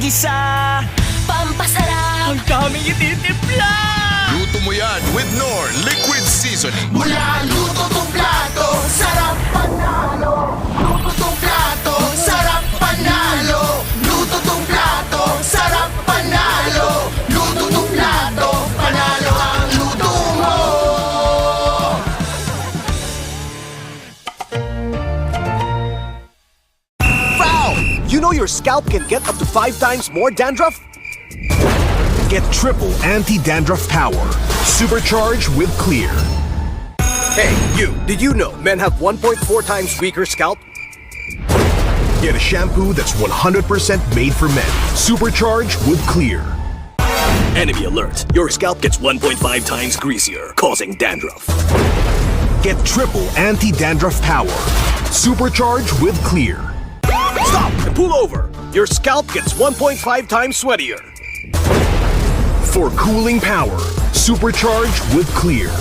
pampagisa, pampasarap, ang daming ititimpla. Luto mo yan with Knorr Liquid Seasoning. Mula luto tong plato, sarap panalo. Luto tong plato, sarap panalo. Luto tong plato, sarap panalo. Luto tong plato, panalo ang luto mo. Foul! You know your scalp can get up to 5 times more dandruff? Get triple anti-dandruff power. Supercharged with Clear. Hey, you! Did you know men have 1.4 times weaker scalp? Get a shampoo that's 100% made for men. Supercharged with Clear. Enemy alert! Your scalp gets 1.5 times greasier, causing dandruff. Get triple anti-dandruff power. Supercharged with Clear. Stop and pull over! Your scalp gets 1.5 times sweatier. For cooling power, supercharged with Clear.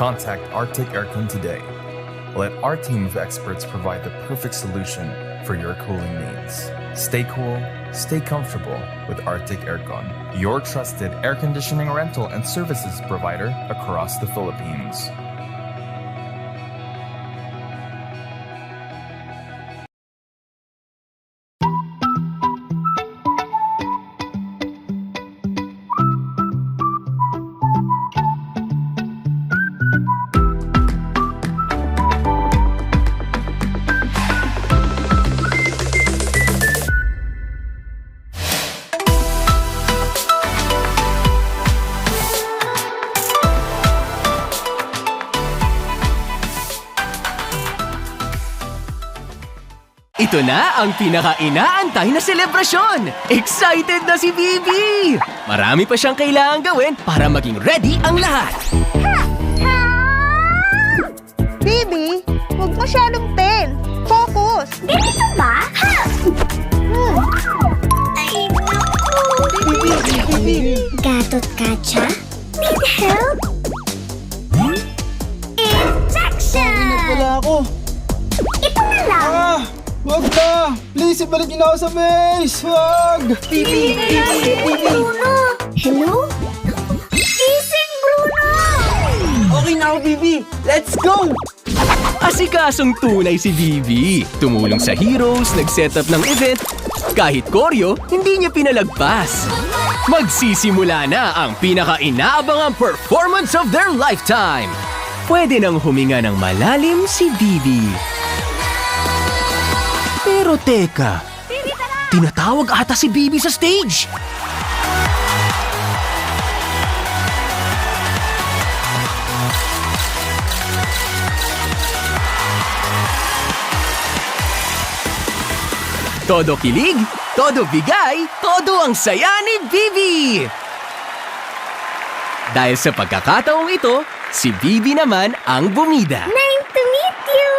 Contact Arctic Aircon today. Let our team of experts provide the perfect solution for your cooling needs. Stay cool, stay comfortable with Arctic Aircon, your trusted air conditioning rental and services provider across the Philippines. Ito na ang pinaka-inaantay na selebrasyon! Excited na si Bibi! Marami pa siyang kailangang gawin para maging ready ang lahat. Bibi, huwag masyadong pen. Focus! Ganito ba? Ha! Ay, naku! Bibi! Gatot kacha? Need help? Injection! Wala ako. Ito na lang! Wag na! Please, ibalik niyo na ako sa base! Wag! Bruno! Hello? Gising, Bruno! Okay na ako, Bibi! Let's go! Asikasong tunay si Bibi. Tumulong sa heroes, nag-set up ng event. Kahit koryo, hindi niya pinalagpas. Magsisimula na ang pinaka-inaabangang performance of their lifetime. Pwede nang huminga ng malalim si Bibi. Pero teka, tinatawag ata si Bibi sa stage. Todo kilig, todo bigay, todo ang saya ni Bibi. Dahil sa pagkakataong ito, si Bibi naman ang bumida. Nice to meet you!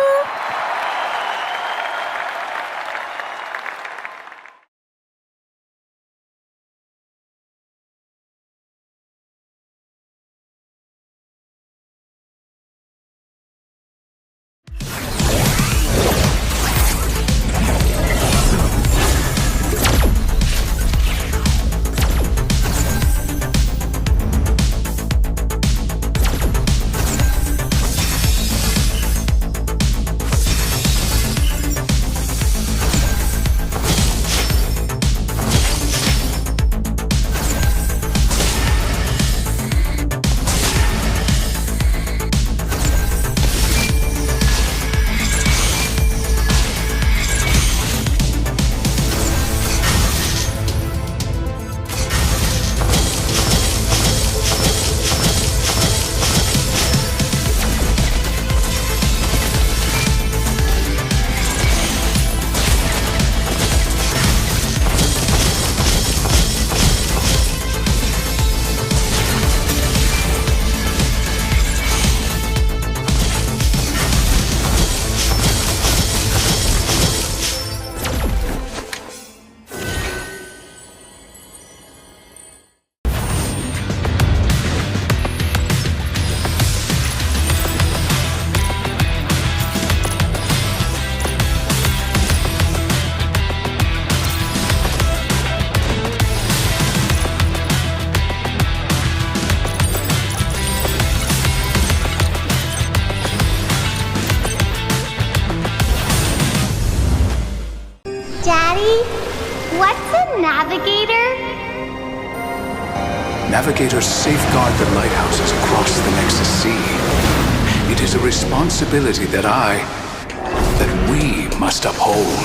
Navigators safeguard the lighthouses across the Nexus Sea. It is a responsibility that we must uphold.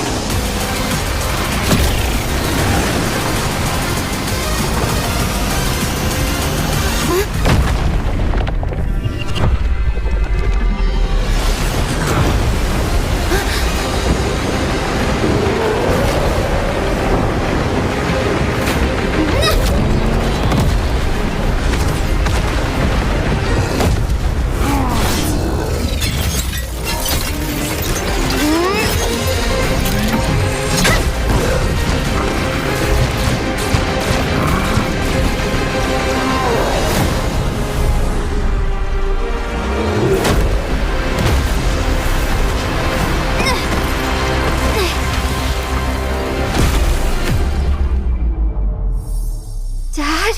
Dad?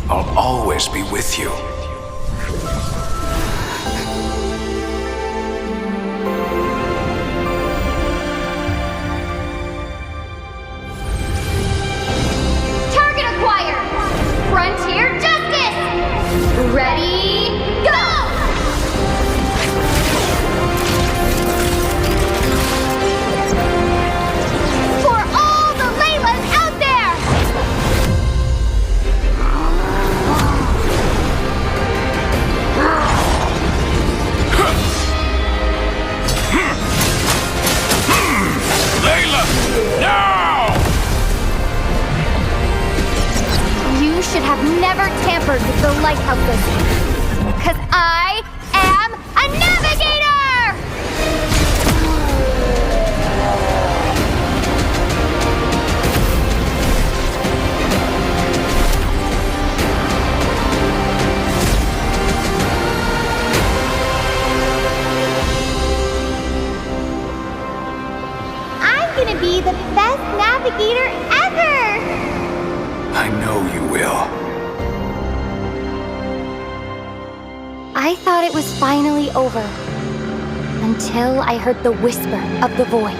I'll always be with you. Target acquired! Frontier Justice! Ready, go! For all the Laylas out there! Layla! Now! You should have never tampered with the lighthouses. Because I am a navigator! I'm gonna be the best navigator ever! I know you will. I thought it was finally over. Until I heard the whisper of the void.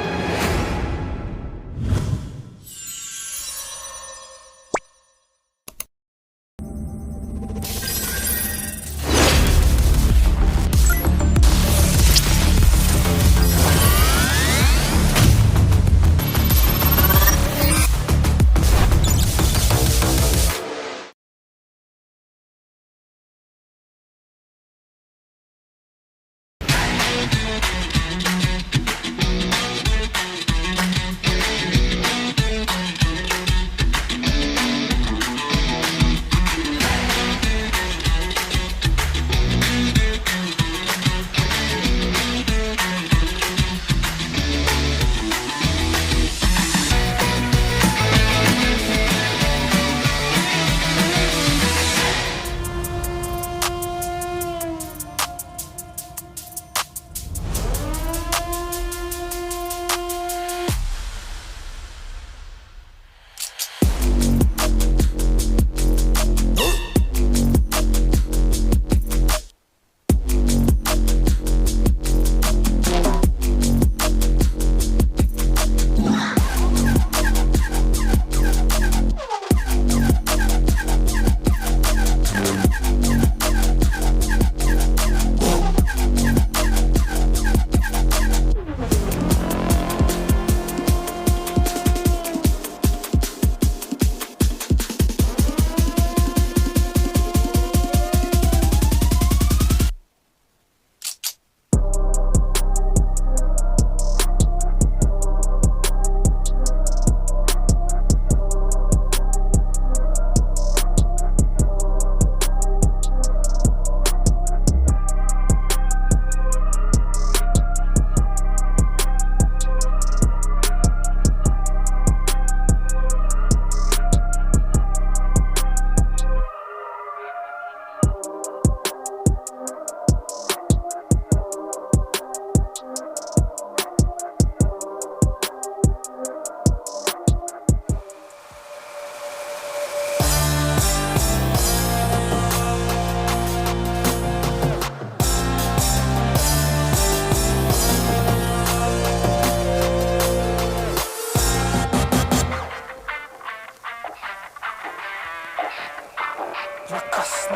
Malakas,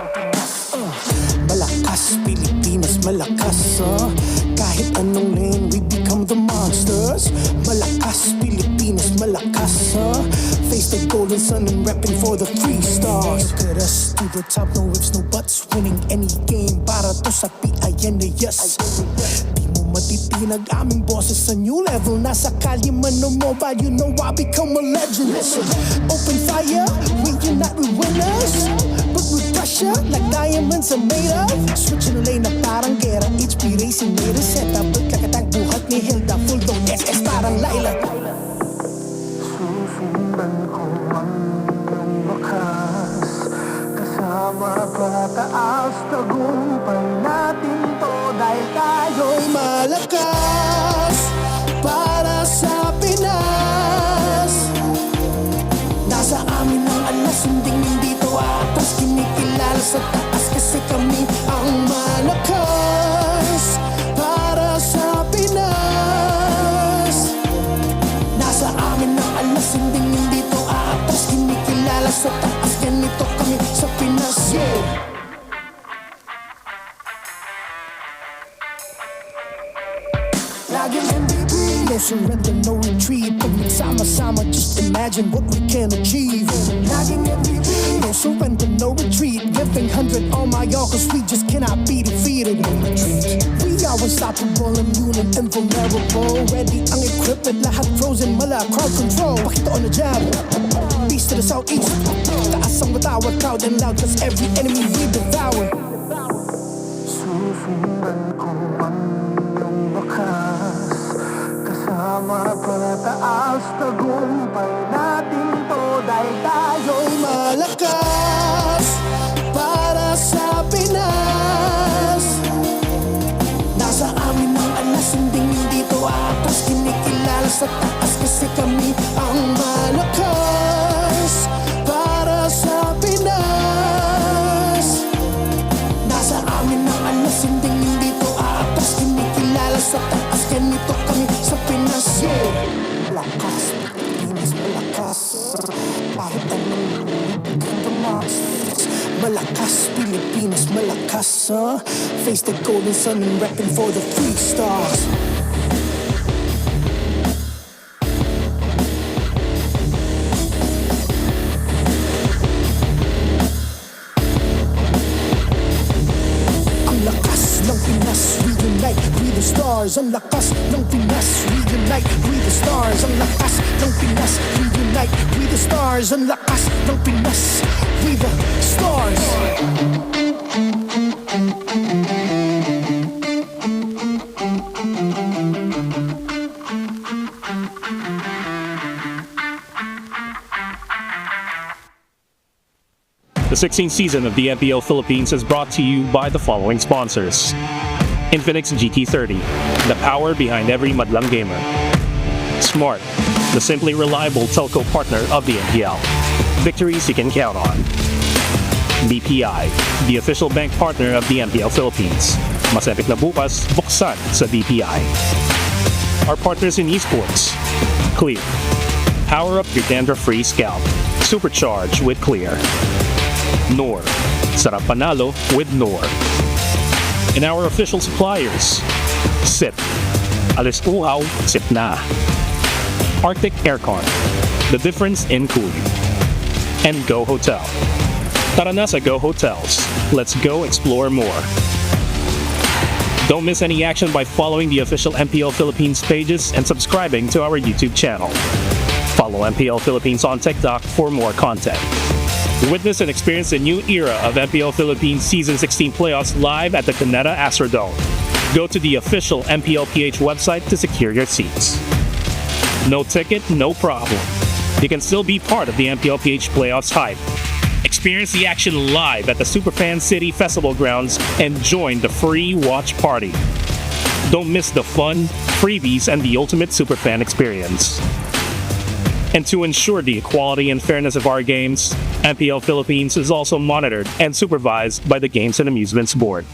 Pilipinas, malakas, kahit anong lane, we become the monsters. Malakas, Pilipinas, malakas, face the golden sun and repping for the 3 stars. Look at us, to the top, no ifs, no buts, winning any game, para to sa PINAS. Di mo matitinag aming bosses sa new level, nasa kalye man o mobile, you know I become a legend. Listen, open fire, we unite, we winners. But with pressure, like diamonds are made of. Switching lane na parang gera, HP racing made a setup. But kakatang buhat ni Hilda, full dog SS parang Laila. Susundan ko ang iyong bakas, kasama pataas, tagumpay natin to. Dahil tayo'y malakas, para sa Pinas. Nasa amin ang alas, hindi to atas. Kinikilala sa taas kasi kami ang malakas, para sa Pinas. Nasa amin ang alas, hindi to atas. Kinikilala sa taas, ganito kami sa Pinas. Yeah. Laging MVP, no surrender, no retreat. Pag nagsama-sama, just imagine what we can achieve. Laging MVP, no surrender, no retreat. Giving 100 on my all, cause we just cannot be defeated. No retreat. We are unstoppable, immune and invulnerable. Ready ang equipment, lahat frozen, mala, crowd control. Pakita on the jab, east to the southeast. Taas ang matawa, proud and loud, cause every enemy we devour. Susundan ko ang iyong bakas, kasama pataas, tagumpay natin to. Dahil tayo'y malakas, para sa Pinas. Nasa amin ang alas, hindi to atas. Kinikilala sa taas kasi kami ang malakas, para sa Pinas. Nasa amin ang alas, hindi to atas. Kinikilala sa taas, ganito kami sa Pinas. Yeah. Malakas, Pilipinas, malakas, kahit anong malakas, Pilipinas, malakas, face the golden sun and repping for the 3 stars. Ang lakas ng Pinas, reunite, we the stars. Ang lakas ng Pinas, reunite, we the stars. Ang lakas ng Pinas, reunite, we the stars. Ang lakas ng Pinas, we the stars. The 16th season of the MPL Philippines is brought to you by the following sponsors: Infinix GT30, the power behind every madlang gamer; Smart, the simply reliable telco partner of the MPL. Victories you can count on. BPI, the official bank partner of the MPL Philippines. Mas epic na bukas, buksan sa BPI. Our partners in esports: Clear, power up your dandruff-free scalp. Supercharge with Clear. NOR, sarap panalo with NOR. And our official suppliers: SIP, alis uhaw, SIP na. Arctic Aircon, the difference in cooling. And Go Hotel. Tara na sa Go Hotels. Let's go explore more. Don't miss any action by following the official MPL Philippines pages and subscribing to our YouTube channel. Follow MPL Philippines on TikTok for more content. Witness and experience a new era of MPL Philippines Season 16 playoffs live at the Caneta Astrodome. Go to the official MPLPH website to secure your seats. No ticket, no problem. You can still be part of the MPLPH playoffs hype. Experience the action live at the Superfan City Festival grounds and join the free watch party. Don't miss the fun, freebies, and the ultimate Superfan experience. And to ensure the equality and fairness of our games, MPL Philippines is also monitored and supervised by the Games and Amusements Board.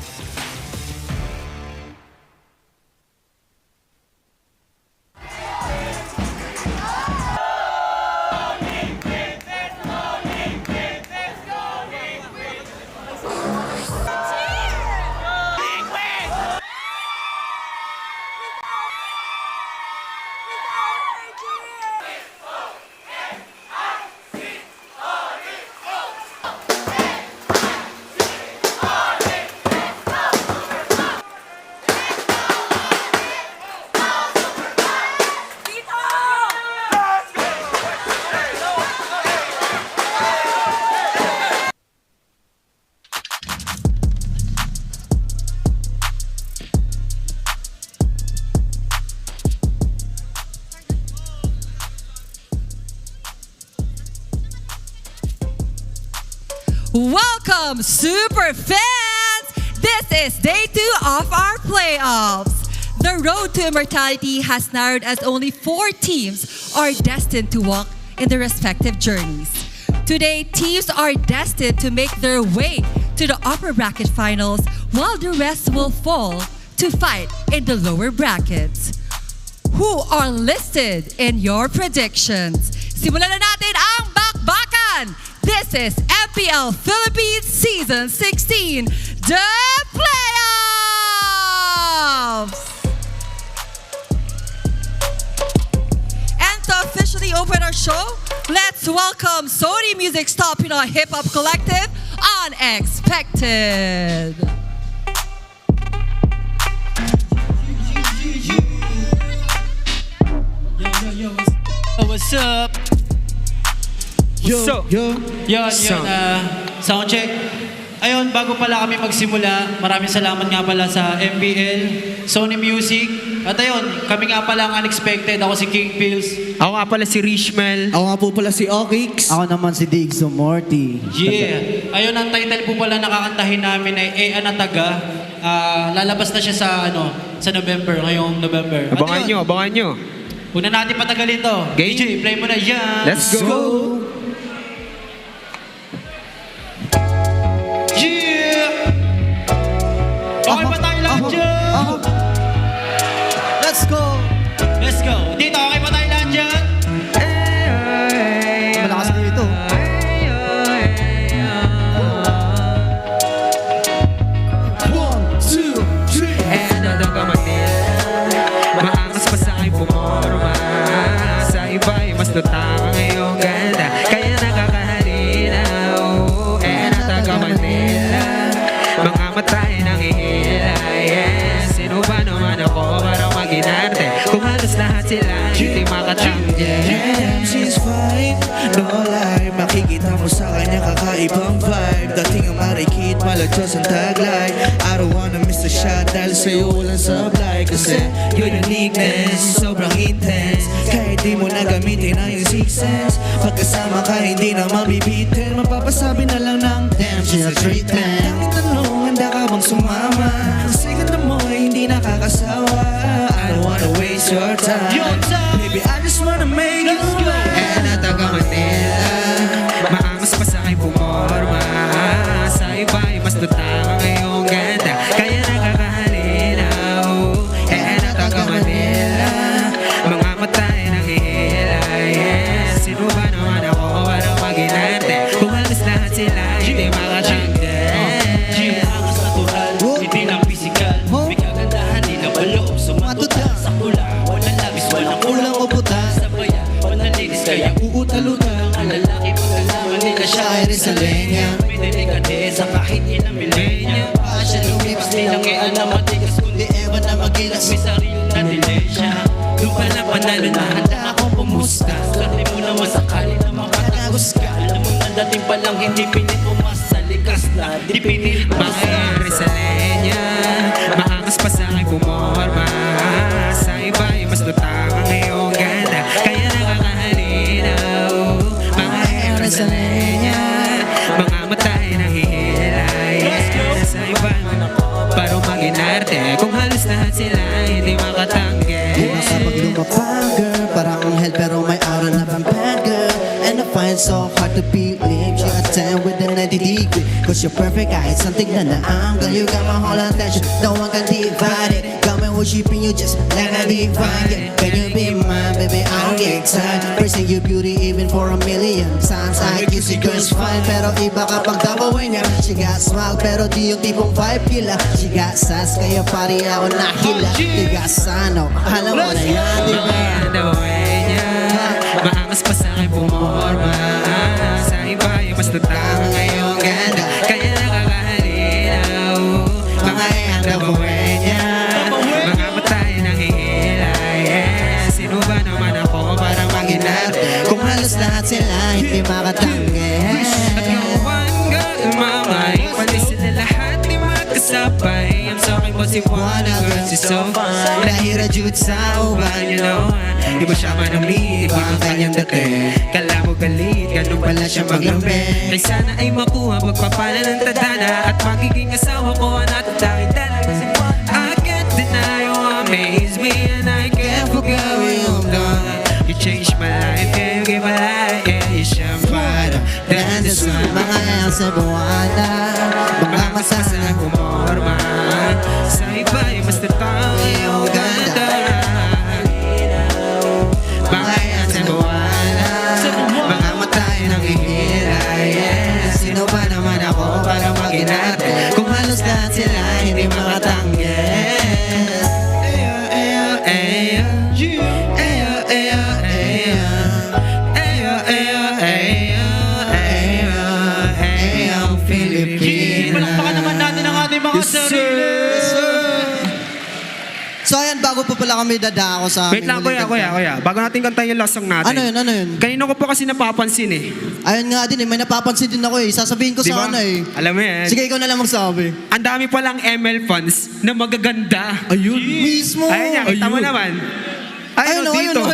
Welcome, super fans! This is day 2 of our playoffs. The road to immortality has narrowed as only 4 teams are destined to walk in their respective journeys. Today, teams are destined to make their way to the upper bracket finals while the rest will fall to fight in the lower brackets. Who are listed in your predictions? Simulan na natin ang bakbakan! This is MPL Philippines Season 16, the playoffs! And to officially open our show, let's welcome Sony Music's top Pinoy hip-hop collective, Unexpected. What's up? What's up? Yun, sound check. Ayun, bago pala kami magsimula, maraming salamat nga pala sa MPL, Sony Music. At ayun, kami nga pala ang Unexpected. Ako si King Pills. Ako nga pala si Richmel. Ako nga po pala si Okix. Ako naman si Diggs Morty. Yeah. Ayun, ang title po pala nakakantahin namin ay Anataga. Lalabas na siya sa November, ngayong November. Abangan nyo. Una natin patagalin to. Okay. DJ, play mo na yan. Let's go. Yeah! Okay ba tayo lahat dyan? Let's go! Let's go. Dito, okay ba tayo lahat dyan? Malakas dito. One, two, three. Anataga Manila, maangas pa sa akin pumorma. Sa iba'y mas lutang ang iyong ganda, kaya nakakahalina. Anataga Manila, mga matay nang ihila. Yes, sino ba naman ako para maginarte? Kung halos lahat sila hindi makatanggi. She's fine, no lie. Makikita mo sa kanya kakaibang vibe. Dating ang marikit, malagos ang taglay. I don't wanna miss the shot dahil sa'yo walang sablay. Kasi your uniqueness, sobrang intense. Kahit di mo na gamitin ang yung six sense. Pagkasama ka hindi na mabibitin. Mapapasabi na lang ng damn, she's a treat man. Tanging tanong, handa ka bang sumama? Kasi ganda mo ay hindi nakakasawa. I don't wanna waste your time. Baby, I just wanna make it right. Anataga Manila, maangas pa sa akin pumorma. Sa iba'y mas lutang ang iyong ganda, kaya nakakahalinaw. Anataga Manila, mga matay nang ihila. Yes, sino ba naman ako para maginarte? Kung halos lahat sila hindi makatanggi. Angas natural, hindi lang physical. May kagandahan, di na baloob. Sumatutal sa kula, walang labis, walang Ulang o puta, sabayan. Panalinis kaya uutal-utal. ang lalaki pagkalaman nila siya Siya ay Rizalenya. may delikadesa kahit ilang milenya. Siya lumipas Nilang alam matigas kundi ewan na magilas. may sarili na dilensya. Doon pala panalo na handa akong pumusta. Swerte mo naman sakali na makatagos ka. Alam mo na dating palang hindi pilit umasa. Likas na di pinilit Mangyayari sa lenya, maangas pa sa akin pumorma. Sa iba'y mas lutang ang iyong ganda, kaya nakakahalinaw. Mangyayari sa lenya, mga matay nang hihila. Yes, sa iba'y parang maginarte. Kung halos lahat sila hindi makatanggi. Kapag lumapang girl, parang anghel pero may aura na vampire girl. And I find so hard to believe you got 10 with a 90 degree. Cause you're perfect, I hate something na naanggal. You got my whole attention, no one can divide it. Got me worshiping you just like a divine. Yeah, can you be mine, baby? I don't get excited. Praising your beauty even for a million times. I kiss you, girl's fine, pero iba kapag dabawin niya. She got smile, pero di yung tipong vibe kila. She got sass, kaya pari ako nahila. Tigasano, alam mo na yan, di ba? Mga daway niya, maangas pa sa akin pumorma. Sa iba'y mas lutang ang iyong ganda, kaya nakakahalinaw. Mga daway niya, mga matay nang hihila. Yes, sino ba naman ako para maginarte? Kung halos lahat sila hindi makatanggi. At kawan ka, mamay, panis sila lahat di magkasabay. I'm sorry but si Juana, girl, she's so fine. Nahira jud sa uban, you know. Iba siya manamit, iba ang kanyang dati. Kala mo galit, ganun pala siya maglambing. Ay sana ay makuha, magpapala ng tadhana. At magiging asawa ko ang natatangin talaga si Juana. I can't deny you amaze me, and I can't forget where you've done. You changed my life, yeah, you gave my life, yeah, you shine brighter than the sun. Mga yang sa buwana, mga masasa na kumorma. Sa iba'y mas natang iyong ganda. Mga yan sa buwana, mga matay nang ihila, yeah. Sino ba naman ako para maging natin? Kung halos lahat sila hindi makatanggi. So ayan, bago pa pala kami dadako sa Wait lang, kuya. Bago natin kantahin yung last song natin. Ano yun? Kanino ko pa kasi napapansin eh. Ayun nga din may napapansin din ako Sasabihin ko Diba? sana Alam mo yan. Sige, ikaw na lang magsabi. Ang dami palang ML fans na magaganda. Ayun. Mismo. Ayun yan, kita mo naman. Dito.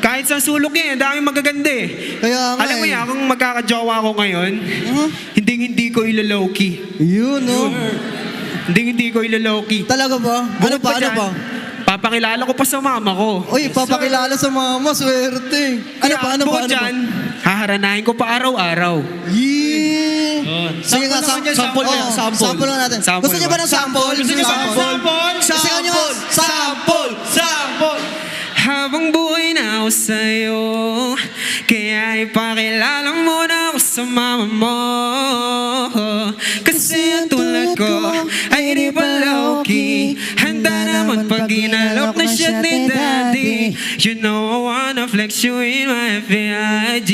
Kahit sa sulok yan, ang daming magaganda eh. Kaya nga Alam mo yan, kung magkakajowa ko ngayon, hindi ko ilalowkey. Yun, no? Hindi ko ilalowkey. Talaga ba? Ano pa? Papakilala ko pa sa mama ko. Uy, papakilala sa mama, swerte. Ano pa? Bukod dyan, haharanahin ko pa araw-araw. Yeah. Sige nga, sample na. Sample na natin. Gusto niyo ba ng sample? Sample! Habang buhay na ako sa'yo, kaya ipakilala mo na ako sa mama mo. Kasi ang tulad ko ay di pa low-key. Handa naman pag inalok na siya ni daddy. You know I wanna flex you in my FIG.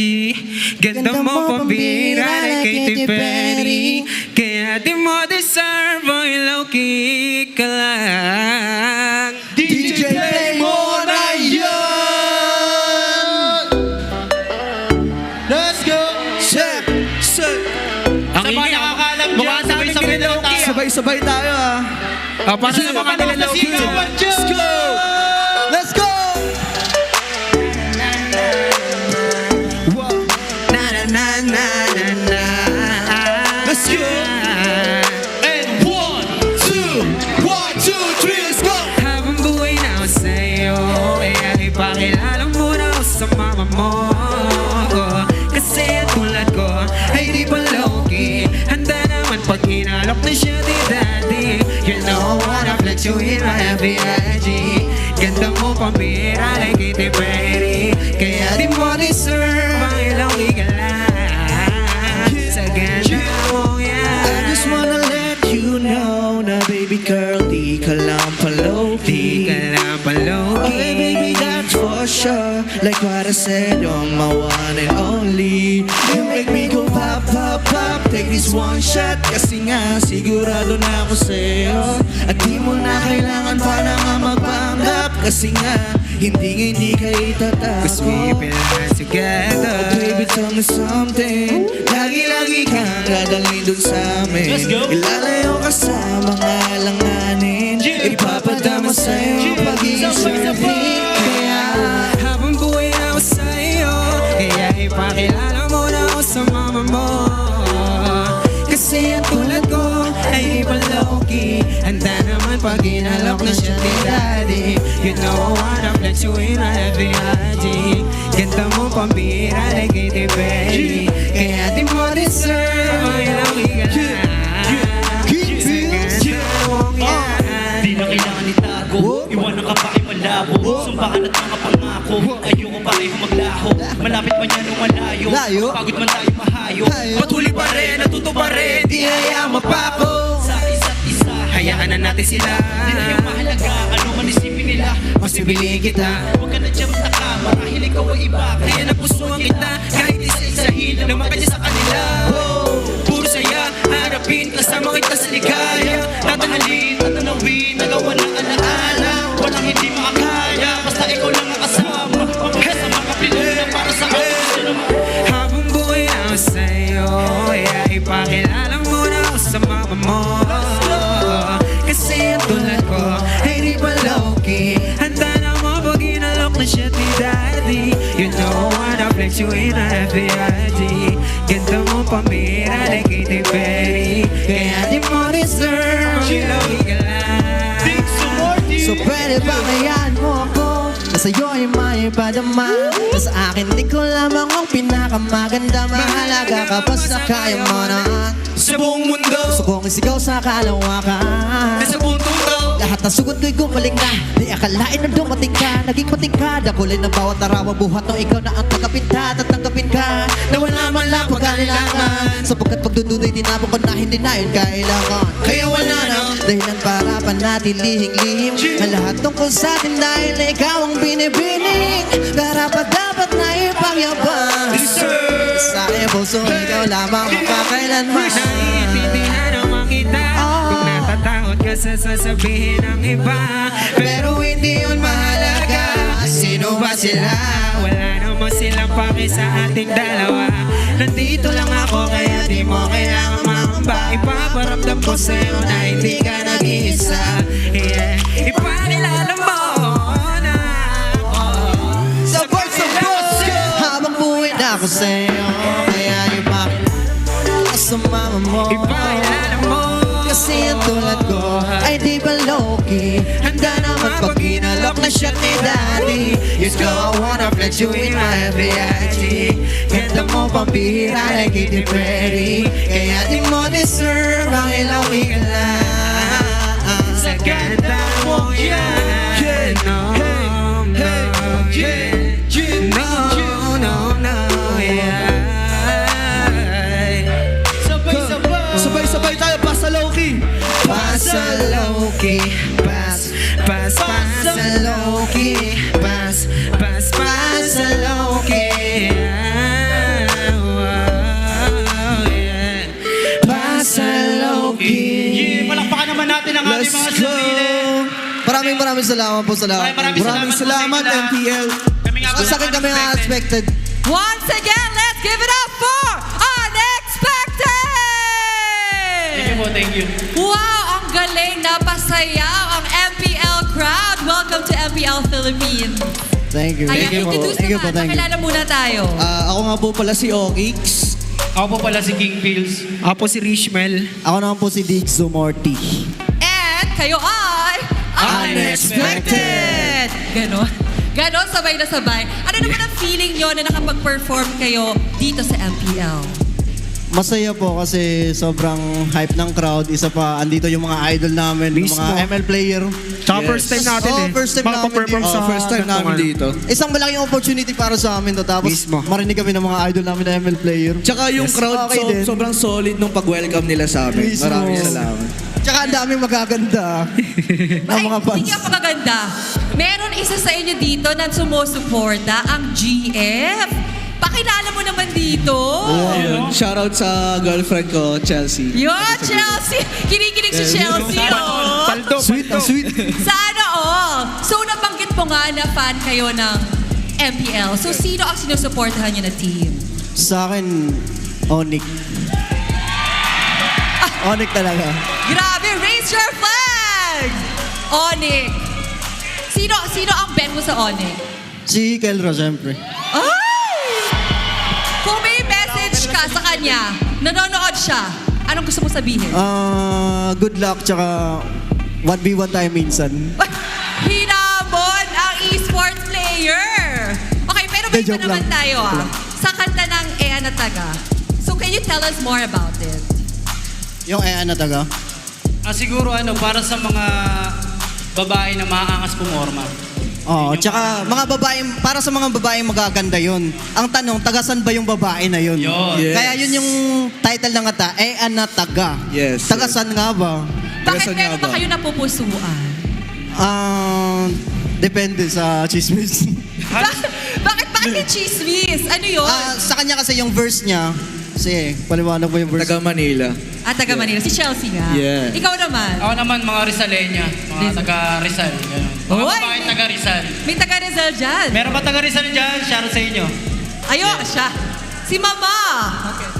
Ganda mo pambira like Katy Perry. Kaya di mo deserve ang low-key ka lang. DJ play mo na yan! Let's go! Set! Ang mga nakakalam dyan, sabay-sabay na tayo. Sabay-sabay tayo Para sa mga nilalawin. Let's go! Let's go! Let's go! And 1, 2, 3, let's go! Habang buhay na ako sa'yo, kaya ipakilala mo na ako sa mama mo. Kasi ang tulad ko ay di pa low-key. Handa naman pag inalok na siya ni daddy. You know I wanna flex you in my FIG. Ganda mo pambira like Katy Perry. Kaya di mo deserve ang ilang lang. Sa ganda mo yan. I just wanna let you know na baby girl, di ka lang paloki. Okay, baby, that's for sure. Like what I said, you're my one and only. You make me go pop, pop, pop. Take this one shot. Kasi nga, sigurado na ako sa'yo. At di mo na kailangan pa na nga magpanggap. Kasi nga, hindi ka itatako. Cause we belong together. Oh, baby, tell me something. Lagi-lagi kang dadalhin dun sa amin. Ilalayo ka sa mga alanganin. Ipapadama sa'yo pag-iisipin. Kaya habang buhay na ako sa'yo, kaya ipakilala mo na ako sa mama mo. Kasi ang tulad ko ay iba low-key. Handa naman pag inalok na siya ni daddy. You know I wanna flex you in my FIG. Ganda mo pambira like Katy Perry. Kaya di mo deserve ang ilang higalan. Di na kailangan itago, iwanan ka pa kay malabo. Sumbahan at mga pangako, ayoko pa kayo maglaho. Malapit man yan o malayo, pagod man tayo mahayo. Patuloy pa rin, natuto pa rin, di hayaan mapako. Sa isa't isa, hayaan na natin sila. Di na yung mahalaga, ano man isipin nila. Posibilihin kita, huwag ka na dyan taka, marahil ikaw ay iba. kaya napusuan kita, kahit isa-isahin na makanya sa kanila. Puro saya, harapin, kasama kita sa ligaya. Tatahalin, tatanawin, nagawa ng alaala. Walang hindi makakaya, basta ikaw lang ang kasama. Pamahal sa mga pinunan para sa ako. Habang buhay ako sa'yo, kaya ipakilala mo na ako sa mama mo. Kasi ang tulad ko flex you in a FBIG. Ganda mo pamira like Katy Perry. Kaya di mo deserve ang ilawi ka lang. So pwede ba kayaan mo ako na sa'yo ay may padama? Na sa akin di ko lamang ang pinakamaganda. Mahalaga ka basta kaya mo na Sa buong mundo, gusto kong isigaw sa kalawakan. nasa buong tundo. Lahat ng sugot ko'y gumaling na. Di akalain na dumating ka. Naging matingkad. Kulay ng bawat araw buhat no ikaw na ang tagapinta. Tatanggapin ka na wala man lang pagkalilangan. Sapagkat pagdududo'y tinapon ko na hindi na yun kailangan. Kaya wala na dahilan para panatilihing lihim ang lahat tungkol sa atin dahil na ikaw ang binibining. Karapat dapat na ipagyabang. Sa iyong puso ikaw lamang makakailanman. Naiintindihan naman kita kung natatakot ka sa sasabihin ng iba. Pero hindi yun mahalaga. Sino ba sila? Wala naman silang paki sa ating dalawa. Nandito lang ako kaya di mo kailangan mangamba. Ipaparamdam ko sa'yo na hindi ka nag-iisa. Yeah. Ipakilala mo na ako. Sabay habang buhay na ako sa'yo. Kaya ipakilala ko sa mama mo. Ipakilala mo. Kasi ang tulad ko ay di ba low-key. Handa naman pag inalok na siya ni daddy. You know I wanna flex you in my FBIG. Ganda mo pambihira like Katy Perry. Kaya di mo deserve ang ilawi ka lang. Sa ganda mo yan. No, no, yeah. Sabay-sabay tayo, pasa low-key. Pasa low-key. Pasa low-key. Pasa low-key. Pasa low-key. Yeah, palakpakan naman natin ang ating mga sarili. Maraming salamat po sa lahat. Maraming salamat, MTL. Sa akin kami nga expected. Once again, let's give it up for Unexpected! Thank you. Wow, ang galing, napasayaw ang MPL crowd. Welcome to MPL Philippines. Thank you. Ayan, introduce naman. Pakilala muna tayo. Ako nga po pala si ONIC. Ako po pala si King Pills. Ako po si Rishmel. Ako naman po si Diggs Zumorty. And kayo ay Unexpected! Ganon, sabay na sabay. Ano naman ang feeling nyo na nakapag-perform kayo dito sa MPL? Masaya po kasi sobrang hype ng crowd. Isa pa, andito yung mga idol namin, yung mga ML player. Tsaka first time natin First time namin dito. First time namin dito. Isang malaking opportunity para sa amin to. Tapos marinig kami ng mga idol namin na ML player. Tsaka yung crowd sobrang solid nung pag-welcome nila sa amin. Maraming salamat. Tsaka ang daming magaganda ng mga fans. Hindi ako maganda. Meron isa sa inyo dito na sumusuporta, ang GF. Pakilala mo naman dito. Shoutout sa girlfriend ko, Chelsea. Chelsea! Kinikilig si Chelsea, oh! Sweet, ang sweet. Sana all! So, nabanggit mo nga na fan kayo ng MPL. So, sino ang sinusuportahan niyo na team? Sa akin, ONIC. ONIC talaga. Grabe! Raise your flag! ONIC. Sino ang bet mo sa ONIC? Si Kelro, syempre. Ay! Kung may message ka sa kanya, nanonood siya, anong gusto mo sabihin? Good luck, tsaka 1v1 tayo minsan. Hinamon ang esports player! Okay, pero may iba naman tayo sa kanta ng Ea na Taga. So can you tell us more about it? Yung Ea na Taga? Siguro para sa mga babae na maaangas pumorma. Tsaka mga babae, para sa mga babaeng magaganda yun. Ang tanong, tagasan ba yung babae na yun? Yes. Kaya yun yung title ng kata, Ea na Taga. Yes. Tagasan nga ba? Bakit meron ba kayo napupusuan? Depende sa chismis. Bakit yung chismis? Ano yun? Sa kanya kasi yung verse niya, kasi paliwanag mo yung verse. Taga Manila. Taga Manila. Si Chelsea nga. Yeah. Ikaw naman. Ako naman, mga Rizalenya. Mga taga Rizal. Ganun. Mga babae taga Rizal. May taga Rizal dyan. Meron ba taga Rizal dyan? Shoutout sa inyo. Siya. Si Mama. Okay.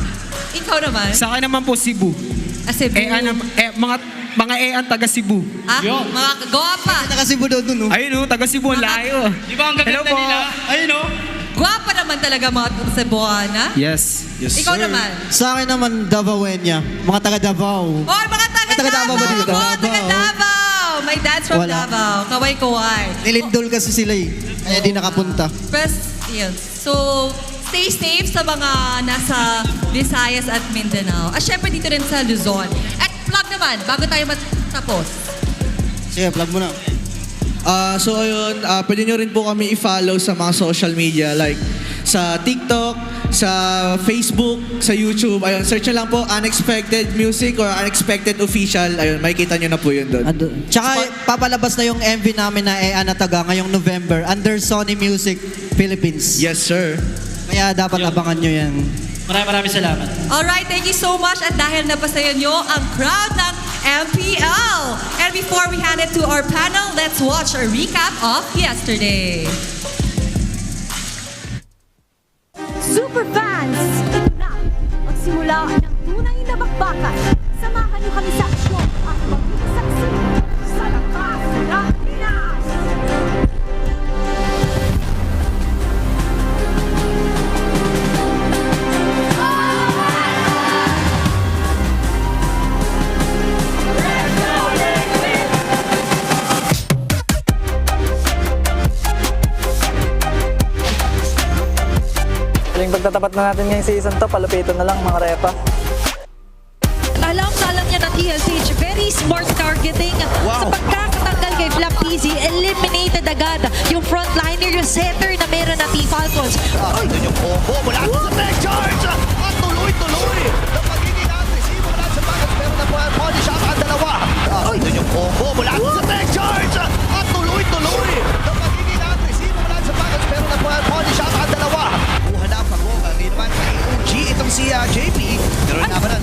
Ikaw naman. Sa akin naman po Cebu. Cebu. Mga ang taga Cebu. Mga kagwapa. Taga Cebu daw dun, no? Ayun, taga Cebu, ang layo. Di ba ang gaganda nila? Ayun, Gwapa naman talaga mga Cebuana. Yes. Ikaw naman. Sa akin naman, Davawenya. Mga taga Davao. Oh, mga taga-Davao ba dito? mo, taga-Davao. My dad's from Davao. Kaway-kaway. Nilindol kasi sila eh. Kaya di nakapunta. Yun. So, stay safe sa mga nasa Visayas at Mindanao. At syempre dito rin sa Luzon. At plug naman, bago tayo matapos. Sige, plug mo na. So ayun, pwede nyo rin po kami i-follow sa mga social media like sa TikTok, sa Facebook, sa YouTube. Ayun, search nyo lang po Unexpected Music or Unexpected Official. Ayun, makikita nyo na po yun doon. Tsaka papalabas na yung MV namin na Anataga ngayong November under Sony Music Philippines. Yes, sir. Kaya dapat abangan nyo yan. Maraming salamat. Alright, thank you so much. At dahil napasayan nyo ang crowd ng MPL. And before we hand it to our panel, let's watch a recap of yesterday. Super fans! Ito na! Magsimula ng tunay na bakbakan. Samahan niyo kami sa aksyon at maging saksi sa lakas ng Pinas! Yung pagtatapat na natin ngayong season to, palupitan na lang mga repa. Alam niya na TLPH, very smart targeting. Sa pagkakatanggal kay Black Easy, eliminated agad yung frontliner, yung setter na meron na T-Falcons. Ito yung combo mula sa tech charge! At tuloy-tuloy na pagiging agresibo mula sa bagas pero na po ang shot ang dalawa. Ito yung combo mula sa tech charge! At tuloy-tuloy na pagiging agresibo mula sa bagas pero na po ang shot ang dalawa. Kuha na pa ko, hindi naman kay OG itong si JP. Pero naman na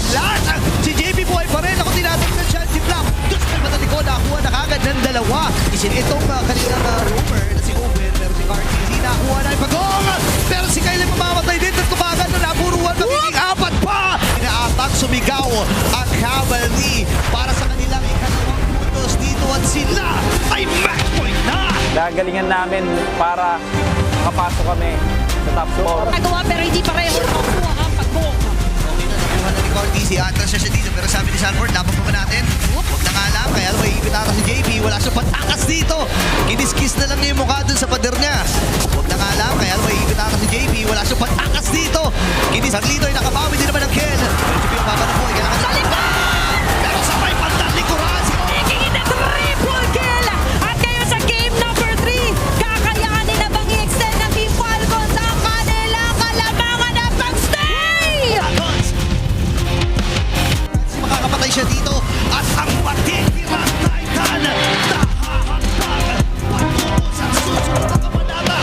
lahat. Si JP buhay pa rin. Ako tinatignan siya si Black. Diyos may matalikod, nakuha na kagad ng dalawa. Isin itong kaninang rover na si Uber. Pero si Cartesi nakuha na yung pagong. Pero si Kyle mamamatay din. At tumagan na napuruan. Magiging apat pa. Inaatak, sumigaw ang cavalry para sa kanilang ikalawang puntos dito. At sila ay match point na. Gagalingan namin para makapasok kami sa top 4. Nagawa pero hindi pareho nakuha ang pag-book. Nakuha na ni Cortez, atras siya dito pero sabi ni Sanford, dapat pa ba natin? Huwag na nga lang, kaya may ipitara si JP, wala siyang patakas dito. Kiniskis na lang niya yung mukha dun sa pader niya. Huwag na nga lang, kaya may ipitara si JP, wala siyang patakas dito. Kinisang lito ay nakabawi din naman ng Ken. Pero JP yung papanukoy, kailangan sa likod! Pero sa may pantalikuran, si Making it a triple kill! At kayo sa game number 3, kakayanin na bang i-extend ng Team Falcons ang kanilang kalamangan na pag-stay! makakapatay siya dito at ang matitirang Titan nahahagpag patungo sa susunod na kabanata.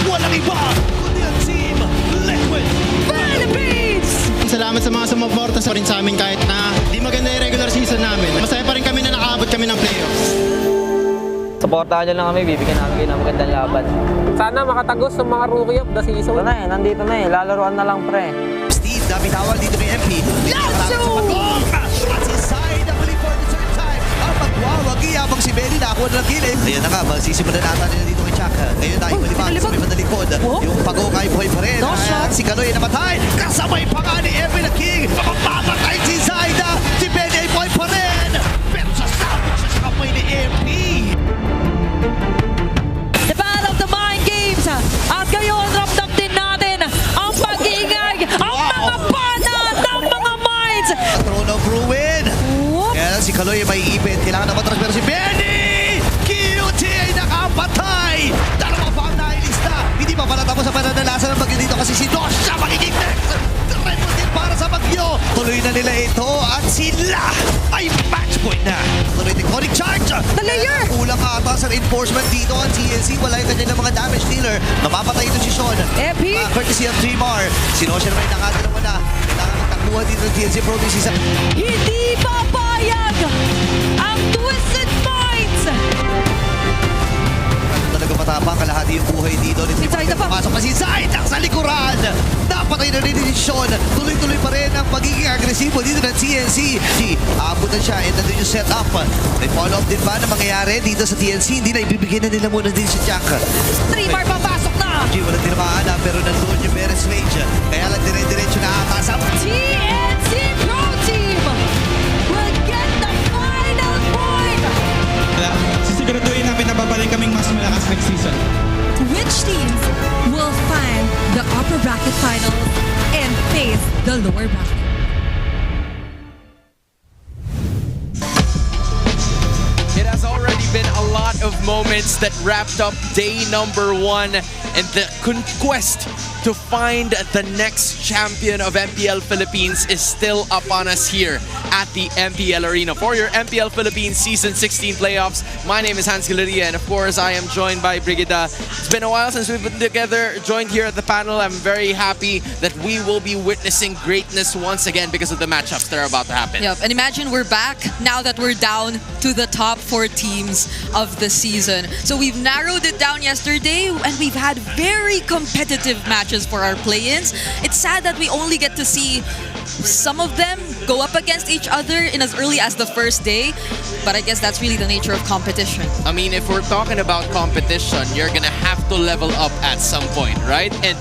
Walang iba kundi ang Team Liquid Philippines! Salamat sa mga sumuporta sa rin sa amin kahit na di maganda yung regular season namin. Masaya pa rin kami na nakaabot kami ng playoffs. Supportahan nyo lang kami, bibigyan namin kayo ng magandang laban. Sana makatagos sa mga rookie of the season. Ito na eh, nandito na eh, lalaroan na lang pre. Steve, dami tawal dito kay MP. At si Sai na balik for the third time. Ang magwawagi habang si Benny nakuha na ng kilid. Ayan na nga, magsisimulan natin nila dito kay Chuck. Ngayon tayo malibag sa may madalikod. Yung pagokay buhay pa rin. At si Kanoy namatay. Kasabay pa nga ni MP na King. Mapapamatay si Zaida. Si Benny ay buhay pa rin. Pero sasabot siya sa kamay ni MP. The Battle of the Mind Games. At ngayon, ramdam din natin ang pag-iingay, ang mga pana ng mga minds. Throne of Ruin. Kaya si Kaloy may ipit. Kailangan na matras pero si Benny! QT ay nakapatay! Dalawa pa ang nailista. Hindi pa pala tapos sa pananalasan ng bagyo dito kasi si Dosh siya magiging next. Triple din para sa bagyo. Tuloy na nila ito at sila ay match point na. Tuloy ni ONIC charge. The layer! Kulang ata sa reinforcement dito ang TNC. Wala yung kanyang mga damage dealer. Mapapatay ito si Sean. Courtesy of 3-Mar. Si Notion may nakadalawa na. Kailangan magtakuha dito ng TNC Proteus. Hindi papayag ang Twisted Minds! Talaga matapang kalahati yung buhay dito. Pasok pa si Zaida sa likuran. Napatay na rin ni Sean. Tuloy-tuloy pa rin ang pagiging agresibo dito ng TNC. Aabutan siya and nandun yung setup. May follow-up din ba na mangyayari dito sa TNC? Hindi na ibibigyan na nila muna din si Jack. 3-Mar papasok na! G, walang tinamaan pero nandoon yung Beres Rage. Kaya lang dire-diretso na atasa. TNC Pro Team will get the final point. Sisiguraduhin namin na babalik kaming mas malakas next season. Which teams will find the upper bracket finals and face the lower bracket? It has already been a lot of moments that wrapped up day number 1 and the quest to find the next champion of MPL Philippines is still upon us here at the MPL Arena for your MPL Philippines Season 16 playoffs. My name is Hans Galeria, and of course I am joined by Brigida. It's been a while since we've been together, joined here at the panel. I'm very happy that we will be witnessing greatness once again because of the matchups that are about to happen. Yep, and imagine we're back now that we're down to the top 4 teams of the season. So we've narrowed it down yesterday and we've had very competitive matches for our play-ins. It's sad that we only get to see some of them go up against each other in as early as the first day, but I guess that's really the nature of competition. I mean, if we're talking about competition, you're gonna have to level up at some point, right? And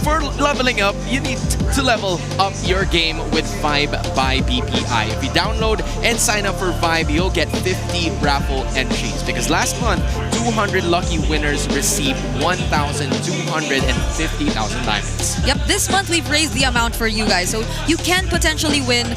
for leveling up, you need to level up your game with Vibe by BPI. If you download and sign up for Vibe, you'll get 50 raffle entries because last month, 200 lucky winners received 1,250,000 diamonds. Yep, this month we've raised the amount for you guys, so you can potentially win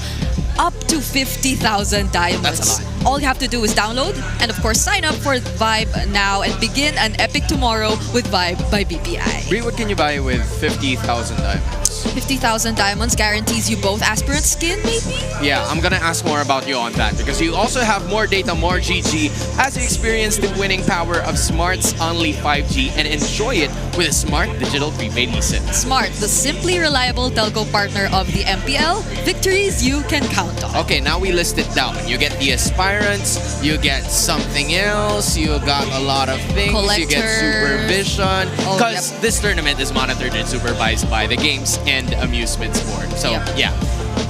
up to 50,000 diamonds. That's a lot. All you have to do is download and of course sign up for Vibe now and begin an epic tomorrow with Vibe by BPI. Brie, what can you buy with 50,000 diamonds? 50,000 diamonds guarantees you both aspirant skin, maybe? Yeah, I'm gonna ask more about you on that because you also have more data, more GG as you experience the winning power of Smart's Only 5G and enjoy it with a Smart Digital Prepaid eSIM. Smart, the simply reliable telco partner of the MPL. Victories you can count on. Okay, now we list it down. You get the aspirants, you get something else, you got a lot of things, you get supervision. Because this tournament is monitored and supervised by the games and amusements board. So yeah,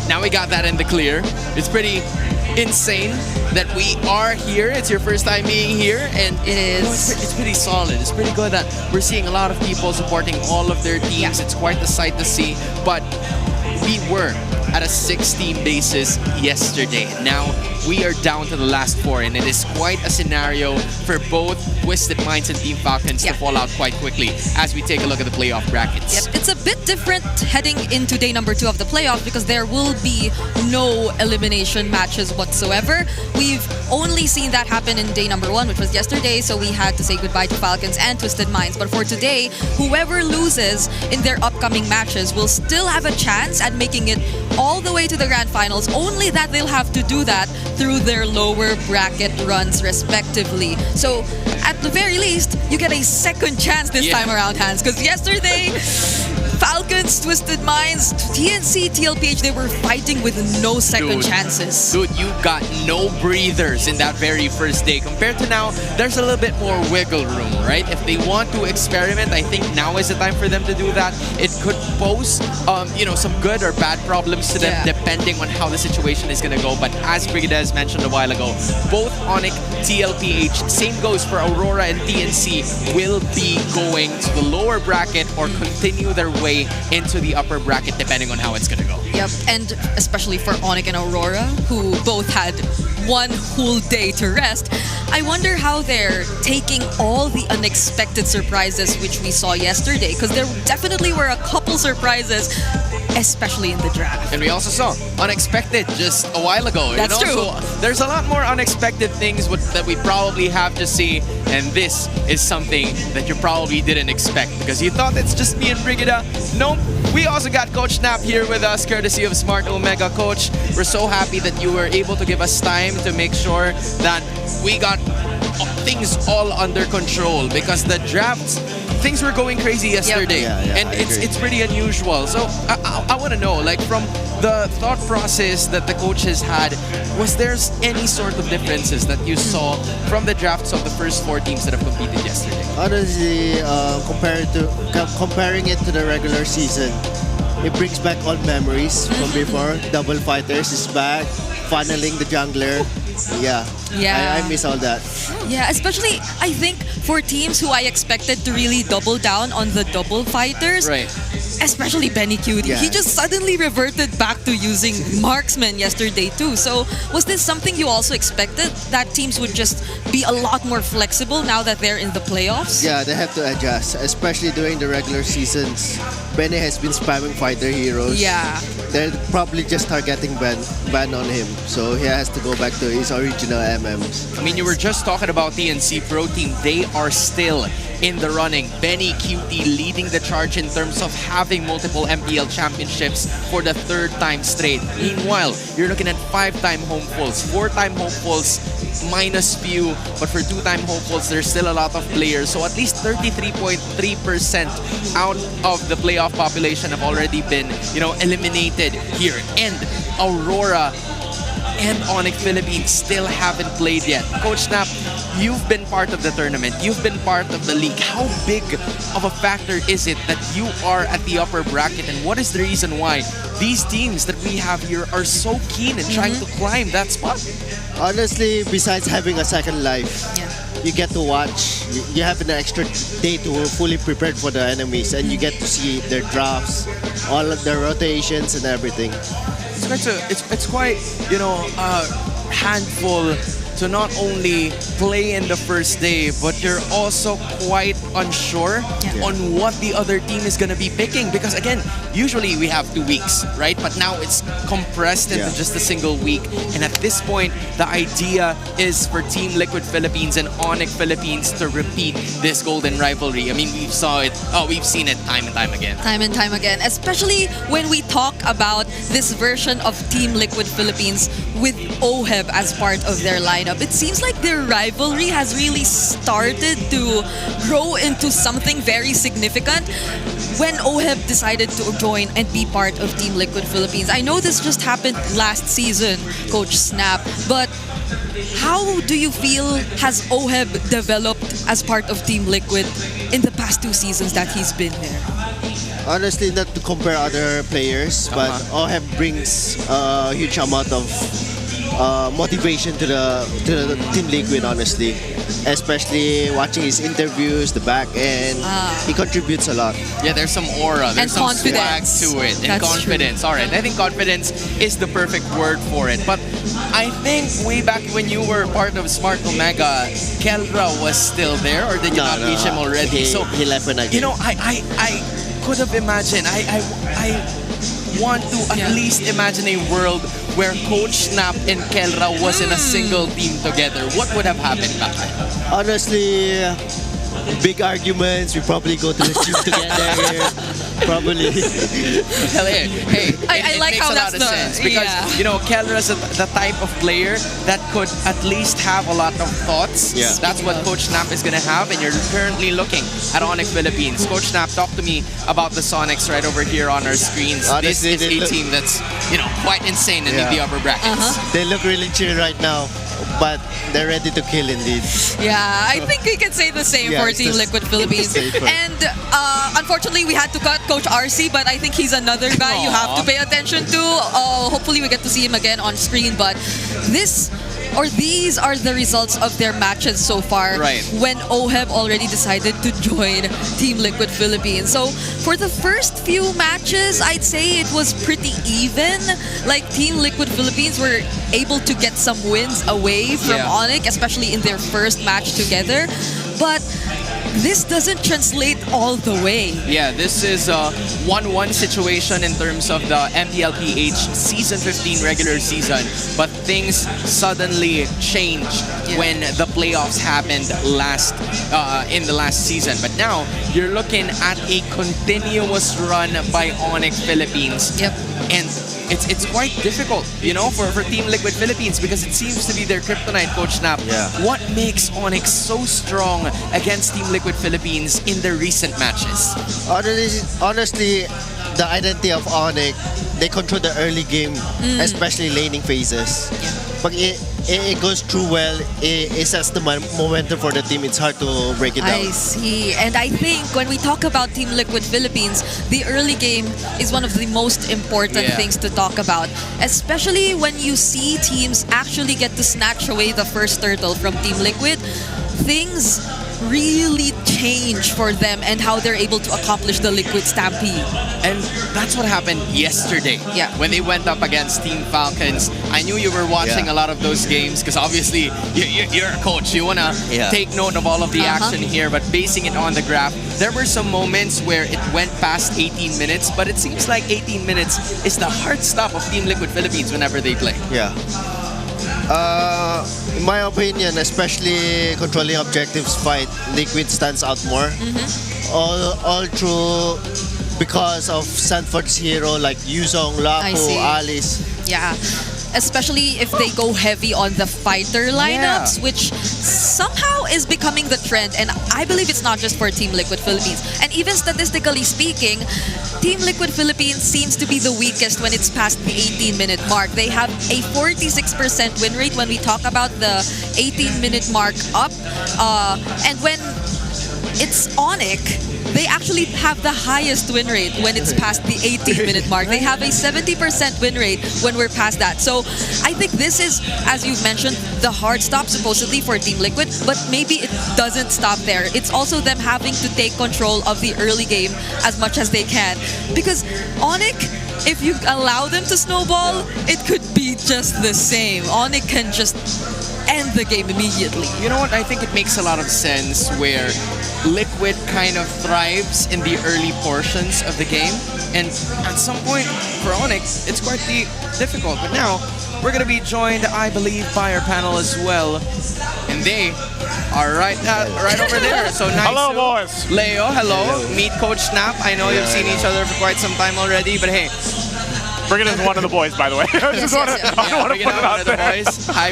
now we got that in the clear. It's pretty insane that we are here. It's your first time being here, and it is. It's pretty solid. It's pretty good that we're seeing a lot of people supporting all of their teams. It's quite the sight to see. But we were at a 16 basis yesterday. Now we are down to the last 4, and it is quite a scenario for both Twisted Minds and Team Falcons to fall out quite quickly as we take a look at the playoff brackets. Yep, it's a bit different heading into day number 2 of the playoff because there will be no elimination matches whatsoever. We've only seen that happen in day number 1, which was yesterday, so we had to say goodbye to Falcons and Twisted Minds. But for today, whoever loses in their upcoming matches will still have a chance at making it all the way to the grand finals, only that they'll have to do that through their lower bracket runs respectively. So at the very least, you get a second chance this time around, Hans, because yesterday Falcons, Twisted Minds, TNC, TLPH, they were fighting with no second chances. Dude, you got no breathers in that very first day. Compared to now, there's a little bit more wiggle room, right? If they want to experiment, I think now is the time for them to do that. It could pose, some good or bad problems to them depending on how the situation is going to go. But as Brigades mentioned a while ago, both ONIC, TLPH, same goes for Aurora and TNC, will be going to the lower bracket or continue their way into the upper bracket depending on how it's going to go. Yep, and especially for ONIC and Aurora, who both had one whole day to rest, I wonder how they're taking all the unexpected surprises which we saw yesterday, because there definitely were a couple surprises, especially in the draft. And we also saw unexpected just a while ago. That's true. So there's a lot more unexpected things that we probably have to see, and this is something that you probably didn't expect because you thought it's just me and Brigida. Nope. We also got Coach Snap here with us, courtesy of Smart Omega. Coach, we're so happy that you were able to give us time to make sure that we got things all under control because the drafts, things were going crazy yesterday, and it's pretty unusual. So I want to know, like, from the thought process that the coaches had, was there any sort of differences that you saw from the drafts of the first 4 teams that have competed yesterday? Honestly, comparing it to the regular season, it brings back old memories from before. Double Fighters is back, funneling the jungler. Yeah. Yeah. I miss all that. Yeah, especially I think for teams who I expected to really double down on the double fighters. Right. Especially Benny Cutie. Yeah. He just suddenly reverted back to using marksman yesterday too. So was this something you also expected? That teams would just be a lot more flexible now that they're in the playoffs? Yeah, they have to adjust, especially during the regular seasons. Benny has been spamming fighter heroes. Yeah. They're probably just targeting ban on him, so he has to go back to his original MMs. I mean, you were just talking about TNC Pro Team. They are still in the running. Benny Cutie leading the charge in terms of having multiple MPL championships for the 3rd time straight. Meanwhile, you're looking at 5-time hopefuls, 4-time hopefuls, minus few, but for 2-time hopefuls, there's still a lot of players. So at least 33.3% out of the playoff population have already been, eliminated here. And Aurora and ONIC Philippines still haven't played yet. Coach Snap, you've been part of the tournament. You've been part of the league. How big of a factor is it that you are at the upper bracket? And what is the reason why these teams that we have here are so keen in trying to climb that spot? Honestly, besides having a second life, you get to watch. You have an extra day to fully prepare for the enemies, and you get to see their drafts, all of their rotations, and everything. It's quite, a handful to not only play in the first day, but you're also quite unsure on what the other team is going to be picking. Because again, usually we have 2 weeks, right? But now it's compressed into just a single week. And at this point, the idea is for Team Liquid Philippines and ONIC Philippines to repeat this golden rivalry. I mean, we've seen it time and time again. Time and time again, especially when we talk about this version of Team Liquid Philippines with OHEB as part of their lineup. It seems like their rivalry has really started to grow into something very significant when OHEB decided to join and be part of Team Liquid Philippines. I know this just happened last season, Coach Snap, but how do you feel has OHEB developed as part of Team Liquid in the past 2 seasons that he's been there? Honestly, not to compare other players, but OHEB brings a huge amount of motivation to the Team Liquid, honestly. Especially watching his interviews, the back end. He contributes a lot. Yeah, there's some aura, there's some swag to it, and That's confidence. All right, I think confidence is the perfect word for it. But I think way back when you were part of Smart Omega, Kelra was still there, or did you not reach him already? He left when I did. I could have imagined. I want to at least imagine a world where Coach Snap and Kelra was in a single team together. What would have happened back then? Honestly, big arguments. We probably go to the gym together. Probably. Hell yeah. Hey, I like makes how a that's lot of sense because Kelra's the type of player that could at least have a lot of thoughts. Yeah. That's what Coach Snap is gonna have, and you're currently looking at ONIC Philippines. Coach Snap, talk to me about the Sonics right over here on our screens. Honestly, this is a team that's quite insane in the upper brackets. They look really chill right now, but they're ready to kill indeed. Yeah, I think we can say the same for Team Liquid Philippines. And unfortunately, we had to cut Coach RC, but I think he's another guy you have to pay attention to. Hopefully, we get to see him again on screen. But these are the results of their matches so far. Right. When OHEB already decided to join Team Liquid Philippines. So for the first few matches, I'd say it was pretty even. Like Team Liquid Philippines were able to get some wins away from ONIC, especially in their first match together. But this doesn't translate all the way. Yeah, this is a 1-1 situation in terms of the MTLPH Season 15 regular season. But things suddenly changed when the playoffs happened in the last season. But now, you're looking at a continuous run by ONIC Philippines. Yep. And it's quite difficult, for Team Liquid Philippines because it seems to be their kryptonite, Coach Snap. Yeah. What makes ONIC so strong against Team Liquid Philippines in the recent matches? Honestly, the identity of ONIC, they control the early game, especially laning phases. Pag it goes through well, it sets the momentum for the team. It's hard to break it down. I see. And I think when we talk about Team Liquid Philippines, the early game is one of the most important things to talk about. Especially when you see teams actually get to snatch away the first turtle from Team Liquid. Things really change for them and how they're able to accomplish the Liquid Stampede. And that's what happened yesterday. Yeah. When they went up against Team Falcons. I knew you were watching a lot of those games because obviously you're a coach. You want to take note of all of the action here, but basing it on the graph, there were some moments where it went past 18 minutes, but it seems like 18 minutes is the hard stop of Team Liquid Philippines whenever they play. Yeah. In my opinion, especially controlling objectives fight, Liquid stands out more. All through because of Sanford's hero like Yuzong, Lapu, Alice. Yeah. Especially if they go heavy on the fighter lineups, which somehow is becoming the trend. And I believe it's not just for Team Liquid Philippines. And even statistically speaking, Team Liquid Philippines seems to be the weakest when it's past the 18-minute mark. They have a 46% win rate when we talk about the 18-minute mark up. And when it's ONIC, they actually have the highest win rate when it's past the 18-minute mark. They have a 70% win rate when we're past that. So I think this is, as you've mentioned, the hard stop supposedly for Team Liquid, but maybe it doesn't stop there. It's also them having to take control of the early game as much as they can. Because ONIC, if you allow them to snowball, it could be just the same. ONIC can just end the game immediately. You know what? I think it makes a lot of sense where Liquid kind of thrives in the early portions of the game. And at some point, for ONIC, it's quite difficult. But now, we're going to be joined, I believe, by our panel as well. And they are right over there. So nice. Hello, boys. Leo, hello. Meet Coach Snap. I know you've seen each other for quite some time already, but hey. Bring it as one of the boys, by the way. I just want to put it out there. Hi,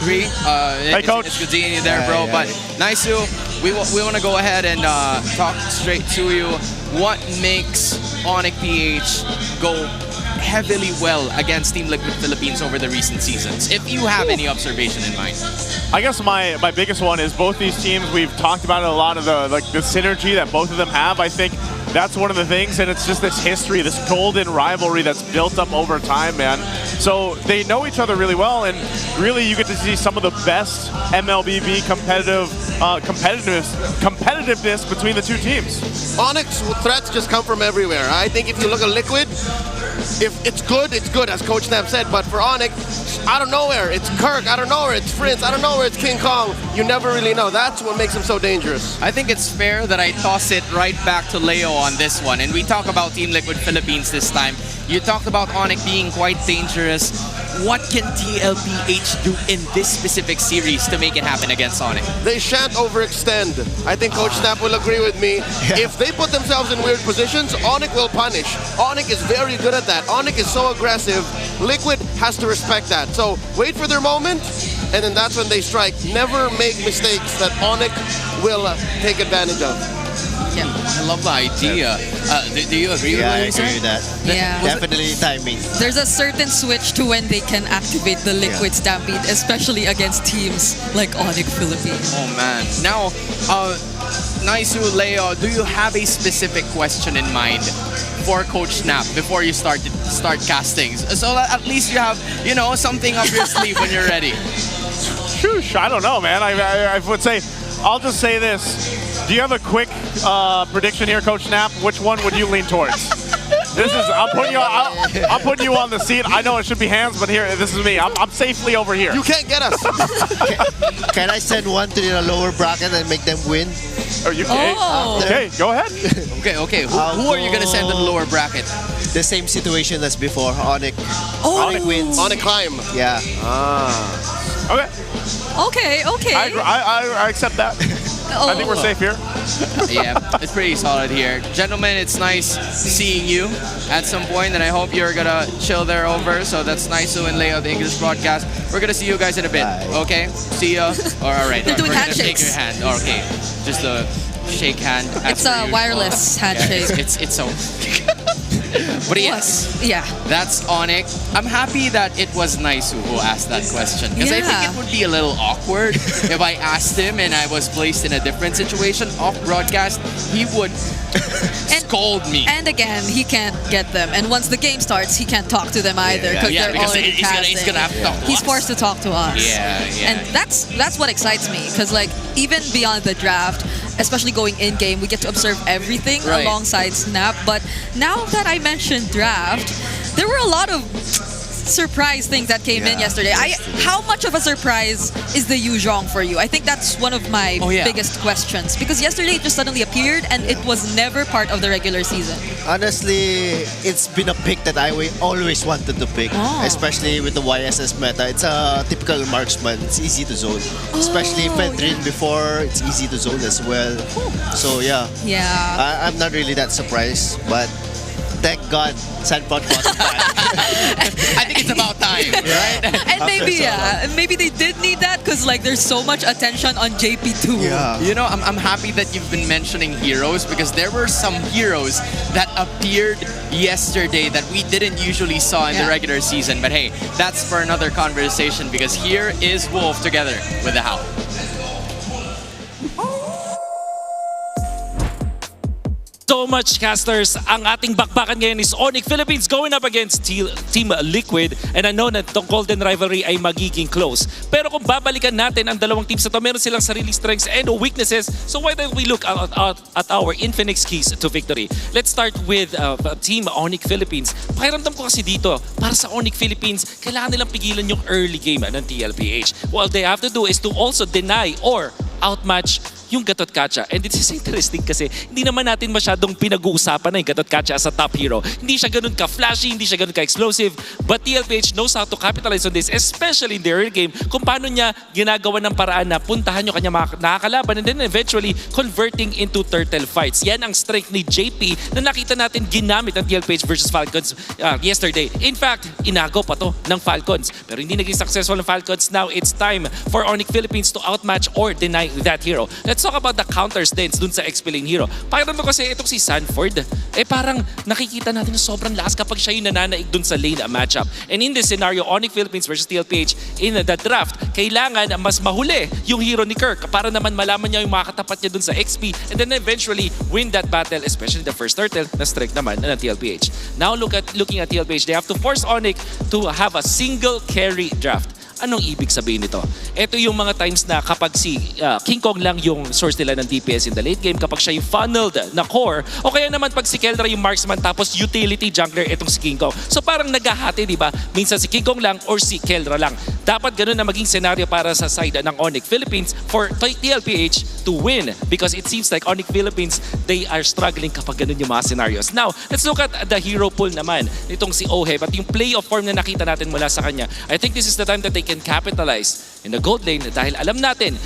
Bree. Hey, Coach. It's good seeing you there, bro. But nice to, we want to go ahead and talk straight to you. What makes ONIC PH go heavily well against Team Liquid Philippines over the recent seasons, if you have any observation in mind? I guess my biggest one is both these teams, we've talked about a lot of the synergy that both of them have. I think that's one of the things, and it's just this history, this golden rivalry that's built up over time, man. So they know each other really well, and really you get to see some of the best MLBB competitiveness between the two teams. ONIC's threats just come from everywhere. I think if you look at Liquid, if it's good, as Coach Snap said, but for ONIC, out of nowhere, it's Kirk, out of nowhere, it's Prince, out of nowhere, it's King Kong. You never really know. That's what makes him so dangerous. I think it's fair that I toss it right back to Leo on this one. And we talk about Team Liquid Philippines this time. You talked about ONIC being quite dangerous. What can TLPH do in this specific series to make it happen against ONIC? They shan't overextend. I think Coach Snap will agree with me. If they put themselves in weird positions, ONIC will punish. ONIC is very good at that. ONIC is so aggressive. Liquid has to respect that. So wait for their moment, and then that's when they strike. Never make mistakes that ONIC will take advantage of. Yeah, I love the idea. Do you agree with Yeah, what I you agree said? with that. Yeah. Definitely timing. There's a certain switch to when they can activate the Liquid Stampede, especially against teams like ONIC Philippines. Oh man. Now, Naisu, Leo, do you have a specific question in mind for Coach Snap before you start casting? So that at least you have, something up your sleeve when you're ready. Shoosh, I don't know, man. I would say, I'll just say this. Do you have a quick prediction here, Coach Snap? Which one would you lean towards? I'm putting you on the seat. I know it should be hands, but here, this is me. I'm safely over here. You can't get us. Can I send one to the lower bracket and make them win? Are you okay, go ahead. Okay. Who are you going to send to the lower bracket? The same situation as before. ONIC. ONIC wins. ONIC climb. Yeah. Okay. Okay. I accept that. I think we're safe here. Yeah, it's pretty solid here. Gentlemen, it's nice seeing you at some point, and I hope you're going to chill there over. So that's Naisu and Leo, the English broadcast. We're going to see you guys in a bit, okay? See ya. All right. They're doing we're going to handshakes. shake your hand. Okay, just a shake hand. It's a wireless handshake. Yeah, it's so... But yes, Yeah. that's ONIC. I'm happy that it was Naisu who asked that question because I think Yeah. it would be a little awkward if I asked him and I was placed in a different situation off broadcast. He would scold me. And again, he can't get them. And once the game starts, he can't talk to them either because they're because already he's gonna have to talk to He's us. forced to talk to us. Yeah. And that's what excites me because like even beyond the draft, especially going in game, we get to observe everything Right. alongside Snap. But now that I mentioned draft, there were a lot of surprise things that came in yesterday. How much of a surprise is the Yu Zhong for you? I think that's one of my biggest questions because yesterday it just suddenly appeared and it was never part of the regular season. Honestly, it's been a pick that I always wanted to pick, especially with the YSS meta. It's a typical marksman. It's easy to zone, especially Fedrin before. It's easy to zone as well. So yeah, I'm not really that surprised, but thank God Sandpot wasn't back. I think it's about time, right? And maybe they did need that because like there's so much attention on JP2. You know, I'm happy that you've been mentioning heroes because there were some heroes that appeared yesterday that we didn't usually saw in the regular season. But hey, that's for another conversation because here is Wolf together with the Howl. So much, casters. Ang ating bakbakan ngayon is ONIC Philippines going up against Team Liquid. And I know na itong golden rivalry ay magiging close. Pero kung babalikan natin ang dalawang teams na to, meron silang sarili strengths and weaknesses. So why don't we look at our Infinix keys to victory? Let's start with Team ONIC Philippines. Pakiramdam ko kasi dito, para sa ONIC Philippines, kailangan nilang pigilan yung early game ng TLPH. What they have to do is to also deny or outmatch yung Gatot Kacha. And this is interesting kasi hindi naman natin masyadong pinag-uusapan na yung Gatot Kacha as a top hero. Hindi siya ganun ka-flashy, hindi siya ganun ka-explosive. But TLPH knows how to capitalize on this, especially in the early game, kung paano niya ginagawa ng paraan na puntahan yung kanya mga nakakalaban and then eventually converting into turtle fights. Yan ang strength ni JP na nakita natin ginamit ang TLPH versus Falcons yesterday. In fact, inago pa to ng Falcons. Pero hindi naging successful ng Falcons. Now it's time for ONIC Philippines to outmatch or deny that hero. Let's talk about the counters din dun sa XP lane hero. Pakiramdam ko kasi itong si Sanford, parang nakikita natin na sobrang lakas kapag siya yung nananaig dun sa lane matchup. And in this scenario, ONIC Philippines versus TLPH in the draft, kailangan mas mahuli yung hero ni Kirk para naman malaman niya yung makakatapat niya dun sa XP and then eventually win that battle, especially the first turtle na strike naman ng TLPH. Now looking at TLPH, they have to force ONIC to have a single carry draft. Anong ibig sabihin nito? Ito yung mga times na kapag si King Kong lang yung source nila ng DPS in the late game, kapag siya yung funneled na core, o kaya naman pag si Keldra yung marksman tapos utility jungler itong si King Kong. So parang naghahati, di ba? Minsan si King Kong lang or si Keldra lang. Dapat ganun na maging scenario para sa side ng ONIC Philippines for TLPH to win because it seems like ONIC Philippines, they are struggling kapag ganun yung mga scenarios. Now, let's look at the hero pool naman nitong si Oheb at yung play of form na nakita natin mula sa kanya. I think this is the time that they can capitalize in the gold lane dahil alam natin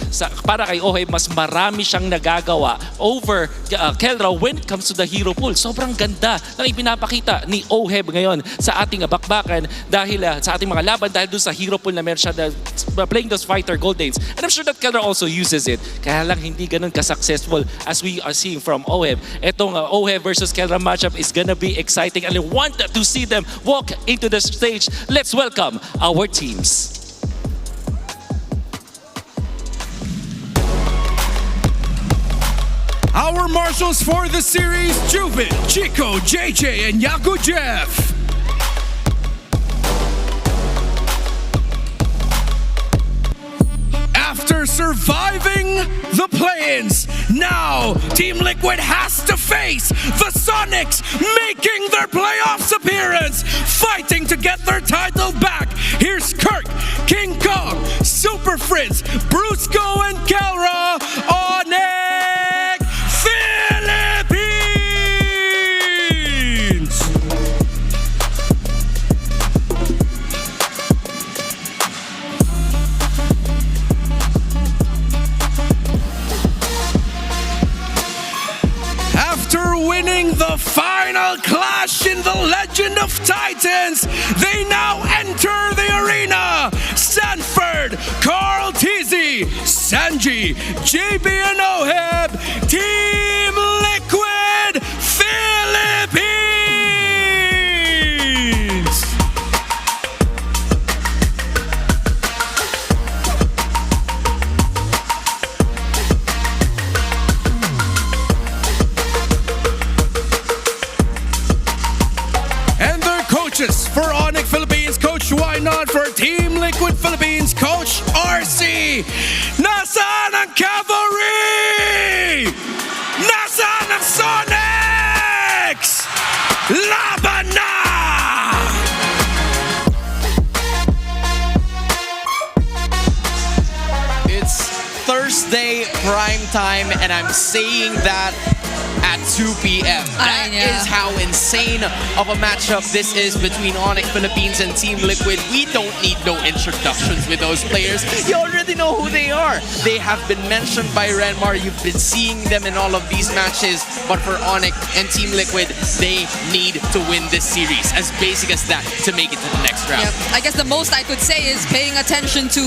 para kay Oheb mas marami siyang nagagawa over Keldra when it comes to the hero pool. Sobrang ganda ng ipinapakita ni Oheb ngayon sa ating bakbakan dahil sa ating mga laban dahil dun sa hero pool na meron siya playing those fighter gold lanes. And I'm sure that Keldra also uses it. Kaya lang hindi ganun ka-successful as we are seeing from Oheb. Etong Oheb versus Keldra matchup is gonna be exciting and I want to see them walk into the stage. Let's welcome our teams. Our marshals for the series, Juvin, Chico, JJ, and Yaku Jeff. After surviving the play-ins, now Team Liquid has to face the Sonics making their playoffs appearance, fighting to get their title back. Here's Kirk, King Kong, Super Fritz, Brusco, and Kelra, ONIC Philippines! After winning the final clash in the Legend of Titans, they now enter the arena. Sanford, Carl Tizzy, Sanji, JB and Oheb, Team Liquid Philippines! for Team Liquid Philippines, Coach RC. Nasaan ang Cavalry? Nasaan ang Sonics? Laban na! It's Thursday prime time, and I'm saying that at 2 p.m. That is how insane of a matchup this is between ONIC Philippines and Team Liquid. We don't need no introductions with those players. You already know who they are. They have been mentioned by Renmar. You've been seeing them in all of these matches. But for ONIC and Team Liquid, they need to win this series. As basic as that to make it to the next round. Yep. I guess the most I could say is paying attention to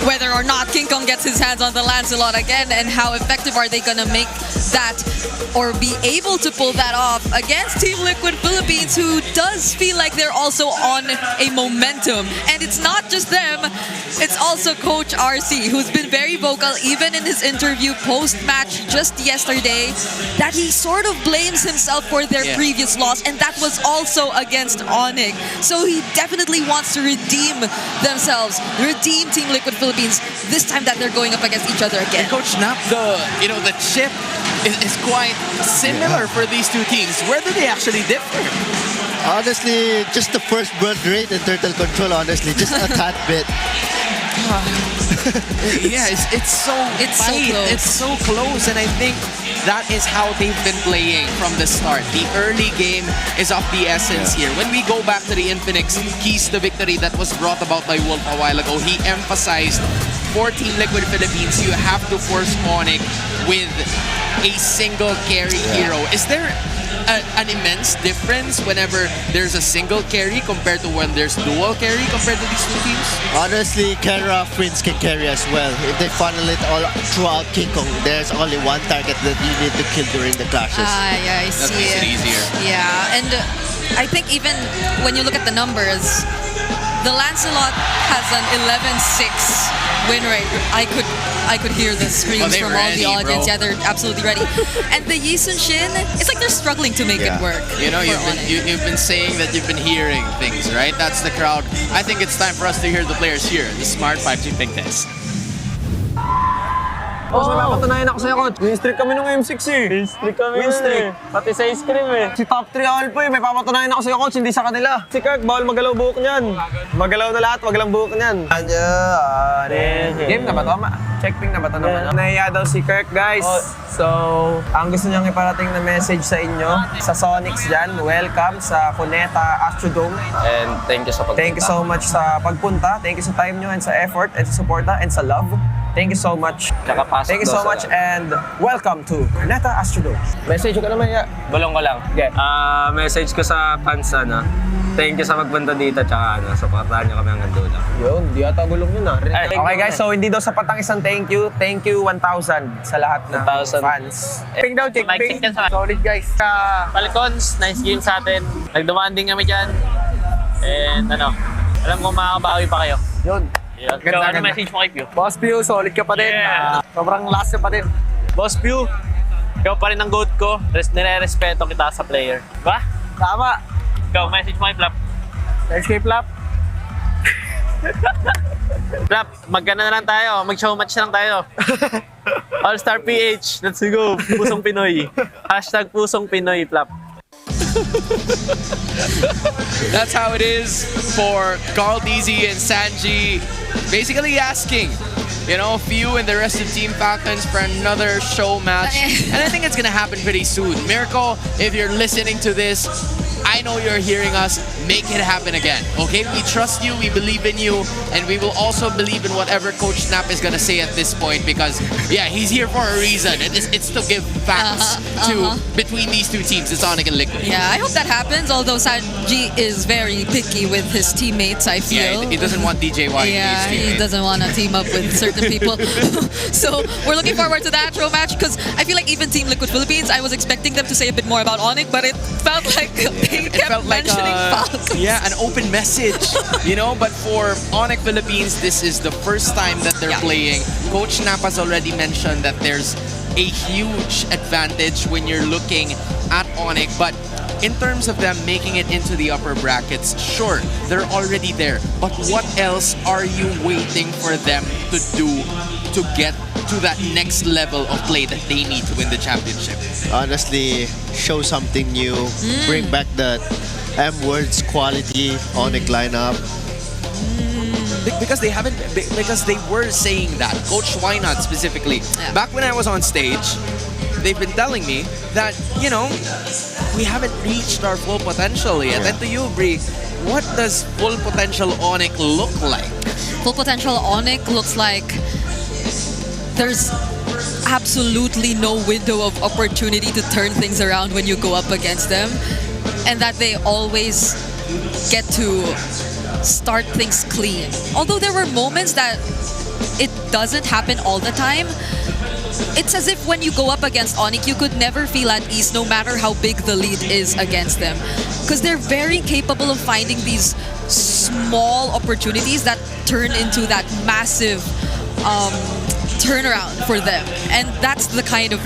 whether or not King Kong gets his hands on the Lancelot again, and how effective are they gonna make that or be able to pull that off against Team Liquid Philippines, who does feel like they're also on a momentum. And it's not just them, it's also Coach RC, who's been very vocal even in his interview post-match just yesterday, that he sort of blames himself for their previous loss, and that was also against ONIC. So he definitely wants to redeem themselves, redeem Team Liquid Philippines this time that they're going up against each other again. And Coach Nap, the chip is quite similar for these two teams. Where do they actually differ? Honestly, just the first birth rate and turtle control, honestly, just a tad bit. Yeah, it's so close. It's so close, and I think that is how they've been playing from the start. The early game is of the essence here. When we go back to the Infinix keys to victory that was brought about by Wolf a while ago, he emphasized for Team Liquid Philippines, you have to force ONIC with a single carry hero. Is there an immense difference whenever there's a single carry compared to when there's dual carry compared to these two teams? Honestly, Kara Prince can carry as well. If they funnel it all throughout King Kong, there's only one target that you need to kill during the clashes. Yeah, I see. That makes it easier. Yeah, and I think even when you look at the numbers, the Lancelot has an 11-6 win rate. I could hear the screams from all the audience. Yeah, they're absolutely ready. And the Yi Sun Shin, it's like they're struggling to make it work. You know, you've been saying that you've been hearing things, right? That's the crowd. I think it's time for us to hear the players here. The Smart 5G Big Test. Boss, may papatunayan ako sa'yo, Coach. Win streak kami nung M6 eh. Win streak kami. Win streak. Pati sa ice cream eh. Si top 3 Alpha eh. May papatunayan ako sa'yo, Coach. Hindi sa kanila. Si Kirk, bawal magalaw buhok niyan. Magalaw na lahat, wag lang buhok niyan. Game na ba to? Check ping na ba to naman? Nahiya daw si Kirk, guys. So, ang gusto niyang iparating na message sa inyo, sa Sonics dyan, welcome sa Cuneta Astrodome. And thank you sa pagpunta. Thank you so much sa pagpunta. Thank you sa time nyo and sa effort and sa suporta and sa love. Thank you so much. Thank you so much and welcome to Cuneta Astrodome. Message ko naman ya. Bulong ko lang. Okay. Message ko sa fans, thank you sa magpunta dito, tsaka supportahan nyo kami hanggang dulo. Yun, di ata gulong yun Okay guys, so hindi daw sapat ang isang thank you. Thank you 1,000 sa lahat ng fans. Ping daw, check ping. Solid guys. Falcons, nice game sa atin. Nagdumaan din kami dyan. And alam ko makakabawi pa kayo. Yun. Ganda, ano message mo kay Pew? Boss Pew, solid ka pa din. Sobrang last ka pa din. Boss Pew, ikaw pa rin ang GOAT ko. Nire-respeto kita sa player. Diba? Tama. Ikaw, message mo kay Flap. Message kay Flap. Flap, magkana na lang tayo. Mag-show match na lang tayo. All-Star PH, let's go. Pusong Pinoy. Hashtag Pusong Pinoy, Flap. That's how it is for Carl DZ and Sanji, basically asking, Few and the rest of Team Falcons for another show match. And I think it's gonna happen pretty soon. Miracle, if you're listening to this, I know you're hearing us. Make it happen again, okay? We trust you, we believe in you, and we will also believe in whatever Coach Snap is gonna say at this point, because, yeah, he's here for a reason. It's to give facts between these two teams, it's ONIC and Liquid. Yeah, I hope that happens, although Sanji is very picky with his teammates, I feel. Yeah, he doesn't want DJY. Yeah, he doesn't want to team up with certain people. So we're looking forward to that show match, because I feel like even Team Liquid Philippines, I was expecting them to say a bit more about ONIC, but it felt like they kept mentioning Falcons. Yeah, an open message, but for ONIC Philippines, this is the first time that they're playing. Coach Snap has already mentioned that there's a huge advantage when you're looking at ONIC, but in terms of them making it into the upper brackets, sure, they're already there. But what else are you waiting for them to do to get to that next level of play that they need to win the championship? Honestly, show something new. Bring back the M-Words quality ONIC lineup. Because they haven't, because they were saying that. Coach Wynot specifically. Back when I was on stage, they've been telling me that, you know, we haven't reached our full potential yet. And to you, Bri, what does full potential ONIC look like? Full potential ONIC looks like there's absolutely no window of opportunity to turn things around when you go up against them, and that they always get to start things clean. Although there were moments that it doesn't happen all the time, it's as if when you go up against ONIC, you could never feel at ease no matter how big the lead is against them. Because they're very capable of finding these small opportunities that turn into that massive turnaround for them. And that's the kind of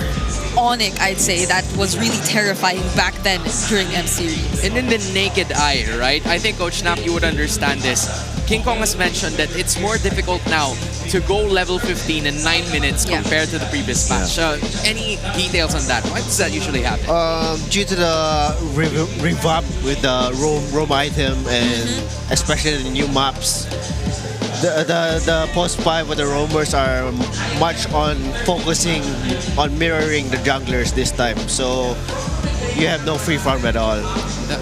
ONIC, I'd say, that was really terrifying back then during M-Series. And in the naked eye, right? I think, Coach Snap, you would understand this. King Kong has mentioned that it's more difficult now to go level 15 in 9 minutes compared to the previous match. Any details on that? Why does that usually happen? Due to the revamp with the roam item and especially the new maps. The post 5 with the roamers are much on focusing on mirroring the junglers this time, so you have no free farm at all.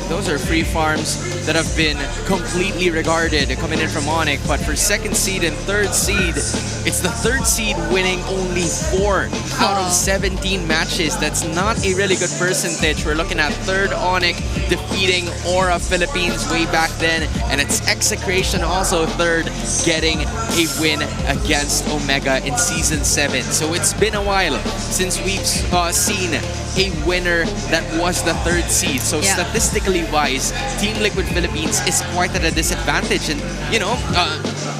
Those are free farms that have been completely regarded coming in from ONIC, but for second seed and third seed, it's the third seed winning only 4 out of 17 matches. That's not a really good percentage. We're looking at third ONIC defeating Aura Philippines way back then, and it's Execration also third, getting a win against Omega in Season 7. So it's been a while since we've seen a winner that was the third seed. So statistically wise, Team Liquid Philippines is quite at a disadvantage. And, you know,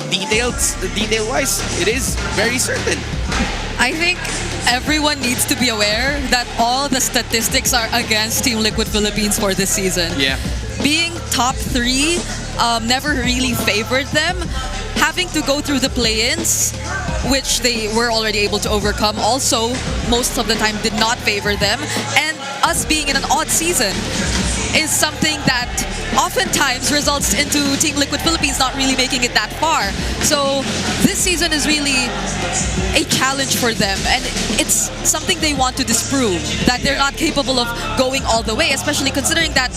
detail-wise, it is very certain. I think everyone needs to be aware that all the statistics are against Team Liquid Philippines for this season. Yeah. Being top 3 never really favored them. Having to go through the play-ins, which they were already able to overcome, also most of the time did not favor them. And us being in an odd season is something that oftentimes results into Team Liquid Philippines not really making it that far. So this season is really a challenge for them, and it's something they want to disprove, that they're not capable of going all the way, especially considering that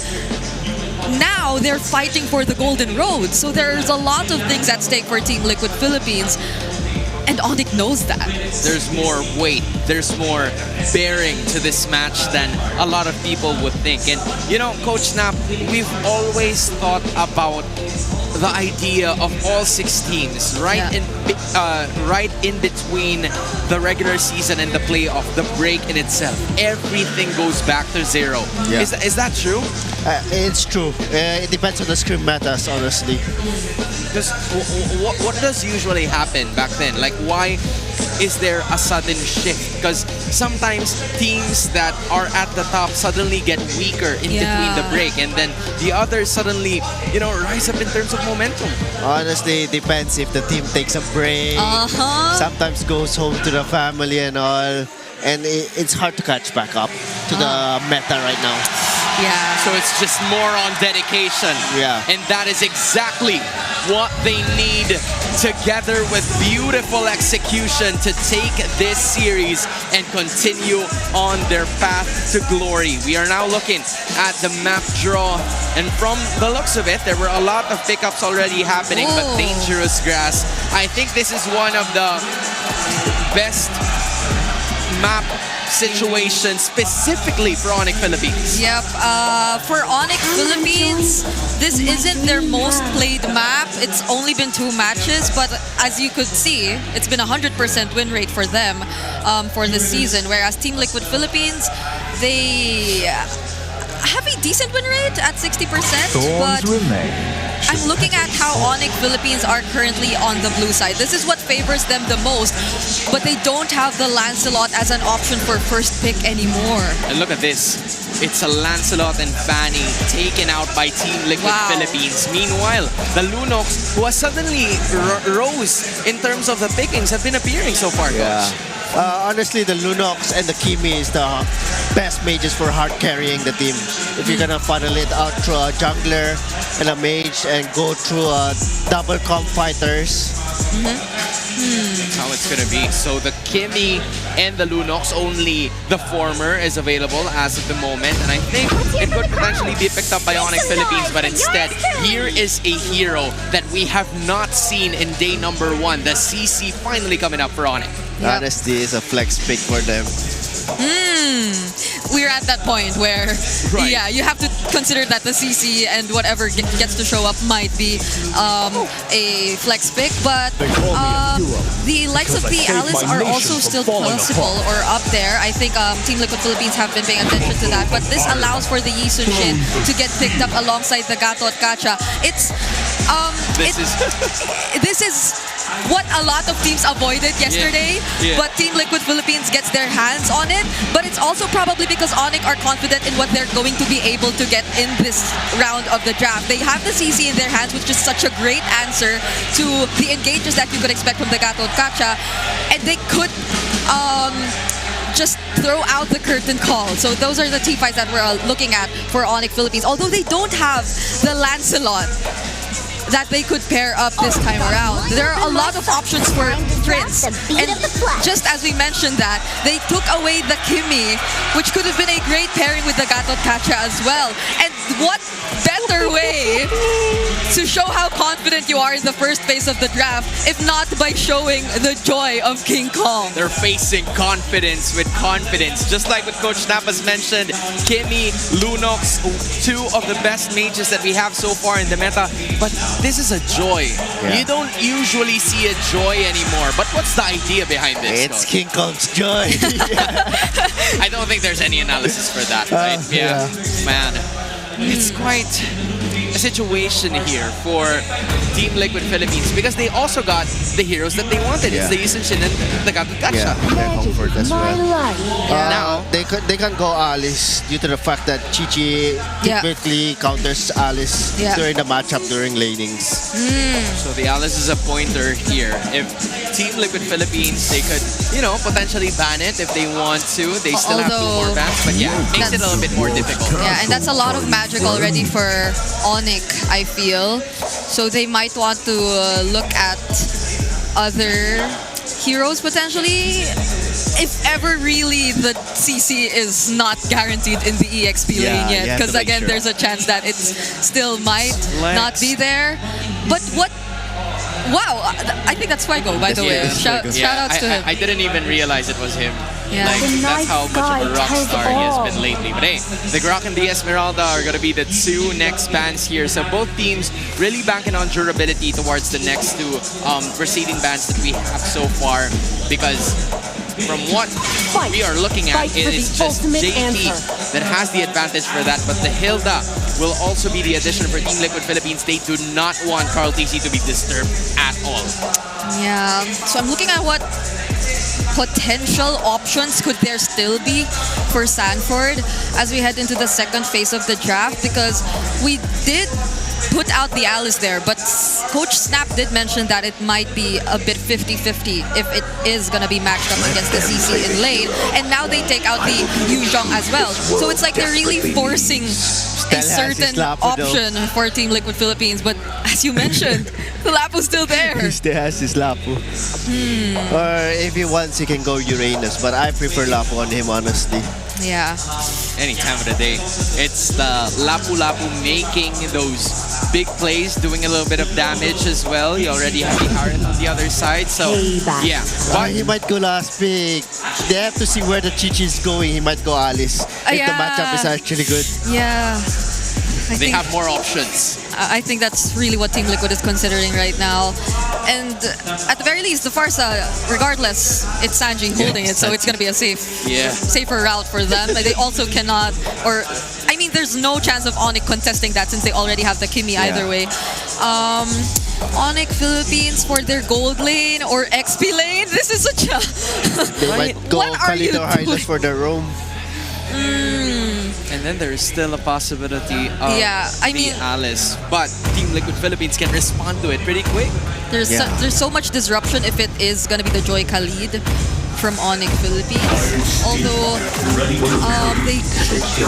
now they're fighting for the Golden Road. So there's a lot of things at stake for Team Liquid Philippines. And ONIC knows that. There's more weight, there's more bearing to this match than a lot of people would think. And, you know, Coach Snap, we've always thought about the idea of all 6 teams right in between the regular season and the playoff, the break in itself. Everything goes back to 0. Yeah. Is that true? It's true. It depends on the scrim metas, honestly. Just what does usually happen back then? Like, why is there a sudden shift? Because sometimes teams that are at the top suddenly get weaker in between the break, and then the others suddenly, you know, rise up in terms of momentum. Honestly, it depends if the team takes a break, sometimes goes home to the family and all, and it's hard to catch back up to the meta right now. Yeah. So it's just more on dedication. Yeah. And that is exactly what they need, together with beautiful execution, to take this series and continue on their path to glory. We are now looking at the map draw, and from the looks of it, there were a lot of pickups already happening, but dangerous grass. I think this is one of the best map situation specifically for ONIC Philippines. Yep. For ONIC Philippines, this isn't their most played map. It's only been 2 matches, but as you could see, it's been 100% win rate for them for this season. Whereas Team Liquid Philippines, they have a decent win rate at 60%, but I'm looking at how ONIC Philippines are currently on the blue side. This is what favors them the most, but they don't have the Lancelot as an option for first pick anymore. And look at this. it's a Lancelot and Fanny taken out by Team Liquid Philippines. Meanwhile, the Lunox, who has suddenly rose in terms of the pickings, have been appearing so far, Coach. Honestly, the Lunox and the Kimi is the best mages for hard carrying the team. If you're gonna funnel it out through a jungler and a mage and go through a double comp fighters. That's how it's gonna be. So the Kimi and the Lunox, only the former is available as of the moment, and I think it could potentially be picked up by ONIC Philippines, but instead, here is a hero that we have not seen in day number 1. The CC finally coming up for ONIC. Honestly, it's a flex pick for them. We're at that point where, yeah, you have to consider that the CC and whatever gets to show up might be a flex pick, but the likes of the Alice are also still possible or up there. I think Team Liquid Philippines have been paying attention to that, but this allows for the Yi Sun Shin to get picked up alongside the Gato at Gacha. This is what a lot of teams avoided yesterday, but Team Liquid Philippines gets their hands on it. But it's also probably because ONIC are confident in what they're going to be able to get in this round of the draft. They have the CC in their hands, which is such a great answer to the engages that you could expect from the Gato Gacha, and they could just throw out the curtain call. So those are the team fights that we're looking at for ONIC Philippines. Although they don't have the Lancelot that they could pair up this time around. There are a lot of options for Prince. And just as we mentioned that, they took away the Kimi, which could have been a great pairing with the Gato Kacha as well. And what better way to show how confident you are in the first phase of the draft, if not by showing the joy of King Kong. They're facing confidence with confidence. Just like what Coach Snap has mentioned, Kimi, Lunox, 2 of the best mages that we have so far in the meta. But this is a joy. You don't usually see a joy anymore. But what's the idea behind this? It's King Kong's joy. I don't think there's any analysis for that, right? Man, it's quite a situation here for Team Liquid Philippines because they also got the heroes that they wanted. It's the Yi Sun Shin and the Gato Gacha. They're comfort as well. Now they can go Alice due to the fact that Chi-Chi typically counters Alice during the matchup during lanings. So the Alice is a pointer here. If Team Liquid Philippines, they could, potentially ban it if they want to. They still have 2 more bans, but makes it a little bit more difficult. Yeah, and that's a lot of magic already for ONIC, I feel. So they might want to look at other heroes potentially. If ever really the CC is not guaranteed in the EXP lane yet. Because again, there's a chance that it still might not be there. But what... Wow, I think that's Fuego, by the way. Shout outs to him. I didn't even realize it was him. Yeah. That's how much of a rock star he has been lately. But hey, the Grok and the Esmeralda are going to be the 2 next bans here. So both teams really banking on durability towards the next 2 preceding bans that we have so far. Because from what we are looking at, it is just JT that has the advantage for that. But the Hilda will also be the addition for Team Liquid Philippines. They do not want Carl TC to be disturbed at all. Yeah, so I'm looking at what potential options could there still be for Sanford as we head into the second phase of the draft, because we did put out the Alice there, but Coach Snap did mention that it might be a bit 50-50 if it is going to be matched up against the CC in lane, and now they take out the Yuzhong as well. So it's like they're really forcing a certain option for Team Liquid Philippines, but as you mentioned, the Lapu's still there. He still has his Lapu. Or if he wants, he can go Uranus, but I prefer Lapu on him, honestly. Yeah. Any time of the day. It's the Lapu making those big plays, doing a little bit of damage as well. You already have the Harith on the other side, so yeah. But he might go last pick. They have to see where the Chi-Chi is going. He might go Alice if the matchup is actually good. Yeah. They have more options. I think that's really what Team Liquid is considering right now. And at the very least, the Farsa, regardless, it's Sanji holding it, so it's going to be a safer route for them. They also cannot, there's no chance of ONIC contesting that since they already have the Kimi either way. ONIC Philippines for their gold lane or XP lane. This is such a... They might go Kalito Hylos for the roam. And then there is still a possibility of the Alice. But Team Liquid Philippines can respond to it pretty quick. There's so much disruption if it is going to be the Joy Khalid from ONIC Philippines. Although they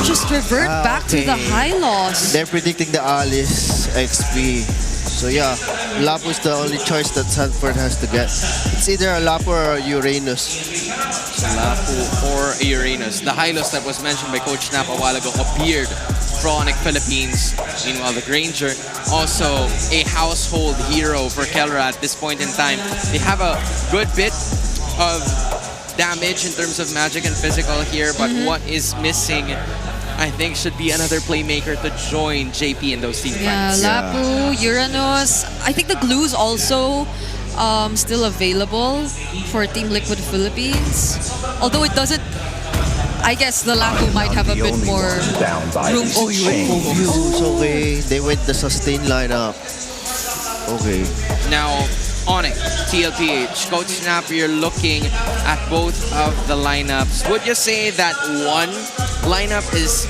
just revert back to the high loss. They're predicting the Alice XP. So yeah, Lapu is the only choice that Sanford has to get. It's either a Lapu or a Uranus. Lapu or a Uranus. The high loss that was mentioned by Coach Snap a while ago appeared for ONIC Philippines. Meanwhile, the Granger, also a household hero for Kelra at this point in time. They have a good bit of damage in terms of magic and physical here, but what is missing, I think, should be another playmaker to join JP in those team fights. Lapu, Uranus. I think the glue's also still available for Team Liquid Philippines. Although it doesn't, I guess the Lapu might have a bit more room to Fuse, okay. They went the sustain lineup. Okay. Now, ONIC, TLPH, Coach Snap, you're looking at both of the lineups. Would you say that one lineup is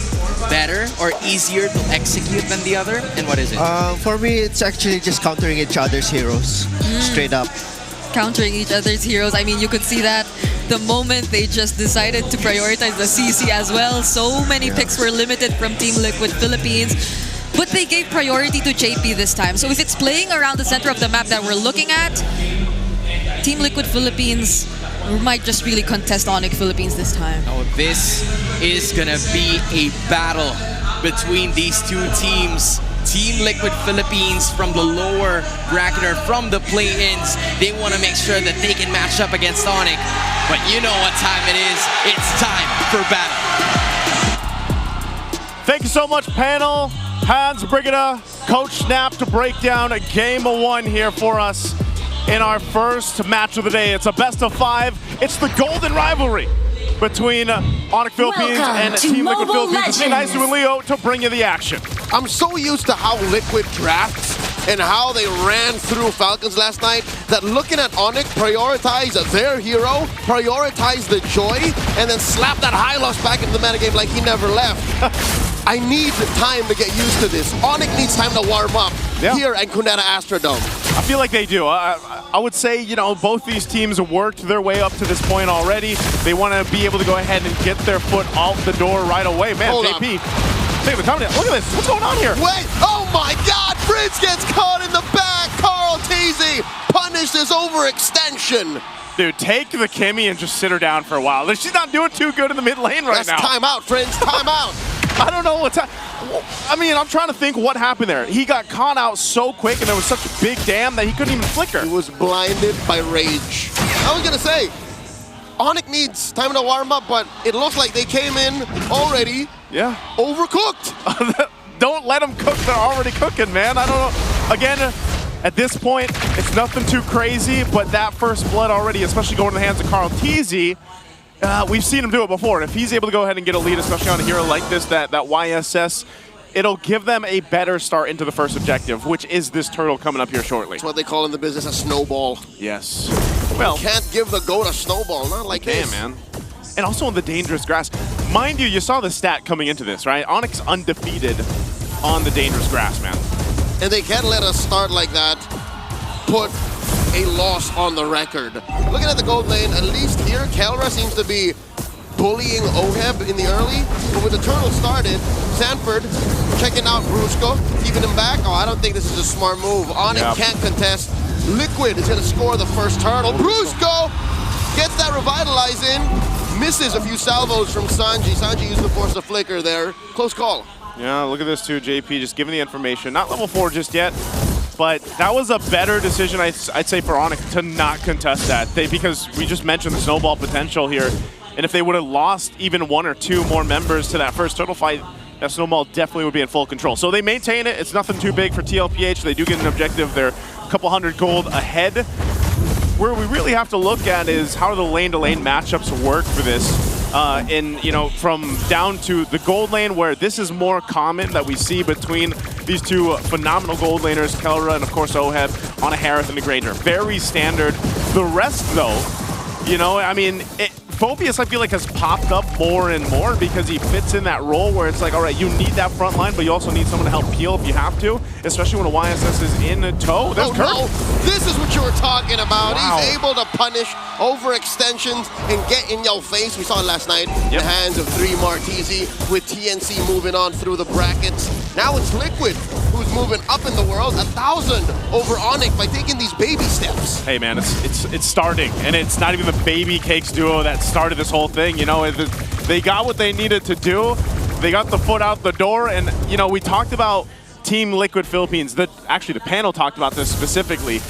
better or easier to execute than the other? And what is it? For me, it's actually just countering each other's heroes. Straight up. Countering each other's heroes. I mean, you could see that the moment they just decided to prioritize the CC as well. So many picks were limited from Team Liquid Philippines. But they gave priority to JP this time. So if it's playing around the center of the map that we're looking at, Team Liquid Philippines might just really contest ONIC Philippines this time. Oh, this is gonna be a battle between these two teams. Team Liquid Philippines from the lower bracket or from the play-ins, they want to make sure that they can match up against ONIC. But you know what time it is. It's time for battle. Thank you so much, panel. Hans, Brigida, Coach Snap to break down a game of one here for us in our first match of the day. It's a best of 5. It's the golden rivalry between ONIC Philippines and Team Liquid Philippines. It's nice to Leo to bring you the action. I'm so used to how Liquid drafts and how they ran through Falcons last night that looking at ONIC prioritize their hero, prioritize the Joy, and then slap that high loss back into the metagame like he never left. I need time to get used to this. ONIC needs time to warm up here at Cuneta Astrodome. I feel like they do. I would say, you know, both these teams have worked their way up to this point already. They want to be able to go ahead and get their foot out the door right away. Man, Hold JP, take the time. Look at this. What's going on here? Wait, oh my God, Fritz gets caught in the back. Carl Teasy punished his overextension. Dude, take the Kimmy and just sit her down for a while. She's not doing too good in the mid lane right now. That's timeout, friends, timeout. I don't know what's I mean, I'm trying to think what happened there. He got caught out so quick and there was such a big dam that he couldn't even flicker. He was blinded by rage. I was gonna say, ONIC needs time to warm up, but it looks like they came in already overcooked. Don't let them cook, they're already cooking, man. I don't know. Again, at this point, it's nothing too crazy, but that first blood already, especially going to the hands of Carl Teasy, we've seen him do it before. And if he's able to go ahead and get a lead, especially on a hero like this, that YSS, it'll give them a better start into the first objective, which is this turtle coming up here shortly. That's what they call in the business a snowball. Yes. Well, you can't give the goat a snowball, not like this. Man. And also in the dangerous grass. Mind you saw the stat coming into this, right? ONIC's undefeated on the dangerous grass, man. And they can't let us start like that. Put a loss on the record. Looking at the gold lane, at least here, Kelra seems to be bullying Oheb in the early, but with the turtle started, Sanford checking out Brusco, keeping him back. Oh, I don't think this is a smart move. ONIC can't contest. Liquid is going to score the first turtle. Brusco gets that revitalize in, misses a few salvos from Sanji. Sanji used the force of flicker there. Close call. Yeah, look at this too, JP, just giving the information. Not level 4 just yet, but that was a better decision, I'd say, for ONIC to not contest that. Because we just mentioned the snowball potential here, and if they would have lost even 1 or 2 more members to that first turtle fight, that snowball definitely would be in full control. So they maintain it. It's nothing too big for TLPH. They do get an objective. They're a couple hundred gold ahead. Where we really have to look at is how do the lane-to-lane matchups work for this. From down to the gold lane, where this is more common that we see between these two phenomenal gold laners, Kelra and of course Oheb, on a Harith and a Granger. Very standard. The rest though, Phobius, I feel like, has popped up more and more because he fits in that role where it's like, all right, you need that front line, but you also need someone to help peel if you have to, especially when a YSS is in a tow. That's Kirk. No. This is what you were talking about. Wow. He's able to punish overextensions and get in your face. We saw it last night in the hands of 3 Martisi with TNC moving on through the brackets. Now it's Liquid who's moving up in the world, 1,000 over ONIC by taking these baby steps. Hey man, it's starting, and it's not even the Baby Cakes duo that started this whole thing. You know, they got what they needed to do. They got the foot out the door, and you know, we talked about Team Liquid Philippines. Actually, the panel talked about this specifically.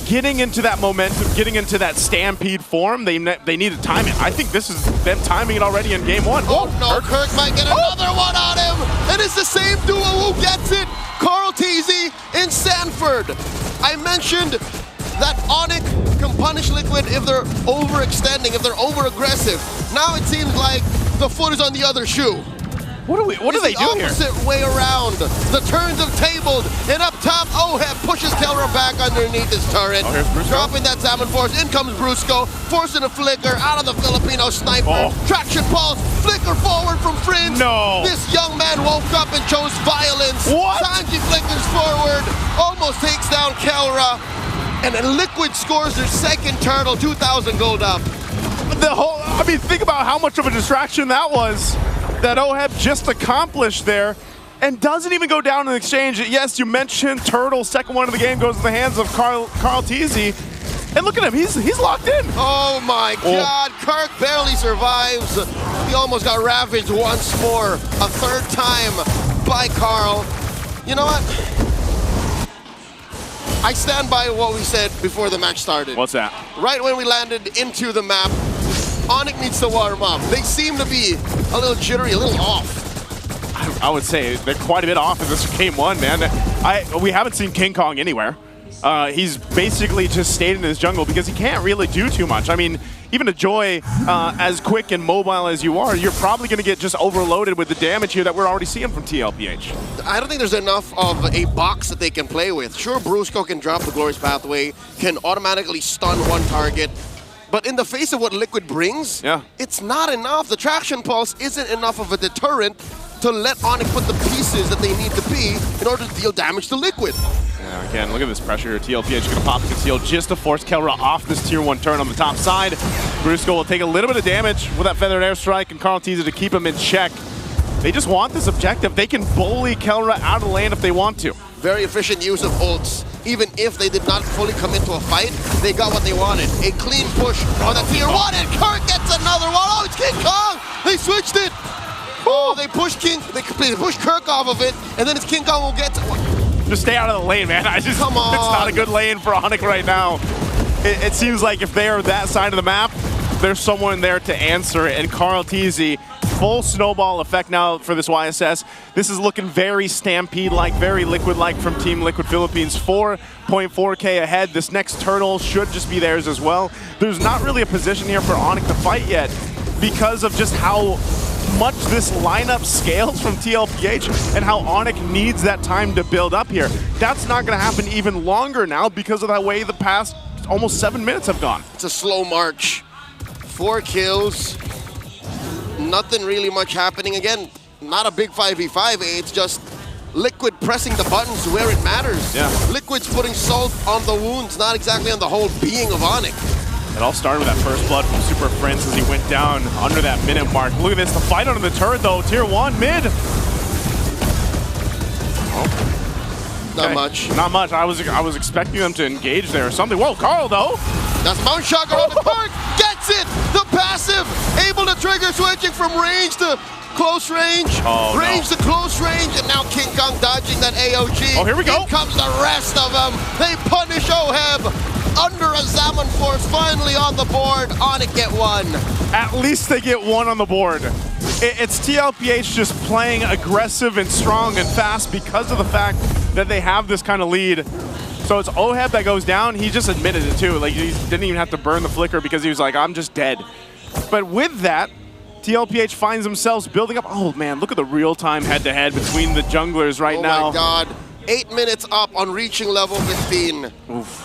Getting into that momentum, getting into that stampede form, they need to time it. I think this is them timing it already in game 1. Oh no, Kirk might get another one on him, and it's the same duo who gets it. Carl Teasy in Sanford. I mentioned that ONIC can punish Liquid if they're overextending, if they're over-aggressive. Now it seems like the foot is on the other shoe. What do they do here? Opposite way around. The turns have tabled, and up top, OHEB pushes Kelra back underneath his turret. Oh, here's Brusco. Dropping that Salmon Force. In comes Brusco, forcing a flicker out of the Filipino sniper. Traction pulse, flicker forward from Fringe. No. This young man woke up and chose violence. What? Sanji flickers forward, almost takes down Kelra, and then Liquid scores their second turtle, 2,000 gold up. I mean, think about how much of a distraction that was. That OHEB just accomplished there, and doesn't even go down in exchange. Yes, you mentioned Turtle, second one of the game goes in the hands of Carl Teasy. And look at him, he's locked in. Oh my God, Kirk barely survives. He almost got ravaged once more, a third time by Carl. You know what? I stand by what we said before the match started. What's that? Right when we landed into the map, ONIC needs to warm up. They seem to be a little jittery, a little off. I would say they're quite a bit off in this game 1, man. We haven't seen King Kong anywhere. He's basically just stayed in his jungle because he can't really do too much. I mean, even a Joy, as quick and mobile as you are, you're probably going to get just overloaded with the damage here that we're already seeing from TLPH. I don't think there's enough of a box that they can play with. Sure, Brusco can drop the Glorious Pathway, can automatically stun one target, but in the face of what Liquid brings, it's not enough. The Traction Pulse isn't enough of a deterrent to let ONIC put the pieces that they need to be in order to deal damage to Liquid. Yeah, again, look at this pressure. TLPH is going to pop the conceal just to force Kelra off this tier 1 turn on the top side. Brusco will take a little bit of damage with that Feathered Airstrike, and Carl Teasy to keep him in check. They just want this objective. They can bully Kelra out of lane if they want to. Very efficient use of ults. Even if they did not fully commit to a fight, they got what they wanted. A clean push on the tier 1, and Kirk gets another one. Oh, it's King Kong! They switched it! Oh, they pushed Kirk off of it, and then it's King Kong who gets it. Just stay out of the lane, man. Come on. It's not a good lane for ONIC right now. It seems like if they are that side of the map, there's someone there to answer it, and Carl Teasy, full snowball effect now for this YSS. This is looking very Stampede-like, very Liquid-like from Team Liquid Philippines. 4.4K ahead. This next turtle should just be theirs as well. There's not really a position here for ONIC to fight yet because of just how much this lineup scales from TLPH and how ONIC needs that time to build up here. That's not going to happen even longer now because of the way the past almost 7 minutes have gone. It's a slow march. 4 kills. Nothing really much happening. Again, not a big 5v5. It's just Liquid pressing the buttons where it matters. Yeah. Liquid's putting salt on the wounds, not exactly on the whole being of ONIC. It all started with that first blood from Super Prince as he went down under that minute mark. Look at this, the fight under the turret though. Tier 1 mid. Not much. Not much. I was expecting them to engage there or something. Whoa, Carl though. That's Mount Shock around the park. Gets it. The passive. Able to trigger, switching from range to close range. Range to close range. And now King Kong dodging that AOG. Oh, here we go. Here comes the rest of them. They punish OHEB. Under a Salmon Force, finally on the board. ONIC get one. At least they get one on the board. It's TLPH just playing aggressive and strong and fast because of the fact that they have this kind of lead. So it's OHEB that goes down. He just admitted it too. Like, he didn't even have to burn the flicker because he was like, I'm just dead. But with that, TLPH finds themselves building up. Oh man, look at the real-time head-to-head between the junglers right now. Oh my God. 8 minutes up on reaching level 15. Oof.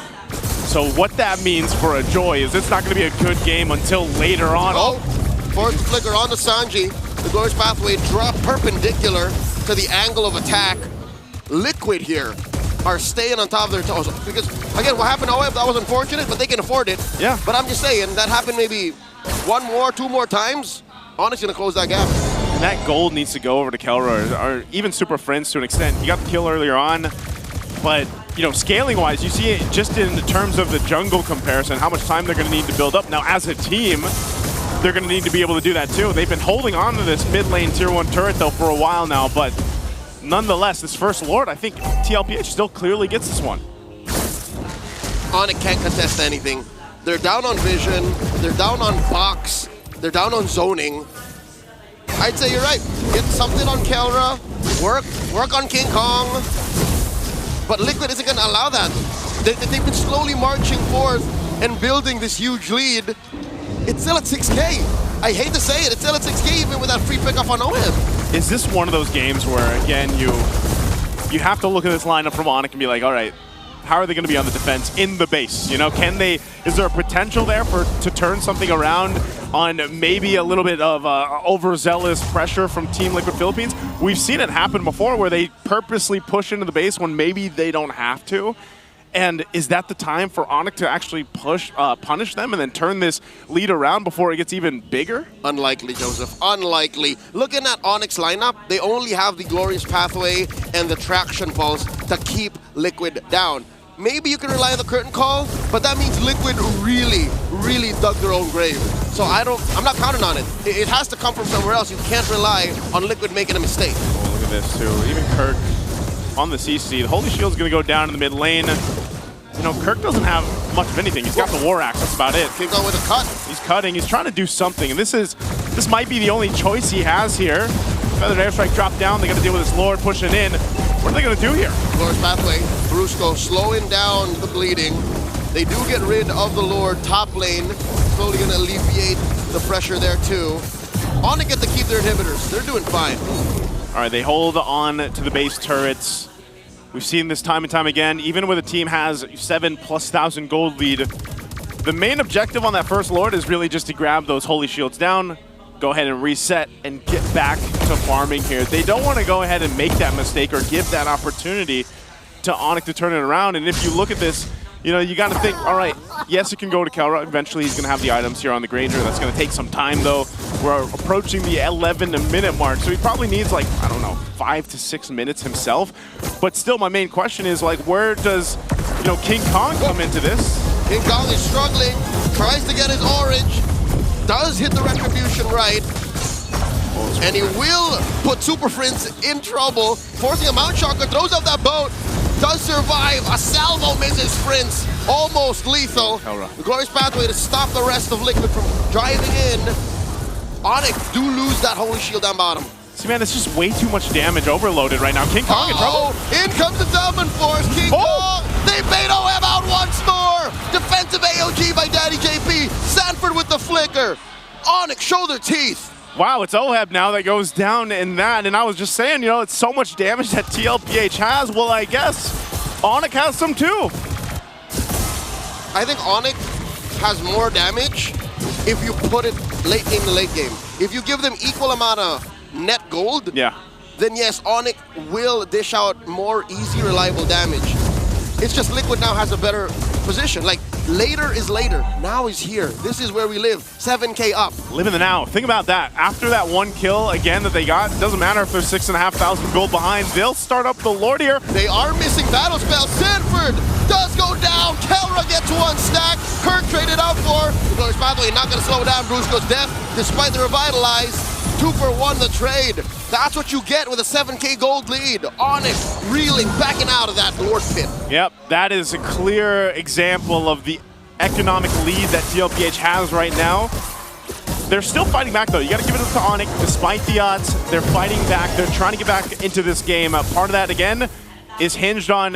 So what that means for a Joy is it's not going to be a good game until later on. Oh, force the flicker on the Sanji. The Glorious Pathway drop perpendicular to the angle of attack. Liquid here are staying on top of their toes. Because, again, what happened to OF, that was unfortunate, but they can afford it. Yeah. But I'm just saying, that happened maybe 1 more, 2 more times. Onic's going to close that gap. And that gold needs to go over to Kelra, or even Super Friends to an extent. He got the kill earlier on, but you know, scaling-wise, you see it just in terms of the jungle comparison, how much time they're going to need to build up. Now, as a team, they're going to need to be able to do that too. They've been holding on to this mid lane tier 1 turret though for a while now, but nonetheless, this first Lord, I think TLPH still clearly gets this one. ONIC can't contest anything. They're down on vision, they're down on box, they're down on zoning. I'd say you're right. Get something on Kelra, work on King Kong, but Liquid isn't going to allow that. They've been slowly marching forth and building this huge lead. It's still at 6K. I hate to say it, it's still at 6K even with that free pickup on OM. Is this one of those games where, again, you have to look at this lineup from ONIC and be like, all right, how are they going to be on the defense in the base? You know, can they? Is there a potential there to turn something around on maybe a little bit of overzealous pressure from Team Liquid Philippines? We've seen it happen before where they purposely push into the base when maybe they don't have to. And is that the time for ONIC to actually punish them and then turn this lead around before it gets even bigger? Unlikely, Joseph. Unlikely. Looking at ONIC's lineup, they only have the Glorious Pathway and the Traction Pulse to keep Liquid down. Maybe you can rely on the curtain call, but that means Liquid really, really dug their own grave. So I'm not counting on it. It has to come from somewhere else. You can't rely on Liquid making a mistake. Oh, look at this too. Even Kirk on the CC. The Holy Shield's going to go down in the mid lane. You know, Kirk doesn't have much of anything. He's got the War Axe, that's about it. Keep going with a cut. He's cutting, he's trying to do something, and this might be the only choice he has here. Feathered Airstrike dropped down, they got to deal with this Lord pushing in. What are they going to do here? Glorious Pathway, Brusco slowing down the bleeding. They do get rid of the Lord top lane. Slowly going to alleviate the pressure there too. ONIC get to keep their inhibitors. They're doing fine. All right, they hold on to the base turrets. We've seen this time and time again, even when a team has 7,000+ gold lead, the main objective on that first Lord is really just to grab those Holy Shields down, go ahead and reset, and get back to farming here. They don't want to go ahead and make that mistake or give that opportunity to ONIC to turn it around. And if you look at this, you know, you got to think, all right, yes, it can go to Kelra. Eventually, he's going to have the items here on the Granger. That's going to take some time, though. We're approaching the 11-minute mark, so he probably needs, like, I don't know, 5 to 6 minutes himself. But still, my main question is, like, where does, you know, King Kong come into this? King Kong is struggling, tries to get his orange, does hit the retribution right, and he will put Super Friends in trouble, forcing a Mount Shocker, throws out that boat, does survive. A salvo misses Prince, almost lethal. The Glorious Pathway to stop the rest of Liquid from driving in. ONIC do lose that Holy Shield down bottom. See, man, it's just way too much damage overloaded right now. King Kong in trouble. In comes the Diamond Force. King Kong, they bait OM out once more. Defensive AOG by Daddy JP. Sanford with the flicker. ONIC show their teeth. Wow, it's OHEB now that goes down in that, and I was just saying, you know, it's so much damage that TLPH has. Well, I guess ONIC has some too. I think ONIC has more damage if you put it late game to late game. If you give them equal amount of net gold, then yes, ONIC will dish out more easy, reliable damage. It's just Liquid now has a better position. Like, later is later. Now is here. This is where we live. 7K up. Live in the now. Think about that. After that one kill, again, that they got, it doesn't matter if they're 6,500 gold behind. They'll start up the Lord here. They are missing battle spell. Sanford does go down. Kelra gets one stack. Kirk traded out for. The Glorious Pathway not going to slow down Brusco's death despite the revitalize. 2 for 1 the trade. That's what you get with a 7K gold lead. ONIC reeling, backing out of that Lord pit. Yep, that is a clear example of the economic lead that TLPH has right now. They're still fighting back, though. You got to give it up to ONIC. Despite the odds, they're fighting back. They're trying to get back into this game. Part of that, again, is hinged on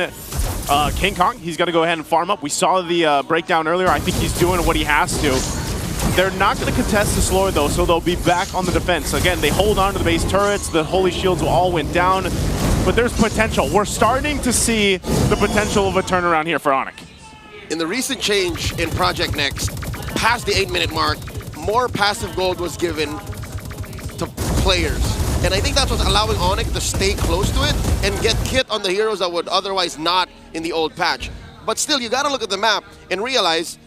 King Kong. He's got to go ahead and farm up. We saw the breakdown earlier. I think he's doing what he has to. They're not going to contest this Lord, though, so they'll be back on the defense. Again, they hold on to the base turrets. The Holy Shields all went down, but there's potential. We're starting to see the potential of a turnaround here for ONIC. in the recent change in Project Next, past the 8-minute mark, more passive gold was given to players. And I think that's what's allowing ONIC to stay close to it and get kit on the heroes that would otherwise not in the old patch. But still, you gotta look at the map and realize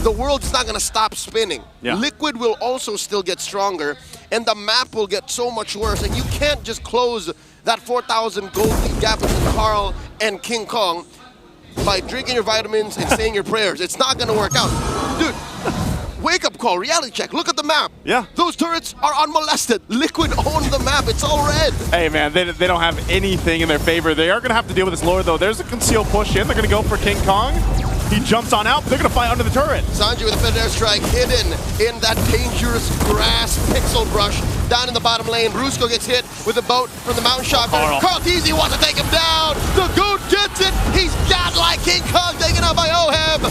the world's not gonna stop spinning. Yeah. Liquid will also still get stronger, and the map will get so much worse, and you can't just close that 4,000 gold lead gap between Carl and King Kong by drinking your vitamins and saying your prayers. It's not gonna work out. Dude, wake up call, reality check, look at the map. Yeah. Those turrets are unmolested. Liquid owns the map, it's all red. Hey man, they don't have anything in their favor. They are going to have to deal with this lure though. There's a concealed push in. They're going to go for King Kong. He jumps on out, but they're going to fight under the turret. Sanji with a fed airstrike hidden in that dangerous grass pixel brush down in the bottom lane. Brusco gets hit with a boat from the mountain shotgun. Carl Teasy wants to take him down. The goat gets it. He's godlike. King Kong taken out by Oheb.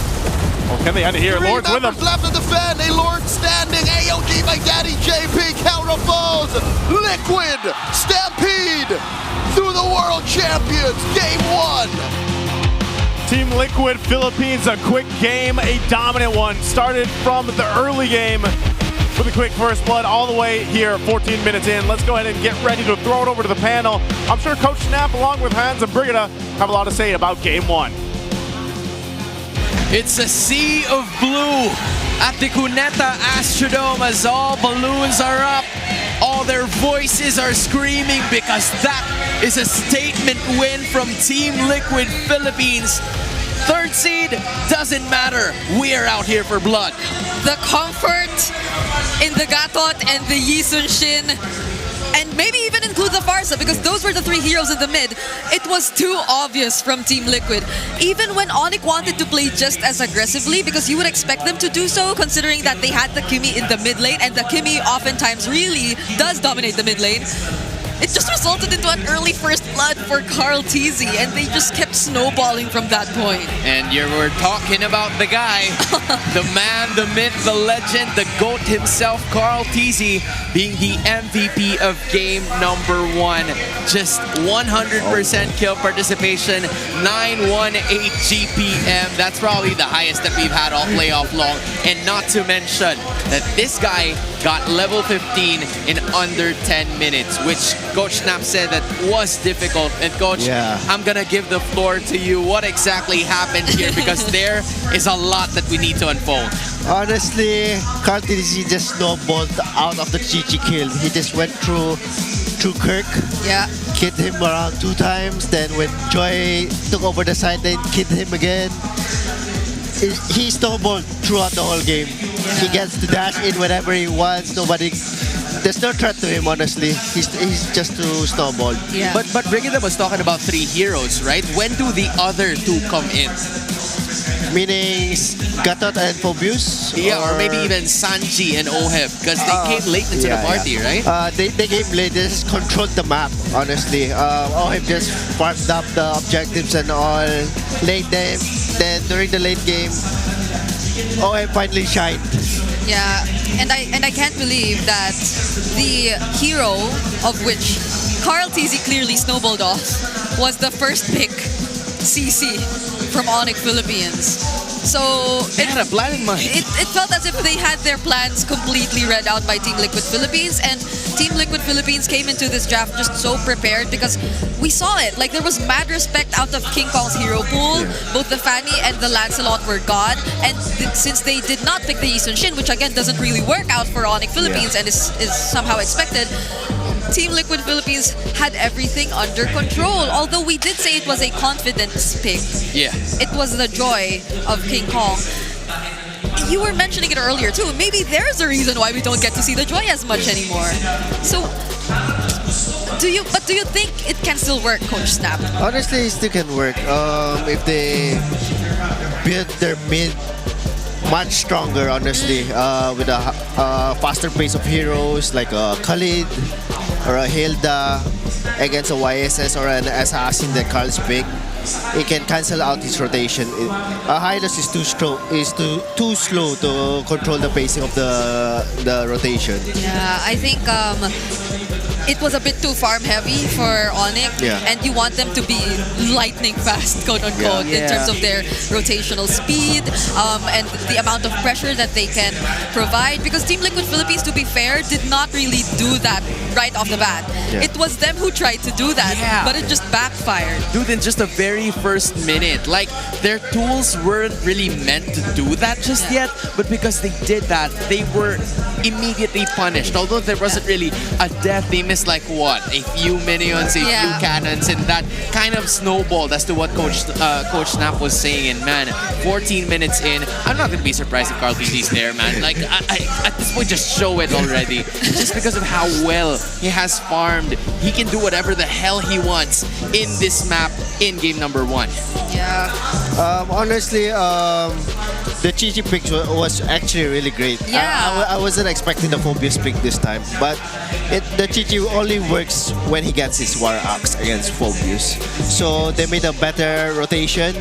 Oh, can they end it here? Three Lord's with him. members left to defend. A Lord standing. AOG by Daddy JP. Counter falls. Liquid Stampede through the World Champions. Game 1. Team Liquid Philippines, a quick game, a dominant one. Started from the early game with a quick first blood all the way here, 14 minutes in. Let's go ahead and get ready to throw it over to the panel. I'm sure Coach Snap, along with Hans and Brigida, have a lot to say about game 1. It's a sea of blue at the Cuneta Astrodome as all balloons are up. All their voices are screaming because that is a statement win from Team Liquid Philippines. Third seed doesn't matter. We are out here for blood. The comfort in the Gatot and the Yi Sun Shin, and maybe even include the Farsa, because those were the 3 heroes in the mid. It was too obvious from Team Liquid. Even when ONIC wanted to play just as aggressively, because you would expect them to do so, considering that they had the Kimi in the mid lane, and the Kimi oftentimes really does dominate the mid lane. It just resulted into an early first blood for Carl Teasy, and they just kept snowballing from that point. And you were talking about the guy, the man, the myth, the legend, the GOAT himself, Carl Teasy, being the MVP of game number 1. Just 100% kill participation, 918 GPM. That's probably the highest that we've had all playoff long. And not to mention that this guy got level 15 in under 10 minutes, which Coach Snap said that was difficult. And Coach, I'm gonna give the floor to you. What exactly happened here? Because there is a lot that we need to unfold. Honestly, Carl Teasy just snowballed out of the Chichi kill. He just went through Kirk. Yeah. Killed him around 2 times. Then when Joy took over the side lane, killed him again. He snowballed throughout the whole game. He gets to dash in whenever he wants. There's no threat to him, honestly. He's just too snowballed. Yeah. But Brigida was talking about 3 heroes, right? When do the other 2 come in? Meaning Gatot and Phobius? Yeah, or maybe even Sanji and Oheb, because they came late into the party, right? They came late. They just controlled the map, honestly. Oheb just farmed up the objectives and all late game. Then during the late game, Oheb finally shined. Yeah, and I can't believe that the hero of which Carl Teasy clearly snowballed off was the first pick, CC, from ONIC Philippines. So it had a plan in mind. It felt as if they had their plans completely read out by Team Liquid Philippines, and Team Liquid Philippines came into this draft just so prepared because we saw it. Like, there was mad respect out of King Kong's hero pool. Both the Fanny and the Lancelot were god, and since they did not pick the Yi Sun Shin, which again doesn't really work out for ONIC Philippines and is somehow expected, Team Liquid Philippines had everything under control. Although we did say it was a confidence pick. Yeah. It was the joy of King Kong. You were mentioning it earlier too. Maybe there's a reason why we don't get to see the joy as much anymore. So, do you think it can still work, Coach Snap? Honestly, it still can work. If they build their mid much stronger, honestly, with a faster pace of heroes like a Khalid or a Hilda against a YSS or an assassin that Carl's pick, it can cancel out his rotation. Hylos is too slow to control the pacing of the rotation. Yeah, I think it was a bit too farm heavy for ONIC, Yeah. and you want them to be lightning fast, quote unquote, in terms of their rotational speed and the amount of pressure that they can provide. Because Team Liquid Philippines, to be fair, did not really do that right off the bat. Yeah. It was them who tried to do that, but it just backfired. Dude, in just the very first minute, like their tools weren't really meant to do that just yet, but because they did that, they were immediately punished. Although there wasn't really a death, they missed like what, a few minions, a few cannons, and that kind of snowballed as to what Coach Snap was saying. And man, 14 minutes in, I'm not gonna be surprised if Carl TZ's there, man. Like I at this point, just show it already. Just because of how well he has farmed, he can do whatever the hell he wants in this map in game number 1. Yeah. Honestly, the Chichi pick was actually really great. Yeah. I wasn't expecting the Phobius pick this time, but the Chichi only works when he gets his War Axe against Phobius. So they made a better rotation.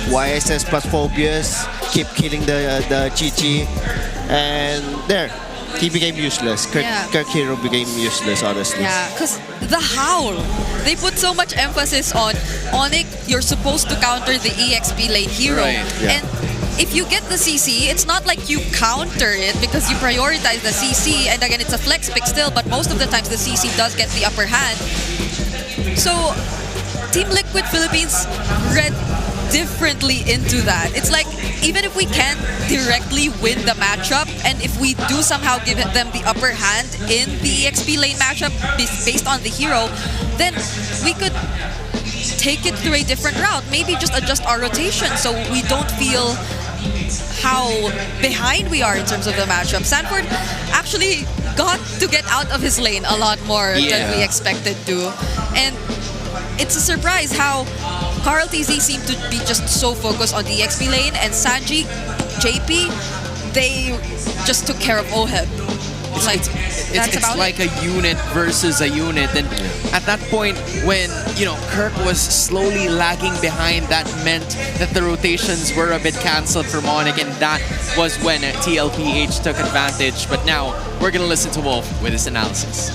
YSS plus Phobius, keep killing the Chichi, and there. He became useless. Kirk Hero became useless, honestly. Yeah, because the Howl, they put so much emphasis on ONIC, you're supposed to counter the EXP lane hero. Right, yeah. And if you get the CC, it's not like you counter it because you prioritize the CC, and again, it's a flex pick still, but most of the times the CC does get the upper hand. So, Team Liquid Philippines read differently into that. It's like, even if we can't directly win the matchup, and if we do somehow give them the upper hand in the EXP lane matchup based on the hero, then we could take it through a different route. Maybe just adjust our rotation so we don't feel how behind we are in terms of the matchup. Sanford actually got to get out of his lane a lot more than we expected to. And it's a surprise how Carl TZ seemed to be just so focused on the EXP lane, and Sanji, JP, they just took care of Oheb. It's like a unit versus a unit, and at that point when Kirk was slowly lagging behind, that meant that the rotations were a bit cancelled from ONIC, and that was when TLPH took advantage. But now we're gonna listen to Wolf with his analysis.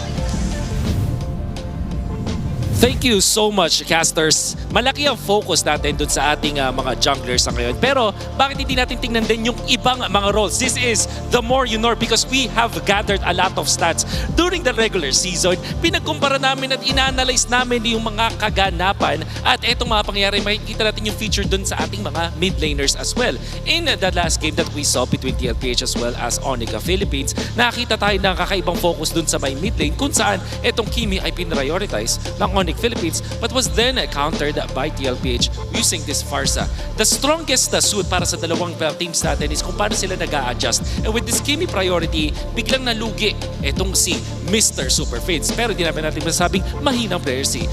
Thank you so much, casters. Malaki ang focus natin dun sa ating mga junglers na ngayon. Pero bakit hindi natin tingnan din yung ibang mga roles? This is the more you know, because we have gathered a lot of stats during the regular season. Pinagkumpara namin at ina-analyze namin yung mga kaganapan. At etong mga pangyayari, makikita natin yung feature dun sa ating mga mid laners as well. In the last game that we saw between TLPH as well as ONIC Philippines, nakita tayo ng kakaibang focus dun sa may mid lane kung saan etong Kimi ay pinrioritize ng ONIC Philippines, but was then countered by TLPH using this Farsa. The strongest suit para sa dalawang teams natin is kung paano sila nag-a-adjust. And with this Kimi priority, biglang nalugi itong si Mr. Super Fritz. Pero di namin natin masasabing mahinang player si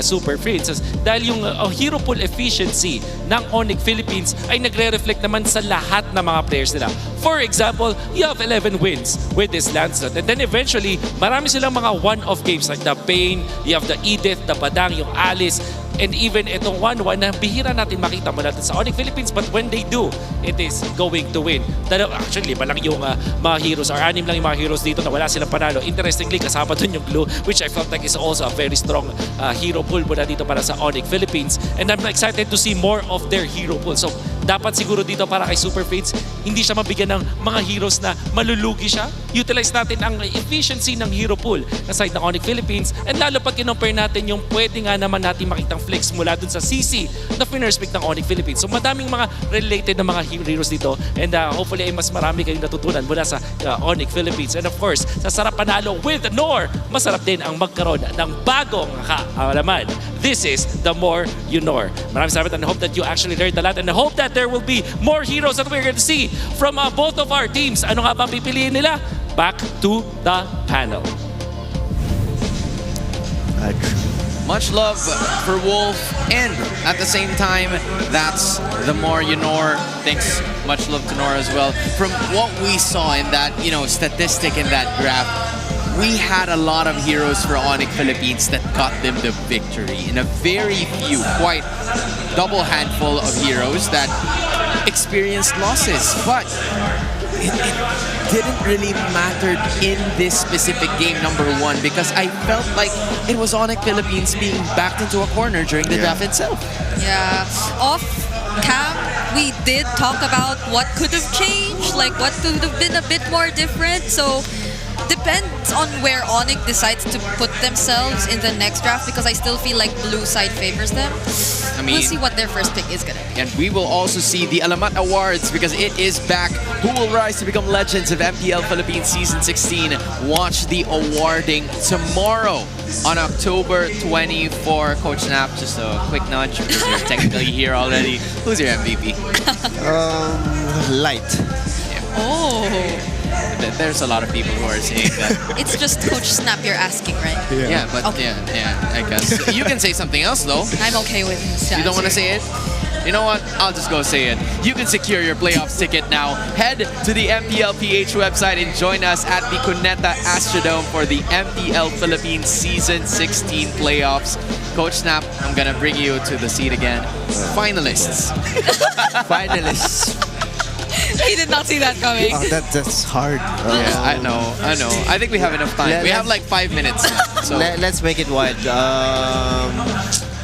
Super Fritz. Dahil yung hero pool efficiency ng ONIC Philippines ay nagre-reflect naman sa lahat ng mga players nila. For example, you have 11 wins with this Lancelot. And then eventually, marami silang mga one-off games like the Pain, you have the Edith, the Badang, yung Alice, and even itong 1-1 na bihira natin makita mo natin sa ONIC Philippines, but when they do, it is going to win. Actually, malang yung mga heroes, or 6 lang yung mga heroes dito na wala silang panalo. Interestingly, kasama dun yung Blue, which I felt like is also a very strong hero pool muna dito para sa ONIC Philippines. And I'm excited to see more of their hero pool. So, dapat siguro dito para kay Super Fades, hindi siya mabigyan ng mga heroes na malulugi siya. Utilize natin ang efficiency ng hero pool na side ng ONIC Philippines, and lalo pag kinompare natin yung pwede nga naman natin makitang flex mula dun sa CC na winners pick ng ONIC Philippines. So madaming mga related na mga heroes dito, and hopefully ay mas marami kayong natutunan mula sa ONIC Philippines. And of course, sa sarap panalo with Nor, masarap din ang magkaroon ng bagong kaalaman. This is the more you know. Maraming salamat, and I hope that you actually learned a lot, and I hope that there will be more heroes that we're going to see from both of our teams. Ano nga ba pipiliin nila? Back to the panel. Much love for Wolf, and at the same time, that's the more you know. Thanks, much love to Nora as well. From what we saw in that, statistic in that graph, we had a lot of heroes for ONIC Philippines that got them the victory. In a very few, quite double handful of heroes that experienced losses. But didn't really matter in this specific game number 1 because I felt like it was ONIC Philippines being backed into a corner during the draft itself. Yeah. Off cam, we did talk about what could have changed, like what could have been a bit more different. So depends on where ONIC decides to put themselves in the next draft because I still feel like blue side favors them. I mean, we'll see what their first pick is gonna be. And we will also see the Alamat Awards because it is back. Who will rise to become legends of MPL Philippines Season 16? Watch the awarding tomorrow on October 24. Coach Snap, just a quick nudge because you're technically here already. Who's your MVP? Light. Oh. There's a lot of people who are saying that. It's just Coach Snap you're asking, right? Yeah, but Okay. yeah, I guess. You can say something else though. I'm okay with this. You don't want to say it? You know what? I'll just go say it. You can secure your playoffs ticket now. Head to the TLPH website and join us at the Cuneta Astrodome for the MPL Philippines Season 16 playoffs. Coach Snap, I'm gonna bring you to the seat again. Finalists. Finalists. He did not see that coming. Oh, that's hard. Yeah, I know. I think we have enough time. We have like 5 minutes left. So Let's make it wild.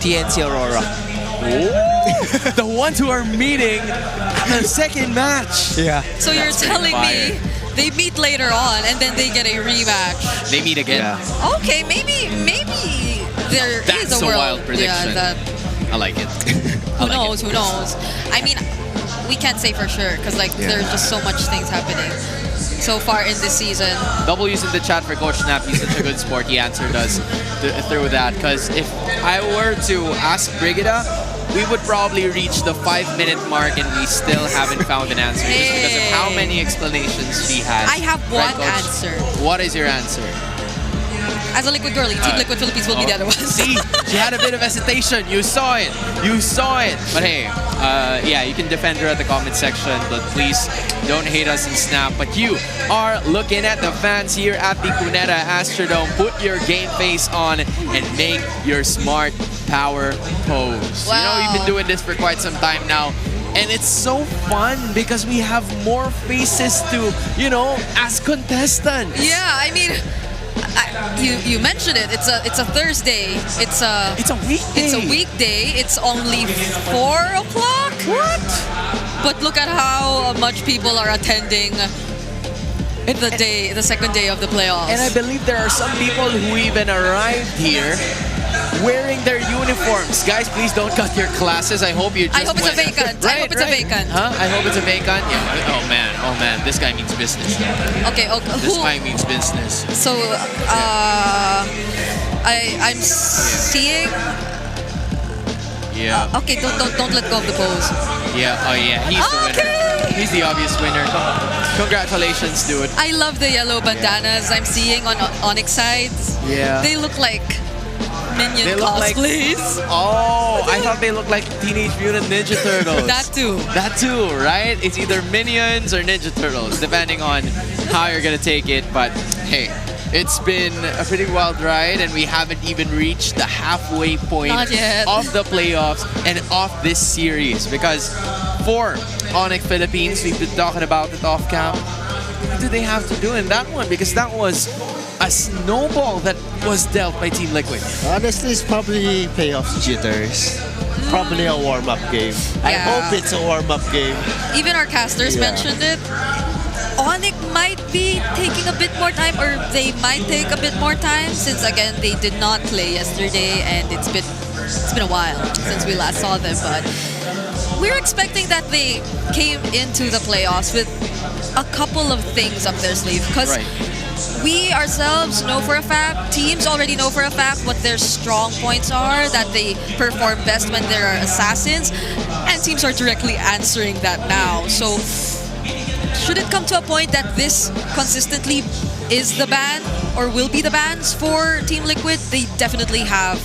TNC Aurora. the ones who are meeting the second match. Yeah. So you're telling me they meet later on and then they get a rematch. They meet again. Yeah. Okay, maybe there is That's a a world. wild prediction. Yeah, that, I like it. who knows? I mean, we can't say for sure because like there's just so much things happening so far in this season. W's in the chat for Coach Snap. He's such a good sport. He answered us through that. Because if I were to ask Brigida, we would probably reach the 5-minute mark and we still haven't found an answer just because of how many explanations she has. I have one Coach? answer. What is your answer? As a Liquid girlie, Team Liquid Philippines will be the other one. See, she had a bit of hesitation. You saw it. But hey, yeah, you can defend her at the comment section, but please don't hate us and Snap. But you are looking at the fans here at the Cuneta Astrodome. Put your game face on and make your smart power pose. Wow. You know, you've been doing this for quite some time now. And it's so fun because we have more faces to, you know, as contestants. Yeah, I mean, you mentioned it. It's a Thursday. It's a weekday. It's a weekday. It's only 4 o'clock. What? But look at how much people are attending the second day of the playoffs. And I believe there are some people who even arrived here wearing their uniforms. Guys, please don't cut your classes. I hope you just I hope it's a vacant. I hope it's a vacant. Huh? I hope it's a vacant? Yeah. Oh man. This guy means business. Okay. This guy means business. So, I'm seeing. Yeah. Okay, don't let go of the pose. Yeah. Oh yeah. He's the winner. He's the obvious winner. Congratulations, dude. I love the yellow bandanas I'm seeing on ONIC sides. Yeah. They look like Minion They look cosplays. Oh, I thought they looked like Teenage Mutant Ninja Turtles. That too, right? It's either Minions or Ninja Turtles, depending on how you're gonna take it. But hey, it's been a pretty wild ride, and we haven't even reached the halfway point Not yet. of the playoffs and of this series. Because for ONIC Philippines, we've been talking about it off cam. What do they have to do in that one? Because that was a snowball that was dealt by Team Liquid. Honestly, it's probably playoffs jitters. Probably a warm-up game. I Yeah. hope it's a warm-up game. Even our casters Yeah. mentioned it. ONIC might be taking a bit more time, or they might take a bit more time, since again they did not play yesterday, and it's been a while since we last saw them. But we're expecting that they came into the playoffs with a couple of things up their sleeve, because we ourselves know for a fact, teams already know for a fact what their strong points are, that they perform best when there are assassins, and teams are directly answering that now. So should it come to a point that this consistently is the ban, or will be the bans for Team Liquid, they definitely have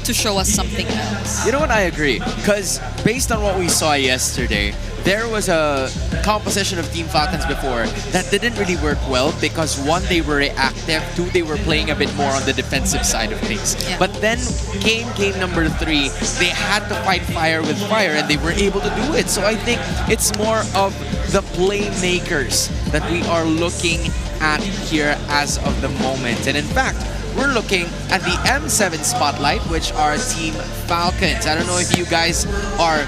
to show us something else. You know what? I agree. Because based on what we saw yesterday, there was a composition of Team Falcons before that didn't really work well because one, they were reactive, two, they were playing a bit more on the defensive side of things. Yeah. But then game number 3, they had to fight fire with fire and they were able to do it. So I think it's more of the playmakers that we are looking at here as of the moment. And in fact, we're looking at the M7 spotlight, which are Team Falcons. I don't know if you guys are,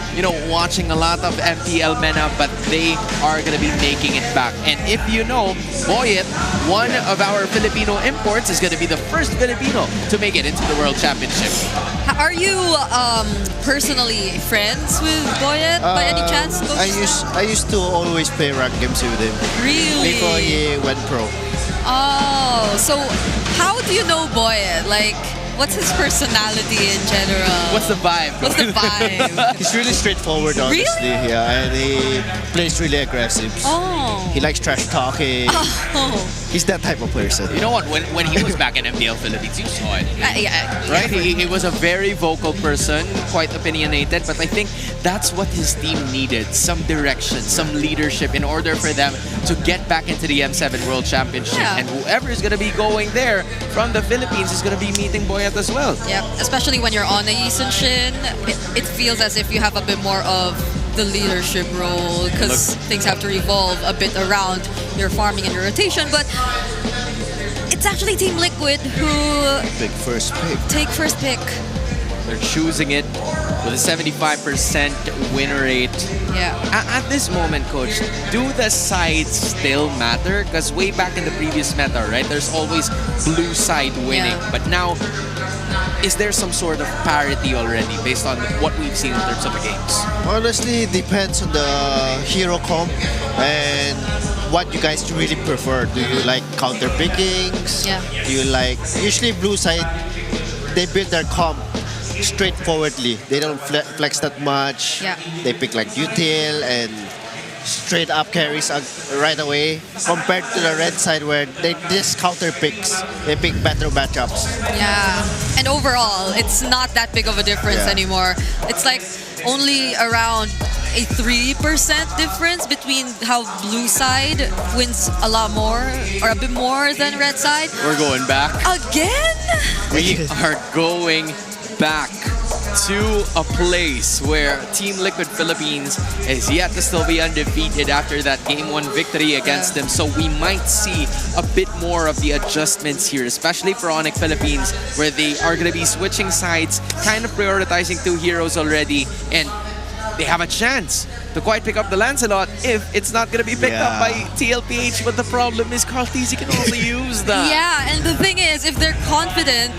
watching a lot of MPL MENA, but they are going to be making it back. And if you know, Boyet, one of our Filipino imports, is going to be the first Filipino to make it into the World Championship. Are you personally friends with Boyet by any chance? I used to always play ranked games with him. Really? Before he went pro. Oh, so how do you know Boyet? Like, what's his personality in general? What's the vibe? What's the vibe? He's really straightforward, honestly. Really? Yeah, and he plays really aggressive. Oh. He likes trash talking. Oh. He's that type of person. You know what? When he was back in MPL Philippines, you saw it. Yeah. Right? He was a very vocal person, quite opinionated, but I think that's what his team needed. Some direction, some leadership in order for them to get back into the M7 World Championship. Yeah. And whoever is going to be going there from the Philippines is going to be meeting Boyet as well. Yeah, especially when you're on a Yisun Shin, it feels as if you have a bit more of the leadership role because things have to revolve a bit around your farming and your rotation. But it's actually Team Liquid who take first pick. They're choosing it with a 75% win rate. Yeah. At this moment, Coach, do the sides still matter? Because way back in the previous meta, right, there's always blue side winning. Yeah. But now, is there some sort of parity already based on what we've seen in terms of the games? Honestly, it depends on the hero comp and what you guys really prefer. Do you like counter pickings? Yeah. Do you like... Usually blue side, they build their comp straightforwardly. They don't flex that much. Yeah. They pick like util and straight up carries right away compared to the red side where they just counter picks. They pick better matchups. Yeah. And overall, it's not that big of a difference anymore. It's like only around a 3% difference between how blue side wins a lot more or a bit more than red side. We're going back. Again? We are going back to a place where Team Liquid Philippines is yet to still be undefeated after that Game 1 victory against them. So we might see a bit more of the adjustments here, especially for ONIC Philippines, where they are going to be switching sides, kind of prioritizing two heroes already, and they have a chance to quite pick up the Lancelot if it's not going to be picked up by TLPH. But the problem is Carl TZ can only use that. Yeah, and the thing is, if they're confident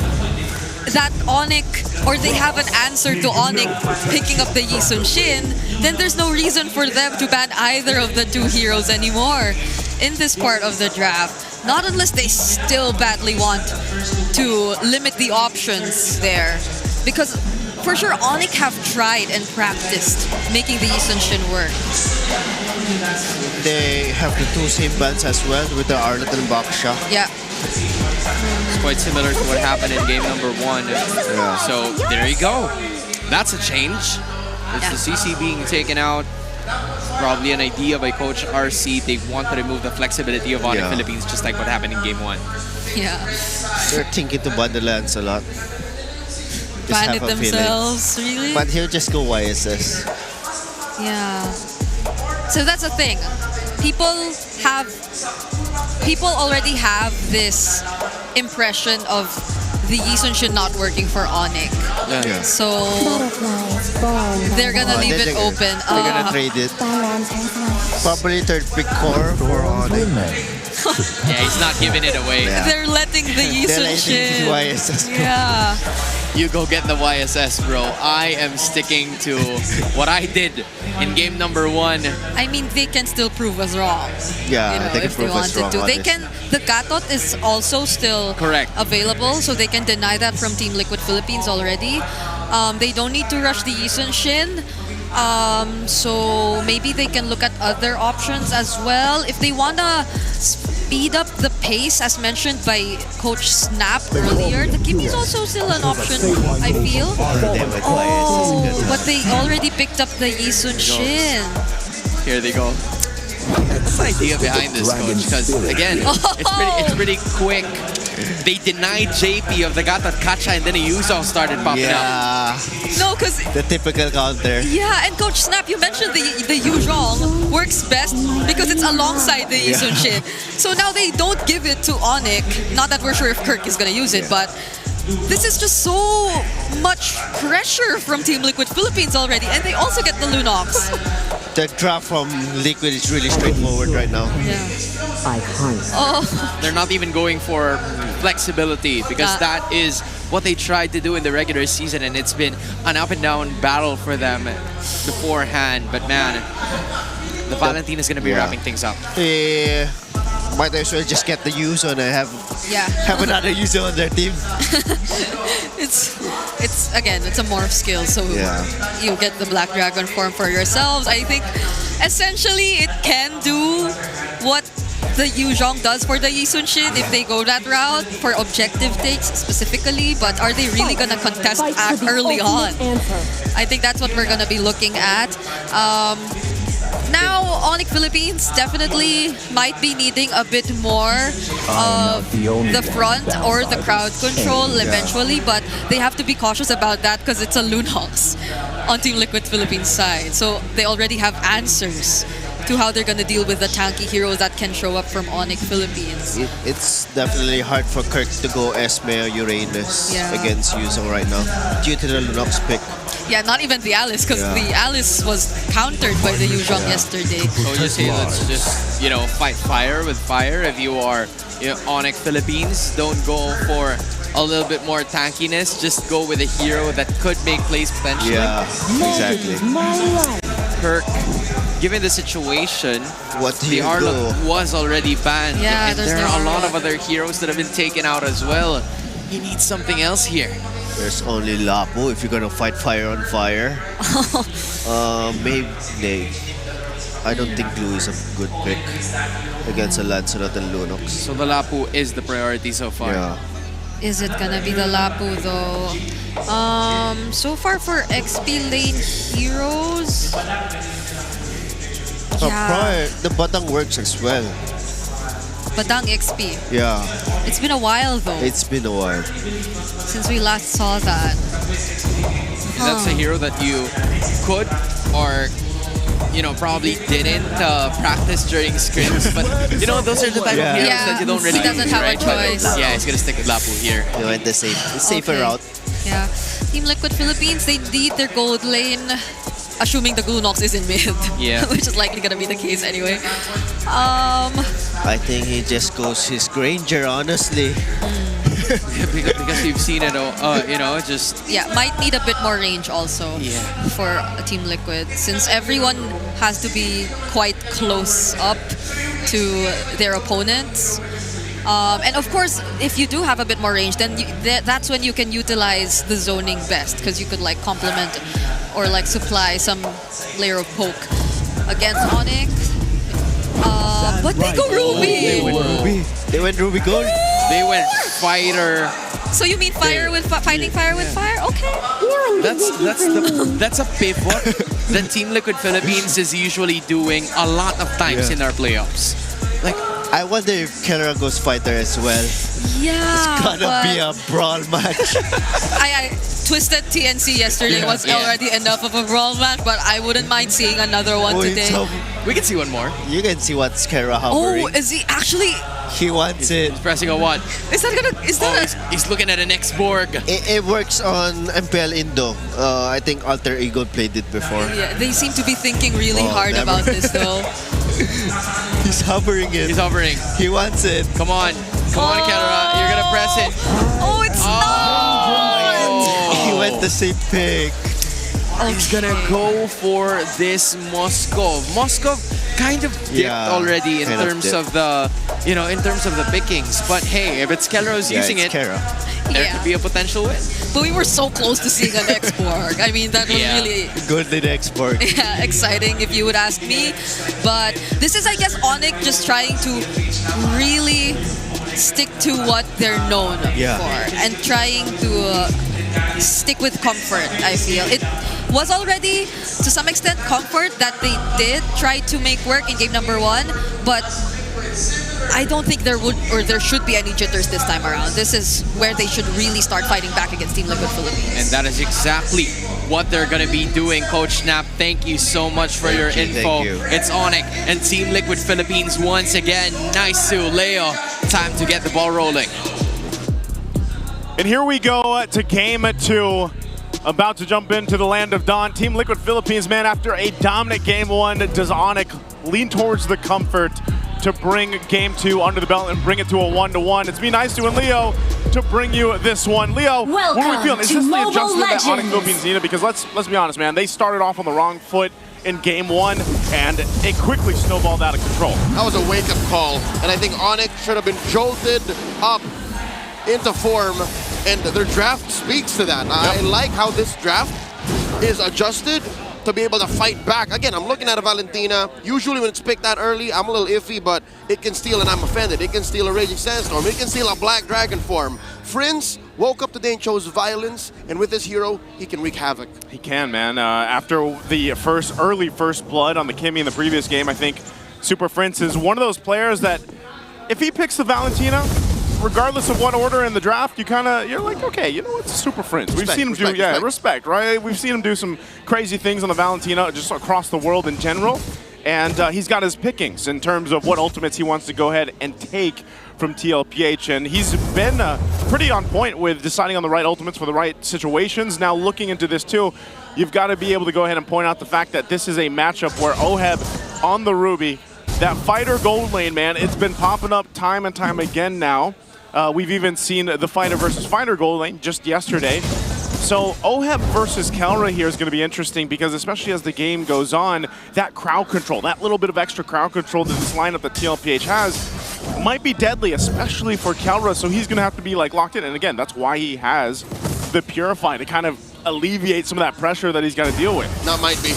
that ONIC, or they have an answer to ONIC picking up the Yisun Shin, then there's no reason for them to ban either of the two heroes anymore in this part of the draft. Not unless they still badly want to limit the options there. Because for sure, ONIC have tried and practiced making the Yisun Shin work. They have the two same bans as well with the Arlet and Baksha. Yeah. It's quite similar to what happened in game number 1. So there you go. That's a change. It's the CC being taken out. Probably an idea by Coach RC. They want to remove the flexibility of ONIC Philippines, just like what happened in game 1. Yeah. They're thinking to ban the Lancelot. Ban it themselves, really? But he'll just go YSS. Yeah. So that's the thing. People already have this impression of the Yisun Shin not working for ONIC. Yeah. So they're gonna leave it open. They're gonna trade it. Probably third pick core for ONIC. Yeah, he's not giving it away. They're letting the Yisun Shin. YSS. Yeah. You go get the YSS, bro. I am sticking to what I did in game number 1. I mean, they can still prove us wrong. Yeah, they can if they prove us wanted wrong. to. They honestly. can. The Katot is also still available, so they can deny that from Team Liquid Philippines already. They don't need to rush the Yisun Shin. So maybe they can look at other options as well. If they want to speed up the pace, as mentioned by Coach Snap earlier, the Kim is also still an option, I feel. Oh, but they already picked up the Yisun Shin. Here they go. what's the idea behind this, coach? Because again, it's pretty quick. They denied JP of the Gatat Kacha and then a Yuzong started popping up. No, because The typical counter. yeah, and Coach Snap, you mentioned the Yuzhong works best because it's alongside the Yeah. Yisun shit. So now they don't give it to ONIC. Not that we're sure if Kirk is gonna use it, but this is just so much pressure from Team Liquid Philippines already, and they also get the Lunox. The drop from Liquid is really straightforward right now. Yeah. Oh. They're not even going for flexibility because that is what they tried to do in the regular season, and it's been an up and down battle for them beforehand. But man, the Valentine is going to be wrapping things up. Yeah. Might as well just get the Yuzo and have another Yuzo on their team. It's again, it's a morph skill, so you get the Black Dragon form for yourselves. I think essentially it can do what the Yuzhong does for the Yisun Shin if they go that route for objective takes specifically, but are they really gonna contest early on? I think that's what we're gonna be looking at. Now, ONIC Philippines definitely might be needing a bit more of the front or the crowd control eventually, but they have to be cautious about that because it's a Lunox on Team Liquid Philippines side. So they already have answers to how they're going to deal with the tanky heroes that can show up from ONIC Philippines. It's definitely hard for Kirk to go Esme or Uranus against Yuzong right now due to the Lunox pick. Yeah, not even the Alice, because the Alice was countered by the Yuzhong yesterday. So you say let's just, fight fire with fire. If you are ONIC Philippines, don't go for a little bit more tankiness. Just go with a hero that could make plays potentially. Yeah, exactly. Kirk, given the situation, the do? Harlock was already banned. Yeah, and there are a lot of other heroes that have been taken out as well. He needs something else here. There's only Lapu if you're gonna fight fire on fire. Maybe I don't think Blue is a good pick against a Lancelot and Lunox. So the Lapu is the priority so far. Yeah. Is it gonna be the Lapu though? So far for XP lane heroes, The Batang works as well. Badang XP. Yeah. It's been a while though. It's been a while. Since we last saw that. That's a hero that you could or probably didn't practice during scrims, but those are the type of heroes that you don't really he doesn't use, have right? a choice. But, he's gonna stick with Lapu here. They went the safer route. Yeah. Team Liquid Philippines, they need their gold lane, assuming the Glunox is in mid. Yeah. Which is likely gonna be the case anyway. I think he just goes his Granger, honestly. because we've seen it, just... Yeah, might need a bit more range also for Team Liquid, since everyone has to be quite close up to their opponents. And of course, if you do have a bit more range, then that's when you can utilize the zoning best, because you could complement or supply some layer of poke against ONIC. But they go Ruby! They went Ruby Gold. They went fighter. So you mean fire with fighting fire with fire? Okay. That's a pivot that Team Liquid Philippines is usually doing a lot of times in our playoffs. I wonder if Kelra goes fighter as well. Yeah. It's gonna be a brawl match. I twisted TNC yesterday was already enough of a brawl match, but I wouldn't mind seeing another one today. We can see one more. You can see what's Kelra hovering. Oh, is he actually? He wants it. He's pressing a 1. Is that he's looking at an X-Borg. It works on MPL Indo. I think Alter Ego played it before. Yeah, they seem to be thinking really hard about this though. He's hovering it. He's hovering. He wants it. Come on, Kelra. You're gonna press it. Oh, it's not! He went the same pick. He's gonna go for this Moskov. Moskov kind of dipped already in terms of the, in terms of the pickings. But hey, if it's Kelra who's using it, there could be a potential win. But we were so close to seeing an X-Borg. I mean, that was really Golden X-Borg. exciting if you would ask me. But this is, I guess, ONIC just trying to really stick to what they're known for and trying to stick with comfort, I feel. was already, to some extent, comfort that they did try to make work in game number 1, but I don't think there would or there should be any jitters this time around. This is where they should really start fighting back against Team Liquid Philippines. And that is exactly what they're going to be doing. Coach Snap, thank you so much for your info. It's ONIC and Team Liquid Philippines once again. Nice to Leo. Time to get the ball rolling. And here we go to game 2. About to jump into the land of dawn. Team Liquid Philippines, man, after a dominant game 1, does ONIC lean towards the comfort to bring game 2 under the belt and bring it to a 1-1. It's me, Nice to, and Leo to bring you this one. Leo, what are we feeling? Is this the adjustment that ONIC Philippines needed? Because let's be honest, man, they started off on the wrong foot in game 1, and it quickly snowballed out of control. That was a wake-up call, and I think ONIC should have been jolted up into form, and their draft speaks to that. I like how this draft is adjusted to be able to fight back. Again, I'm looking at a Valentina. Usually when it's picked that early, I'm a little iffy, but it can steal, and I'm offended. It can steal a Raging Sandstorm. It can steal a Black Dragon form. Prince woke up today and chose violence, and with his hero, he can wreak havoc. He can, man. After the early first blood on the Kimmy in the previous game, I think Super Prince is one of those players that if he picks the Valentina, regardless of what order in the draft, you're like, okay, you know what, Super Prince. We've seen him do, respect, right? We've seen him do some crazy things on the Valentina just across the world in general. And he's got his pickings in terms of what ultimates he wants to go ahead and take from TLPH. And he's been pretty on point with deciding on the right ultimates for the right situations. Now looking into this too, you've got to be able to go ahead and point out the fact that this is a matchup where OHEB on the Ruby, that fighter gold lane, man, it's been popping up time and time again now. We've even seen the fighter versus fighter gold lane just yesterday. So OHEB versus Kelra here is going to be interesting because especially as the game goes on, that crowd control, that little bit of extra crowd control that this lineup that TLPH has might be deadly, especially for Kelra. So he's going to have to be like locked in. And again, that's why he has the Purify to kind of alleviate some of that pressure that he's got to deal with. That might be.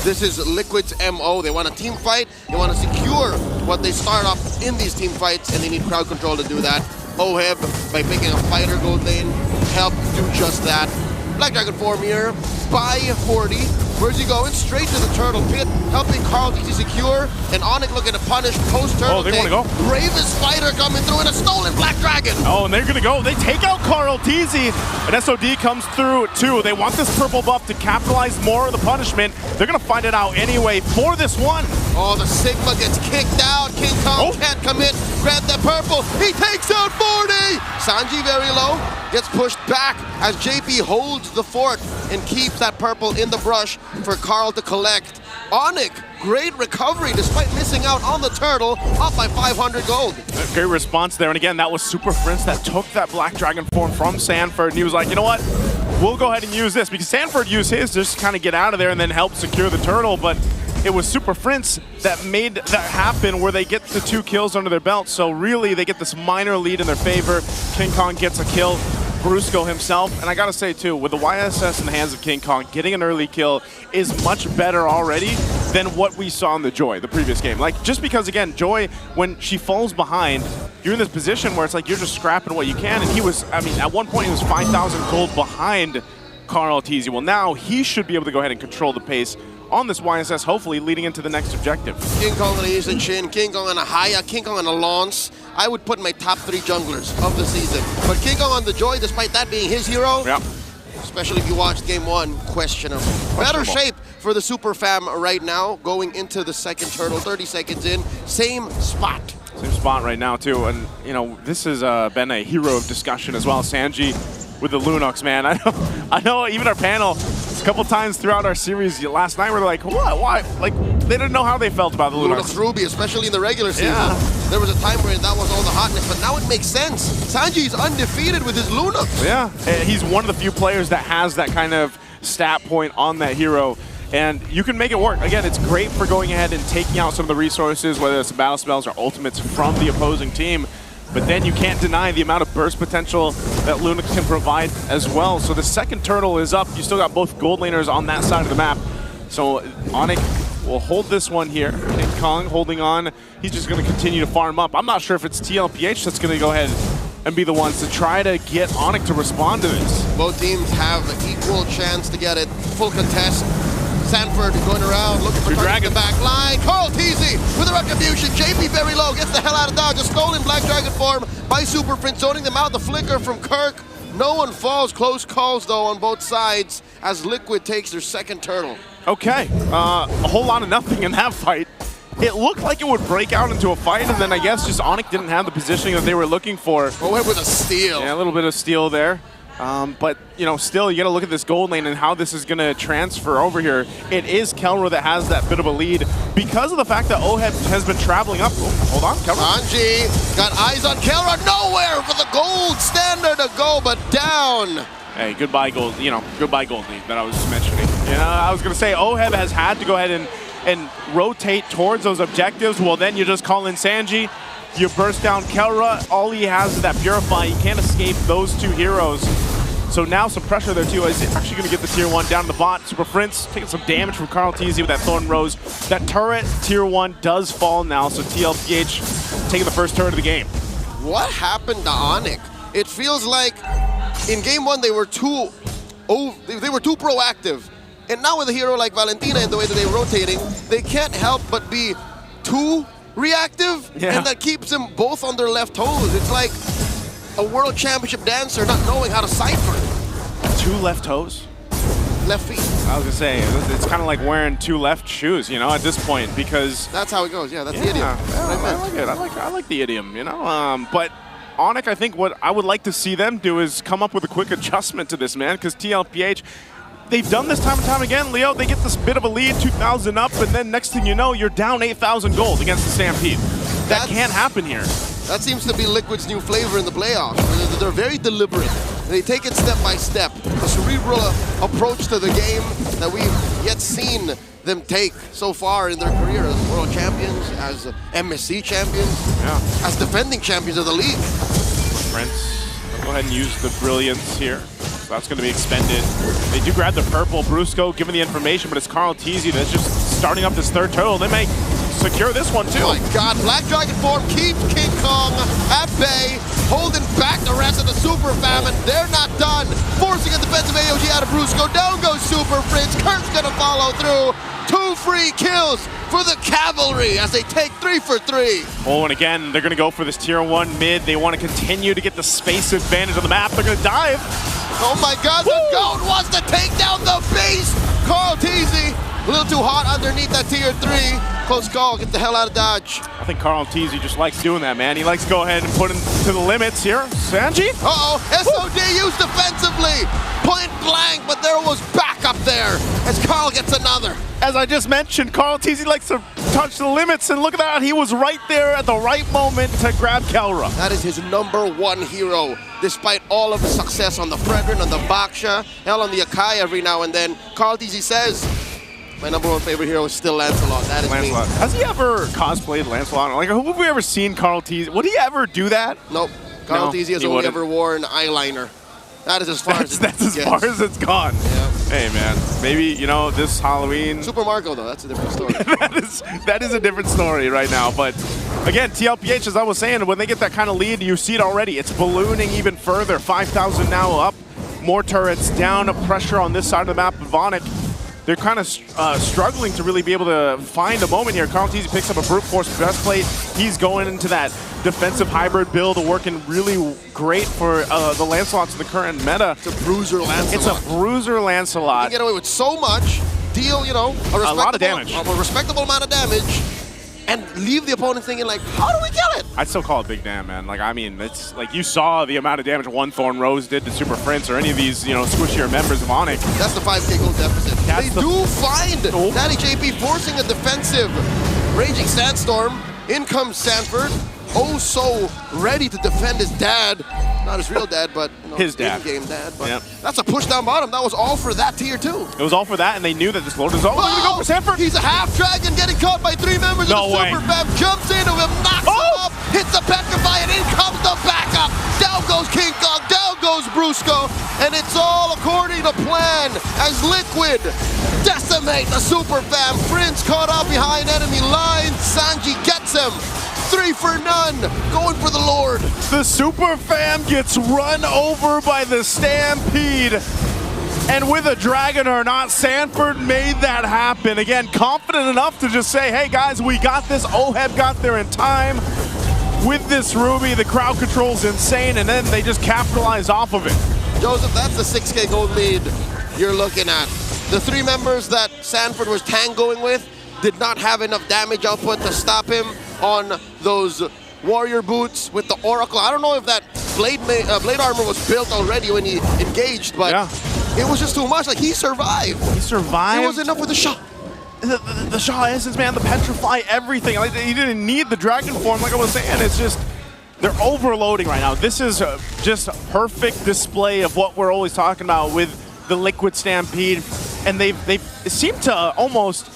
This is Liquid's MO. They want a team fight. They want to secure what they start up in these team fights, and they need crowd control to do that. OHEB, by picking a fighter gold lane, help do just that. Black Dragon form here by 40. Where's he going? Straight to the turtle pit, helping Carl TZ secure, and ONIC looking to punish post-turtle. Oh, they want to go. Bravest fighter coming through in a stolen Black Dragon. Oh, and they're going to go. They take out Carl TZ, and SOD comes through too. They want this purple buff to capitalize more of the punishment. They're going to find it out anyway for this one. Oh, the Sigma gets kicked out. King Kong can't commit. Grab the purple. He takes out 40. Sanji very low. Gets pushed back as JP holds the fort and keeps that purple in the brush for Carl to collect. ONIC, great recovery despite missing out on the turtle, up by 500 gold. Great response there. And again, that was Super Prince that took that Black Dragon form from Sanford. And he was like, you know what? We'll go ahead and use this because Sanford used his just to kind of get out of there and then help secure the turtle. But it was Super Prince that made that happen where they get the 2 kills under their belt. So really, they get this minor lead in their favor. King Kong gets a kill. Brusco himself, and I gotta say too, with the YSS in the hands of King Kong, getting an early kill is much better already than what we saw in the Joy, the previous game. Like, just because, again, Joy, when she falls behind, you're in this position where it's like you're just scrapping what you can, and he was, I mean, at one point he was 5,000 gold behind Carl TZ. Well, now he should be able to go ahead and control the pace on this YSS, hopefully leading into the next objective. King Kong on a Yushin Shin, King Kong on a Haya, King Kong on a Lance. I would put my top 3 junglers of the season. But King Kong on the Joy, despite that being his hero, especially if you watched game 1, questionable. Better shape for the Super Fam right now, going into the second turtle, 30 seconds in, same spot. Same spot right now too, and you know, this has been a hero of discussion as well. Sanji with the Lunox, man. I know even our panel, a couple times throughout our series last night, we were like, what, why? Like, they didn't know how they felt about the Lunox. Ruby, especially in the regular season. There was a time where that was all the hotness, but now it makes sense. Sanji's undefeated with his Lunox. Yeah, and he's one of the few players that has that kind of stat point on that hero. And you can make it work. Again, it's great for going ahead and taking out some of the resources, whether it's battle spells or ultimates from the opposing team. But then you can't deny the amount of burst potential that Lunox can provide as well. So the second turtle is up. You still got both gold laners on that side of the map. So ONIC will hold this one here. King Kong holding on. He's just going to continue to farm up. I'm not sure if it's TLPH that's going to go ahead and be the ones to try to get ONIC to respond to this. Both teams have an equal chance to get it. Full contest. Sanford going around, looking for targets in the back line. Carl Teasy with a retribution. JP very low, gets the hell out of dodge. A stolen Black Dragon form by Super Prince, zoning them out. The flicker from Kirk. No one falls. Close calls, though, on both sides as Liquid takes their second turtle. Okay, a whole lot of nothing in that fight. It looked like it would break out into a fight, and then I guess just ONIC didn't have the positioning that they were looking for. Oh, with a steal. Yeah, a little bit of steal there. But, you know, still, you got to look at this gold lane and how this is going to transfer over here. It is Kelra that has that bit of a lead because of the fact that OHEB has been traveling up. Oh, hold on, Kelra. Sanji got eyes on Kelra. Nowhere for the gold standard to go, but down. Hey, goodbye gold, goodbye gold lead that I was just mentioning. I was going to say OHEB has had to go ahead and rotate towards those objectives. Well, then you just call in Sanji. You burst down Kelra. All he has is that Purify. He can't escape those two heroes. So now some pressure there too. Is actually going to get the tier 1 down to the bot. Super Prince taking some damage from Carl Teasy with that Thorn Rose. That turret, tier 1, does fall now. So TLPH taking the first turret of the game. What happened to ONIC? It feels like in game 1 they were too proactive. And now with a hero like Valentina and the way that they're rotating, they can't help but be too reactive, and that keeps them both on their left toes. It's like a world championship dancer not knowing how to cipher. 2 left toes? Left feet. I was gonna say, it's kind of like wearing 2 left shoes, at this point, because... That's how it goes, yeah, that's the idiom. I like it, I like the idiom, but ONIC, I think what I would like to see them do is come up with a quick adjustment to this, man, because TLPH, they've done this time and time again, Leo. They get this bit of a lead, 2,000 up, and then next thing you know, you're down 8,000 gold against the Stampede. That can't happen here. That seems to be Liquid's new flavor in the playoffs. They're very deliberate. They take it step by step. A cerebral approach to the game that we've yet seen them take so far in their career as world champions, as MSC champions, as defending champions of the league. Prince, go ahead and use the brilliance here. That's going to be expended. They do grab the purple. Brusco given the information, but it's Carl Teasy that's just starting up this third turtle. They may secure this one too. Oh my God, Black Dragon form keeps King Kong at bay, holding back the rest of the Super Fam, and they're not done. Forcing a defensive AOG out of Brusco. Down goes Super Prince. Kurt's going to follow through. 2 free kills for the Cavalry as they take 3 for 3. Oh, and again, they're going to go for this tier 1 mid. They want to continue to get the space advantage on the map. They're going to dive. Oh my God, the GOAT wants to take down the beast! Carl Teasy, a little too hot underneath that tier 3. Close call, get the hell out of dodge. I think Carl Teasy just likes doing that, man. He likes to go ahead and put him to the limits here. Sanji? Uh-oh, SOD used defensively. Point blank, but there was backup there as Carl gets another. As I just mentioned, Carl Teasy likes to touch the limits, and look at that. He was right there at the right moment to grab Kelra. That is his #1 hero, despite all of the success on the Fredrin, on the Baksha, hell on the Akai every now and then. Carl Teasy says, my #1 favorite hero is still Lancelot. That is Lancelot. me. Has he ever cosplayed Lancelot? Like, who have we ever seen Carl Teasy? Would he ever do that? Nope. Carl Teasy has only ever worn eyeliner. That is as far as it's gone. Yeah. Hey man, maybe this Halloween. Super Marco though, that's a different story. that is a different story right now. But again, TLPH, as I was saying, when they get that kind of lead, you see it already. It's ballooning even further. 5,000 now up. More turrets down. Pressure on this side of the map. VONIC, they're kind of struggling to really be able to find a moment here. Carl Teasy picks up a brute force breastplate. He's going into that defensive hybrid build, working really great for the Lancelots in the current meta. It's a bruiser Lancelot. It's a bruiser Lancelot. You can get away with so much, deal, a lot of damage. A respectable amount of damage, and leave the opponent thinking like, how do we kill it? I'd still call it big damn, man. Like, I mean, it's like you saw the amount of damage one Thorn Rose did to Super Prince or any of these, squishier members of ONIC. That's the 5K gold deficit. They do find Daddy JP forcing a defensive Raging Sandstorm. In comes Sanford. Oh, so ready to defend his dad. Not his real dad, but his dad. In-game dad. But that's a push down bottom. That was all for that tier 2. It was all for that, and they knew that this load was all. They're gonna go for Sanford. He's a half dragon getting caught by 3 members of the Super Fam. Jumps into him, knocks him up, hits the petrify, and in comes the backup. Down goes King Kong, down goes Brusco, and it's all according to plan as Liquid decimate the Super Fam. Prince caught out behind enemy lines. Sanji gets him. 3 3 for none. Going for the Lord. The Super Fam gets run over by the Stampede. And with a dragon or not, Sanford made that happen. Again, confident enough to just say, hey guys, we got this. OHEB got there in time. With this Ruby, the crowd control's insane, and then they just capitalize off of it. Joseph, that's the 6K gold lead you're looking at. The 3 members that Sanford was tangoing with did not have enough damage output to stop him on those warrior boots with the Oracle. I don't know if that blade armor was built already when he engaged, but it was just too much. Like, he survived. He survived. It was enough with the shot. The Shaw Essence, man, the Petrify, everything. Like, he didn't need the Dragon form, like I was saying. It's just, they're overloading right now. This is just a perfect display of what we're always talking about with the Liquid Stampede. And they seem to almost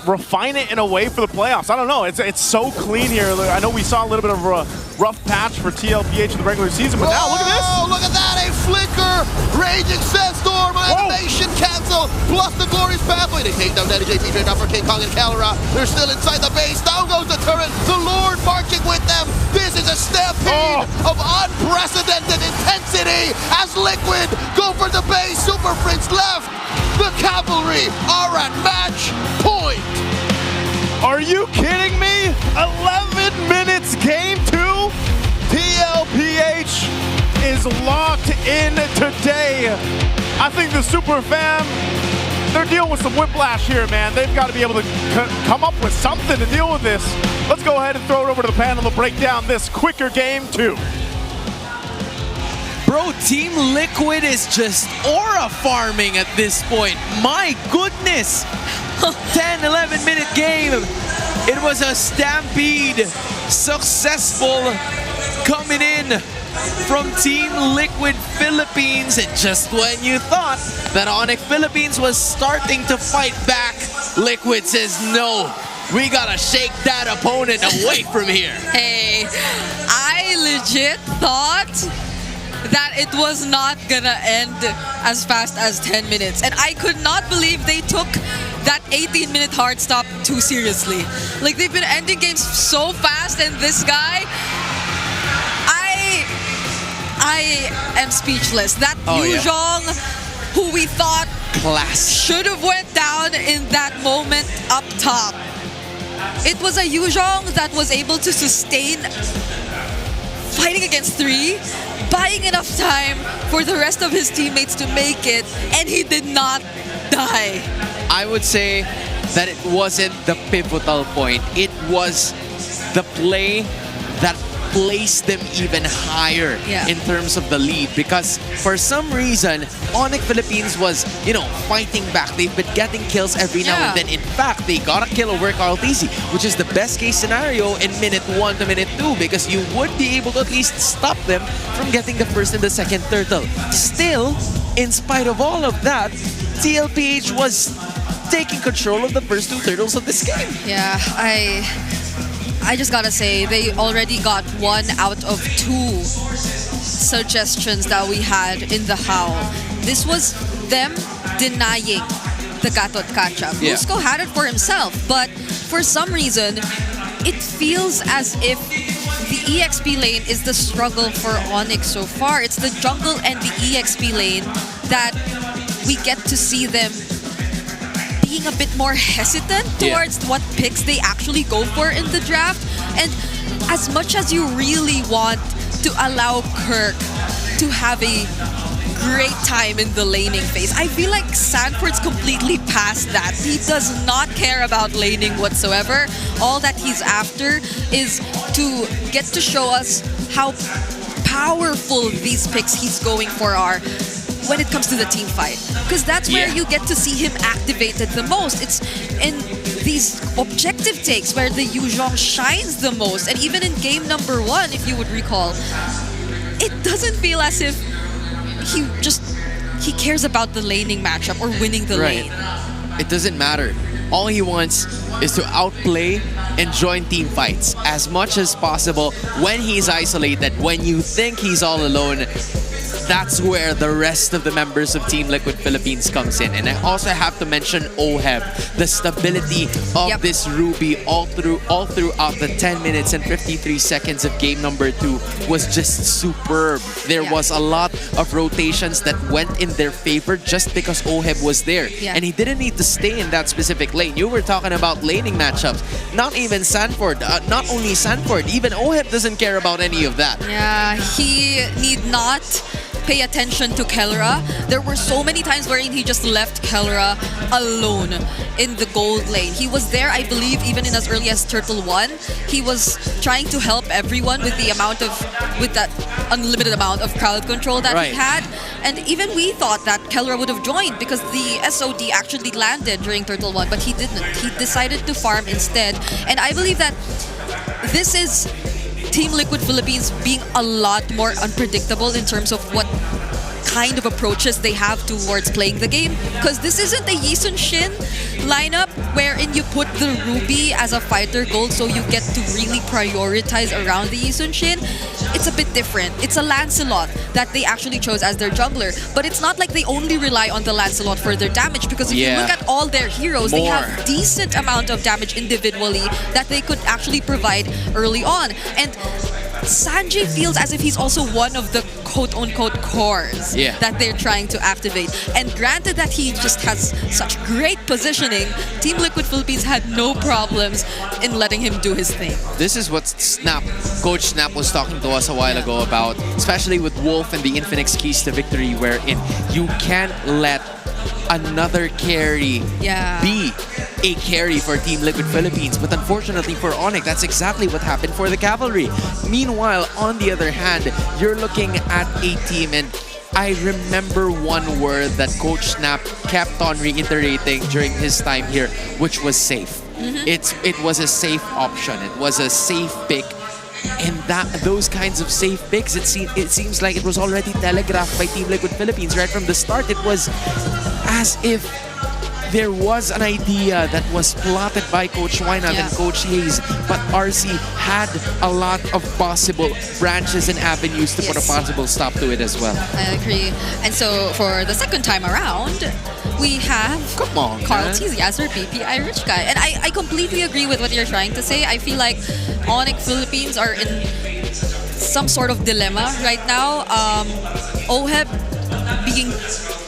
refine it in a way for the playoffs. I don't know. It's so clean here. I know we saw a little bit of a rough patch for TLPH in the regular season, but now look at this. Oh, look at that. A flicker. Raging Sandstorm. Animation cancel. Plus the Glorious Pathway. They take down Daddy JP straight up for King Kong and Calra. They're still inside the base. Down goes the turret. The Lord marching with them. This is a stampede of unprecedented intensity as Liquid go for the base. Super Prince left. The Cavalry are at match point. Are you kidding me? 11 minutes game 2? TLPH is locked in today. I think the Super Fam, they're dealing with some whiplash here, man. They've got to be able to come up with something to deal with this. Let's go ahead and throw it over to the panel to break down this quicker game 2. Bro, Team Liquid is just aura farming at this point. My goodness! 10, 11 minute game. It was a stampede. Successful coming in from Team Liquid Philippines. And just when you thought that ONIC Philippines was starting to fight back, Liquid says no. We gotta shake that opponent away from here. Hey, I legit thought that it was not gonna end as fast as 10 minutes. And I could not believe they took that 18-minute hard stop too seriously. Like, they've been ending games so fast, and this guy, I am speechless. That Yuzhong, who we thought should have went down in that moment up top. It was a Yuzhong that was able to sustain fighting against 3, buying enough time for the rest of his teammates to make it, and he did not die. I would say that it wasn't the pivotal point. It was the play that placed them even higher in terms of the lead, because for some reason ONIC Philippines was, fighting back. They've been getting kills every now and then. In fact, they got a kill over Carl TZ, which is the best case scenario in minute 1 to minute 2, because you would be able to at least stop them from getting the first and the second turtle. Still, in spite of all of that, TLPH was taking control of the first 2 turtles of this game. Yeah, I just gotta say, they already got 1 out of 2 suggestions that we had in the Howl. This was them denying the Gatot Kacha. Fusco had it for himself, but for some reason, it feels as if the EXP lane is the struggle for ONIC so far. It's the jungle and the EXP lane that we get to see them being a bit more hesitant towards what picks they actually go for in the draft. And as much as you really want to allow Kirk to have a great time in the laning phase, I feel like Sanford's completely past that. He does not care about laning whatsoever. All that he's after is to get to show us how powerful these picks he's going for are when it comes to the team fight, because that's where you get to see him activated the most. It's in these objective takes where the Yuzhong shines the most. And even in game number 1, if you would recall, it doesn't feel as if he cares about the laning matchup or winning the lane. It doesn't matter. All he wants is to outplay and join team fights as much as possible when he's isolated. When you think he's all alone, that's where the rest of the members of Team Liquid Philippines comes in. And I also have to mention OHEB, the stability of this Ruby all throughout the 10 minutes and 53 seconds of game number 2 was just superb. There was a lot of rotations that went in their favor just because OHEB was there. And he didn't need to stay in that specific lane. You were talking about laning matchups. Not even Sanford, not only Sanford, even OHEB doesn't care about any of that. Yeah, he need not pay attention to Kelra. There were so many times wherein he just left Kelra alone in the gold lane. He was there, I believe, even in as early as Turtle 1. He was trying to help everyone with that unlimited amount of crowd control that he had. And even we thought that Kelra would have joined because the SOD actually landed during Turtle 1, but he didn't. He decided to farm instead. And I believe that this is Team Liquid Philippines being a lot more unpredictable in terms of what kind of approaches they have towards playing the game. Because this isn't a Yi Sun Shin lineup wherein you put the Ruby as a fighter gold so you get to really prioritize around the Yi Sun Shin. It's a bit different. It's a Lancelot that they actually chose as their jungler. But it's not like they only rely on the Lancelot for their damage, because if you look at all their heroes, they have decent amount of damage individually that they could actually provide early on. And Sanjay feels as if he's also one of the quote-unquote cores that they're trying to activate. And granted that he just has such great positioning, Team Liquid Philippines had no problems in letting him do his thing. This is what Coach Snap was talking to us a while ago about, especially with Wolf and the Infinix keys to victory, wherein you can't let another carry be a carry for Team Liquid Philippines. But unfortunately for ONIC, that's exactly what happened for the Cavalry. Meanwhile, on the other hand, you're looking at a team, and I remember one word that Coach Snap kept on reiterating during his time here, which was safe. It was a safe option. It was a safe pick. And those kinds of safe picks, it seems like it was already telegraphed by Team Liquid Philippines right from the start. It was as if there was an idea that was plotted by Coach Wynand and Coach Hayes, but RC had a lot of possible branches and avenues to put a possible stop to it as well. I agree. And so for the second time around, we have Carl Teasy as our BPI rich guy. And I completely agree with what you're trying to say. I feel like ONIC Philippines are in some sort of dilemma right now. OHEB being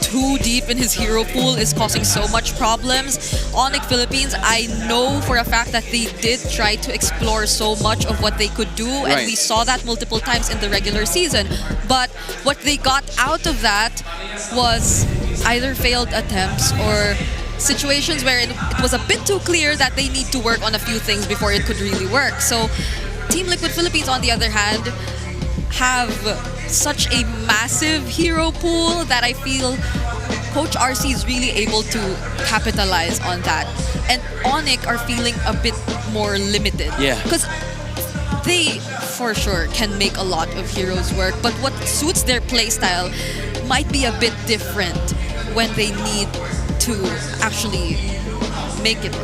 too deep in his hero pool is causing so much problems. ONIC Philippines, I know for a fact that they did try to explore so much of what they could do, and we saw that multiple times in the regular season. But what they got out of that was either failed attempts or situations where it was a bit too clear that they need to work on a few things before it could really work. So Team Liquid Philippines, on the other hand, have such a massive hero pool that I feel Coach RC is really able to capitalize on that. And ONIC are feeling a bit more limited. Because they, for sure, can make a lot of heroes work, but what suits their playstyle might be a bit different when they need to actually make it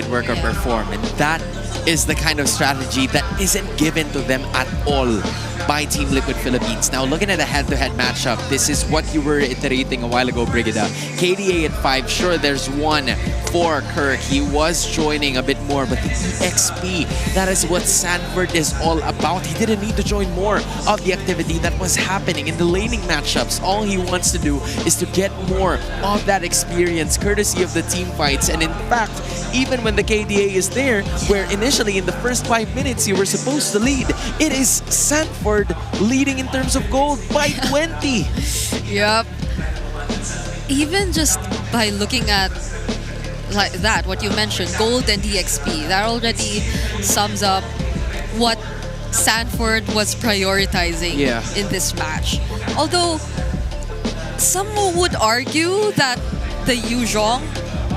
work. Or perform. And that is the kind of strategy that isn't given to them at all by Team Liquid Philippines. Now, looking at a head-to-head matchup, this is what you were iterating a while ago, Brigida. KDA at 5, sure, there's one for Kirk. He was joining a bit more, but the EXP, that is what Sanford is all about. He didn't need to join more of the activity that was happening in the laning matchups. All he wants to do is to get more of that experience, courtesy of the team fights. And in fact, even when the KDA is there, where initially in the first 5 minutes you were supposed to lead, it is Sanford leading in terms of gold by 20. Yep. Even just by looking at like that, what you mentioned, gold and DXP, that already sums up what Sanford was prioritizing in this match. Although some would argue that the Yu Zhong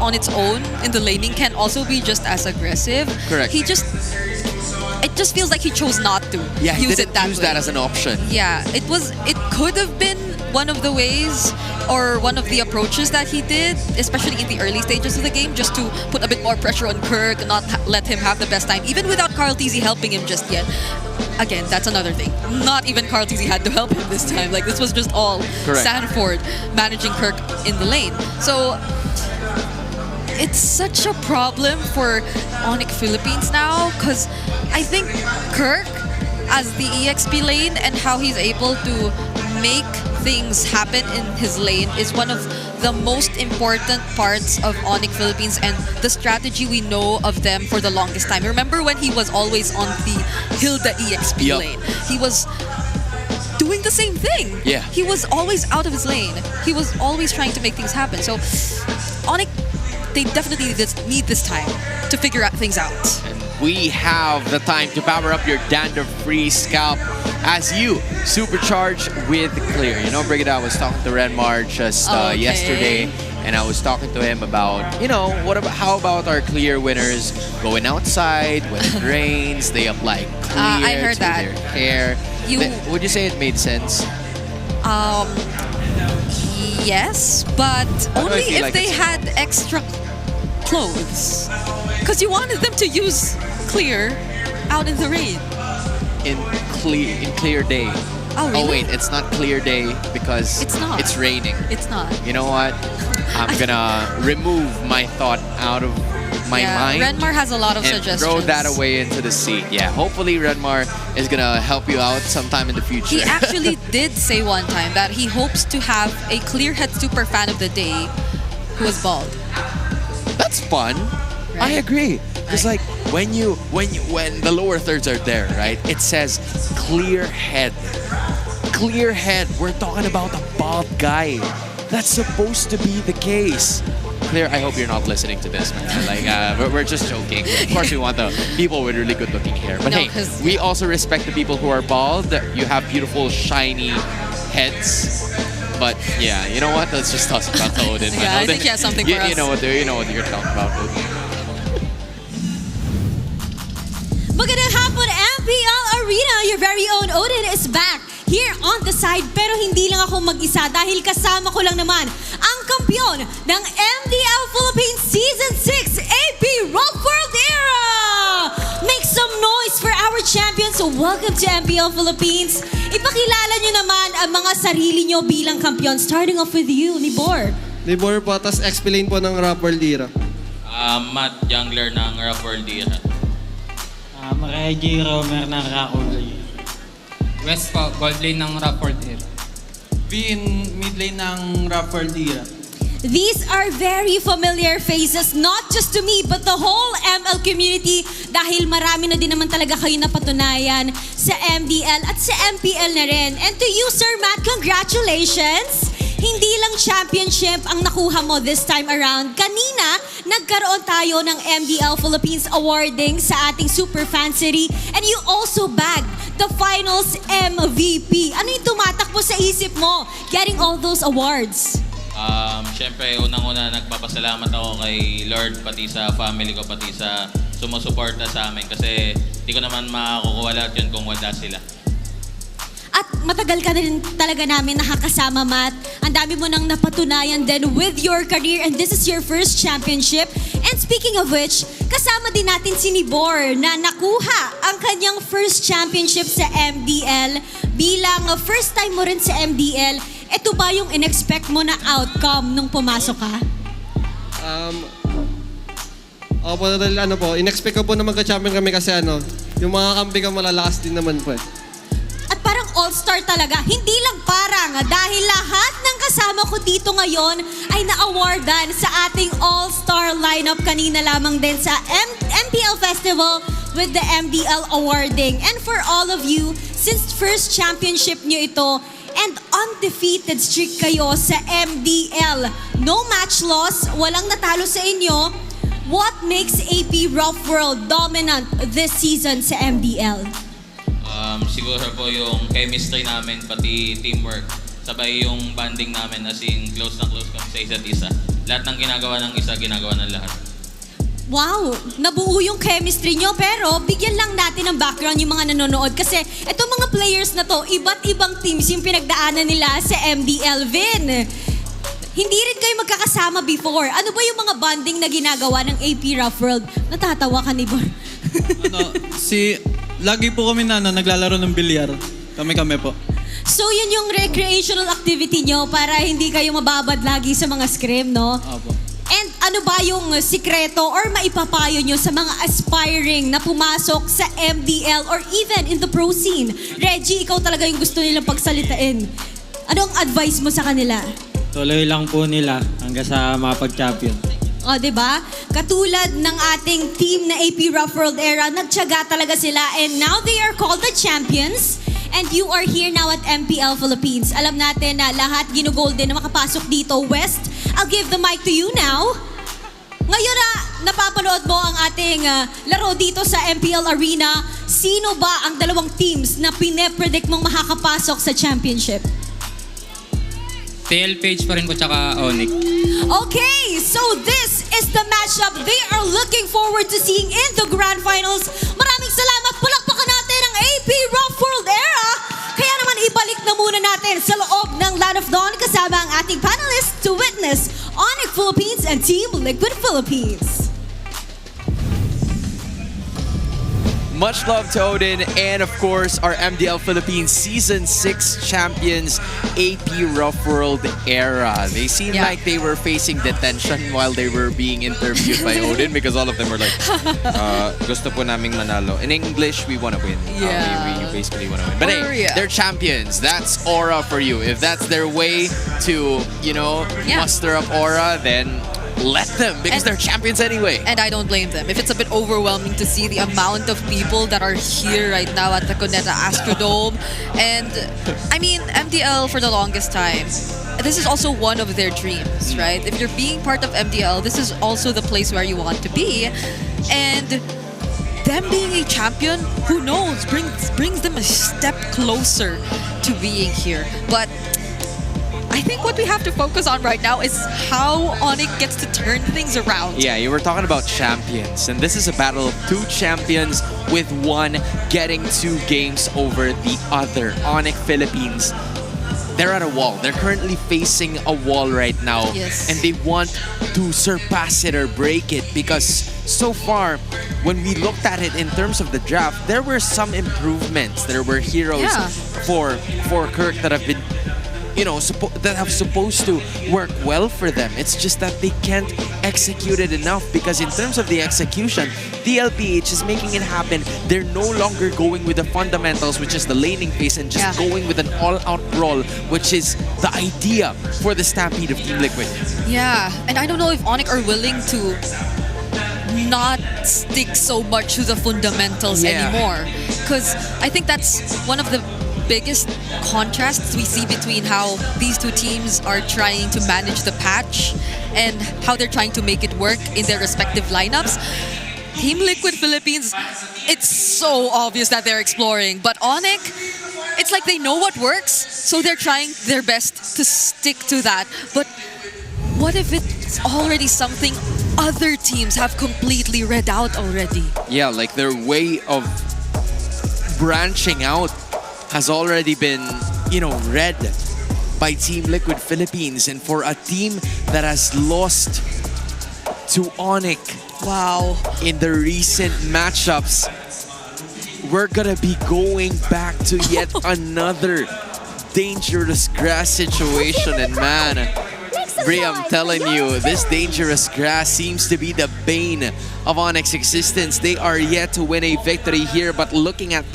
on its own in the laning can also be just as aggressive. Correct. It just feels like he chose not to he use didn't it that use way. that as an option. Yeah, it could have been one of the ways or one of the approaches that he did, especially in the early stages of the game, just to put a bit more pressure on Kirk, not let him have the best time, even without Carl TZ helping him just yet. Again, that's another thing. Not even Carl TZ had to help him this time. Like, this was just all Correct. Sanford managing Kirk in the lane. So it's such a problem for ONIC Philippines now, because I think Kirk as the EXP lane and how he's able to make things happen in his lane is one of the most important parts of ONIC Philippines and the strategy we know of them for the longest time. Remember when he was always on the Hilda EXP Yup. lane? He was doing the same thing. Yeah. He was always out of his lane. He was always trying to make things happen. So ONIC, they definitely need this time to figure out things out. We have the time to power up your dander-free scalp as you supercharge with Clear. You know, Brigida, I was talking to Renmar just yesterday, and I was talking to him about, you know, how about our Clear winners going outside when it rains, they apply Clear I heard to that. their hair. Would you say it made sense? Yes, but Why do I only feel if like they it's- had extra clothes. Because you wanted them to use Clear out in the rain. In clear day. Oh, really? Oh wait, it's not clear day because It's not. it's raining. It's not. You know what? I'm gonna remove my thought out of my mind. Renmar has a lot of and suggestions. throw that away into the sea. Yeah, hopefully Renmar is gonna help you out sometime in the future. He actually did say one time that he hopes to have a Clearhead super fan of the day who is bald. That's fun. I agree. It's like when the lower thirds are there, right? It says clear head. Clear head. We're talking about a bald guy. That's supposed to be the case. Clear, I hope you're not listening to this, man. Like, we're just joking. Of course, we want the people with really good looking hair. But No, hey, 'cause- we also respect the people who are bald. You have beautiful, shiny heads. But yeah, you know what? Let's just toss it back to Odin. Yeah, I think he has something for us. You know what you're talking about, Odin. Magandang hapon, MPL Arena! Your very own Odin is back here on the side. Pero hindi lang ako mag-isa dahil kasama ko lang naman ang kampiyon ng MDL Philippines Season 6 AP Rock World Era! Make some noise for our champions. So welcome to MPL Philippines. Ipakilala nyo naman ang mga sarili nyo bilang kampiyon. Starting off with you, Nibor. Nibor po, tas explain po ng Rap World Era. Matt, jungler ng Rap World Era. Reggie Romer ng Rakulay. West po, gold lane ng Rap World Era. Vin, mid lane ng Rap World Era. These are very familiar faces, not just to me, but the whole ML community dahil marami na din naman talaga kayo napatunayan sa MDL at sa MPL na rin. And to you, Sir Matt, congratulations! Hindi lang championship ang nakuha mo this time around. Kanina, nagkaroon tayo ng MDL Philippines awarding sa ating Super Fan City and you also bagged the finals MVP. Ano yung tumatakbo sa isip mo getting all those awards? Siyempre, unang-una nagpapasalamat ako kay Lord, pati sa family ko, pati sa sumusuporta sa amin. Kasi di ko naman makakukuha lahat yun kung wala sila. At matagal ka na rin talaga namin nakakasama, Matt. Ang dami mo nang napatunayan din with your career and this is your first championship. And speaking of which, kasama din natin si Nibor na nakuha ang kanyang first championship sa MDL. Bilang first time mo rin sa MDL, ito ba yung in-expect mo na outcome nung pumasok ka? Opo, ano po, in-expect ko po na magka-champion kami kasi yung mga kampi ko malalakas din naman po eh. At parang all-star talaga. Hindi lang parang dahil lahat ng kasama ko dito ngayon ay na-awardan sa ating all-star lineup kanina lamang din sa MPL Festival with the MDL awarding. And for all of you, since first championship nyo ito and undefeated streak kayo sa MDL, no match loss, walang natalo sa inyo, what makes AP Rough World dominant this season sa MDL? Siguro po yung chemistry namin, pati teamwork. Sabay yung banding namin as in close na close kami sa isa't isa. Lahat ng ginagawa ng isa, ginagawa ng lahat. Wow, nabuo yung chemistry nyo pero bigyan lang natin ng background yung mga nanonood kasi itong mga players na to, iba't ibang teams yung pinagdaanan nila sa MDL, Vin. Hindi rin kayo magkakasama before. Ano ba yung mga bonding na ginagawa ng AP Rough World? Natatawa ka ni Bor. Lagi po kami naglalaro ng bilyar. Kami po. So yun yung recreational activity nyo para hindi kayo mababad lagi sa mga scrim, no? Opo. And ano ba yung sikreto or maipapayo nyo sa mga aspiring na pumasok sa MDL or even in the pro scene? Reggie, ikaw talaga yung gusto nilang pagsalitain. Anong advice mo sa kanila? Tuloy lang po nila hanggang sa mapag-champion. O, diba? Katulad ng ating team na AP Rough World Era, nagtiyaga talaga sila and now they are called the champions. And you are here now at MPL Philippines. Alam natin na lahat ginugolden na makapasok dito. West, I'll give the mic to you now. Ngayon na napapanood mo ang ating laro dito sa MPL Arena, sino ba ang dalawang teams na pine-predict mong makakapasok sa championship? TLPH pa rin po tsaka ONIC. Okay, so this is the matchup they are looking forward to seeing in the Grand Finals. Maraming salamat. Palakpakan natin ang AP Rough World Era. Kaya naman ibalik na muna natin sa loob ng Land of Dawn kasama ang ating panelists to witness ONIC Philippines and Team Liquid Philippines. Much love to Odin and of course our MDL Philippines Season 6 champions AP Rough World Era. They seemed like they were facing detention while they were being interviewed by Odin because all of them were like, gusto po naming manalo. In English, we want to win. We basically want to win. But hey, they're champions. That's aura for you. If that's their way to, muster up aura, then let them because they're champions anyway. And I don't blame them. If it's a bit overwhelming to see the amount of people that are here right now at the Cuneta Astrodome. And I mean, MDL for the longest time, this is also one of their dreams, right? If you're being part of MDL, this is also the place where you want to be. And them being a champion, who knows, brings them a step closer to being here. But I think what we have to focus on right now is how ONIC gets to turn things around. Yeah, you were talking about champions, and this is a battle of two champions with one getting 2 games over the other. ONIC Philippines, they're at a wall. They're currently facing a wall right now, and they want to surpass it or break it because so far, when we looked at it in terms of the draft, there were some improvements. There were heroes for Kirk that have been that have supposed to work well for them. It's just that they can't execute it enough because in terms of the execution, TLPH is making it happen. They're no longer going with the fundamentals, which is the laning phase, and just going with an all-out brawl, which is the idea for the Stampede of Team Liquid. Yeah, and I don't know if ONIC are willing to not stick so much to the fundamentals anymore. Because I think that's one of the biggest contrasts we see between how these two teams are trying to manage the patch and how they're trying to make it work in their respective lineups. Team Liquid Philippines, it's so obvious that they're exploring, but ONIC, it's like they know what works, so they're trying their best to stick to that. But what if it's already something other teams have completely read out already? Yeah, like their way of branching out has already been, read by Team Liquid Philippines. And for a team that has lost to ONIC in the recent matchups, we're gonna be going back to yet another dangerous grass situation. And man, Bri, I'm telling you, this dangerous grass seems to be the bane of ONIC's existence. They are yet to win a victory here, but looking at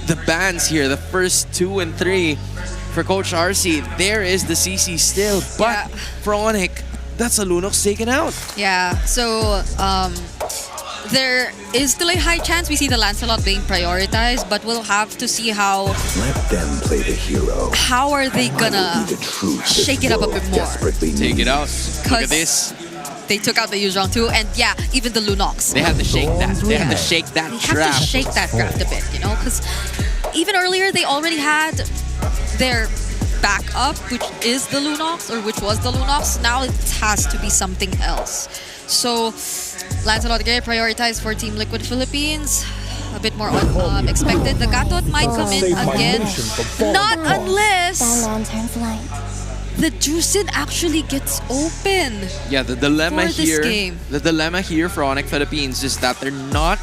the bans here, the first 2 and 3 for Coach RC, there is the CC still, but for ONIC, that's a Lunox taken out. Yeah, so there is still a high chance we see the Lancelot being prioritized, but we'll have to see how. Let them play the hero. How are they gonna shake it up a bit more? Take it out. Look at this. They took out the Yuzhong too, and even the Lunox. They have to shake that. They have to shake that draft. They have to shake that draft a bit, because even earlier they already had their backup, which is the Lunox, or which was the Lunox. Now it has to be something else. So Lancelot Gay prioritized for Team Liquid Philippines. A bit more expected. The Gatot might come in again. Not unless the Juicin actually gets open. Yeah, the dilemma for this here. game. The dilemma here for ONIC Philippines is that they're not,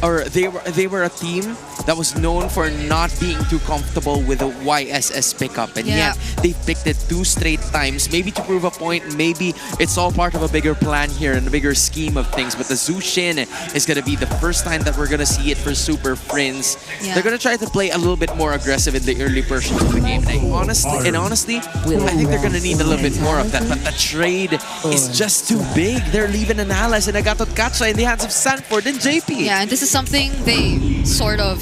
or they were a team that was known for not being too comfortable with a YSS pickup, and Yeah. yet they picked it 2 straight times, maybe to prove a point, maybe it's all part of a bigger plan here and a bigger scheme of things. But the Zushin is gonna be the first time that we're gonna see it for Super Friends. Yeah. They're gonna try to play a little bit more aggressive in the early portions of the game, and honestly, I think they're gonna need a little bit more of that. But the trade is just too big. They're leaving an Alice and Agatot Katsa in the hands of Sanford and JP. Yeah, and this is something they sort of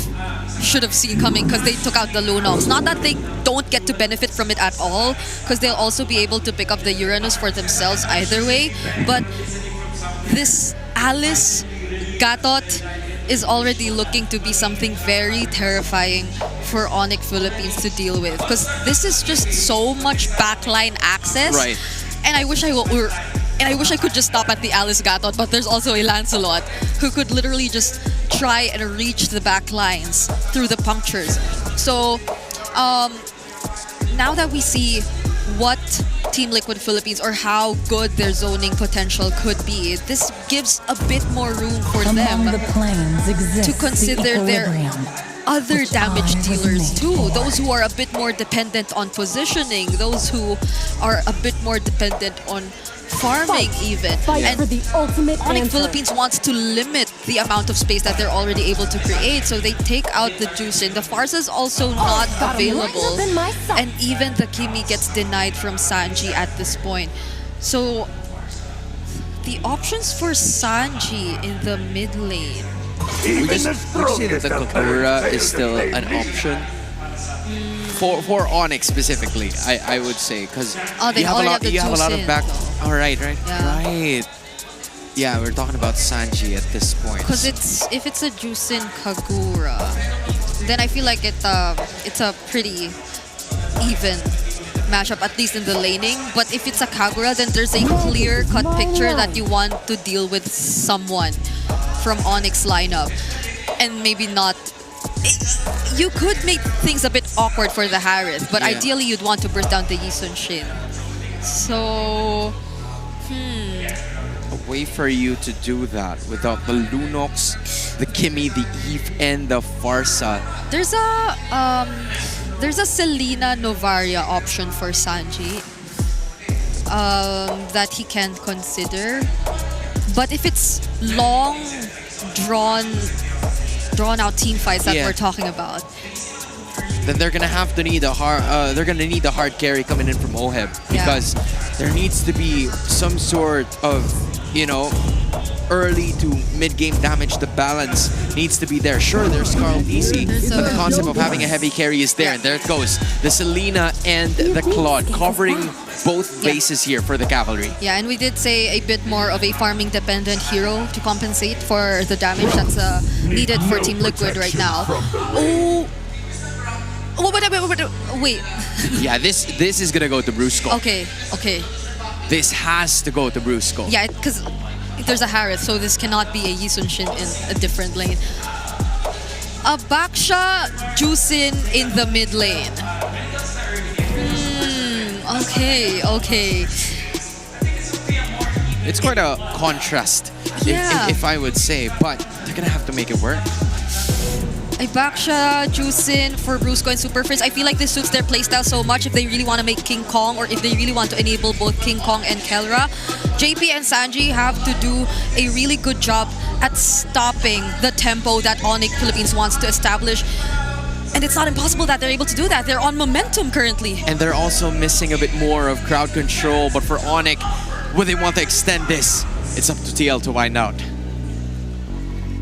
should have seen coming because they took out the Lunox. Not that they don't get to benefit from it at all, because they'll also be able to pick up the Uranus for themselves either way. But this Alice Gatot is already looking to be something very terrifying for ONIC Philippines to deal with, because this is just so much backline access. Right. And I wish I could just stop at the Alice Gatot, but there's also a Lancelot who could literally just try and reach the back lines through the punctures. So now that we see what Team Liquid Philippines or how good their zoning potential could be, this gives a bit more room for them to consider their other damage dealers too. Those who are a bit more dependent on positioning, those who are a bit more dependent on farming even. And ONIC Philippines wants to limit the amount of space that they're already able to create, so they take out the Juicin. The Farsa is also not available, and even the Kimi gets denied from Sanji at this point. So the options for Sanji in the mid lane. We just say that the Kakura is still an option for ONIC specifically. I would say, because you have a lot of back. All right. Yeah, we're talking about Sanji at this point. Because if it's a Juicin Kagura, then I feel like it's a pretty even matchup, at least in the laning. But if it's a Kagura, then there's a clear-cut picture that you want to deal with someone from ONIC's lineup, and maybe not. You could make things a bit awkward for the Harith, but ideally you'd want to burst down the Yisun Shin. So, a way for you to do that without the Lunox, the Kimi, the Eve, and the Farsa. There's a Selena Novaria option for Sanji that he can consider. But if it's long, drawn out team fights that we're talking about, then they're gonna have to need a hard carry coming in from Oheb, because there needs to be some sort of, early to mid-game damage. The balance needs to be there. Sure, there's Carl DC, but the concept of having a heavy carry is there, and there it goes. The Selena and the Claude covering both bases here for the Cavalry. Yeah, and we did say a bit more of a farming-dependent hero to compensate for the damage that's needed for Team Liquid right now. Wait. Yeah, this is gonna go to Brusco. Okay. This has to go to Brusco. Yeah, because there's a Harith, so this cannot be a Yisun Shin in a different lane. A Baksha Juicin in the mid lane. Okay. It's quite a contrast, if I would say, but they're gonna have to make it work. A Baksha, Juicin for Brusco and Super Friends. I feel like this suits their playstyle so much if they really want to make King Kong, or if they really want to enable both King Kong and Kelra. JP and Sanji have to do a really good job at stopping the tempo that ONIC Philippines wants to establish. And it's not impossible that they're able to do that. They're on momentum currently. And they're also missing a bit more of crowd control. But for ONIC, would they want to extend this? It's up to TL to find out.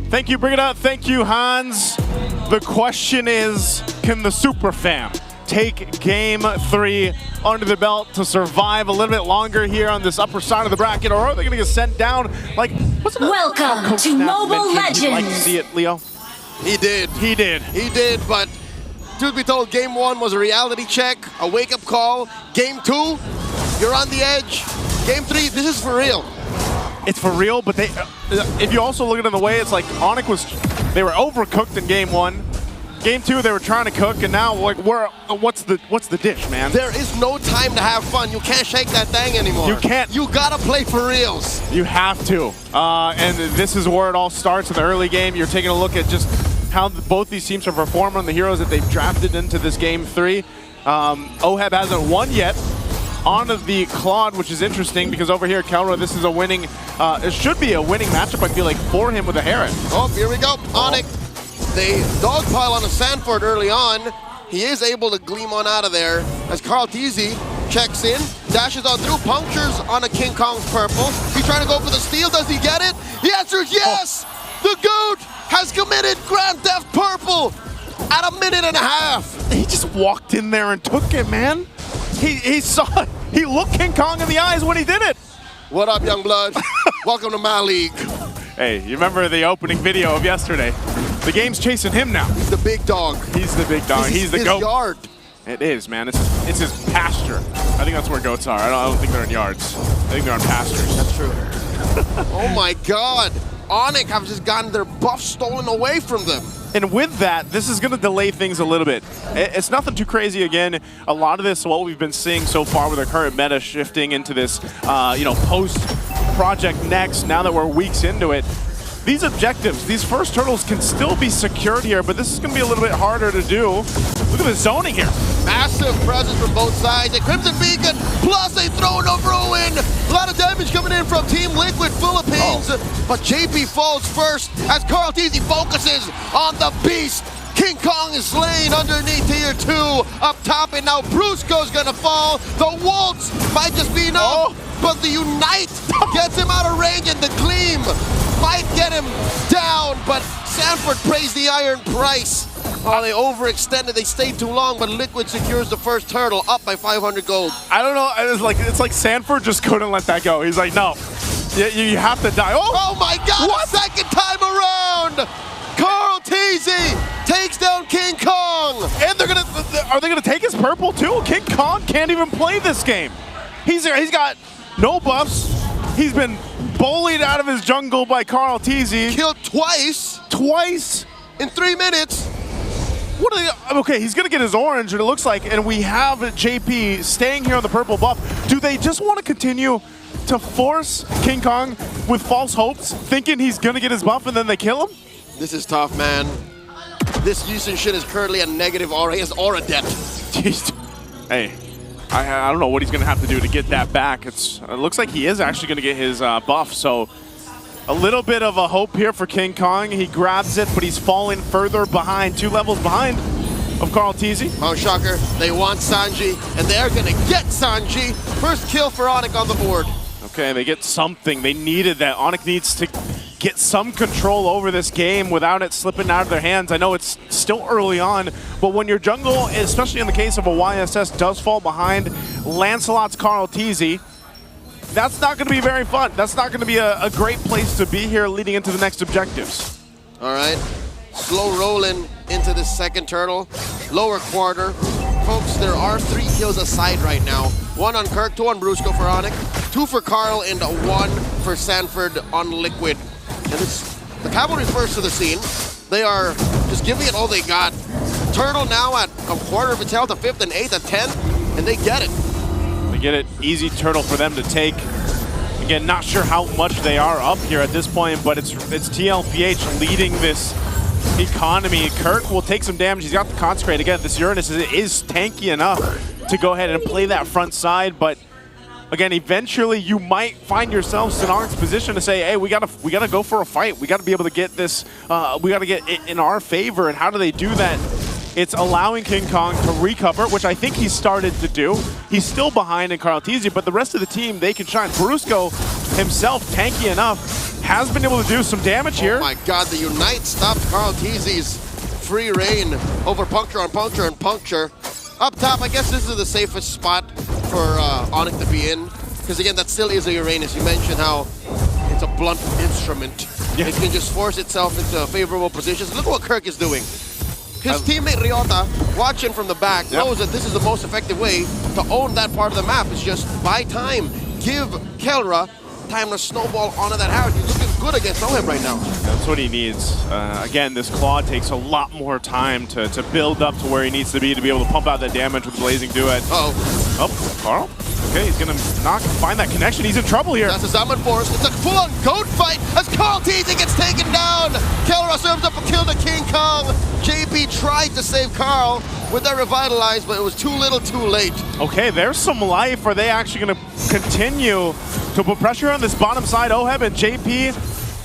Thank you, Brigida. Thank you, Hans. The question is, can the Super Fam take Game 3 under the belt to survive a little bit longer here on this upper side of the bracket, or are they going to get sent down? Like, wasn't Welcome to Mobile Legends. You'd like to see it, Leo? He did, but truth be told, Game 1 was a reality check, a wake-up call. Game 2, you're on the edge. Game 3, this is for real. it's for real, but if you also look at it in the way, it's like ONIC they were overcooked in game 1. Game 2, they were trying to cook, and now like what's the dish, man? There is no time to have fun. You can't shake that thing anymore. You can't. You gotta play for reals. You have to. And this is where it all starts in the early game. You're taking a look at just how both these teams are performing on the heroes that they've drafted into this game 3. OHEB hasn't won yet on the Claude, which is interesting because over here, Kelra, this is a winning, it should be a winning matchup, I feel like, for him with a Heron. Oh, here we go. ONIC. They dogpile on a Sanford early on. He is able to gleam on out of there as Carl Teasy checks in, dashes on through, punctures on a King Kong's purple. He's trying to go for the steal. Does he get it? The answer is yes! The Goat has committed Grand Theft Purple at 1.5 minutes. He just walked in there and took it, man. He saw it. He looked King Kong in the eyes when he did it. What up, young blood? Welcome to my league. Hey, you remember the opening video of yesterday? The game's chasing him now. He's the big dog. He's the big dog. He's the his goat. Yard. It is, man. It's his pasture. I think that's where goats are. I don't think they're in yards. I think they're on pastures. That's true. Oh my God. ONIC have just gotten their buff stolen away from them. And with that, this is going to delay things a little bit. It's nothing too crazy. Again, a lot of this, what we've been seeing so far with the current meta shifting into this, post-Project Next, now that we're weeks into it, these objectives, these first turtles can still be secured here, but this is going to be a little bit harder to do. Look at the zoning here. Massive presence from both sides. A Crimson Beacon plus a Throne of Ruin. A lot of damage coming in from Team Liquid Philippines. But JP falls first as Carl Teasy focuses on the beast. King Kong is slain underneath tier 2 up top, and now Brusco's gonna fall. The Waltz might just be enough, but the Unite gets him out of range, and the Gleam might get him down, but Sanford pays the iron price. Oh, they overextended, they stayed too long, but Liquid secures the first turtle, up by 500 gold. I don't know, it's like Sanford just couldn't let that go. He's like, no, you have to die. Oh my God, what? Second time around! Carl Teasy takes down King Kong! And are they gonna take his purple too? King Kong can't even play this game. He's got no buffs. He's been bullied out of his jungle by Carl Teasy. Killed twice. Twice? In 3 minutes. What are they, okay, he's gonna get his orange, and it looks like, and we have JP staying here on the purple buff. Do they just want to continue to force King Kong with false hopes, thinking he's gonna get his buff and then they kill him? This is tough, man. This Yusin shit is currently a negative aura. He has aura debt. Hey, I don't know what he's gonna have to do to get that back. It looks like he is actually gonna get his buff, so a little bit of a hope here for King Kong. He grabs it, but he's falling further behind, 2 levels behind of Carl Teasy. Oh, shocker. They want Sanji, and they're gonna get Sanji. First kill for ONIC on the board. Okay, they get something. They needed that. ONIC needs to get some control over this game without it slipping out of their hands. I know it's still early on, but when your jungle, especially in the case of a YSS, does fall behind Lancelot's Carl Teasy, that's not going to be very fun. That's not going to be a great place to be here leading into the next objectives. All right, slow rolling into the second turtle, lower quarter. Folks, there are 3 kills aside right now. 1 on Kirk, 2 on Brusco for ONIC, 2 for Carl, and 1 for Sanford on Liquid. And the Cavalry's first to the scene. They are just giving it all they got. Turtle now at a quarter of its health, a 5th and 8th, a 10th, and they get it. They get it. Easy turtle for them to take. Again, not sure how much they are up here at this point, but it's TLPH leading this economy. Kirk will take some damage. He's got the Consecrate. Again, this Uranus is tanky enough to go ahead and play that front side, but again, eventually you might find yourselves in ONIC's position to say, hey, we gotta go for a fight. We gotta be able to get this, we gotta get it in our favor. And how do they do that? It's allowing King Kong to recover, which I think he's started to do. He's still behind in Carl Teasy, but the rest of the team, they can shine. Brusco himself, tanky enough, has been able to do some damage here. Oh my God, the Unite stopped Carl Teasy's free reign over puncture on puncture and puncture. Up top, I guess this is the safest spot for ONIC to be in. Because again, that still is a Uranus. You mentioned how it's a blunt instrument. Yeah. It can just force itself into favorable positions. Look at what Kirk is doing. His teammate Ryota, watching from the back, knows that this is the most effective way to own that part of the map. It's just buy time. Give Kelra time to snowball onto that Harrod. He's looking good against OHEB right now. That's what he needs. Again, this Claw takes a lot more time to build up to where he needs to be able to pump out that damage with Blazing Duet. Uh-oh. Oh, Carl? Okay, he's gonna not find that connection. He's in trouble here. That's a Zaman Force. It's a full-on goat fight as Carl TZ gets taken down. Kelra serves up a kill to King Kong. JP tried to save Carl with that Revitalize, but it was too little too late. Okay, there's some life. Are they actually gonna continue to put pressure on this bottom side? OHEB and JP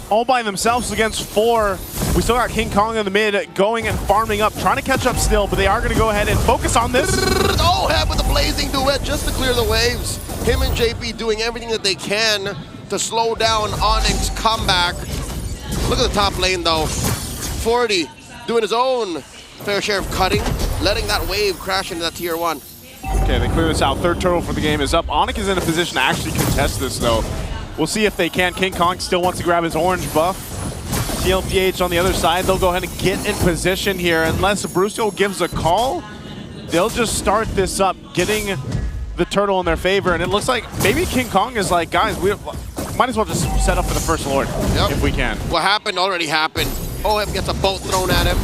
all by themselves against 4. We still got King Kong in the mid going and farming up, trying to catch up still, but they are going to go ahead and focus on this. OHEB with the Blazing Duet just to clear the waves. Him and JP doing everything that they can to slow down ONIC's comeback. Look at the top lane though. 40 doing his own fair share of cutting, letting that wave crash into that tier 1. Okay, they clear this out. Third turtle for the game is up. ONIC is in a position to actually contest this though. We'll see if they can. King Kong still wants to grab his orange buff. TLPH on the other side, they'll go ahead and get in position here. Unless Brusco gives a call, they'll just start this up, getting the turtle in their favor. And it looks like maybe King Kong is like, guys, we might as well just set up for the first Lord if we can. What happened already happened. OHEB gets a bolt thrown at him.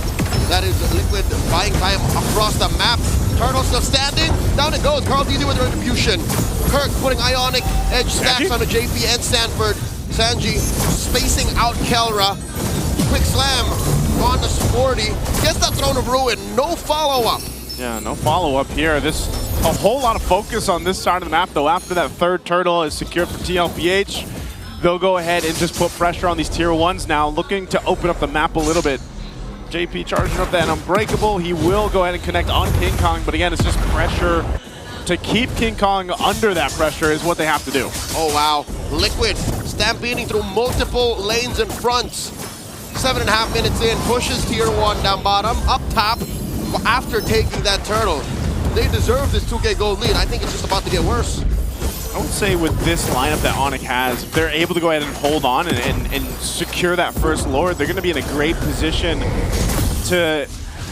That is Liquid buying time across the map. Turtle still standing. Down it goes. Carl TZ with the retribution. Kirk putting Ionic edge stacks onto JP and Stanford. Sanji spacing out Kelra. Quick slam on the Sporty. Gets that Throne of Ruin. No follow-up. Yeah, no follow-up here. This a whole lot of focus on this side of the map, though. After that third turtle is secured for TLPH, they'll go ahead and just put pressure on these tier 1s now, looking to open up the map a little bit. JP charging up that Unbreakable. He will go ahead and connect on King Kong, but again, it's just pressure. To keep King Kong under that pressure is what they have to do. Oh, wow. Liquid stampeding through multiple lanes and fronts. 7.5 minutes in, pushes tier 1 down bottom, up top, after taking that turtle. They deserve this 2K gold lead. I think it's just about to get worse. I would say with this lineup that ONIC has, if they're able to go ahead and hold on and secure that first Lord, they're going to be in a great position to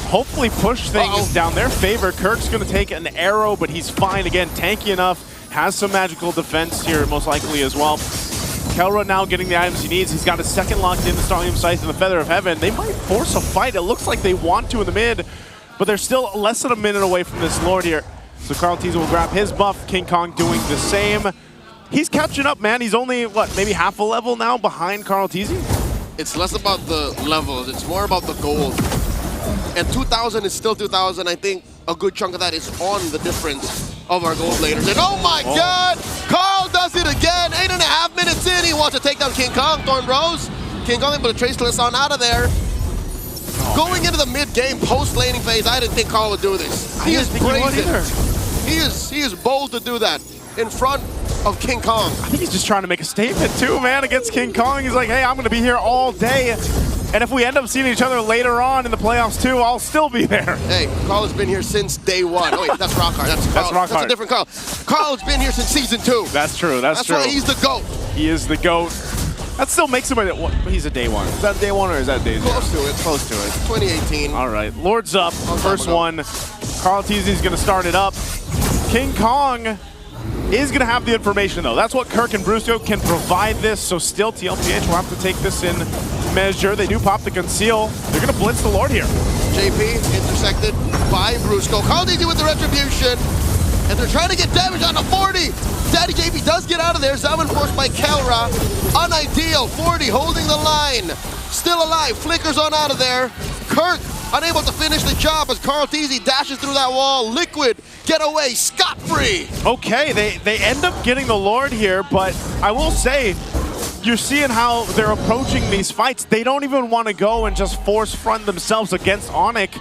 hopefully push things down their favor. Kirk's going to take an arrow, but he's fine. Again, tanky enough, has some magical defense here most likely as well. Kelra now getting the items he needs. He's got his second locked in, the Strontium Scythe and the Feather of Heaven. They might force a fight. It looks like they want to in the mid, but they're still less than a minute away from this Lord here. So Carl TZ will grab his buff. King Kong doing the same. He's catching up, man. He's only, what, maybe half a level now behind Carl TZ? It's less about the levels. It's more about the gold. And 2,000 is still 2,000. I think a good chunk of that is on the difference of our gold laners. And oh my God! Carl does it again! 8.5 minutes in, he wants to take down King Kong. Thorn Rose. King Kong able to traceless on out of there. Going into the mid-game, post-laning phase, I didn't think Carl would do this. He is brazen. He is bold to do that in front of King Kong. I think he's just trying to make a statement too, man, against King Kong. He's like, hey, I'm going to be here all day. And if we end up seeing each other later on in the playoffs too, I'll still be there. Hey, Carl has been here since day 1. Oh wait, that's Rockhard. That's Rockhard. That's a different Carl. Carl's been here since season 2. That's true. That's true. That's why he's the GOAT. He is the GOAT. That still makes him he's a day 1. Is that day 1 or is that day 0? Close to it. Close to it. 2018. All right, Lord's up. First one. Carl TZ is going to start it up. King Kong is going to have the information though. That's what Kirk and Brusco can provide this. So still TLPH will have to take this in measure. They do pop the conceal. They're going to blitz the Lord here. JP intersected by Brusco. Carl TZ with the retribution. And they're trying to get damage on the 40. Daddy JP does get out of there. Zaman forced by Kelra. Unideal. 40 holding the line. Still alive. Flickers on out of there. Kirk unable to finish the job as Carl TZ dashes through that wall. Liquid get away scot-free. Okay, they end up getting the Lord here, but I will say, you're seeing how they're approaching these fights. They don't even want to go and just force front themselves against ONIC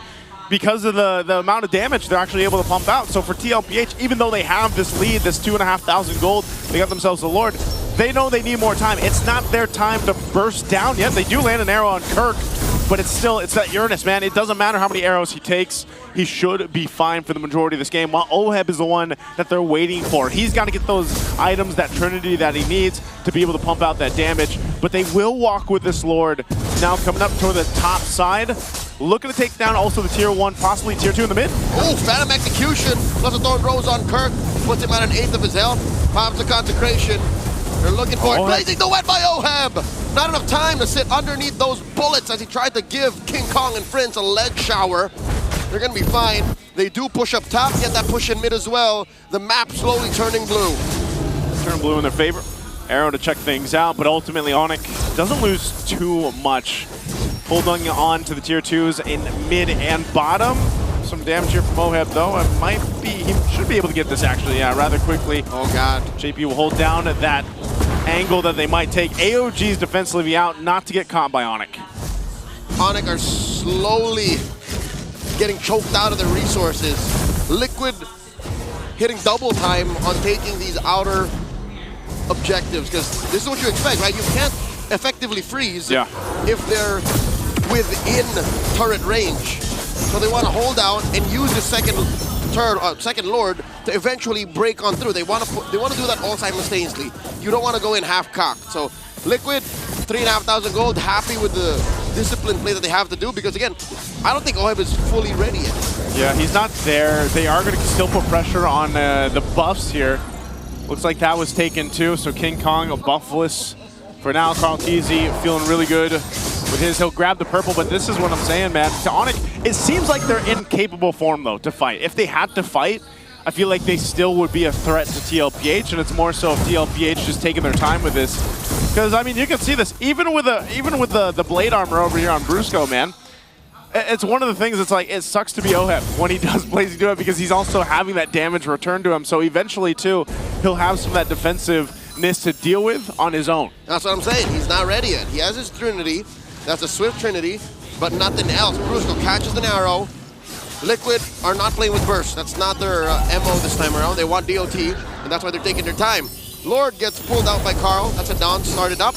because of the amount of damage they're actually able to pump out. So for TLPH, even though they have this lead, this 2,500 gold, they got themselves the Lord, they know they need more time. It's not their time to burst down yet. They do land an arrow on Kirk, but it's that Uranus, man. It doesn't matter how many arrows he takes. He should be fine for the majority of this game, while OHEB is the one that they're waiting for. He's got to get those items, that Trinity that he needs to be able to pump out that damage. But they will walk with this Lord. Now coming up toward the top side, looking to take down also the tier 1, possibly tier 2 in the mid. Oh, Phantom Execution. Plus a Thorn Rose on Kirk. Puts him at an 1/8 of his health. Pops the Consecration. They're looking for it. Blazing the wet by Oheb. Not enough time to sit underneath those bullets as he tried to give King Kong and Prince a lead shower. They're going to be fine. They do push up top, get that push in mid as well. The map slowly turning blue. Turn blue in their favor. Arrow to check things out, but ultimately ONIC doesn't lose too much. Holding on to the tier 2s in mid and bottom. Some damage here from Oheb though. He should be able to get this actually, yeah, rather quickly. Oh god. JP will hold down that angle that they might take. AOG's defensively out, not to get caught by ONIC. ONIC are slowly getting choked out of their resources. Liquid hitting double time on taking these outer objectives, because this is what you expect, right? You can't effectively freeze if they're within turret range. So they want to hold out and use the second Lord to eventually break on through. They want to do that all simultaneously. You don't want to go in half-cocked. So Liquid, 3,500 gold, happy with the disciplined play that they have to do, because again, I don't think Oheb is fully ready yet. Yeah, he's not there. They are going to still put pressure on the buffs here. Looks like that was taken too, so King Kong, a buffless for now. Carl Teasy feeling really good with his. He'll grab the purple, but this is what I'm saying, man. To ONIC, it seems like they're in capable form, though, to fight. If they had to fight, I feel like they still would be a threat to TLPH, and it's more so if TLPH just taking their time with this. Because, I mean, you can see this, even with the blade armor over here on Brusco, man. It's one of the things that's like, it sucks to be Oheb when he does Blazing do it, because he's also having that damage returned to him. So eventually, too, he'll have some of that defensiveness to deal with on his own. That's what I'm saying. He's not ready yet. He has his Trinity. That's a Swift Trinity, but nothing else. Brusco catches an arrow. Liquid are not playing with Burst. That's not their MO this time around. They want DOT, and that's why they're taking their time. Lord gets pulled out by Carl. That's a down, started up.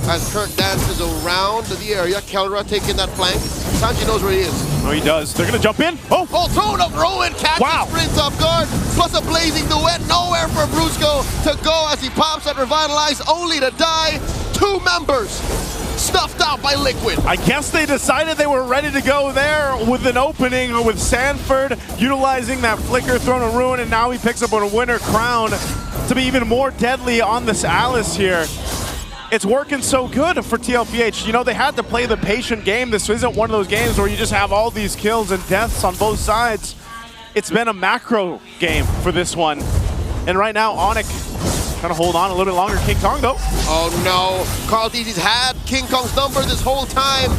As Kirk dances around the area, Kelra taking that flank. Sanji knows where he is. Oh, he does. They're going to jump in. Oh, thrown up. Rowan catches Prince off guard. Plus a blazing duet. Nowhere for Brusco to go as he pops at Revitalize, only to die. 2 members stuffed out by Liquid. I guess they decided they were ready to go there with an opening with Sanford utilizing that flicker, thrown a ruin, and now he picks up a winner crown to be even more deadly on this Alice here. It's working so good for TLPH. You know, they had to play the patient game. This isn't one of those games where you just have all these kills and deaths on both sides. It's been a macro game for this one. And right now, ONIC trying to hold on a little bit longer. King Kong, though. Oh, no. Carl Teasy's had King Kong's number this whole time.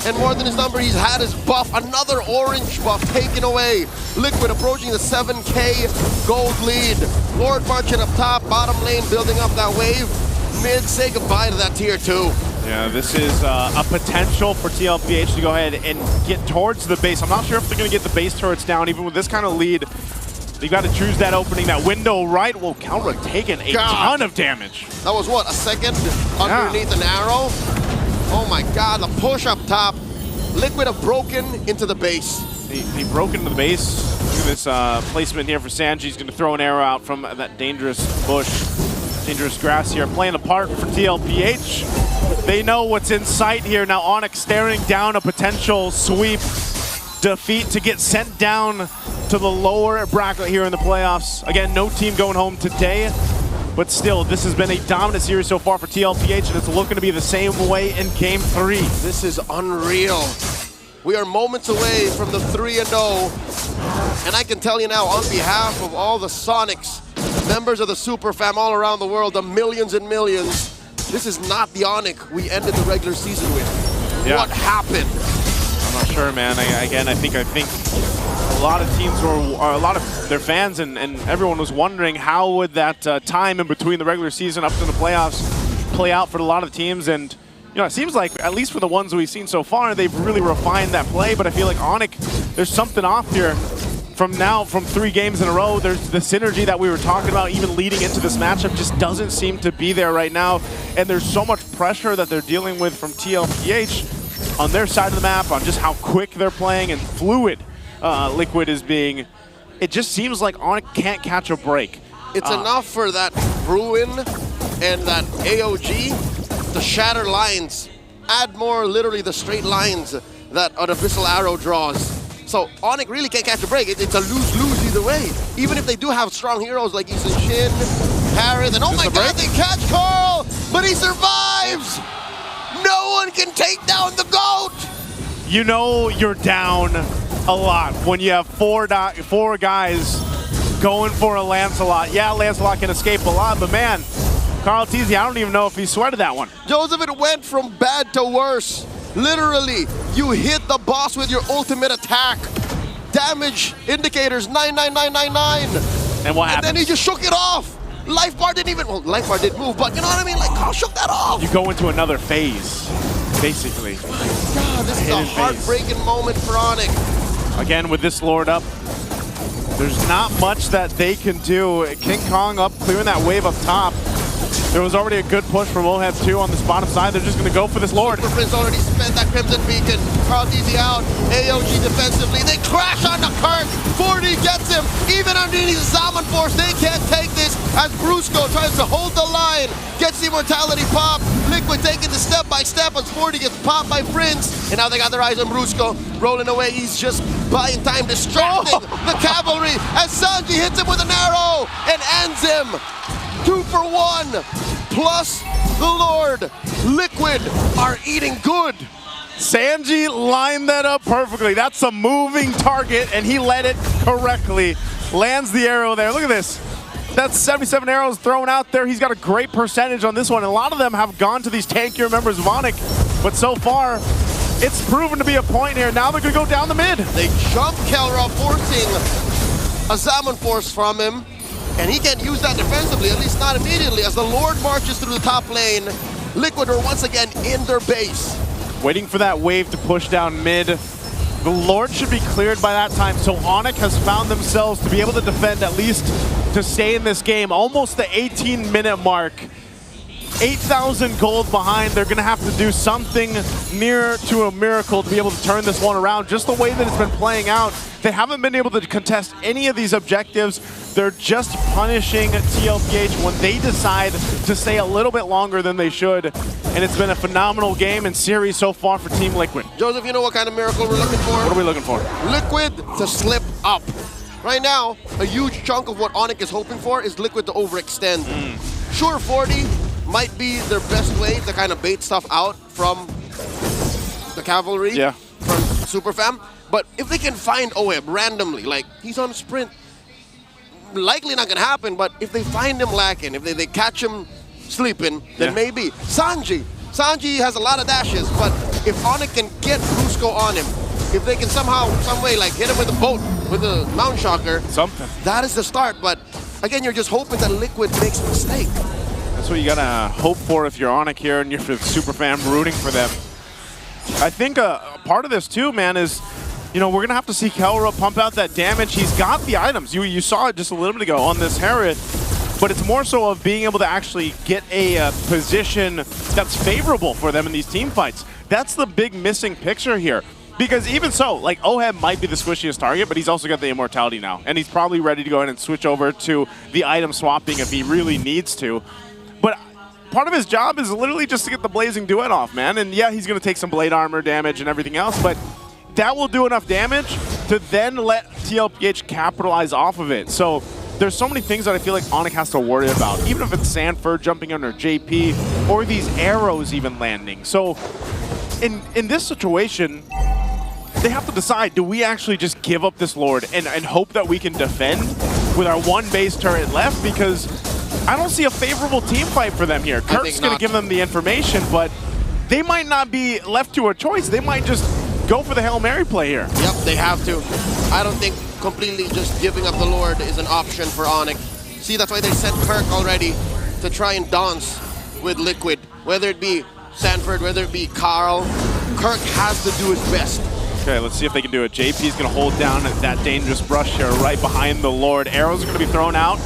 And more than his number, he's had his buff. Another orange buff taken away. Liquid approaching the 7K gold lead. Lord marching up top, bottom lane building up that wave. Mid, say goodbye to that tier 2. Yeah, this is a potential for TLPH to go ahead and get towards the base. I'm not sure if they're going to get the base turrets down, even with this kind of lead. You got to choose that opening, that window right. Well, Kelra taking a ton of damage. That was what, a second underneath an arrow? Oh my god, the push up top. Liquid have broken into the base. They broke into the base. Look at this placement here for Sanji. He's going to throw an arrow out from that dangerous bush. Dangerous grass here, playing a part for TLPH. They know what's in sight here. Now ONIC staring down a potential sweep defeat to get sent down to the lower bracket here in the playoffs. Again, no team going home today, but still, this has been a dominant series so far for TLPH, and it's looking to be the same way in Game 3. This is unreal. We are moments away from the 3-0, and I can tell you now, on behalf of all the Sonics, members of the Super Fam all around the world, the millions and millions, this is not the ONIC we ended the regular season with. Yeah. What happened? I'm not sure, man. I think a lot of teams or a lot of their fans and everyone was wondering how would that time in between the regular season up to the playoffs play out for a lot of the teams. And you know, it seems like, at least for the ones we've seen so far, they've really refined that play. But I feel like ONIC, there's something off here. From 3 games in a row, there's the synergy that we were talking about even leading into this matchup just doesn't seem to be there right now. And there's so much pressure that they're dealing with from TLPH on their side of the map, on just how quick they're playing and fluid Liquid is being. It just seems like ONIC can't catch a break. It's enough for that Ruin and that AOG to shatter lines. Add more, literally, the straight lines that an Abyssal Arrow draws. So ONIC really can't catch a break. It's a lose-lose either way. Even if they do have strong heroes like Isun Shin Harris, and oh my God, they catch Carl, but he survives. No one can take down the GOAT. You know you're down a lot when you have four guys going for a Lancelot. Yeah, Lancelot can escape a lot, but man, Carl Teasy, I don't even know if he sweated that one. Joseph, it went from bad to worse. Literally, you hit the boss with your ultimate attack. Damage indicators 99999. And what happened? And then he just shook it off. Life bar didn't even, well, life bar did move, but you know what I mean? Like, Carl shook that off. You go into another phase, basically. God, this is a heartbreaking moment for ONIC. Again, with this Lord up, there's not much that they can do. King Kong up, clearing that wave up top. There was already a good push from OHEB too on this bottom side. They're just going to go for this Lord. Super Prince already spent that Crimson Beacon. Carl Teasy out. AOG defensively. They crash onto Kirk. 40 gets him. Even underneath the Salmon Force, they can't take this as Brusco tries to hold the line. Gets the Immortality pop. Liquid taking the step by step as 40 gets popped by Prince. And now they got their eyes on Brusco. Rolling away. He's just buying time, distracting the cavalry as Sanji hits him with an arrow and ends him. 2 for 1, plus the Lord. Liquid are eating good. Sanji lined that up perfectly. That's a moving target, and he led it correctly. Lands the arrow there. Look at this. That's 77 arrows thrown out there. He's got a great percentage on this one. A lot of them have gone to these tankier members of ONIC, but so far, it's proven to be a point here. Now they're going to go down the mid. They jump Kelra, forcing a Salmon Force from him. And he can't use that defensively, at least not immediately, as the Lord marches through the top lane. Liquid are once again in their base. Waiting for that wave to push down mid. The Lord should be cleared by that time, so ONIC has found themselves to be able to defend, at least to stay in this game. Almost the 18-minute mark. 8,000 gold behind. They're going to have to do something near to a miracle to be able to turn this one around. Just the way that it's been playing out, they haven't been able to contest any of these objectives. They're just punishing TLPH when they decide to stay a little bit longer than they should. And it's been a phenomenal game and series so far for Team Liquid. Joseph, you know what kind of miracle we're looking for? What are we looking for? Liquid to slip up. Right now, a huge chunk of what ONIC is hoping for is Liquid to overextend. Sure, 40 might be their best way to kind of bait stuff out from the cavalry, from Super Fam. But if they can find OHEB randomly, like he's on a sprint, likely not gonna happen, but if they find him lacking, if they catch him sleeping, then maybe. Sanji has a lot of dashes, but if ONIC can get Brusco on him, if they can somehow, some way, like hit him with a boat, with a Mount Shocker, that is the start. But again, you're just hoping that Liquid makes a mistake. That's what you gotta hope for if you're ONIC here and you're Super Fam rooting for them. I think a part of this too, man, is, you know, we're gonna have to see Kelra pump out that damage. He's got the items. You saw it just a little bit ago on this Herod, but it's more so of being able to actually get a position that's favorable for them in these team fights. That's the big missing picture here. Because even so, like, OHEB might be the squishiest target, but he's also got the immortality now. And he's probably ready to go ahead and switch over to the item swapping if he really needs to. But part of his job is literally just to get the Blazing Duet off, man. And yeah, he's going to take some blade armor damage and everything else, but that will do enough damage to then let TLPH capitalize off of it. So there's so many things that I feel like ONIC has to worry about, even if it's Sanford jumping under JP or these arrows even landing. So in this situation, they have to decide, do we actually just give up this Lord and hope that we can defend with our one base turret left? Because I don't see a favorable team fight for them here. Kirk's going to give them the information, but they might not be left to a choice. They might just go for the Hail Mary play here. Yep, they have to. I don't think completely just giving up the Lord is an option for ONIC. See, that's why they sent Kirk already to try and dance with Liquid. Whether it be Sanford, whether it be Carl, Kirk has to do his best. Okay, let's see if they can do it. JP's going to hold down that dangerous brush here right behind the Lord. Arrows are going to be thrown out.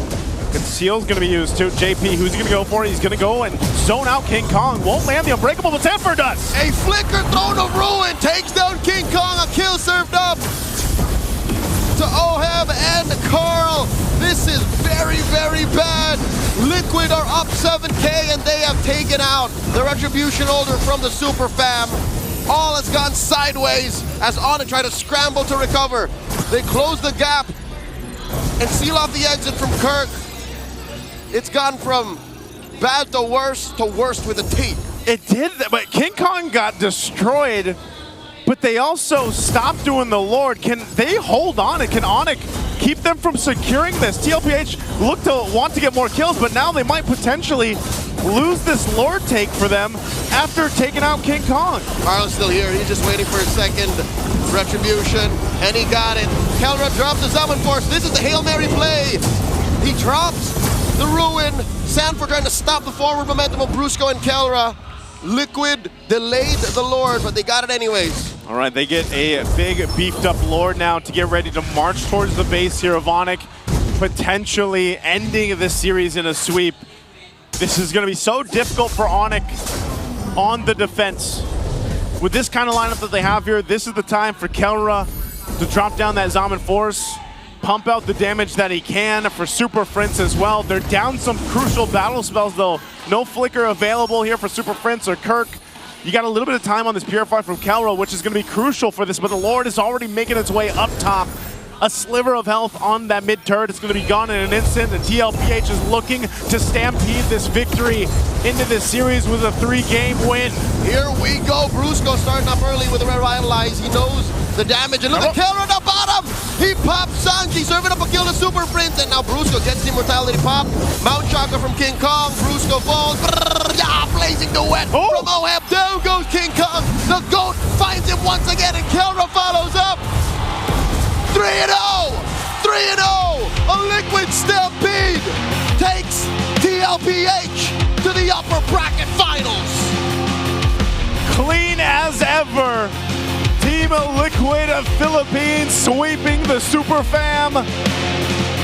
Conceal's going to be used too. JP, who's he going to go for? He's going to go and zone out King Kong. Won't land the Unbreakable, but Sanford does. A flicker thrown of ruin takes down King Kong. A kill served up to OHEB and Carl. This is very, very bad. Liquid are up 7K and they have taken out the Retribution Order from the Super Fam. All has gone sideways as ONIC try to scramble to recover. They close the gap and seal off the exit from Kirk. It's gone from bad to worst with a T. It did, but King Kong got destroyed, but they also stopped doing the Lord. Can they hold on? Can ONIC keep them from securing this? TLPH look to want to get more kills, but now they might potentially lose this Lord take for them after taking out King Kong. Carl's still here. He's just waiting for a second retribution, and he got it. Kelra drops the Summon Force. This is the Hail Mary play. He drops the Ruin. Sanford trying to stop the forward momentum of Brusco and Kelra. Liquid delayed the Lord, but they got it anyways. All right, they get a big beefed up Lord now to get ready to march towards the base here of ONIC, potentially ending this series in a sweep. This is going to be so difficult for ONIC on the defense. With this kind of lineup that they have here, this is the time for Kelra to drop down that Zaman Force, pump out the damage that he can for Super Prince as well. They're down some crucial battle spells though. No Flicker available here for Super Prince or Kirk. You got a little bit of time on this Purify from Kelra, which is going to be crucial for this, but the Lord is already making its way up top. A sliver of health on that mid turret. It's going to be gone in an instant. And TLPH is looking to stampede this victory into this series with a 3-game win. Here we go. Brusco starting up early with the Revitalize. He knows the damage. And look at Kelra at the bottom. He pops Sanji, serving up a kill to Super Prince. And now Brusco gets the Immortality pop. Mount Chakra from King Kong. Brusco falls. Yeah, blazing the wet from Oheb. Down goes King Kong. The GOAT finds him once again. And Kelra follows up. 3-0! 3-0! A Liquid Stampede takes TLPH to the upper bracket finals. Clean as ever. Team Liquid of Philippines sweeping the Super Fam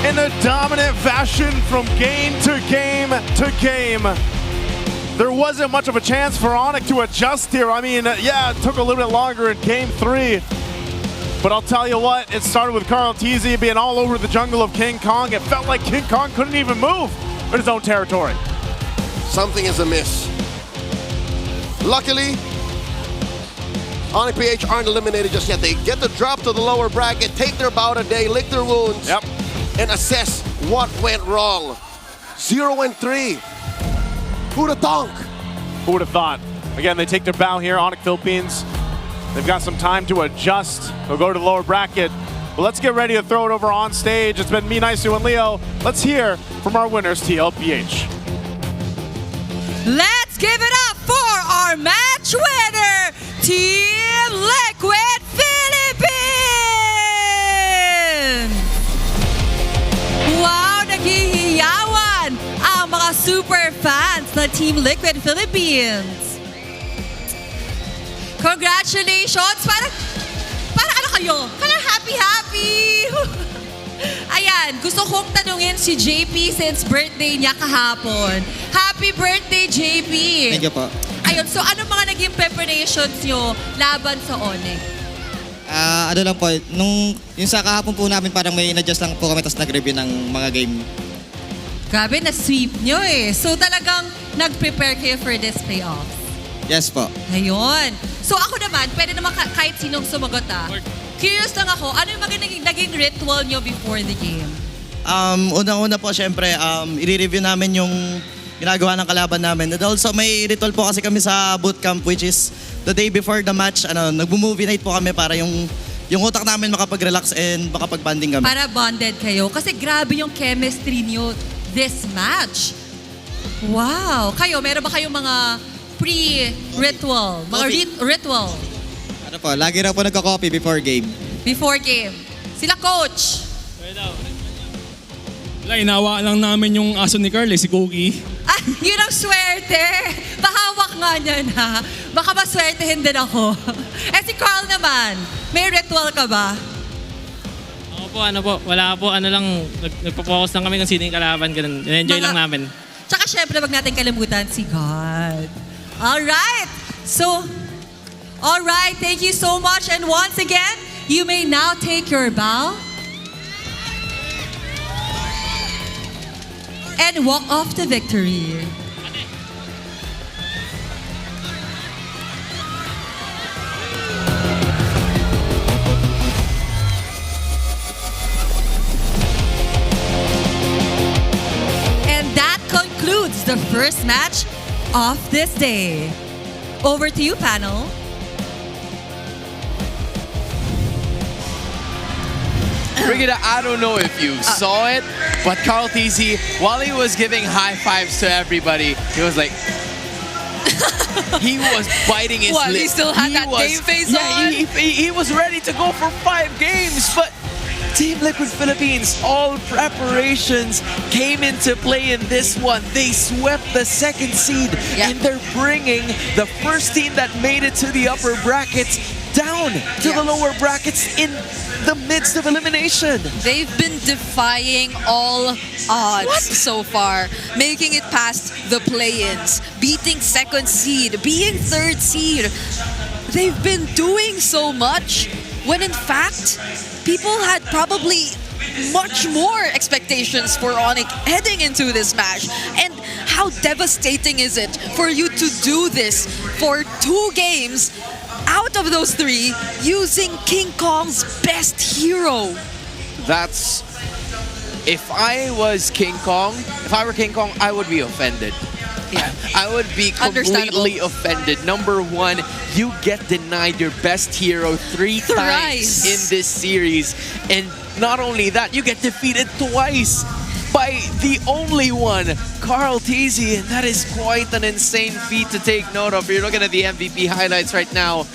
in a dominant fashion from game to game to game. There wasn't much of a chance for ONIC to adjust here. I mean, yeah, it took a little bit longer in game 3. But I'll tell you what, it started with Carl TZ being all over the jungle of King Kong. It felt like King Kong couldn't even move in his own territory. Something is amiss. Luckily, ONIC PH aren't eliminated just yet. They get the drop to the lower bracket, take their bout a day, lick their wounds, and assess what went wrong. 0-3. Who'd have thunk? Who would have thought? Again, they take their bow here, ONIC Philippines. They've got some time to adjust. They'll go to the lower bracket. But let's get ready to throw it over on stage. It's been me, Naisu, and Leo. Let's hear from our winners, TLPH. Let's give it up for our match winner, Team Liquid Philippines! Wow, naghihiyawan ang mga super fans ng Team Liquid Philippines. Congratulations! Para ano kayo? Parang happy-happy! Ayan, gusto kong tanungin si JP since birthday niya kahapon. Happy birthday, JP! Thank you po. Ayun, so ano mga naging preparations nyo laban sa ONIC? Ano lang po, yung sa kahapon po namin parang may in-adjust lang po kami tapos nag-review ng mga game. Grabe, na-sweep nyo eh. So talagang nag-prepare kayo for this playoff? Yes po. Ayun. So ako naman, pwede naman kahit sinong sumagot ah. Curious lang ako, ano yung mga naging ritual nyo before the game? Unang-una po, syempre, i-review namin yung ginagawa ng kalaban namin. And also, may ritual po kasi kami sa bootcamp, which is the day before the match, nag-movie night po kami para yung utak namin makapag-relax and makapag-banding kami. Para bonded kayo. Kasi grabe yung chemistry nyo this match. Wow! Kayo, meron ba kayong mga pre-ritual? Mga ritual? Ano po, lagi raw po nagka-coffee before game. Before game. Sila coach. Wala, inawa lang namin yung aso ni Carl, si Cookie. Ah, yun ang swerte. Pahawak nga niya na. Baka maswertehin din ako. Si Carl naman, may ritual ka ba? Ako po, wala po, lang, nagpo-focus lang kami kung sino yung kalaban, ganun. Enjoy lang namin. Tsaka syempre, wag natin kalimutan si God. Alright, thank you so much. And once again, you may now take your bow and walk off to victory. And that the first match of this day. Over to you, panel. Brigida, I don't know if you saw it, but Carl TZ, while he was giving high fives to everybody, he was like, he was biting his What, lip. he still had that game face on? He was ready to go for 5 games, but Team Liquid Philippines, all preparations came into play in this one. They swept the second seed, and they're bringing the first team that made it to the upper brackets down to the lower brackets in the midst of elimination. They've been defying all odds so far, making it past the play-ins, beating second seed, being third seed. They've been doing so much when in fact, people had probably much more expectations for ONIC heading into this match. And how devastating is it for you to do this for 2 games out of those 3 using King Kong's best hero? That's... If I were King Kong, I would be offended. Yeah. I would be completely offended. Number 1, you get denied your best hero 3 times in this series. And not only that, you get defeated twice by the only one, Carl TZ. And that is quite an insane feat to take note of. You're looking at the MVP highlights right now.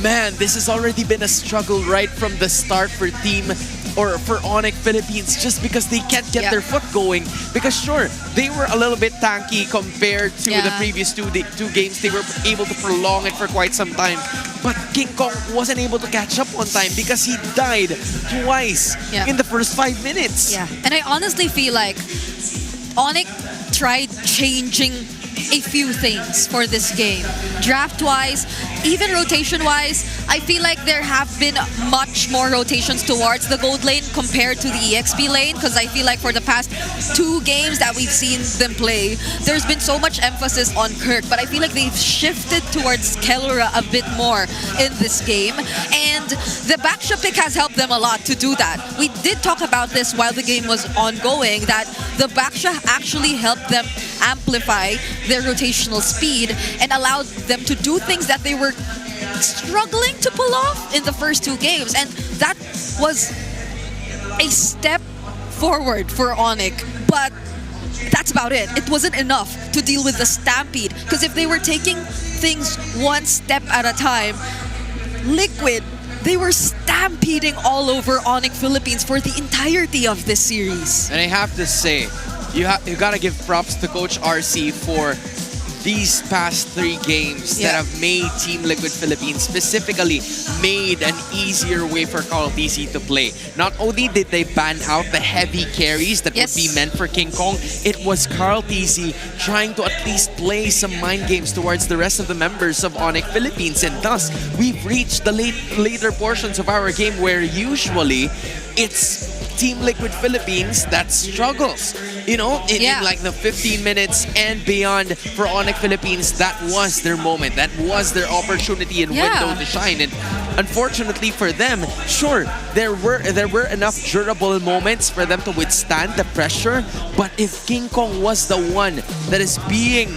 Man, this has already been a struggle right from the start for ONIC Philippines, just because they can't get their foot going. Because sure, they were a little bit tanky compared to the previous two games. They were able to prolong it for quite some time. But King Kong wasn't able to catch up on time because he died twice in the first 5 minutes. Yeah, and I honestly feel like ONIC tried changing a few things for this game. Draft-wise, even rotation-wise, I feel like there have been much more rotations towards the gold lane compared to the EXP lane, because I feel like for the past 2 games that we've seen them play, there's been so much emphasis on Kirk, but I feel like they've shifted towards Kellora a bit more in this game, and the backshot pick has helped them a lot to do that. We did talk about this while the game was ongoing, that the backshot actually helped them amplify their rotational speed and allowed them to do things that they were struggling to pull off in the first 2 games. And that was a step forward for ONIC, but that's about it. It wasn't enough to deal with the stampede, because if they were taking things 1 step at a time, Liquid, they were stampeding all over ONIC Philippines for the entirety of this series. And I have to say, you gotta give props to Coach RC for these past 3 games that have made Team Liquid Philippines, specifically made an easier way for Carl TZ to play. Not only did they ban out the heavy carries that would be meant for King Kong, it was Carl TZ trying to at least play some mind games towards the rest of the members of ONIC Philippines. And thus, we've reached the later portions of our game where usually it's Team Liquid Philippines that struggles. You know, in like the 15 minutes and beyond for ONIC Philippines, that was their moment. That was their opportunity and window to shine. And unfortunately for them, sure, there were enough durable moments for them to withstand the pressure. But if King Kong was the one that is being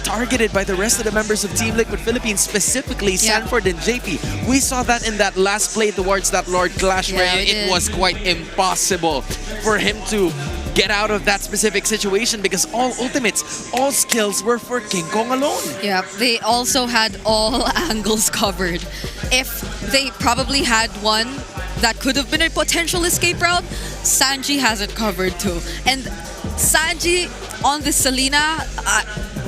targeted by the rest of the members of Team Liquid Philippines, specifically Sanford and JP. We saw that in that last play towards that Lord Clash where it was quite impossible for him to get out of that specific situation because all ultimates, all skills were for King Kong alone. Yeah, they also had all angles covered. If they probably had one that could have been a potential escape route, Sanji has it covered too. And Sanji on the Selena,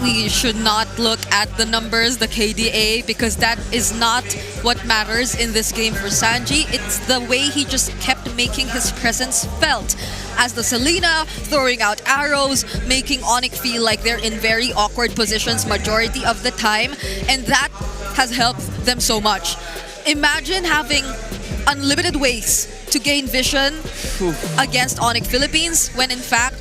we should not look at the numbers, the KDA, because that is not what matters in this game for Sanji. It's the way he just kept making his presence felt. As the Selena, throwing out arrows, making ONIC feel like they're in very awkward positions majority of the time, and that has helped them so much. Imagine having unlimited ways to gain vision against ONIC Philippines when in fact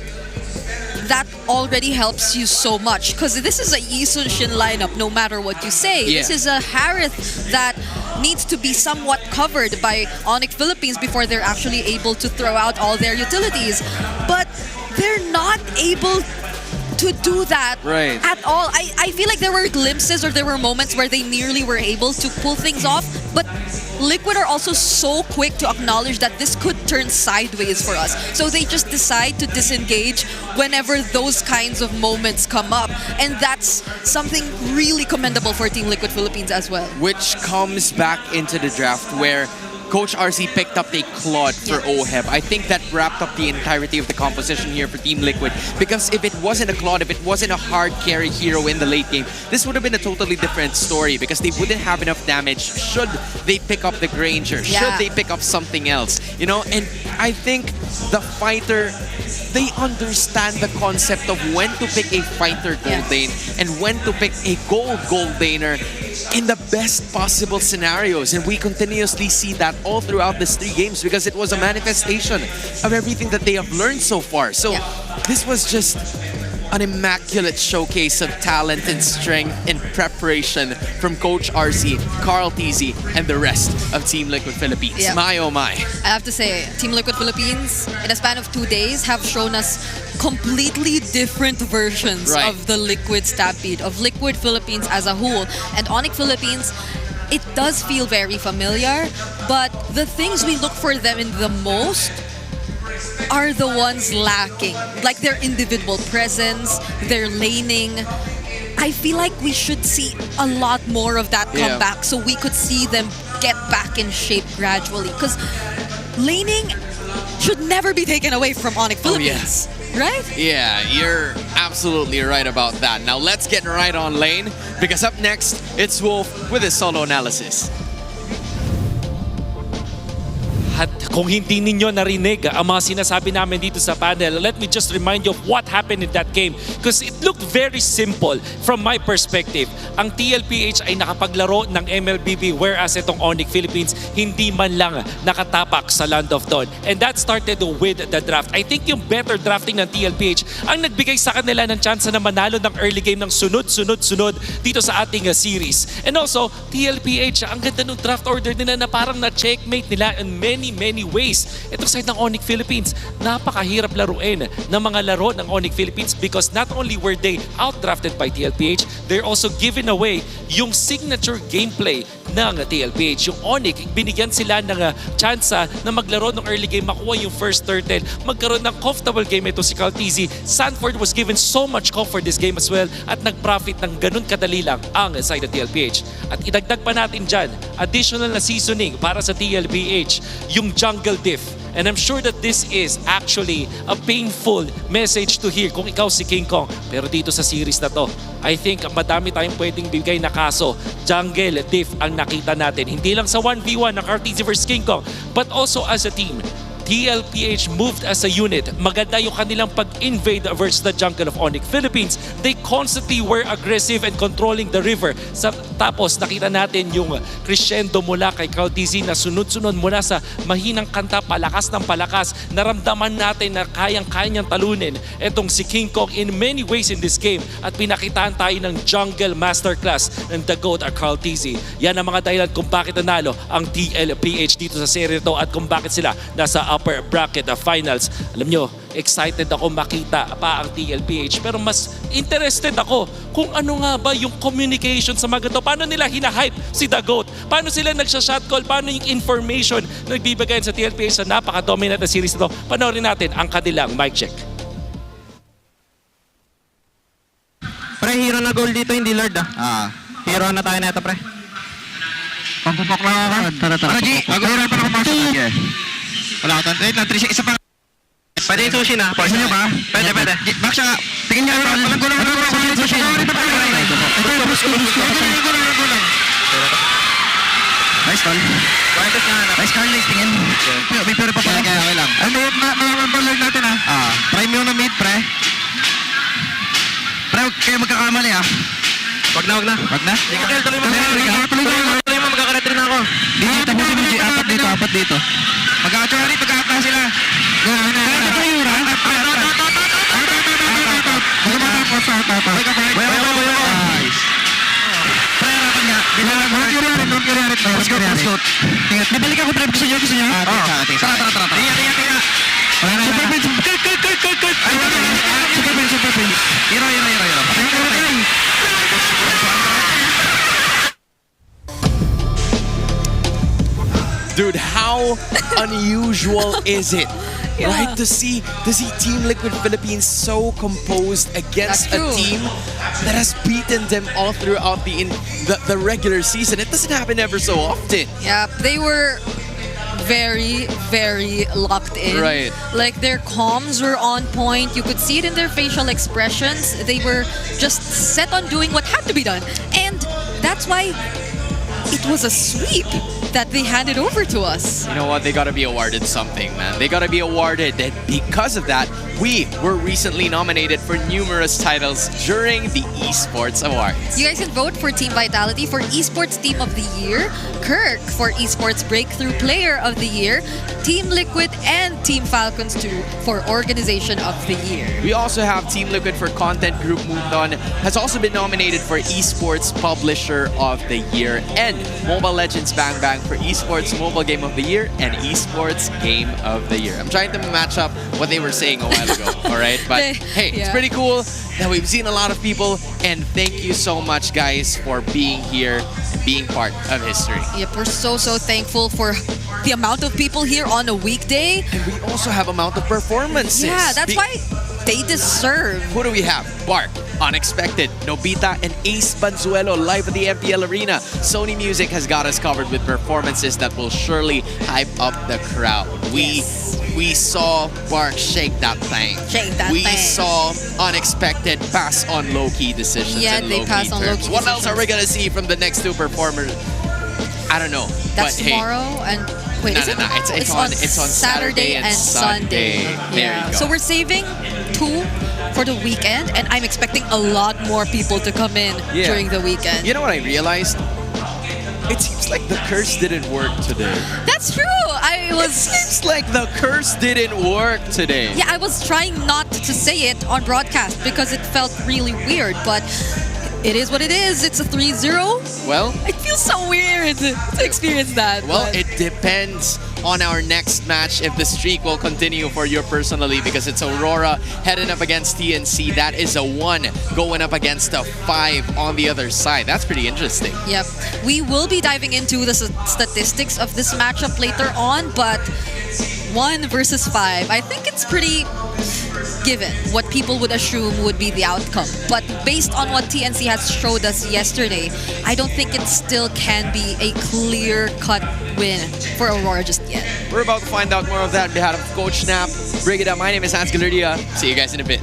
that already helps you so much, because this is a Yi Sun Shin lineup no matter what you say. This is a Harith that needs to be somewhat covered by ONIC Philippines before they're actually able to throw out all their utilities. But they're not able to do that Right. at all. I feel like there were glimpses or there were moments where they nearly were able to pull things off, but Liquid are also so quick to acknowledge that this could turn sideways for us. So they just decide to disengage whenever those kinds of moments come up. And that's something really commendable for Team Liquid Philippines as well. Which comes back into the draft where Coach RC picked up a Claude for OHEB. I think that wrapped up the entirety of the composition here for Team Liquid. Because if it wasn't a Claude, if it wasn't a hard carry hero in the late game, this would have been a totally different story because they wouldn't have enough damage should they pick up the Granger, should they pick up something else. You know, and I think the fighter, they understand the concept of when to pick a fighter gold lane and when to pick a gold laner in the best possible scenarios. And we continuously see that all throughout these 3 games because it was a manifestation of everything that they have learned so far. So this was just an immaculate showcase of talent and strength and preparation from Coach RC, Carl TZ, and the rest of Team Liquid Philippines. Yeah. My oh my. I have to say, Team Liquid Philippines, in a span of 2 days, have shown us completely different versions of the Liquid Stampede, of Liquid Philippines as a whole. And ONIC Philippines, it does feel very familiar, but the things we look for them in the most are the ones lacking. Like their individual presence, their laning. I feel like we should see a lot more of that come back so we could see them get back in shape gradually. Because laning should never be taken away from ONIC Philippines. Right? Yeah, you're absolutely right about that. Now let's get right on lane because up next, it's Wolf with his solo analysis. At kung hindi ninyo narinig ang mga sinasabi namin dito sa panel, let me just remind you of what happened in that game because it looked very simple from my perspective. Ang TLPH ay nakapaglaro ng MLBB whereas itong ONIC Philippines hindi man lang nakatapak sa Land of Dawn. And that started with the draft. I think yung better drafting ng TLPH ang nagbigay sa kanila ng chance na manalo ng early game ng sunod-sunod dito sa ating series. And also, TLPH, ang ganda ng draft order nila na parang na-checkmate nila in many ways. Itong side ng ONIC Philippines, napakahirap laruin ng mga laro ng ONIC Philippines because not only were they outdrafted by TLPH, they're also giving away yung signature gameplay ng TLPH. Yung ONIC, binigyan sila ng chance na maglaro ng early game, makuha yung first turtle, magkaroon ng comfortable game ito si Carl TZ. Sanford was given so much comfort this game as well at nag-profit ng ganun kadali lang ang side ng TLPH. At idagdag pa natin dyan, additional na seasoning para sa TLPH, yung jungle diff. And I'm sure that this is actually a painful message to hear kung ikaw si King Kong. Pero dito sa series na to, I think madami tayong pwedeng bigay na kaso. Jungle diff ang nakita natin. Hindi lang sa 1v1 ng RTZ vs King Kong, but also as a team. TLPH moved as a unit. Maganda yung kanilang pag-invade versus the jungle of ONIC Philippines. They constantly were aggressive and controlling the river. Tapos nakita natin yung crescendo mula kay Carl TZ na sunod-sunod mula sa mahinang kanta, palakas ng palakas. Naramdaman natin na kayang-kaya niyang talunin itong si King Kong in many ways in this game. At pinakitaan tayo ng jungle masterclass ng The GOAT at Carl TZ. Yan ang mga dahilan kung bakit nanalo ang TLPH dito sa serye ito at kung bakit sila nasa upper bracket of finals. Alam nyo, excited ako makita pa ang TLPH pero mas interested ako kung ano nga ba yung communication sa mga ito. Paano nila hinahype si The GOAT? Paano sila nagsha-shot call? Paano yung information na nagbibigay sa TLPH sa napaka-dominant na series ito? Panoorin natin ang kanilang mic check. Pre, hero na goal dito, hindi Lord Hero na tayo neto, pre. Pagpupak lang ako. Tara. G, mag-hero pa na kumasok. Sige. Wala ka. Wait lang, Tricia, isa pa. Pwede yung sushi na. Pwede nyo ba? Pwede. Back siya. Tingin niya. Walang gulang. Sushi. Nice call. Nice call, nice tingin. May pero pa pala. Okay lang. Ano yung malamang natin Try mo na mid, pre. Pre, kayo magkakamali Wag na. Tuloy mo, magkakaretry na ako. Dito, tapusin mo G. Apat dito. Magkakaretry, magkakaretry sila. Nice. Pre, harapan nga. Let's go. Nabalik ako, pre. Gusto nyo? Tara. Super pin. Hero. how unusual is it? Yeah. Right? To see Team Liquid Philippines so composed against a team that has beaten them all throughout the regular season. It doesn't happen ever so often. Yeah, they were very, very locked in. Right. Like their comms were on point. You could see it in their facial expressions. They were just set on doing what had to be done. And that's why it was a sweep that they handed over to us. You know what? They gotta be awarded something, man. They gotta be awarded. And because of that, we were recently nominated for numerous titles during the Esports Awards. You guys can vote for Team Vitality for Esports Team of the Year, Kirk for Esports Breakthrough Player of the Year, Team Liquid and Team Falcons 2 for Organization of the Year. We also have Team Liquid for Content Group Mundon, has also been nominated for Esports Publisher of the Year, and Mobile Legends Bang Bang for Esports Mobile Game of the Year and Esports Game of the Year. I'm trying to match up what they were saying a while ago, all right? But hey, it's pretty cool that we've seen a lot of people, and thank you so much, guys, for being here and being part of history. Yep, we're so thankful for the amount of people here on a weekday. And we also have amount of performances. Yeah, that's why they deserve. Who do we have? Bark, Unexpected, Nobita, and Ace Banzuelo live at the MPL Arena. Sony Music has got us covered with performances that will surely hype up the crowd. We saw Bark shake that thing. We saw Unexpected pass on low-key decisions. Yeah, and they pass on low-key decisions. What else are we gonna see from the next two performers? I don't know. That's but tomorrow and wait, is it tomorrow? It's on Saturday and Sunday. There you go. So we're saving 2 for the weekend, and I'm expecting a lot more people to come in during the weekend. You know what I realized? It seems like the curse didn't work today. That's true. It seems like the curse didn't work today. Yeah, I was trying not to say it on broadcast because it felt really weird, but it is what it is. It's a 3-0. Well, it feels so weird to experience that. Well, it depends on our next match if the streak will continue for you personally, because it's Aurora heading up against TNC. That is a 1 going up against a 5 on the other side. That's pretty interesting. Yep. We will be diving into the statistics of this matchup later on, but 1 versus 5, I think it's pretty given what people would assume would be the outcome. But based on what TNC has showed us yesterday, I don't think it still can be a clear-cut win for Aurora just yet. We're about to find out more of that on behalf of Coach Snap. Brigida, my name is Hans Galerdia. See you guys in a bit.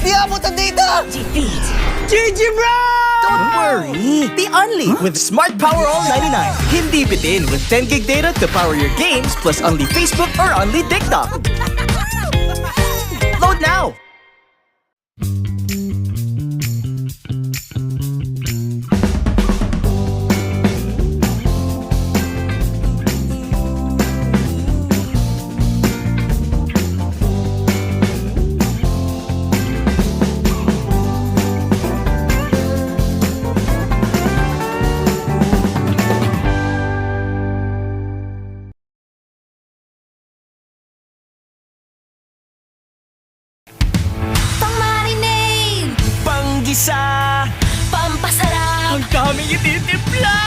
Di abutan dito! Defeat. GG, bro! Don't worry. The Unli with Smart Power All 99. Hindi bitin with 10 gig data to power your games plus Unli Facebook or Unli TikTok. Load now! Panggisa, pampasarap, ang daming ititimpla.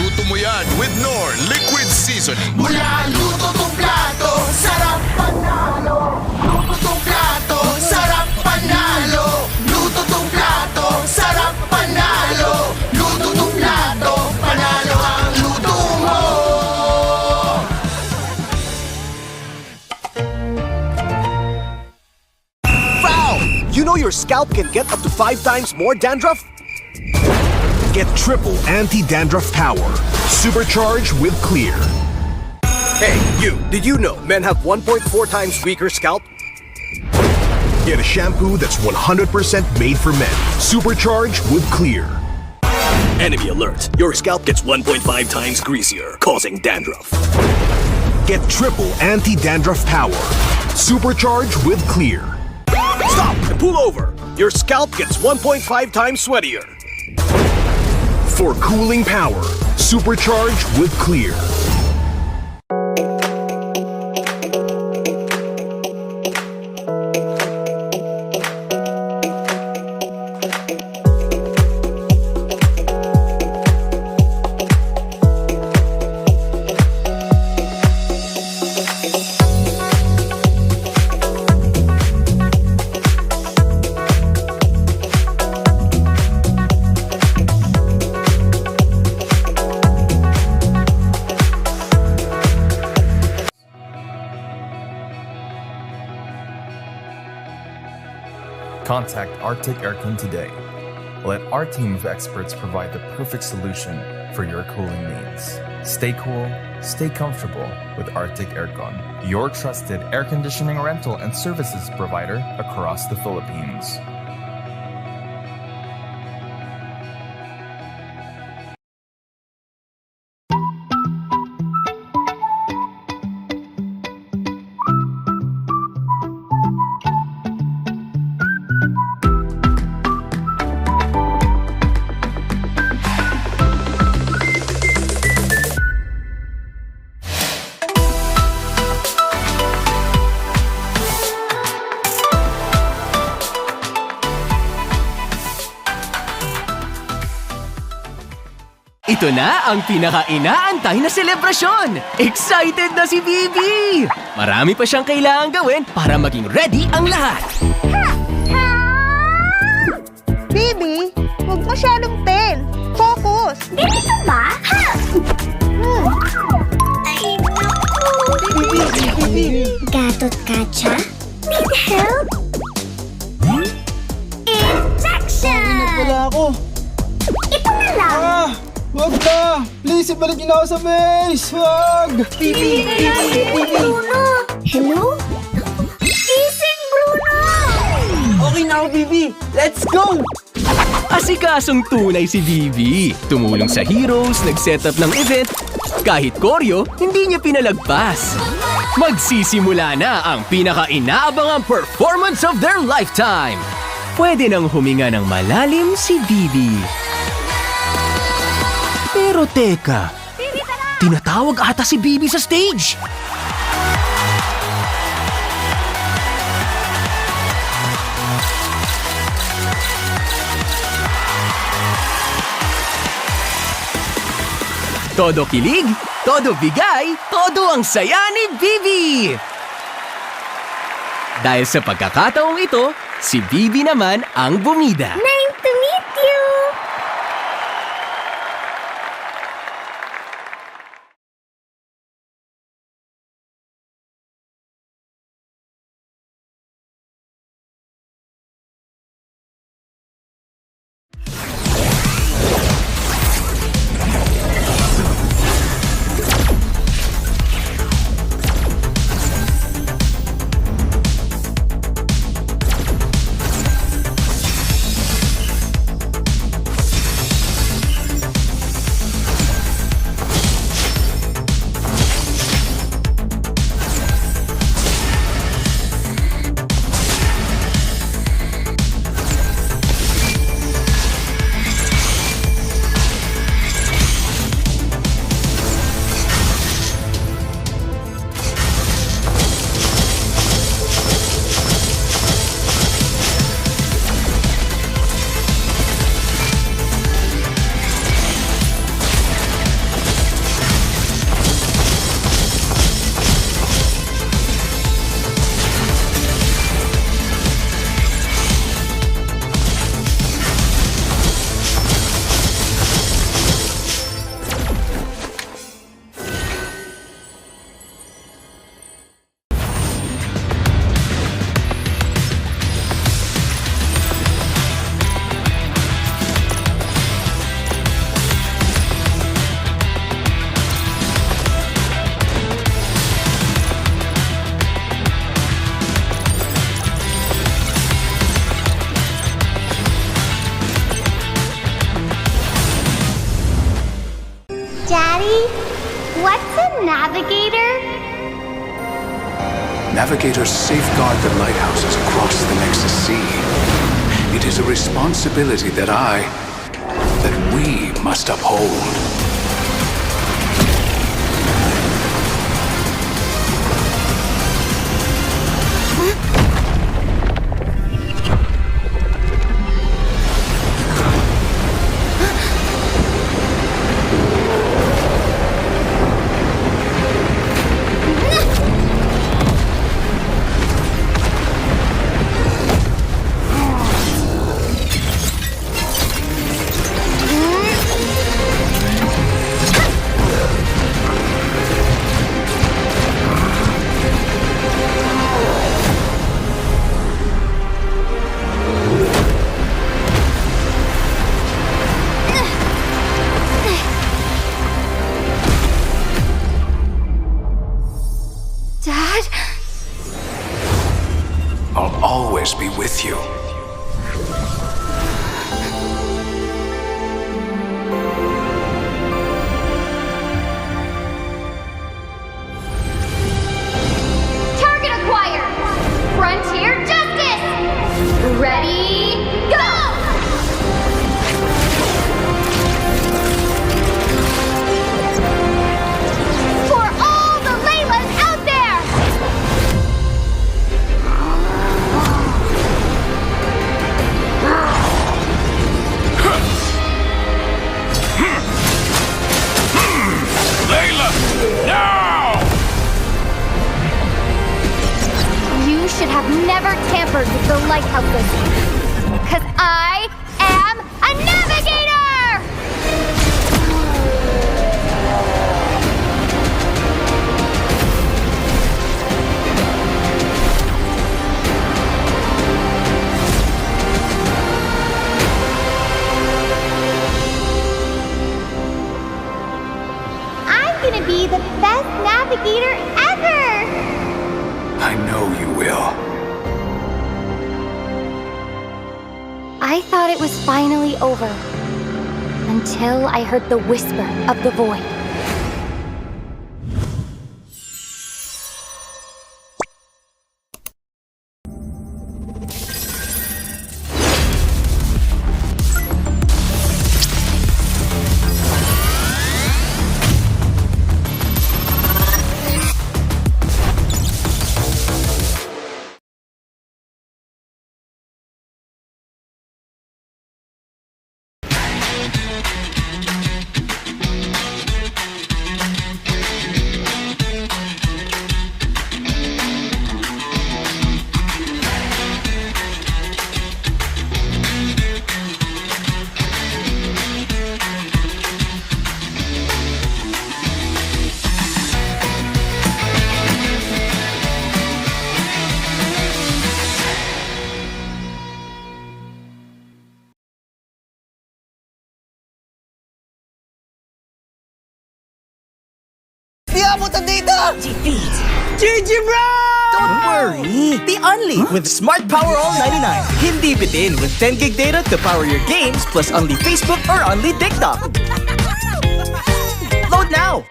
Luto mo yan with Knorr Liquid Seasoning. Mula luto to plato, sarap panalo. You know your scalp can get up to 5 times more dandruff? Get triple anti-dandruff power. Supercharged with Clear. Hey, you, did you know men have 1.4 times weaker scalp? Get a shampoo that's 100% made for men. Supercharged with Clear. Enemy alert. Your scalp gets 1.5 times greasier, causing dandruff. Get triple anti-dandruff power. Supercharged with Clear. Stop and pull over. Your scalp gets 1.5 times sweatier. For cooling power. Supercharged with Clear. Contact Arctic Aircon today. Let our team of experts provide the perfect solution for your cooling needs. Stay cool, stay comfortable with Arctic Aircon, your trusted air conditioning rental and services provider across the Philippines. Ito na ang pinaka-inaantay na selebrasyon! Excited na si Bibi! Marami pa siyang kailangang gawin para maging ready ang lahat. Bibi, huwag masyadong pen. Focus! Dito ba? Ay, naku! Bibi! Gatot kacha? Need help? Injection! Ingat pala ako. Ito na lang! Wag na! Please, ibalik niyo na ako sa base! Wag! Bibi! Bruno! Hello? Gising, Bruno! Okay na ako, Bibi! Let's go! Asikasong tunay si Bibi. Tumulong sa heroes, nag-set up ng event. Kahit koryo, hindi niya pinalagpas. Magsisimula na ang pinaka-inaabangang performance of their lifetime. Pwede nang huminga ng malalim si Bibi. Pero teka, tinatawag ata si Bibi sa stage. Todo kilig, todo bigay, todo ang saya ni Bibi. Dahil sa pagkakataong ito, si Bibi naman ang bumida. Nice to meet you! What's a navigator? Navigators safeguard the lighthouses across the Nexus Sea. It is a responsibility that we must uphold. Dad? I'll always be with you. Target acquired! Frontier Justice! Ready, go! For all the Laylas out there! Layla, now! You should have never tampered with the lighthouses. Because I am a navigator! I'm gonna be the best navigator ever! I know you will. I thought it was finally over. Until I heard the whisper of the void. Di abutan dito! Defeat! GG bro! Don't worry! The Only with Smart Power All 99. Hindi bitin with 10 gig data to power your games plus only Facebook or only TikTok. Load now!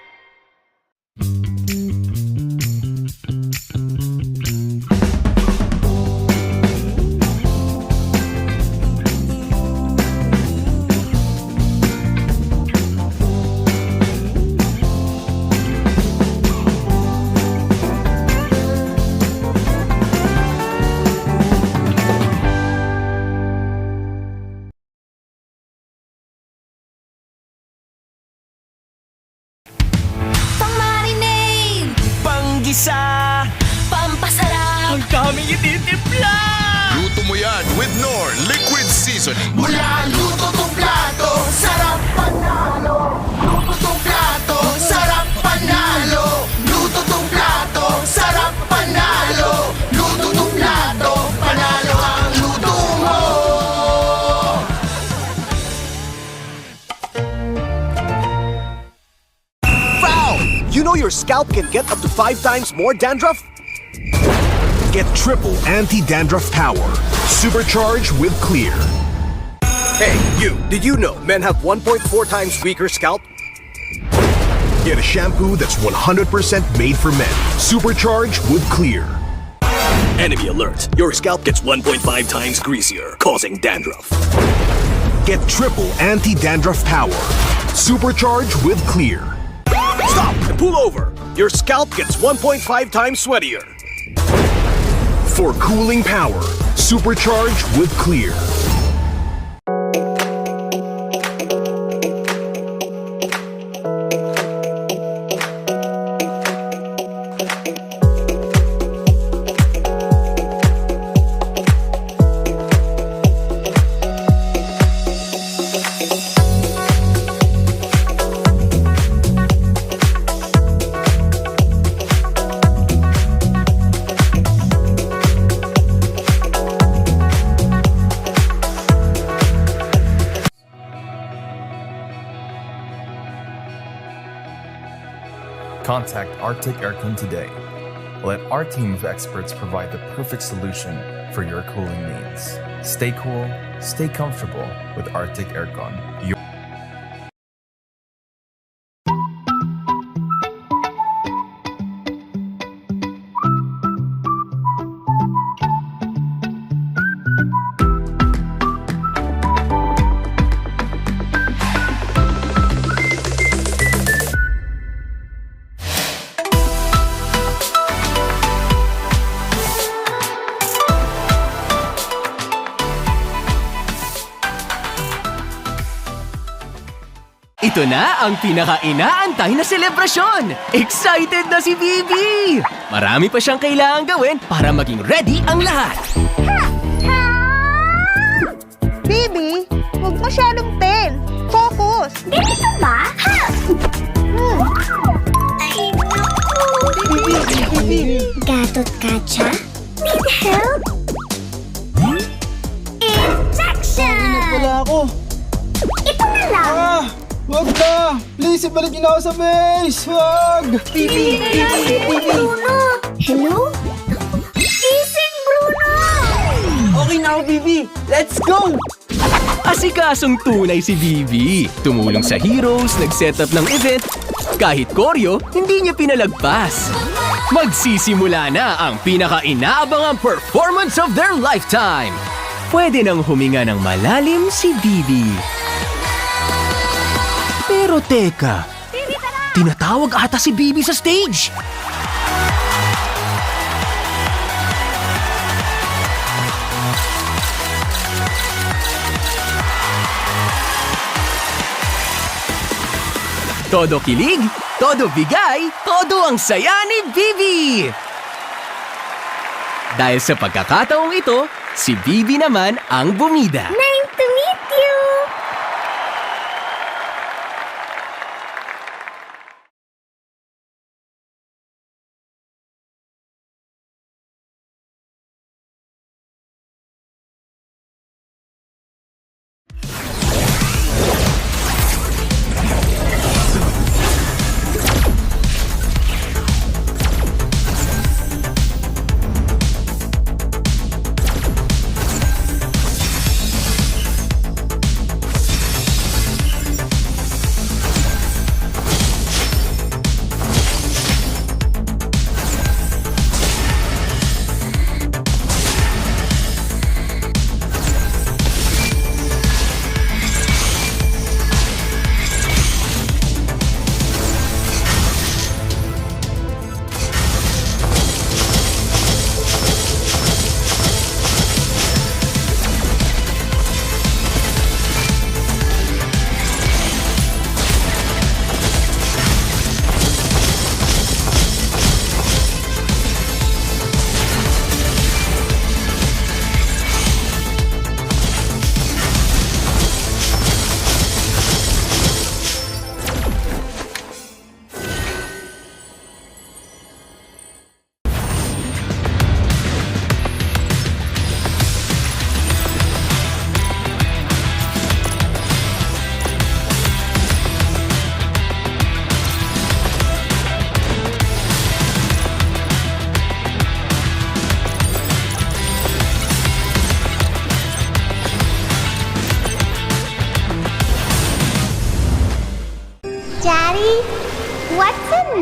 Panggisa! Pampasarap! Ang daming ititimpla! Luto mo yan with Knorr Liquid Seasoning. Mula luto tong plato, sarap panalo. Luto tong plato, sarap panalo. Luto tong plato, sarap panalo. Luto tong plato, panalo ang luto mo. Foul! You know your scalp can get up to 5 times more dandruff? Get triple anti-dandruff power. Supercharged with Clear. Hey, you! Did you know men have 1.4 times weaker scalp? Get a shampoo that's 100% made for men. Supercharged with Clear. Enemy alert. Your scalp gets 1.5 times greasier, causing dandruff. Get triple anti-dandruff power. Supercharged with Clear. Stop and pull over. Your scalp gets 1.5 times sweatier. For cooling power. Supercharged with Clear. Contact Arctic Aircon today. Let our team of experts provide the perfect solution for your cooling needs. Stay cool, stay comfortable with Arctic Aircon. Ito na ang pinaka-inaantay na selebrasyon! Excited na si Bibi! Marami pa siyang kailangang gawin para maging ready ang lahat. Bibi, huwag masyadong pen. Focus. Ganito ba? Ay, naku. Bibi. Gatot Katya? Need help? Injection! Ingat pala ako. Ito na lang. Wag na! Please, ibalik niyo na ako sa base! Wag! Bibi! Bruno! Hello? Gising, Bruno! Okay na ako, Bibi! Let's go! Asikasong tunay si Bibi. Tumulong sa heroes, nag-set up ng event. Kahit koryo, hindi niya pinalagpas. Magsisimula na ang pinaka-inaabangang performance of their lifetime. Pwede nang huminga ng malalim si Bibi. Pero teka, tinatawag ata si Bibi sa stage. Todo kilig, todo bigay, todo ang saya ni Bibi. Dahil sa pagkakataong ito, si Bibi naman ang bumida. Nice to meet you!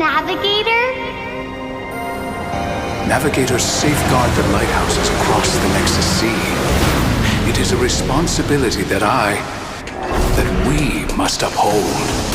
navigator? Navigators safeguard the lighthouses across the Nexus Sea. It is a responsibility that we must uphold.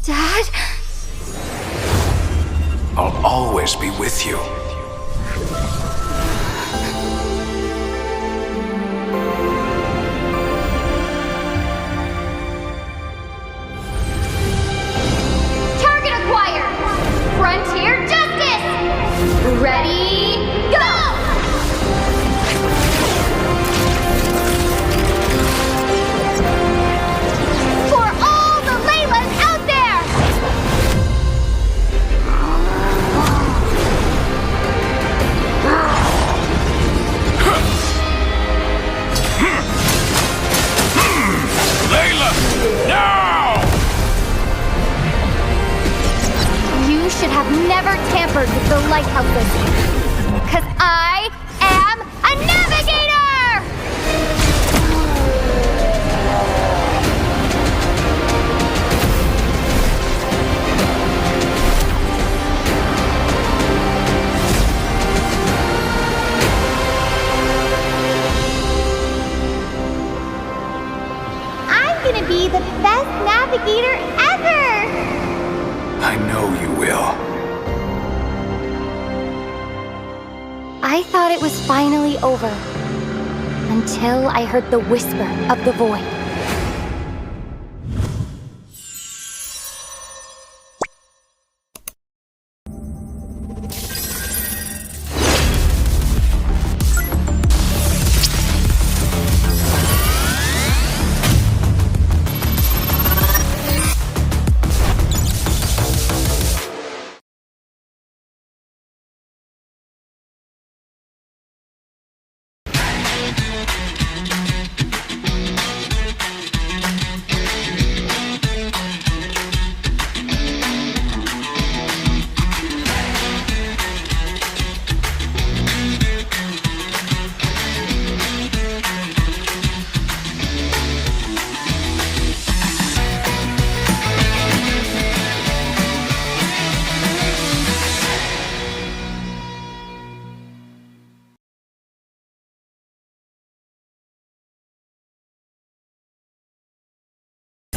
Dad? I'll always be with you. Target acquired! Frontier Justice! Ready, go! For all the Laylas out there! Layla, now! You should have never tampered with the lighthouses. Cause I am a navigator! I'm gonna be the best navigator ever! I know you will. I thought it was finally over. Until I heard the whisper of the void.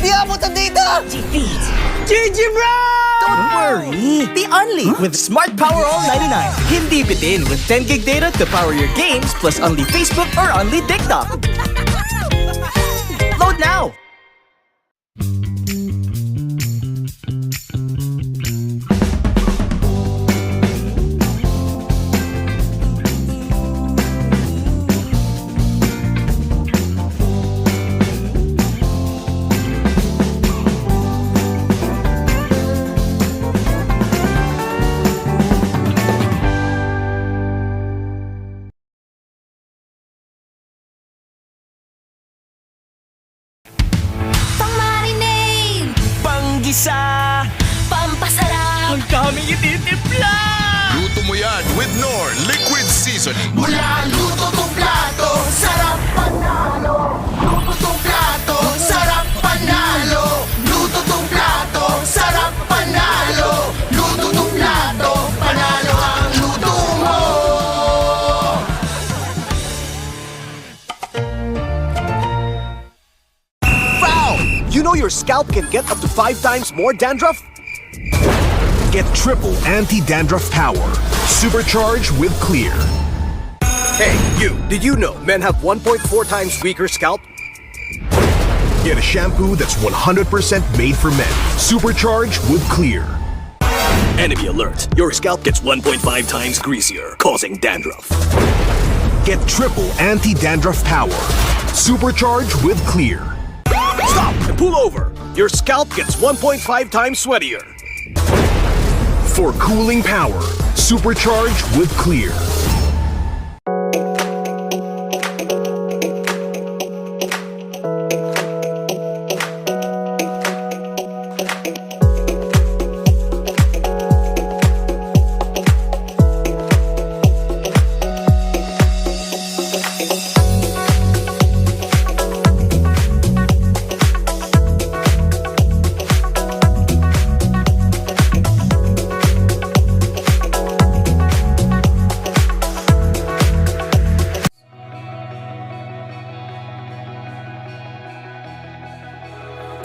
Di abutan dito! Defeat! GG bro! Don't worry! The Unli with Smart Power All 99. Hindi bitin with 10 gig data to power your games plus Unli Facebook or Unli TikTok. Load now! Panggisa! Pampasarap! Ang daming ititimpla! Luto mo yan with Nor Liquid Seasoning. Mula luto tong plato, sarap panalo! Luto tong plato, sarap panalo! Luto tong plato, sarap panalo! Luto tong plato, panalo ang luto mo! Foul! You know your scalp can get up to 5 times more dandruff? Get triple anti-dandruff power. Supercharged with Clear. Hey, you! Did you know men have 1.4 times weaker scalp? Get a shampoo that's 100% made for men. Supercharged with Clear. Enemy alert. Your scalp gets 1.5 times greasier, causing dandruff. Get triple anti-dandruff power. Supercharged with Clear. Stop and pull over. Your scalp gets 1.5 times sweatier. For cooling power. Supercharged with Clear.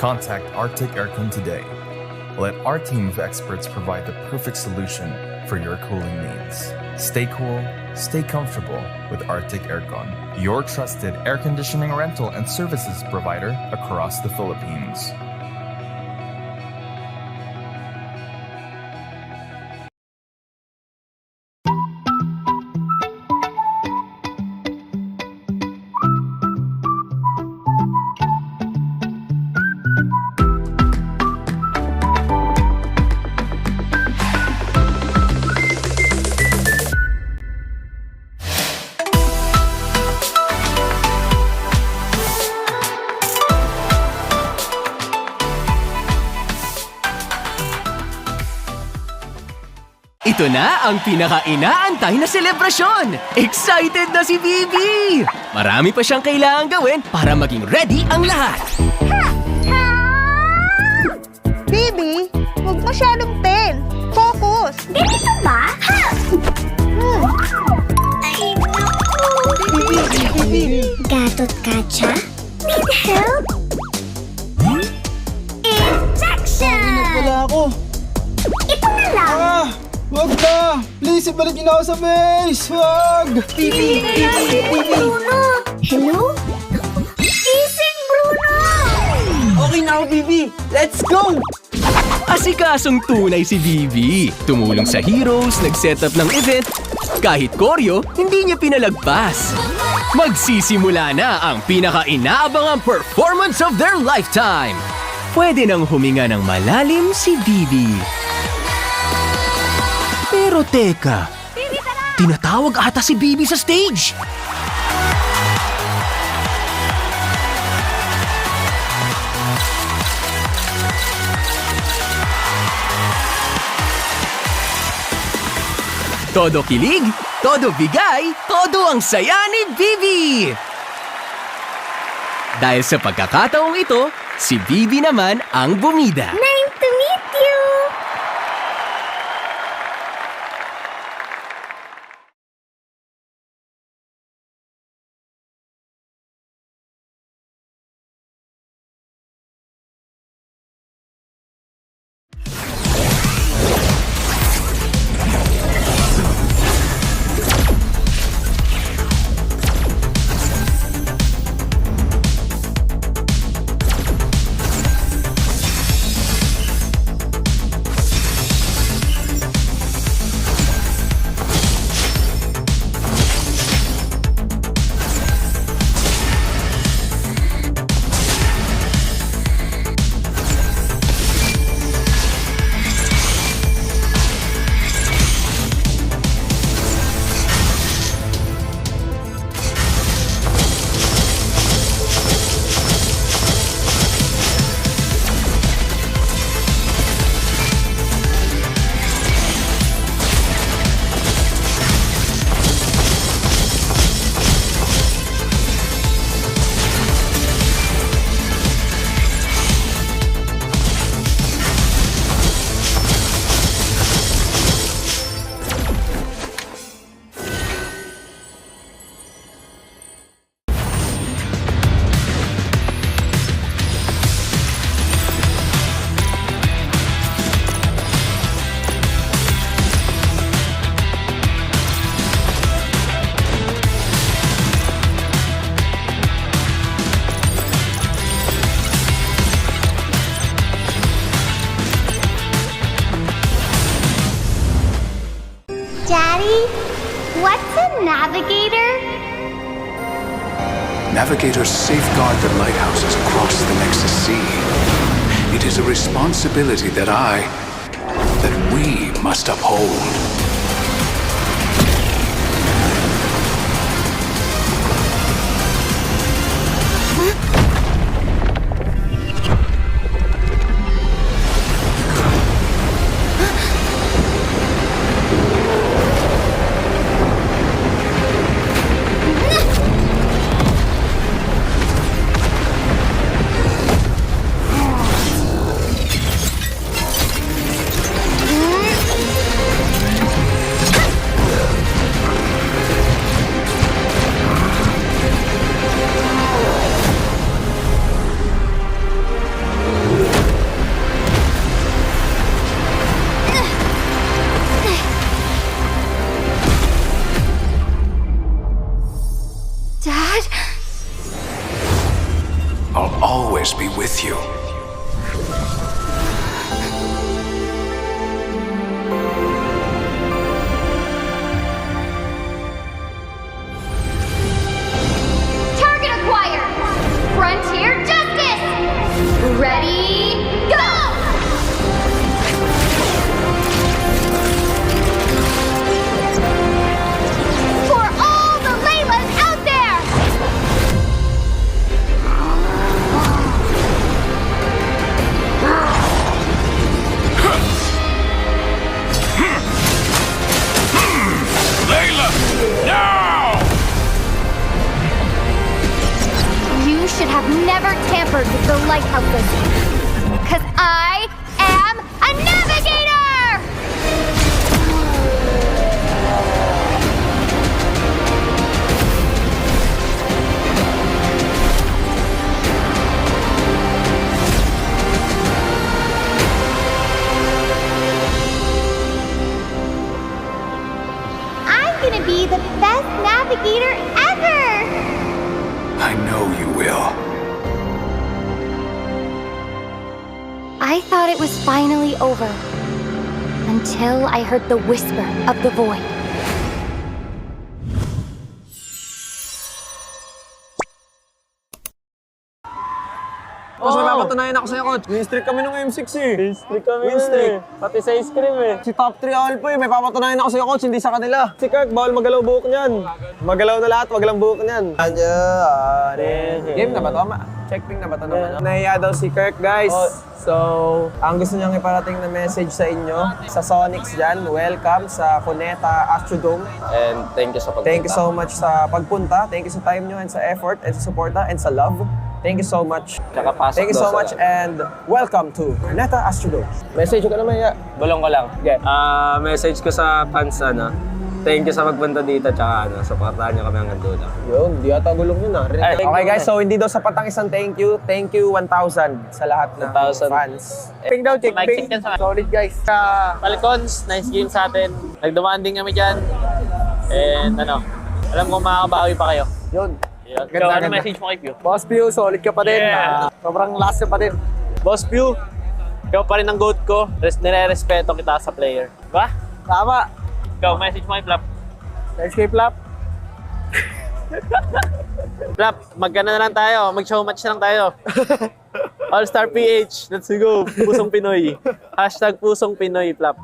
Contact Arctic Aircon today. Let our team of experts provide the perfect solution for your cooling needs. Stay cool, stay comfortable with Arctic Aircon, your trusted air conditioning rental and services provider across the Philippines. Ito na ang pinaka-inaantay na selebrasyon! Excited na si Bibi! Marami pa siyang kailangang gawin para maging ready ang lahat. Baby, huwag masyadong pen. Focus. Ganito ba? Ay, naku. Gatot Kacha? Need help? Injection! Wala ako. Ito na lang. Wag na! Please, ibalik niyo na ako sa base! Wag! Bruno! Hello? Gising, Bruno! Okay na ako, Bibi! Let's go! Asikasong tunay si Bibi. Tumulong sa heroes, nag-set up ng event. Kahit koryo, hindi niya pinalagpas. Magsisimula na ang pinaka-inaabangang performance of their lifetime. Pwede nang huminga ng malalim si Bibi. Pero teka, tinatawag ata si Bibi sa stage. Todo kilig, todo bigay, todo ang saya ni Bibi. Dahil sa pagkakataong ito, si Bibi naman ang bumida. Nice to meet you! What's a navigator? Navigators safeguard the lighthouses across the Nexus Sea. It is a responsibility that we must uphold. Dad? I'll always be with you. Target acquired! Frontier Justice! Ready, go! For all the Laylas out there! Layla, now! You should have never tampered with the lighthouses. Cause I am a navigator! I'm gonna be the best navigator ever! I know you will. I thought it was finally over. Until I heard the whisper of the void. Mas may papatunayan ako sa'yo, coach. Win-streak kami nung M6 eh. Win-streak kami Win-streak. Pati sa ice cream eh. Si top 3 Alpha eh. May papatunayan ako sa'yo, coach. Hindi sa kanila. Si Kirk, bawal magalaw buhok niyan. Magalaw na lahat, wag lang buhok niyan. Game na ba to? Checkping na ba to naman? Nahiya daw si Kirk, guys. So, ang gusto niyang iparating na message sa inyo, sa Sonics dyan, welcome sa Cuneta Astrodome. And thank you sa pagpunta. Thank you so much sa pagpunta. Thank you sa time nyo and sa effort and sa suporta and sa love. Thank you so much. Thank you so much and welcome to Cuneta Astrodome. Message ko naman ya. Bulong ko lang. Okay. Message ko sa fans, thank you sa magpunta dito, tsaka supportahan niyo kami hanggang dulo. Yun, di ata gulong yun Okay guys, so hindi daw sapat ang isang thank you. Thank you 1,000 sa lahat ng fans. Ping daw, check ping. Solid guys. Falcons, nice game sa atin. Nagdumaan din kami dyan. And alam ko makakabawi pa kayo. Yun. Ganda, ano message mo kay Pew? Boss Pew, solid ka pa din. Sobrang last ka pa din. Boss Pew, ikaw pa rin ang GOAT ko. Nire-respeto kita sa player. Diba? Tama. Ikaw, message mo kay Flap. Message kay Flap. Flap, magkano na lang tayo. Mag-show match na lang tayo. All-Star PH, let's go. Pusong Pinoy. Hashtag Pusong Pinoy, Flap.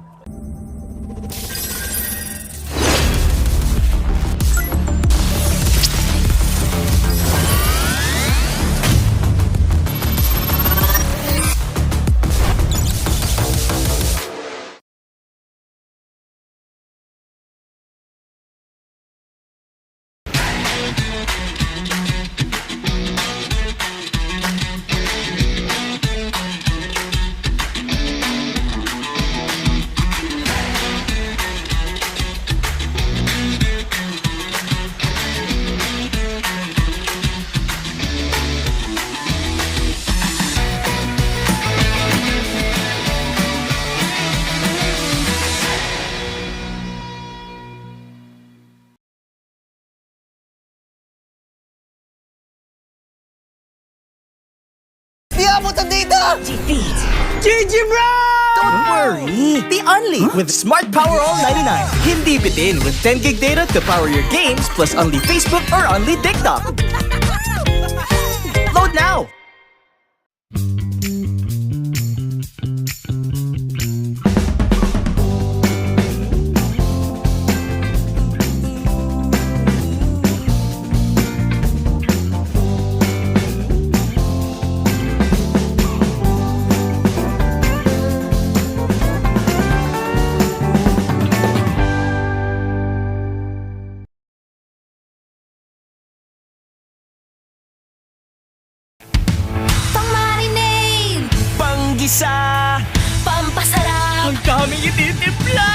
Di abutan dito! GG bro! Don't worry! The only with Smart Power All 99. Hindi bitin with 10 gig data to power your games plus only Facebook or only TikTok. Load now! Pang-marinade, Panggisa! pampasarap, Ang daming ititimpla!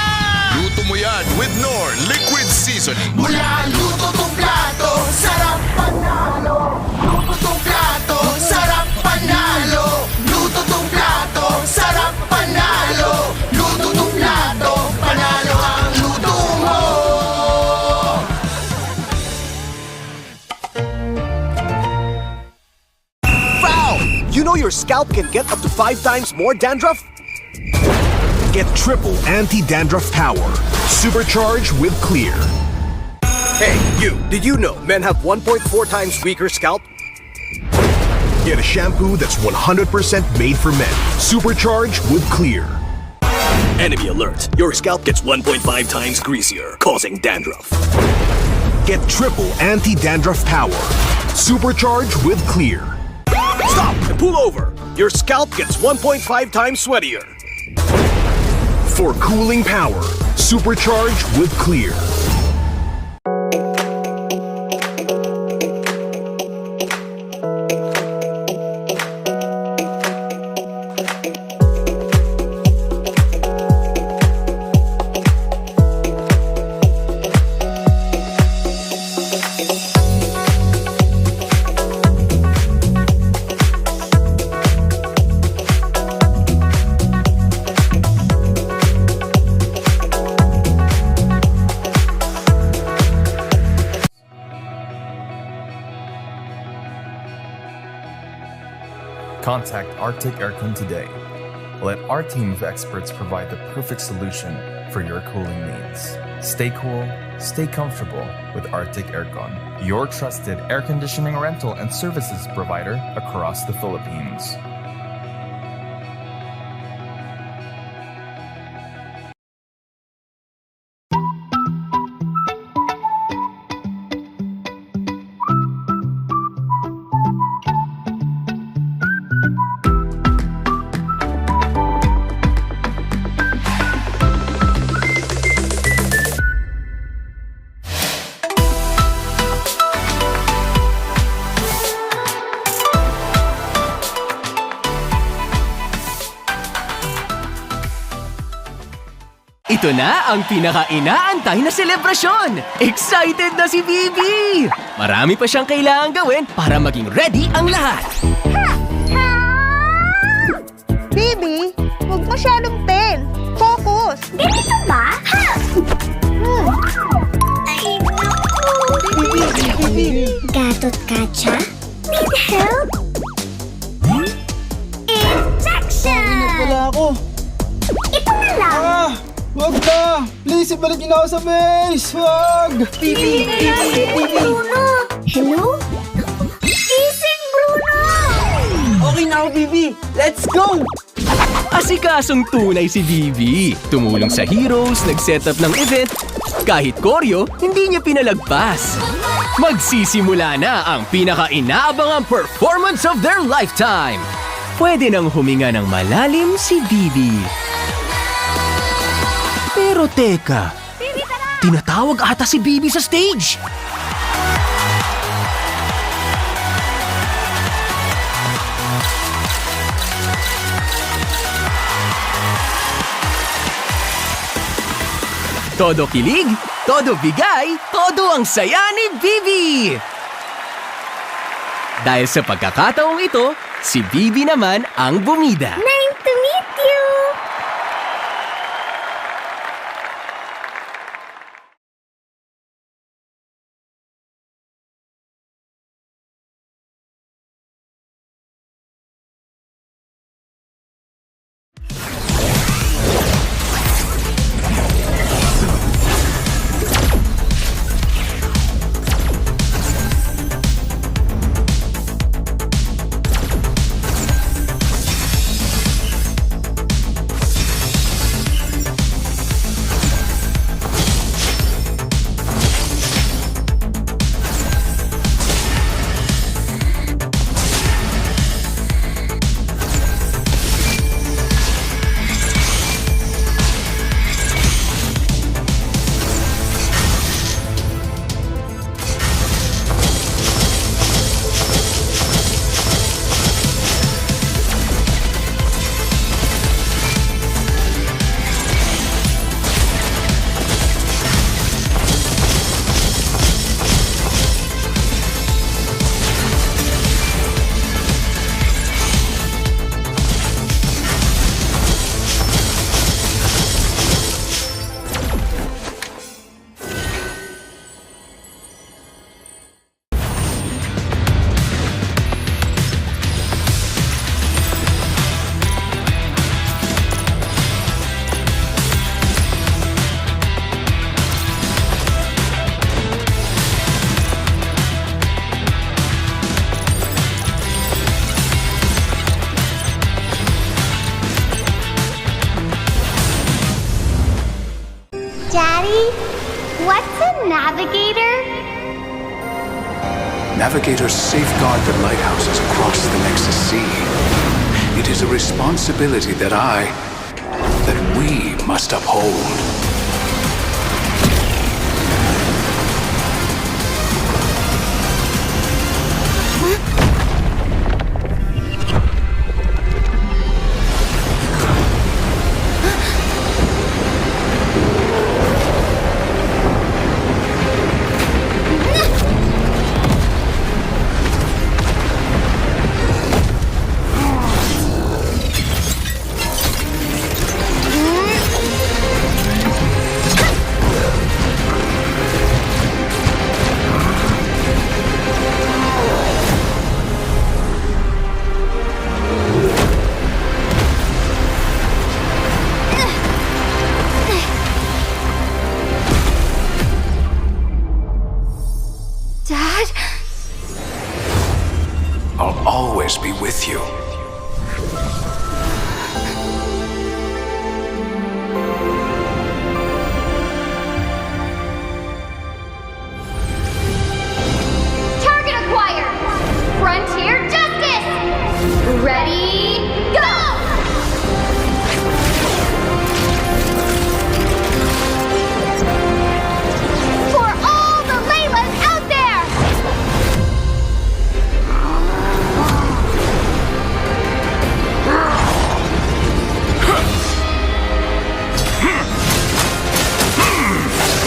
Luto mo yan with Knorr Liquid Seasoning. mula luto tong plato, sarap panalo. Luto tong plato, sarap panalo. Luto tong plato, sarap panalo. Luto tong plato, panalo ang luto mo. Foul! You know your scalp can get up to 5 times more dandruff? Get triple anti-dandruff power. Supercharged with Clear. Hey, you! Did you know men have 1.4 times weaker scalp? Get a shampoo that's 100% made for men. Supercharged with Clear. Enemy alert. Your scalp gets 1.5 times greasier, causing dandruff. Get triple anti-dandruff power. Supercharged with Clear. Stop and pull over. Your scalp gets 1.5 times sweatier. For cooling power, supercharged with Clear. Contact Arctic Aircon today. Let our team of experts provide the perfect solution for your cooling needs. Stay cool, stay comfortable with Arctic Aircon, your trusted air conditioning rental and services provider across the Philippines. Ito na ang pinaka-inaantay na selebrasyon! Excited na si Bibi! Marami pa siyang kailangang gawin para maging ready ang lahat. Baby, huwag masyadong pen. Focus. Ganito ba? Ha! Ay, naku. Gatot Katya? Need help? Injection! Wala ako. Ito na lang. Wag na! Please, ibalik niyo na ako sa base! Wag! Bibi! Bruno! Hello? Gising, Bruno! Okay na ako, Bibi! Let's go! Asikasong tunay si Bibi. Tumulong sa heroes, nag-set up ng event. Kahit koryo, hindi niya pinalagpas. Magsisimula na ang pinaka-inaabangang performance of their lifetime. Pwede nang huminga ng malalim si Bibi. Pero teka, tinatawag ata si Bibi sa stage. Todo kilig, todo bigay, todo ang saya ni Bibi! Dahil sa pagkakataong ito, si Bibi naman ang bumida. Nice to meet you! What's a navigator? Navigators safeguard the lighthouses across the Nexus Sea. It is a responsibility that we must uphold. Dad? I'll always be with you. Target acquired! Frontier Justice! Ready, go! For all the Laylas out there!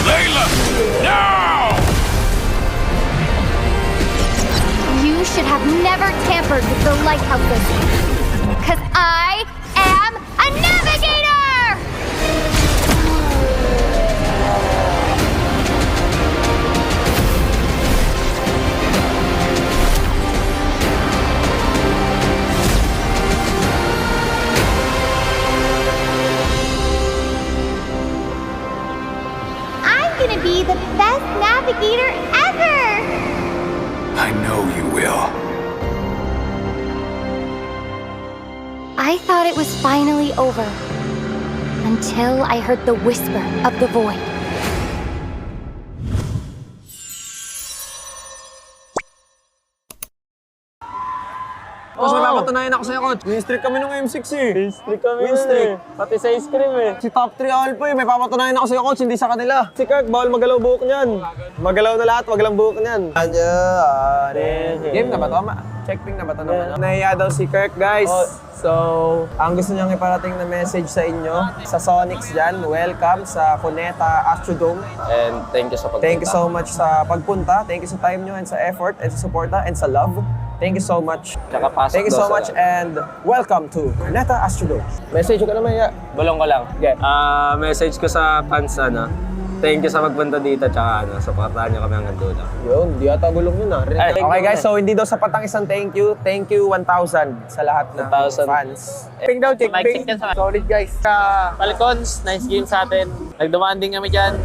Layla, now! You should have never tampered with the lighthouses. Because I am a navigator! I'm gonna be the best navigator ever! I know you will. I thought it was finally over. Until I heard the whisper of the void. Mas may papatunayan ako sa'yo, coach. Win streak kami nung M6 eh. Win streak kami Pati sa ice cream eh. Si top 3 Alpha eh. May papatunayan ako sa'yo, coach. Hindi sa kanila. Si Kirk, bawal magalaw buhok niyan. Magalaw na lahat, wag lang buhok niyan. Game na ba to? Checkping na ba to naman? Nahiya daw si Kirk, guys. So, ang gusto niyang iparating na message sa inyo, sa Sonics dyan, welcome sa Cuneta Astrodome. And thank you sa pagpunta. Thank you so much sa pagpunta. Thank you sa time nyo and sa effort and sa suporta and sa love. Thank you so much. Thank you so much and welcome to Cuneta Astrodome. Message ko naman ya. Bulong ko lang. Okay. Message ko sa fans, thank you sa magpunta dito tsaka supportahan niyo kami hanggang dulo. Yun, di ata gulong yun Okay guys, so hindi daw sapat ang isang thank you. Thank you 1,000 sa lahat ng fans. Ping daw, check ping. Solid guys. Falcons, nice game sa atin. Nagdumaan din kami dyan.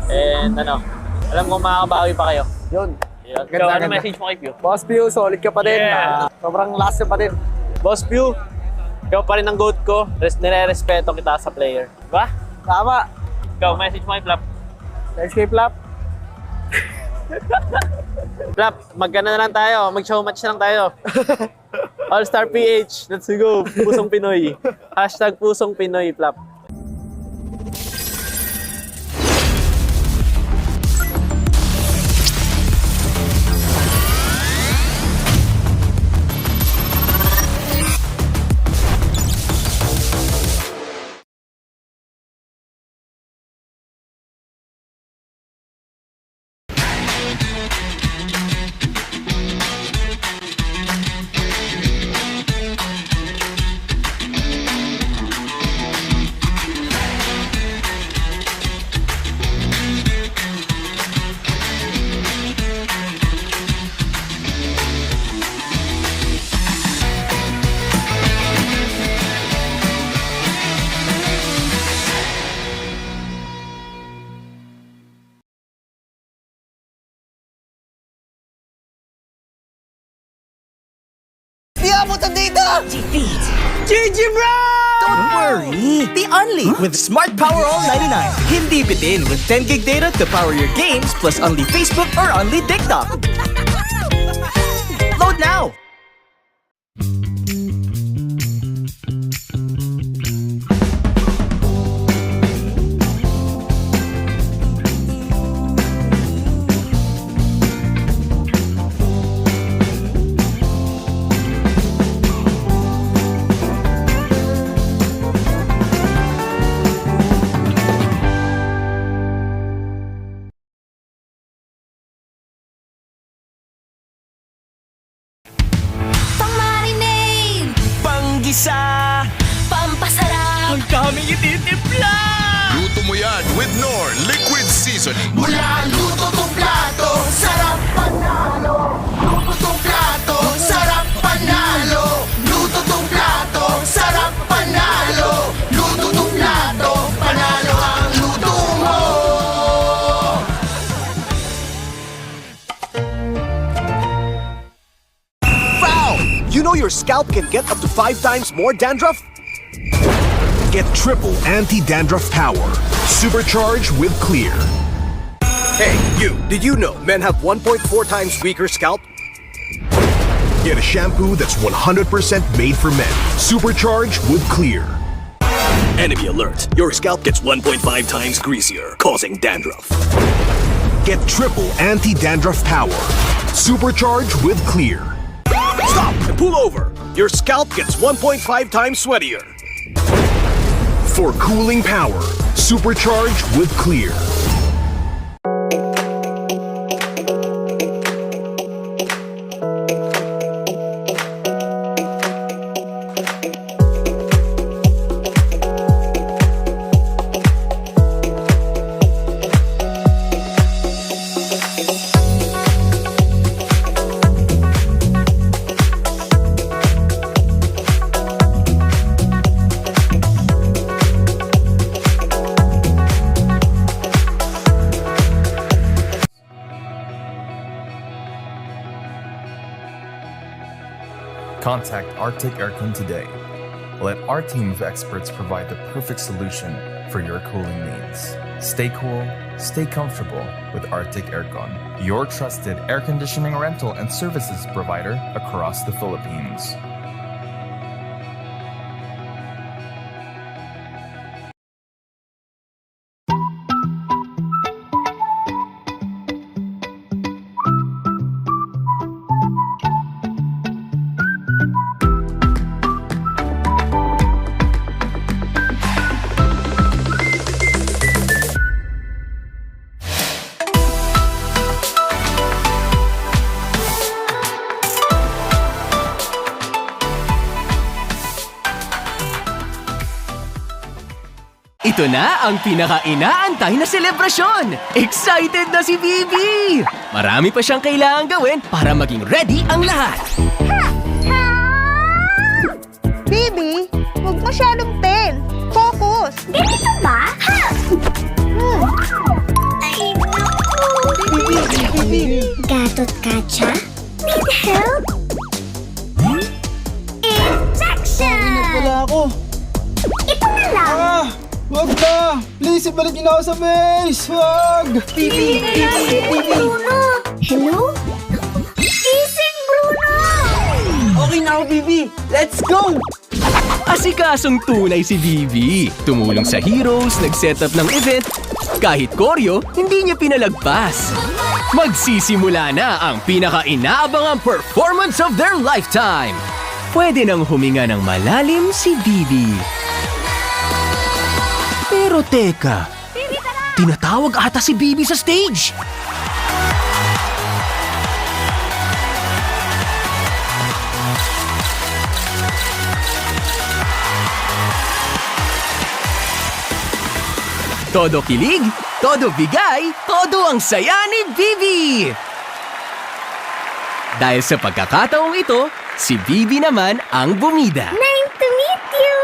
And alam kong makakabawi pa kayo. Yun. Ganda, ano message mo kay Pew? Boss Pew, solid ka pa din. Yeah. Sobrang last ka pa din. Boss Pew, ikaw pa rin ang GOAT ko. Nire-respeto kita sa player. Diba? Tama. Ikaw, message mo kay Flap. Message kay Flap. Flap, magkano na lang tayo. Mag-show match na lang tayo. All-Star PH, let's go. Pusong Pinoy. Hashtag Pusong Pinoy, Flap. Di abutan dito! GG, bro! Don't worry! The Only with Smart Power All 99. Hindi bitin with 10 gig data to power your games plus only Facebook or only TikTok. Load now! Pang-marinade! Panggisa! Pampasarap! Ang daming ititimpla! Luto mo yan with Knorr Liquid Seasoning. Mula luto tong plato, sarap panalo. Luto tong plato, sarap panalo. Luto tong plato, sarap panalo. Luto tong plato, panalo ang luto mo. Foul! You know your scalp can get up to 5 times more dandruff? Get triple anti-dandruff power. Supercharged with Clear. Hey, you! Did you know men have 1.4 times weaker scalp? Get a shampoo that's 100% made for men. Supercharged with Clear. Enemy alert. Your scalp gets 1.5 times greasier, causing dandruff. Get triple anti-dandruff power. Supercharged with Clear. Stop and pull over. Your scalp gets 1.5 times sweatier. For cooling power. Supercharged with Clear. Contact Arctic Aircon today. Let our team of experts provide the perfect solution for your cooling needs. Stay cool, stay comfortable with Arctic Aircon, your trusted air conditioning rental and services provider across the Philippines. Ito na ang pinaka-inaantay na selebrasyon! Excited na si Bibi! Marami pa siyang kailangang gawin para maging ready ang lahat. Baby, huwag masyadong pen. Focus. Ganito ba? Ha! Ay, naku. Bibi. Gatot Katya? Need help? Injection! Ingat pala ako. Ito na lang. Wag na! Please, ibalik niyo na ako sa base! Wag! Bibi! Bruno! Hello? Gising, Bruno! Okay na ako, Bibi! Let's go! Asikasong tunay si Bibi. Tumulong sa heroes, nag-set up ng event. Kahit koryo, hindi niya pinalagpas. Magsisimula na ang pinaka-inaabangang performance of their lifetime. Pwede nang huminga ng malalim si Bibi. Pero teka, tinatawag ata si Bibi sa stage. Todo kilig, todo bigay, todo ang saya ni Bibi! Dahil sa pagkakataong ito, si Bibi naman ang bumida. Nice to meet you!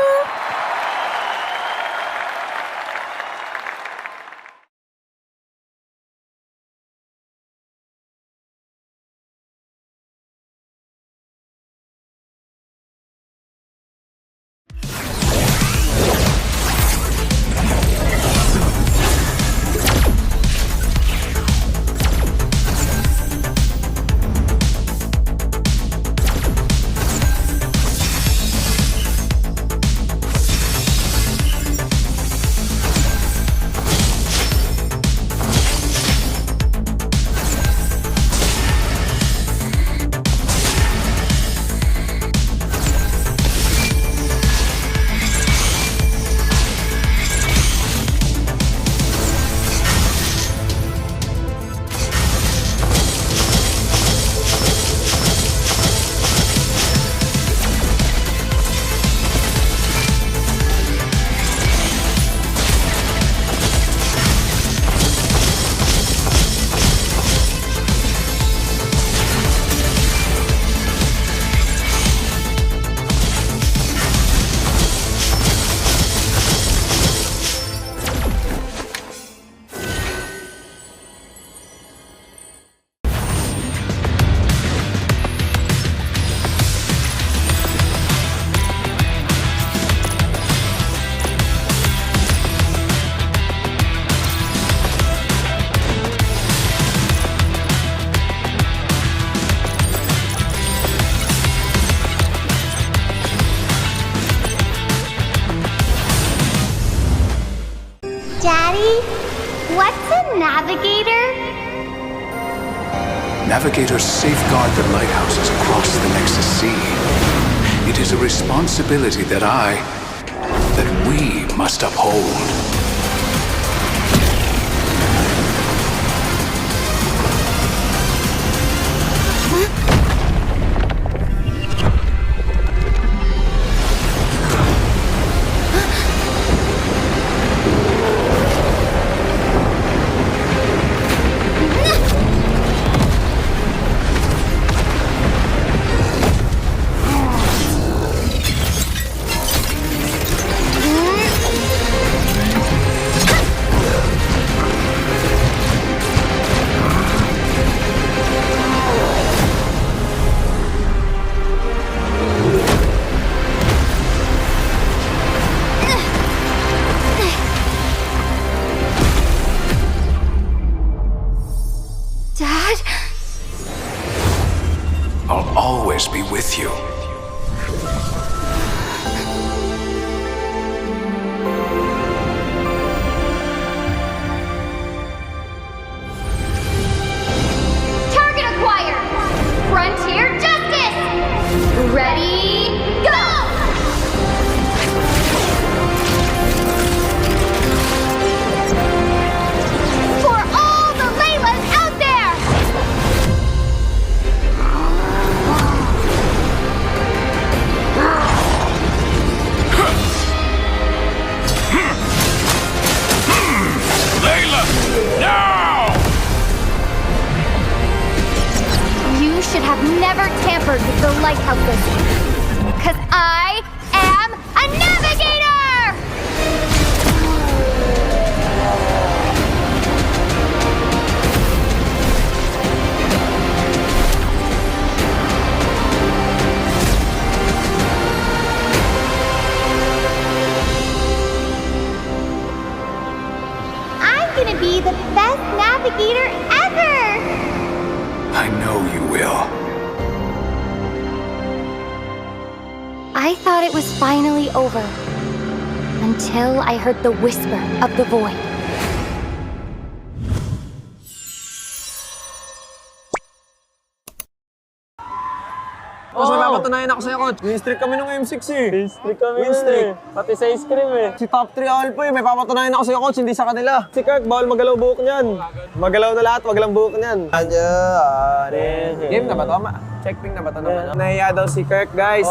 navigator? Navigators safeguard the lighthouses across the Nexus Sea. It is a responsibility that we must uphold. Dad? I'll always be with you. Target acquired! Frontier Justice! Ready, go! For all the Laylas out there! Layla, now! You should have never tampered with the lighthouses. Because I am a navigator! I'm gonna be the best navigator ever! I know you will. I thought it was finally over. Until I heard the whisper of the void. Mas may papatunayan ako sa'yo, Coach. Win-streak kami ng M6 eh. Win-streak kami Win-streak. Pati sa ice cream eh. Si top 3 Alpha eh. May papatunayan ako sa'yo, Coach. Hindi sa kanila. Si Kirk, bawal magalaw buhok niyan. Magalaw na lahat, wag lang buhok niyan. Game na ba to? Checkping na ba to naman? Nahiya daw si Kirk, guys.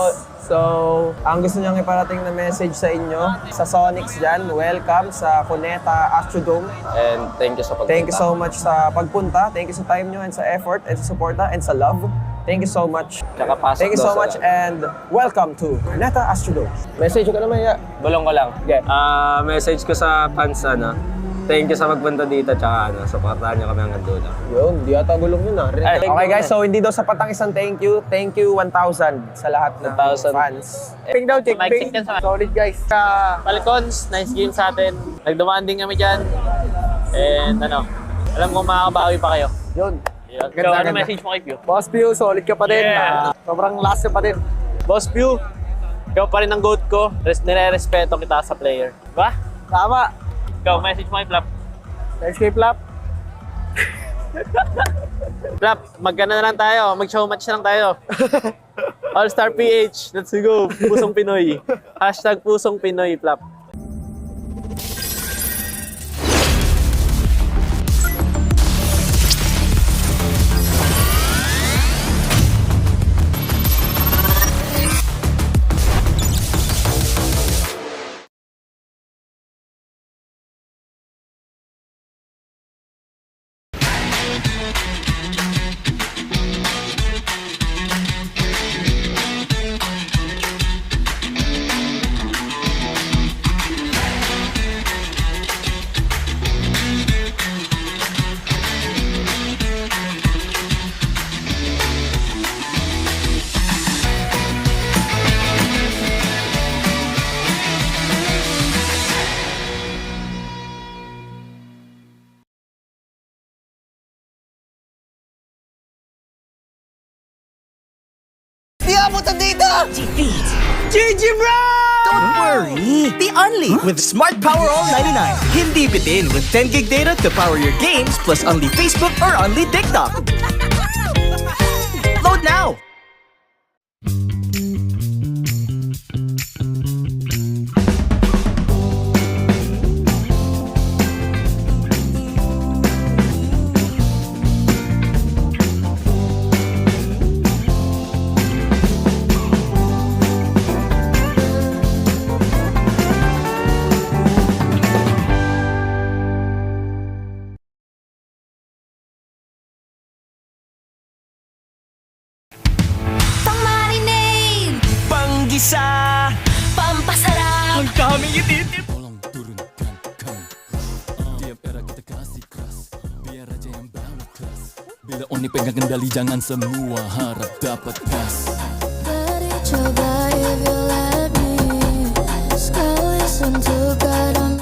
So, ang gusto niyang iparating na message sa inyo, sa Sonics dyan, welcome sa Cuneta Astrodome. And thank you sa pagpunta. Thank you so much sa pagpunta. Thank you sa time nyo and sa effort and sa suporta and sa love. Thank you so much. Thank you so much and welcome to Cuneta Astrodome. Message ko naman, ya. Bulong ko lang. Okay. Message ko sa fans, thank you sa magpunta dito, tsaka supportahan niyo kami hanggang dulo. Yun, di ata gulong yun Okay guys, so hindi daw sapat ang isang thank you. Thank you 1,000 sa lahat ng fans. Ping daw, check ping. Solid guys. Falcons, nice game sa atin. Nagdemanding kami dyan. And alam ko makakabawi pa kayo. Yun. So, ano message mo kay Pew? Boss Pew, solid ka pa din. Yeah. Sobrang last ka pa din. Boss Pew, ikaw pa rin ang GOAT ko. Nire-respeto kita sa player. Ba? Tama. Ikaw, message mo kay Flap. Message kay Flap. Flap, magkano na lang tayo. Mag-show match na lang tayo. All-Star PH, let's go. Pusong Pinoy. Hashtag Pusong Pinoy, Flap. Di abutan dito! Defeat! GG bro! Don't worry! The Only with Smart Power All 99. Hindi bitin with 10 gig data to power your games plus only Facebook or only TikTok. Load now! Pang-marinade, Panggisa! pampasarap. Ang daming ititip! Bila ONIC pegang kendali jangan semua harap dapat gas. Jadi coba if you let me. Sekali listen to God on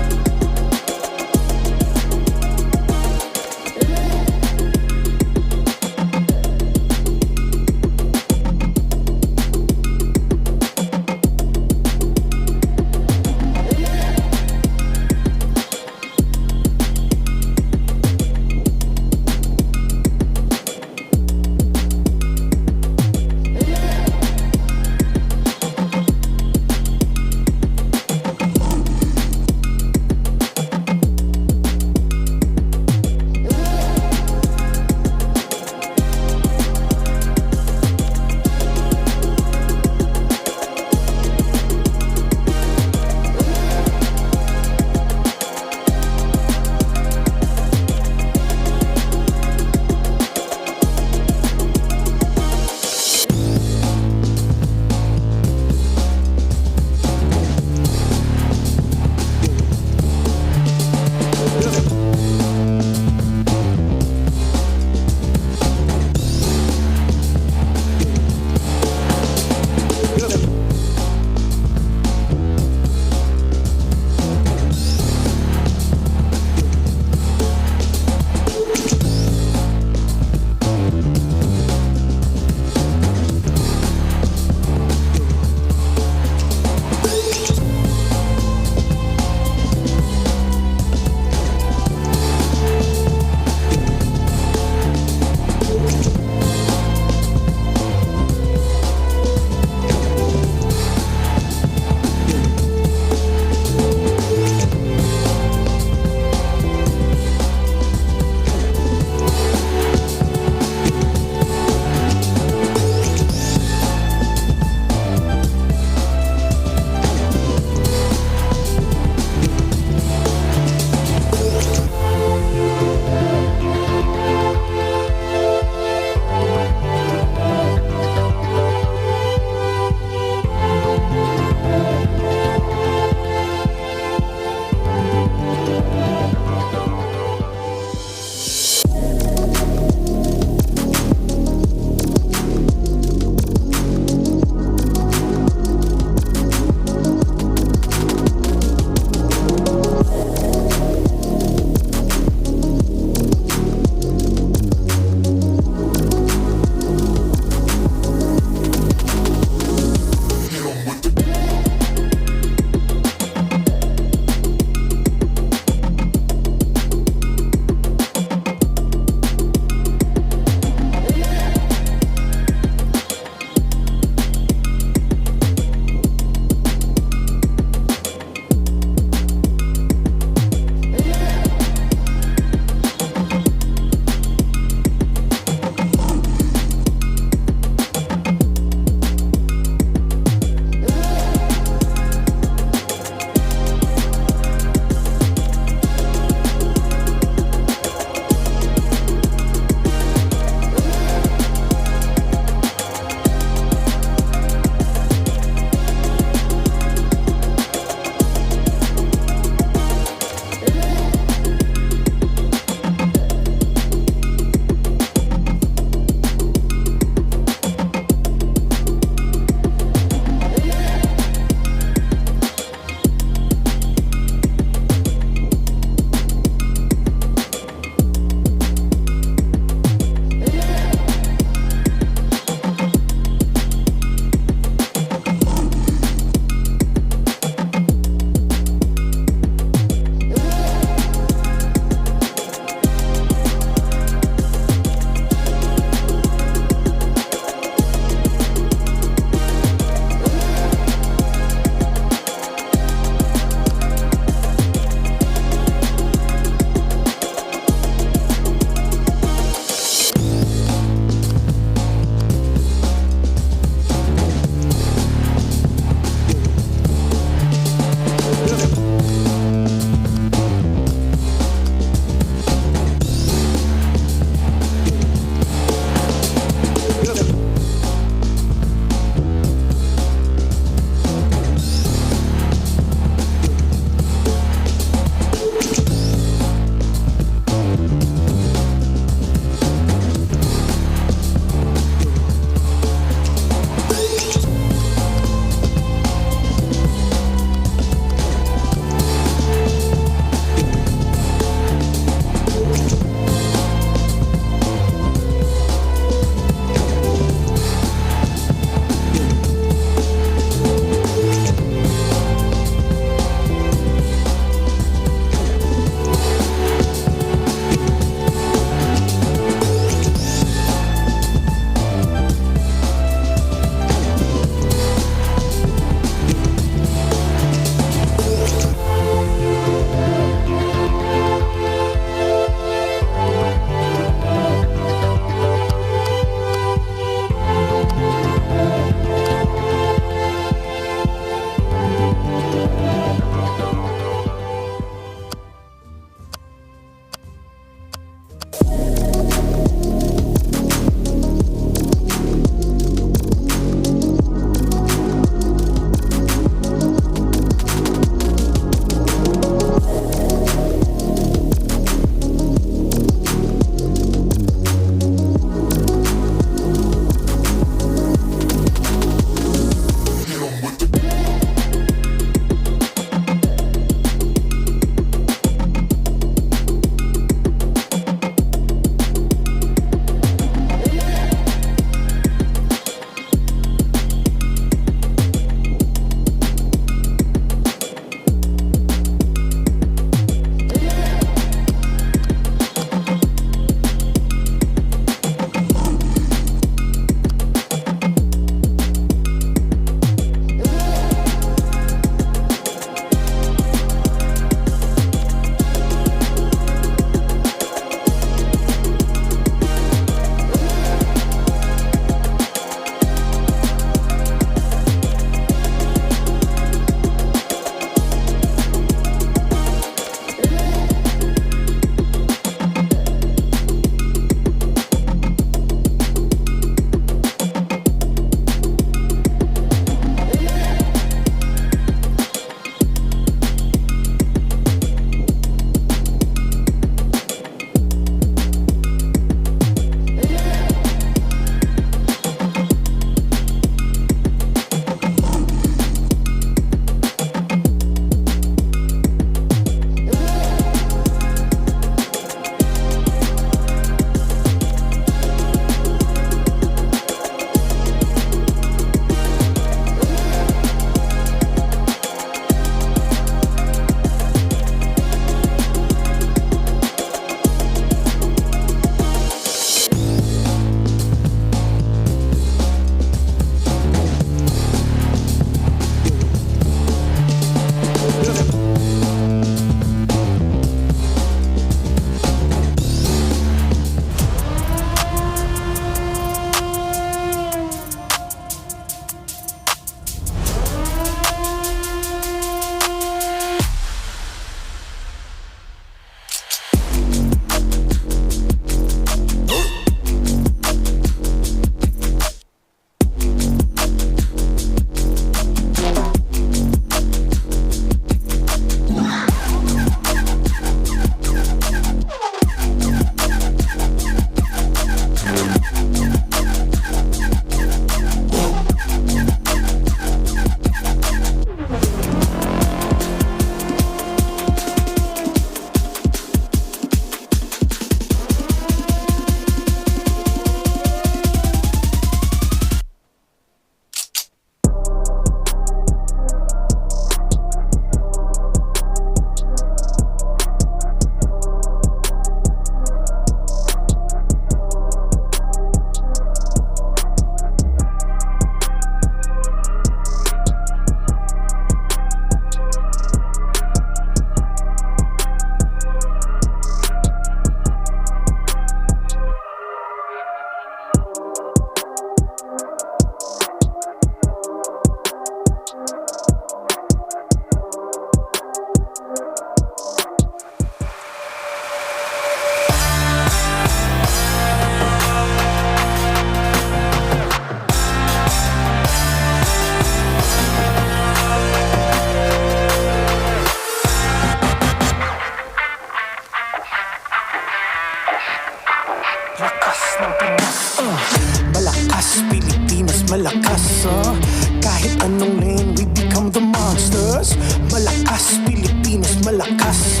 when we become the monsters. Malakas, Pilipinas, malakas,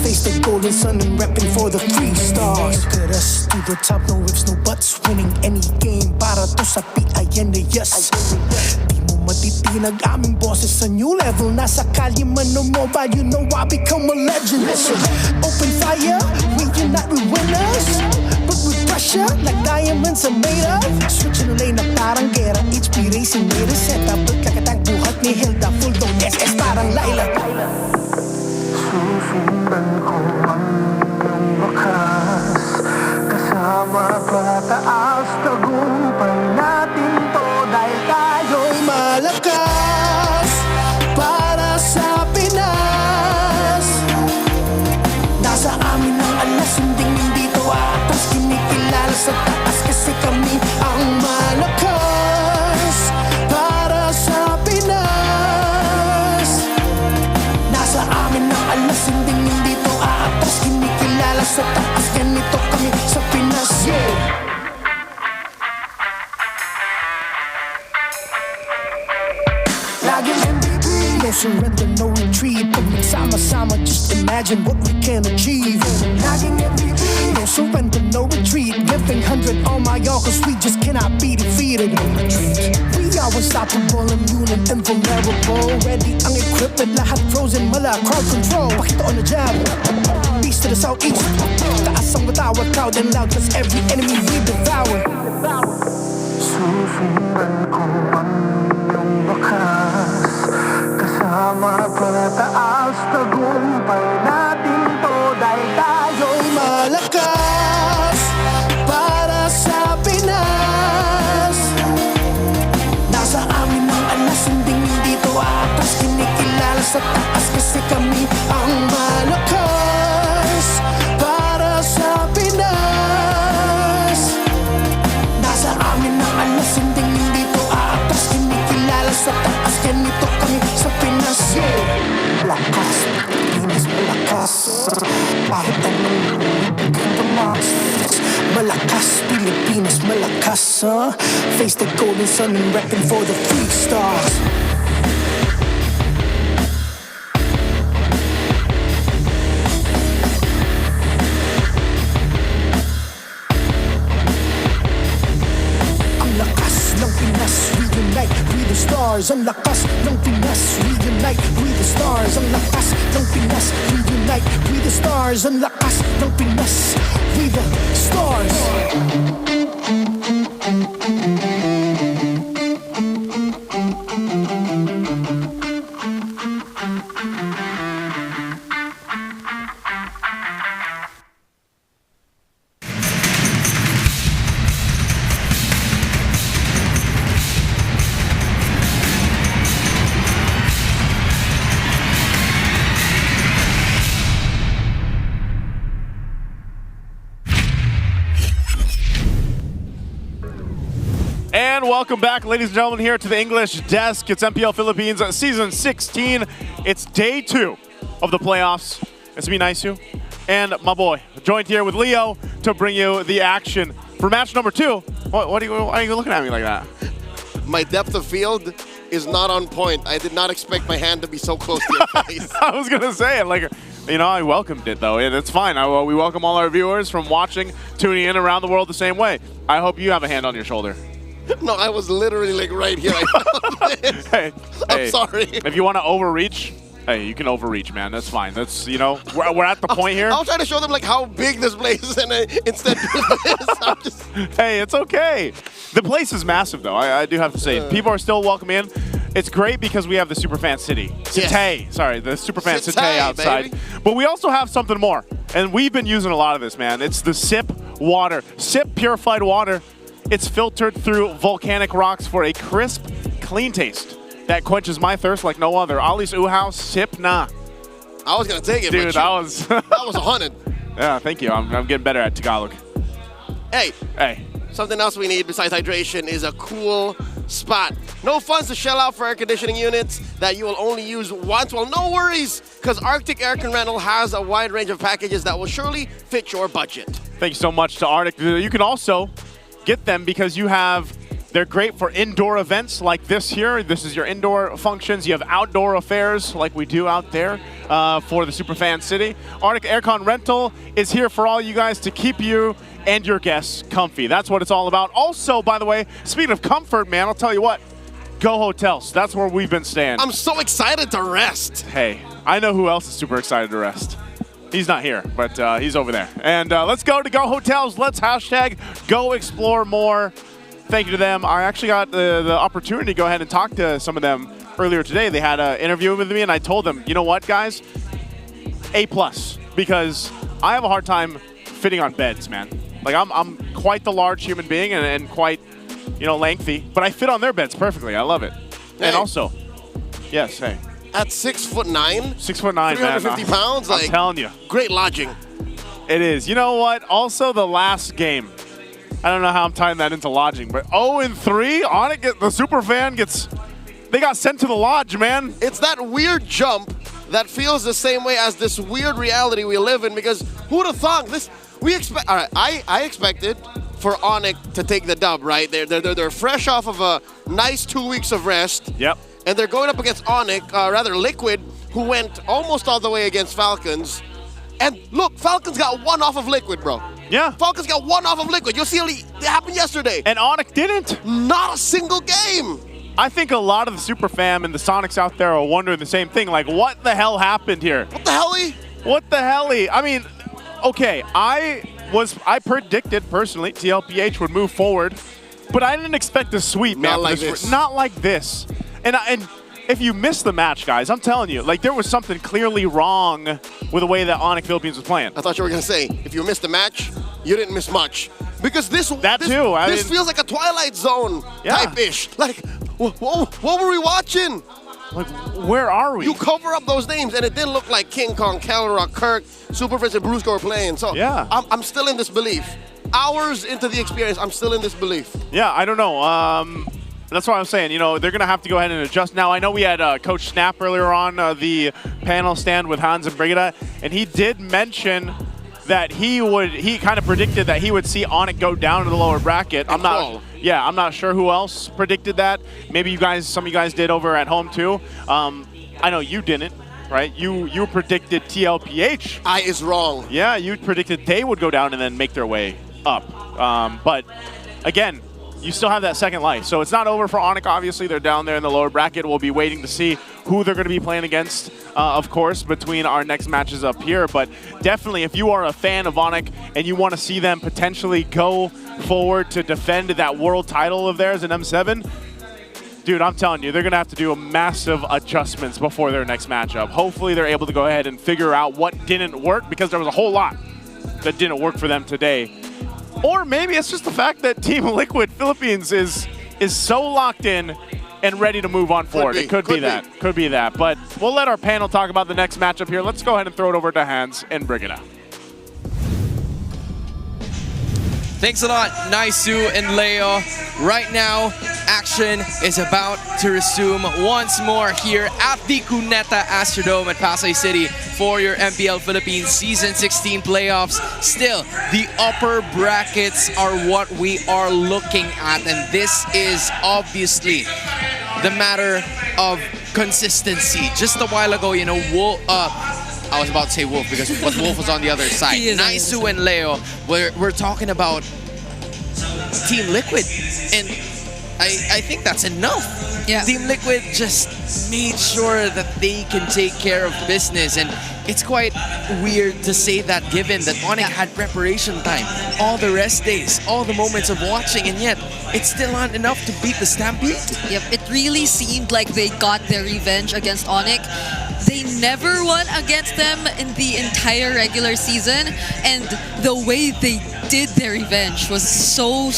face the golden sun and repping for the 3 stars. Look at us to the top, no ifs, no buts. Winning any game para to sa PINAS. Di mo matitinag aming boses sa new level. Nasa kalye man o mobile, you know I become a legend. Listen, open fire, we cannot be winners. But with pressure, like diamonds are made of. Switching lane na parang gera, HP racing made a setup. But kakatang buhat ni Hilda, full dome SS parang Laila. Susundan ko ang iyong wakas. Kasama pataas, tagumpay natin to. Dahil tayo'y malakas para sa Pinas. Nasa amin ang alas, hindi to atas. Kinikilala sa taas kasi kami ang malakas para sa Pinas. Nasa amin ang alas, hindi to atas. Kinikilala sa taas, ganito kami sa Pinas, yeah. Laging MVP, no surrender, no retreat. Pag nagsama-sama, just imagine what we can achieve. Laging MVP, no surrender, no retreat. Giving 100 on my all, cause we just cannot be defeated. No retreat. We are unstoppable, immune and invulnerable. Ready ang equipment, lahat frozen, mala, crowd control. Pakita on the jab, east to the southeast. Taas ang watawat, proud and loud, cause every enemy we devour. Susundan ko ang iyong wakas. Kasama pataas, tagumpay natin to. Dahil tayo'y malakas para sa Pinas. Nasa amin ang alas, hindi to atas. Kinikilala sa taas kasi kami ang malakas para sa Pinas. Nasa amin ang alas, hindi to atas. Kinikilala sa taas, ganito kami sa Pinas, yeah. Malakas, Pinas, malakas. Kahit anong monsters. Malakas, Pilipinas, malakas, face the golden sun and repping for the 3 stars. Ang lakas ng Pinas, we unite, we the stars. Ang lakas ng Pinas, we unite, we the stars. Ang lakas ng Pinas, we unite, we the stars. Ang lakas ng Pinas, we the stars. And welcome back, ladies and gentlemen, here to the English desk. It's MPL Philippines Season 16. It's day 2 of the playoffs. It's me, Naisu, and my boy, joined here with Leo to bring you the action for match number 2. Why are you looking at me like that? My depth of field is not on point. I did not expect my hand to be so close to your face. I was going to say it, like, you know, I welcomed it, though. It's fine. We welcome all our viewers from watching, tuning in around the world the same way. I hope you have a hand on your shoulder. No, I was literally like right here. Hey, I'm sorry. If you want to overreach, hey, you can overreach, man. That's fine. That's, you know, we're at the point here. I'll try to show them like how big this place is, and instead I'm just... Hey, it's okay. The place is massive, though. I do have to say, people are still welcome in. It's great because we have the Superfan City. Yes. Sorry, the Superfan City outside. Baby. But we also have something more, and we've been using a lot of this, man. It's the SIP water. SIP purified water. It's filtered through volcanic rocks for a crisp, clean taste that quenches my thirst like no other. Ali's Uhouse SIP nah. I was gonna take it, dude. But That was 100. Yeah, thank you. I'm getting better at Tagalog. Hey, hey. Something else we need besides hydration is a cool spot. No funds to shell out for air conditioning units that you will only use once. Well, no worries, because Arctic Air Con Rental has a wide range of packages that will surely fit your budget. Thank you so much to Arctic. You can also get them because you have They're great for indoor events like this here. This is your indoor functions. You have outdoor affairs like we do out there for the Superfan City. Arctic Aircon Rental is here for all you guys to keep you and your guests comfy. That's what it's all about. Also, by the way, speaking of comfort, man, I'll tell you what, Go Hotels. That's where we've been staying. I'm so excited to rest. Hey, I know who else is super excited to rest. He's not here, but he's over there. And let's go to Go Hotels. Let's hashtag Go Explore More. Thank you to them. I actually got the opportunity to go ahead and talk to some of them earlier today. They had an interview with me, and I told them, you know what, guys? A+, because I have a hard time fitting on beds, man. Like, I'm quite the large human being and quite, you know, lengthy, but I fit on their beds perfectly. I love it. Hey. And also, yes, hey. At 6'9", 6'9", man. 350 pounds, like, I'm telling you. Great lodging. It is. You know what? Also, the last game. I don't know how I'm tying that into lodging, but 0-3, ONIC, the Superfan they got sent to the lodge, man. It's that weird jump that feels the same way as this weird reality we live in, because who'd have thought this? All right, I expected for ONIC to take the dub, right? They're fresh off of a nice 2 weeks of rest. Yep. And they're going up against ONIC, rather Liquid, who went almost all the way against Falcons. And look, Falcons got one off of Liquid, bro. Yeah. Falcons got one off of Liquid. You'll see it happened yesterday. And ONIC didn't. Not a single game. I think a lot of the Superfam and the Sonics out there are wondering the same thing. Like, what the hell happened here? What the hell-y? What the hell-y? I mean, okay, I predicted personally TLPH would move forward, but I didn't expect a sweep. Not like this. Not like this. And if you missed the match, guys, I'm telling you, like, there was something clearly wrong with the way that ONIC Philippines was playing. I thought you were going to say, if you missed the match, you didn't miss much. Because this feels like a Twilight Zone type-ish. Like, what were we watching? Like, where are we? You cover up those names, and it didn't look like King Kong, Kelrock, Kirk, Superfans, and Brusco were playing. So yeah. I'm still in this belief. Hours into the experience, I'm still in this belief. Yeah, I don't know. That's what I'm saying. You know, they're going to have to go ahead and adjust. Now, I know we had Coach Snap earlier on the panel stand with Hans and Brigida, and he did mention that he kind of predicted that he would see ONIC go down to the lower bracket. I'm not sure who else predicted that. Maybe some of you guys did over at home too. I know you didn't, right? You predicted TLPH. I is wrong. Yeah, you predicted they would go down and then make their way up. But again, you still have that second life. So it's not over for ONIC, obviously. They're down there in the lower bracket. We'll be waiting to see who they're going to be playing against, of course, between our next matches up here. But definitely, if you are a fan of ONIC and you want to see them potentially go forward to defend that world title of theirs in M7, dude, I'm telling you, they're going to have to do a massive adjustments before their next matchup. Hopefully, they're able to go ahead and figure out what didn't work, because there was a whole lot that didn't work for them today. Or maybe it's just the fact that Team Liquid Philippines is so locked in and ready to move on forward. It could be that. Could be that. But we'll let our panel talk about the next matchup here. Let's go ahead and throw it over to Hans and Brigida. Thanks a lot, Naisu and Leo. Right now, action is about to resume once more here at the Cuneta Astrodome at Pasay City for your MPL Philippines Season 16 playoffs. Still, the upper brackets are what we are looking at, and this is obviously the matter of consistency. Just a while ago, you know, I was about to say Wolf because Wolf was on the other side. Naisu and Leo, we're talking about Team Liquid, and I think that's enough. Yeah. Team Liquid just made sure that they can take care of business, and it's quite weird to say that given that ONIC had preparation time, all the rest days, all the moments of watching, and yet it's still not enough to beat the Stampede. Yep, it really seemed like they got their revenge against ONIC. They never won against them in the entire regular season, and the way they did their revenge was so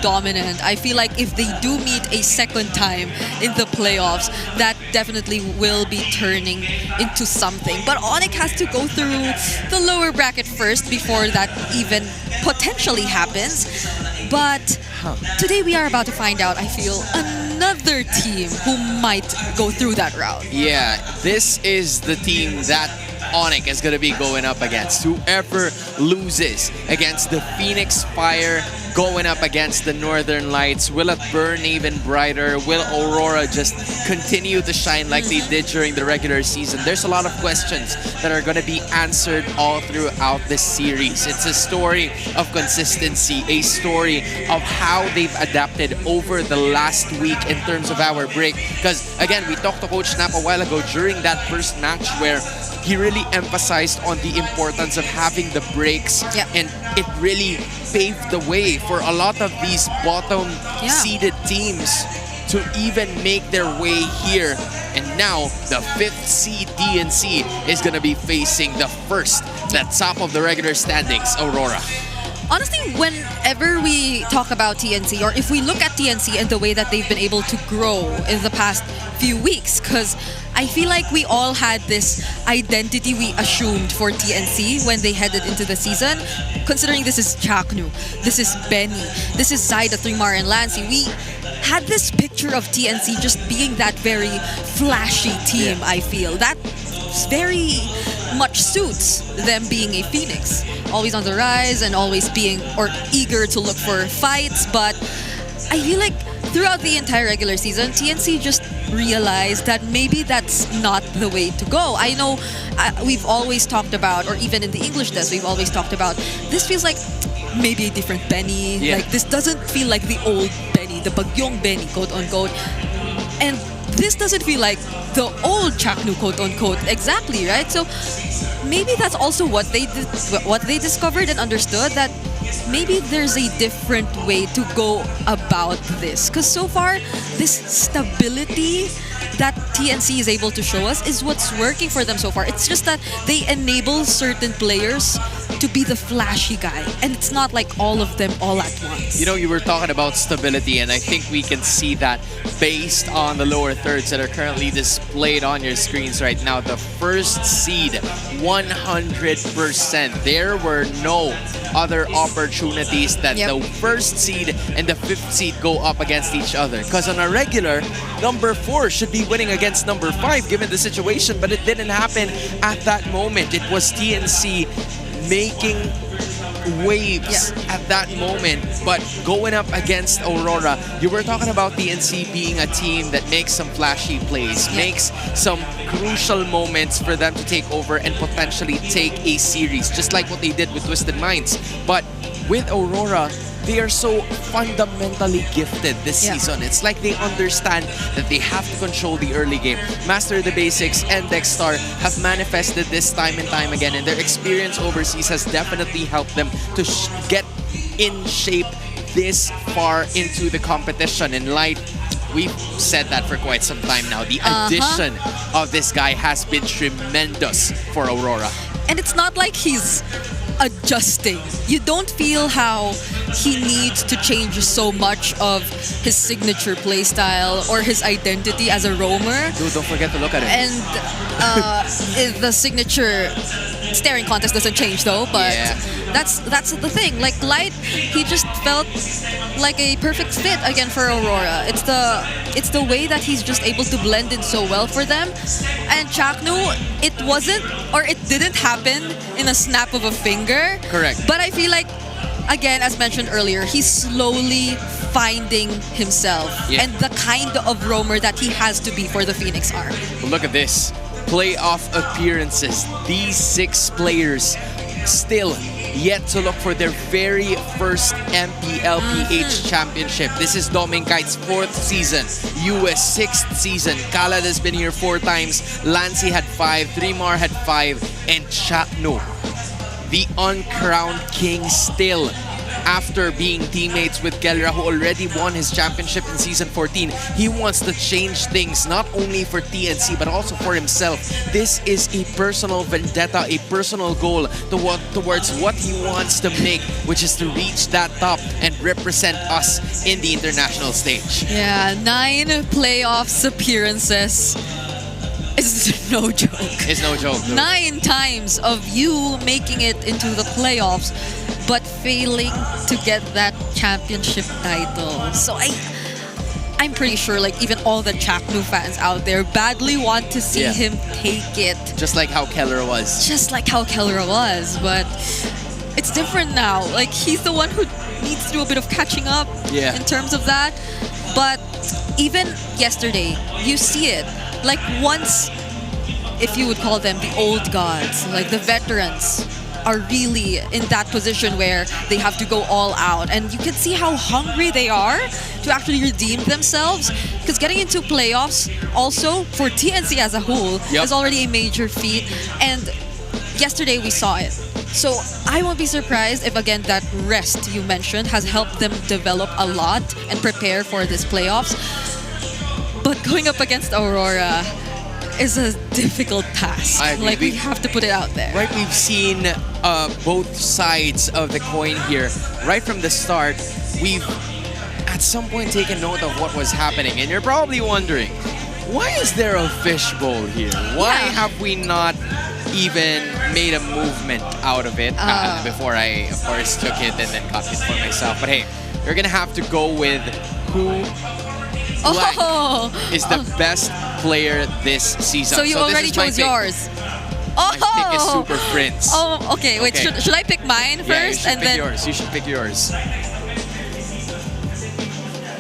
dominant. I feel like if they do meet a second time in the playoffs, that definitely will be turning into something. But ONIC has to go through the lower bracket first before that even potentially happens. But today we are about to find out, I feel, another team who might go through that route. Yeah, this is the team that ONIC is going to be going up against. Whoever loses against the Phoenix Fire, going up against the Northern Lights. Will it burn even brighter? Will Aurora just continue to shine like they did during the regular season? There's a lot of questions that are going to be answered all throughout this series. It's a story of consistency, a story of how they've adapted over the last week in terms of our break. Because again, we talked to Coach Snap a while ago during that first match where he really emphasized on the importance of having the breaks, and it really paved the way for a lot of these bottom seeded teams to even make their way here. And now the 5th seed DNC is going to be facing the first, the top of the regular standings, Aurora. Honestly, whenever we talk about TNC, or if we look at TNC and the way that they've been able to grow in the past few weeks, because I feel like we all had this identity we assumed for TNC when they headed into the season. Considering this is Chaknu, this is Benny, this is Zaida, Trimar, and Lancy, we had this picture of TNC just being that very flashy team, I feel. That very much suits them being a Phoenix. Always on the rise and always being or eager to look for fights. But I feel like throughout the entire regular season, TNC just realized that maybe that's not the way to go. I know we've always talked about, or even in the English desk, we've always talked about, this feels like maybe a different Benny. Like, this doesn't feel like the old Benny, the bagyong Benny, quote unquote. And this doesn't feel like the old Chaknu, quote unquote. Exactly, right? So maybe that's also what they discovered and understood, that maybe there's a different way to go about this. Because so far, this stability that TNC is able to show us is what's working for them so far. It's just that they enable certain players to be the flashy guy, and it's not like all of them all at once. You know, you were talking about stability, and I think we can see that based on the lower thirds that are currently displayed on your screens right now. The first seed, 100%. There were no other opportunities that the first seed and the 5th seed go up against each other. Because on a regular, number 4 should be winning against number 5 given the situation, but it didn't happen at that moment. It was TNC making waves at that moment, but going up against Aurora, you were talking about TNC being a team that makes some flashy plays, makes some crucial moments for them to take over and potentially take a series, just like what they did with Twisted Minds. But with Aurora, they are so fundamentally gifted this season. It's like they understand that they have to control the early game. Master the Basics and Dexstar have manifested this time and time again, and their experience overseas has definitely helped them to get in shape this far into the competition. And Light, we've said that for quite some time now. The addition of this guy has been tremendous for Aurora. And it's not like he's adjusting. You don't feel how he needs to change so much of his signature playstyle or his identity as a roamer. Dude, don't forget to look at it. And the signature staring contest doesn't change though, but that's the thing. Like Light, he just felt like a perfect fit again for Aurora. It's the way that he's just able to blend in so well for them. And Chaknu, it wasn't, or it didn't happen in a snap of a finger. Correct. But I feel like, again, as mentioned earlier, he's slowly finding himself and the kind of roamer that he has to be for the Phoenix arc. Look at this. Playoff appearances. These 6 players still yet to look for their very first MPLPH championship. This is Dominkite's 4th season, US 6th season. Khaled has been here 4 times. Lancy had 5, Trimar had 5, and Chaknu, the uncrowned king, still, after being teammates with Kelra, who already won his championship in Season 14, he wants to change things, not only for TNC, but also for himself. This is a personal vendetta, a personal goal towards what he wants to make, which is to reach that top and represent us in the international stage. Yeah, 9 playoffs appearances. It's no joke. It's no joke. Dude. 9 times of you making it into the playoffs, but failing to get that championship title. So I'm pretty sure, like, even all the Chaknu fans out there badly want to see him take it. Just like how Keller was. Just like how Keller was, but it's different now. Like, he's the one who needs to do a bit of catching up in terms of that. But even yesterday, you see it. Like, once, if you would call them the old gods, like the veterans, are really in that position where they have to go all out. And you can see how hungry they are to actually redeem themselves. Because getting into playoffs also for TNC as a whole is already a major feat. And yesterday we saw it. So I won't be surprised if, again, that rest you mentioned has helped them develop a lot and prepare for this playoffs. But going up against Aurora is a difficult task. Like, we have to put it out there. Right, we've seen both sides of the coin here. Right from the start, we've at some point taken note of what was happening. And you're probably wondering, why is there a fishbowl here? Why have we not even made a movement out of it before I, of course, took it and then got it for myself? But hey, you're going to have to go with who is the best player this season. So you already chose yours. My pick is Super Prince. Oh, okay. Wait, should I pick mine first? Yeah, you should and pick then yours. You should pick yours.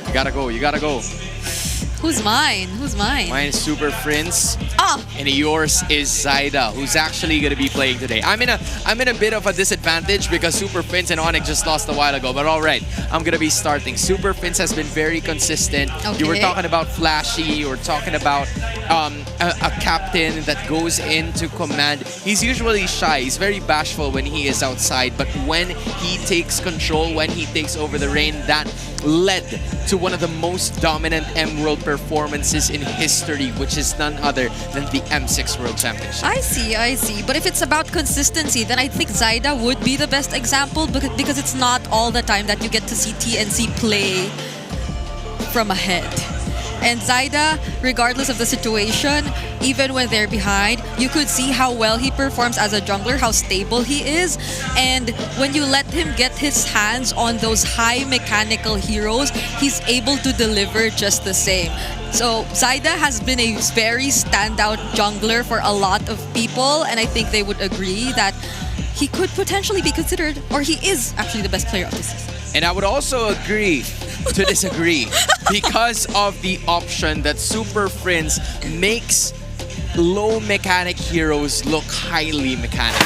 You gotta go. You gotta go. Who's mine? Who's mine? Mine is Super Prince. And yours is Zaida, who's actually gonna be playing today. I'm in a bit of a disadvantage because Super Prince and ONIC just lost a while ago. But all right, I'm gonna be starting. Super Prince has been very consistent. You were talking about flashy. You were talking about a captain that goes into command. He's usually shy. He's very bashful when he is outside. But when he takes control, when he takes over the reign, that led to one of the most dominant M-World performances in history, which is none other than the M6 World Championship. I see. But if it's about consistency, then I think Zaida would be the best example because it's not all the time that you get to see TNC play from ahead. And Zaida, regardless of the situation, even when they're behind, you could see how well he performs as a jungler, how stable he is. And when you let him get his hands on those high mechanical heroes, he's able to deliver just the same. So Zaida has been a very standout jungler for a lot of people, and I think they would agree that he could potentially be considered, or he is actually the best player of this season. And I would also agree to disagree because of the option that Super Prince makes low mechanic heroes look highly mechanic.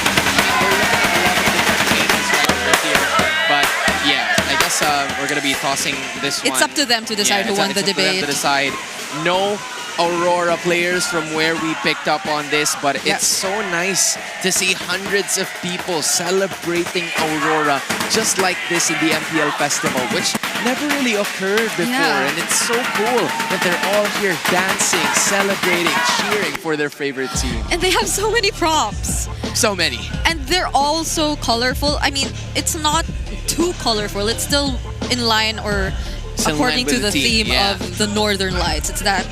But yeah, I guess we're going to be tossing this one. It's up to them to decide who won the debate. To decide. No Aurora players from where we picked up on this, but it's so nice to see hundreds of people celebrating Aurora just like this in the MPL Festival, which never really occurred before. And it's so cool that they're all here dancing, celebrating, cheering for their favorite team. And they have so many props. So many. And they're all so colorful. I mean, it's not too colorful. It's still in line or according to the theme of the Northern Lights. It's that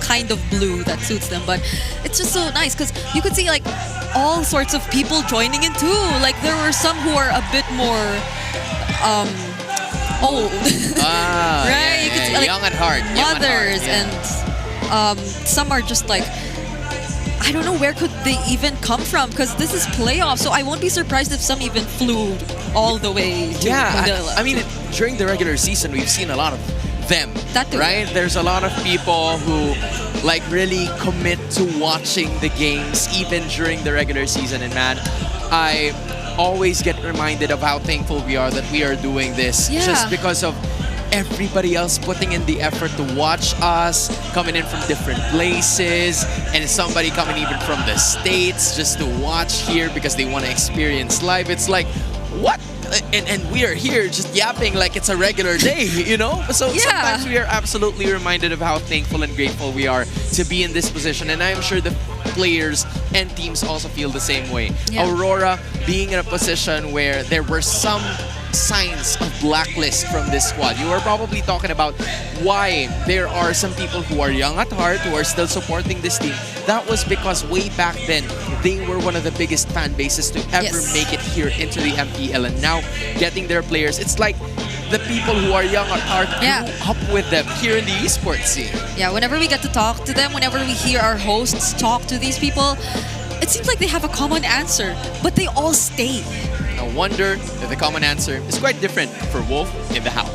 kind of blue that suits them. But it's just so nice because you could see like all sorts of people joining in too. Like there were some who are a bit more old. Right? You could see, like, young at heart. Mothers and some are just like, I don't know where could they even come from because this is playoffs, so I won't be surprised if some even flew all the way to Manila. I mean, during the regular season, we've seen a lot of them, right? There's a lot of people who like really commit to watching the games even during the regular season. And man, I always get reminded of how thankful we are that we are doing this just because of everybody else putting in the effort to watch us, coming in from different places, and somebody coming even from the States just to watch here because they want to experience live. It's like, what? And we are here just yapping like it's a regular day, you know? So sometimes we are absolutely reminded of how thankful and grateful we are to be in this position. And I'm sure the players and teams also feel the same way. Aurora being in a position where there were some signs of blacklist from this squad. You are probably talking about why there are some people who are young at heart who are still supporting this team. That was because way back then, they were one of the biggest fan bases to ever make it here into the MPL. And now getting their players, it's like the people who are young at heart grew up with them here in the esports scene. Yeah, whenever we get to talk to them, whenever we hear our hosts talk to these people, it seems like they have a common answer, but they all stay. wonder if the common answer is quite different for Wolf in the Howl.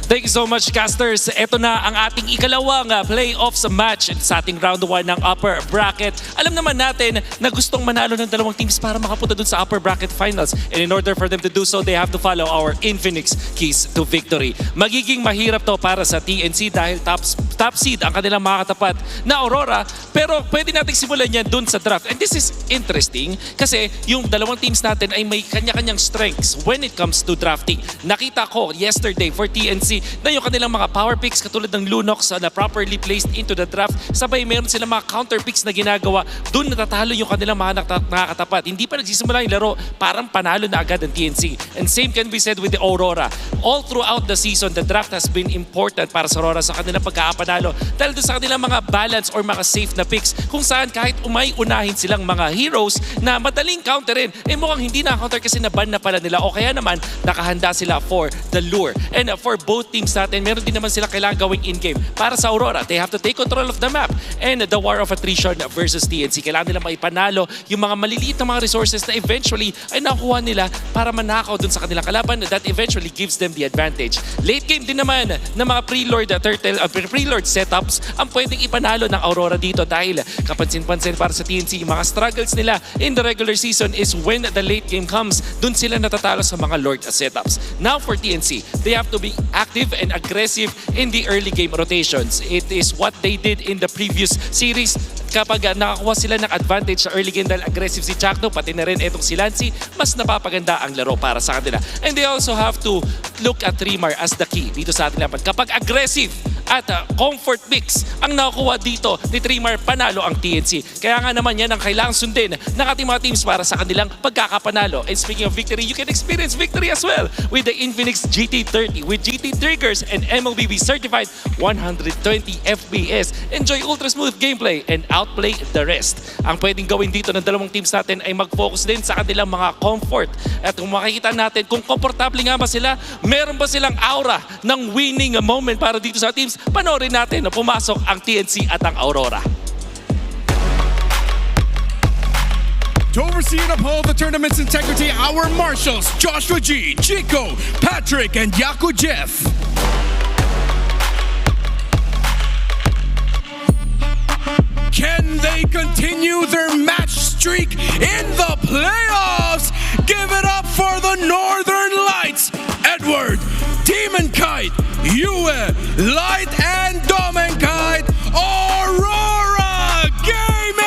Thank you so much, casters. Ito na ang ating ikalawang playoffs match sa ating round 1 ng upper bracket. Alam naman natin na gustong manalo ng dalawang teams para makapunta dun sa upper bracket finals. And in order for them to do so, they have to follow our Infinix keys to victory. Magiging mahirap to para sa TNC dahil top seed ang kanilang makakatapat na Aurora. Pero pwede natin simulan yan dun sa draft. And this is interesting kasi yung dalawang teams natin ay may kanya-kanyang strengths when it comes to drafting. Nakita ko yesterday for TNC na yung kanilang mga power picks katulad ng Lunox na properly placed into the draft. Sabay meron silang mga counter picks na ginagawa. Doon natatalo yung kanilang mga nakakatapat. Hindi pa nagsisimula yung laro, parang panalo na agad ang TNC. And same can be said with the Aurora. All throughout the season, the draft has been important para sa Aurora sa kanilang pagkakapanalo dahil doon sa kanilang mga balance or mga safe na picks kung saan kahit unahin silang mga heroes na madaling counterin, eh mukhang hindi na counter kasi naban na pala nila o kaya naman nakahanda sila for the lure. And for both teams natin, meron din naman sila kailangan gawing in-game. Para sa Aurora, they have to take control of the map and the war of attrition versus TNC. Kailangan nila maipanalo yung mga maliliit na mga resources na eventually ay nakuha nila para manakaw dun sa kanilang kalaban that eventually gives them the advantage. Late game din naman ng mga pre-lord setups ang pwedeng ipanalo ng Aurora dito dahil kapansin-pansin para sa TNC, yung mga struggles nila in the regular season is when the late game comes, dun sila natatalo sa mga Lord setups. Now for TNC, they have to be active and aggressive in the early game rotations. It is what they did in the previous series. Kapag nakakuha sila ng advantage sa early game dahil aggressive si Chakno, pati na rin itong si Lancy, mas napapaganda ang laro para sa kanila. And they also have to look at Trimar as the key dito sa ating laban. Kapag aggressive at comfort picks ang nakukuha dito ni Trimar, panalo ang TNC. Kaya nga naman yan ang kailangang sundin ng ating mga teams para sa kanilang pagkakapanalo. And speaking of victory, you can experience victory as well with the Infinix GT30 with GT triggers and MLBB certified 120 FPS. Enjoy ultra smooth gameplay and outplay the rest. Ang pwedeng gawin dito ng dalawang teams natin ay mag-focus din sa kanilang mga comfort. At kung makikita natin kung komportable nga ba sila, meron ba silang aura ng winning moment para dito sa teams, panoorin natin na pumasok ang TNC at ang Aurora. To oversee and uphold the tournament's integrity, our marshals, Joshua G, Chico, Patrick, and Yaku Jeff. Can they continue their match streak in the playoffs? Give it up for the Northern Lights, Edward, Demon Kite, Yue, Light, and Domenkite, Aurora Gaming!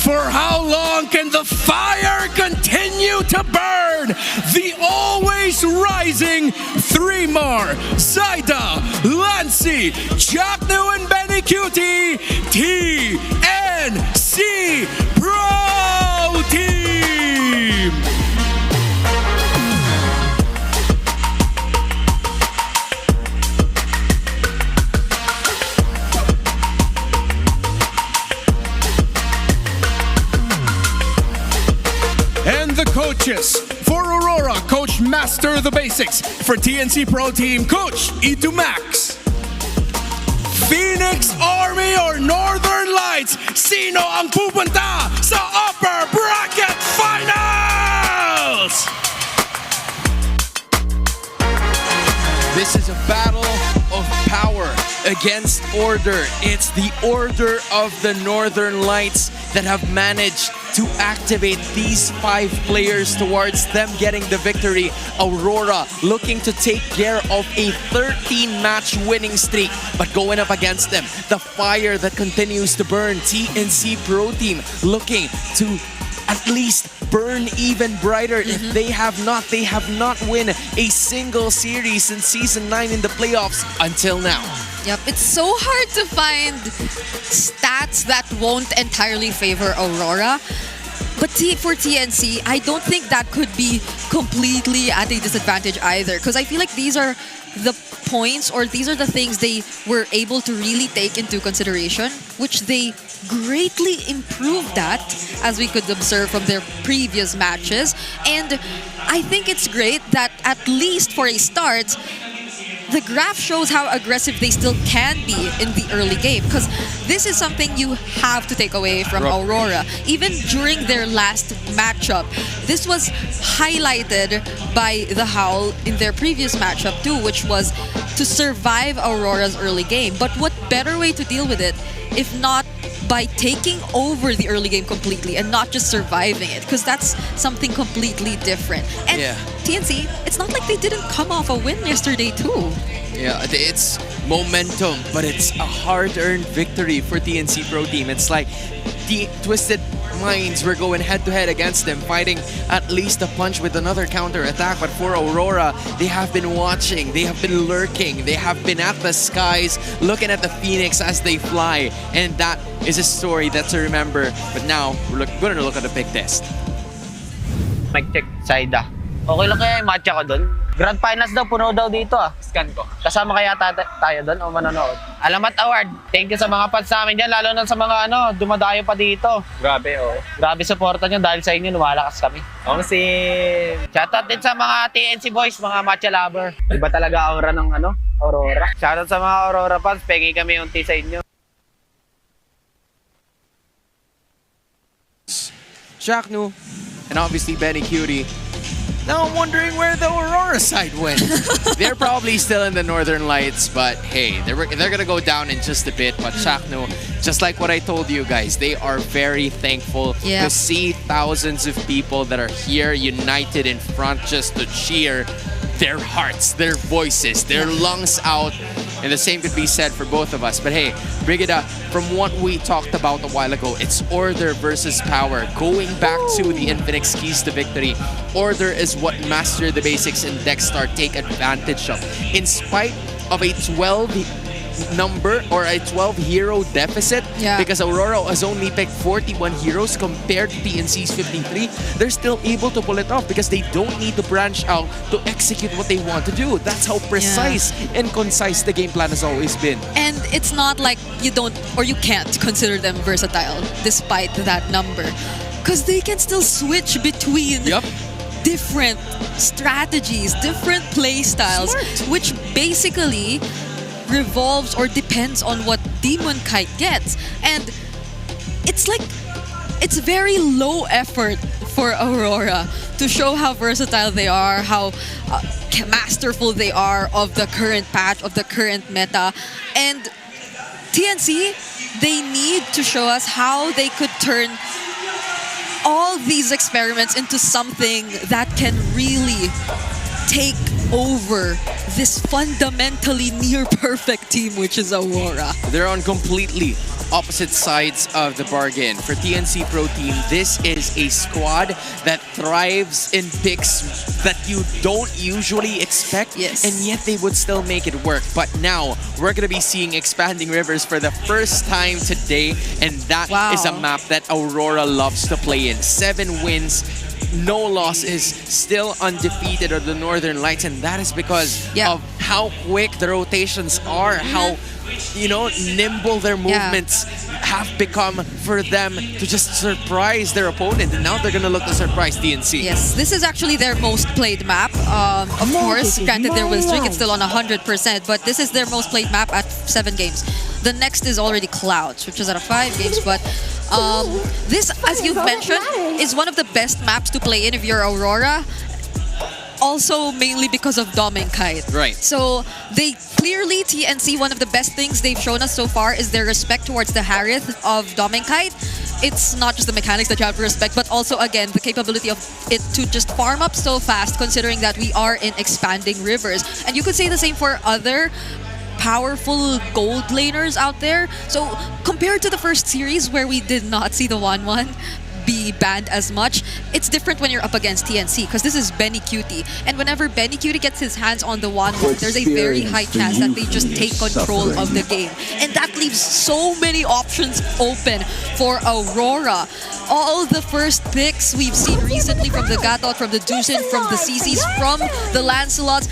For how long can the fire continue to burn? The always rising Three-Mar, Zaida, Lancy, Chaknu, and Benny Cutie, TNC Pro Team! And the coaches. For Aurora, Coach Master the Basics. For TNC Pro Team, Coach Itu Max. Phoenix Army or Northern Lights, sino ang pupunta sa upper bracket finals? This is a battle of power against order. It's the order of the Northern Lights that have managed to activate these 5 players towards them getting the victory. Aurora looking to take care of a 13-match winning streak, but going up against them, the fire that continues to burn. TNC Pro Team looking to at least burn even brighter. If they have not win a single series in Season 9 in the playoffs until now. Yep, it's so hard to find stats that won't entirely favor Aurora. But for TNC, I don't think that could be completely at a disadvantage either. Because I feel like these are the points, or these are the things they were able to really take into consideration, which they greatly improved at, as we could observe from their previous matches. And I think it's great that, at least for a start, the graph shows how aggressive they still can be in the early game, because this is something you have to take away from Aurora. Even during their last matchup, this was highlighted by the Howl in their previous matchup too, which was to survive Aurora's early game. But what better way to deal with it if not by taking over the early game completely and not just surviving it, because that's something completely different. And TNC, it's not like they didn't come off a win yesterday too. Yeah, it's momentum, but it's a hard-earned victory for TNC Pro Team. It's like the Twisted Minds were going head-to-head against them, fighting at least a punch with another counter-attack. But for Aurora, they have been watching, they have been lurking, they have been at the skies, looking at the Phoenix as they fly. And that is a story that's to remember. But now, we're going to look at the big test. Mic check, Saida. Okay lang kaya yung matcha ko doon? Grand Finals daw, puno daw dito ah. Scan ko. Kasama kaya tayo doon o manonood? Alamat Award, thank you sa mga fans namin dyan, lalo na sa mga dumadayo pa dito. Grabe, oh. Grabe supporta nyo, dahil sa inyo, lumalakas kami. Si... Shoutout din sa mga TNC boys, mga matcha lover. Iba talaga aura ng Aurora. Shoutout sa mga Aurora fans, pengi kami unti sa inyo. Shaknu, and obviously Benny Cutie. Now I'm wondering where the Aurora side went. They're probably still in the Northern Lights, but hey, they're gonna go down in just a bit. But Shaknu, just like what I told you guys, they are very thankful to see thousands of people that are here united in front just to cheer their hearts, their voices, their lungs out. And the same could be said for both of us. But hey, Brigida, from what we talked about a while ago, it's order versus power. Going back to the Infinix keys to victory, order is what Master the Basics and Dexstar take advantage of. In spite of a 12 number or a 12 hero deficit, because Aurora has only picked 41 heroes compared to TNC's 53, they're still able to pull it off because they don't need to branch out to execute what they want to do. That's how precise and concise the game plan has always been. And it's not like you don't or you can't consider them versatile despite that number, because they can still switch between different strategies, different play styles, which basically revolves or depends on what Demon Kite gets. And it's like, it's very low effort for Aurora to show how versatile they are, how masterful they are of the current patch, of the current meta. And TNC, they need to show us how they could turn all these experiments into something that can really take over this fundamentally near-perfect team, which is Aurora. They're on completely opposite sides of the bargain. For TNC Pro Team, this is a squad that thrives in picks that you don't usually expect, and yet they would still make it work. But now, we're going to be seeing Expanding Rivers for the first time today, and that is a map that Aurora loves to play in. 7 wins, no losses, still undefeated on the Northern Lights, and that is because of how quick the rotations are, how nimble their movements have become for them to just surprise their opponent, and now they're gonna look to surprise TNC. Yes, this is actually their most played map. Of course, granted their win streak, it's still on 100%, but this is their most played map at 7 games. The next is already Clouds, which is out of 5 games, but this, as you've mentioned, is one of the best maps to play in if you're Aurora. Also, mainly because of Dom and Kite. Right. So, they clearly, TNC, one of the best things they've shown us so far is their respect towards the Harith of Dom and Kite. It's not just the mechanics that you have to respect, but also, again, the capability of it to just farm up so fast, considering that we are in Expanding Rivers. And you could say the same for other powerful gold laners out there. So, compared to the first series where we did not see the 1-1 be banned as much. It's different when you're up against TNC because this is Benny Cutie. And whenever Benny Cutie gets his hands on the Wanmong, there's a very high chance that they just take control of the game. And that leaves so many options open for Aurora. All the first picks we've seen recently from the Gatot, from the Dusin, from the CCs, from the Lancelots,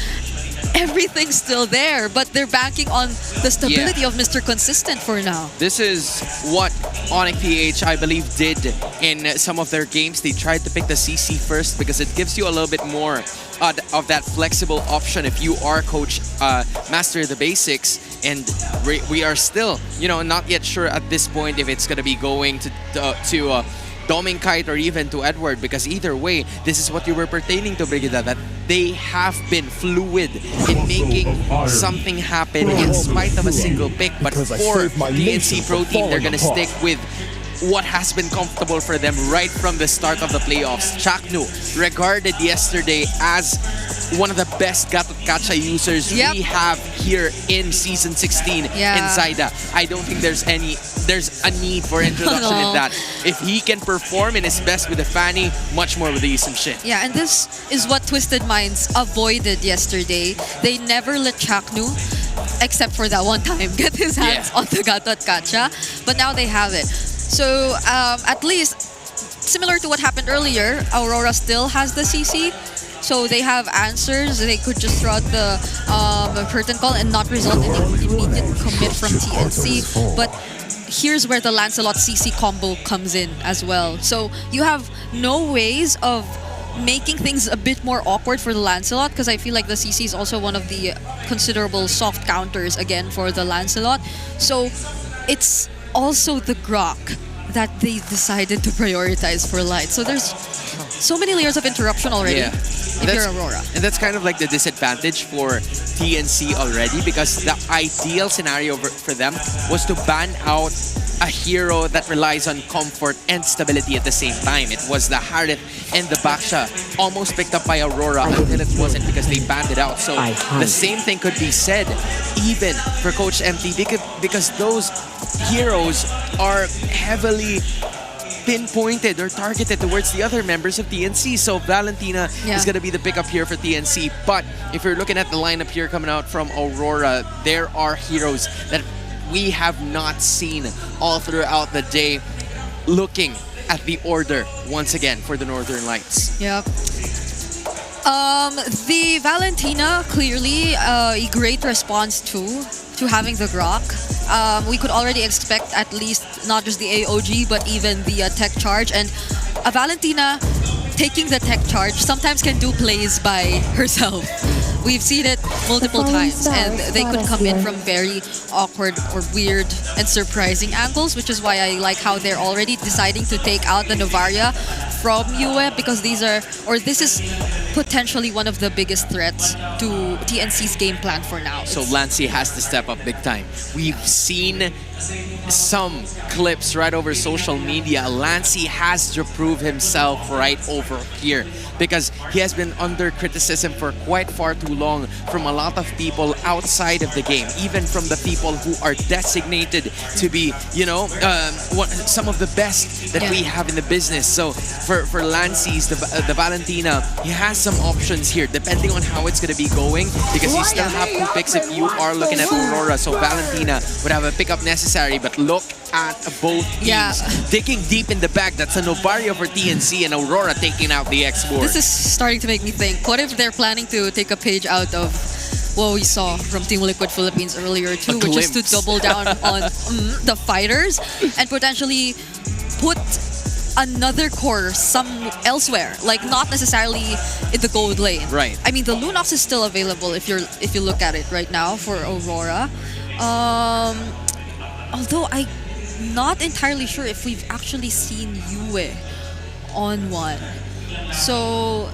everything's still there, but they're banking on the stability of Mr. Consistent for now. This is what ONIC PH, I believe, did in some of their games. They tried to pick the CC first because it gives you a little bit more of that flexible option if you are coach master the basics. And we are still, not yet sure at this point if it's going to be going to Doming Kite or even to Edward, because either way, this is what you were pertaining to, Brigida, that they have been fluid in making something happen in spite of a single pick. But for DNC Pro Team, they're going to stick with what has been comfortable for them right from the start of the playoffs. Chaknu, regarded yesterday as one of the best Gacha users we have here in Season 16 in Zaida. I don't think there's a need for introduction in that. If he can perform in his best with the Fanny, much more with the Isam Shin. Yeah, and this is what Twisted Minds avoided yesterday. They never let Chaknu, except for that one time, get his hands on the Gatot Gacha. But now they have it. So at least, similar to what happened earlier, Aurora still has the CC. So they have answers. They could just throw out the curtain call and not result in an immediate commit from TNC. But here's where the Lancelot CC combo comes in as well. So you have no ways of making things a bit more awkward for the Lancelot, because I feel like the CC is also one of the considerable soft counters again for the Lancelot. So it's also the Grok that they decided to prioritize for light. So there's so many layers of interruption already if you're Aurora. And that's kind of like the disadvantage for TNC already, because the ideal scenario for them was to ban out a hero that relies on comfort and stability at the same time. It was the Harith and the Baksha, almost picked up by Aurora until it wasn't, because they banned it out. So the same thing could be said even for Coach MT, because those heroes are heavily pinpointed or targeted towards the other members of TNC. So Valentina is going to be the pickup here for TNC. But if you're looking at the lineup here coming out from Aurora, there are heroes that we have not seen all throughout the day. Looking at the order once again for the Northern Lights. Yep. The Valentina, clearly a great response to having the Grok. We could already expect at least not just the AOG, but even the tech charge. And a Valentina taking the tech charge sometimes can do plays by herself. We've seen it multiple times, and they could come in from very awkward or weird and surprising angles, which is why I like how they're already deciding to take out the Novaria from Yue, because this is potentially one of the biggest threats to TNC's game plan for now. So Lancy has to step up big time. We've seen some clips right over social media. Lancy has to prove himself right over here, because he has been under criticism for quite far too long from a lot of people outside of the game, even from the people who are designated to be, some of the best that we have in the business. So for Lancy's, the Valentina, he has some options here depending on how it's going to be going, because you still have 2 picks if you are looking at Aurora. So Valentina would have a pickup necessary, but look at both teams digging deep in the bag. That's a Novaria for TNC and Aurora taking out the X-Board. This is starting to make me think, what if they're planning to take a page out of what we saw from Team Liquid Philippines earlier too, which is to double down on the fighters and potentially put another core elsewhere, like not necessarily in the gold lane. Right. I mean, the Lunox is still available if you look at it right now for Aurora. Although I'm not entirely sure if we've actually seen Yue on one. So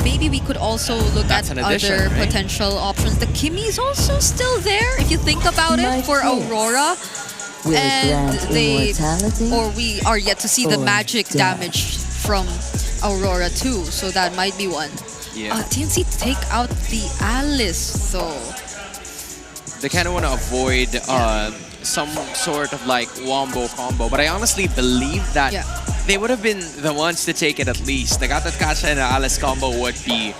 maybe we could also look at other potential options. The Kimmy is also still there if you think about it for Aurora. And we are yet to see the magic damage from Aurora too. So that might be one. TNC take out the Alice though. They kind of want to avoid some sort of like wombo combo, but I honestly believe that they would have been the ones to take it at least. The Gatot Kacha and the Alice combo would be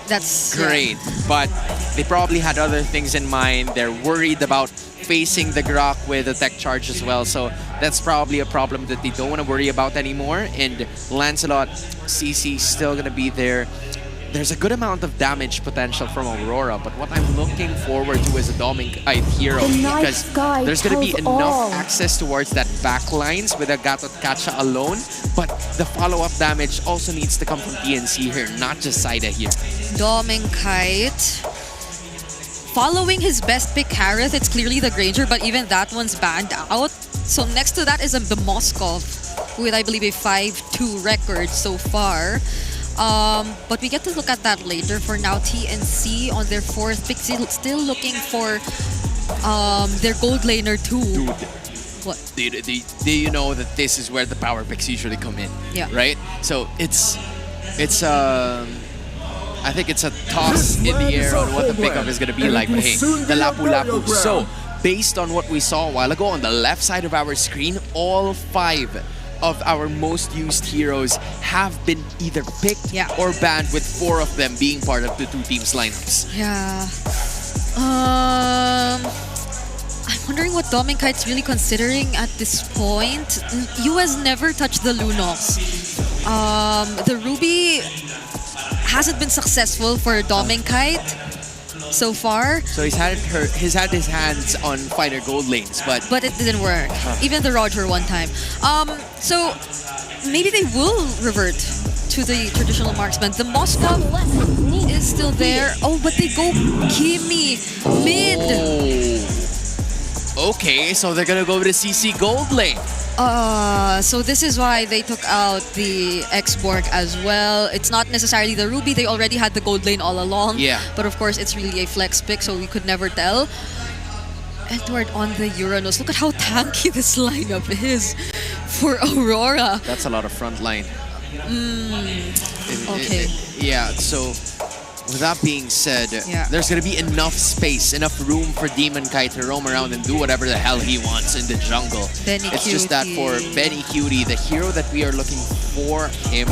great, but they probably had other things in mind. They're worried about facing the Grok with a tech charge as well, so that's probably a problem that they don't want to worry about anymore. And Lancelot, CC still going to be there. There's a good amount of damage potential from Aurora, but what I'm looking forward to is a Dominkite hero, because there's going to be enough access towards that backlines with a Gatot Kacha alone, but the follow-up damage also needs to come from TNC here, not just Saida here. Dominkite. Following his best pick, Kareth, it's clearly the Granger, but even that one's banned out. So next to that is the Moskov, with, I believe, a 5-2 record so far. But we get to look at that later. For now, TNC on their 4th pick, still looking for their gold laner too. Dude, what? Do you know that this is where the power picks usually come in? Yeah. Right? So it's I think it's a toss in the air on what the pickup is going to be like. But hey, the Lapu Lapu. So, based on what we saw a while ago on the left side of our screen, all 5 of our most used heroes have been either picked or banned, with 4 of them being part of the 2 teams' lineups. Yeah. I'm wondering what Dominkite's really considering at this point. You has never touched the Lunox. The Ruby hasn't been successful for Dominkite so far. So he's had his hands on fighter gold lanes, but it didn't work. Even the Roger one time. So maybe they will revert to the traditional marksman. The Moskov is still there. Oh, but they go Kimi mid. Oh. Okay, so they're gonna go with the CC gold lane. So this is why they took out the X-Borg as well. It's not necessarily the Ruby. They already had the gold lane all along. Yeah. But of course, it's really a flex pick, so we could never tell. Edward on the Uranus. Look at how tanky this lineup is for Aurora. That's a lot of front line. Okay. Yeah, so with that being said, there's going to be enough space, enough room for Demon Kite to roam around and do whatever the hell he wants in the jungle. Benny it's just that for Benny Cutie, the hero that we are looking for him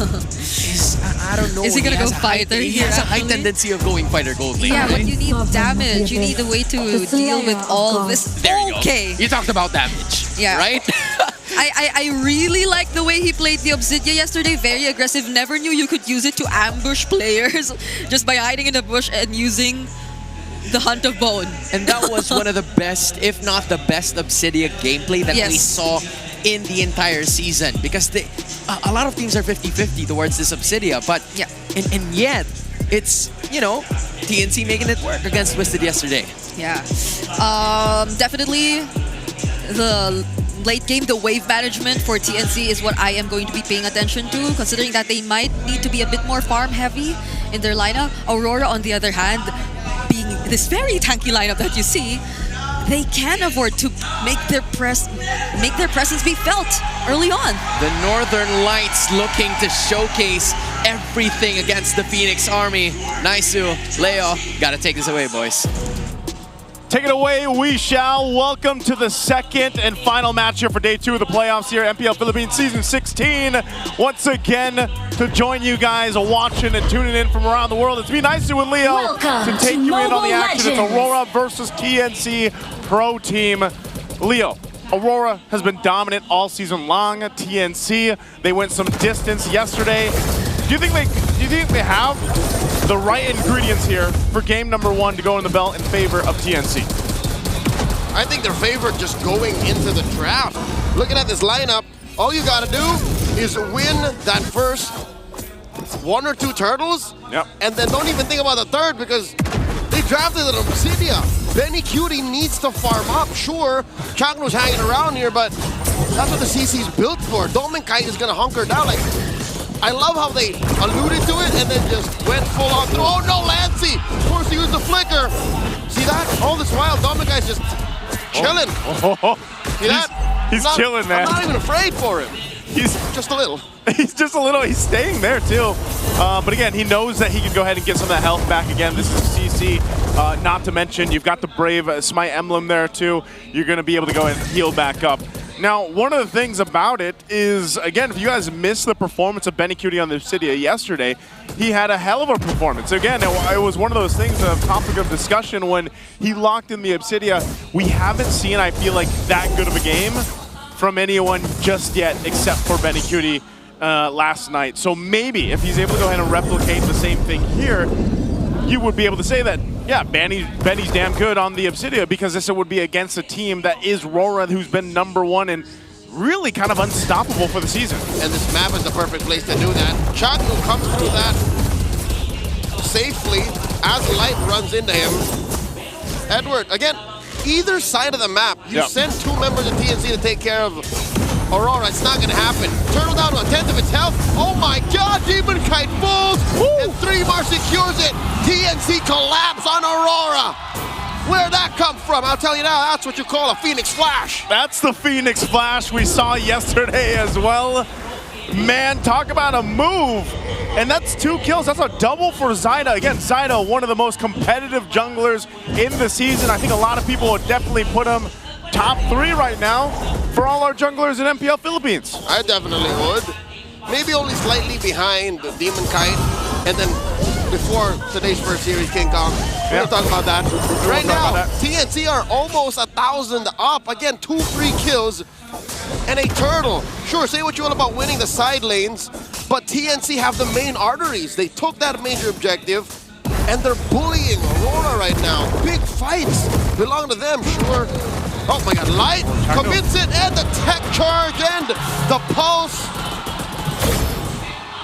is, I don't know. Is he going to go fighter He here? has a high tendency of going fighter gold lane. Yeah, right? but you need damage. You need a way to deal with all this. There you Okay. go. You talked about damage, right? I really like the way he played the Obsidia yesterday. Very aggressive. Never knew you could use it to ambush players just by hiding in the bush and using the Hunt of Bone. And that was one of the best, if not the best, Obsidia gameplay that we saw in the entire season. Because a lot of teams are 50-50 towards this Obsidia. But and yet, it's, you know, TNC making it work against Twisted yesterday. Yeah. Definitely the late game, the wave management for TNC is what I am going to be paying attention to, considering that they might need to be a bit more farm heavy in their lineup. Aurora, on the other hand, being this very tanky lineup that you see, they can afford to make their presence be felt early on. The Northern Lights looking to showcase everything against the Phoenix Army. Naisu, Leo, gotta take this away, boys. Take it away, we shall. Welcome to the 2nd and final match here for day 2 of the playoffs here, MPL Philippines Season 16. Once again, to join you guys watching and tuning in from around the world, it's me, Naisu and Leo, Welcome to take to you in on the Mobile action. Legends. It's Aurora versus TNC Pro Team. Leo, Aurora has been dominant all season long. TNC, they went some distance yesterday. Do you think they have the right ingredients here for game number 1 to go in the belt in favor of TNC? I think they're favored just going into the draft. Looking at this lineup, all you gotta do is win that first 1 or 2 turtles, and then don't even think about the third, because they drafted an Obsidia. Benny Cutie needs to farm up. Sure, Chagno's hanging around here, but that's what the CC's built for. Dominkite is gonna hunker down. Like, I love how they alluded to it and then just went full on through. Oh no, Lancey! Forced to use the flicker. See that? All this while, Dominkite's just chilling. See that? He's chilling, man. I'm not even afraid for him. He's just a little. He's just a little. He's staying there too. But again, he knows that he can go ahead and get some of that health back again. This is CC. Not to mention, you've got the Brave Smite emblem there too. You're going to be able to go and heal back up. Now, one of the things about it is, again, if you guys missed the performance of Benny Cutie on the Obsidia yesterday, he had a hell of a performance. Again, it was one of those things, a topic of discussion when he locked in the Obsidia. We haven't seen, I feel like, that good of a game from anyone just yet, except for Benny Cutie last night. So maybe if he's able to go ahead and replicate the same thing here, you would be able to say that, yeah, Benny's damn good on the Obsidia, because this would be against a team that is RORA, who's been #1 and really kind of unstoppable for the season. And this map is the perfect place to do that. Chaco comes through that safely as Light runs into him. Edward, again, either side of the map, you send 2 members of TNC to take care of Aurora. It's not going to happen. Turtle down to 1/10 of its health. Oh my god, Demon Kite falls, and 3mar secures it. TNC collapse on Aurora. Where'd that come from? I'll tell you now, that's what you call a Phoenix Flash. That's the Phoenix Flash we saw yesterday as well. Man, talk about a move. And that's 2 kills. That's a double for Zyda. Again, Zyda, one of the most competitive junglers in the season. I think a lot of people would definitely put him top 3 right now for all our junglers in MPL Philippines. I definitely would. Maybe only slightly behind Demon Kite, and then before today's first series, King Kong. We'll talk about that. Right now, TNC are almost 1,000 up. Again, 2 free kills and a turtle. Sure, say what you want about winning the side lanes, but TNC have the main arteries. They took that major objective, and they're bullying Aurora right now. Big fights belong to them, sure. Oh my god, Light commits it, and the tech charge, and the pulse.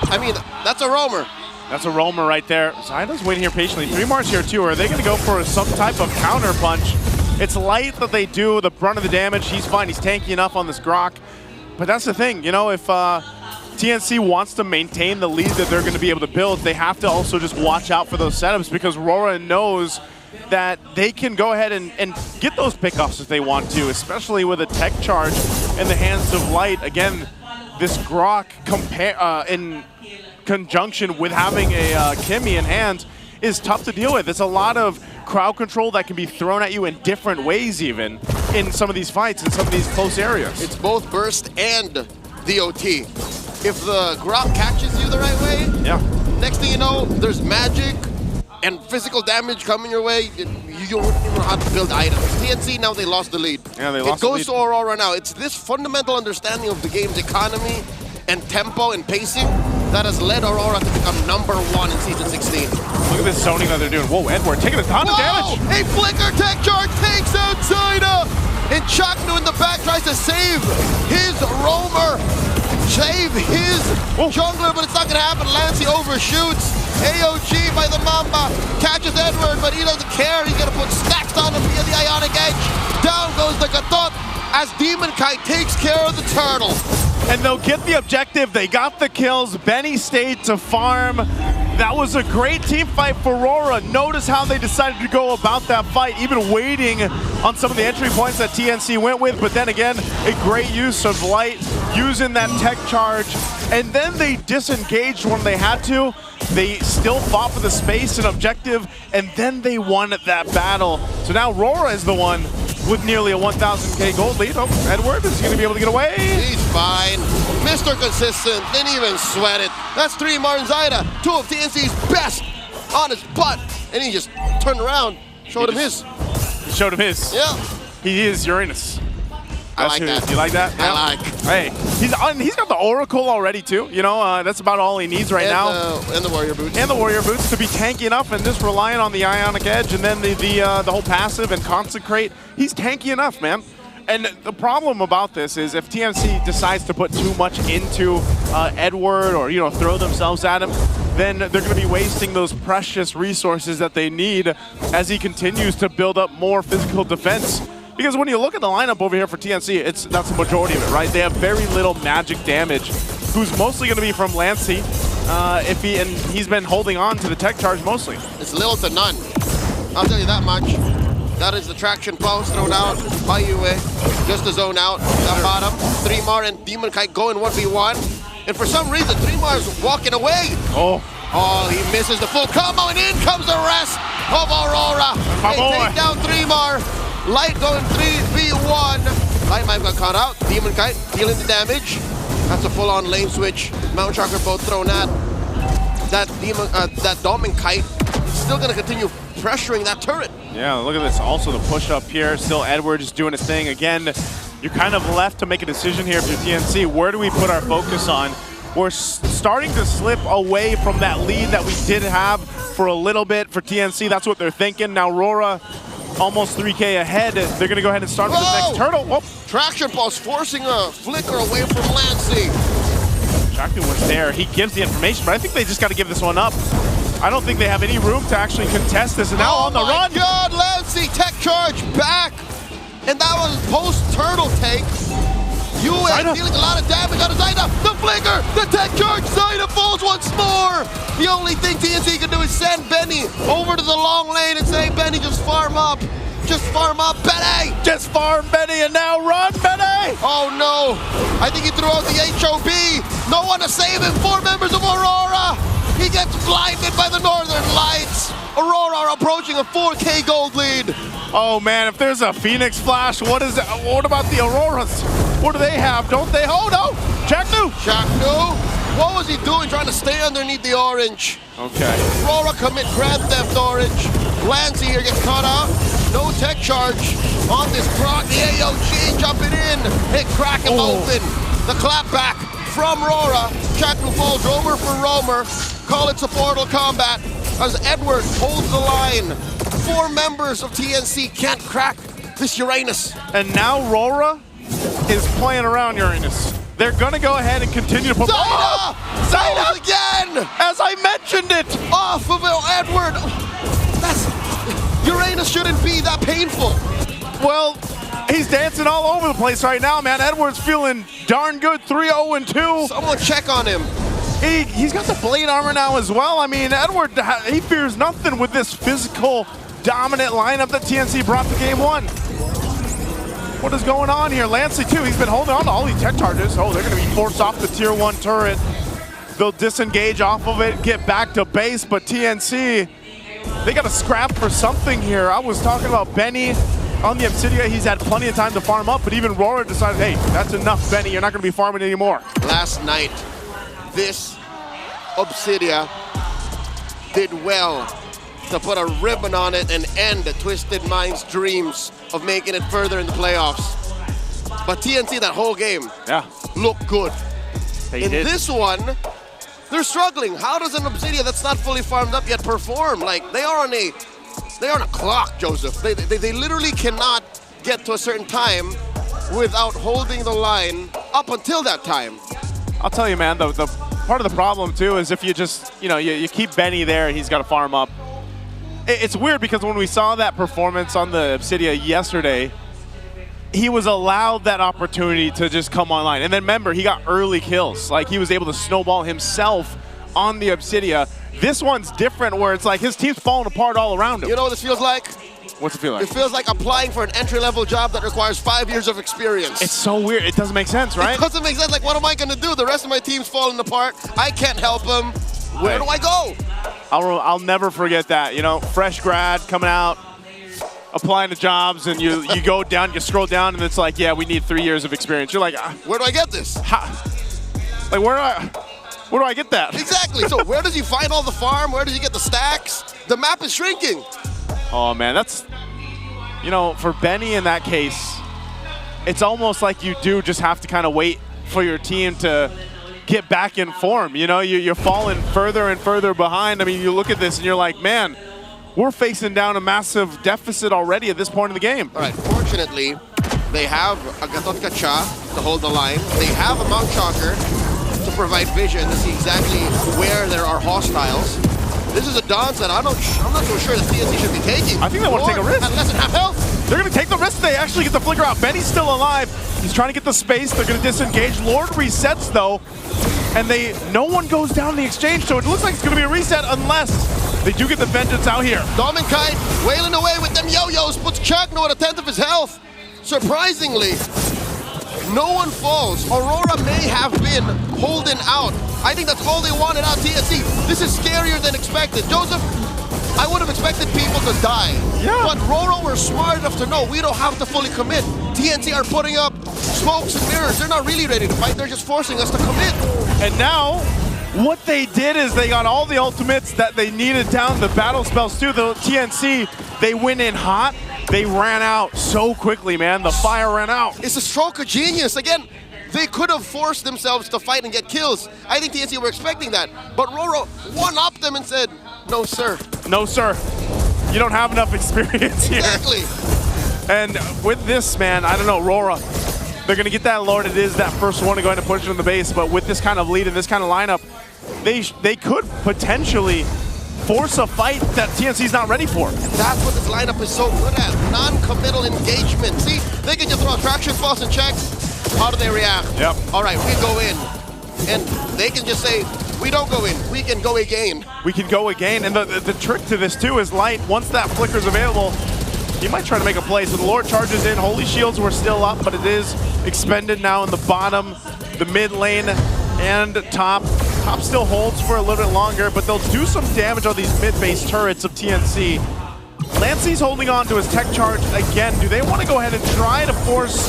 I mean, that's a roamer. That's a roamer right there. Zyda's waiting here patiently. 3mar's here too. Are they going to go for some type of counter punch? It's Light that they do the brunt of the damage. He's fine. He's tanky enough on this Grok. But that's the thing. You know, if TNC wants to maintain the lead that they're going to be able to build, they have to also just watch out for those setups, because RORA knows that they can go ahead and get those pickoffs if they want to, especially with a tech charge in the hands of Light. Again, this Grok in conjunction with having a Kimmy in hand is tough to deal with. It's a lot of crowd control that can be thrown at you in different ways, even in some of these fights, in some of these close areas. It's both burst and DOT. If the Grok catches you the right way, next thing you know, there's magic and physical damage coming your way. You don't know how to build items. TNC, now they lost the lead. Yeah, they lost the lead. It goes to Aurora now. It's this fundamental understanding of the game's economy and tempo and pacing that has led Aurora to become #1 in Season 16. Look at this zoning that they're doing. Whoa, Edward taking a ton of damage. A flicker tech charge takes out Zyda. And Chakno in the back tries to save his roamer. Save his jungler, but it's not going to happen. Lancey overshoots. AOG by the Mamba catches Edward, but he doesn't care. He's going to put stacks on him via the Ionic Edge. Down goes the Gatot as Demon Kite takes care of the turtle. And they'll get the objective. They got the kills. Benny stayed to farm. That was a great team fight for RORA. Notice how they decided to go about that fight, even waiting on some of the entry points that TNC went with. But then again, a great use of Light, using that tech charge. And then they disengaged when they had to. They still fought for the space and objective, and then they won that battle. So now RORA is the one with nearly a 1,000k gold lead. Oh, Edward, is he going to be able to get away? He's fine. Mr. Consistent, didn't even sweat it. That's 3mar and Zyda, 2 of TNC's best on his butt. And he just turned around, showed him his. He showed him his. Yeah. He is Uranus. I like that. You like that? I like. Hey, he's got the Oracle already too. You know, that's about all he needs right now. And the Warrior Boots. And the Warrior Boots to be tanky enough and just relying on the Ionic Edge and then the whole passive and Consecrate. He's tanky enough, man. And the problem about this is if TNC decides to put too much into Edward or, you know, throw themselves at him, then they're going to be wasting those precious resources that they need as he continues to build up more physical defense. Because when you look at the lineup over here for TNC, that's the majority of it, right? They have very little magic damage, who's mostly going to be from Lancey, and he's been holding on to the tech charge mostly. It's little to none. I'll tell you that much. That is the traction pulse thrown out by Yue. Just to zone out that bottom. 3mar and Demon Kite going 1v1. And for some reason, 3mar is walking away. Oh, he misses the full combo, and in comes the rest of Aurora. They take down 3mar. Light going 3v1. Light Mime got caught out. Demon Kite dealing the damage. That's a full-on lane switch. Mount Chakra both thrown at. That Domin Kite still gonna continue pressuring that turret. Yeah, look at this. Also the push up here. Still Edward just doing his thing. Again, you're kind of left to make a decision here if you're TNC. Where do we put our focus on? We're starting to slip away from that lead that we did have for a little bit for TNC. That's what they're thinking. Now RORA almost 3K ahead. They're gonna go ahead and start with the next turtle. Whoop. Traction Pulse forcing a flicker away from Lancey. Jackson was there. He gives the information, but I think they just got to give this one up. I don't think they have any room to actually contest this. And now on the run. Oh my God, Lancey, tech charge back. And that was post-turtle take. UN dealing a lot of damage on Zyda. The flicker, the tech charge, Zyda falls once more. The only thing TNC can do is send Benny over to the long lane and say, Benny, just farm up. Just farm up, Benny! Just farm Benny and now run, Benny! Oh no! I think he threw out the HOB. No one to save him. 4 members of Aurora. He gets blinded by the Northern Lights. Aurora approaching a 4K gold lead. Oh man, if there's a Phoenix Flash, what is that? What about the Auroras? What do they have? Don't they? Oh no! Chaknu! Chaknu? What was he doing trying to stay underneath the orange? Okay. Aurora commit Grand Theft Orange. Lancey here gets caught out. No tech charge on this proc. The AOG jumping in. It crack him open. The clap back from Rora. Chaknu falls roamer for roamer. Call it supportal combat as Edward holds the line. 4 members of TNC can't crack this Uranus. And now Rora is playing around Uranus. They're gonna go ahead and continue to put Zyda again! As I mentioned it! Off of Edward! Uranus shouldn't be that painful. Well, he's dancing all over the place right now, man. Edward's feeling darn good, 3-0-2. Someone check on him. He's got the blade armor now as well. I mean, Edward, he fears nothing with this physical, dominant lineup that TNC brought to game 1. What is going on here? Lancey, too, he's been holding on to all these tech charges. Oh, they're going to be forced off the tier 1 turret. They'll disengage off of it, get back to base, but TNC, they got to scrap for something here. I was talking about Benny on the Obsidia. He's had plenty of time to farm up, but even Rora decided, hey, that's enough, Benny. You're not going to be farming anymore. Last night, this Obsidia did well to put a ribbon on it and end Twisted Mind's dreams of making it further in the playoffs. But TNC that whole game looked good. In this one, they're struggling. How does an Obsidia that's not fully farmed up yet perform? Like, they are on a clock, Joseph. They literally cannot get to a certain time without holding the line up until that time. I'll tell you, man, the part of the problem, too, is if you just, you keep Benny there, he's got to farm up. It's weird because when we saw that performance on the Obsidia yesterday, he was allowed that opportunity to just come online. And then remember, he got early kills. Like, he was able to snowball himself on the Obsidia. This one's different where it's like his team's falling apart all around him. You know what this feels like? What's it feel like? It feels like applying for an entry-level job that requires 5 years of experience. It's so weird. It doesn't make sense, right? It doesn't make sense. Like, what am I going to do? The rest of my team's falling apart. I can't help them. Where do I go? I'll never forget that. Fresh grad coming out, applying to jobs, and you go down, you scroll down, and it's like, yeah, we need 3 years of experience. You're like, where do I get this? Like, where do I get that? Exactly. So where does he find all the farm? Where does he get the stacks? The map is shrinking. Oh man, that's, for Benny in that case, it's almost like you do just have to kind of wait for your team to get back in form. You're falling further and further behind. I mean, you look at this and you're like, man, we're facing down a massive deficit already at this point in the game. All right, fortunately, they have a Gatot Kacha to hold the line. They have a Mount Shocker to provide vision to see exactly where there are hostiles. This is a dance that I'm not so sure that TNC should be taking. I think they want to take a risk. At less than half health. They're going to take the risk. They actually get the flicker out. Benny's still alive. He's trying to get the space. They're going to disengage. Lord resets, though, and no one goes down the exchange, so it looks like it's going to be a reset unless they do get the vengeance out here. Domin Kite wailing away with them yo-yos, puts Chaknu at 1/10 of his health. Surprisingly, no one falls. Aurora may have been holding out. I think that's all they wanted out TNC. This is scarier than expected. Joseph, I would have expected people to die. Yeah. But RORA were smart enough to know we don't have to fully commit. TNC are putting up smokes and mirrors. They're not really ready to fight. They're just forcing us to commit. And now, what they did is they got all the ultimates that they needed down, the battle spells too. The TNC, they went in hot. They ran out so quickly, man. The fire ran out. It's a stroke of genius. Again, they could have forced themselves to fight and get kills. I think TNC were expecting that. But RORA one-upped them and said, no, sir. No, sir. You don't have enough experience here. Exactly. And with this, man, I don't know, RORA, they're going to get that Lord. It is that first one to go ahead and push it in the base. But with this kind of lead and this kind of lineup, they could potentially force a fight that TNC's not ready for. That's what this lineup is so good at. Non-committal engagement. See, they can just throw attraction falls and check. How do they react? Yep. All right, we go in. And they can just say, we don't go in, we can go again. We can go again. And the trick to this too is Light, once that flicker's available, he might try to make a play. So the Lord charges in. Holy Shields were still up, but it is expended now in the bottom, the mid lane, and top. Top still holds for a little bit longer, but they'll do some damage on these mid-base turrets of TNC. Lancey's holding on to his tech charge again. Do they want to go ahead and try to force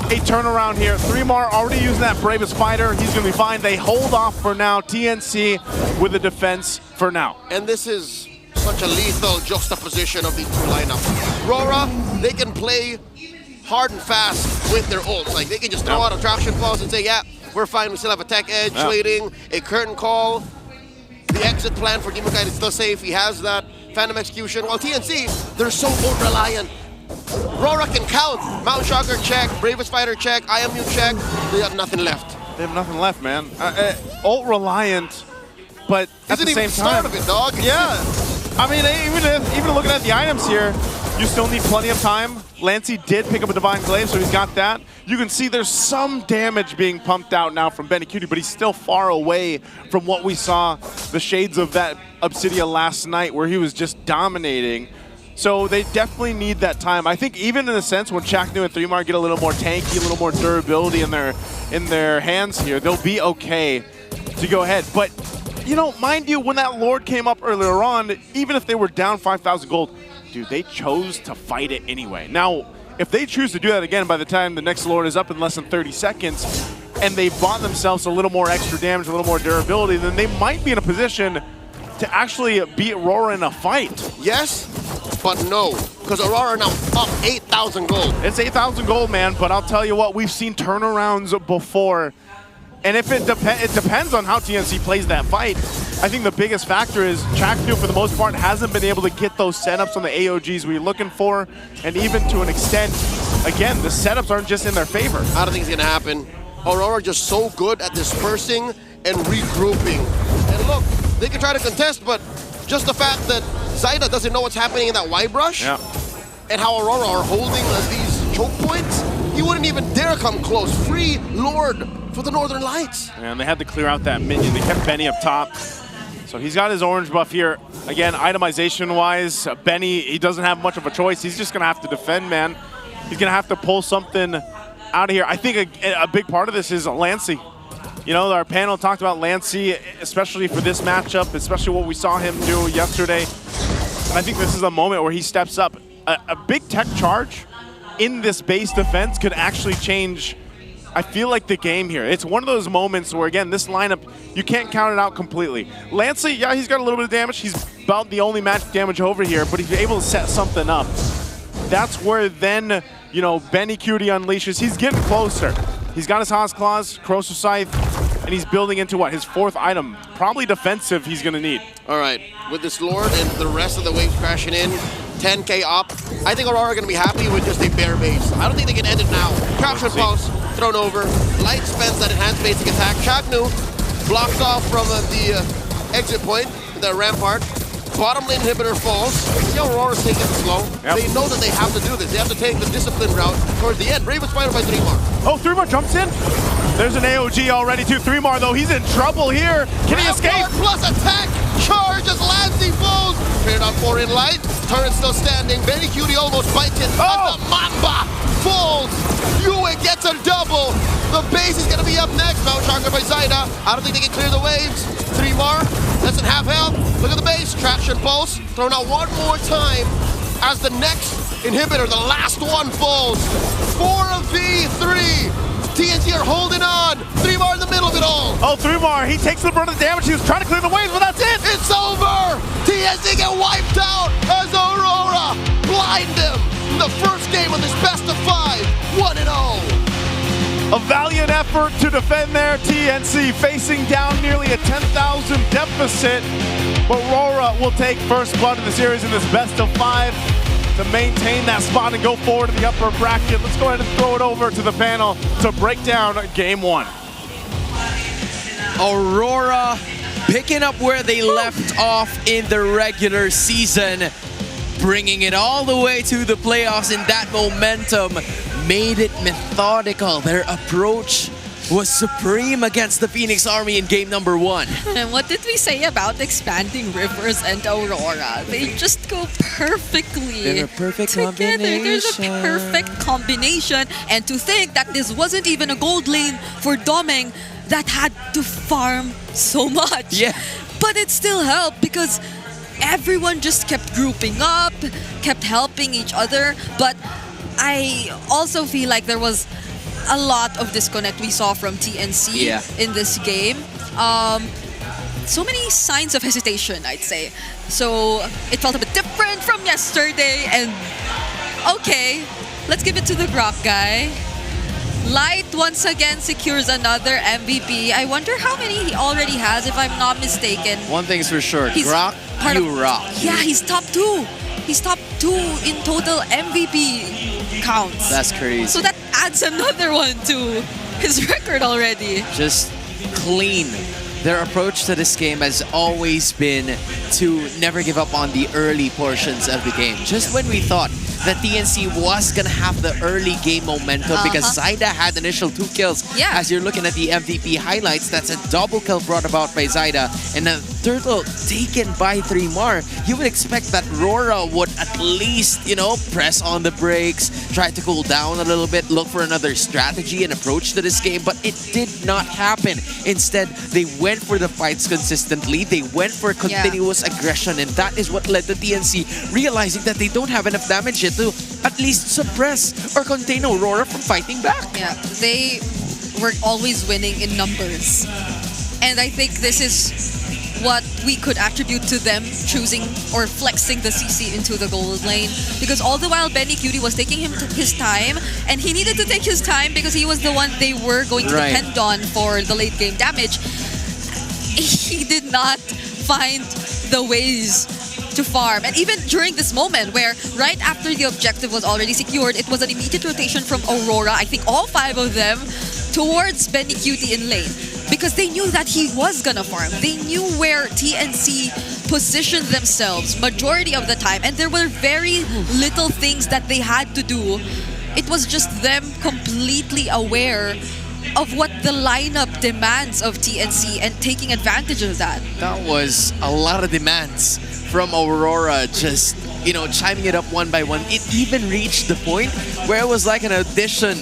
a turnaround here? 3mar already using that Bravest Fighter. He's going to be fine. They hold off for now. TNC with the defense for now. And this is such a lethal juxtaposition of these two lineups. RORA, they can play hard and fast with their ults. Like, they can just throw out attraction falls and say, yeah, we're fine. We still have a tech edge, waiting, a curtain call. The exit plan for Demokite is still safe. He has that Phantom Execution. While TNC, they're so ult-reliant. RORA can count. Mount Shocker check, Bravest Fighter check, IMU check. They have nothing left. They have nothing left, man. Ult-reliant, but at the same time, start of it, dog. Yeah. I mean, even looking at the items here, you still need plenty of time. Lancey did pick up a Divine Glaive, so he's got that. You can see there's some damage being pumped out now from Benikudi, but he's still far away from what we saw, the shades of that Obsidia last night, where he was just dominating. So they definitely need that time. I think even in a sense when Chaknu and 3mar get a little more tanky, a little more durability in their hands here, they'll be okay to go ahead. But, you know, mind you, when that Lord came up earlier on, even if they were down 5,000 gold, dude, they chose to fight it anyway. Now, if they choose to do that again by the time the next Lord is up in less than 30 seconds, and they bought themselves a little more extra damage, a little more durability, then they might be in a position to actually beat RORA in a fight. Yes, but no, because RORA are now up 8,000 gold. It's 8,000 gold, man, but I'll tell you what, we've seen turnarounds before. And if it depends on how TNC plays that fight. I think the biggest factor is Chaknu, for the most part, hasn't been able to get those setups on the AOGs we're looking for. And even to an extent, again, the setups aren't just in their favor. I don't think it's going to happen. RORA are just so good at dispersing and regrouping. And look, they can try to contest, but just the fact that Zaida doesn't know what's happening in that Y brush, and how Aurora are holding these choke points, he wouldn't even dare come close. Free Lord for the Northern Lights. And they had to clear out that minion. They kept Benny up top. So he's got his orange buff here. Again, itemization-wise, Benny, he doesn't have much of a choice. He's just going to have to defend, man. He's going to have to pull something out of here. I think a big part of this is Lancey. You know, our panel talked about Lancey, especially for this matchup, especially what we saw him do yesterday. And I think this is a moment where he steps up. A big tech charge in this base defense could actually change, I feel like, the game here. It's one of those moments where, again, this lineup, you can't count it out completely. Lancey, yeah, he's got a little bit of damage. He's about the only magic damage over here, but if you're able to set something up, that's where then, you know, Benikudi unleashes. He's getting closer. He's got his Haas Claws, Corrosive Scythe, and he's building into what? His fourth item. Probably defensive he's going to need. All right, with this Lord and the rest of the waves crashing in, 10k up, I think Aurora are going to be happy with just a bare base. I don't think they can end it now. Traction Pulse thrown over. Light spends that enhanced basic attack. Chaknu blocks off from the exit point, the rampart. Bottom lane inhibitor falls. See how Aurora's taking it slow? Yep. They know that they have to do this. They have to take the discipline route towards the end. Bravest Fighter by 3mar. Oh, 3mar jumps in. There's an AOG already too. 3mar, though, he's in trouble here. Can he escape? Plus attack. Charge as Lancey falls. Cleared on 4 in light. Turret still standing. Benikudi almost bites it. As the Mamba falls. You again. gets a double. The base is gonna be up next. Now targeted by Zyda. I don't think they can clear the waves. 3 more, less than half health. Look at the base, traction pulse. Thrown out one more time as the next inhibitor, the last one falls. 4v3. TNC are holding on. 3 more in the middle of it all. Oh, 3 more. He takes the brunt of the damage. He was trying to clear the waves, but that's it. It's over. TNC get wiped out as Aurora blind them in the first game of this best of 5. 1-0. A valiant effort to defend their TNC, facing down nearly a 10,000 deficit. But Aurora will take first blood in the series in this best of 5 to maintain that spot and go forward to the upper bracket. Let's go ahead and throw it over to the panel to break down game 1. Aurora picking up where they left off in the regular season, bringing it all the way to the playoffs, and that momentum made it methodical. Their approach was supreme against the Phoenix Army in game number 1. And what did we say about expanding Rivers and Aurora? They just go perfectly They're a perfect together. There's a combination. perfect combination. And to think that this wasn't even a gold lane for Domeng that had to farm so much. Yeah. But it still helped because everyone just kept grouping up, kept helping each other. But I also feel like there was a lot of disconnect we saw from TNC in this game. So many signs of hesitation, I'd say. So it felt a bit different from yesterday. And okay, let's give it to the Grok guy. Light once again secures another MVP. I wonder how many he already has, if I'm not mistaken. One thing's for sure, He's Grok, part you of- rock. Yeah, he's top 2. He's top 2 in total MVP counts. That's crazy. So that adds another one to his record already. Just clean. Their approach to this game has always been to never give up on the early portions of the game. Just when we thought that TNC was gonna have the early game momentum because Zyda had initial 2 kills. Yeah. As you're looking at the MVP highlights, that's a double kill brought about by Zyda and a turtle taken by 3 more. You would expect that RORA would at least, you know, press on the brakes, try to cool down a little bit, look for another strategy and approach to this game, but it did not happen. Instead, they went for the fights consistently. They went for continuous aggression, and that is what led to TNC realizing that they don't have enough damage yet to at least suppress or contain Aurora from fighting back. Yeah, they were always winning in numbers. And I think this is what we could attribute to them choosing or flexing the CC into the gold lane. Because all the while, Benny Cutie was taking his time, and he needed to take his time because he was the one they were going to depend on for the late game damage. He did not find the ways to farm. And even during this moment where right after the objective was already secured, it was an immediate rotation from Aurora, I think all 5 of them, towards Benny Cutie in lane. Because they knew that he was gonna farm. They knew where TNC positioned themselves majority of the time. And there were very little things that they had to do. It was just them completely aware of what the lineup demands of TNC and taking advantage of that. That was a lot of demands from Aurora, just, you know, chiming it up one by one. It even reached the point where it was like an audition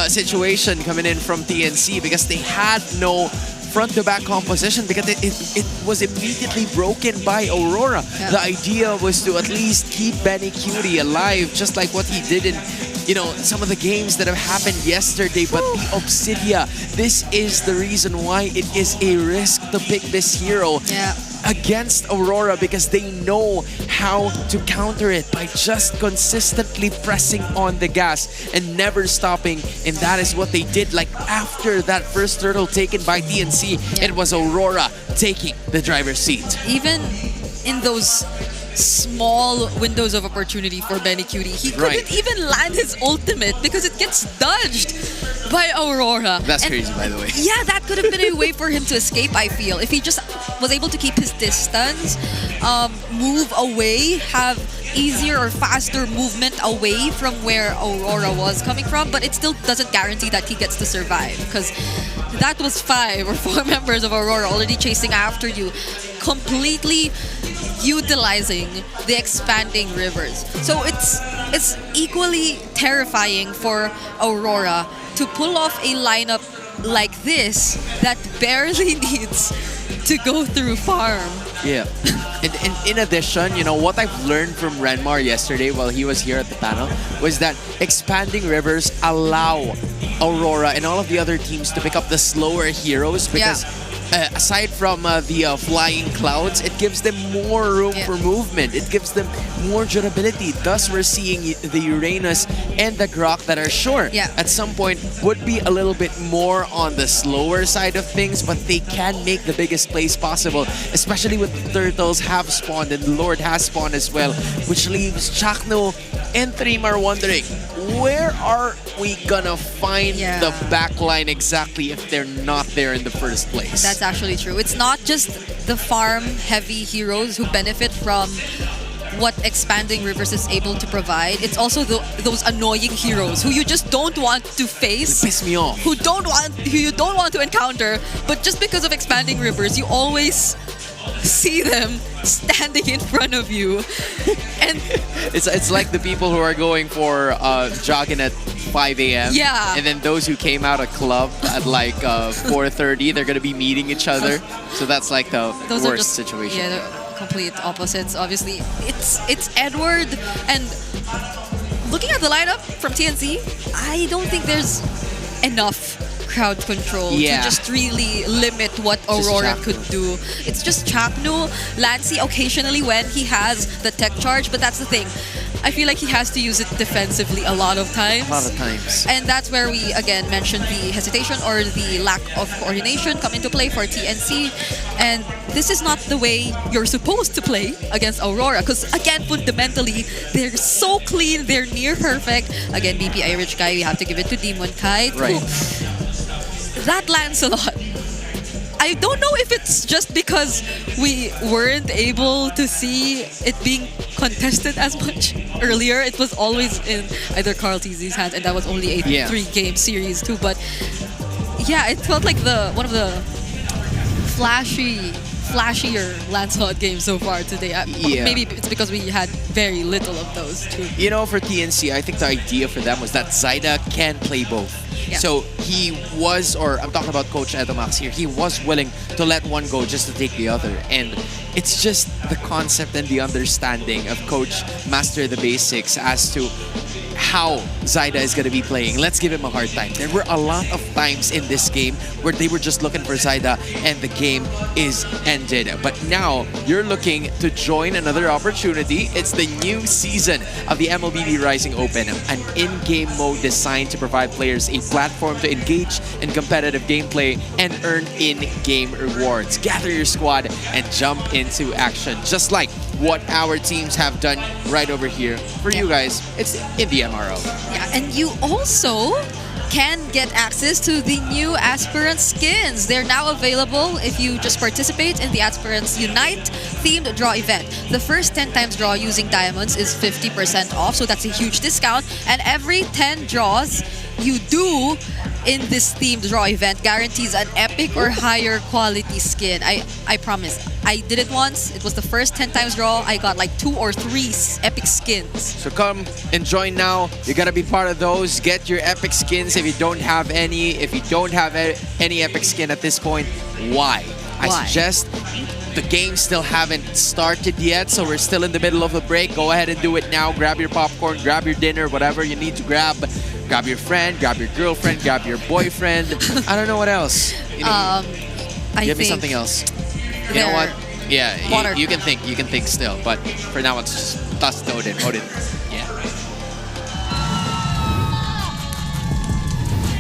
situation coming in from TNC because they had no front-to-back composition because it was immediately broken by Aurora. The idea was to at least keep Benny Cutie alive, just like what he did in, you know, some of the games that have happened yesterday. But the Obsidia, this is the reason why it is a risk to pick this hero against Aurora, because they know how to counter it by just consistently pressing on the gas and never stopping. And that is what they did. Like after that first turtle taken by TNC, it was Aurora taking the driver's seat. Even in those small windows of opportunity for Benny Cutie, he couldn't even land his ultimate because it gets dodged by Aurora. That's crazy, by the way. Yeah, that could have been a way for him to escape, I feel. If he just was able to keep his distance, move away, have easier or faster movement away from where Aurora was coming from, but it still doesn't guarantee that he gets to survive because that was 5 or 4 members of Aurora already chasing after you. completely utilizing the expanding rivers. So it's equally terrifying for Aurora to pull off a lineup like this that barely needs to go through farm. Yeah. And in addition, you know, what I've learned from Renmar yesterday while he was here at the panel was that expanding rivers allow Aurora and all of the other teams to pick up the slower heroes because aside from the flying clouds, it gives them more room for movement. It gives them more durability. Thus, we're seeing the Uranus and the Grok that are short. At some point would be a little bit more on the slower side of things, but they can make the biggest plays possible, especially with the Turtles have spawned and the Lord has spawned as well, which leaves Chakno and Trimar wondering, where are we gonna find the backline exactly if they're not there in the first place? That's actually true. It's not just the farm-heavy heroes who benefit from what expanding rivers is able to provide. It's also those annoying heroes who you just don't want to face. They piss me off. Who you don't want to encounter, but just because of expanding rivers, you always see them standing in front of you. And it's like the people who are going for jogging at 5 a.m. Yeah. And then those who came out of club at like 4:30, they're gonna be meeting each other. So that's like the those worst are just, situation. Yeah, they're complete opposites. Obviously, it's Edward, and looking at the lineup from TNC, I don't think there's enough crowd control to just really limit what Aurora could do. It's just Chakno, Lancy occasionally when he has the tech charge, but that's the thing. I feel like he has to use it defensively a lot of times. A lot of times. And that's where we again mentioned the hesitation or the lack of coordination come into play for TNC. And this is not the way you're supposed to play against Aurora, because again, fundamentally, they're so clean, they're near perfect. Again, BP Irish guy, we have to give it to Demon Kite. Right. That lands a lot. I don't know if it's just because we weren't able to see it being contested as much earlier. It was always in either Carl TZ's hands, and that was only a 3-game series too. But yeah, it felt like one of the flashier Lancelot games so far today. Maybe it's because we had very little of those too. You know, for TNC, I think the idea for them was that Zyda can play both. Yeah. So he was, or I'm talking about Coach Edomax here, he was willing to let one go just to take the other. And it's just the concept and the understanding of Coach Master the Basics as to how Zyda is going to be playing. Let's give him a hard time. There were a lot of times in this game where they were just looking for Zyda and the game is ended. But now you're looking to join another opportunity. It's the new season of the MLBB Rising Open, an in-game mode designed to provide players a platform to engage in competitive gameplay and earn in-game rewards. Gather your squad and jump into action, just like what our teams have done right over here. For you guys, it's in the MRO. Yeah, and you also can get access to the new Aspirant skins. They're now available if you just participate in the Aspirants Unite themed draw event. The first 10 times draw using diamonds is 50% off, so that's a huge discount. And every 10 draws you do in this themed draw event guarantees an epic or higher quality skin. I promise. I did it once. It was the first 10 times draw. I got like 2 or 3 epic skins. So come and join now. You gotta be part of those. Get your epic skins if you don't have any. If you don't have any epic skin at this point, why? I suggest the games still haven't started yet, so we're still in the middle of a break. Go ahead and do it now. Grab your popcorn, grab your dinner, whatever you need to grab. Grab your friend, grab your girlfriend, grab your boyfriend. I don't know what else. You know, give me something else. You know what? Yeah, you can think. You can think still. But for now, it's just toss to Odin. Yeah.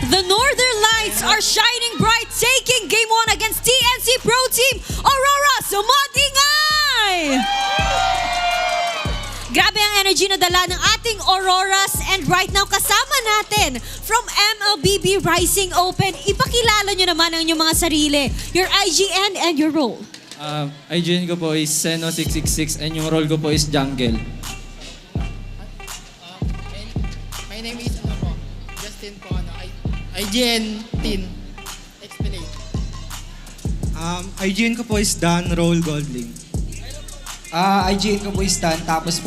The Northern Lights are shining bright, taking Game 1 against TNC Pro Team Aurora Sumatingay! Grabe ang energy na dala ng ating Auroras, and right now kasama natin from MLBB Rising Open. Ipakilala nyo naman ang inyong mga sarili, your IGN and your role. IGN ko po is Seno666 and yung role ko po is Jungle. My name is Justin po. IGN Tin. Explain. IGN ko po is Dan, role Goldling. IGN ko po is Dan, tapos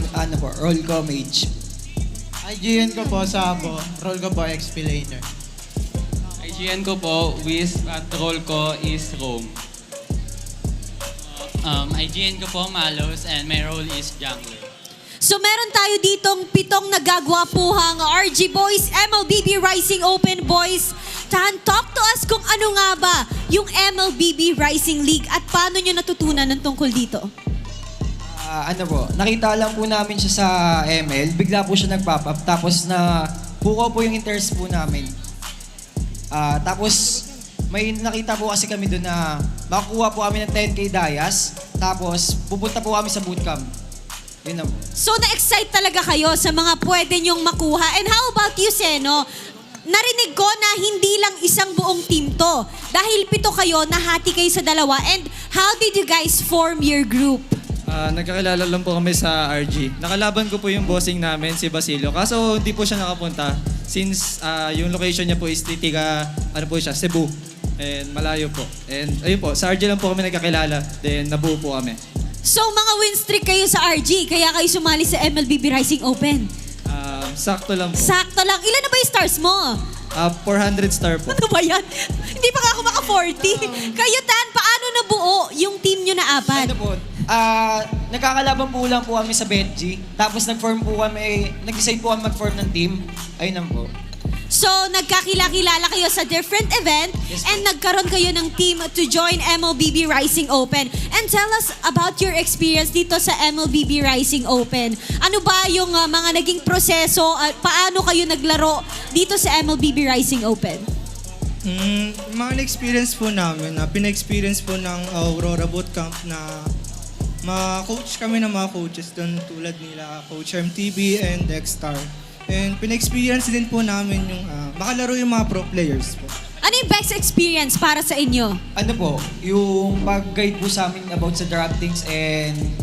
role ko Mage. IGN ko po Sabo, role ko po Explainer. IGN ko po, Wiz, at role ko is Rome. IGN ko po Malos and my role is Jungler. So meron tayo ditong 7 nagagwapuhang RG Boys, MLBB Rising Open Boys. Tan, talk to us kung ano nga ba yung MLBB Rising League at paano nyo natutunan ng tungkol dito? Nakita lang po namin siya sa ML, bigla po siya nag-pop up, tapos na buko po yung interest po namin. Tapos may nakita po kasi kami doon na makukuha po kami ng 10k Dayas, tapos pupunta po kami sa bootcamp. Yun na po. So na-excite talaga kayo sa mga pwede nyong makuha. And how about you, Seno? Narinig ko na hindi lang isang buong team to. Dahil 7 kayo, nahati kayo sa 2. And how did you guys form your group? Nagkakilala lang po kami sa RG. Nakalaban ko po yung bossing namin, si Basilio. Kaso hindi po siya nakapunta since yung location niya po is tiga, Cebu. And malayo po. And ayun po, sa RG lang po kami nagkakilala. Then nabuo po kami. So mga win streak kayo sa RG, kaya kayo sumali sa MLBB Rising Open? Sakto lang po. Sakto lang. Ilan na ba yung stars mo? 400 star po. Ano ba yan? Hindi pa ako maka-40. Kayo, Tan, paano nabuo yung team nyo na 4? Nagkakalaban po lang po kami sa BetG. Tapos nag-decide po kami mag-form ng team. Ayun lang po. So, nagkakilala kayo sa different event and nagkaroon kayo ng team to join MLBB Rising Open. And tell us about your experience dito sa MLBB Rising Open. Ano ba yung mga naging proseso at paano kayo naglaro dito sa MLBB Rising Open? Mga na-experience po namin, pina-experience po ng Aurora Bootcamp na ma-coach kami ng mga coaches doon tulad nila Coach MTB and Dexstar. And pina-experience din po namin yung makalaro yung mga pro players po. Ano yung best experience para sa inyo? Yung pag-guide po sa amin about sa draftings and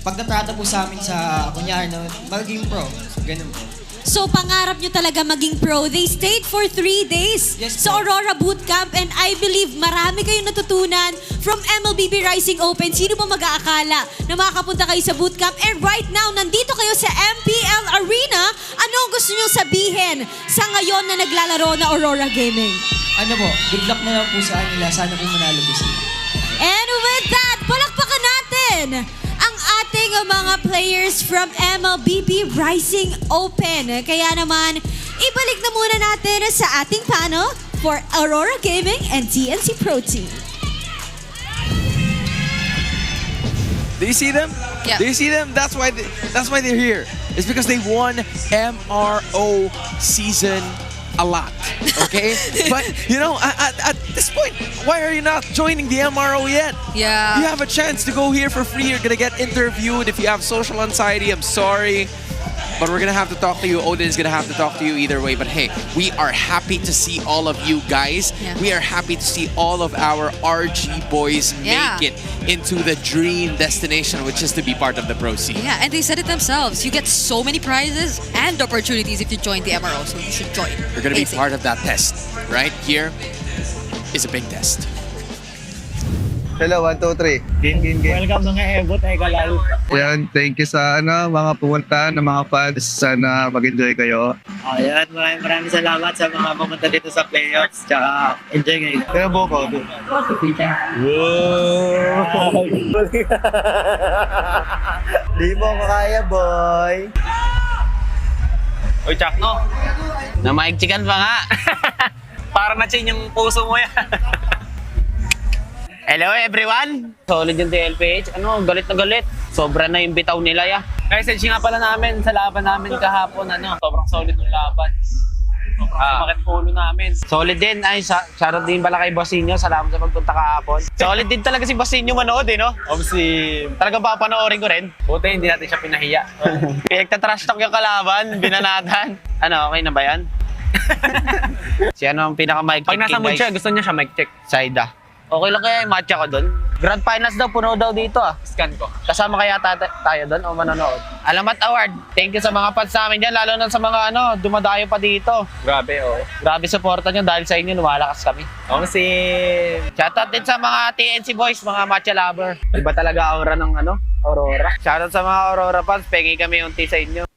pagtatrata po sa amin sa kunyari na maging pro. So, ganun po. So, pangarap nyo talaga maging pro. They stayed for 3 days sa Aurora Bootcamp and I believe marami kayong natutunan from MLBB Rising Open. Sino ba mag-aakala na makakapunta kayo sa bootcamp? And right now, nandito kayo sa MPL Arena. Anong gusto nyo sabihin sa ngayon na naglalaro na Aurora Gaming? Good luck na lang po sa kanila. Sana po manalo po sila. And with that, palakpakan natin ang ating mga players from MLBB Rising Open. Kaya naman, ibalik na muna natin sa ating panel for Aurora Gaming and TNC Pro Team. Do you see them? Yeah. Do you see them? That's why they're here. It's because they won MRO season a lot. Okay? But at this point, why are you not joining the MRO yet? Yeah. You have a chance to go here for free. You're gonna get interviewed. If you have social anxiety, I'm sorry. But we're gonna have to talk to you. Odin is gonna have to talk to you either way. But hey, we are happy to see all of you guys. Yeah. We are happy to see all of our RG boys make it into the dream destination, which is to be part of the pro scene. Yeah, and they said it themselves. You get so many prizes and opportunities if you join the MRO, so you should join. You're gonna be part of that test. Right here is a big test. Hello, 1, 2, 3. Game. Welcome mga Ebot ay Galal. Ayan, thank you sa mga pumunta ng mga fans. Sana mag-enjoy kayo. Ayan, maraming salamat sa mga pumunta dito sa playoffs. Tsaka enjoy ngayon. Kaya Boko. Wow! Di mo ko kaya, boy. Uy, Chak, no? Namaigchikan pa nga. Para na-chain yung puso mo yan. Hello everyone! Solid yung TLPH. Galit na galit. Sobra na yung bitaw nila, ya. Message nga pala namin sa laban namin kahapon, sobrang solid yung laban. Sobrang sumakit ulo namin. Solid din. Ay, shoutout din pala kay Bossinio. Salamat sa pagpunta kahapon. Solid din talaga si Bossinio manood, no? Obviously, talagang papanoorin ko rin. Buti, hindi natin siya pinahiya. Pinagtatrash talk yung kalaban, binanatan. Okay na ba yan? Si ang pinaka-mic check? Pag nasa mood siya, gusto niya siya mic check. Saida. Okay lang kaya yung matcha ko doon? Grand finals daw, puno daw dito ah. Scan ko. Kasama kaya tayo doon o manonood? Alamat Award, thank you sa mga fans namin dyan, lalo na sa mga dumadayo pa dito. Grabe oh. Grabe supportan nyo dahil sa inyo, lumalakas kami. Si shoutout din sa mga TNC boys, mga matcha lover. Iba talaga aura ng Aurora. Shoutout sa mga Aurora fans, pengi kami unti sa inyo.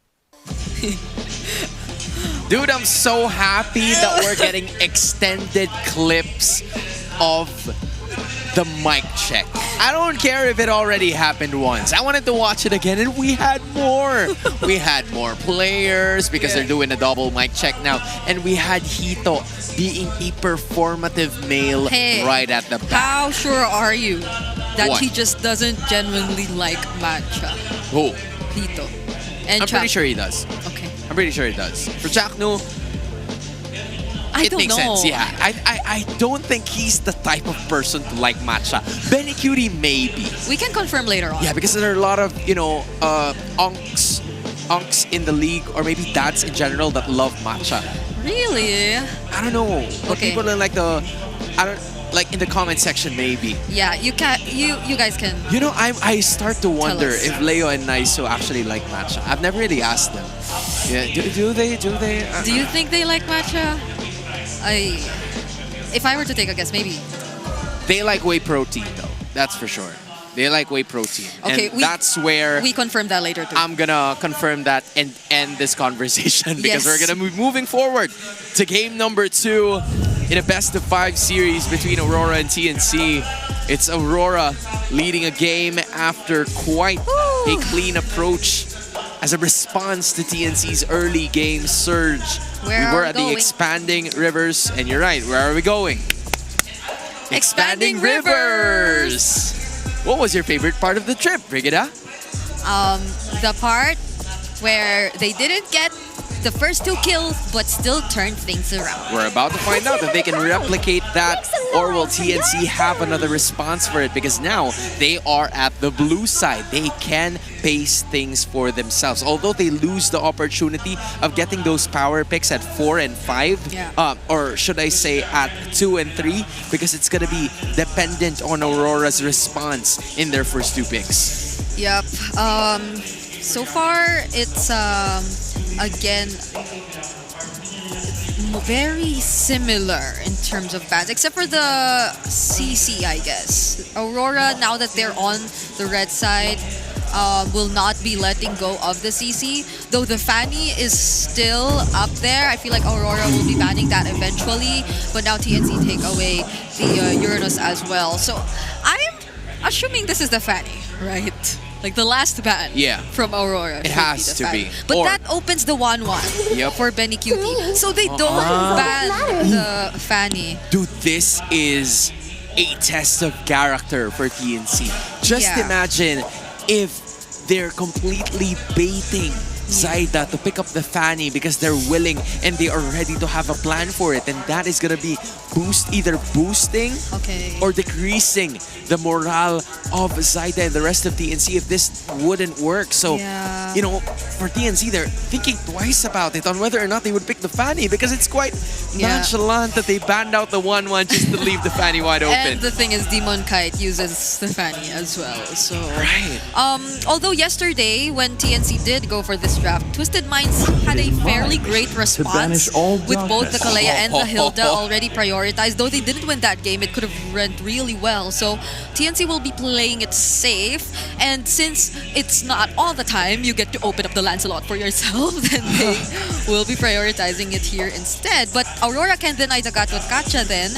Dude, I'm so happy that we're getting extended clips of the mic check. I don't care if it already happened once. I wanted to watch it again, and we had more. We had more players because they're doing a double mic check now. And we had Hito being a performative male right at the back. How sure are you that What? he just doesn't genuinely like matcha? Who? Hito. And I'm pretty sure he does. Okay. I'm pretty sure he does. For Chaknu, I it don't makes know. sense, yeah. I don't think he's the type of person to like matcha. Benny Cutie, maybe. We can confirm later on. Yeah, because there are a lot of, unks in the league, or maybe dads in general that love matcha. Really? I don't know. But Okay. people in in the comment section, maybe. Yeah, you guys can. I start to wonder us. if Leo and Naiso actually like matcha. I've never really asked them. Yeah, do they? Do you think they like matcha? If I were to take a guess, maybe. They like whey protein, though. That's for sure. They like whey protein. Okay, and that's where we confirm that later too. I'm gonna confirm that and end this conversation because Yes. we're gonna be moving forward to game number 2 in a best-of-5 series between Aurora and TNC. It's Aurora leading a game after quite a clean approach as a response to TNC's early game surge. Where we are were we at the going? expanding rivers, and you're right. Where are we going? Expanding rivers. What was your favorite part of the trip, Brigida? The part where they didn't get the first 2 kills but still turned things around. We're about to find out if they can replicate that, or will TNC have another response for it, because now they are at the blue side. They can pace things for themselves. Although they lose the opportunity of getting those power picks at 4 and 5, or should I say at 2 and 3, because it's gonna be dependent on Aurora's response in their first 2 picks. Yep. So far, it's again very similar in terms of bans, except for the CC, I guess. Aurora, now that they're on the red side, will not be letting go of the CC. Though the Fanny is still up there, I feel like Aurora will be banning that eventually. But now TNC take away the Uranus as well. So I'm assuming this is the Fanny, right? Like the last ban from Aurora. It has to be. But Or- that opens the 1-1 Yep. for Benny Cutie. So they don't ban the Fanny. Dude, this is a test of character for TNC. Just Yeah. imagine if they're completely baiting Zaida to pick up the Fanny because they're willing and they are ready to have a plan for it. And that is going to be either boosting or decreasing the morale of Zaida and the rest of TNC if this wouldn't work. So, for TNC, they're thinking twice about it on whether or not they would pick the Fanny, because it's quite nonchalant that they banned out the 1-1 just to leave the Fanny wide open. And the thing is, Demon Kite uses the Fanny as well. So, although yesterday when TNC did go for this draft, Twisted Minds had a fairly great response with both the Kalea and the Hilda already prioritized. Though they didn't win that game, it could have went really well. So TNC will be playing it safe, and since it's not all the time you get to open up the Lancelot for yourself, then they will be prioritizing it here instead. But Aurora can deny the Gatot Kacha then.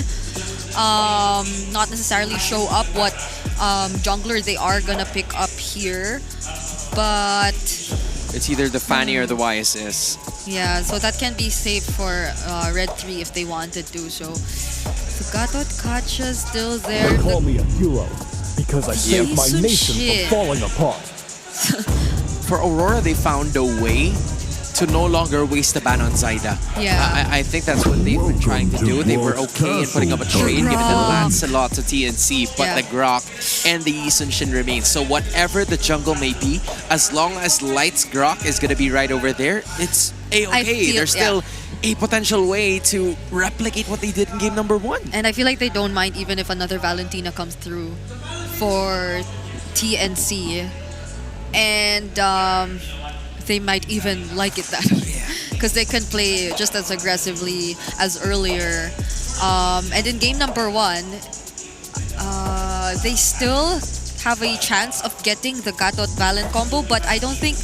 Not necessarily show up what jungler they are gonna pick up here, but It's either the Fanny or the YSS. yeah, so that can be safe for Red 3 if they wanted to. So the Gatot Kacha still there. They call me a hero because I saved my Piece of nation shit. from falling apart. For Aurora, they found a way to no longer waste the ban on Zaida. Yeah. I think that's what they've been trying to do. They were okay in putting up a trade, giving the Lancelot to TNC, but the Grok and the Yi Sun-shin remain. So whatever the jungle may be, as long as Light's Grok is going to be right over there, it's A-okay. There's still a potential way to replicate what they did in game number 1. And I feel like they don't mind even if another Valentina comes through for TNC. And they might even like it that way. Because they can play just as aggressively as earlier. And in game number 1, they still have a chance of getting the Gatot Valen combo, but I don't think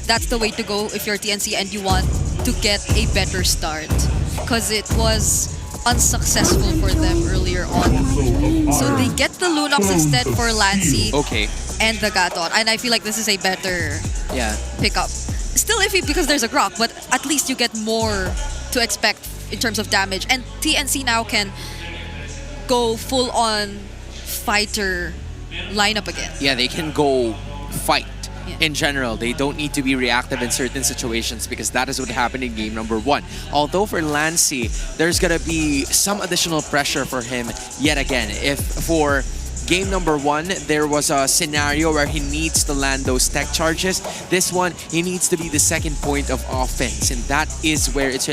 that's the way to go if you're TNC and you want to get a better start. Because it was unsuccessful for them earlier on. So they get the Lunox instead for Lancy and the Gatot. And I feel like this is a better pickup. Still iffy because there's a Grok, but at least you get more to expect in terms of damage. And TNC now can go full on fighter lineup again. Yeah, they can go fight. In general, they don't need to be reactive in certain situations because that is what happened in game number 1. Although for Lancy, there's gonna be some additional pressure for him yet again. If for game number 1, there was a scenario where he needs to land those tech charges. This one, he needs to be the second point of offense, and that is where it's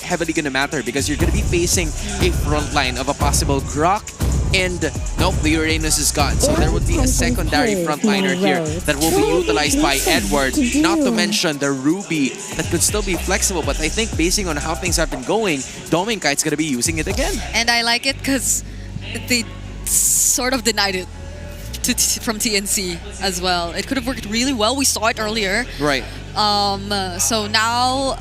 heavily gonna matter because you're gonna be facing a front line of a possible Grok. And nope, the Uranus is gone. So there would be a secondary frontliner here that will be utilized by Edward. Not to mention the Ruby that could still be flexible. But I think basing on how things have been going, Dominkite's going to be using it again. And I like it because they sort of denied it from TNC as well. It could have worked really well. We saw it earlier. Right. So now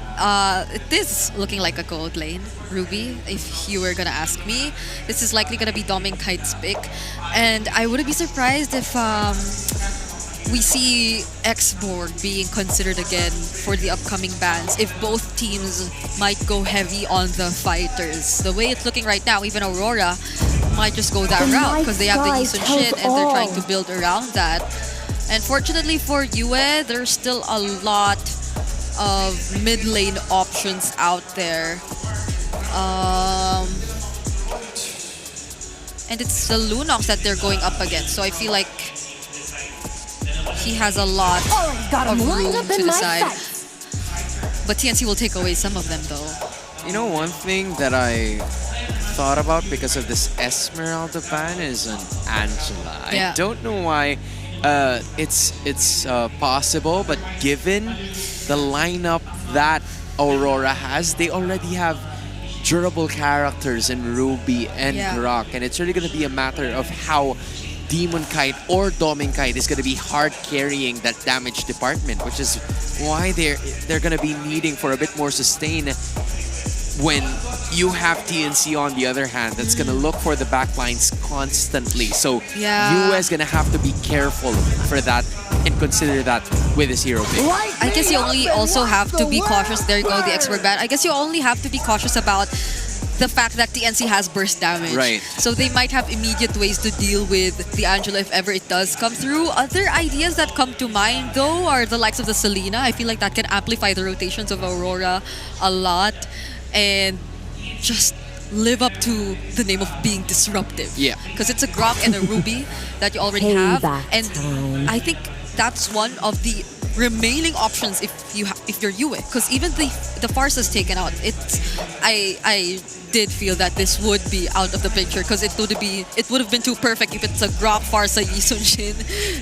it is looking like a gold lane, Ruby, if you were gonna ask me. This is likely gonna be Dominkite's pick. And I wouldn't be surprised if we see X-Borg being considered again for the upcoming bans, if both teams might go heavy on the fighters. The way it's looking right now, even Aurora might just go that route because they have the Esun Shin and they're trying to build around that. And fortunately for Yue, there's still a lot of mid lane options out there. And it's the Lunox that they're going up against, so I feel like he has a lot of room to decide. But TNC will take away some of them though. You know, one thing that I thought about because of this Esmeralda ban is an Angela. I don't know why it's possible, but given the lineup that Aurora has, they already have durable characters in Ruby and Grok, and it's really going to be a matter of how Demonkite or Dominkite is going to be hard carrying that damage department, which is why they're going to be needing for a bit more sustain when you have TNC on the other hand that's going to look for the backlines constantly. So you is going to have to be careful for that and consider that with his hero pick. I guess you only also have to be cautious. There you go, the expert ban. I guess you only have to be cautious about the fact that TNC has burst damage. Right. So they might have immediate ways to deal with the Angela if ever it does come through. Other ideas that come to mind though are the likes of the Selena. I feel like that can amplify the rotations of Aurora a lot and just live up to the name of being disruptive. Yeah. Because it's a Grok and a Ruby that you already have. And I think that's one of the remaining options if you're Yue. Because even the Farce is taken out. I did feel that this would be out of the picture because it would have been too perfect if it's a Grok, Farsa, Esun Shin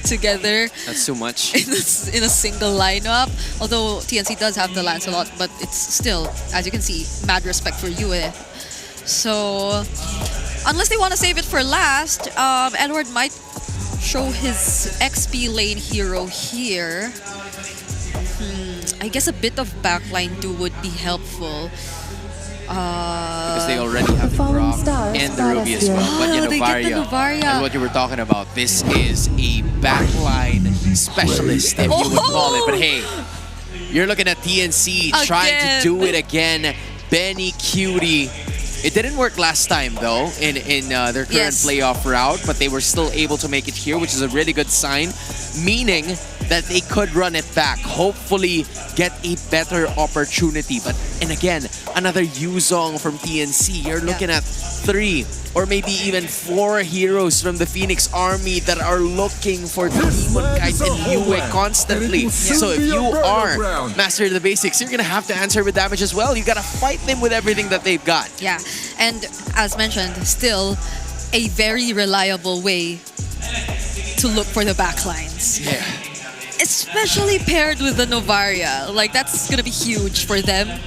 together. That's too much. In a single lineup. Although TNC does have the Lancelot, but it's still, as you can see, mad respect for Yue. So, unless they want to save it for last, Edward might show his XP lane hero here. I guess a bit of backline too would be helpful. Because they already have the Grok and the Ruby as well. But you know, Varia, and what you were talking about, this is a backline specialist, if you would call it. But hey, you're looking at TNC trying to do it again. Benny Cutie. It didn't work last time though in their current playoff route, but they were still able to make it here, which is a really good sign, meaning that they could run it back, hopefully get a better opportunity. But and again, another Yuzong from TNC. You're looking at 3 or maybe even 4 heroes from the Phoenix Army that are looking for Demonkite and Yue constantly. So if you are Master of the Basics, you're gonna have to answer with damage as well. You gotta fight them with everything that they've got. Yeah, and as mentioned, still a very reliable way to look for the backlines. Yeah. Especially paired with the Novaria. Like, that's gonna be huge for them.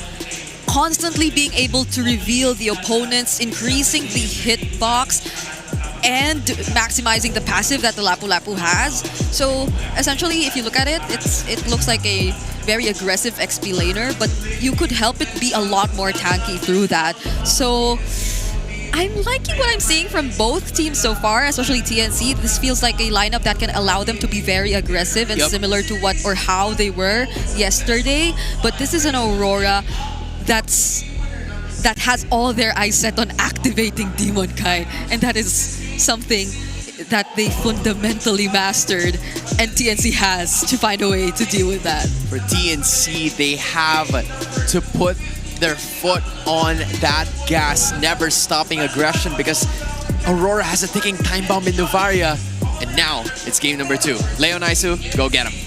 Constantly being able to reveal the opponents, increasing the hitbox, and maximizing the passive that the Lapu Lapu has. So essentially, if you look at it, it looks like a very aggressive XP laner, but you could help it be a lot more tanky through that. So I'm liking what I'm seeing from both teams so far, especially TNC. This feels like a lineup that can allow them to be very aggressive and similar to what or how they were yesterday. But this is an Aurora that has all their eyes set on activating Demon Kai, and that is something that they fundamentally mastered, and TNC has to find a way to deal with that. For TNC, they have to put their foot on that gas, never stopping aggression, because Aurora has a ticking time bomb in Novaria, and now it's game number 2. Leonaisu, go get him.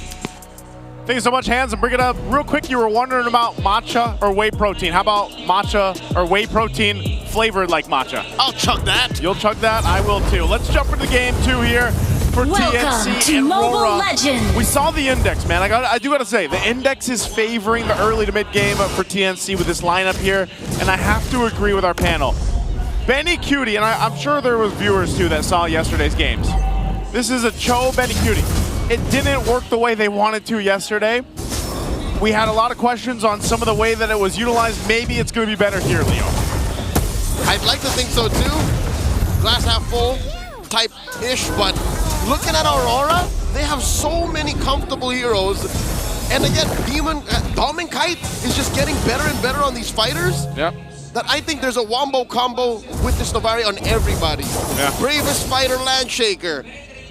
Thank you so much, Hans. And bring it up real quick. You were wondering about matcha or whey protein. How about matcha or whey protein flavored like matcha? I'll chug that. You'll chug that? I will too. Let's jump into game 2 here for TNC and Aurora. We saw the index, man. I do gotta say, the index is favoring the early to mid game for TNC with this lineup here, and I have to agree with our panel. Benny Cutie, and I'm sure there was viewers too that saw yesterday's games. This is a Cho Benny Cutie. It didn't work the way they wanted to yesterday. We had a lot of questions on some of the way that it was utilized. Maybe it's going to be better here, Leo. I'd like to think so too. Glass half full type-ish, but looking at Aurora, they have so many comfortable heroes. And again, Diamond Kite is just getting better and better on these fighters. Yep. That I think there's a wombo combo with this Novaria on everybody. Yeah. Bravest fighter, Landshaker,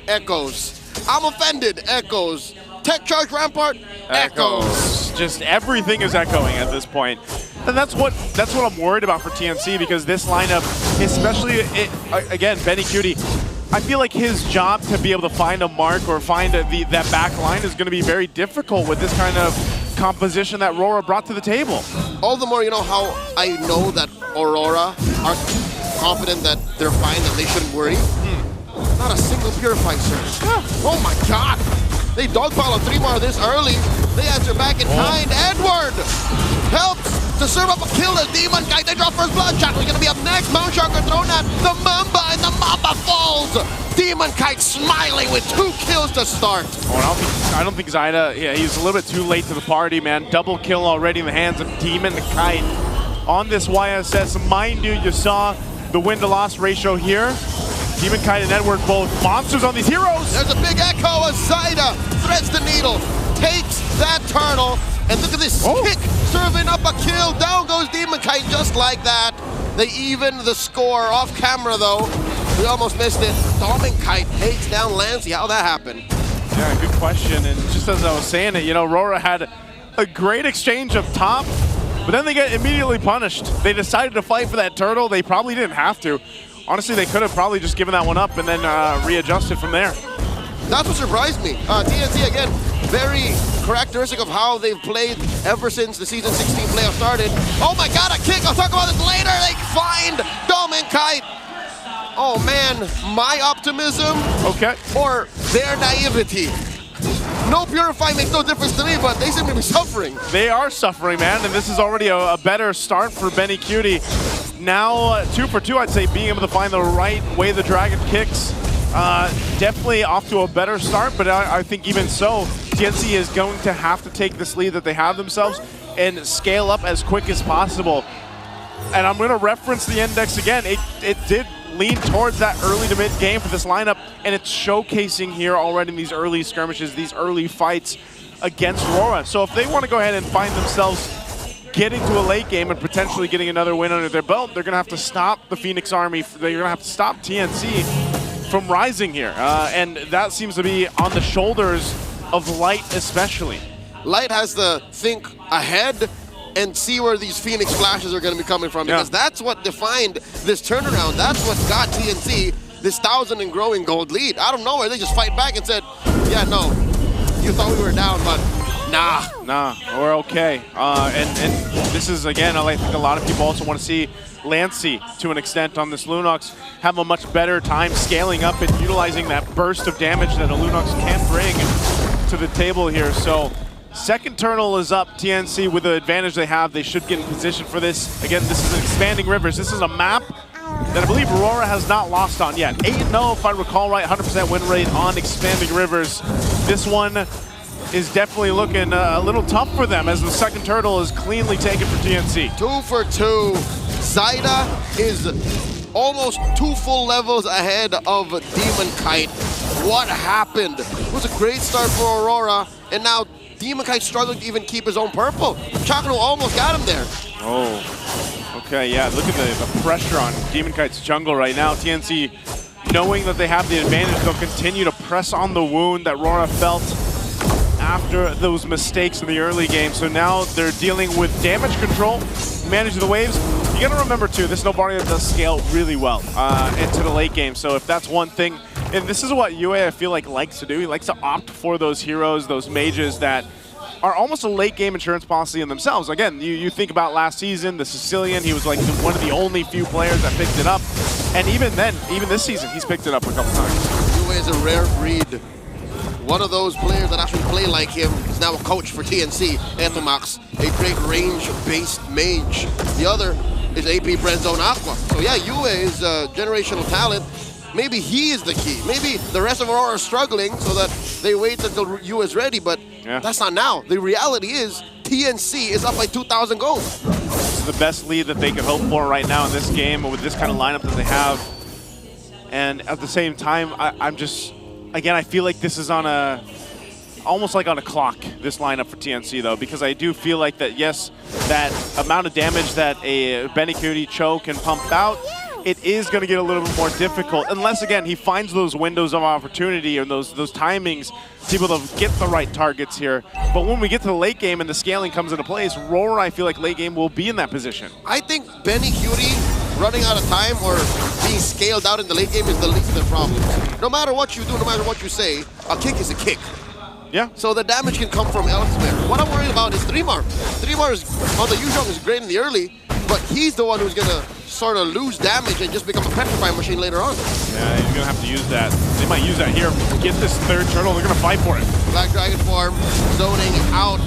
echoes. I'm offended, echoes. Tech charge Rampart, echoes. Just everything is echoing at this point. And that's what I'm worried about for TNC, because this lineup, especially, again, Benny Cutie, I feel like his job to be able to find a mark or find that back line is going to be very difficult with this kind of composition that RORA brought to the table. All the more, you know how I know that Aurora are confident that they're fine, that they shouldn't worry. Not a single Purify surge. Oh my god! They dogpile on 3 more this early. They answer back in kind. Edward helps to serve up a kill as Demon Kite. They draw first blood. Chatter's gonna be up next. Mount Shark are thrown at the Mamba, and the Mamba falls. Demon Kite smiling with 2 kills to start. Oh, I don't think Zyda, he's a little bit too late to the party, man. Double kill already in the hands of Demon Kite on this YSS. Mind you saw the win-to-loss ratio here. Demon Kite and Edward both monsters on these heroes. There's a big echo as Zyda threads the needle, takes that turtle, and look at this kick, serving up a kill. Down goes Demon Kite just like that. They even the score off camera though. We almost missed it. Demon Kite takes down Lancey. How that happened? Yeah, good question. And just as I was saying it, you know, RORA had a great exchange up top, but then they get immediately punished. They decided to fight for that turtle. They probably didn't have to. Honestly, they could have probably just given that one up and then readjusted from there. That's what surprised me. TNC, again, very characteristic of how they've played ever since the Season 16 playoff started. Oh my god, a kick! I'll talk about this later! They find Demon Kite! Oh man, my optimism or their naivety. No Purify makes no difference to me, but they seem to be suffering. They are suffering, man, and this is already a better start for Benny Cutie. Now 2 for 2, I'd say, being able to find the right way the Dragon kicks. Definitely off to a better start, but I think even so, TNC is going to have to take this lead that they have themselves and scale up as quick as possible. And I'm going to reference the index again. It did lean towards that early to mid game for this lineup, and it's showcasing here already in these early skirmishes, these early fights against RORA. So if they want to go ahead and find themselves getting to a late game and potentially getting another win under their belt, they're going to have to stop the Phoenix Army. They're going to have to stop TNC from rising here. And that seems to be on the shoulders of Light especially. Light has to think ahead and see where these Phoenix flashes are going to be coming from, because that's what defined this turnaround. That's what got TNC this 1,000 and growing gold lead. Out of nowhere, they just fight back and said, yeah, no, you thought we were down, but nah, we're okay. And this is, again, I think a lot of people also want to see Lancy to an extent on this Lunox have a much better time scaling up and utilizing that burst of damage that a Lunox can bring to the table here. So second turtle is up. TNC with the advantage they have, they should get in position for this. Again, this is an expanding rivers. This is a map that I believe RORA has not lost on yet. 8-0 if I recall right, 100% win rate on expanding rivers. This one is definitely looking a little tough for them as the second turtle is cleanly taken for TNC. 2 for 2. Zyda is almost 2 full levels ahead of Demon Kite. What happened? It was a great start for Aurora, and now Demon Kite struggling to even keep his own purple. Chakra almost got him there. Oh, okay, yeah, look at the pressure on Demon Kite's jungle right now. TNC, knowing that they have the advantage, they'll continue to press on the wound that RORA felt after those mistakes in the early game. So now they're dealing with damage control, manage the waves. You gotta remember too, this Novaria does scale really well into the late game. So if that's one thing, and this is what UA I feel like likes to do, he likes to opt for those heroes, those mages that are almost a late game insurance policy in themselves. Again, you think about last season, the Sicilian, he was like one of the only few players that picked it up. And even then, even this season, he's picked it up a couple times. UA is a rare breed. One of those players that actually play like him is now a coach for TNC, Etomax, a great range-based mage. The other is AP Brenzone Aqua. So yeah, UA is a generational talent. Maybe he is the key. Maybe the rest of Aurora are struggling so that they wait until UA is ready, but that's not now. The reality is TNC is up by 2,000 gold. This is the best lead that they could hope for right now in this game with this kind of lineup that they have. And at the same time, I'm just, again, I feel like this is on a, almost like on a clock, this lineup for TNC though, because I do feel like that, yes, that amount of damage that a Benikuti Cho can pump out, it is going to get a little bit more difficult, unless, again, he finds those windows of opportunity or those timings to be able to get the right targets here. But when we get to the late game and the scaling comes into place, RORA, I feel like late game will be in that position. I think Benikuti running out of time or being scaled out in the late game is the least of their problems. No matter what you do, no matter what you say, a kick is a kick. Yeah. So the damage can come from elsewhere. What I'm worried about is 3mar. 3mar is, on the Yuzhong is great in the early, but he's the one who's going to sort of lose damage and just become a petrifying machine later on. Yeah, he's going to have to use that. They might use that here. Get this third turtle, they're going to fight for it. Black Dragon form, zoning out.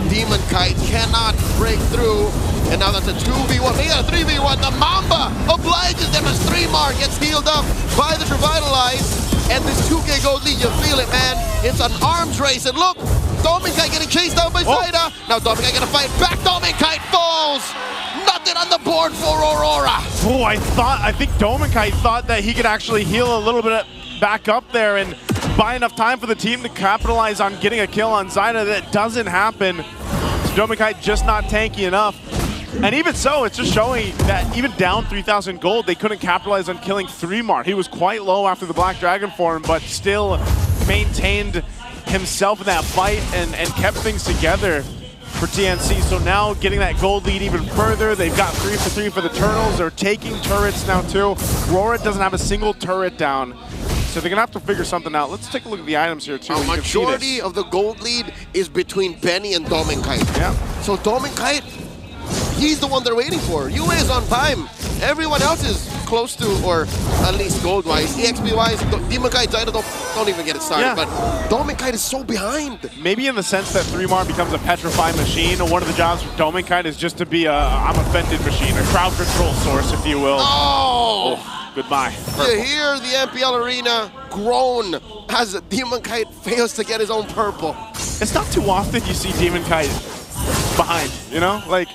Demon Kite cannot break through. And now that's a 2v1. They got a 3v1. The Mamba obliges them as 3mar gets healed up by the Revitalize. And this 2k gold lead, you feel it, man. It's an arms race. And look, Dominkite getting chased down by Zyda. Now Dominkite gonna fight back. Dominkite falls. Nothing on the board for Aurora. Oh, I think Dominkite thought that he could actually heal a little bit back up there and buy enough time for the team to capitalize on getting a kill on Zyda. That doesn't happen. Dominkite just not tanky enough. And even so, it's just showing that even down 3,000 gold, they couldn't capitalize on killing 3mar. He was quite low after the Black Dragon form, but still maintained himself in that fight and kept things together for TNC. So now getting that gold lead even further. They've got 3 for 3 for the turtles. They're taking turrets now too. RORA doesn't have a single turret down. So they're gonna have to figure something out. Let's take a look at the items here too. A majority of the gold lead is between Benny and Dominkite. Yeah. So Dominkite, he's the one they're waiting for. UA is on time. Everyone else is close to, or at least gold-wise. EXP-wise, Demon Kite, Zyda don't even get it started. Yeah. But Dominkite is so behind. Maybe in the sense that 3mar becomes a petrified machine, and one of the jobs for Dominkite is just to be a I'm offended machine, a crowd control source, if you will. Oh! Goodbye. You hear the MPL arena groan as Demon Kite fails to get his own purple. It's not too often you see Demon Kite behind, you know? Like,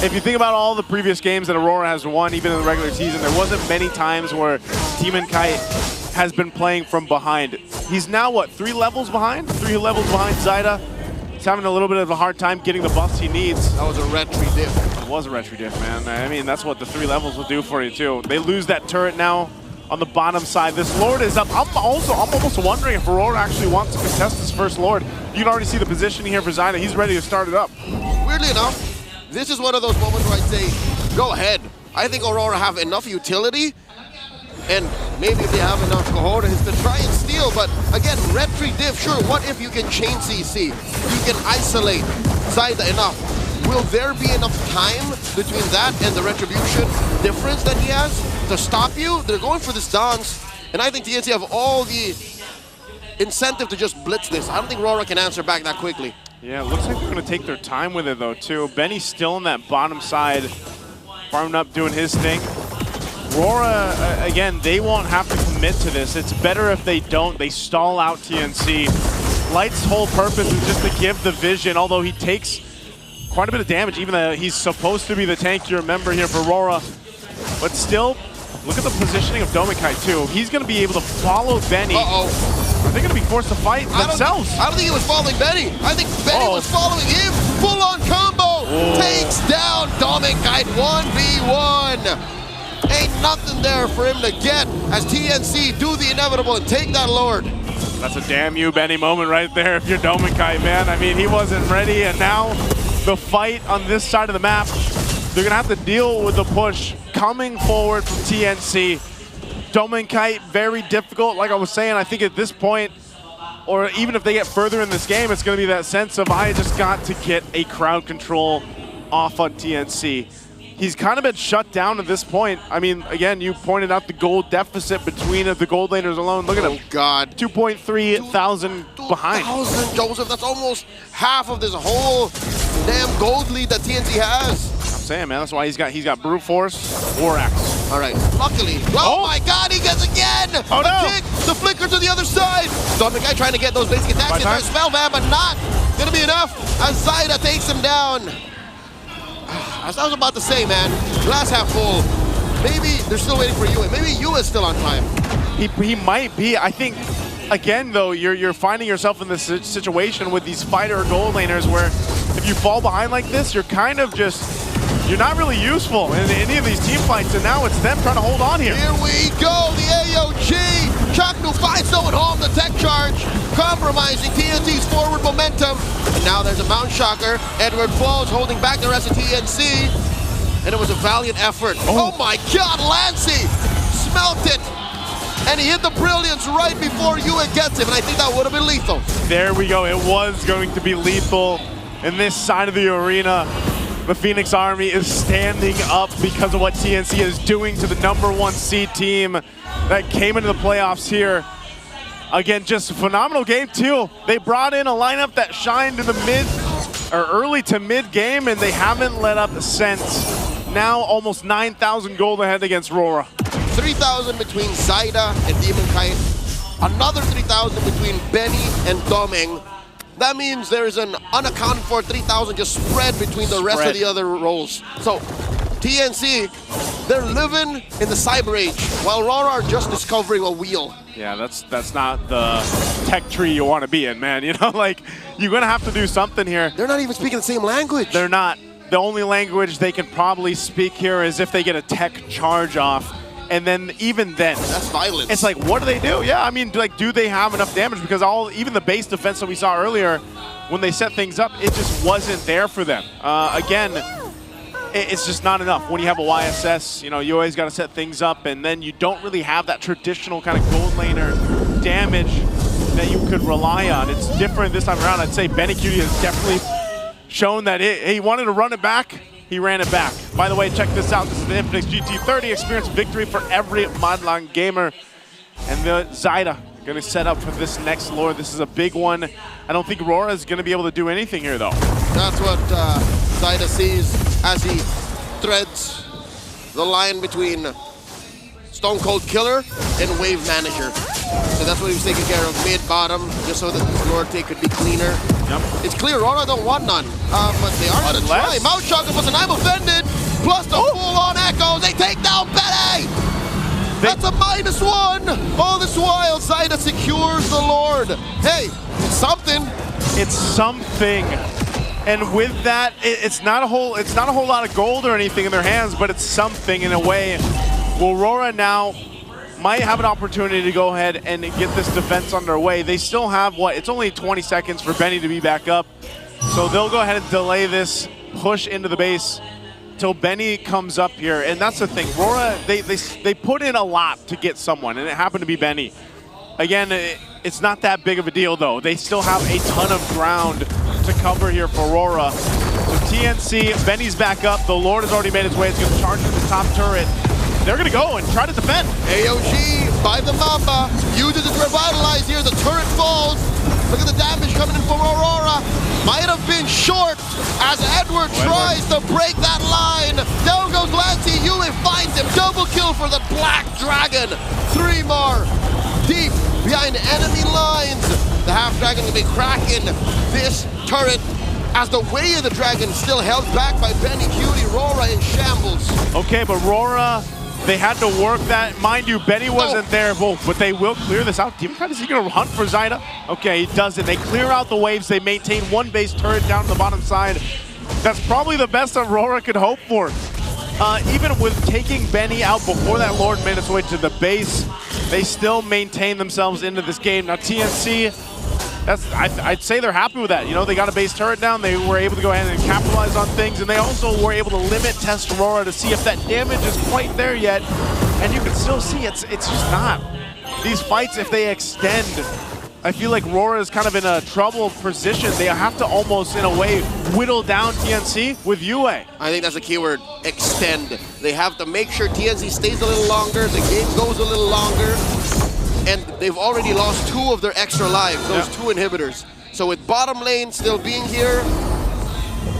if you think about all the previous games that Aurora has won, even in the regular season, there wasn't many times where Demon Kite has been playing from behind. He's now, what, 3 levels behind? 3 levels behind Zyda. He's having a little bit of a hard time getting the buffs he needs. That was a retry diff. It was a retry diff, man. I mean, that's what the 3 levels will do for you, too. They lose that turret now on the bottom side. This Lord is up. I'm almost wondering if Aurora actually wants to contest this first Lord. You can already see the positioning here for Zyda. He's ready to start it up. Weirdly enough, this is one of those moments where I'd say, go ahead. I think Aurora have enough utility, and maybe if they have enough cojones to try and steal, but again, retry diff, sure, what if you can chain CC? You can isolate Zyda enough. will there be enough time between that and the retribution difference that he has to stop you? They're going for this dance, and I think TNC have all the incentive to just blitz this. I don't think RORA can answer back that quickly. Yeah, it looks like they're going to take their time with it, though, too. Benny's still on that bottom side, farming up, doing his thing. RORA, again, they won't have to commit to this. It's better if they don't. They stall out TNC. Light's whole purpose is just to give the vision, although he takes quite a bit of damage, even though he's supposed to be the tank, you remember, here for RORA. But still, look at the positioning of Domikai, too. He's going to be able to follow Benny. Are they going to be forced to fight themselves? I don't think he was following Benny. I think Benny was following him. Full-on combo. Takes down Domikai 1v1. Ain't nothing there for him to get as TNC do the inevitable and take that Lord. That's a damn you, Benny moment right there if you're Domikai, man. I mean, he wasn't ready, and now the fight on this side of the map, they're going to have to deal with the push coming forward from TNC. Domikai, very difficult. Like I was saying, I think at this point, or even if they get further in this game, it's going to be that sense of I just got to get a crowd control off on TNC. He's kind of been shut down at this point. I mean, again, you pointed out the gold deficit between the gold laners alone. Look at him. Oh, God. 2.3 thousand behind. 2,000, Joseph. That's almost half of this whole damn gold lead that TNC has. I'm saying, man, that's why he's got brute force, Vorax. All right, luckily. Oh my God, he gets again! Oh no! Kick, the flicker to the other side. Domikai trying to get those basic attacks in there. Spellvan, but not gonna be enough as Zaida takes him down. As I was about to say, man, glass half full. Maybe they're still waiting for Yue. Maybe Yue is still on time. He might be. I think, again, though, you're finding yourself in this situation with these fighter gold laners where if you fall behind like this, you're kind of just, you're not really useful in any of these team fights, and now it's them trying to hold on here. Here we go, the AOG. Chaknu finds someone home, the tech charge, compromising TNC's forward momentum. And now there's a Mount Shocker. Edward falls, holding back the rest of TNC. And it was a valiant effort. Oh my God, Lancey smelt it. And he hit the brilliance right before Yue gets him, and I think that would have been lethal. There we go, it was going to be lethal in this side of the arena. The Phoenix Army is standing up because of what TNC is doing to the #1 seed team that came into the playoffs here. Again, just a phenomenal game too. They brought in a lineup that shined in the early to mid game, and they haven't let up since. Now almost 9,000 gold ahead against RORA. 3,000 between Zaida and Demon Kite. Another 3,000 between Benny and Doming. That means there's an unaccounted for 3,000 just spread between the rest of the other roles. So TNC, they're living in the cyber age, while RORA are just discovering a wheel. Yeah, that's not the tech tree you want to be in, man. You know, like, you're going to have to do something here. They're not even speaking the same language. They're not. The only language they can probably speak here is if they get a tech charge off. And then even then, that's violence. It's like, what do they do? Yeah, I mean, like, do they have enough damage? Because even the base defense that we saw earlier, when they set things up, it just wasn't there for them. Again, it's just not enough. When you have a YSS, you know, you always got to set things up, and then you don't really have that traditional kind of gold laner damage that you could rely on. It's different this time around. I'd say Benny Cutie has definitely shown that he wanted to run it back. He ran it back. By the way, check this out. This is the Infinix GT30. Experience victory for every Madlang gamer. And the Zaida going to set up for this next lore. This is a big one. I don't think RORA is going to be able to do anything here, though. That's what Zaida sees as he threads the line between Stone Cold Killer and Wave Manager. So that's what he was taking care of mid-bottom, just so that this lore take could be cleaner. Yep. It's clear RORA don't want none, but they are going to try. Mount Shocker was an I'm offended, plus the full-on echoes. They take down Benny! That's a -1! All this while, Zaida secures the Lord. Hey, it's something. It's something. And with that, it's not a whole lot of gold or anything in their hands, but it's something in a way. Well, RORA now might have an opportunity to go ahead and get this defense underway. They still have, what, it's only 20 seconds for Benny to be back up. So they'll go ahead and delay this push into the base till Benny comes up here. And that's the thing, RORA, they put in a lot to get someone, and it happened to be Benny. Again, it's not that big of a deal, though. They still have a ton of ground to cover here for RORA. So TNC, Benny's back up. The Lord has already made his way. It's going to charge to the top turret. They're going to go and try to defend. AOG by the Mamba uses it to revitalize here. The turret falls. Look at the damage coming in from Aurora. Might have been short as Edward tries to break that line. Down goes Lancey. Yue finds him. Double kill for the Black Dragon. 3 more deep behind enemy lines. The Half Dragon will be cracking this turret as the way of the dragon still held back by Benny Cutie. RORA in shambles. Okay, but RORA, they had to work that. Mind you, Benny wasn't there, but they will clear this out. Demon Kite, is he going to hunt for Zyda? Okay, he does it. They clear out the waves. They maintain one base turret down the bottom side. That's probably the best that RORA could hope for. Even with taking Benny out before that Lord made its way to the base, they still maintain themselves into this game. Now TNC, I'd say they're happy with that. You know, they got a base turret down. They were able to go ahead and capitalize on things, and they also were able to limit test RORA to see if that damage is quite there yet. And you can still see it's just not. These fights, if they extend, I feel like RORA is kind of in a troubled position. They have to almost, in a way, whittle down TNC with Yue. I think that's the key word, extend. They have to make sure TNC stays a little longer, the game goes a little longer, and they've already lost 2 of their extra lives, those 2 inhibitors. So with bottom lane still being here,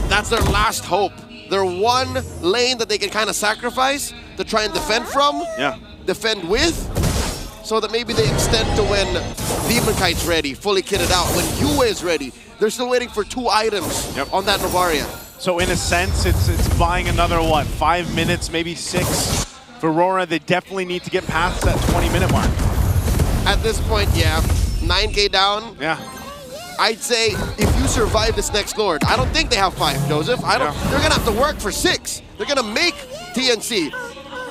that's their last hope. Their one lane that they can kind of sacrifice to try and defend from, defend with, so that maybe they extend to when Demon Kite's ready, fully kitted out, when Yue is ready. They're still waiting for 2 items on that Novaria. So in a sense, it's buying another, 5 minutes, maybe 6. For RORA, they definitely need to get past that 20-minute mark. At this point, 9K down. Yeah. I'd say if you survive this next Lord, I don't think they have 5, Joseph. They're gonna have to work for 6. They're gonna make TNC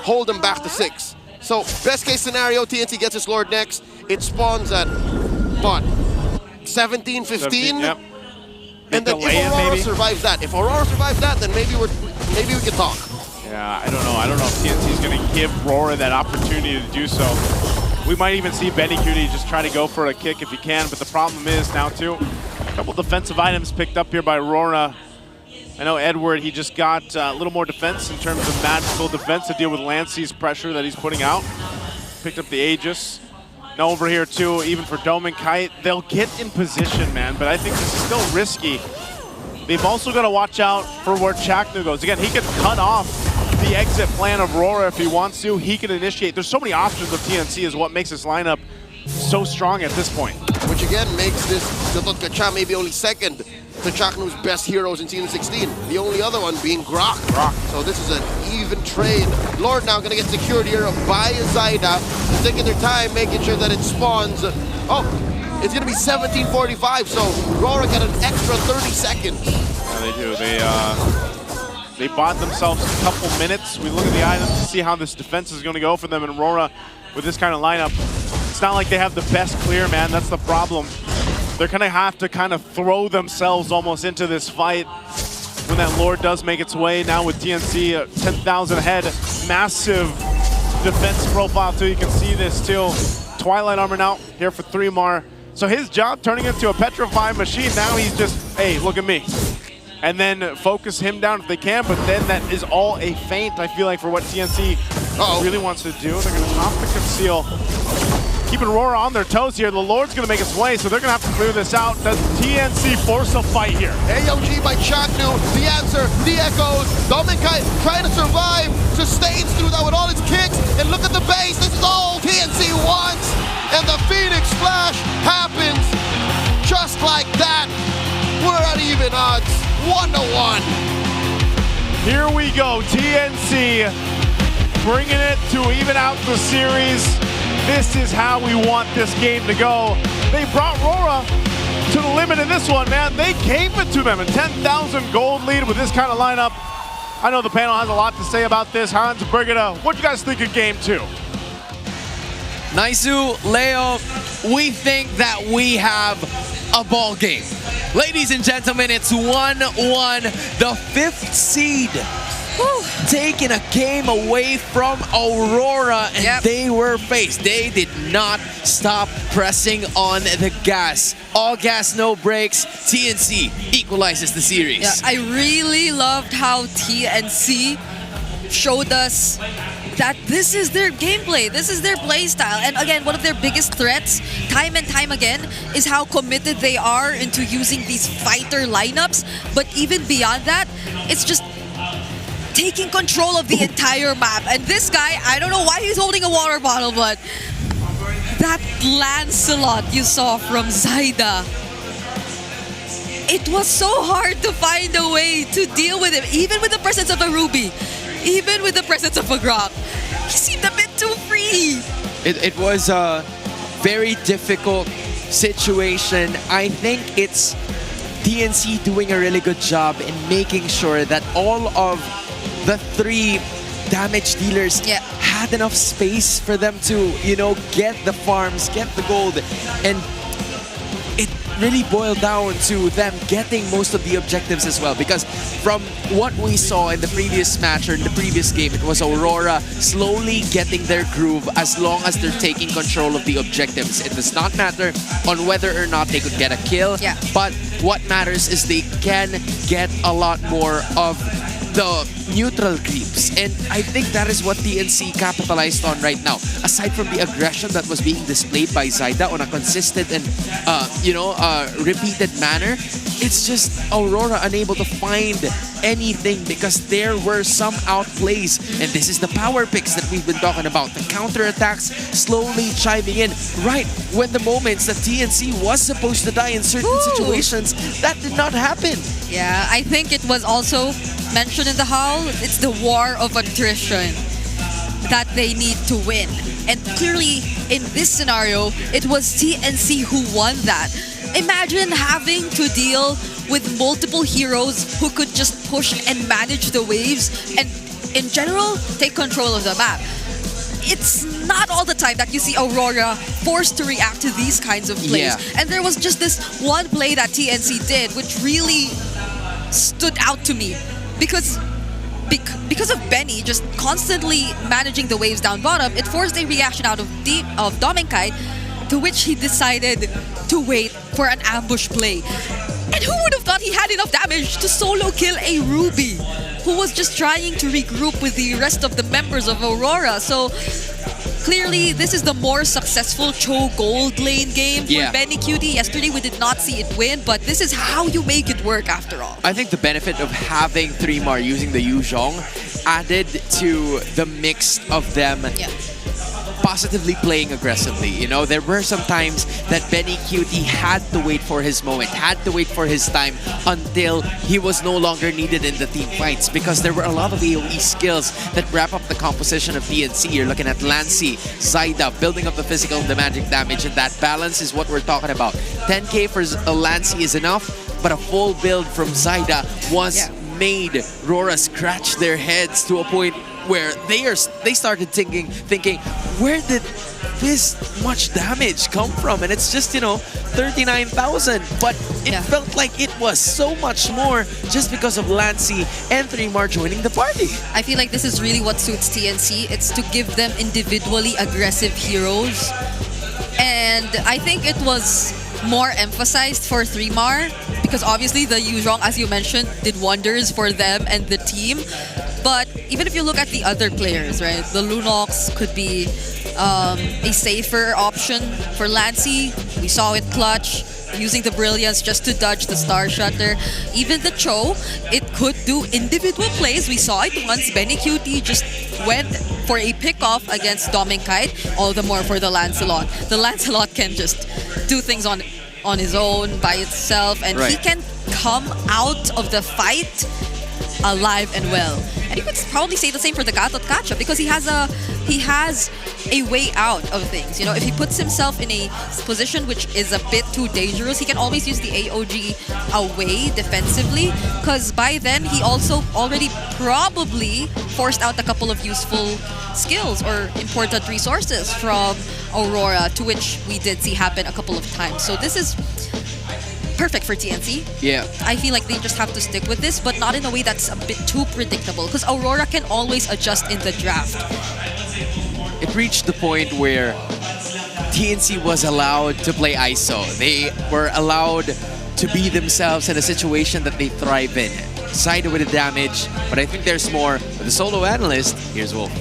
hold them back to 6. So best case scenario, TNC gets his Lord next. It spawns at, what, 17, 15? Yep. And then if Aurora survives that, then maybe we can talk. Yeah, I don't know. I don't know if TNC is going to give RORA that opportunity to do so. We might even see Benny Cutie just try to go for a kick if he can, but the problem is now, too, a couple defensive items picked up here by RORA. I know Edward, he just got a little more defense in terms of magical defense to deal with Lancey's pressure that he's putting out. Picked up the Aegis. Now over here, too, even for Dome and Kite, they'll get in position, man, but I think this is still risky. They've also got to watch out for where Chaknu goes. Again, he can cut off the exit plan of RORA if he wants to. He can initiate. There's so many options with TNC is what makes this lineup so strong at this point. Which again makes this Gacha maybe only second to Chaknu's best heroes in Season 16. The only other one being Grok. So this is an even trade. Lord now gonna get secured here by Zyda. Taking their time, making sure that it spawns. Oh, it's gonna be 17:45, so RORA get an extra 30 seconds. Yeah, they do. They bought themselves a couple minutes. We look at the items to see how this defense is gonna go for them, and RORA with this kind of lineup, it's not like they have the best clear, man. That's the problem. They're gonna have to kind of throw themselves almost into this fight when that Lord does make its way. Now with TNC 10,000 ahead, massive defense profile too. You can see this too. Twilight Armor now here for 3 more. So his job turning into a petrifying machine. Now he's just, hey, look at me. And then focus him down if they can, but then that is all a feint, I feel like, for what TNC really wants to do. They're gonna pop the conceal. Keeping RORA on their toes here. The Lord's gonna make his way, so they're gonna have to clear this out. Does TNC force a fight here? AOG by Chaknu, the answer, the echoes. Dominkai trying to survive, sustains through that with all his kicks, and look at the base, this is all TNC wants, and the Phoenix Splash happens just like that. We're at even odds, 1-1. Here we go, TNC bringing it to even out the series. This is how we want this game to go. They brought RORA to the limit in this one, man. They gave it to them. A 10,000 gold lead with this kind of lineup. I know the panel has a lot to say about this. Hans, Brigida, what do you guys think of game 2? Naisu, Leo, we think that we have a ball game. Ladies and gentlemen, it's 1-1, the 5th seed taking a game away from Aurora, and they were faced. They did not stop pressing on the gas. All gas, no brakes. TNC equalizes the series. Yeah, I really loved how TNC showed us that this is their gameplay, this is their play style. And again, one of their biggest threats, time and time again, is how committed they are into using these fighter lineups. But even beyond that, it's just taking control of the entire map. And this guy, I don't know why he's holding a water bottle, but that Lancelot you saw from Zaida, it was so hard to find a way to deal with him, even with the presence of a Ruby, even with the presence of a Grok. He seemed a bit too free. It was a very difficult situation. I think it's TNC doing a really good job in making sure that all of the three damage dealers had enough space for them to, you know, get the farms, get the gold. And it really boiled down to them getting most of the objectives as well, because from what we saw in the previous match or in the previous game, it was Aurora slowly getting their groove as long as they're taking control of the objectives. It does not matter on whether or not they could get a kill, but what matters is they can get a lot more of the neutral creeps, and I think that is what TNC capitalized on right now. Aside from the aggression that was being displayed by Zaida on a consistent and repeated manner, it's just Aurora unable to find anything because there were some outplays, and this is the power picks that we've been talking about. The counterattacks slowly chiming in right when the moments that TNC was supposed to die in certain situations, that did not happen. Yeah, I think it was also mentioned in the Howl, it's the war of attrition that they need to win. And clearly, in this scenario, it was TNC who won that. Imagine having to deal with multiple heroes who could just push and manage the waves and, in general, take control of the map. It's not all the time that you see Aurora forced to react to these kinds of plays. And there was just this one play that TNC did, which really stood out to me. Because of Benny just constantly managing the waves down bottom, it forced a reaction out of Dominkite, to which he decided to wait for an ambush play. And who would have thought he had enough damage to solo kill a Ruby, who was just trying to regroup with the rest of the members of Aurora? So clearly, this is the more successful Cho Gold lane game for Benny QT. Yesterday, we did not see it win, but this is how you make it work after all. I think the benefit of having 3mar using the Yuzhong added to the mix of them positively playing aggressively. You know, there were some times that Benny QT had to wait for his moment, had to wait for his time until he was no longer needed in the team fights, because there were a lot of AoE skills that wrap up the composition of TNC. You're looking at Lancy, Zaida, building up the physical and the magic damage, and that balance is what we're talking about. 10k for Lancy is enough, but a full build from Zaida was made RORA scratch their heads to a point where they started thinking, where did this much damage come from? And it's just, 39,000. But it felt like it was so much more just because of Lancy and 3mar joining the party. I feel like this is really what suits TNC. It's to give them individually aggressive heroes. And I think it was more emphasized for 3mar because obviously the Yuzhong, as you mentioned, did wonders for them and the team. But even if you look at the other players, right, the Lunox could be a safer option for Lancy. We saw it clutch, using the Brilliance just to dodge the Star Shutter. Even the Cho, it could do individual plays. We saw it once Benny QT just went for a pick-off against Dominkite, all the more for the Lancelot. The Lancelot can just do things on his own, by itself, and he can come out of the fight alive and well. And you could probably say the same for the Gatot Kacha because he has a way out of things. You know, if he puts himself in a position which is a bit too dangerous, he can always use the AOG away defensively, because by then he also already probably forced out a couple of useful skills or important resources from Aurora, to which we did see happen a couple of times. So this is perfect for TNC. Yeah. I feel like they just have to stick with this, but not in a way that's a bit too predictable, because Aurora can always adjust in the draft. It reached the point where TNC was allowed to play ISO. They were allowed to be themselves in a situation that they thrive in. Side with the damage, but I think there's more. With the solo analyst, here's Wolf.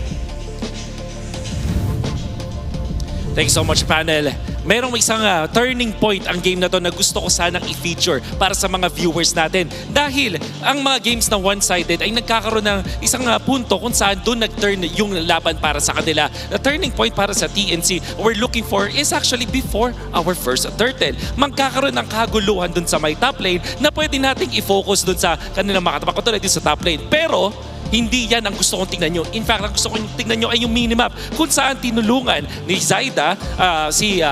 Thank you so much, panel. Merong isang turning point ang game na to na gusto ko sanang i-feature para sa mga viewers natin. Dahil ang mga games na one-sided ay nagkakaroon ng isang punto kung saan doon nag-turn yung laban para sa kanila. The turning point para sa TNC we're looking for is actually before our first turtle. Magkakaroon ng kaguluhan doon sa may top lane na pwede nating i-focus doon sa kanilang makatapak ko din sa top lane. Pero hindi yan ang gusto kong tingnan nyo. In fact, ang gusto kong tingnan nyo ay yung minimap kung saan tinulungan ni Zaida si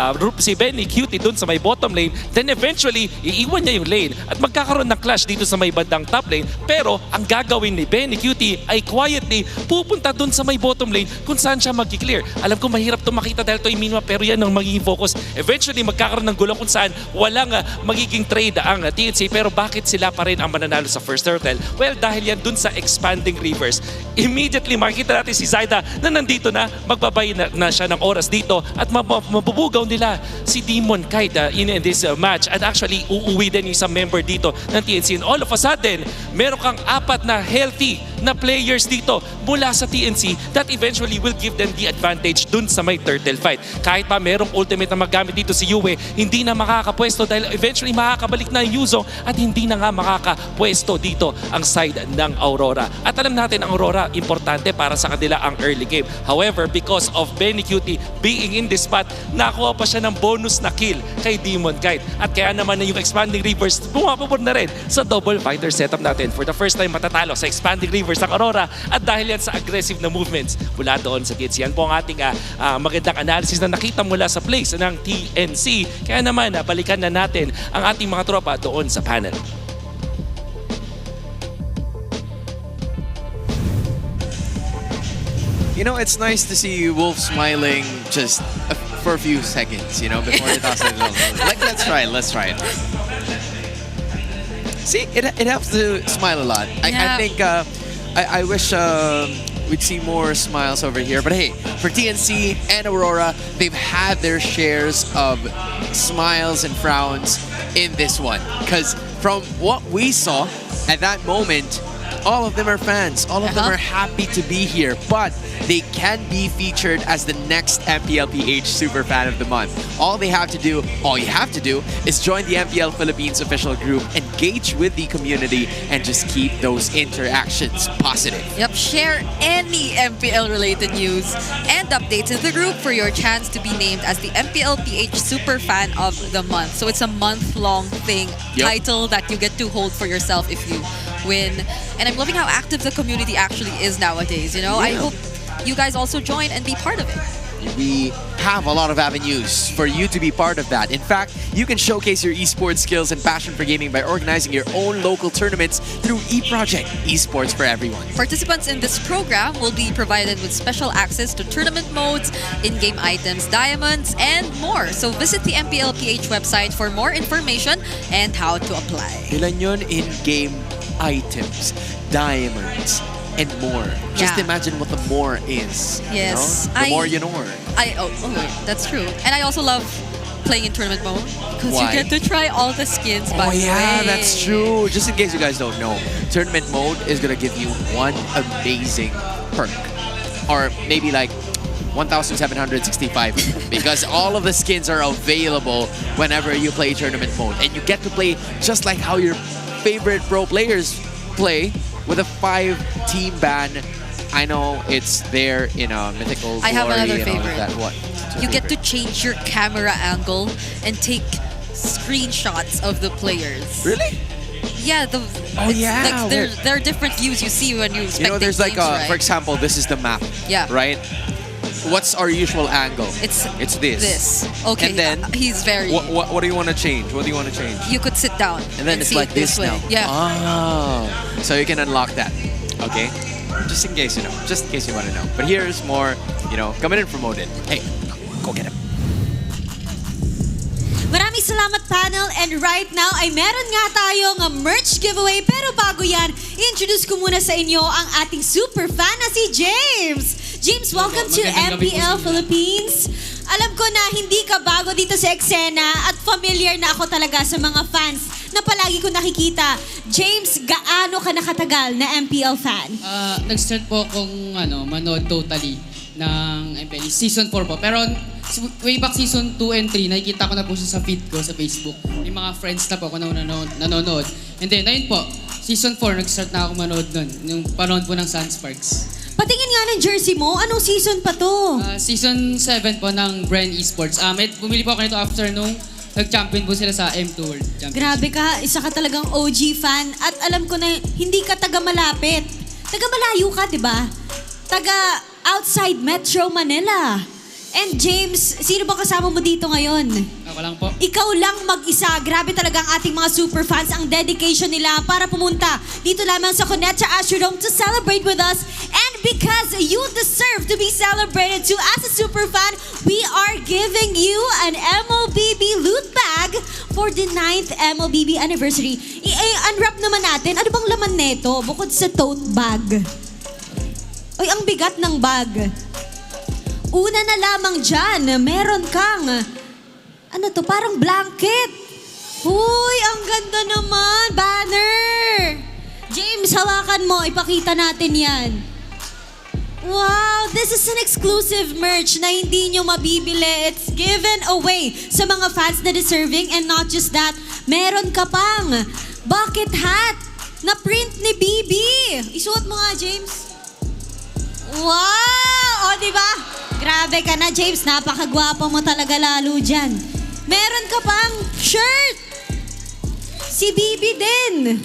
Benny Cutie dun sa may bottom lane. Then eventually, iiwan niya yung lane at magkakaroon ng clash dito sa may bandang top lane. Pero ang gagawin ni Benny Cutie ay quietly pupunta dun sa may bottom lane kung saan siya mag-clear. Alam ko mahirap ito makita dahil ito yung minimap, pero yan ang magiging focus. Eventually, magkakaroon ng gulo kung saan walang magiging trade ang TNC. Pero bakit sila pa rin ang mananalo sa first turtle? Well, dahil yan dun sa expanding rivers. Immediately makita natin si Zaida na nandito na, magbabay na siya ng oras dito at mabubugaw nila si Demon Kite in this match. At actually, uuwi din yung isang member dito ng TNC. And all of a sudden, meron kang 4 na healthy na players dito mula sa TNC that eventually will give them the advantage dun sa may turtle fight. Kahit pa merong ultimate na magamit dito si Yue, hindi na makakapwesto dahil eventually makakabalik na yung Yuzo at hindi na nga makakapwesto dito ang side ng Aurora. At alam natin ang Aurora, importante para sa kanila ang early game. However, because of Benny Cutie being in this spot, nakuha pa siya ng bonus na kill kay Demon Kite. At kaya naman na yung expanding rivers, bumababor na rin sa double fighter setup natin. For the first time matatalo sa expanding rivers ang Aurora at dahil yan sa aggressive na movements mula doon sa kids. Yan po ang ating magandang analysis na nakita mula sa plays ng TNC. Kaya naman, balikan na natin ang ating mga tropa doon sa panel. You know, it's nice to see Wolf smiling just for a few seconds, you know, before he tosses it over. Like, let's try it. See, it helps to smile a lot. I think I wish we'd see more smiles over here. But hey, for TNC and Aurora, they've had their shares of smiles and frowns in this one. Because from what we saw at that moment, all of them are fans. All of them are happy to be here. But they can be featured as the next MPLPH Super Fan of the Month. All you have to do is join the MPL Philippines official group, engage with the community, and just keep those interactions positive. Yep, share any MPL-related news and updates in the group for your chance to be named as the MPLPH Super Fan of the Month. So it's a month-long title that you get to hold for yourself if you win. And I'm loving how active the community actually is nowadays, you know? I hope you guys also join and be part of it. We have a lot of avenues for you to be part of that. In fact, you can showcase your esports skills and passion for gaming by organizing your own local tournaments through eProject, Esports for Everyone. Participants in this program will be provided with special access to tournament modes, in-game items, diamonds, and more. So visit the MPLPH website for more information and how to apply. Ilan yun? In-game items, diamonds, and more. Just imagine what the more is. Yes. You know? The more you know. That's true. And I also love playing in tournament mode because you get to try all the skins by the way. That's true. Just in case you guys don't know, tournament mode is gonna give you one amazing perk. Or maybe like 1,765 because all of the skins are available whenever you play tournament mode. And you get to play just like how your favorite pro players play with a 5-team ban. I know it's there in a Mythical Glory. I have another and favorite. All of that. What? You get to change your camera angle and take screenshots of the players. Really? Yeah. Like there are different views you see when you spectate. You know, there's like games, right? for example, this is the map. Yeah. Right? What's our usual angle? It's this. Okay. And then he's very. What do you want to change? What do you want to change? You could sit down. And then it's like this way. now. Yeah. Oh. So you can unlock that. Okay. Just in case you know. Just in case you want to know. But here's more. You know, coming in promoted. Hey, go get him. Marami Maraming salamat panel, and right now ay meron nga tayong merch giveaway. Pero bago yan, introduce ko muna sa inyo ang ating super fan na si James. James, welcome to MPL Philippines. Alam ko na hindi ka bago dito sa eksena at familiar na ako talaga sa mga fans na palagi ko nakikita. James, gaano ka nakatagal na MPL fan? Nag-start po akong manood totally ng MPL. Season 4 po. Pero way back season 2 and 3, nakikita ko na po siya sa feed ko sa Facebook. May mga friends na po ako na nanonood. And then, ayun po, season 4, nag-start na ako manood nun. Yung panahon po ng Sunsparks. Patingin nga ng jersey mo. Anong season pa to? Season 7 po ng Brand Esports. Bumili po ako nito after nung nag-champion po sila sa M2 World Championship. Grabe ka, isa ka talagang OG fan. At alam ko na hindi ka taga-malapit. Taga-malayo ka, di ba? Taga-outside Metro Manila. And James, sino ba kasama mo dito ngayon? Ako lang po. Ikaw lang mag-isa. Grabe talaga ang ating mga super fans. Ang dedication nila para pumunta dito lamang sa Cuneta Astrodome to celebrate with us. And because you deserve to be celebrated too as a super fan, we are giving you an MLBB loot bag for the 9th MLBB anniversary. I-unwrap naman natin. Ano bang laman neto bukod sa tote bag? Oy, ang bigat ng bag. Una na lamang dyan, meron kang, parang blanket. Uy, ang ganda naman, banner. James, hawakan mo, ipakita natin yan. Wow, this is an exclusive merch na hindi nyo mabibili. It's given away sa mga fans na deserving, and not just that, meron ka pang bucket hat na print ni Bibi. Isuot mo nga, James. Wow! O, diba? Grabe ka na, James. Napakagwapo mo talaga lalo dyan. Meron ka pang shirt. Si Bibi din.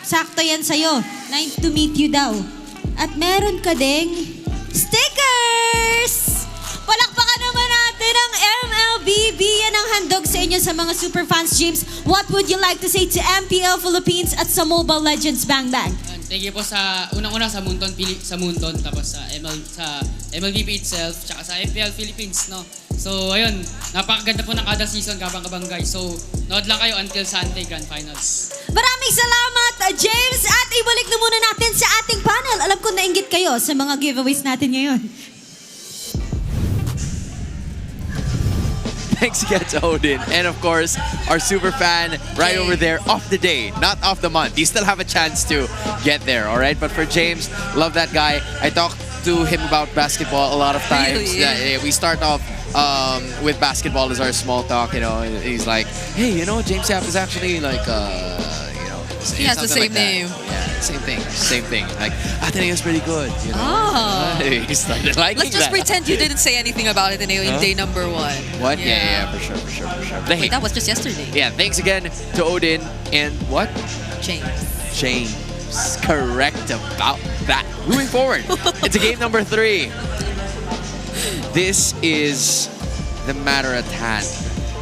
Sakto yan sa'yo. Nice to meet you daw. At meron ka ding stickers! Palakpakan naman natin ang MLBB. Yan ang handog sa inyo sa mga super fans. James, what would you like to say to MPL Philippines at sa Mobile Legends Bang Bang? Thank you po sa unang-una sa Munton, tapos sa MLBB itself, tsaka sa MPL Philippines, no? So, ayun, napakaganda po ng kada season, kabang-kabang guys. So, nood lang kayo until Sunday Grand Finals. Maraming salamat, James! At ibalik na muna natin sa ating panel. Alam ko nainggit kayo sa mga giveaways natin ngayon. Thanks again to Odin, and of course, our super fan right over there, off the day, not off the month. You still have a chance to get there, all right? But for James, love that guy. I talked to him about basketball a lot of times. Really? Yeah, we start off with basketball as our small talk, He's like, hey, James Yap is actually like, he has the same name. Yeah, same thing. Like, Ateneo's pretty good, Oh. He started liking Let's just that. pretend you didn't say anything about it in day number 1. What? Yeah, for sure. Wait, that was just yesterday. Yeah, thanks again to Odin and what? James. Correct about that. Moving forward, it's game number 3. This is the matter at hand.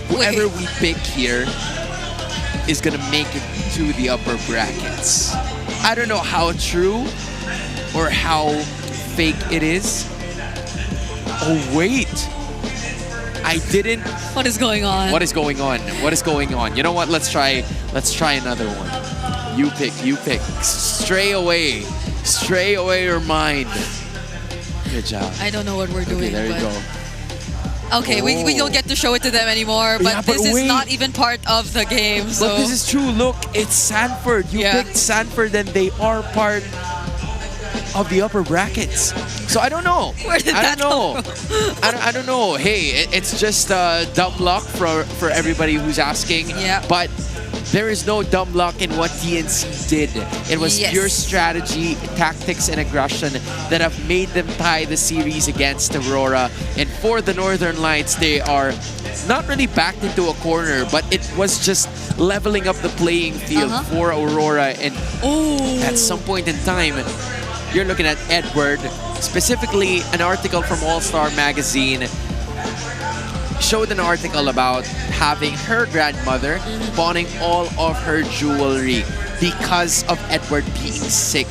Whoever we pick here is gonna make it to the upper brackets. I don't know how true or how fake it is. Oh wait, I didn't. What is going on? What is going on? You know what? Let's try another one. You pick. Stray away your mind. Good job. I don't know what we're doing. Okay, there you go. Okay, we don't get to show it to them anymore, but Yeah, this is wait. not even part of the game. So But this is true. Look, it's Sanford. You picked Sanford, and they are part of the upper brackets. So I don't know. Where did I that don't know. I don't know. Hey, it's just dumb luck for everybody who's asking. Yeah. But there is no dumb luck in what TNC did. It was Yes. pure strategy, tactics, and aggression that have made them tie the series against Aurora. And for the Northern Lights, they are not really backed into a corner, but it was just leveling up the playing field for Aurora. And at some point in time, you're looking at Edward, specifically an article from All-Star Magazine showed an article about having her grandmother pawning all of her jewelry because of Edward being sick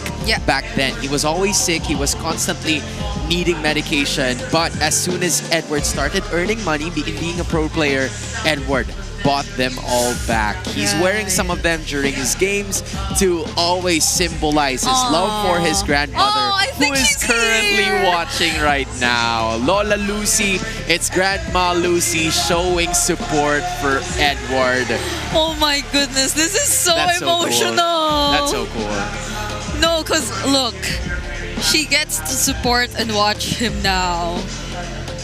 back then. He was always sick. He was constantly needing medication. But as soon as Edward started earning money, being a pro player, Edward bought them all back. He's wearing some of them during his games to always symbolize his love for his grandmother, who is currently watching right now. Lola Lucy, it's Grandma Lucy showing support for Edward. Oh my goodness, this is so That's emotional. So cool. That's so cool. No, because look, she gets to support and watch him now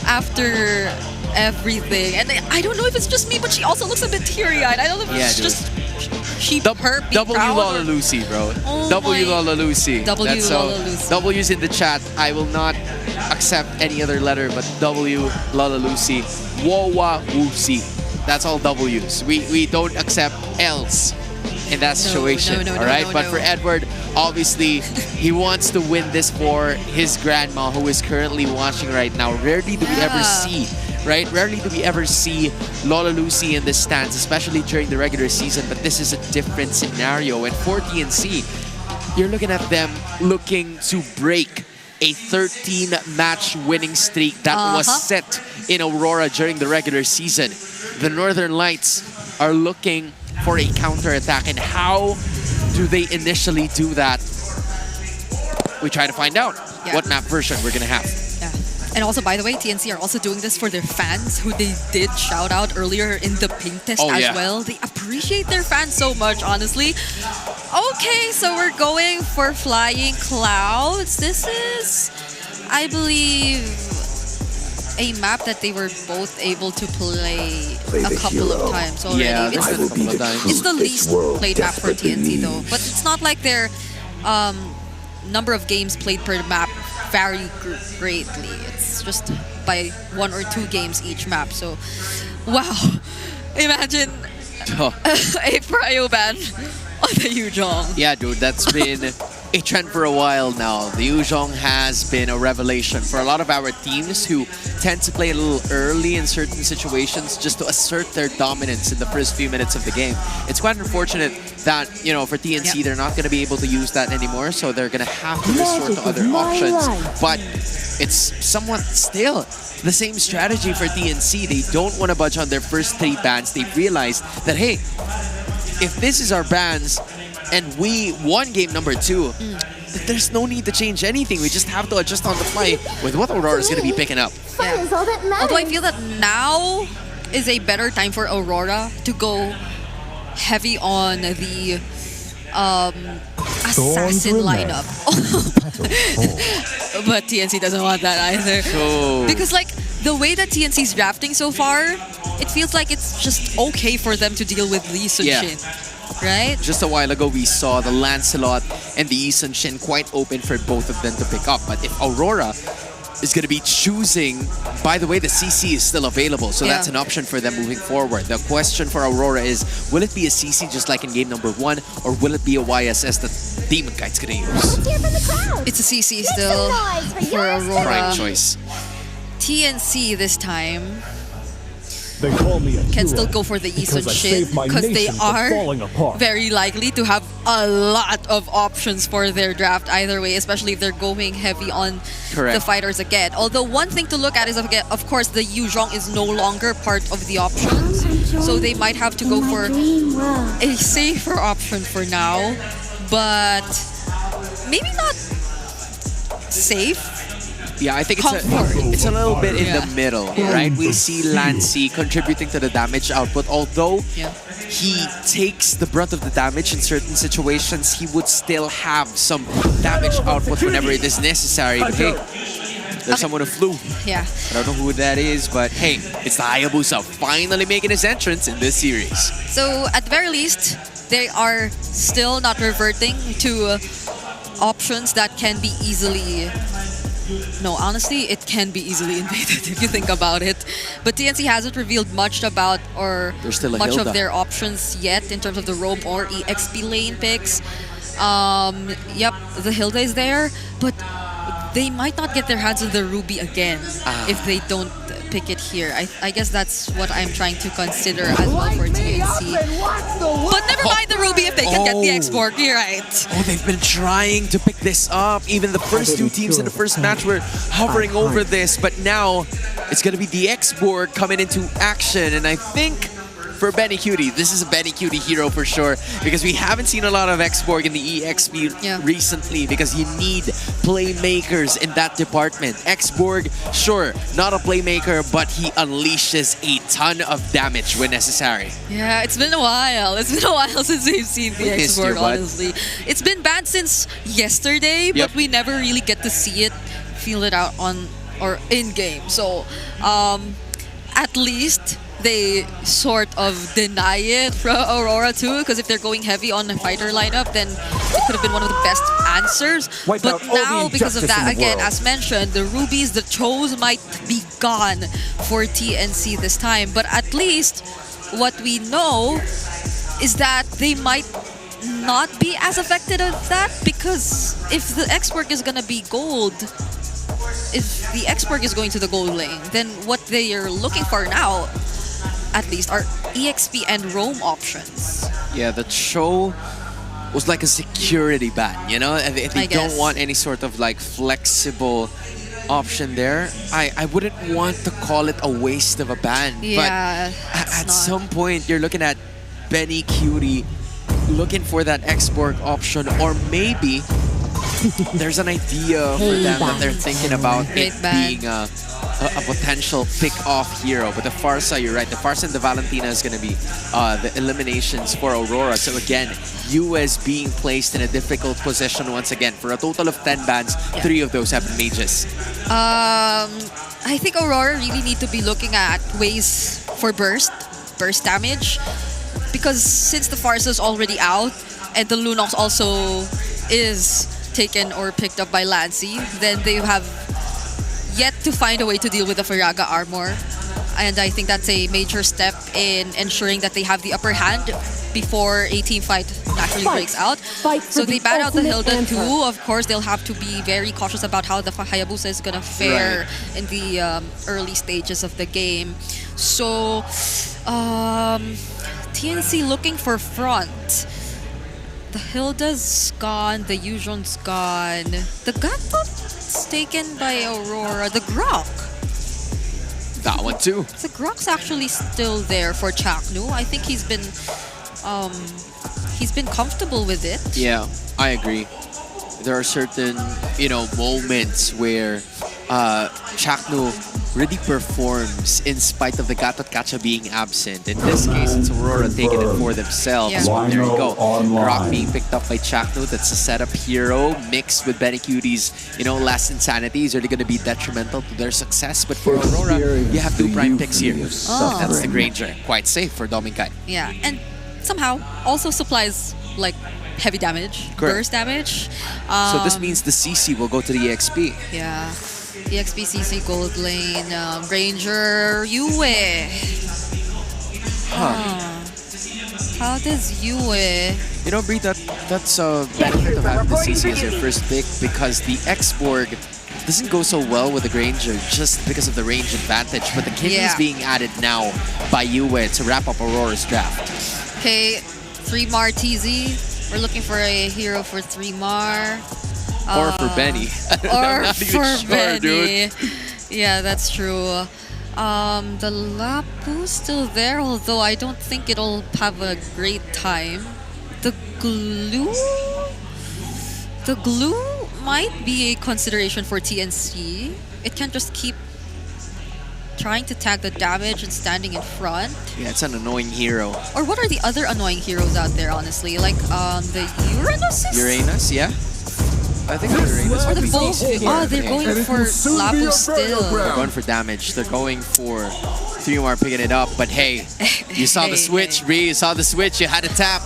after everything. And I don't know if it's just me, but she also looks a bit teary-eyed. I don't know if it's just her being W proud Lola or- Lucy, bro. Oh W my- Lola Lucy. W That's Lola Lucy. W's in the chat. I will not accept any other letter but W Lola Lucy. Wowa Woopsie. That's all W's. We don't accept L's in that situation. All right, but for Edward, obviously, he wants to win this for his grandma, who is currently watching right now. Rarely do we ever see. Right? Rarely do we ever see Lola Lucy in the stands, especially during the regular season, but this is a different scenario. And for TNC, you're looking at them looking to break a 13-match winning streak that was set in Aurora during the regular season. The Northern Lights are looking for a counterattack, and how do they initially do that? We try to find out what map version we're gonna have. And also, by the way, TNC are also doing this for their fans, who they did shout out earlier in the pink test as well. They appreciate their fans so much, honestly. Okay, so we're going for Flying Clouds. This is, I believe, a map that they were both able to play a couple of times already. Yeah, It's the least played map for TNC though, but it's not like their number of games played per map vary greatly. It's just by 1 or 2 games each map. So, wow, imagine a prio ban on the Yuzhong. Yeah, dude, that's been a trend for a while now. The Yuzhong has been a revelation for a lot of our teams who tend to play a little early in certain situations just to assert their dominance in the first few minutes of the game. It's quite unfortunate that, you know, for TNC, they're not going to be able to use that anymore, so they're going to have to resort to other options. But it's somewhat still the same strategy for TNC. They don't want to budge on their first 3 bans. They realized that, hey, if this is our bans and we won game number 2, there's no need to change anything. We just have to adjust on the fly with what Aurora is going to be picking up. Although I feel that now is a better time for Aurora to go heavy on the assassin lineup. But TNC doesn't want that either. So... Because like the way that TNC's drafting so far, it feels like it's just okay for them to deal with Lee Sun-shin. Right? Just a while ago, we saw the Lancelot and the Yi Sun-shin quite open for both of them to pick up. But if Aurora is going to be choosing, by the way, the CC is still available, so that's an option for them moving forward. The question for Aurora is, will it be a CC just like in game number 1, or will it be a YSS that Demon Kite's going to use? It's a CC still for Aurora. Prime choice. TNC this time They call me a can still hero go for the Yi because I Sun-shin saved my because they nation from are falling apart. very likely to have a lot of options for their draft either way, especially if they're going heavy on the fighters again. Although one thing to look at is, of course, the Yuzhong is no longer part of the options, so they might have to go for a safer option for now, but maybe not safe. Yeah, I think it's a little bit in the middle, right? We see Lancy contributing to the damage output, although he takes the brunt of the damage in certain situations, he would still have some damage output whenever it is necessary. But hey, there's someone who flew. Yeah. I don't know who that is, but hey, it's the Hayabusa finally making his entrance in this series. So at the very least, they are still not reverting to options that can be easily... No, honestly, it can be easily invaded if you think about it. But TNC hasn't revealed much about or much of their options yet in terms of the roam or EXP lane picks. Yep, the Hilda is there, but they might not get their hands on the Ruby again if they don't pick it here. I guess that's what I'm trying to consider as well for TNC. But never mind the Ruby if they can get the export. You're right. Oh, they've been trying to pick this up. Even the first 2 teams in the first match were hovering over this, but now it's going to be the export coming into action. And I think for Benny Cutie. This is a Benny Cutie hero for sure because we haven't seen a lot of Xborg in the EXP recently because you need playmakers in that department. Xborg, sure, not a playmaker, but he unleashes a ton of damage when necessary. Yeah, it's been a while. It's been a while since we've seen the missed you, Xborg, bud. honestly. It's been banned since yesterday, but we never really get to see it, feel it out on or in-game. So, at least they sort of deny it from Aurora too, because if they're going heavy on the fighter lineup, then it could have been one of the best answers. Wipe out But all the now, because of injustice that, in the again, world. as mentioned, the rubies, the chos might be gone for TNC this time. But at least what we know is that they might not be as affected of that, because if the Xborg is gonna be gold, if the Xborg is going to the gold lane, then what they are looking for now, at least, are EXP and roam options. Yeah, the show was like a security ban, you know? And they don't want any sort of like flexible option there. I wouldn't want to call it a waste of a ban, Yeah, but at some point you're looking at Benny Cutie looking for that Xborg option, or maybe there's an idea for them that they're thinking about it being a potential pick-off hero. But the Farsa, you're right, the Farsa and the Valentina is going to be the eliminations for Aurora. So again, US being placed in a difficult position once again. For a total of 10 bans, 3 of those have been mages. I think Aurora really need to be looking at ways for burst damage, because since the Farsa is already out and the Lunox also is taken or picked up by Lancy, then they have yet to find a way to deal with the Faraga armor. And I think that's a major step in ensuring that they have the upper hand before a team fight naturally breaks out. So they ban out the Hilda too. Of course, they'll have to be very cautious about how the Hayabusa is going to fare in the early stages of the game. So, TNC looking for front. The Hilda's gone, the Yuzhon's gone. The Gatot's taken by Aurora. The Grok. That one too. The Grok's actually still there for Chaknu. I think he's been comfortable with it. Yeah, I agree. There are certain, moments where Chaknu really performs in spite of the Gatot Kacha being absent. In this case, it's Aurora taking it for themselves. Yeah. There you go. Rock being picked up by Chaknu. That's a setup hero mixed with Benny Cutie's, last insanity is really going to be detrimental to their success. But for Aurora, you have 2 prime picks here. That's the Granger. Quite safe for Dominkai. Yeah, and somehow also supplies like heavy damage, burst damage. So this means the CC will go to the EXP. Yeah. EXP CC gold lane, Ranger, Yue. How does Yue? Brie, that's a benefit of having the CC as your first pick, because the Xborg doesn't go so well with the Granger just because of the range advantage. But the kidney's being added now by Yue to wrap up Aurora's draft. Okay, 3-Mar TZ. We're looking for a hero for 3-Mar. Or for Benny. Or for sure, Benny. Dude. Yeah, that's true. The Lapu's still there, although I don't think it'll have a great time. The glue might be a consideration for TNC. It can't just keep trying to tag the damage and standing in front. Yeah, it's an annoying hero. Or what are the other annoying heroes out there, honestly? Like the Uranus? Uranus, yeah. I think the Uranus would be easy. Oh, they're going for Lapu still. They're going for damage. They're going for 3-Mar picking it up. But hey, you saw the switch, Bree. You saw the switch. You had to tap.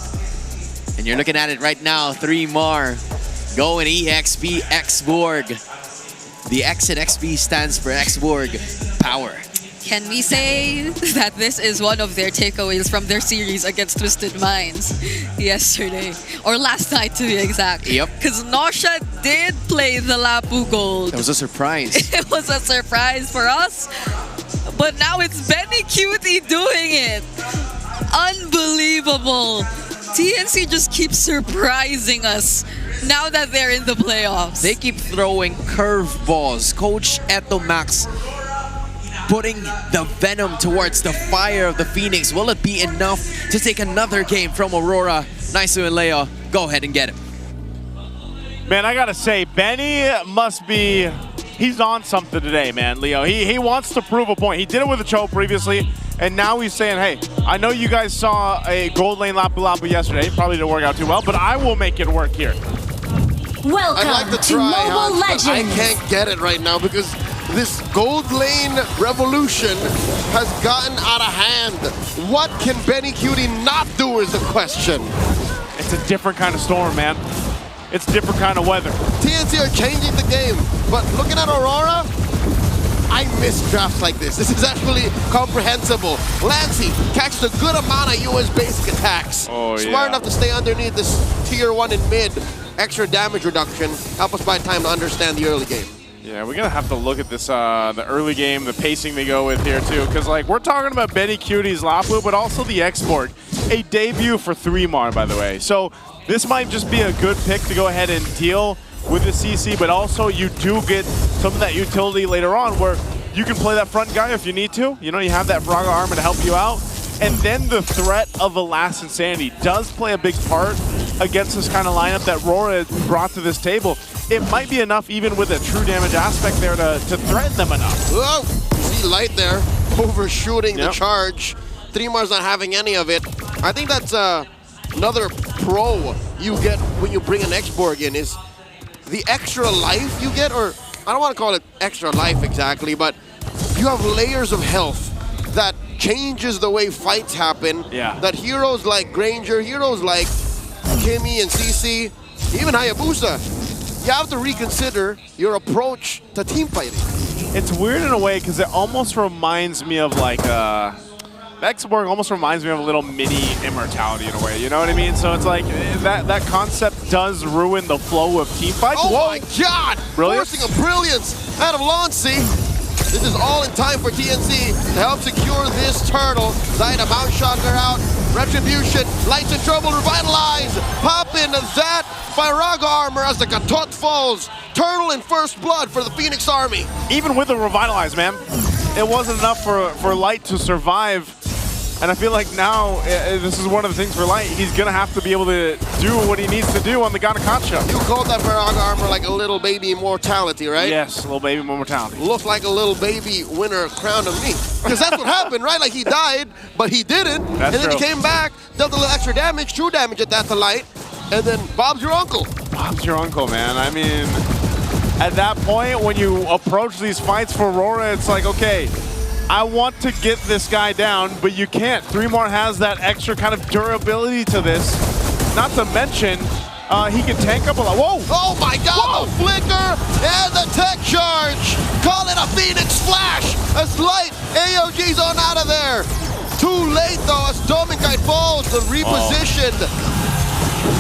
And you're looking at it right now. 3-Mar going EXP Xborg. The X in XP stands for Xborg power. Can we say that this is one of their takeaways from their series against Twisted Minds yesterday? Or last night, to be exact. Yep. Because Nosha did play the Lapu Gold. It was a surprise. It was a surprise for us. But now it's Benny Cutie doing it. Unbelievable. TNC just keeps surprising us now that they're in the playoffs. They keep throwing curveballs. Coach Eto Max putting the venom towards the fire of the Phoenix. Will it be enough to take another game from Aurora? Naisu and Leo, go ahead and get him. Man, I gotta say, Benny must be, he's on something today, man, Leo. He wants to prove a point. He did it with the Cho previously, and now he's saying, hey, I know you guys saw a gold lane Lapu Lapu yesterday. Probably didn't work out too well, but I will make it work here. I'd like to try, but I can't get it right now because this gold lane revolution has gotten out of hand. What can Benny Cutie not do is the question. It's a different kind of storm, man. It's different kind of weather. TNC are changing the game, but looking at Aurora, I miss drafts like this. This is actually comprehensible. Lancey catches a good amount of US basic attacks. Smart enough to stay underneath this tier 1 in mid. Extra damage reduction. Help us buy time to understand the early game. Yeah, we're gonna have to look at this, the early game, the pacing they go with here too, because like we're talking about Benny Cutie's Lapu, but also the export, a debut for 3mar, by the way. So this might just be a good pick to go ahead and deal with the CC, but also you do get some of that utility later on where you can play that front guy if you need to. You know, you have that Braga armor to help you out. And then the threat of a Last Insanity does play a big part against this kind of lineup that RORA brought to this table. It might be enough even with a true damage aspect there to threaten them enough. Whoa! See Light there, overshooting the charge. 3mar's not having any of it. I think that's another pro you get when you bring an X-Borg in is the extra life you get, or I don't want to call it extra life exactly, but you have layers of health that changes the way fights happen. That heroes like Granger, heroes like Kimmy and CC, even Hayabusa, you have to reconsider your approach to team fighting. It's weird in a way because it almost reminds me of like X-Borg almost reminds me of a little mini immortality in a way, you know what I mean? So it's like that concept does ruin the flow of team fights. Oh my god! Brilliance. Forcing a brilliance out of Lancey. This is all in time for TNC to help secure this turtle. Zyda, Mount Shocker out. Retribution, Light's in trouble, Revitalize. Pop into that Firaga armor as the Gatot falls. Turtle in first blood for the Phoenix Army. Even with the Revitalize, man, it wasn't enough for Light to survive. And I feel like now, this is one of the things for Light. He's going to have to be able to do what he needs to do on the Ganakacha. You called that Firaga armor like a little baby immortality, right? Yes, a little baby immortality. Looked like a little baby winner crowned of me. Because that's what happened, right? Like he died, but he didn't. That's and then true. he came back, dealt a little extra damage, true damage at that to Light. And then Bob's your uncle. Bob's your uncle, man. I mean, at that point, when you approach these fights for Aurora, it's like, okay, I want to get this guy down, but you can't. 3mar has that extra kind of durability to this. Not to mention, he can tank up a lot. Whoa! Oh my god, the flicker and the tech charge! Call it a Phoenix Flash as Light AOG's on out of there. Too late though as Dominkai falls, the repositioned.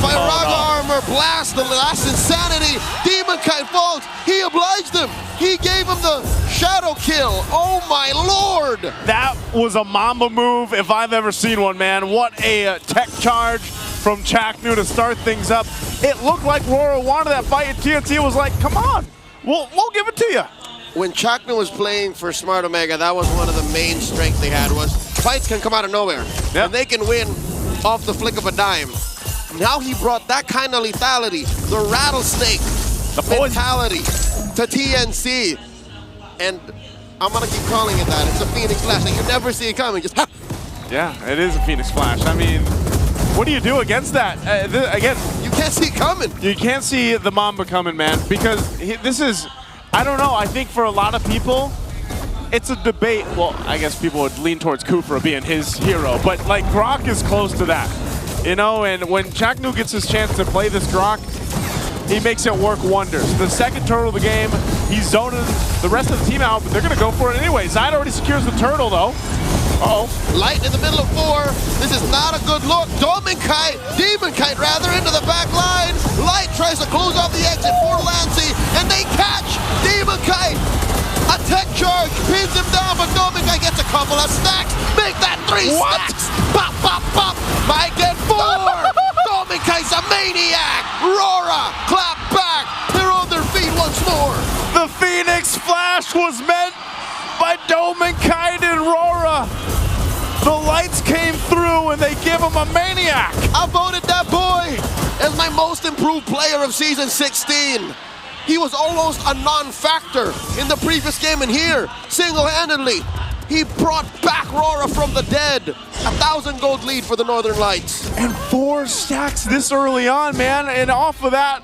Firaga armor blast, the Last Insanity. Demon Kite falls. He obliged him. He gave him the shadow kill. Oh my lord! That was a Mamba move if I've ever seen one, man. What a tech charge from Chaknu to start things up. It looked like RORA wanted that fight, and TNT was like, come on, we'll give it to you. When Chaknu was playing for Smart Omega, that was one of the main strengths they had was fights can come out of nowhere. And they can win off the flick of a dime. Now he brought that kind of lethality, the rattlesnake mentality to TNC. And I'm gonna keep calling it that. It's a Phoenix Flash. Like you never see it coming, just Yeah, it is a Phoenix Flash. I mean, what do you do against that? Again, you can't see it coming. You can't see the Mamba coming, man, because this is, I don't know, I think for a lot of people, it's a debate. Well, I guess people would lean towards Kufra being his hero, but like Grok is close to that. You know, and when Chaknu gets his chance to play this Grok, he makes it work wonders. The second turtle of the game, he's zoning the rest of the team out, but they're going to go for it anyway. Zyda already secures the turtle, though. Uh-oh. Light in the middle of 4. This is not a good look. Demon Kite rather, into the back line. Light tries to close off the exit for Lancey, and they catch Demon Kite. A tech charge pins him down, but Dominkai gets a couple of stacks. Make that 3 stacks. Pop, pop, pop. Might get 4. Dominkai's a maniac. RORA, clap back. They're on their feet once more. The Phoenix Flash was meant by Dominkite and RORA. The lights came through and they give him a maniac. I voted that boy as my most improved player of season 16. He was almost a non-factor in the previous game, and here, single-handedly, he brought back RORA from the dead. 1,000 gold lead for the Northern Lights. And 4 stacks this early on, man. And off of that,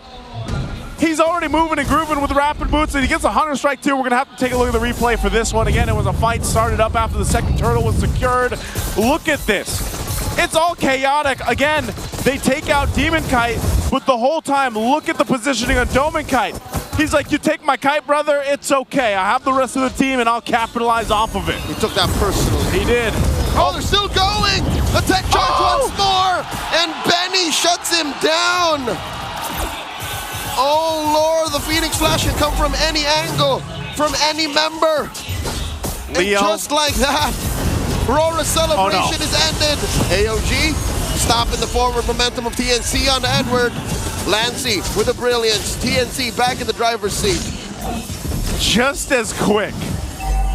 he's already moving and grooving with rapid boots, and he gets a Hunter Strike too. We're gonna have to take a look at the replay for this one. Again, it was a fight started up after the second turtle was secured. Look at this. It's all chaotic. Again, they take out Demonkite, but the whole time, look at the positioning on Dominkite. He's like, you take my kite, brother, it's okay. I have the rest of the team and I'll capitalize off of it. He took that personally. He did. Oh, they're still going! The tech charge once more! And Benny shuts him down! Oh Lord, the Phoenix Flash can come from any angle, from any member. Leo. And just like that, RORA's celebration is ended. AOG stopping the forward momentum of TNC on Edward. Lancy with a brilliance. TNC back in the driver's seat. Just as quick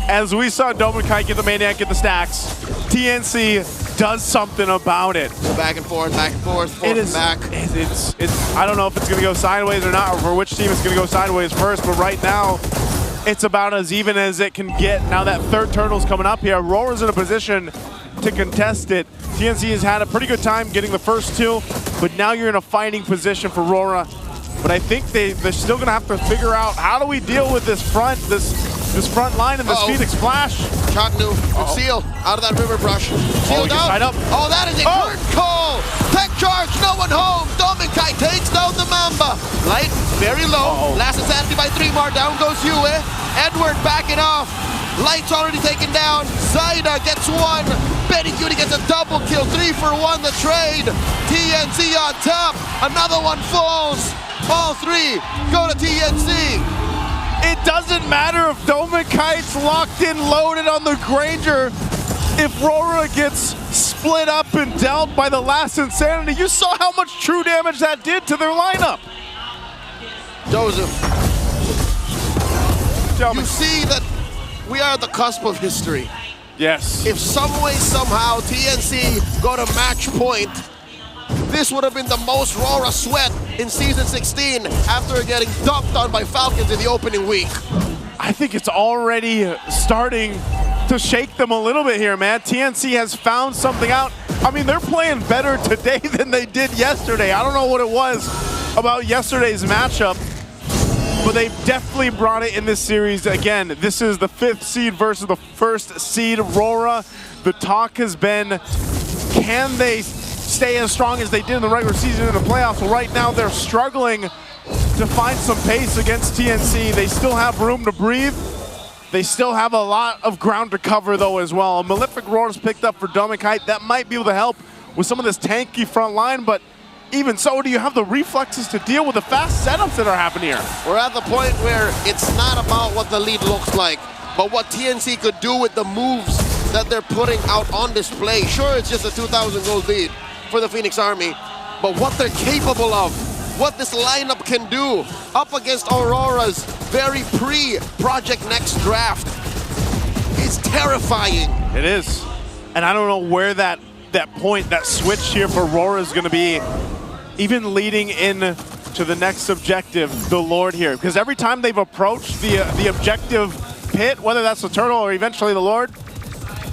as we saw Dominkite get the maniac, get the stacks, TNC does something about it. So back and forth, back and forth, forth and back. It's I don't know if it's going to go sideways or not, or for which team it's going to go sideways first, but right now, it's about as even as it can get. Now that third turtle's coming up here, RORA's in a position to contest it. TNC has had a pretty good time getting the first 2, but now you're in a fighting position for RORA. But I think they're still going to have to figure out, how do we deal with this front line and this Phoenix Flash? Chaknu, Seal out of that river brush. Sealed out. Oh, that is a curtain call. Tech charge, no one home. Dominkite takes down the Mamba. Light, very low. Last insanity by 3 more. Down goes Yue. Edward backing off. Light's already taken down. Zaida gets 1. Betty Cutie gets a double kill. 3 for 1 the trade. TNC on top. Another one falls. All 3 go to TNC. It doesn't matter if Dominkite's locked in, loaded on the Granger. If RORA gets split up and dealt by the last insanity, you saw how much true damage that did to their lineup. Joseph, you see that we are at the cusp of history. Yes. If some way, somehow, TNC go to match point, this would have been the most RORA sweat in Season 16 after getting dumped on by Falcons in the opening week. I think it's already starting to shake them a little bit here, man. TNC has found something out. I mean, they're playing better today than they did yesterday. I don't know what it was about yesterday's matchup, but they definitely brought it in this series. Again, this is the 5th seed versus the 1st seed, RORA. The talk has been, can they stay as strong as they did in the regular season in the playoffs? Well, right now they're struggling to find some pace against TNC. They still have room to breathe. They still have a lot of ground to cover though as well. A Malefic Roar's picked up for Dominkite. That might be able to help with some of this tanky front line, but even so, do you have the reflexes to deal with the fast setups that are happening here? We're at the point where it's not about what the lead looks like, but what TNC could do with the moves that they're putting out on display. Sure, it's just a 2,000 gold lead for the Phoenix Army, but what they're capable of, what this lineup can do up against Aurora's very pre-Project Next draft is terrifying. It is. And I don't know where that point, that switch here for RORA is going to be, even leading in to the next objective, the Lord here. Because every time they've approached the objective pit, whether that's the Turtle or eventually the Lord,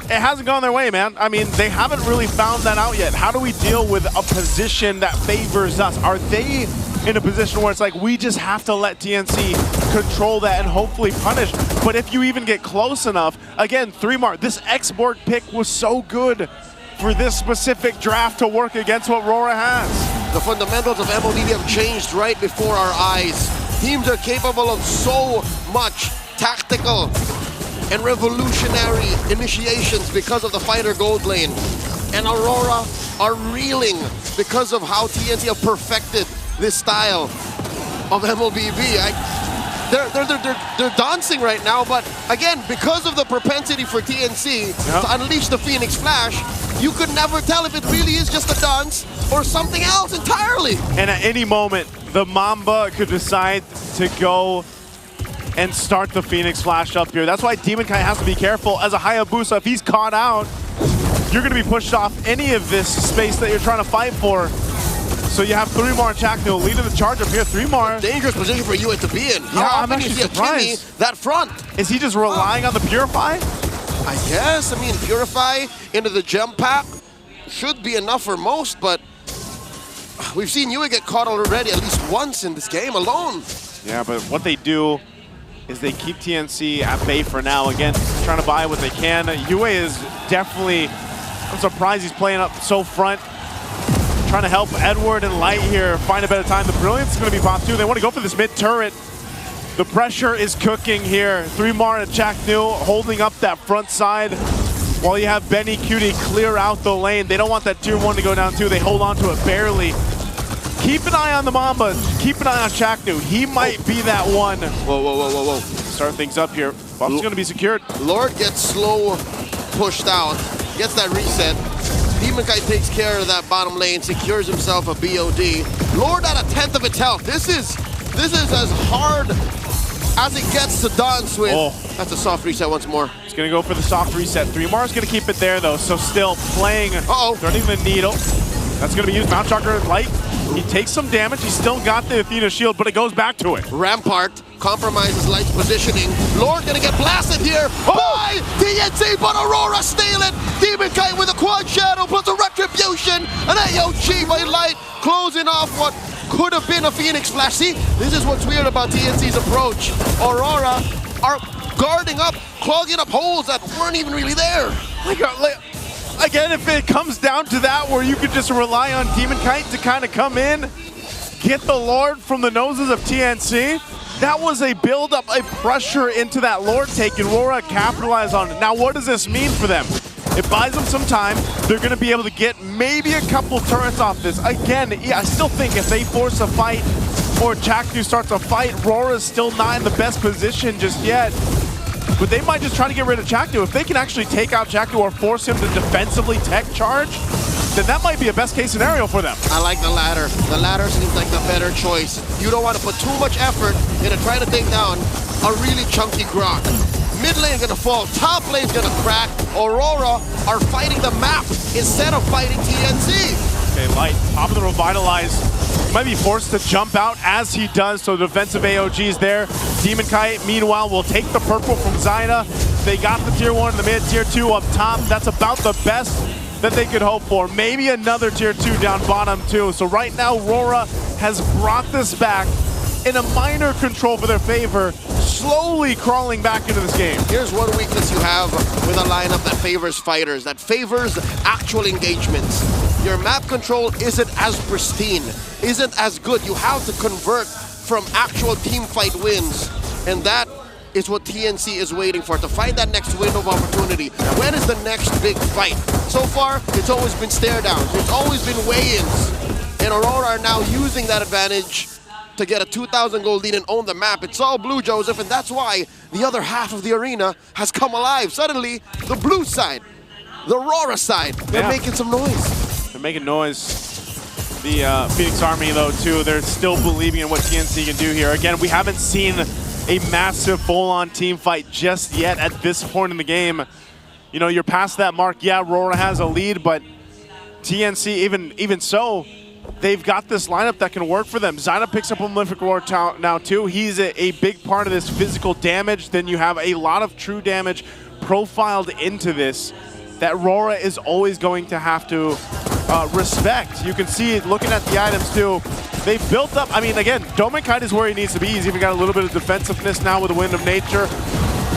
it hasn't gone their way, man. I mean, they haven't really found that out yet. How do we deal with a position that favors us? Are they in a position where it's like, we just have to let TNC control that and hopefully punish? But if you even get close enough, again, 3 more. This X-Board pick was so good for this specific draft to work against what RORA has. The fundamentals of MLBB have changed right before our eyes. Teams are capable of so much tactical and revolutionary initiations because of the fighter gold lane. And Aurora are reeling because of how TNC have perfected this style of MLBB. They're dancing right now, but again, because of the propensity for TNC to unleash the Phoenix Flash, you could never tell if it really is just a dance or something else entirely. And at any moment, the Mamba could decide to go and start the Phoenix flash up here. That's why Demon Kite has to be careful. As a Hayabusa, if he's caught out, you're going to be pushed off any of this space that you're trying to fight for. So you have 3mar and Chakno leading the charge up here. 3mar. Dangerous position for you to be in. Yeah, I'm actually surprised. That front. Is he just relying on the Purify? I guess. I mean, Purify into the jump pack should be enough for most, but we've seen Yue get caught already at least once in this game alone. Yeah, but what they do is they keep TNC at bay for now. Again, trying to buy what they can. Yue is definitely, I'm surprised he's playing up so front. Trying to help Edward and Light here find a better time. The Brilliance is going to be popped too. They want to go for this mid turret. The pressure is cooking here. 3mar and Chaknu holding up that front side while you have Benny Cutie clear out the lane. They don't want that tier 1 to go down too. They hold on to it barely. Keep an eye on the Mamba. Keep an eye on Chaknu. He might be that one. Whoa, whoa, whoa, whoa, whoa. Start things up here. Buff's going to be secured. Lord gets slow pushed out. Gets that reset. Demon Kite takes care of that bottom lane, secures himself a BOD. Lord at 1/10 of its health. This is as hard as it gets to dance with. Oh. That's a soft reset once more. He's going to go for the soft reset. 3mar is going to keep it there though, so still playing, threading the needle. That's going to be used. Mount Chakra Light. He takes some damage. He's still got the Athena shield, but it goes back to it. Rampart compromises Light's positioning. Lord gonna get blasted here by TNC, but Aurora steal it. Demon Kite with a quad shadow plus a retribution. An AOG by Light closing off what could have been a Phoenix flash. See, this is what's weird about TNC's approach. Aurora are guarding up, clogging up holes that weren't even really there. Again, if it comes down to that where you could just rely on Demon Kite to kind of come in, get the Lord from the noses of TNC, that was a build-up, a pressure into that Lord take, and RORA capitalized on it. Now, what does this mean for them? It buys them some time. They're going to be able to get maybe a couple turrets off this. Again, yeah, I still think if they force a fight or Chaknu starts a fight, RORA's still not in the best position just yet. But they might just try to get rid of Chaknu. If they can actually take out Chaknu or force him to defensively tech charge, then that might be a best case scenario for them. I like the latter. The latter seems like the better choice. You don't want to put too much effort into trying to take down a really chunky Grok. Mid lane gonna fall, top lane's gonna crack. Aurora are fighting the map instead of fighting TNC. Okay, Light, top of the Revitalize. Might be forced to jump out as he does, so defensive AOG's there. Demon Kite, meanwhile, will take the purple from Zyna. They got the tier 1 in the mid, tier 2 up top. That's about the best that they could hope for. Maybe another tier 2 down bottom too. So right now, RORA has brought this back in a minor control for their favor, slowly crawling back into this game. Here's one weakness you have with a lineup that favors fighters, that favors actual engagements. Your map control isn't as pristine, isn't as good. You have to convert from actual team fight wins, and that is what TNC is waiting for, to find that next window of opportunity. When is the next big fight? So far, it's always been stare downs. It's always been weigh-ins. And Aurora are now using that advantage to get a 2,000 gold lead and own the map. It's all blue, Joseph, and that's why the other half of the arena has come alive. Suddenly, the blue side, the Aurora side, they're making some noise. They're making noise. The Phoenix Army, though, too, they're still believing in what TNC can do here. Again, we haven't seen a massive full-on team fight just yet at this point in the game. You know, you're past that mark. Yeah, RORA has a lead, but TNC, even so, they've got this lineup that can work for them. Zyna picks up a Malefic Roar now, too. He's a big part of this physical damage. Then you have a lot of true damage profiled into this that RORA is always going to have to respect. You can see it looking at the items, too. They've built up, I mean, again, Demon Kite is where he needs to be. He's even got a little bit of defensiveness now with the Wind of Nature.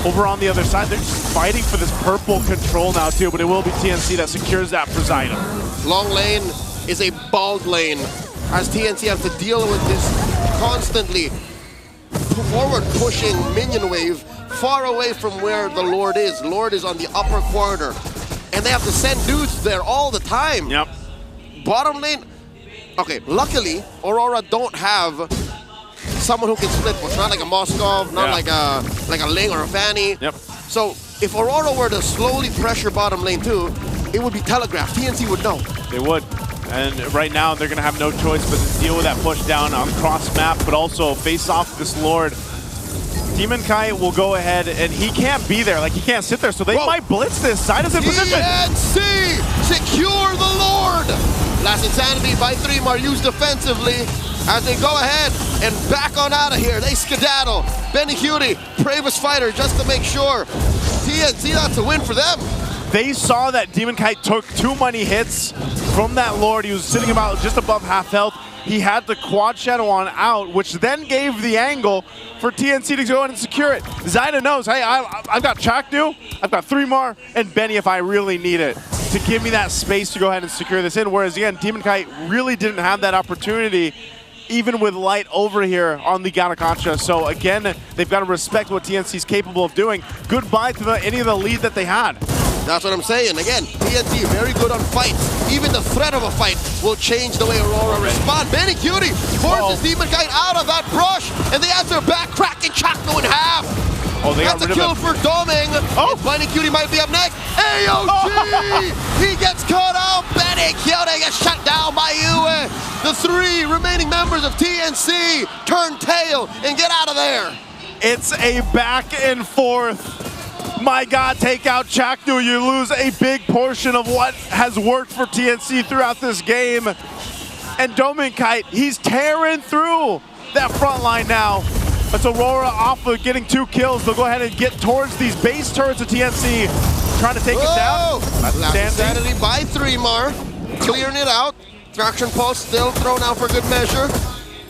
Over on the other side, they're just fighting for this purple control now, too, but it will be TNC that secures that for Zyna. Long lane is a bald lane, as TNC have to deal with this constantly forward pushing minion wave far away from where the Lord is. Lord is on the upper corner, and they have to send dudes there all the time. Yep. Bottom lane, okay, luckily, Aurora don't have someone who can split push, not like a Moskov, not like a Ling or a Fanny. Yep. So if Aurora were to slowly pressure bottom lane too, it would be telegraphed. TNC would know. They would. And right now, they're going to have no choice but to deal with that push down on cross map, but also face off this Lord. Demon Kai will go ahead, and he can't be there. Like, he can't sit there, so they might blitz this. Side is in position. TNC, secure the Lord. Last Insanity by 3 are used defensively as they go ahead and back on out of here. They skedaddle. Benny Cutie, bravest fighter, just to make sure. TNC, that's a win for them. They saw that Demon Kite took too many hits from that Lord. He was sitting about just above half health. He had the quad shadow on out, which then gave the angle for TNC to go in and secure it. Zyda knows, hey, I've got Chakdu, I've got 3 more, and Benny if I really need it, to give me that space to go ahead and secure this in. Whereas again, Demon Kite really didn't have that opportunity, even with Light over here on the Ganakancha. So again, they've got to respect what TNC is capable of doing. Goodbye to any of the lead that they had. That's what I'm saying. Again, TNC very good on fights. Even the threat of a fight will change the way Aurora respond. Benny Cutie forces Demon Kite out of that brush, and they answer back, cracking Chakno in half. Oh, they That's got a rid kill of for Doming. Oh, Benny Cutie might be up next. AOG! He gets caught out. Benny Cutie gets shut down by Yue. The 3 remaining members of TNC turn tail and get out of there. It's a back and forth. My God, take out Chaknu, you lose a big portion of what has worked for TNC throughout this game. And Doming Kite, he's tearing through that front line now. It's Aurora off of getting 2 kills. They'll go ahead and get towards these base turrets of TNC, trying to take it down. Last Insanity by 3 Mar, clearing it out. Traction pulse still thrown out for good measure.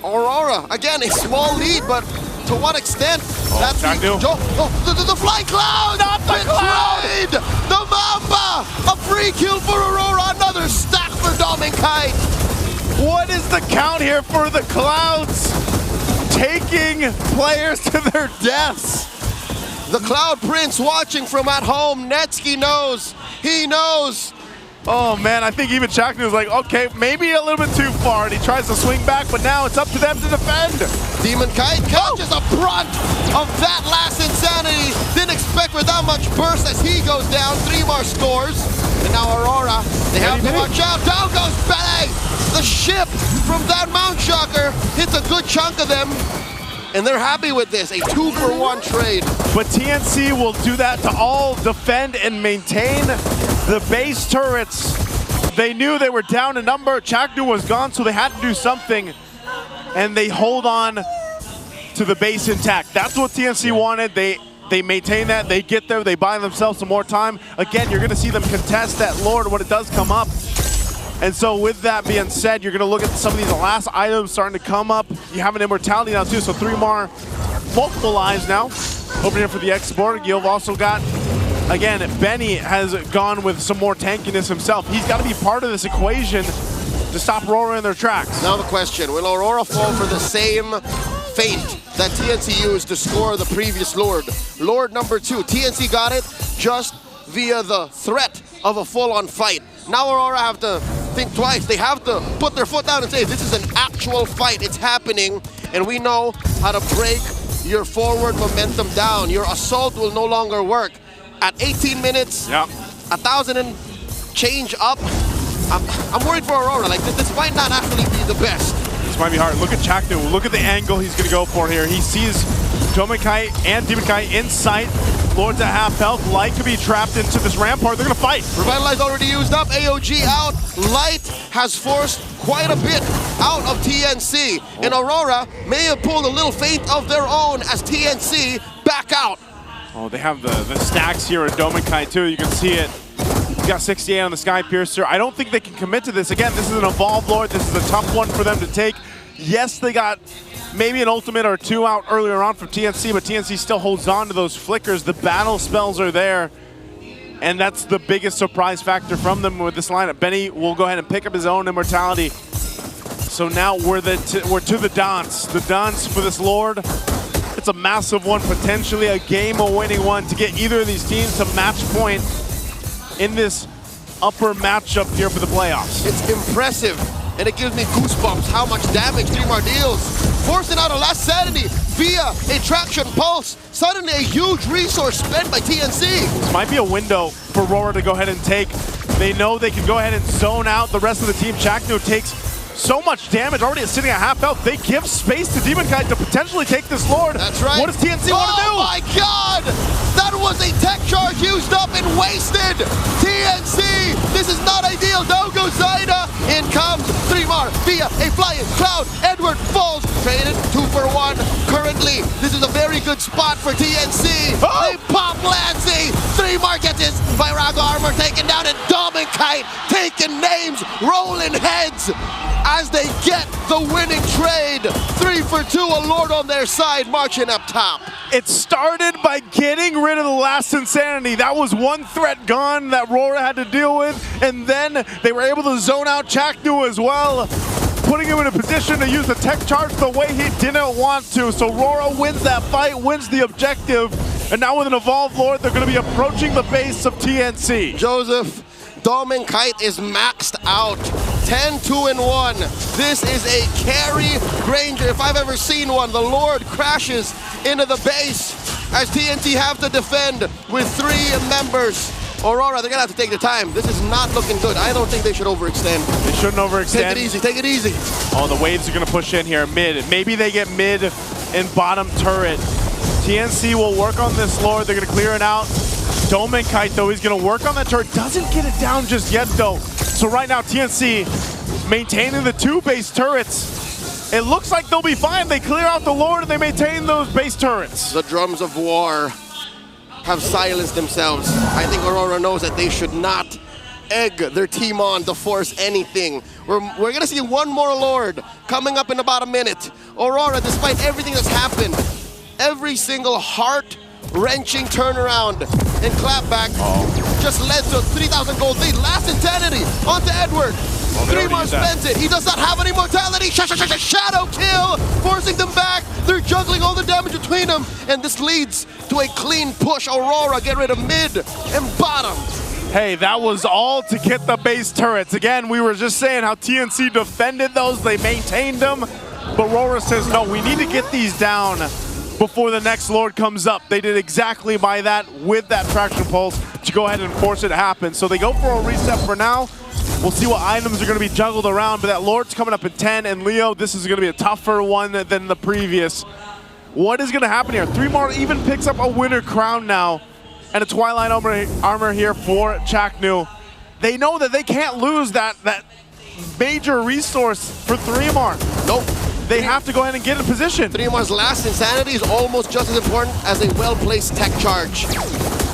Aurora, again, a small lead, but to what extent? That's the fly cloud! Not the cloud! The Mamba! A free kill for Aurora, another stack for Doming Kite. What is the count here for the Clouds? Taking players to their deaths. The Cloud Prince watching from at home. Netsky knows. He knows. Oh man, I think even Chaknu was like, okay, maybe a little bit too far, and he tries to swing back, but now it's up to them to defend. Demon Kite catches a brunt of that last Insanity. Didn't expect with that much burst as he goes down. 3 more scores. And now Aurora, they have to watch out. Down goes Belly. The ship from that Mount Shocker hits a good chunk of them. And they're happy with this, a 2-for-1 trade. But TNC will do that to all defend and maintain the base turrets. They knew they were down a number. Chaknu was gone, so they had to do something. And they hold on to the base intact. That's what TNC wanted. They maintain that, they get there, they buy themselves some more time. Again, you're gonna see them contest that Lord when it does come up. And so with that being said, you're gonna look at some of these last items starting to come up. You have an immortality now too, so 3 more, multiple lives now. Over here for the export, you've also got, again, Benny has gone with some more tankiness himself. He's gotta be part of this equation to stop Aurora in their tracks. Now the question, will Aurora fall for the same fate that TNC used to score the previous Lord? Lord number 2, TNC got it just via the threat of a full-on fight. Now Aurora have to think twice. They have to put their foot down and say, this is an actual fight, it's happening, and we know how to break your forward momentum down. Your assault will no longer work. At 18 minutes, 1,000 and change up, I'm worried for Aurora. Like, this might not actually be the best. This might be hard. Look at Chaknu. Look at the angle he's going to go for here. He sees Dominkai and Demonkai in sight. Lord's at half health. Light could be trapped into this rampart. They're going to fight. Revitalize already used up. AOG out. Light has forced quite a bit out of TNC. And Aurora may have pulled a little feint of their own as TNC back out. Oh, they have the stacks here at Dominkai too. You can see it. Got 68 on the Sky Piercer. I don't think they can commit to this. Again, this is an Evolved Lord. This is a tough one for them to take. Yes, they got maybe an ultimate or 2 out earlier on from TNC, but TNC still holds on to those flickers. The battle spells are there, and that's the biggest surprise factor from them with this lineup. Benny will go ahead and pick up his own immortality. So now we're to the dance. The dance for this Lord. It's a massive one, potentially a game-winning one to get either of these teams to match point in this upper matchup here for the playoffs. It's impressive, and it gives me goosebumps how much damage 3mar deals. Forcing out a last sanity via a traction pulse. Suddenly a huge resource spent by TNC. This might be a window for Aurora to go ahead and take. They know they can go ahead and zone out the rest of the team. Chakno takes So much damage already sitting at half health. They give space to Demon Kite to potentially take this Lord. That's right. What does TNC want to do? Oh my god! That was a tech charge used up and wasted! TNC! This is not ideal. Down goes Zaida. In comes 3mar via a flying cloud. Edward falls. Traded 2 for 1. Currently, this is a very good spot for TNC. Oh! They pop Lancy. 3mar gets his Virago armor taken down, and Demon Kite taking names, rolling heads as they get the winning trade. 3 for 2, a Lord on their side, marching up top. It started by getting rid of the last Insanity. That was one threat gone that RORA had to deal with, and then they were able to zone out Chaknu as well, putting him in a position to use the tech charge the way he didn't want to. So RORA wins that fight, wins the objective, and now with an Evolved Lord, they're going to be approaching the base of TNC. Joseph, Demon Kite is maxed out. 10-2-1. This is a carry Granger if I've ever seen one. The Lord crashes into the base as TNT have to defend with 3 members. Aurora, they're gonna have to take their time. This is not looking good. I don't think they should overextend. They shouldn't overextend. Take it easy, take it easy. Oh, the waves are gonna push in here, mid. Maybe they get mid and bottom turret. TNC will work on this Lord. They're gonna clear it out. Demon Kite, though, he's gonna work on that turret. Doesn't get it down just yet, though. So right now, TNC maintaining the 2 base turrets. It looks like they'll be fine. They clear out the Lord and they maintain those base turrets. The drums of war have silenced themselves. I think Aurora knows that they should not egg their team on to force anything. We're gonna see one more Lord coming up in about a minute. Aurora, despite everything that's happened, every single heart-wrenching turnaround and clapback just led to a 3,000 gold lead. Last Insanity onto Edward. 3mar spends it. He does not have any mortality. Shadow kill, forcing them back. They're juggling all the damage between them, and this leads to a clean push. Aurora get rid of mid and bottom. Hey, that was all to get the base turrets. Again, we were just saying how TNC defended those. They maintained them, but RORA says, no, we need to get these down before the next Lord comes up. They did exactly by that with that traction pulse to go ahead and force it to happen. So they go for a reset for now. We'll see what items are going to be juggled around, but that Lord's coming up in 10, and Leo, this is going to be a tougher one than the previous. What is going to happen here? 3mar even picks up a winner crown now, and a Twilight armor here for Chaknu. They know that they can't lose that major resource for 3mar. Nope. They have to go ahead and get in position. 3mar's last Insanity is almost just as important as a well-placed tech charge.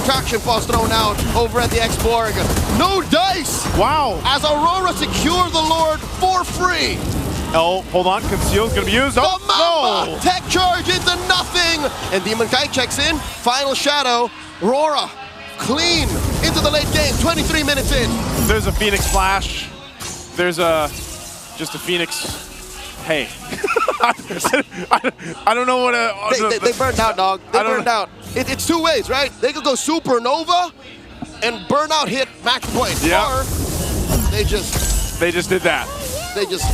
Traction pulse thrown out over at the X-Borg. No dice! Wow! As Aurora secure the Lord for free. Oh, hold on. Conceal's gonna be used. The Mamba! No. Tech charge into nothing! And Demon Kite checks in. Final Shadow. RORA clean into the late game. 23 minutes in. There's a Phoenix Flash. There's just a Phoenix. Hey. I don't know what they burned out, dog. They burned out. It's 2 ways, right? They could go supernova and burnout hit max point. Yeah. Or they just did that. They just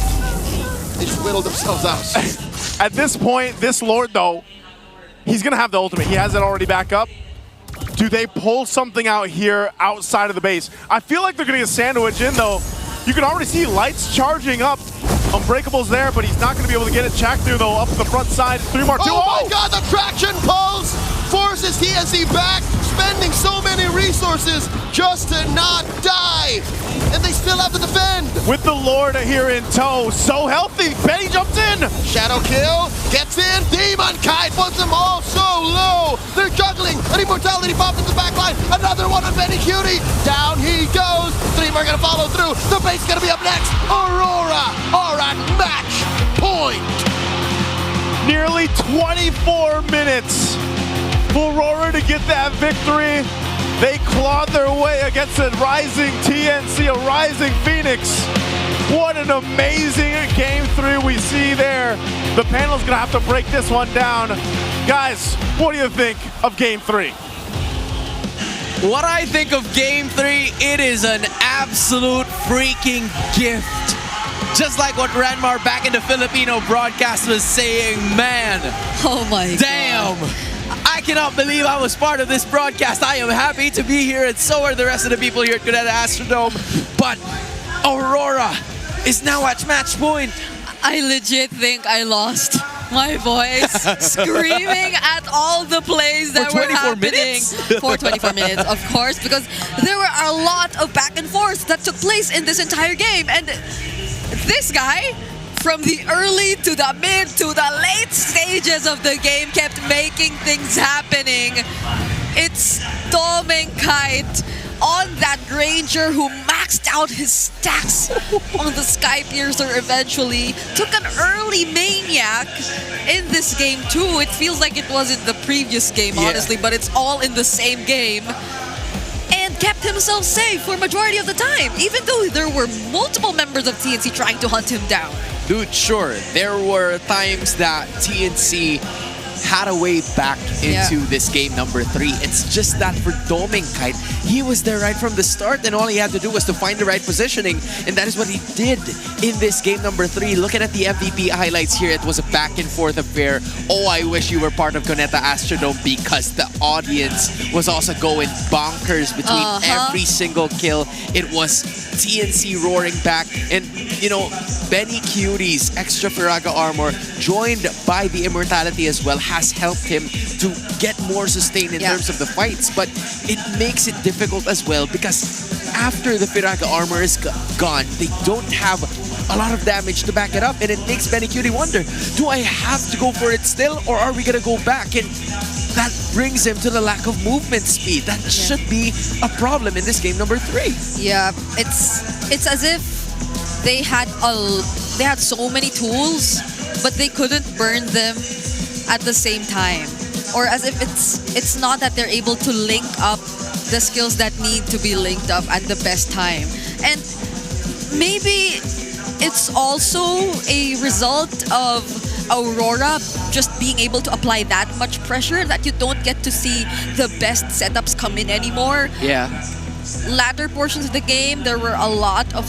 whittled themselves out. At this point, this Lord, though, he's gonna have the ultimate. He has it already back up. Do they pull something out here outside of the base? I feel like they're gonna get sandwiched in, though. You can already see lights charging up. Unbreakable's there, but he's not going to be able to get it. Chaknu, though, up the front side. 3mar, 2. Oh my god, the traction pulse forces TNC back, spending so many resources just to not die. And they still have to defend. With the Lord here in tow, so healthy. Benny jumps in. Shadow kill, gets in. Demon Kite puts them all so low. They're juggling. An immortality pops in the back line. Another one on Benny Cutie. Down he goes. 3mar going to follow through. The base going to be up next. Aurora are at match point. Nearly 24 minutes for RORA to get that victory. They clawed their way against a rising TNC, a rising Phoenix. What an amazing Game 3 we see there. The panel's gonna have to break this one down. Guys, what do you think of Game 3? What I think of Game 3, it is an absolute freaking gift. Just like what Ranmar back in the Filipino broadcast was saying, man. Oh my damn. God. I cannot believe I was part of this broadcast. I am happy to be here, and so are the rest of the people here at Cuneta Astrodome. But Aurora, is now at match point. I legit think I lost my voice screaming at all the plays that For were 24 happening minutes? for 24 minutes, of course, because there were a lot of back and forth that took place in this entire game. And this guy, from the early to the mid to the late stages of the game, kept making things happening. It's Kite on that Granger who maxed out his stacks on the Sky Piercer eventually. Took an early Maniac in this game too. It feels like it was in the previous game, honestly, but it's all in the same game. And kept himself safe for majority of the time, even though there were multiple members of TNC trying to hunt him down. Dude, sure, there were times that TNC had a way back into this game number 3. It's just that for Kite, he was there right from the start, and all he had to do was to find the right positioning, and that is what he did in this game number 3. Looking at the MVP highlights here, it was a back and forth affair. Oh, I wish you were part of Coneta Astrodome, because the audience was also going bonkers between every single kill. It was TNC roaring back, and you know, Benny Cutie's extra Firaga armor, joined by the immortality as well, has helped him to get more sustain in terms of the fights. But it makes it difficult as well, because after the Firaga armor is gone, they don't have a lot of damage to back it up, and it makes Benny Cutie wonder, do I have to go for it still, or are we gonna go back? And that brings him to the lack of movement speed. That should be a problem in this game number 3. Yeah, it's as if they had so many tools, but they couldn't burn them at the same time. Or as if it's not that they're able to link up the skills that need to be linked up at the best time. And maybe it's also a result of Aurora just being able to apply that much pressure that you don't get to see the best setups come in anymore. Yeah. Latter portions of the game, there were a lot of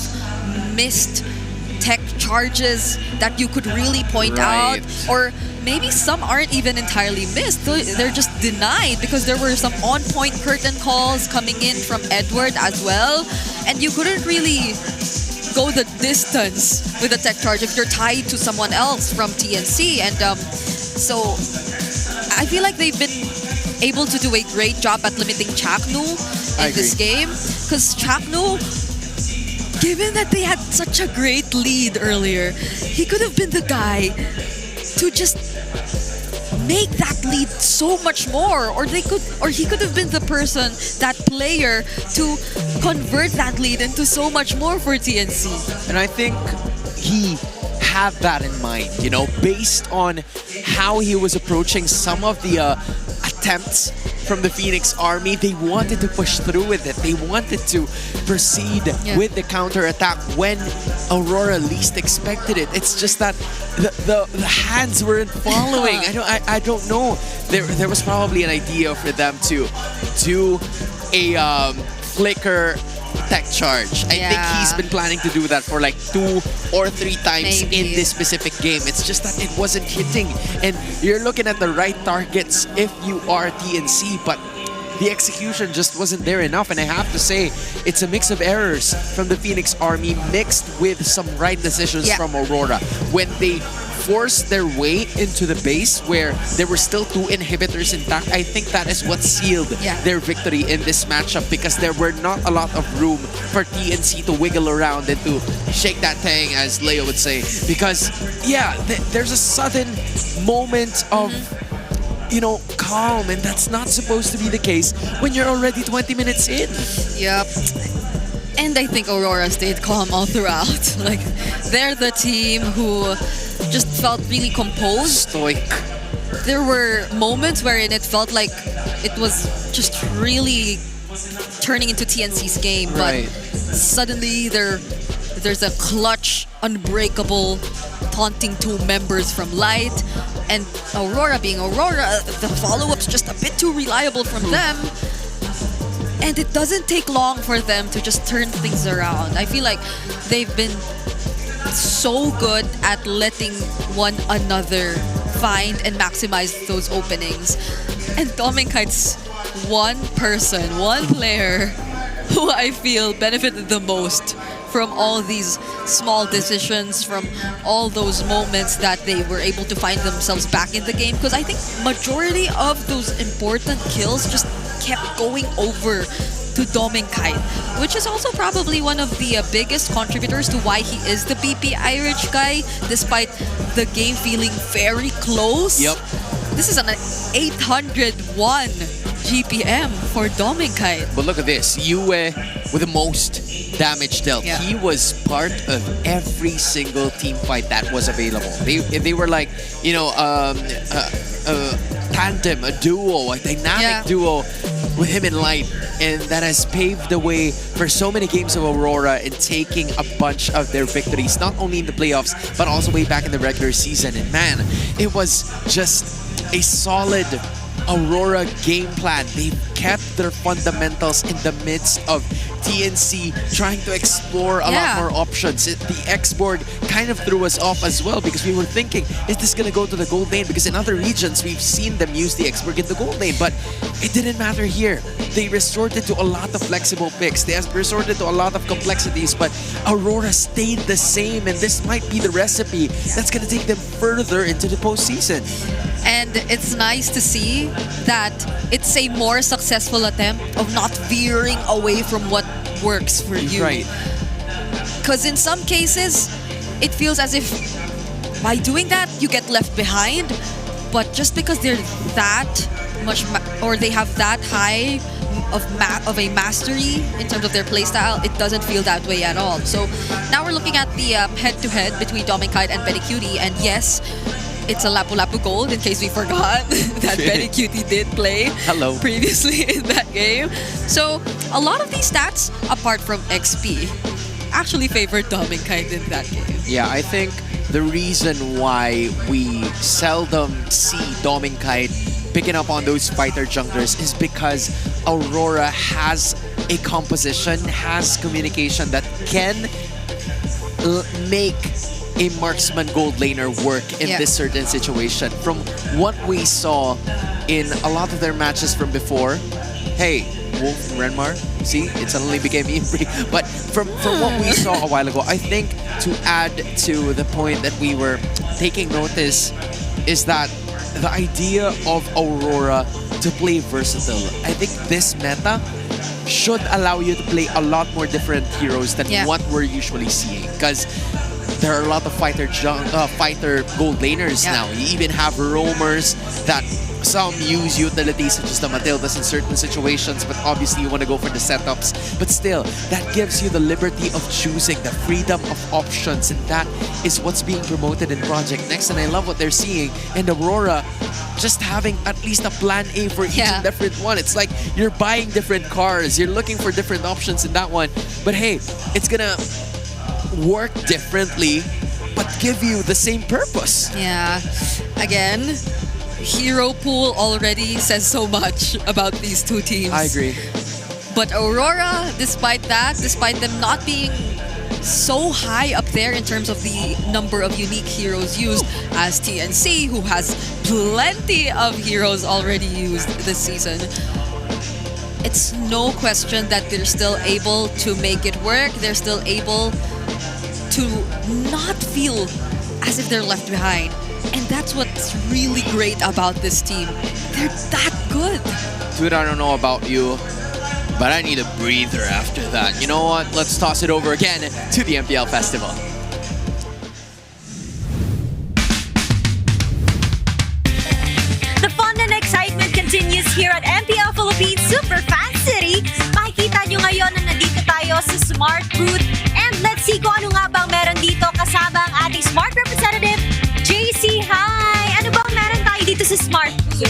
missed tech charges that you could really point out, or maybe some aren't even entirely missed. They're just denied because there were some on-point curtain calls coming in from Edward as well, and you couldn't really go the distance with a tech charge if you're tied to someone else from TNC. And so I feel like they've been able to do a great job at limiting Chaknu in this game, because Chaknu, given that they had such a great lead earlier, he could have been the guy to just make that lead so much more, or he could have been the person, that player, to convert that lead into so much more for TNC. And I think he had that in mind, you know, based on how he was approaching some of the attempts from the Phoenix Army. They wanted to push through with it. They wanted to proceed with the counter-attack when Aurora least expected it. It's just that the hands weren't following. I don't know. There was probably an idea for them to do a flicker tech charge. I think he's been planning to do that for like 2 or 3 times in this specific game. It's just that it wasn't hitting, and you're looking at the right targets if you are TNC, but the execution just wasn't there enough. And I have to say, it's a mix of errors from the Phoenix Army mixed with some right decisions from Aurora. When they forced their way into the base where there were still 2 inhibitors intact, I think that is what sealed their victory in this matchup, because there were not a lot of room for TNC to wiggle around and to shake that thing, as Leo would say. Because, there's a sudden moment of, you know, calm, and that's not supposed to be the case when you're already 20 minutes in. Yep. And I think Aurora stayed calm all throughout. Like, they're the team who just felt really composed. Stoic. There were moments wherein it felt like it was just really turning into TNC's game, but suddenly there's a clutch, unbreakable, taunting 2 members from Light, and Aurora being Aurora, the follow-up's just a bit too reliable from them. And it doesn't take long for them to just turn things around. I feel like they've been so good at letting one another find and maximize those openings. And Kite's one player who I feel benefited the most from all these small decisions, from all those moments that they were able to find themselves back in the game. Because I think majority of those important kills just kept going over to Dominkite, which is also probably one of the biggest contributors to why he is the BP Irish guy, despite the game feeling very close. Yep. This is an 801 GPM for Dominkite. But look at this, Yue with the most damage dealt. Yeah. He was part of every single team fight that was available. They were like, you know, tandem, a duo, a dynamic duo with him in light. And that has paved the way for so many games of Aurora in taking a bunch of their victories, not only in the playoffs, but also way back in the regular season. And man, it was just a solid Aurora game plan. They kept their fundamentals in the midst of TNC trying to explore a lot more options. The X board kind of threw us off as well because we were thinking, is this going to go to the gold lane? Because in other regions, we've seen them use the X board in the gold lane, but it didn't matter here. They resorted to a lot of flexible picks. They resorted to a lot of complexities, but Aurora stayed the same, and this might be the recipe that's going to take them further into the postseason. And it's nice to see that it's a more successful attempt of not veering away from what works for you. Right. Because in some cases, it feels as if by doing that, you get left behind. But just because they're that much, or they have that high of a mastery in terms of their playstyle, it doesn't feel that way at all. So now we're looking at the head-to-head between Dominkite and Betty Cutie, and yes, it's a Lapu-Lapu Gold, in case we forgot that Betty Cutie did play previously in that game. So a lot of these stats, apart from XP, actually favored Dominkite in that game. Yeah, I think the reason why we seldom see Dominkite picking up on those fighter junglers is because Aurora has a composition, has communication that can make a marksman gold laner work in this certain situation. From what we saw in a lot of their matches from before, hey, Wolf and Renmar, see, it suddenly became Imri. But from what we saw a while ago, I think to add to the point that we were taking notice is that the idea of Aurora to play versatile. I think this meta should allow you to play a lot more different heroes than what we're usually seeing. Because there are a lot of fighter gold laners now. You even have roamers that some use utilities such as the Matildas in certain situations, but obviously you want to go for the setups. But still, that gives you the liberty of choosing, the freedom of options, and that is what's being promoted in Project Next. And I love what they're seeing. And Aurora just having at least a plan A for each and different one. It's like you're buying different cars, you're looking for different options in that one. But hey, it's gonna work differently, but give you the same purpose. Yeah. Again, hero pool already says so much about these two teams. I agree. But Aurora, despite that, despite them not being so high up there in terms of the number of unique heroes used, as TNC, who has plenty of heroes already used this season, it's no question that they're still able to make it work. They're still able to not feel as if they're left behind. And that's what's really great about this team. They're that good. Dude, I don't know about you, but I need a breather after that. You know what? Let's toss it over again to the MPL Festival. The fun and excitement continues here at MPL Philippines Super Fan City. Makikita nyo ngayon na nandito tayo sa Smart Booth. And let's see kung ano nga bang meron dito kasama ang ating Smart representative, JC. Hi! Ano bang meron tayo dito sa Smart Booth?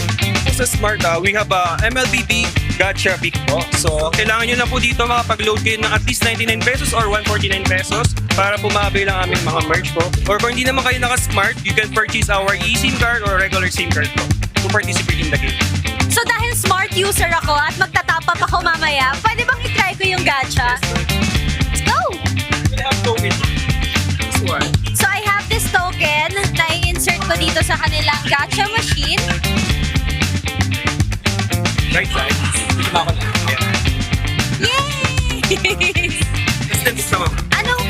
Sa Smart, we have a MLBB Gacha Pick po. So, kailangan nyo na po dito makapag-load kayo ng at least 99 pesos or 149 pesos para po ma-avail ang aming mga merch po. Or kung hindi naman kayo naka-Smart, you can purchase our eSIM card or regular SIM card po to participate in the game. So dahil Smart user ako at magtatap up ako mamaya, pwede bang i-try ko yung gacha? Let's go! We have token. This one. So I have this token na i-insert ko dito sa kanilang gacha machine. Right side. Dito na ako na. Yay! Let's do this naman. Anong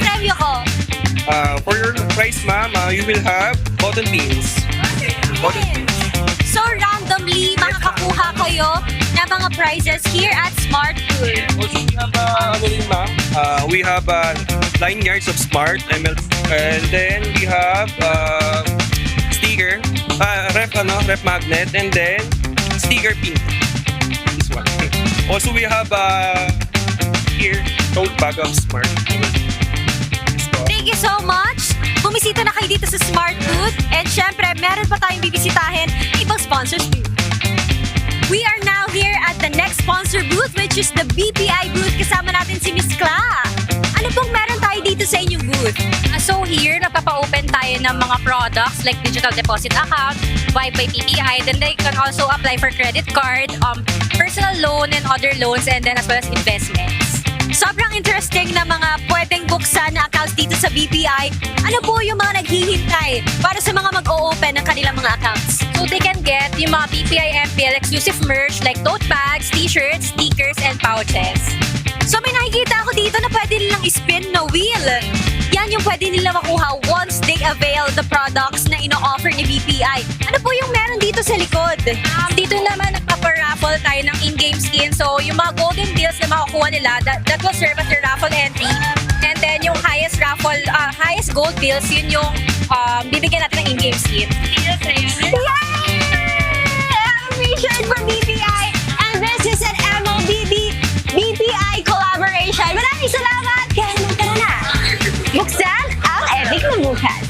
For your prize, ma'am, you will have cotton beans. Cotton beans. So randomly, makakakuha kayo ng mga prizes here at Smart Food. Also, we have, we have 9 yards of Smart ML, and then we have sticker, ref magnet, and then sticker pin. This one. Also, we have here tote bag of Smart. Thank you so much! Bumisita na kayo dito sa Smart Food. And syempre, meron pa tayong bibisitahin ibang sponsors booth. We are now here at the next sponsor booth, which is the BPI booth. Kasama natin si Miss Cla. Ano pong meron tayo dito sa inyong booth? So here, napapa-open tayo ng mga products like digital deposit account, buy by PPI. Then they can also apply for credit card, personal loan and other loans, and then as well as investments. Sobrang interesting na mga pwedeng buksan na accounts dito sa BPI. Ano po yung mga naghihintay para sa mga mag-o-open ng kanilang mga accounts? So they can get yung mga BPI MPL exclusive merch like tote bags, t-shirts, stickers, and pouches. So may nakikita ako dito na pwede nilang spin na wheel. Yan yung pwede nila makuha once they avail the products na ino-offer ni BPI. Ano po yung meron dito sa likod? Dito naman nagpapa-raffle tayo ng in-game skin. So yung mga golden deals na makukuha nila, that will serve as their raffle entry. And then yung highest gold deals, yun yung bibigyan natin ng in-game skin. Yay! Appreciate for BPI! And this is an MLBB BPI collaboration. Maraming salamat! Kaya naman ka na! Buksan ang epic na bukas.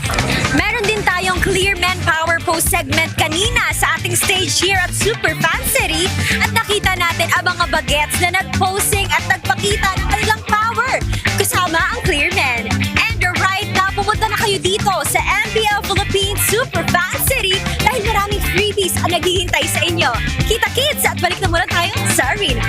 Meron din tayong Clear Manpower Post segment kanina sa ating stage here at Super Fan City at nakita natin ang mga bagets na nag-posing at nagpakita ng kanilang power kasama ang Clear Men. And right now, pumunta na kayo dito sa MPL Philippines Super Fan City dahil maraming freebies ang naghihintay sa inyo. Kita-kits at balik na muna tayo sa arena.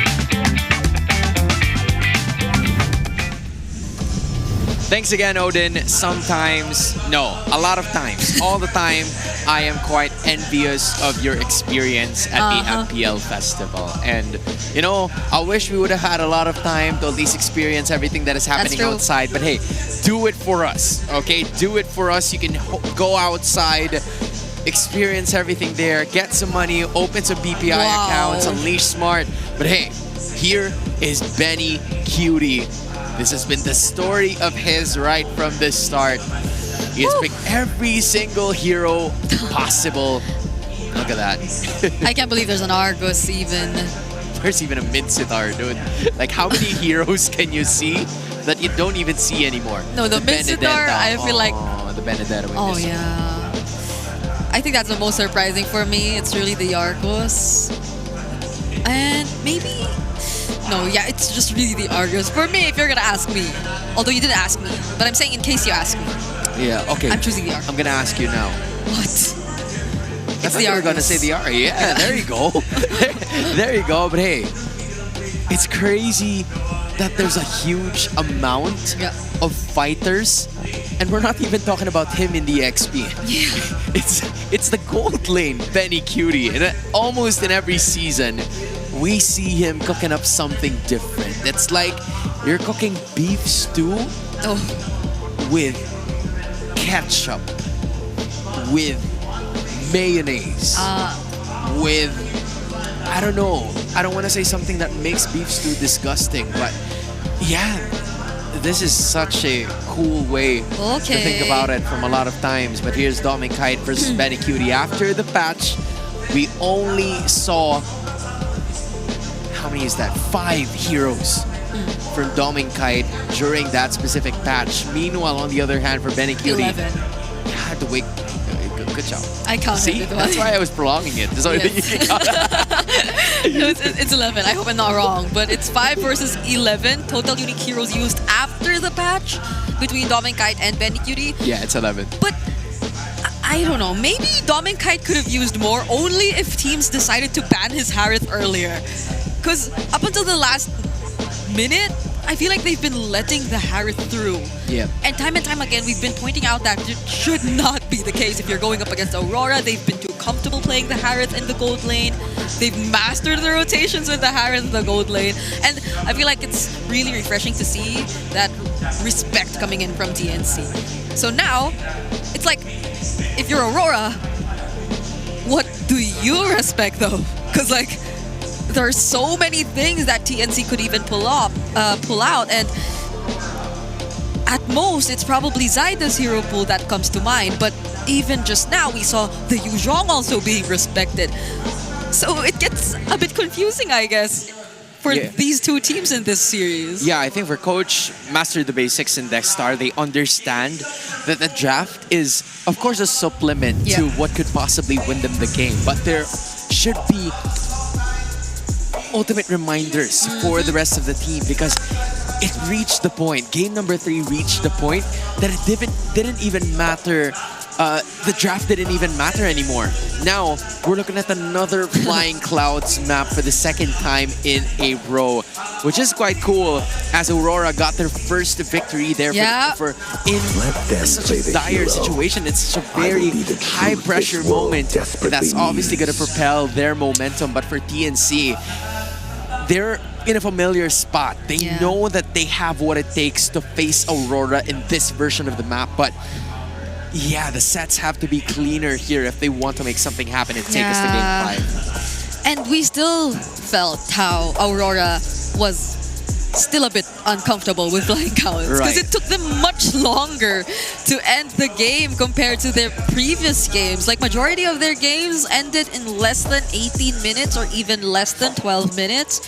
Thanks again, Odin. Sometimes, no, a lot of times, all the time, I am quite envious of your experience at the MPL Festival. And, you know, I wish we would have had a lot of time to at least experience everything that is happening outside. But hey, do it for us, okay? Do it for us. You can go outside, experience everything there, get some money, open some BPI accounts, unleash Smart. But hey, here is Benny Cutie. This has been the story of his right from the start. He has picked every single hero possible. Look at that. I can't believe there's an Argus even. There's even a mid-sitar, dude. Like, how many heroes can you see that you don't even see anymore? No, the mid-sitar, I feel like... Oh, the Benedetta. Oh, yeah. I think that's the most surprising for me. It's really the Argus. And maybe... No, yeah, it's just really the Argus. For me, if you're gonna ask me. Although you didn't ask me. But I'm saying in case you ask me. Yeah, okay. I'm choosing the Argus. I'm gonna ask you now. What? It's the Argus. Gonna say the Argus. Yeah, there you go. There you go. But hey, it's crazy that there's a huge amount of fighters, and we're not even talking about him in the XP. Yeah. It's the gold lane, Benny Cutie, and almost in every season, we see him cooking up something different. It's like you're cooking beef stew with ketchup, with mayonnaise, with, I don't know, I don't want to say something that makes beef stew disgusting, but yeah, this is such a cool way to think about it from a lot of times. But here's Dominic Kite versus Benny Cutie. After the patch, we only saw, how many is that? 5 heroes from Dominic Kite during that specific patch. Meanwhile, on the other hand, for Benny Cutie, 11. you had to wait. Good job. I counted. See, it. that's why I was prolonging it. So Yes. you can count. No, it's 11. I hope I'm not wrong. But it's 5 versus 11 total unique heroes used after the patch between Dominic Kite and Benny Cutie. Yeah, it's 11. But I don't know. Maybe Dominic Kite could have used more only if teams decided to ban his Harith earlier. Because up until the last minute, I feel like they've been letting the Harith through. Yeah. And time again, we've been pointing out that it should not be the case. If you're going up against Aurora, they've been too comfortable playing the Harith in the gold lane. They've mastered the rotations with the Harith in the gold lane. And I feel like it's really refreshing to see that respect coming in from TNC. So now, it's like, if you're Aurora, what do you respect though? Because like, there are so many things that TNC could even pull out, and at most, it's probably Zaida's hero pool that comes to mind. But even just now, we saw the Yuzhong also being respected. So it gets a bit confusing, I guess, for these two teams in this series. Yeah, I think for Coach Master the Basics in Dexstar, they understand that the draft is, of course, a supplement to what could possibly win them the game. But there should be ultimate reminders for the rest of the team, because it reached the point, game number 3 reached the point that it didn't even matter. The draft didn't even matter anymore. Now, we're looking at another Flying Clouds map for the second time in a row, which is quite cool, as Aurora got their first victory there for in such a dire situation. It's such a very high-pressure moment, and that's obviously going to propel their momentum. But for TNC, they're in a familiar spot. They know that they have what it takes to face Aurora in this version of the map, but yeah, the sets have to be cleaner here if they want to make something happen and take us to game 5. And we still felt how Aurora was still a bit uncomfortable with Flying Clouds, because it took them much longer to end the game compared to their previous games. Like, majority of their games ended in less than 18 minutes or even less than 12 minutes.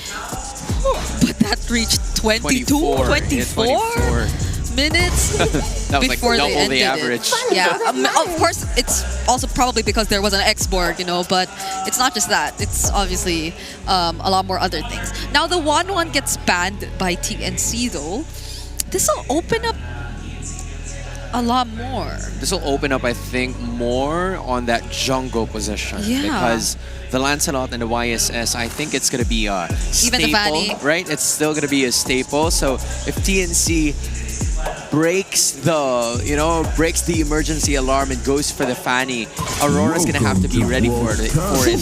But that reached 24 minutes that was before like they double ended the average. Yeah, of course, it's also probably because there was an X-Borg, you know, but it's not just that. It's obviously a lot more other things. Now, the 1-1 gets banned by TNC, though. This will open up a lot more. This will open up, I think, more on that jungle position. Yeah. Because the Lancelot and the YSS, I think it's going to be a staple. Even the Fanny. Right? It's still going to be a staple. So if TNC breaks the emergency alarm and goes for the Fanny, Aurora's going to have to be ready for it.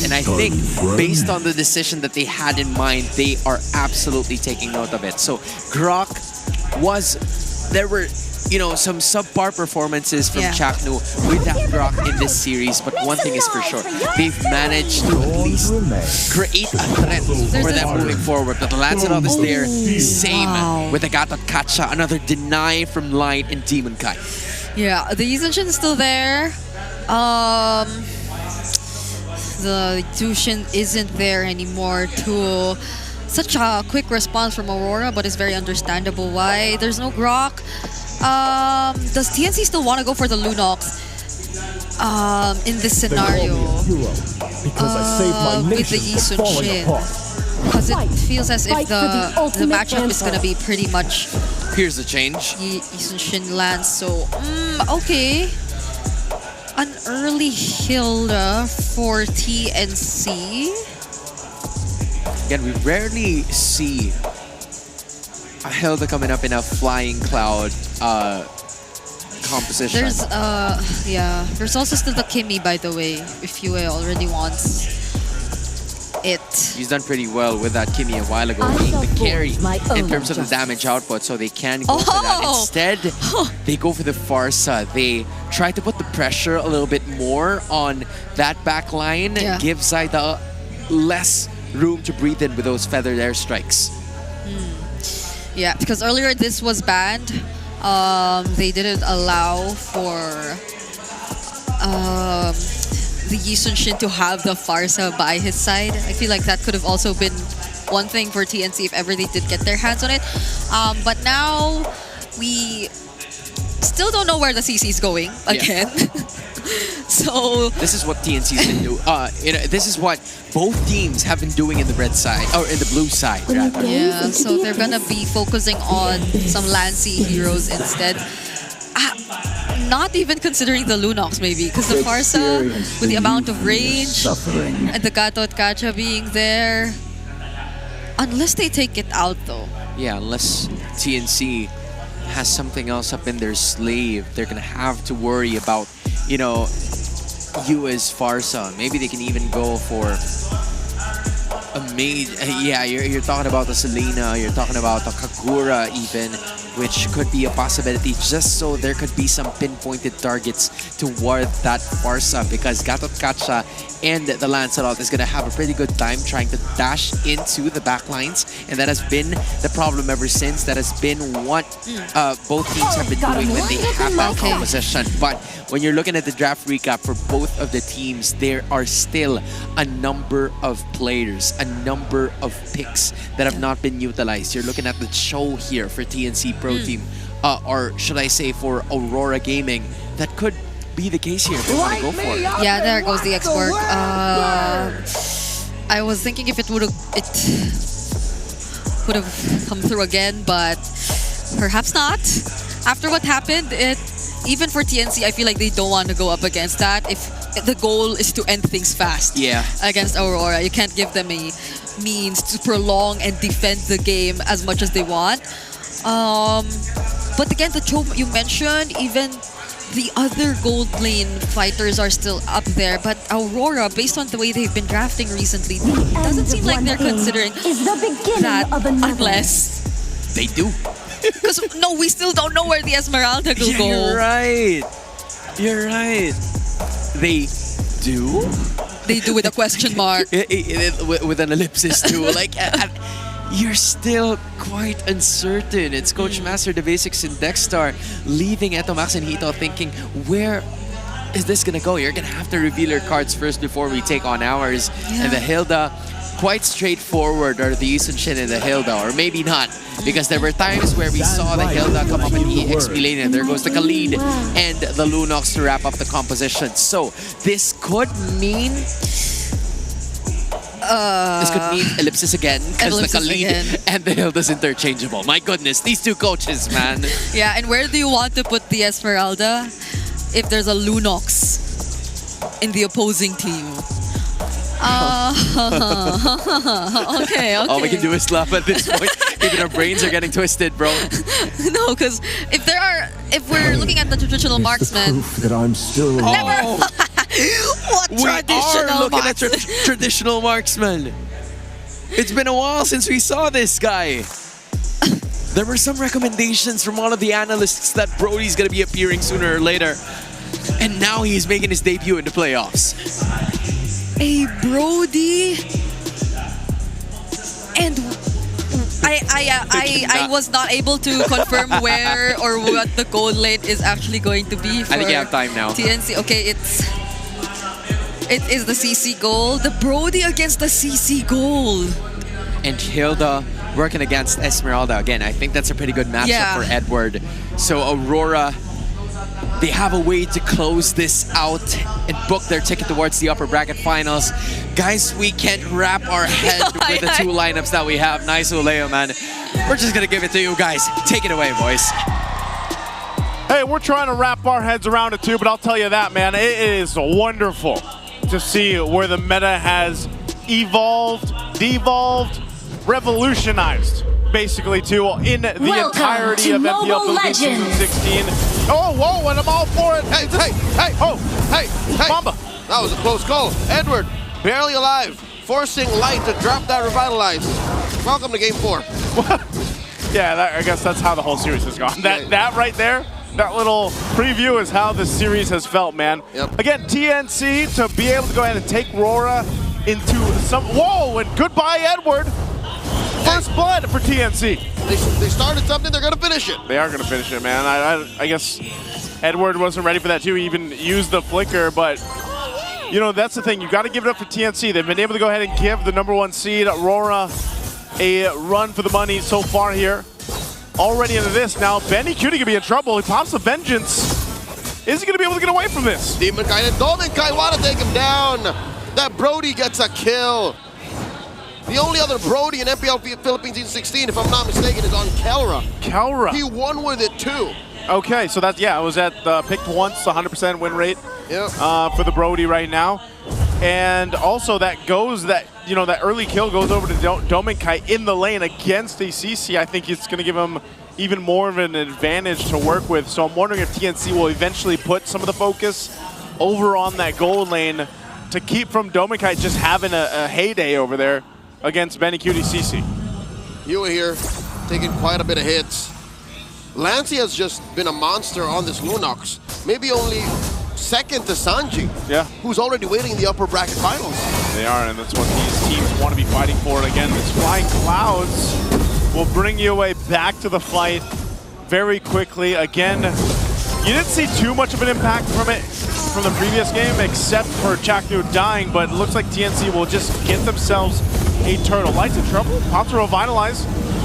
And I think, based on the decision that they had in mind, they are absolutely taking note of it. So Grok there were some subpar performances from Chaknu with that Grok in this series, but one thing is for sure, they've managed to at least create a threat for them moving forward. But the Lancelot is there, same with the Gatot Kacha, another deny from Light and Demon Kai. Yeah, the Yuzhong is still there. The Tushin isn't there anymore too. Such a quick response from Aurora, but it's very understandable why. There's no Grok. Does TNC still want to go for the Lunox in this scenario with the Yuzhong? Because it feels as if the matchup is going to be pretty much... Here's the change. Yuzhong lands, so... okay. An early Hilda for TNC. Again, we rarely see a Hilda coming up in a Flying Cloud composition. There's also still the Kimmy, by the way, if you already wants it. He's done pretty well with that Kimmy a while ago, being the carry in terms of the damage output, so they can go for that. Instead, they go for the Farsa. They try to put the pressure a little bit more on that back line, give Zaida less room to breathe in with those feathered airstrikes. Yeah, because earlier this was banned. They didn't allow for the Yuzhong to have the Farsa by his side. I feel like that could have also been one thing for TNC if ever they did get their hands on it. But now we still don't know where the CC is going again. So this is what TNC's been doing. This is what both teams have been doing in the red side, or in the blue side, rather. Yeah, so they're gonna be focusing on some Lancy heroes instead. Not even considering the Lunox, maybe, because the Farsa, with the amount of range, and the Gatot Kacha being there. Unless they take it out, though. Yeah, unless TNC has something else up in their sleeve, they're gonna have to worry about, you as Farsa. Maybe they can even go for a mage. Yeah, you're talking about the Selena, you're talking about the Kagura even, which could be a possibility just so there could be some pinpointed targets toward that Farsa, because Gatot Kacha and the Lancelot is going to have a pretty good time trying to dash into the backlines, and that has been the problem ever since. That has been what both teams have been doing when they have that composition. But when you're looking at the draft recap for both of the teams, there are still a number of players, a number of picks that have not been utilized. You're looking at the show here for TNC Pro Team, or should I say for Aurora Gaming, that could be the case here if they want to go for it. Yeah, there goes the X-Work. I was thinking if it would have come through again, but perhaps not. After what happened, even for TNC, I feel like they don't want to go up against that. If the goal is to end things fast against Aurora, you can't give them a means to prolong and defend the game as much as they want. But again, the choke you mentioned, even the other gold lane fighters are still up there, but Aurora, based on the way they've been drafting recently, doesn't seem like they're considering that unless they do. Because no, we still don't know where the Esmeralda will go. You're right. You're right. They do? They do with a question mark. With an ellipsis too. Like, you're still quite uncertain. It's Coach Master, the basics in Dexstar, leaving Etomax and Hito thinking, where is this gonna go? You're gonna have to reveal your cards first before we take on ours. And the Hilda, quite straightforward, are the Yusun-Shin and the Hilda, or maybe not, because there were times where we saw the Hilda come up in EXP lane, and there goes the Khalid and the Lunox to wrap up the composition. So this could mean ellipsis again, because the Khalid and the Hilda's interchangeable. My goodness, these two coaches, man. Yeah, and where do you want to put the Esmeralda if there's a Lunox in the opposing team? Okay. All we can do is laugh at this point. Even our brains are getting twisted, bro. No, because if we're looking at the traditional marksman, That I'm still never. What traditional We are looking marksman? at traditional marksman. It's been a while since we saw this guy. There were some recommendations from all of the analysts that Brody's gonna be appearing sooner or later, and now he's making his debut in the playoffs. A Brody, and I was not able to confirm where or what the goal lane is actually going to be for I think you have time now. TNC. Okay, it is the CC goal. The Brody against the CC goal. And Hilda working against Esmeralda again. I think that's a pretty good matchup for Edward. So Aurora, they have a way to close this out and book their ticket towards the upper bracket finals. Guys, we can't wrap our head with the two lineups that we have. Nice Uleo, man. We're just gonna give it to you guys. Take it away, boys. Hey, we're trying to wrap our heads around it too, but I'll tell you that, man, it is wonderful to see where the meta has evolved, devolved, revolutionized, basically, too, in the entirety of MPL Philippines Season 16. Oh, whoa, and I'm all for it. Hey, Mamba. That was a close call. Edward, barely alive, forcing Light to drop that Revitalize. Welcome to Game 4. Yeah, I guess that's how the whole series has gone. That right there, that little preview is how the series has felt, man. Again, TNC to be able to go ahead and take RORA into some... Whoa, and goodbye, Edward. First blood for TNC. They started something, they're going to finish it. They are going to finish it, man. I guess Edward wasn't ready for that, too. He even used the flicker, but... You know, that's the thing. You got to give it up for TNC. They've been able to go ahead and give the #1 seed, Aurora, a run for the money so far here. Already into this. Now, Benny Cutie could be in trouble. He pops the Vengeance. Is he going to be able to get away from this? Demon Kai and Dolmen Kai want to take him down. That Brody gets a kill. The only other Brody in MPL Philippines Season 16, if I'm not mistaken, is on Kelra. Kelra. He won with it too. Okay, so that's, yeah, it was at picked once, 100% win rate for the Brody right now. And also that early kill goes over to Dominkai in the lane against ACC. I think it's going to give him even more of an advantage to work with. So I'm wondering if TNC will eventually put some of the focus over on that gold lane to keep from Domikite just having a heyday over there against Benny Cutie CC. Yue here, taking quite a bit of hits. Lancey has just been a monster on this Lunox. Maybe only second to Sanji, who's already waiting in the upper bracket finals. They are, and that's what these teams want to be fighting for. And again, this Flying Clouds will bring Yue back to the fight very quickly. Again, you didn't see too much of an impact from it from the previous game, except for Chaknu dying, but it looks like TNC will just get themselves a turtle. Lights in trouble, pops will revitalize.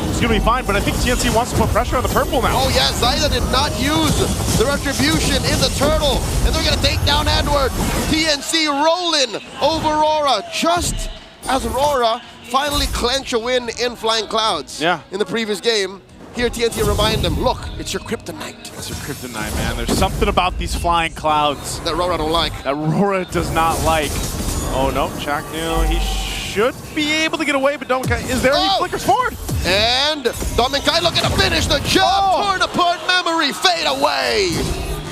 It's gonna be fine, but I think TNC wants to put pressure on the purple now. Oh yeah, Zyda did not use the retribution in the turtle, and they're gonna take down Edward. TNC rolling over RORA, just as RORA finally clench a win in Flying Clouds. In the previous game. Here, TNC remind them, look, it's your kryptonite. It's your kryptonite, man. There's something about these Flying Clouds that RORA don't like. That RORA does not like. Oh no, Chaknu, he should be able to get away, but Domikite is there. He flickers forward. And Domikite looking to finish the job. Torn apart memory, fade away.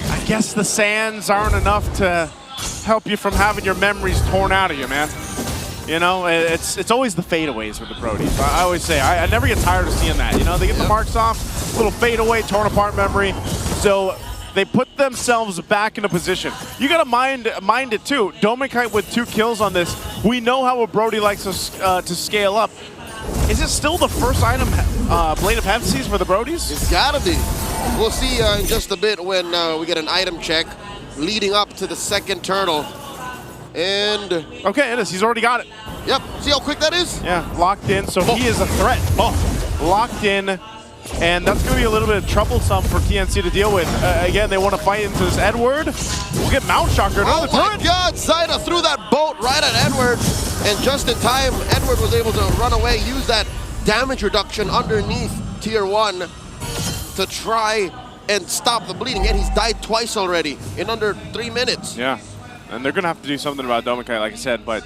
I guess the sands aren't enough to help you from having your memories torn out of you, man. You know, it's always the fadeaways with the Brodies. I always say, I never get tired of seeing that. You know, they get the marks off, little fadeaway, torn apart memory. So they put themselves back in a position. You gotta mind it too. Domikite with 2 kills on this. We know how a Brody likes to scale up. Is it still the first item Blade of Heaven sees for the Brodies? It's gotta be. We'll see in just a bit when we get an item check leading up to the second turtle. And okay, it is. He's already got it. Yep. See how quick that is? Yeah, locked in. So he is a threat. Locked in, and that's going to be a little bit troublesome for TNC to deal with. Again, they want to fight into this Edward. We'll get Mount Shocker. Oh my God! Zyda threw that boat right at Edward, and just in time, Edward was able to run away, use that damage reduction underneath Tier 1 to try and stop the bleeding. And he's died twice already in under 3 minutes. Yeah. And they're going to have to do something about Domikite, like I said, but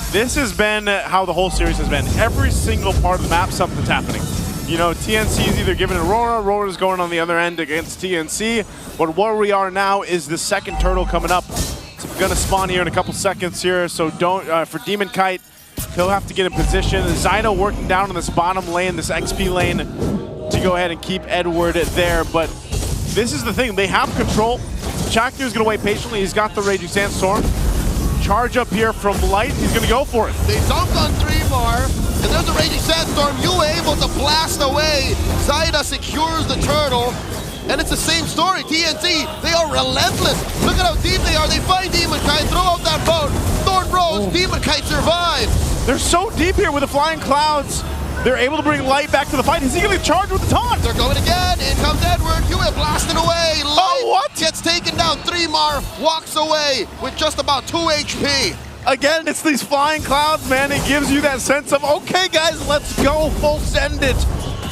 this has been how the whole series has been. Every single part of the map, something's happening. You know, TNC is either giving it RORA, RORA's going on the other end against TNC, but where we are now is the second turtle coming up. It's going to spawn here in a couple seconds here, so don't, for Demon Kite, he'll have to get in position. Zyda working down on this bottom lane, this XP lane, to go ahead and keep Edward there, but this is the thing, they have control. Chaknu's gonna wait patiently. He's got the Raging Sandstorm. Charge up here from Light. He's gonna go for it. They dumped on 3 more, and there's a Raging Sandstorm. Yue able to blast away. Zyda secures the turtle, and it's the same story. TNC, they are relentless. Look at how deep they are. They find Demon Kite, throw out that boat. Thorn Rose, Demon Kite survives. They're so deep here with the Flying Clouds. They're able to bring Light back to the fight. Is he gonna charge with the taunt? They're going again. In comes Edward. Yue blasting away. Light gets taken down. 3mar walks away with just about 2 HP. Again, it's these Flying Clouds, man. It gives you that sense of, okay, guys, let's go full send it.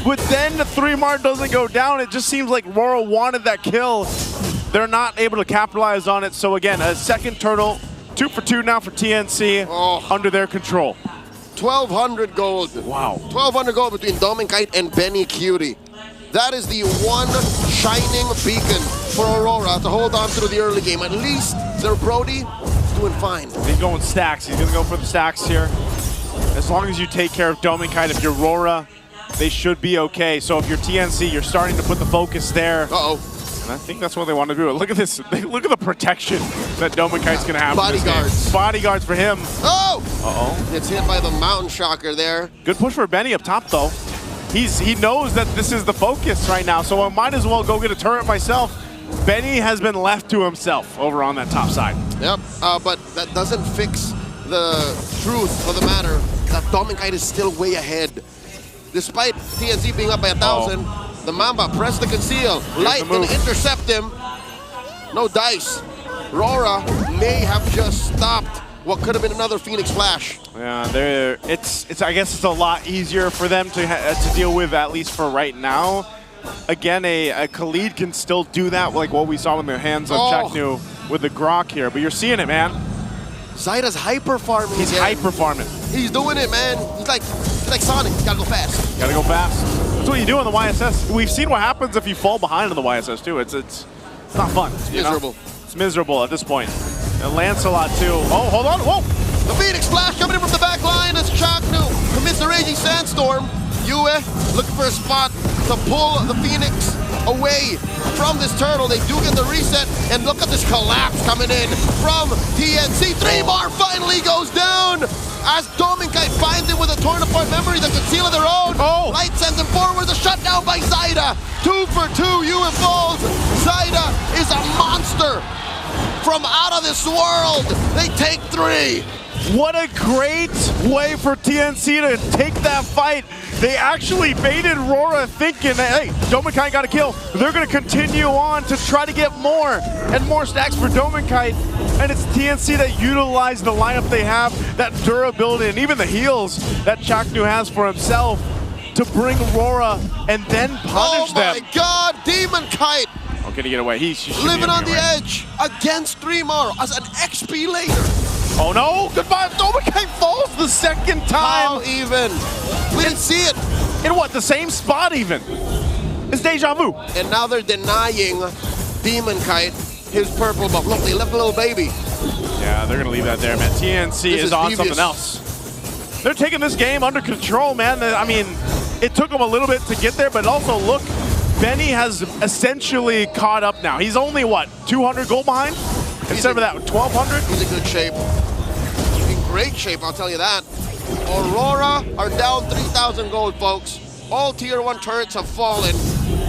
But then the 3mar doesn't go down. It just seems like RORA wanted that kill. They're not able to capitalize on it. So again, a second turtle, 2 for 2 now for TNC under their control. 1,200 gold. Wow. 1,200 gold between Domikite and Benny Cutie. That is the one shining beacon for Aurora to hold on through the early game. At least their Brody is doing fine. He's going stacks. He's going to go for the stacks here. As long as you take care of Domikite, if you're RORA, they should be okay. So if you're TNC, you're starting to put the focus there. And I think that's what they want to do. Look at this. Look at the protection that Domikite's going to have. Bodyguards. Bodyguards for him. Oh! Uh-oh. Gets hit by the Mountain Shocker there. Good push for Benny up top, though. He knows that this is the focus right now, so I might as well go get a turret myself. Benny has been left to himself over on that top side. Yep, but that doesn't fix the truth of the matter that Domikite is still way ahead. Despite TNC being up by 1,000, the Mamba press the conceal. Light can intercept him. No dice. RORA may have just stopped what could have been another Phoenix Flash. Yeah, I guess it's a lot easier for them to deal with, at least for right now. Again, a Khalid can still do that, like what we saw in the hands of Chaknu with the Grok here. But you're seeing it, man. Zyda's hyper farming. He's hyper farming. He's doing it, man. He's like Sonic. You gotta go fast. Gotta go fast. That's what you do on the YSS. We've seen what happens if you fall behind on the YSS too. It's not fun. It's miserable. It's miserable at this point. And Lancelot too. Oh, hold on, whoa! The Phoenix Flash coming in from the back line as Chaknu commits the Raging Sandstorm. Yue looking for a spot to pull the Phoenix away from this turtle. They do get the reset, and look at this collapse coming in from TNC. 3mar finally goes down as Dominkai finds him with a torn apart memory that could seal of their own. Light sends him forward, the shutdown by Zaida. 2 for 2, Yue falls. Zaida is a monster from out of this world. They take 3. What a great way for TNC to take that fight. They actually baited RORA thinking that, hey, Dominkai got a kill. They're going to continue on to try to get more and more stacks for Dominkai. And it's TNC that utilized the lineup they have, that durability, and even the heals that Chaknu has for himself to bring RORA and then punish them. Oh my God, Demon Kite! Oh, can he get away? He's living on the edge against 3mar as an XP later. Oh no, goodbye. Dominkai falls the second time. How even? We didn't see it. In what, the same spot even? It's deja vu. And now they're denying Demon Kite his purple buff. Look, they left a little baby. Yeah, they're gonna leave that there, man. TNC is on devious. something else. They're taking this game under control, man. I mean, it took them a little bit to get there, but also look, Benny has essentially caught up now. He's only, what, 200 gold behind? Instead of that, 1,200? He's in good shape. In great shape, I'll tell you that. Aurora are down 3,000 gold, folks. All tier 1 turrets have fallen.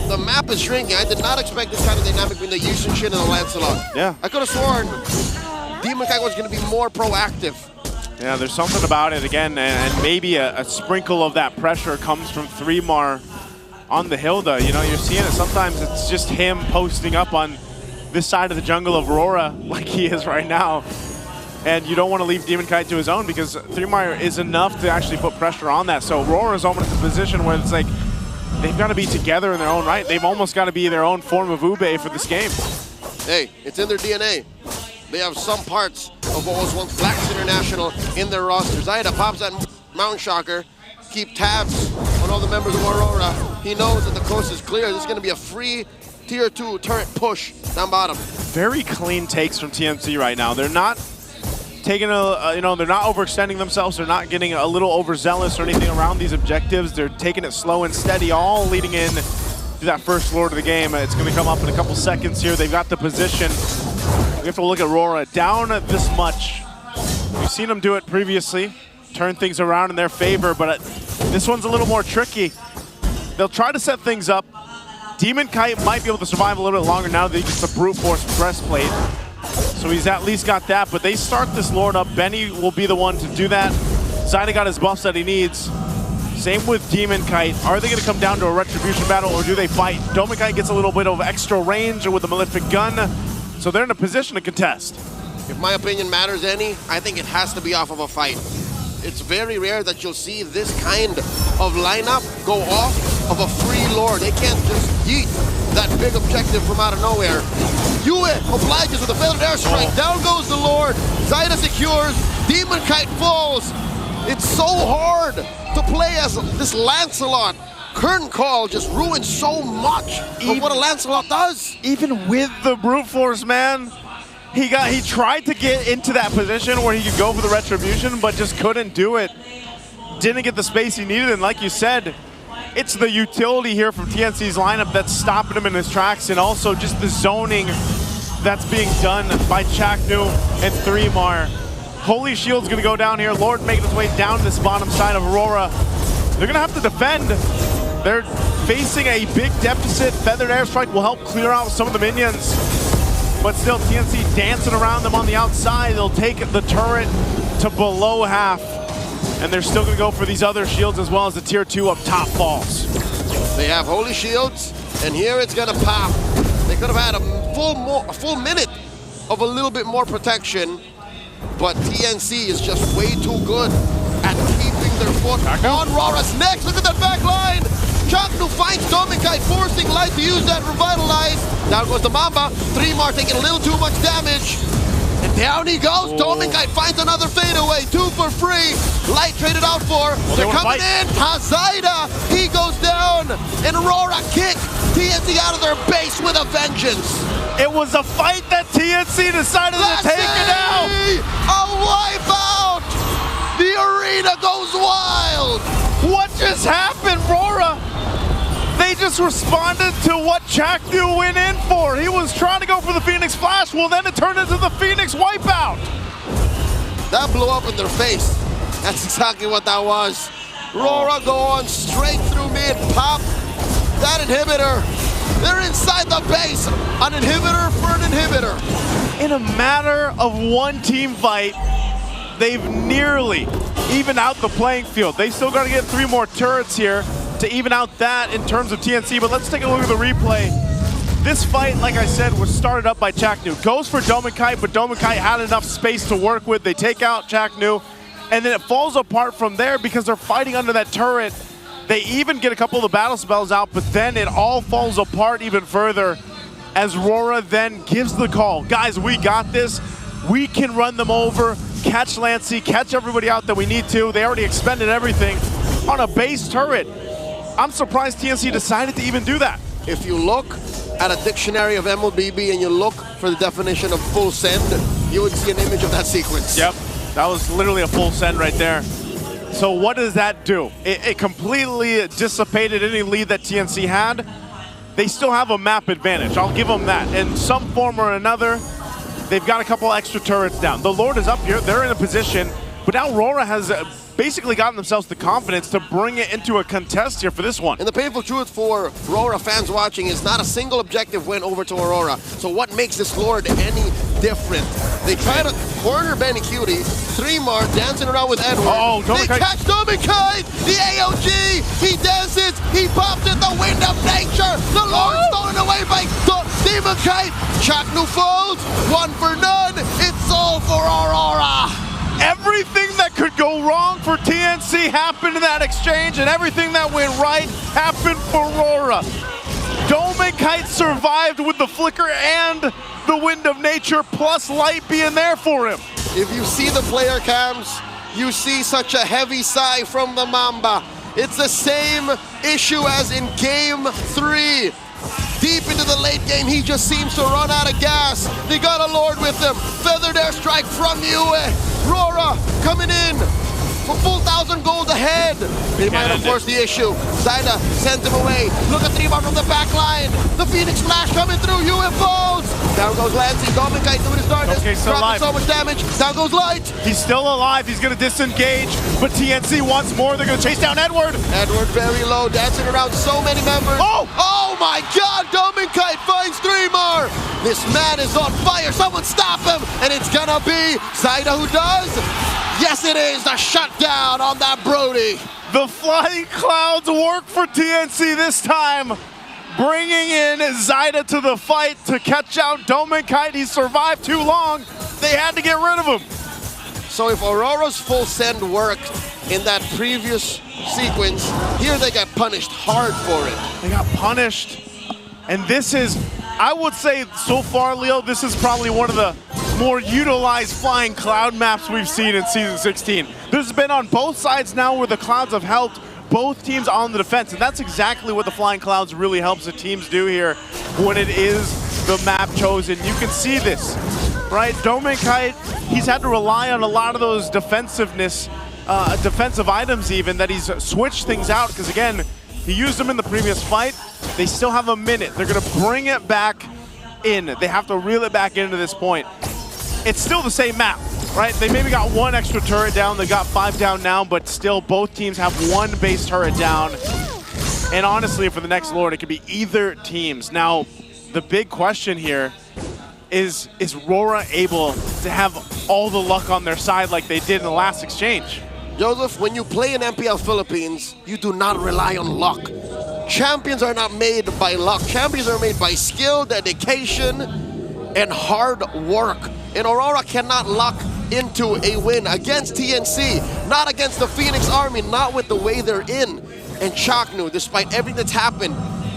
The map is shrinking. I did not expect this kind of dynamic between the Yushin and the Lancelot. Yeah. I could have sworn Demon Kite was going to be more proactive. Yeah, there's something about it again, and maybe a sprinkle of that pressure comes from 3mar on the Hilda. You know, you're seeing it. Sometimes it's just him posting up on this side of the jungle of Aurora like he is right now. And you don't want to leave Demon Kite to his own because 3mar is enough to actually put pressure on that. So Aurora's almost in a position where it's like they've got to be together in their own right. They've almost got to be their own form of Ube for this game. Hey, it's in their DNA. They have some parts of what was once Blacks International in their roster. Zaida pops that Mountain Shocker, keep tabs on all the members of Aurora. He knows that the coast is clear. This is going to be a free tier 2 turret push down bottom. Very clean takes from TNC right now. They're not taking they're not overextending themselves. They're not getting a little overzealous or anything around these objectives. They're taking it slow and steady, all leading in to that first lord of the game. It's going to come up in a couple seconds here. They've got the position. We have to look at RORA down this much. We've seen them do it previously, turn things around in their favor, but this one's a little more tricky. They'll try to set things up. Demon Kite might be able to survive a little bit longer now that he gets the brute force breastplate. So he's at least got that, but they start this lord up. Benny will be the one to do that. Zaida got his buffs that he needs. Same with Demon Kite. Are they going to come down to a retribution battle, or do they fight? Dominkai gets a little bit of extra range with a malefic gun, so they're in a position to contest. If my opinion matters any, I think it has to be off of a fight. It's very rare that you'll see this kind of lineup go off of a free lord. They can't just yeet that big objective from out of nowhere. Yue obliges with a feathered airstrike. Down goes the lord. Zaida secures. Demon Kite falls. It's so hard to play as this Lancelot. Curtain Call just ruins so much of what a Lancelot does. Even with the brute force, man, he tried to get into that position where he could go for the retribution, but just couldn't do it. Didn't get the space he needed, and like you said, it's the utility here from TNC's lineup that's stopping him in his tracks, and also just the zoning that's being done by Chaknu and 3mar. Holy Shield's gonna go down here. Lord making his way down this bottom side of Aurora. They're gonna have to defend. They're facing a big deficit. Feathered Airstrike will help clear out some of the minions. But still, TNC dancing around them on the outside. They'll take the turret to below half. And they're still gonna go for these other shields as well as the tier 2 up top falls. They have Holy Shields, and here it's gonna pop. They could have had a full minute of a little bit more protection, but TNC is just way too good at keeping their foot on RORA's neck. Look at that back line. Chaknu finds Dominkai, forcing Light to use that Revitalize. Down goes the Mamba. 3mar taking a little too much damage. And down he goes. Dominkai finds another fadeaway. 2 for free. Light traded out for. They're coming in. Zaida. He goes down. and Aurora kick TNC out of their base with a vengeance. It was a fight that TNC decided to take it out. A wipeout! The arena goes wild! What just happened, Rora? They just responded to what Chaknu went in for. He was trying to go for the Phoenix Flash. Well, then it turned into the Phoenix Wipeout. That blew up in their face. That's exactly what that was. Rora go on straight through mid, pop that inhibitor. They're inside the base. An inhibitor for an inhibitor. In a matter of one team fight, they've nearly evened out the playing field. They still got to get 3 more turrets here to even out that in terms of TNC, but let's take a look at the replay. This fight, like I said, was started up by Chaknu. Goes for Dominkite, but Dominkite had enough space to work with. They take out Chaknu, and then it falls apart from there because they're fighting under that turret. They even get a couple of the battle spells out, but then it all falls apart even further as Rora then gives the call. Guys, we got this. We can run them over, catch Lancey, catch everybody out that we need to. They already expended everything on a base turret. I'm surprised TNC decided to even do that. If you look at a dictionary of MLBB and you look for the definition of full send, you would see an image of that sequence. Yep, that was literally a full send right there. So what does that do? It completely dissipated any lead that TNC had. They still have a map advantage, I'll give them that. In some form or another, they've got a couple extra turrets down. The Lord is up here, they're in a position, but now Rora has basically gotten themselves the confidence to bring it into a contest here for this one. And the painful truth for Aurora fans watching is not a single objective went over to Aurora. So what makes this Lord any different? They try to corner Benny Cutie, 3 more dancing around with Edward. Oh, they catch Dominkite, the AOG, he dances, he pops in the wind of nature. The Lord stolen away by Dominkite. Chaknu folds, 1 for none. It's all for Aurora. Everything that could go wrong for TNC happened in that exchange, and everything that went right happened for Rora. Dominkite survived with the flicker and the wind of nature, plus light being there for him. If you see the player cams, you see such a heavy sigh from the Mamba. It's the same issue as in Game 3. Deep into the late game, he just seems to run out of gas. They got a Lord with him. Feathered airstrike from Yue. Rora coming in for full 1,000 gold ahead. They might have forced the issue. Zyda sends him away. Look at 3-bar from the back line. The Phoenix Flash coming through. Yue falls. Down goes Lancey. Dominkite doing his darkness. Okay, still alive. So much damage. Down goes Light. He's still alive. He's going to disengage, but TNC wants more. They're going to chase down Edward. Edward very low, dancing around so many members. Oh my God! Dominkite finds 3 more. This man is on fire. Someone stop him, and it's gonna be Zyda who does. Yes, it is the shutdown on that Brody. The flying clouds work for TNC this time, bringing in Zyda to the fight to catch out Dominkite. He survived too long. They had to get rid of him. So if Aurora's full send worked in that previous sequence, here they got punished hard for it. They got punished. And this is, I would say so far, Leo, this is probably one of the more utilized flying cloud maps we've seen in Season 16. This has been on both sides now where the clouds have helped both teams on the defense, and that's exactly what the flying clouds really helps the teams do here when it is the map chosen. You can see this, right? Dominkite, he's had to rely on a lot of those defensive items even, that he's switched things out, because again, he used them in the previous fight. They still have a minute. They're gonna bring it back in. They have to reel it back into this point. It's still the same map, right? They maybe got 1 extra turret down. They got 5 down now, but still both teams have 1 base turret down. And honestly, for the next Lord, it could be either teams. Now, the big question here is Rora able to have all the luck on their side like they did in the last exchange? Joseph, when you play in MPL Philippines, you do not rely on luck. Champions are not made by luck. Champions are made by skill, dedication, and hard work. And Aurora cannot luck into a win against TNC, not against the Phoenix Army, not with the way they're in. And Chaknu, despite everything that's happened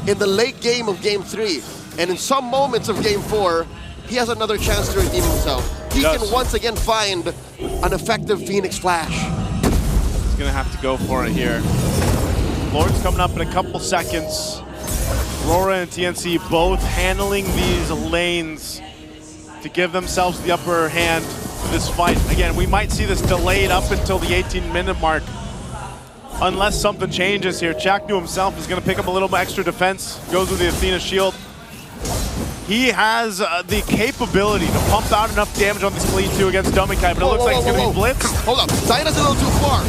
in the late game of Game 3, and in some moments of Game 4, he has another chance to redeem himself. He can once again find an effective Phoenix Flash. He's gonna have to go for it here. Lord's coming up in a couple seconds. RORA and TNC both handling these lanes to give themselves the upper hand in this fight. Again, we might see this delayed up until the 18-minute mark. Unless something changes here. Chaknu himself is going to pick up a little extra defense. Goes with the Athena shield. He has the capability to pump out enough damage on this clean 2 against Dominkai, but it looks like it's going to be blitzed. Hold up, Zaida's a little too far.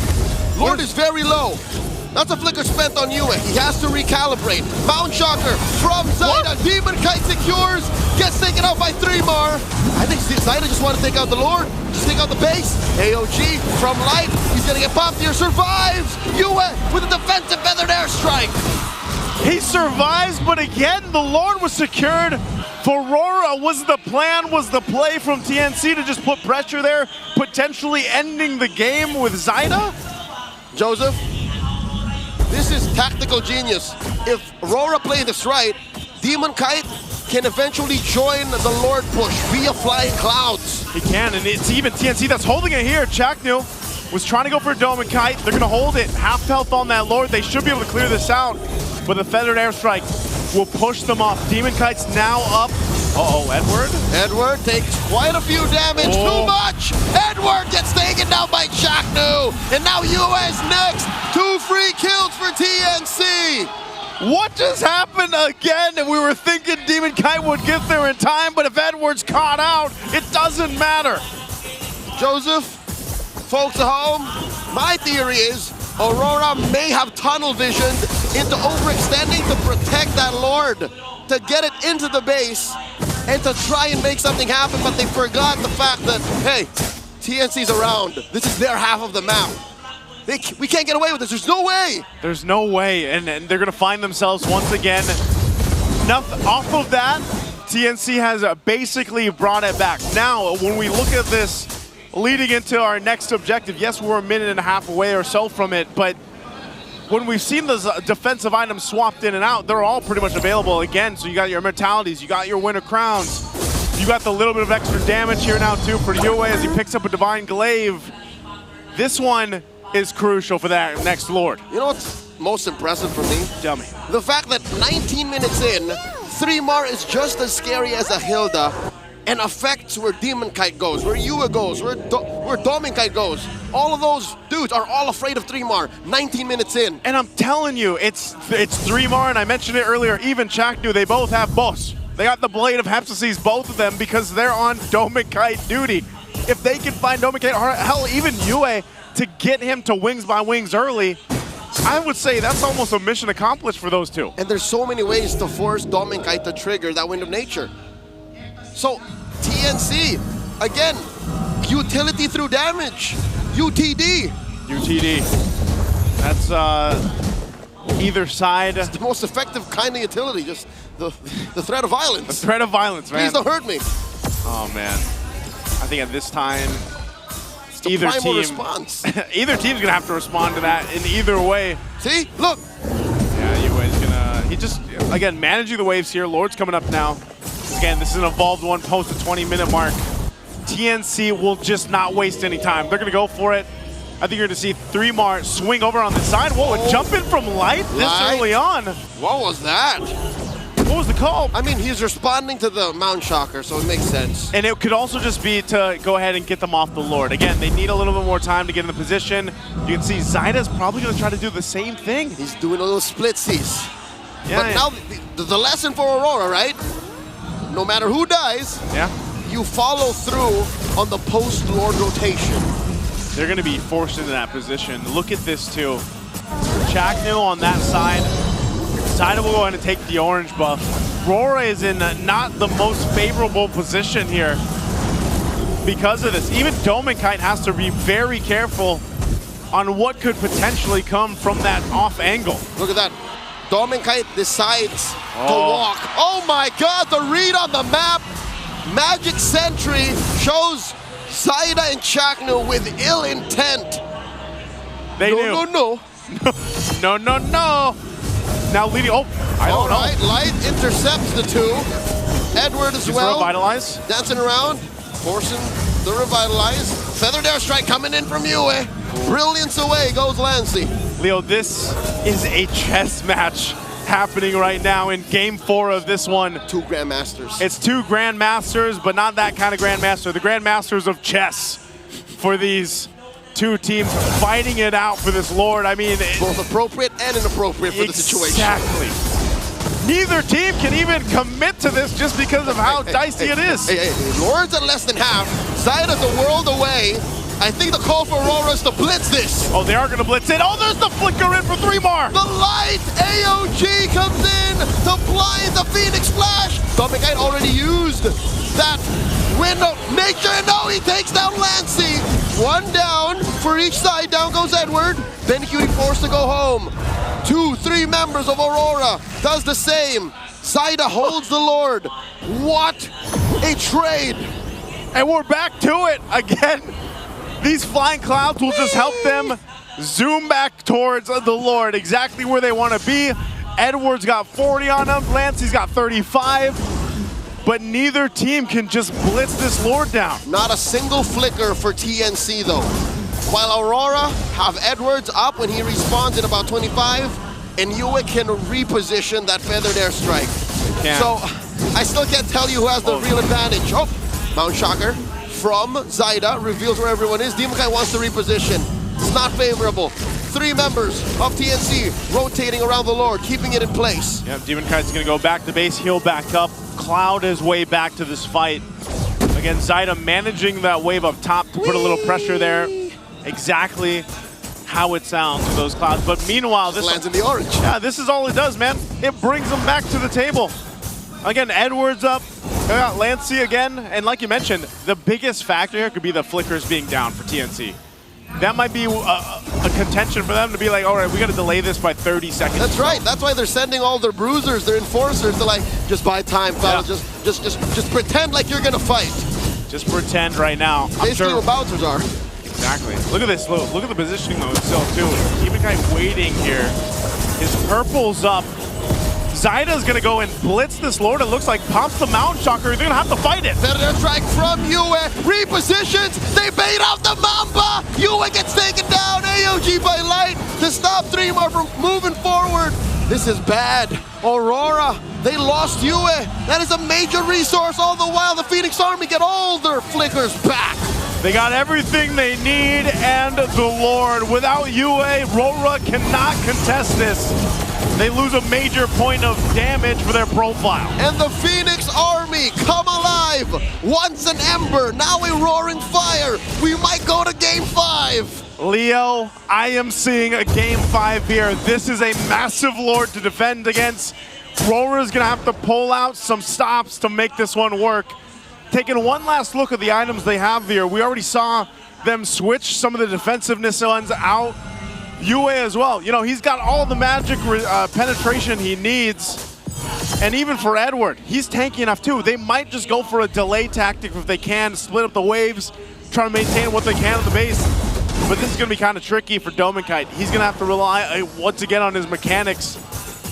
Lord is very low. That's a flicker spent on Yue. He has to recalibrate. Mount Shocker from Zaida. Demon Kite secures. Gets taken out by 3mar. I think Zaida just want to take out the Lord. Just take out the base. AOG from Light. He's going to get popped here. Survives. Yue with a defensive feathered airstrike. He survives, but again, the Lord was secured. For RORA, was the plan, was the play from TNC to just put pressure there, potentially ending the game with Zaida? Joseph, this is tactical genius. If RORA play this right, Demon Kite can eventually join the Lord push via flying clouds. He can, and it's even TNC that's holding it here. Chaknu was trying to go for a Dome and Kite. They're gonna hold it. Half health on that Lord. They should be able to clear this out, but the feathered airstrike will push them off. Demon Kite's now up. Uh-oh, Edward? Edward takes quite a few damage. Too much! Edward gets taken down by Chaknu. And now US next. 2 free kills for TNC. What just happened again? And we were thinking Demon Kite would get there in time, but if Edward's caught out, it doesn't matter. Joseph, folks at home, my theory is Aurora may have tunnel visioned into overextending to protect that Lord, to get it into the base and to try and make something happen, but they forgot the fact that, hey, TNC's around. This is their half of the map. We can't get away with this. There's no way. There's no way, and they're going to find themselves once again. Off of that, TNC has basically brought it back. Now, when we look at this leading into our next objective, yes, we're a minute and a half away or so from it, but when we've seen those defensive items swapped in and out, they're all pretty much available again. So you got your Immortalities, you got your Winter Crowns, you got the little bit of extra damage here now too for Yue as he picks up a Divine Glaive. This one is crucial for that next Lord. You know what's most impressive for me? Tell me. The fact that 19 minutes in, 3mar is just as scary as a Hilda and affects where Demon Kite goes, where Yue goes, where Dominkite goes. All of those dudes are all afraid of 3mar 19 minutes in. And I'm telling you, it's 3mar, and I mentioned it earlier, even Chaknu, they both have boss. They got the Blade of Hephaestus, both of them, because they're on Dominkite duty. If they can find Dominkite, or hell, even Yue, to get him to wings by wings early, I would say that's almost a mission accomplished for those two. And there's so many ways to force Dominkite to trigger that Wind of Nature. So, TNC, again, utility through damage. UTD. UTD. That's either side. It's the most effective kind of utility, just the threat of violence. The threat of violence, man. Please don't hurt me. Oh, man. I think at this time, either team response. Either team's gonna have to respond to that in either way. See, look. Yeah, Yue's gonna. He just again managing the waves here. Lord's coming up now. Again, this is an evolved one post the 20-minute mark. TNC will just not waste any time. They're gonna go for it. I think you're gonna see 3mar swing over on the side. Whoa, a jump in from Light this early on. What was that? What was the call? I mean, he's responding to the Mount Shocker, so it makes sense. And it could also just be to go ahead and get them off the Lord. Again, they need a little bit more time to get in the position. You can see Zaida's probably going to try to do the same thing. He's doing a little splitsies. Yeah, but now, the lesson for Aurora, right? No matter who dies, you follow through on the post-Lord rotation. They're going to be forced into that position. Look at this, too. Chaknu on that side. Zaida will go ahead and take the orange buff. RORA is in not the most favorable position here because of this. Even Dominkite has to be very careful on what could potentially come from that off angle. Look at that. Dominkite decides to walk. Oh my God, the read on the map. Magic Sentry shows Zaida and Chaknu with ill intent. They knew. No. Now leading, I don't know. Right, Light intercepts the two. Edward as well. Revitalize. Dancing around, forcing the Revitalize. Feathered Airstrike coming in from Yue. Brilliance away goes Lancy. Leo, this is a chess match happening right now in game 4 of this one. 2 Grandmasters. It's 2 Grandmasters, but not that kind of Grandmaster. The Grandmasters of chess for these 2 teams fighting it out for this Lord. I mean, both appropriate and inappropriate for the situation. Exactly. Neither team can even commit to this just because of how dicey it is. Lord's at less than half. Zyda's a world away. I think the call for Aurora is to blitz this. Oh, they are going to blitz it. Oh, there's the flicker in for 3 more. The light AOG comes in to blind the Phoenix Flash. Dominic already used that window. Nature, no, he takes down Lancey. 1 down for each side. Down goes Edward. Bencutie forced to go home. 2, 3 members of Aurora does the same. Zyda holds the Lord. What a trade. And we're back to it again. These flying clouds will just help them zoom back towards the Lord, exactly where they want to be. Edward's got 40 on him, Lancey's got 35, but neither team can just blitz this Lord down. Not a single flicker for TNC though. While Aurora have Edwards up when he respawns in about 25, and Yue can reposition that feathered airstrike. So I still can't tell you who has the real advantage. Oh, Mount Shocker from Zyda reveals where everyone is. Demon Kai wants to reposition. It's not favorable. 3 members of TNC rotating around the Lord, keeping it in place. Yeah, Demon Kite's gonna go back to base, heal back up, cloud his way back to this fight. Again, Zyda managing that wave up top to put a little pressure there. Exactly how it sounds with those clouds. But meanwhile, this lands in the orange. Yeah, this is all it does, man. It brings them back to the table. Again, Edwards up. Lancey again, and like you mentioned, the biggest factor here could be the flickers being down for TNC. That might be a contention for them to be like, all right, we got to delay this by 30 seconds. That's right. That's why they're sending all their bruisers, their enforcers, to like, just buy time, fellas. Yeah. Just pretend like you're gonna fight. Just pretend right now. Basically what bouncers are. Exactly. Look at this. Look at the positioning though itself too. Demon Kai waiting here. His purple's up. Zyda's gonna go and blitz this Lord. It looks like pops the Mount Shocker. They're gonna have to fight it. Better strike from Yue. Repositions. They bait out the Mamba. Yue gets taken down. AOG by Light to stop 3 more from moving forward. This is bad. Aurora, they lost Yue. That is a major resource. All the while, the Phoenix Army get all their flickers back. They got everything they need and the Lord. Without Yue, RORA cannot contest this. They lose a major point of damage for their profile. And the Phoenix Army come alive. Once an ember, now a roaring fire. We might go to game 5. Leo, I am seeing a game 5 here. This is a massive Lord to defend against. RORA's gonna have to pull out some stops to make this one work. Taking one last look at the items they have here, we already saw them switch some of the defensiveness ones out. Yue as well. You know, he's got all the magic penetration he needs. And even for Edward, he's tanky enough too. They might just go for a delay tactic if they can, split up the waves, try to maintain what they can on the base. But this is going to be kind of tricky for Dominkite. He's going to have to rely once again on his mechanics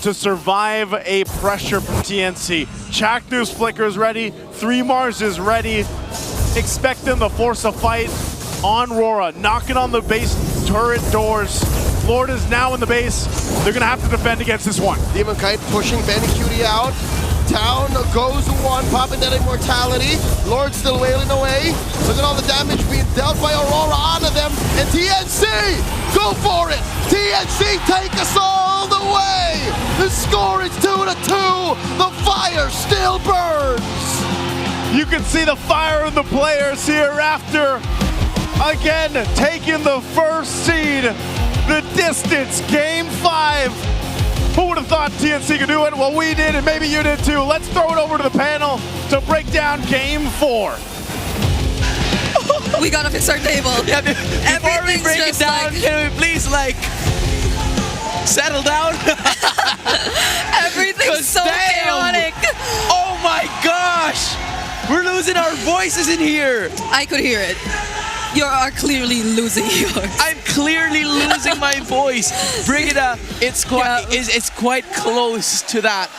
to survive a pressure from TNC. Chaknu's flicker is ready. 3 Mars is ready. Expect them to force a fight on RORA, knocking on the base turret doors. Lord is now in the base. They're gonna have to defend against this one. Demon Kite pushing Bencutie out. Down goes 1, popping that immortality. Lord still wailing away. Look at all the damage being dealt by Aurora onto them. And TNC, go for it. TNC take us all the way. The score is 2-2. The fire still burns. You can see the fire in the players here after, again, taking the first seed. The distance, game 5. Who would have thought TNC could do it? Well, we did, and maybe you did too. Let's throw it over to the panel to break down game 4. We gotta fix our table. Yeah, before we break it down, can we please, like, settle down? Everything's so chaotic. Oh my gosh! We're losing our voices in here. I could hear it. You are clearly losing yours. I'm clearly losing my voice. Brigida, it's quite close to that.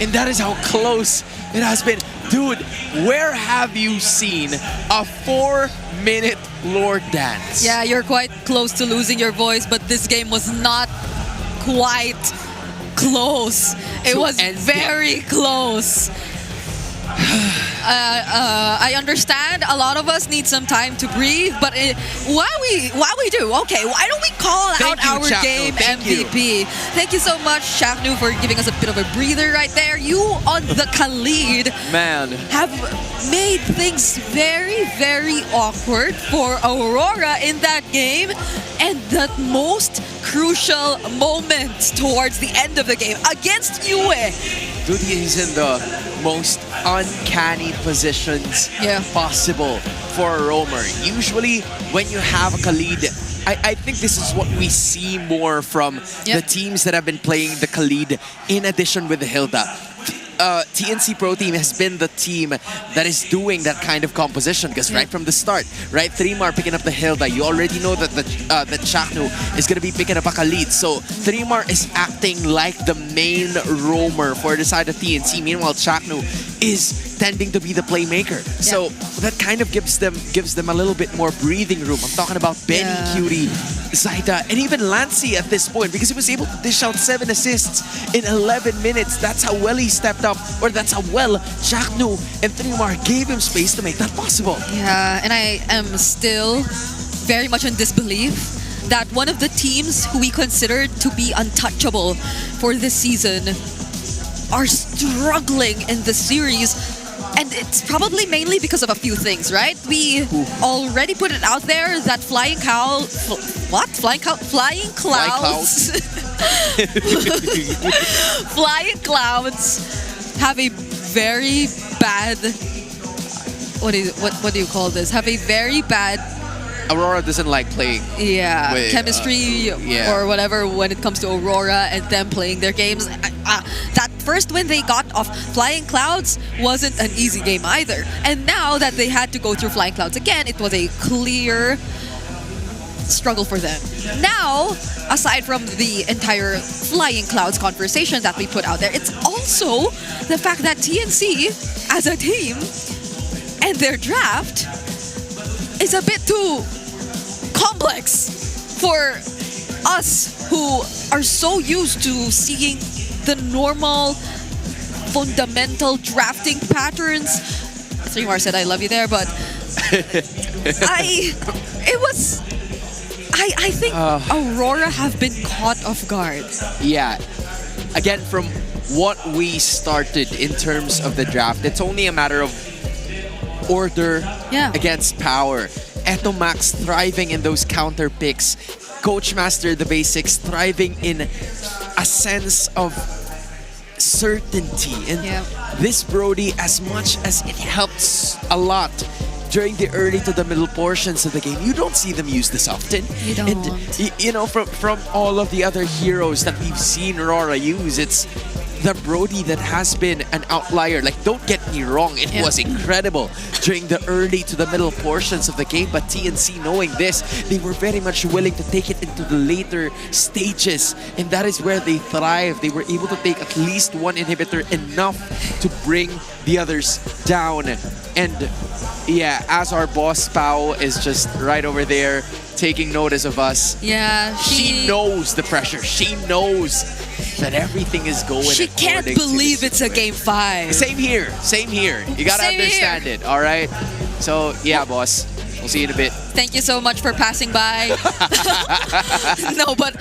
And that is how close it has been. Dude, where have you seen a 4 minute Lord Dance. Yeah, you're quite close to losing your voice, but this game was not quite close. It was very close. I understand a lot of us need some time to breathe, but while we do, okay, why don't we call out our Chaknu. game Thank you. MVP? Thank you so much, Chaknu, for giving us a bit of a breather right there. You on the Khalid Man. have made things very, very awkward for Aurora in that game, and the most crucial moment towards the end of the game against Yue. Dude, he's in the most uncanny positions possible for a roamer. Usually, when you have a Khalid, I think this is what we see more from the teams that have been playing the Khalid in addition with the Hilda. TNC Pro Team has been the team that is doing that kind of composition because right from the start, right, 3mar picking up the Hilda, you already know that that Chaknu is going to be picking up a Khalid. So 3mar is acting like the main roamer for the side of TNC. Meanwhile, Chaknu is tending to be the playmaker. So that kind of gives them a little bit more breathing room. I'm talking about Benny, Cutie, Zaida, and even Lancey at this point because he was able to dish out 7 assists in 11 minutes. That's how well he stepped up, or that's how well Chaknu and 3mar gave him space to make that possible. Yeah, and I am still very much in disbelief that one of the teams who we considered to be untouchable for this season are struggling in the series. And it's probably mainly because of a few things, right? We already put it out there that Flying Clouds Flying Clouds have a very bad, what do you call this? Have a very bad Aurora doesn't like playing. With, chemistry or whatever when it comes to Aurora and them playing their games. That first win they got off Flying Clouds wasn't an easy game either. And now that they had to go through Flying Clouds again, it was a clear struggle for them. Now, aside from the entire Flying Clouds conversation that we put out there, it's also the fact that TNC as a team and their draft is a bit too complex for us who are so used to seeing the normal fundamental drafting patterns. 3mar said I love you there, but I think Aurora have been caught off guard. Yeah. Again, from what we started in terms of the draft, it's only a matter of order against power. Eto Max thriving in those counter picks. Coach Master the Basics thriving in a sense of certainty. And this Brody, as much as it helps a lot during the early to the middle portions of the game, you don't see them use this often. You don't. And you know, from all of the other heroes that we've seen RORA use, it's the Brody that has been an outlier. Like, don't get me wrong, it was incredible during the early to the middle portions of the game, but TNC, knowing this, they were very much willing to take it into the later stages, and that is where they thrive. They were able to take at least one inhibitor, enough to bring the others down. And yeah, as our boss Pao is just right over there taking notice of us. Yeah, she knows the pressure. She knows that everything is going. She can't believe it's a game 5. Same here. Same here. You gotta understand it. All right. So yeah, boss. We'll see you in a bit. Thank you so much for passing by. no, but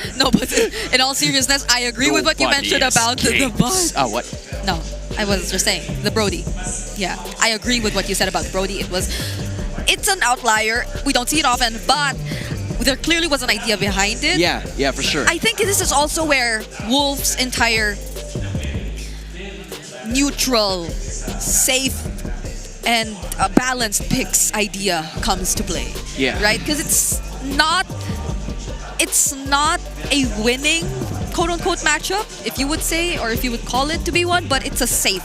in all seriousness, I agree with what you mentioned about the boss. Oh, what? No, I was just saying the Brody. Yeah, I agree with what you said about Brody. It's an outlier. We don't see it often, but there clearly was an idea behind it. Yeah, for sure. I think this is also where Wolf's entire neutral, safe, and balanced picks idea comes to play. Yeah. Right? Because it's not a winning quote-unquote matchup, if you would say, or if you would call it to be one, but it's a safe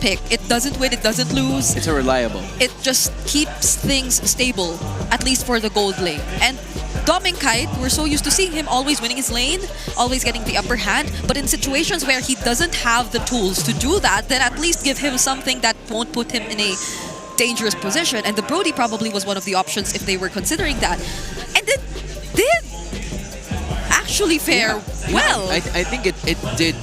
pick. It doesn't win, it doesn't lose. It's a reliable. It just keeps things stable, at least for the gold lane. And Kite, we're so used to seeing him always winning his lane, always getting the upper hand, but in situations where he doesn't have the tools to do that, then at least give him something that won't put him in a dangerous position, and the Brody probably was one of the options if they were considering that. And it did actually fare well. I think it did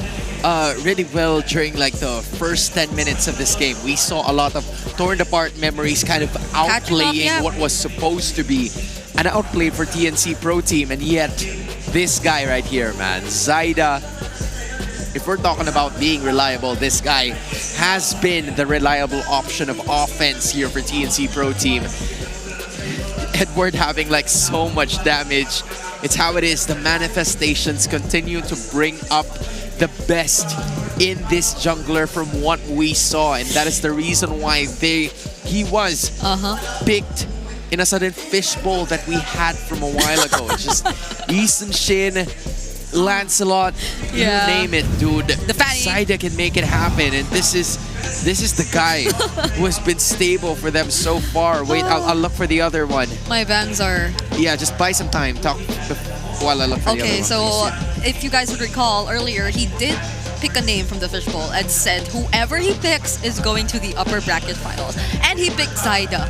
really well during like the first 10 minutes of this game. We saw a lot of torn apart memories kind of outplaying what was supposed to be an outplay for TNC Pro Team, and yet this guy right here, man, Zaida, if we're talking about being reliable, this guy has been the reliable option of offense here for TNC Pro Team. Edward having like so much damage. It's how it is. The manifestations continue to bring up the best in this jungler from what we saw, and that is the reason why he was picked in a sudden fishbowl that we had from a while ago. Just Easton Shin, Lancelot, you name it, dude. The Zaida can make it happen, and this is the guy who has been stable for them so far. Wait, I'll look for the other one. My bangs are... Yeah, just buy some time. Talk while I look for the other one. Okay, so if you guys would recall earlier, he did pick a name from the fishbowl and said whoever he picks is going to the upper bracket finals. And he picked Zaida.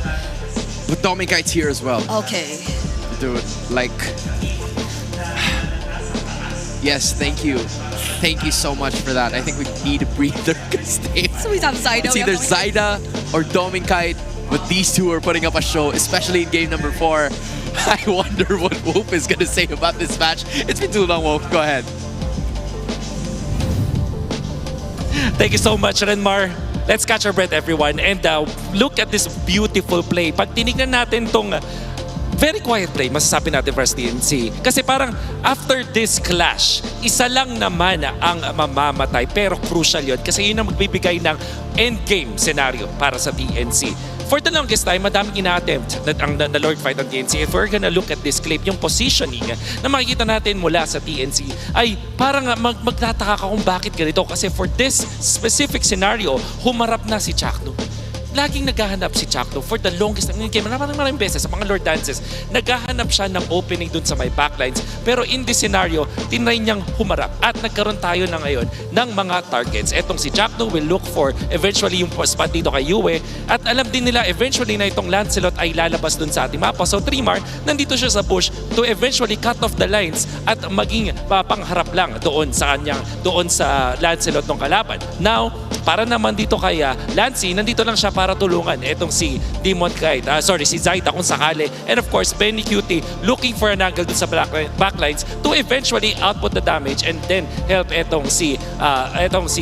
But Domikite's here as well. Okay. Dude, like... Yes, thank you. Thank you so much for that. I think we need a breather because so we have Zaida. It's either Zaida or Domikite, but these two are putting up a show, especially in game number 4. I wonder what Wolf is going to say about this match. It's been too long, Wolf. Go ahead. Thank you so much, Renmar. Let's catch our breath, everyone, and look at this beautiful play. Pag tinignan natin tong very quiet play, masasabi natin for TNC. Kasi parang after this clash, isa lang naman ang mamamatay. Pero crucial yun kasi yun ang magbibigay ng endgame scenario para sa TNC. For the longest time, madaming ina-attempt na Lord fight ng TNC. If we're gonna look at this clip, yung positioning na makikita natin mula sa TNC ay parang magtataka ka kung bakit ganito. Kasi for this specific scenario, humarap na si Chakno. Laging naghahanap si Chakno for the longest time. Maraming beses sa mga Lord dances, naghahanap siya ng opening dun sa may backlines. Pero in this scenario, tinry niyang humarap. At nagkaroon tayo na ngayon ng mga targets. Etong si Chakno will look for eventually yung spot dito kay Yue. At alam din nila eventually na itong Lancelot ay lalabas dun sa ating mapa. So Trimar, nandito siya sa push to eventually cut off the lines at maging pangharap lang doon sa kanyang, doon sa Lancelot ng kalaban. Now, para naman dito kay Lancy, nandito lang siya para tulungan etong si Demon Kite, si Zaida kung sakali. And of course, Benny Cutie looking for an angle dun sa backlines to eventually output the damage and then help etong si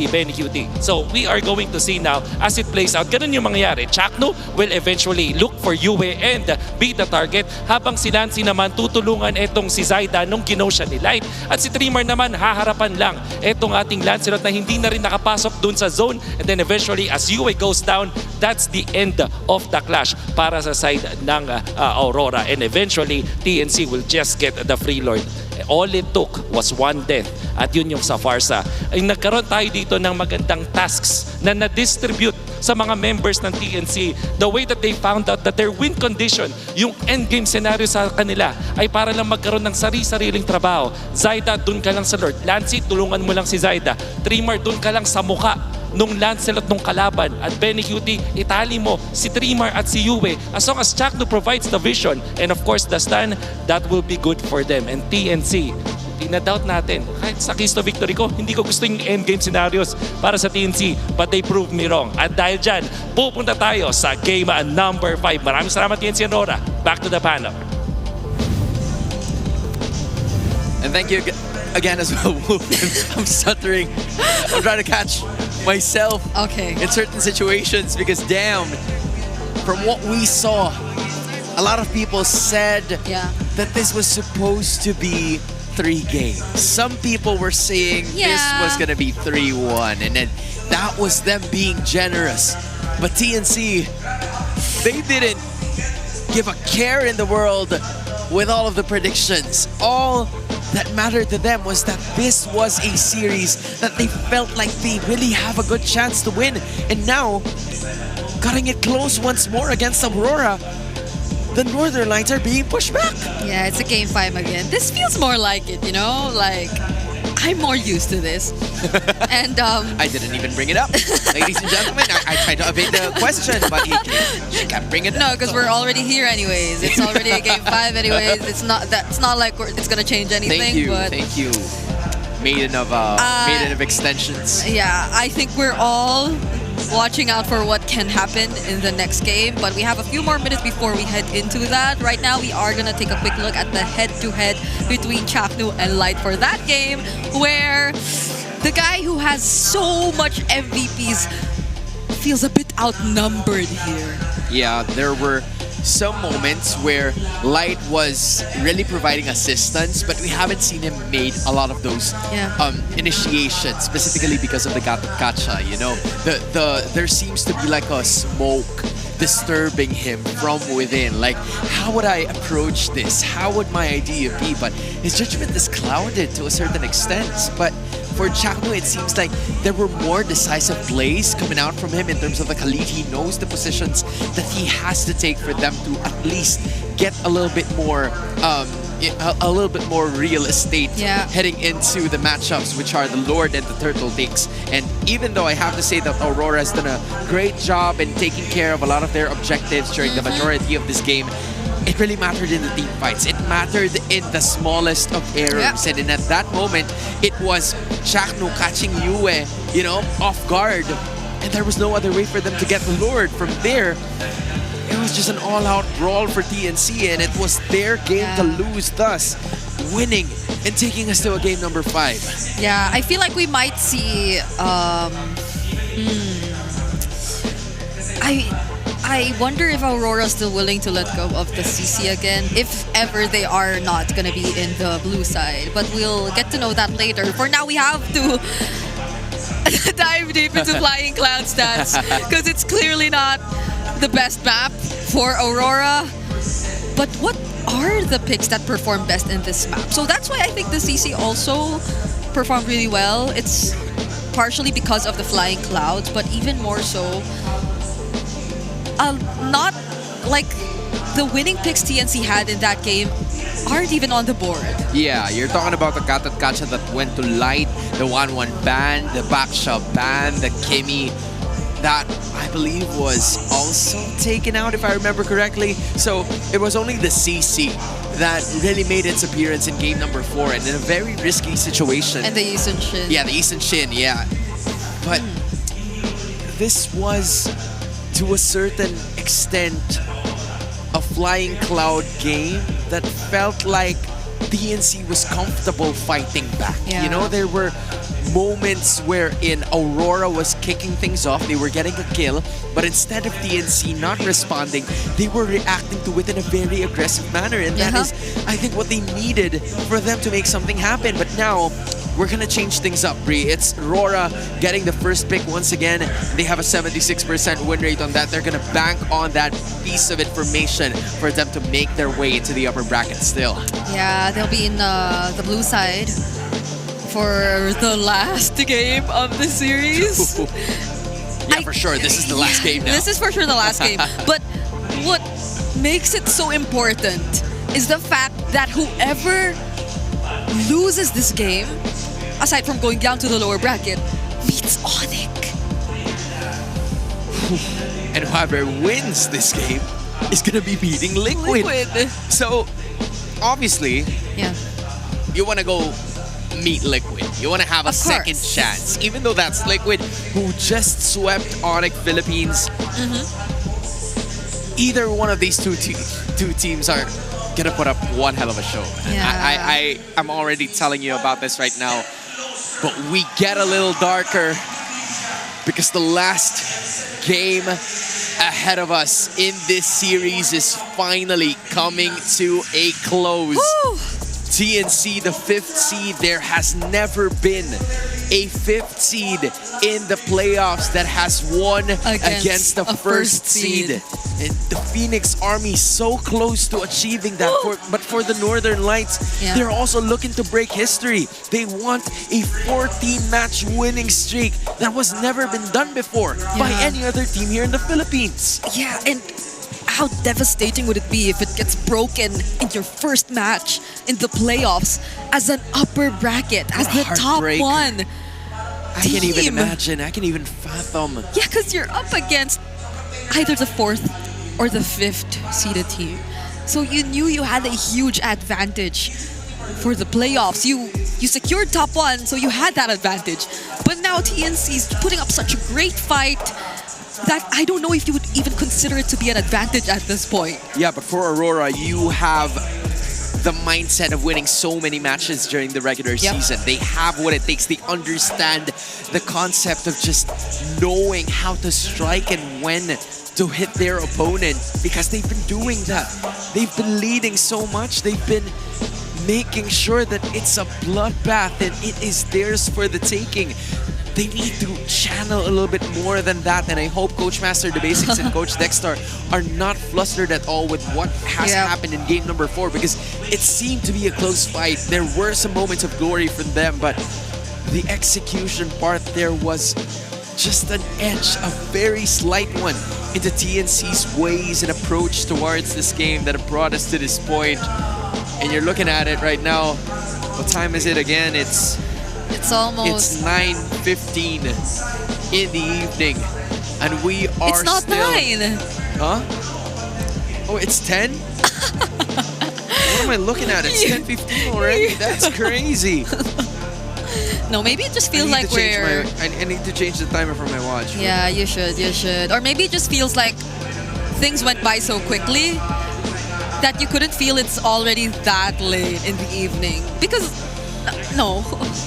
Benny Cutie. So we are going to see now as it plays out. Ganun yung mangyayari. Chakno will eventually look for Yue and beat the target, habang si Lancy naman tutulungan etong si Zaida nung ginaw siya ni Light. At si Trimar naman haharapan lang etong ating Lancelot na hindi na rin nakapasok dun sa zone. And then eventually, as Yue goes down, that's the end of the clash para sa side ng Aurora. And eventually, TNC will just get the free Lord. All it took was one death. At yun yung sa Farsa. Ay nagkaroon tayo dito ng magandang tasks na na-distribute sa mga members ng TNC. The way that they found out that their win condition, yung endgame scenario sa kanila, ay para lang magkaroon ng sari-sariling trabaho. Zaida, dun ka lang sa Lord. Lancy, tulungan mo lang si Zaida. Trimar, dun ka lang sa muka nung Lancelot nung kalaban. At Benny Cutie, itali mo si Trimar at si Yue. As long as Chakno provides the vision and of course the stun, that will be good for them. And TNC, tinadoubt natin. Kahit sa keys to victory ko, hindi ko gusto yung endgame scenarios para sa TNC, but they proved me wrong. At dahil dyan, pupunta tayo sa game number 5. Maraming salamat TNC and RORA. Back to the panel. And thank you again as well, Wolf. I'm stuttering. I'm trying to catch myself in certain situations because damn, from what we saw, a lot of people said that this was supposed to be 3 games. Some people were saying this was going to be 3-1, and then that was them being generous. But TNC, they didn't give a care in the world with all of the predictions. All that mattered to them was that this was a series that they felt like they really have a good chance to win. And now, cutting it close once more against Aurora, the Northern Lights are being pushed back. Yeah, it's a game 5 again. This feels more like it, you know? Like, I'm more used to this. And I didn't even bring it up. Ladies and gentlemen, I tried to evade the question, but she can't bring it up. no, because we're already here anyways. It's already a game 5 anyways. It's not like it's gonna change anything. Thank you. Maiden of extensions. Yeah, I think we're all watching out for what can happen in the next game, but we have a few more minutes before we head into that. Right now, we are gonna take a quick look at the head-to-head between Chaknu and Light for that game, where the guy who has so much MVPs feels a bit outnumbered here. Yeah, there were some moments where Light was really providing assistance, but we haven't seen him made a lot of those initiations, specifically because of the Gacha. You know, there seems to be like a smoke disturbing him from within. Like, how would I approach this? How would my idea be? But his judgment is clouded to a certain extent. But for Chaknu, it seems like there were more decisive plays coming out from him in terms of the Khalid. He knows the positions that he has to take for them to at least get a little bit more real estate heading into the matchups, which are the Lord and the Turtle takes. And even though I have to say that Aurora has done a great job in taking care of a lot of their objectives during the majority of this game, it really mattered in the team fights. It mattered in the smallest of errors. And at that moment, it was Chaknu catching Yue, off guard. And there was no other way for them to get the Lord. From there, it was just an all-out brawl for TNC, and it was their game to lose, thus winning and taking us to a game number 5. Yeah, I feel like we might see... I wonder if Aurora's still willing to let go of the CC again, if ever they are not going to be in the blue side. But we'll get to know that later. For now, we have to dive deep into Flying Cloud stats, because it's clearly not the best map for Aurora. But what are the picks that perform best in this map? So that's why I think the CC also performed really well. It's partially because of the Flying Clouds, but even more so, not like the winning picks TNC had in that game aren't even on the board. Yeah, you're talking about the Kat at Kacha that went to Light, the 1-1 ban, the Baksha ban, the Kimi. That, I believe, was also taken out, if I remember correctly. So it was only the CC that really made its appearance in game number 4, and in a very risky situation. And the Eason Shin. Yeah, the Eason Shin, yeah. But this was, to a certain extent, a Flying Cloud game that felt like DNC was comfortable fighting back. Yeah. There were moments wherein Aurora was kicking things off, they were getting a kill, but instead of DNC not responding, they were reacting to it in a very aggressive manner, and that is, I think, what they needed for them to make something happen. But now, we're gonna change things up, Bree. It's RORA getting the first pick once again. They have a 76% win rate on that. They're gonna bank on that piece of information for them to make their way into the upper bracket still. Yeah, they'll be in the blue side for the last game of the series. Yeah, for sure. This is the last game now. This is for sure the last game. But what makes it so important is the fact that whoever loses this game, aside from going down to the lower bracket, beats ONIC. And whoever wins this game is gonna be beating Liquid. So, obviously, you wanna go meet Liquid. You wanna have a second chance. Even though that's Liquid, who just swept ONIC Philippines. Either one of these two teams are gonna put up one hell of a show. Yeah. I'm already telling you about this right now. But we get a little darker because the last game ahead of us in this series is finally coming to a close. Woo! TNC, the 5th seed. There has never been a 5th seed in the playoffs that has won against the first seed. And the Phoenix Army so close to achieving that. But for the Northern Lights, they're also looking to break history. They want a 14-match winning streak that was never been done before by any other team here in the Philippines. Yeah, and how devastating would it be if it gets broken in your first match in the playoffs as an upper bracket, as the top Heartbreak. one I can't even team? imagine. I can't even fathom. Yeah, because you're up against either the 4th or the 5th seeded team. So you knew you had a huge advantage for the playoffs. You secured top 1, so you had that advantage. But now TNC's putting up such a great fight that I don't know if you would even consider it to be an advantage at this point. Yeah, but for Aurora, you have the mindset of winning so many matches during the regular season. They have what it takes. They understand the concept of just knowing how to strike and when to hit their opponent, because they've been doing that. They've been leading so much. They've been making sure that it's a bloodbath and it is theirs for the taking. They need to channel a little bit more than that, and I hope Coach Master the Basics and Coach Dexter are not flustered at all with what has happened in game number 4, because it seemed to be a close fight. There were some moments of glory from them, but the execution part there was just an edge, a very slight one, into TNC's ways and approach towards this game that have brought us to this point. And you're looking at it right now. What time is it again? It's almost... It's 9:15 in the evening. And we are It's not still... 9! Huh? Oh, it's 10? What am I looking at? It's 10:15 already? That's crazy. No, maybe it just feels like we're... I need to change the timer for my watch. Yeah, you should. Or maybe it just feels like things went by so quickly that you couldn't feel it's already that late in the evening. Because, no,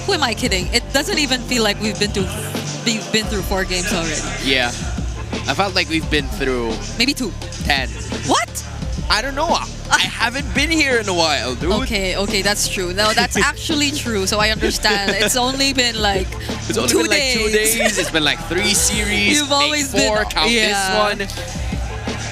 who am I kidding? It doesn't even feel like we've been through 4 games already. Yeah. I felt like we've been through... Maybe 2. 10. What? I don't know. I haven't been here in a while, dude. Okay, that's true. No, that's actually true. So I understand. It's only been like It's only 2 been like 2 days. It's been like 3 series. You've always been 4, count this one.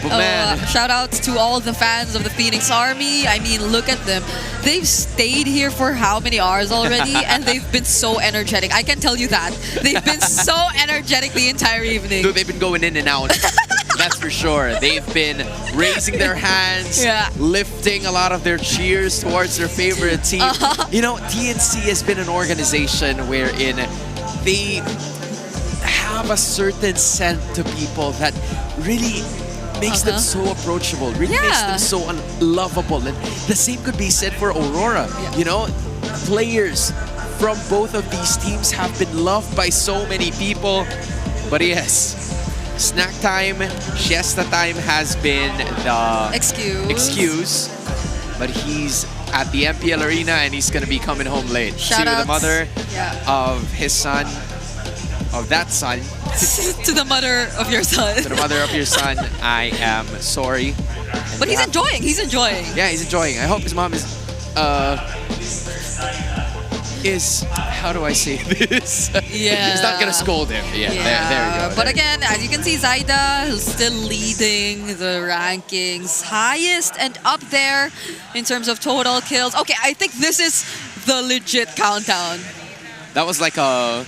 But man, shout out to all the fans of the Phoenix Army. I mean, look at them. They've stayed here for how many hours already? And they've been so energetic. I can tell you that. They've been so energetic the entire evening. dude, they've been going in and out. That's for sure. They've been raising their hands, lifting a lot of their cheers towards their favorite team. You know, TNC has been an organization wherein they have a certain scent to people that really makes them so approachable, really makes them so unlovable. And the same could be said for Aurora. You know, players from both of these teams have been loved by so many people. But yes, snack time, siesta time has been the excuse. But he's at the MPL Arena and he's going to be coming home late. Shout to the outs. mother of his son, of that son. To the mother of your son. To the mother of your son, I am sorry. And But he's enjoying. He's enjoying. Yeah, he's enjoying. I hope his mom is how do I say this? Yeah. He's not gonna scold him. Yeah, there you go. But again, as you can see, Zaida is still leading the rankings, highest and up there in terms of total kills. Okay, I think this is the legit countdown. That was like a...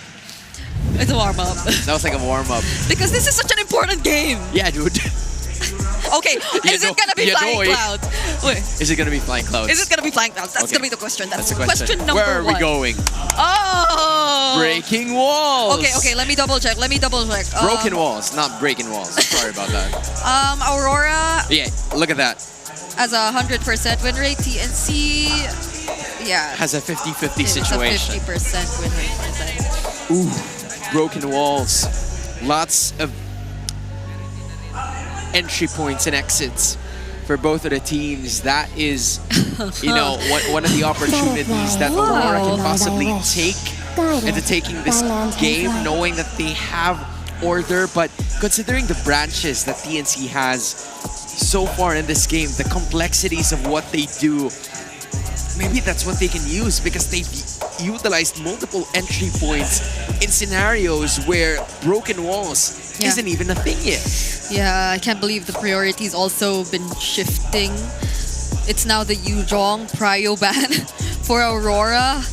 It's a warm-up. That was like a warm-up. Because this is such an important game. Yeah, dude. Okay, is it gonna be Flying Clouds? Wait. Is it gonna be Flying Clouds? Is it gonna be Flying Clouds? That's gonna be the question. That's the question number 1. Where are we going? Oh! Breaking walls! Okay, let me double check. Broken walls, not breaking walls. Sorry about that. Aurora Yeah, look at that. has a 100% win rate. TNC, Has a 50-50 it's situation. a 50% win rate for them. Ooh, broken walls. Lots of entry points and exits for both of the teams. That is, you know, one of the opportunities that Aurora can possibly take into taking this game, knowing that they have order, but considering the branches that TNC has so far in this game, the complexities of what they do, maybe that's what they can use, because they've utilized multiple entry points in scenarios where broken walls isn't even a thing yet. Yeah, I can't believe the priority's also been shifting. It's now the Yuzhong Prio ban for Aurora.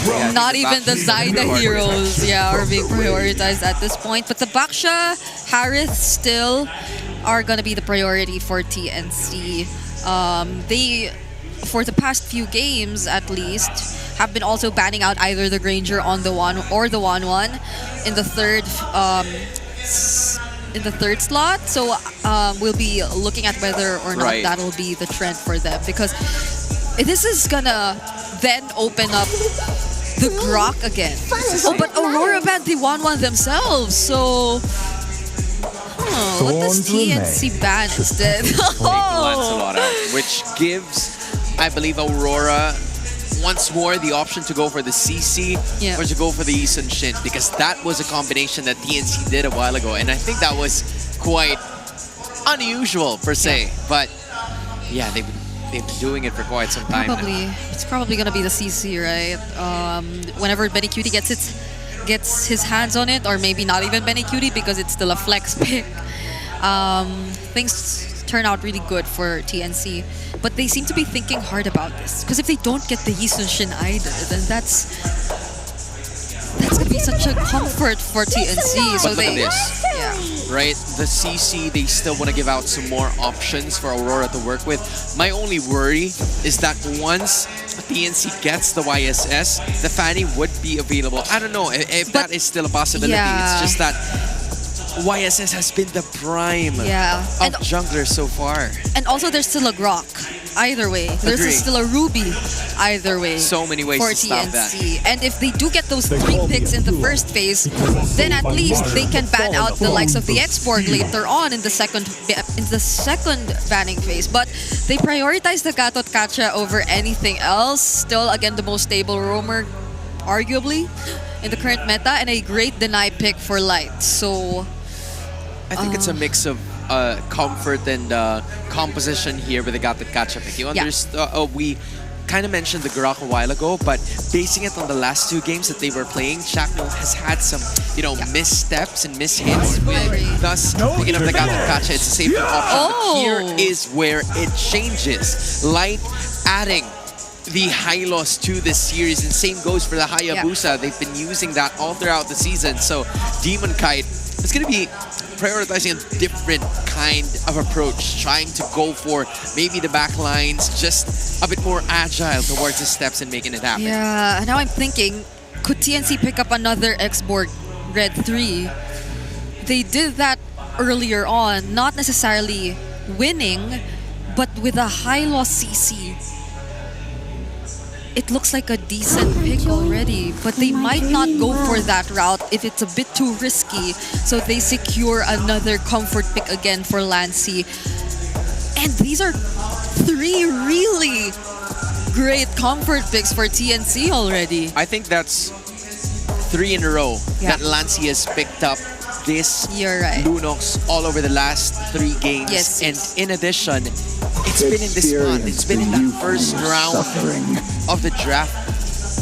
Yeah, Not even the Zaida heroes are being prioritized at this point. But the Baksha, Harith still are gonna be the priority for TNC. They, for the past few games at least, have been also banning out either the Granger on the 1 or the 1-1 in the third slot. So we'll be looking at whether or not Right. that'll be the trend for them, because this is gonna then open up the Grok again. Oh, but Aurora banned the 1-1 themselves, so what does TNC ban instead? Lancelot out, which gives, I believe, Aurora once more the option to go for the CC or to go for the Yisun Shin, because that was a combination that TNC did a while ago, and I think that was quite unusual per se. But yeah, they've been doing it for quite some time now. It's probably gonna be the CC, right? Whenever Benny Cutie gets his hands on it, or maybe not even Benny Cutie because it's still a flex pick. Things turn out really good for TNC, but they seem to be thinking hard about this, because if they don't get the Yisun Shin either, then that's gonna be such a comfort for TNC. So But look at this. Right, the CC, they still want to give out some more options for Aurora to work with. My only worry is that once TNC gets the YSS, the Fanny would be available. I don't know if that is still a possibility. It's just that YSS has been the prime of junglers so far. And also there's still a Grok either way. There's still a Ruby either way. So many ways for to stop TNC. And if they do get those 3 picks in the first phase, then at least they can ban out the likes of the X-Borg later on in the second banning phase. But they prioritize the Gatot Kacha over anything else. Still, again, the most stable roamer, arguably, in the current meta, and a great deny pick for Light. So I think it's a mix of comfort and composition here with the Gatot Kacha pick. You understand? We kind of mentioned the Grok a while ago, but basing it on the last 2 games that they were playing, Shacknell has had some, missteps and mishits. Thus, picking up the Gatot Kacha, it's a safer option. But here is where it changes. Light adding the high loss to this series, and same goes for the Hayabusa. They've been using that all throughout the season. So Demon Kite is going to be prioritizing a different kind of approach, trying to go for maybe the back lines, just a bit more agile towards his steps and making it happen. yeah, now I'm thinking, could TNC pick up another X-Borg Red 3? They did that earlier on, not necessarily winning, but with a high loss CC. It looks like a decent pick already, but they might not go for that route if it's a bit too risky. So they secure another comfort pick again for Lancy. And these are 3 really great comfort picks for TNC already. I think that's 3 in a row that Lancy has picked up this Lunox all over the last 3 games. And in addition, it's been in this spot. It's been in that first round of the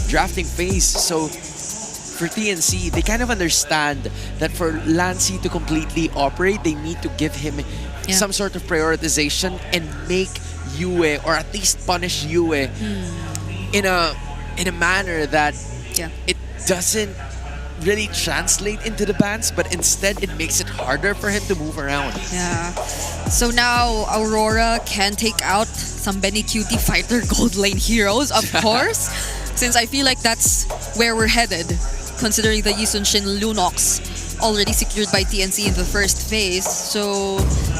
drafting phase. So for TNC, they kind of understand that for Lancy to completely operate, they need to give him some sort of prioritization and make Yue, or at least punish Yue in a manner that it doesn't really translate into the bans, but instead it makes it harder for him to move around. Yeah. So now Aurora can take out some Benny Cutie fighter gold lane heroes, of course, since I feel like that's where we're headed, considering the Yisun Shin Lunox already secured by TNC in the first phase. So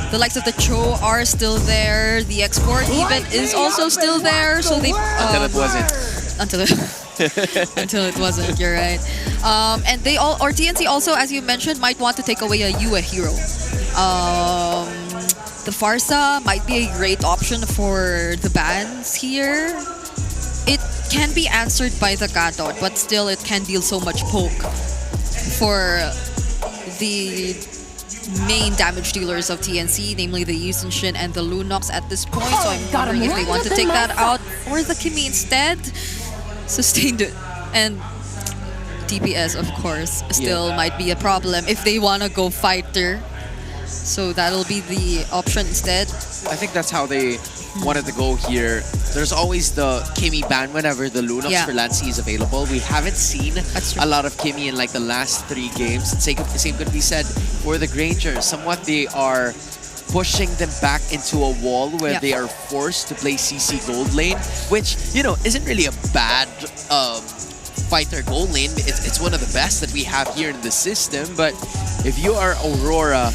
the likes of the Cho are still there, the X-Borg even is also still there, so they until it wasn't. Until it wasn't, you're right. And they all, or TNC also, as you mentioned, might want to take away a Yue hero. The Farsa might be a great option for the bans here. It can be answered by the Gatot, but still it can deal so much poke for the main damage dealers of TNC, namely the Yisun Shin and the Lunox at this point. So I'm wondering if they want to take that out or the Kimi instead. Sustained it. And DPS, of course, still might be a problem if they want to go fighter. So that'll be the option instead. I think that's how they wanted to go here. There's always the Kimi ban whenever the Lunox for Lancy is available. We haven't seen a lot of Kimi in like the last 3 games. Same could be said for the Granger. Somewhat they are pushing them back into a wall where they are forced to play CC gold lane, which, you know, isn't really a bad fighter gold lane. It's one of the best that we have here in the system, but if you are Aurora,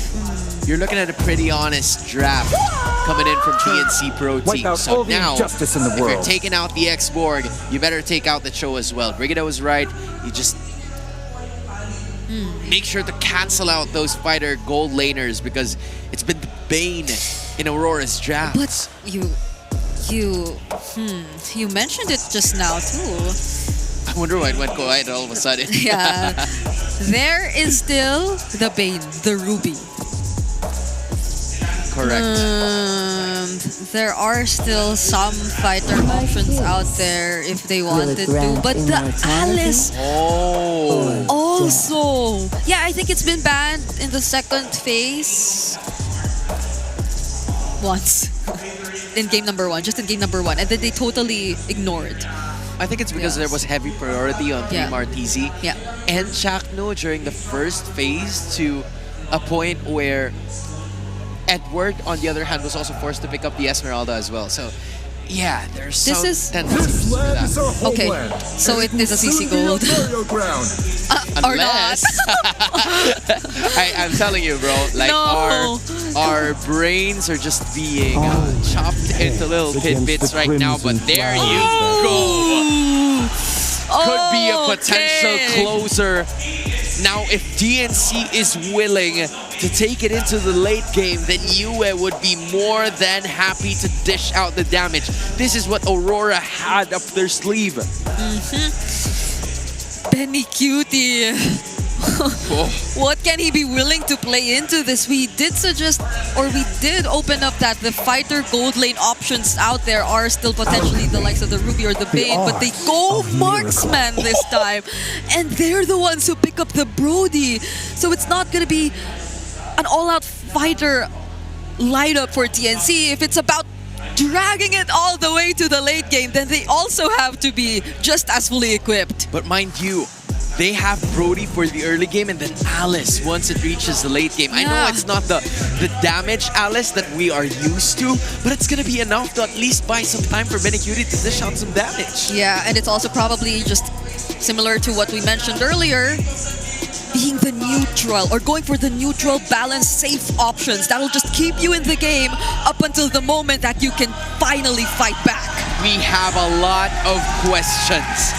you're looking at a pretty honest draft coming in from TNC Pro Team. So now, if you're taking out the X-Borg, you better take out the Cho as well. Brigida was right. You just make sure to cancel out those fighter gold laners because it's been the bane in Aurora's draft. But you mentioned it just now too. I wonder why it went quiet all of a sudden. Yeah. There is still the Bane, the Ruby. Correct. There are still some fighter options out there if they wanted to, but the Alice also. Yeah, I think it's been banned in the second phase once in game number 1, just in game number 1, and then they totally ignored. I think it's because there was heavy priority on Team RTZ and Chakno during the first phase to a point where Edward, on the other hand, was also forced to pick up the Esmeralda as well. So, yeah, there's some tendencies to do that. Okay, so it is a CC gold. Or not. I'm telling you, bro, like our brains are just being chopped into little tidbits right now, but there you go. Could be a potential closer. Now, if DNC is willing to take it into the late game, then Yue would be more than happy to dish out the damage. This is what Aurora had up their sleeve. Benny Cutie. What can he be willing to play into this? We did suggest, or we did open up that the fighter gold lane options out there are still potentially the likes of the Ruby or the Bane, but they go marksman this time. And they're the ones who pick up the Brody. So it's not going to be an all-out fighter lineup for TNC. If it's about dragging it all the way to the late game, then they also have to be just as fully equipped. But mind you, they have Brody for the early game and then Alice once it reaches the late game. I know it's not the damage Alice that we are used to, but it's going to be enough to at least buy some time for Benecutie to dish out some damage. Yeah, and it's also probably just similar to what we mentioned earlier, being the neutral or going for the neutral, balanced, safe options. That'll just keep you in the game up until the moment that you can finally fight back. We have a lot of questions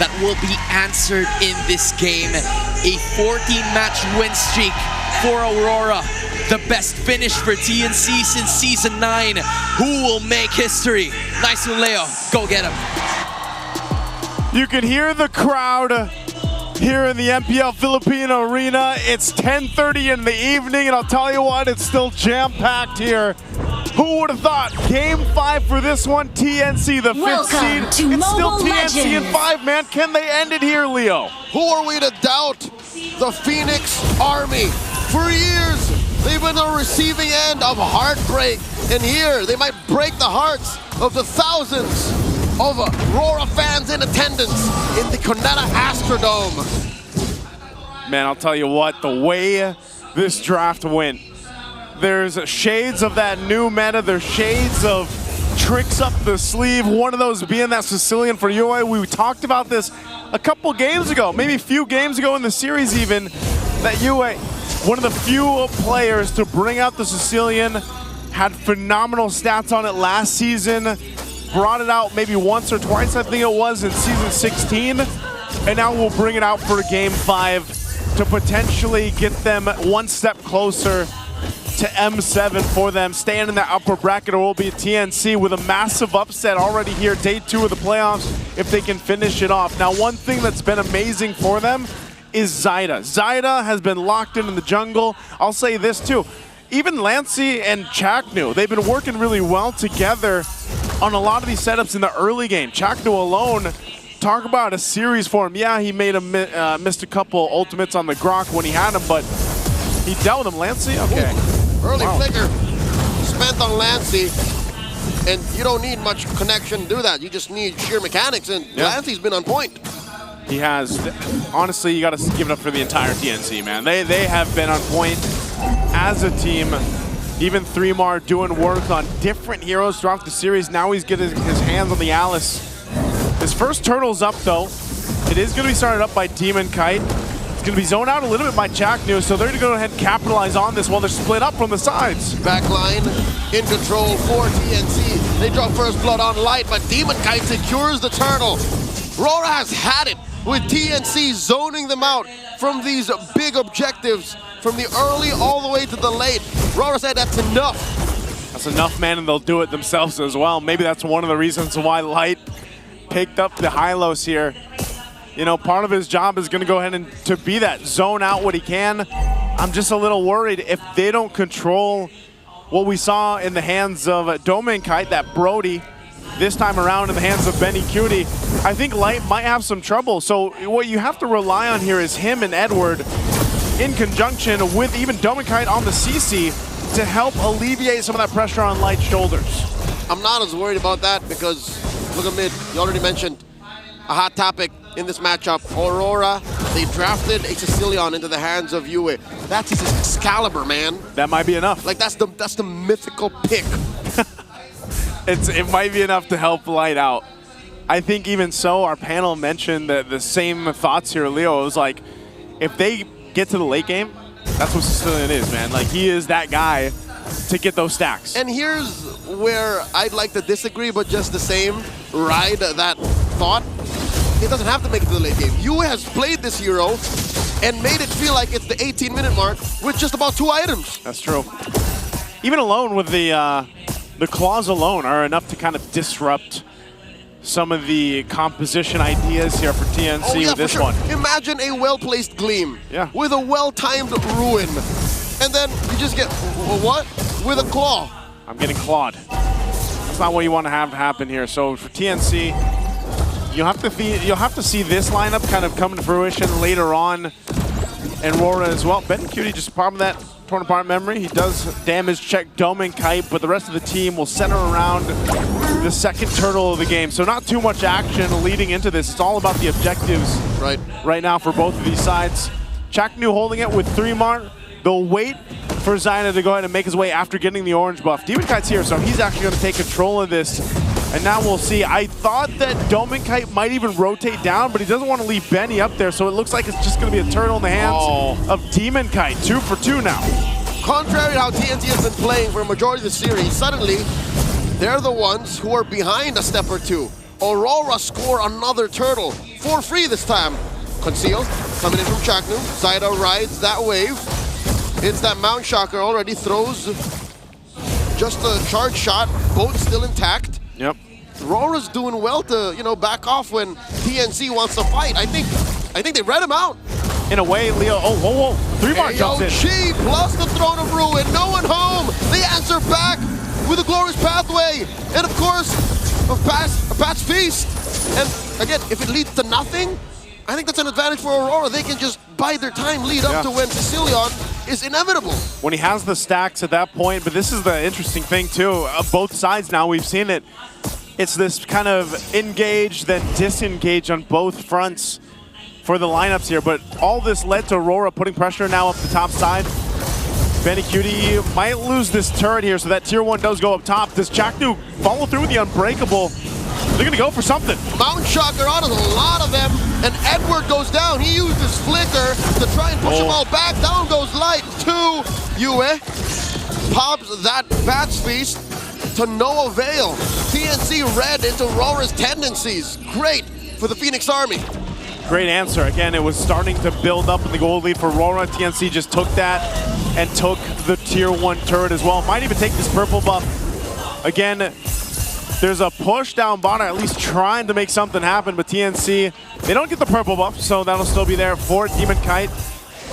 that will be answered in this game. A 14-match win streak for Aurora. The best finish for TNC since Season 9. Who will make history? Nice one, Leo. Go get him. You can hear the crowd here in the MPL Filipino Arena. It's 10:30 in the evening, and I'll tell you what, it's still jam-packed here. Who would have thought? Game 5 for this one, TNC, the 5th seed. It's still TNC in 5, man. Can they end it here, Leo? Who are we to doubt? The Phoenix Army. For years, they've been on the receiving end of heartbreak. And here, they might break the hearts of the thousands of RORA fans in attendance in the Cuneta Astrodome. Man, I'll tell you what, the way this draft went, there's shades of that new meta, there's shades of tricks up the sleeve, one of those being that Sicilian for Yue. We talked about this a couple games ago, maybe a few games ago in the series even, that Yue, one of the few players to bring out the Sicilian, had phenomenal stats on it last season, brought it out maybe once or twice, I think it was, in Season 16, and now we'll bring it out for Game 5 to potentially get them one step closer to M7 for them, staying in that upper bracket, or will be TNC with a massive upset already here, day 2 of the playoffs, if they can finish it off. Now, one thing that's been amazing for them is Zyda. Zyda has been locked in the jungle. I'll say this too, even Lancey and Chaknu, they've been working really well together on a lot of these setups in the early game. Chaknu alone, talk about a series for him. Yeah, he made missed a couple ultimates on the Grok when he had him, but he dealt with him. Lancey? Okay. Early flicker spent on Lancey, and you don't need much connection to do that. You just need sheer mechanics, and Lancey's been on point. He has. Honestly, you got to give it up for the entire TNC, man. They have been on point as a team. Even 3mar doing work on different heroes throughout the series. Now he's getting his hands on the Alice. His first turtle's up though. It is going to be started up by Demon Kite. It's going to be zoned out a little bit by Chaknu, so they're going to go ahead and capitalize on this while they're split up from the sides. Backline in control for TNC. They draw first blood on Light, but Demon Kite secures the turtle. RORA has had it with TNC zoning them out from these big objectives from the early all the way to the late. RORA said that's enough. That's enough, man, and they'll do it themselves as well. Maybe that's one of the reasons why Light picked up the Hylos here. You know, part of his job is going to go ahead and to be that, zone out what he can. I'm just a little worried if they don't control what we saw in the hands of Domain Kite, that Brody, this time around in the hands of Benny Cutie. I think Light might have some trouble. So what you have to rely on here is him and Edward in conjunction with even Domain Kite on the CC to help alleviate some of that pressure on Light's shoulders. I'm not as worried about that because, look at mid, you already mentioned a hot topic in this matchup. Aurora, they drafted a Sicilian into the hands of Yue. That's his Excalibur, man. That might be enough. Like, that's the mythical pick. It might be enough to help Light out. I think even so, our panel mentioned that the same thoughts here, Leo. It was like, if they get to the late game, that's what Sicilian is, man. Like, he is that guy to get those stacks. And here's where I'd like to disagree, but just the same, ride that thought. It doesn't have to make it to the late game. Yue has played this hero and made it feel like it's the 18-minute mark with just about 2 items. That's true. Even alone with the claws alone are enough to kind of disrupt some of the composition ideas here for TNC with this one. Imagine a well-placed Gleam with a well-timed Ruin. And then you just get, what? With a Claw. I'm getting clawed. That's not what you want to have happen here. So for TNC, you'll have to see this lineup kind of come to fruition later on, and RORA as well. Benny Cutie just problem that torn apart memory. He does damage check Domain Kite, but the rest of the team will center around the second turtle of the game. So not too much action leading into this. It's all about the objectives right now for both of these sides. Chaknu holding it with 3mar. They'll wait for Zyna to go ahead and make his way after getting the orange buff. Demon Kite's here, so he's actually going to take control of this. And now we'll see. I thought that Domain Kite might even rotate down, but he doesn't want to leave Benny up there, so it looks like it's just going to be a turtle in the hands of Demon Kite. 2 for 2 now. Contrary to how TNT has been playing for a majority of the series, suddenly they're the ones who are behind a step or two. Aurora score another turtle for free this time. Conceal coming in from Chaknu. Zaida rides that wave. Hits that Mount Shocker already, throws just a charge shot, both still intact. Yep. RORA's doing well to, you know, back off when TNC wants to fight. I think they read him out. In a way, Leo, oh, whoa, 3mar jumps in. Chi plus the Throne of Ruin, no one home. They answer back with a Glorious Pathway. And of course, a Pat's Feast. And again, if it leads to nothing, I think that's an advantage for Aurora. They can just bide their time, lead up to when Sicilian is inevitable. When he has the stacks at that point, but this is the interesting thing too, both sides now, we've seen it. It's this kind of engage, then disengage on both fronts for the lineups here, but all this led to Aurora putting pressure now up the top side. Benny Cutie might lose this turret here, so that tier 1 does go up top. Does Chaknu follow through with the Unbreakable? They're gonna go for something. Mount Shocker on, there's a lot of them, and Edward goes down. He used his flicker to try and push them all back. Down goes Light to Yue. Pops that Bat's Feast to no avail. TNC read into Rora's tendencies. Great for the Phoenix Army. Great answer. Again, it was starting to build up in the gold lead for RORA. TNC just took that and took the tier 1 turret as well. Might even take this purple buff. Again, there's a push down bottom, at least trying to make something happen, but TNC, they don't get the purple buff, so that'll still be there for Demon Kite.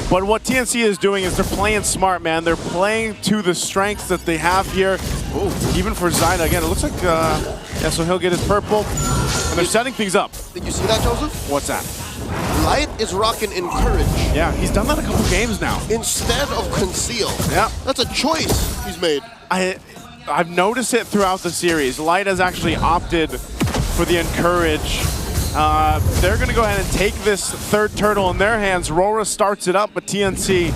But what TNC is doing is they're playing smart, man. They're playing to the strengths that they have here. Ooh, even for Zyna, again, it looks like, yeah, so he'll get his purple. And they're setting things up. Did you see that, Joseph? What's that? Light is rocking Encourage. Yeah, he's done that a couple games now. Instead of Conceal. Yeah. That's a choice he's made. I've noticed it throughout the series. Light has actually opted for the Encourage. They're going to go ahead and take this third turtle in their hands. RORA starts it up, but TNC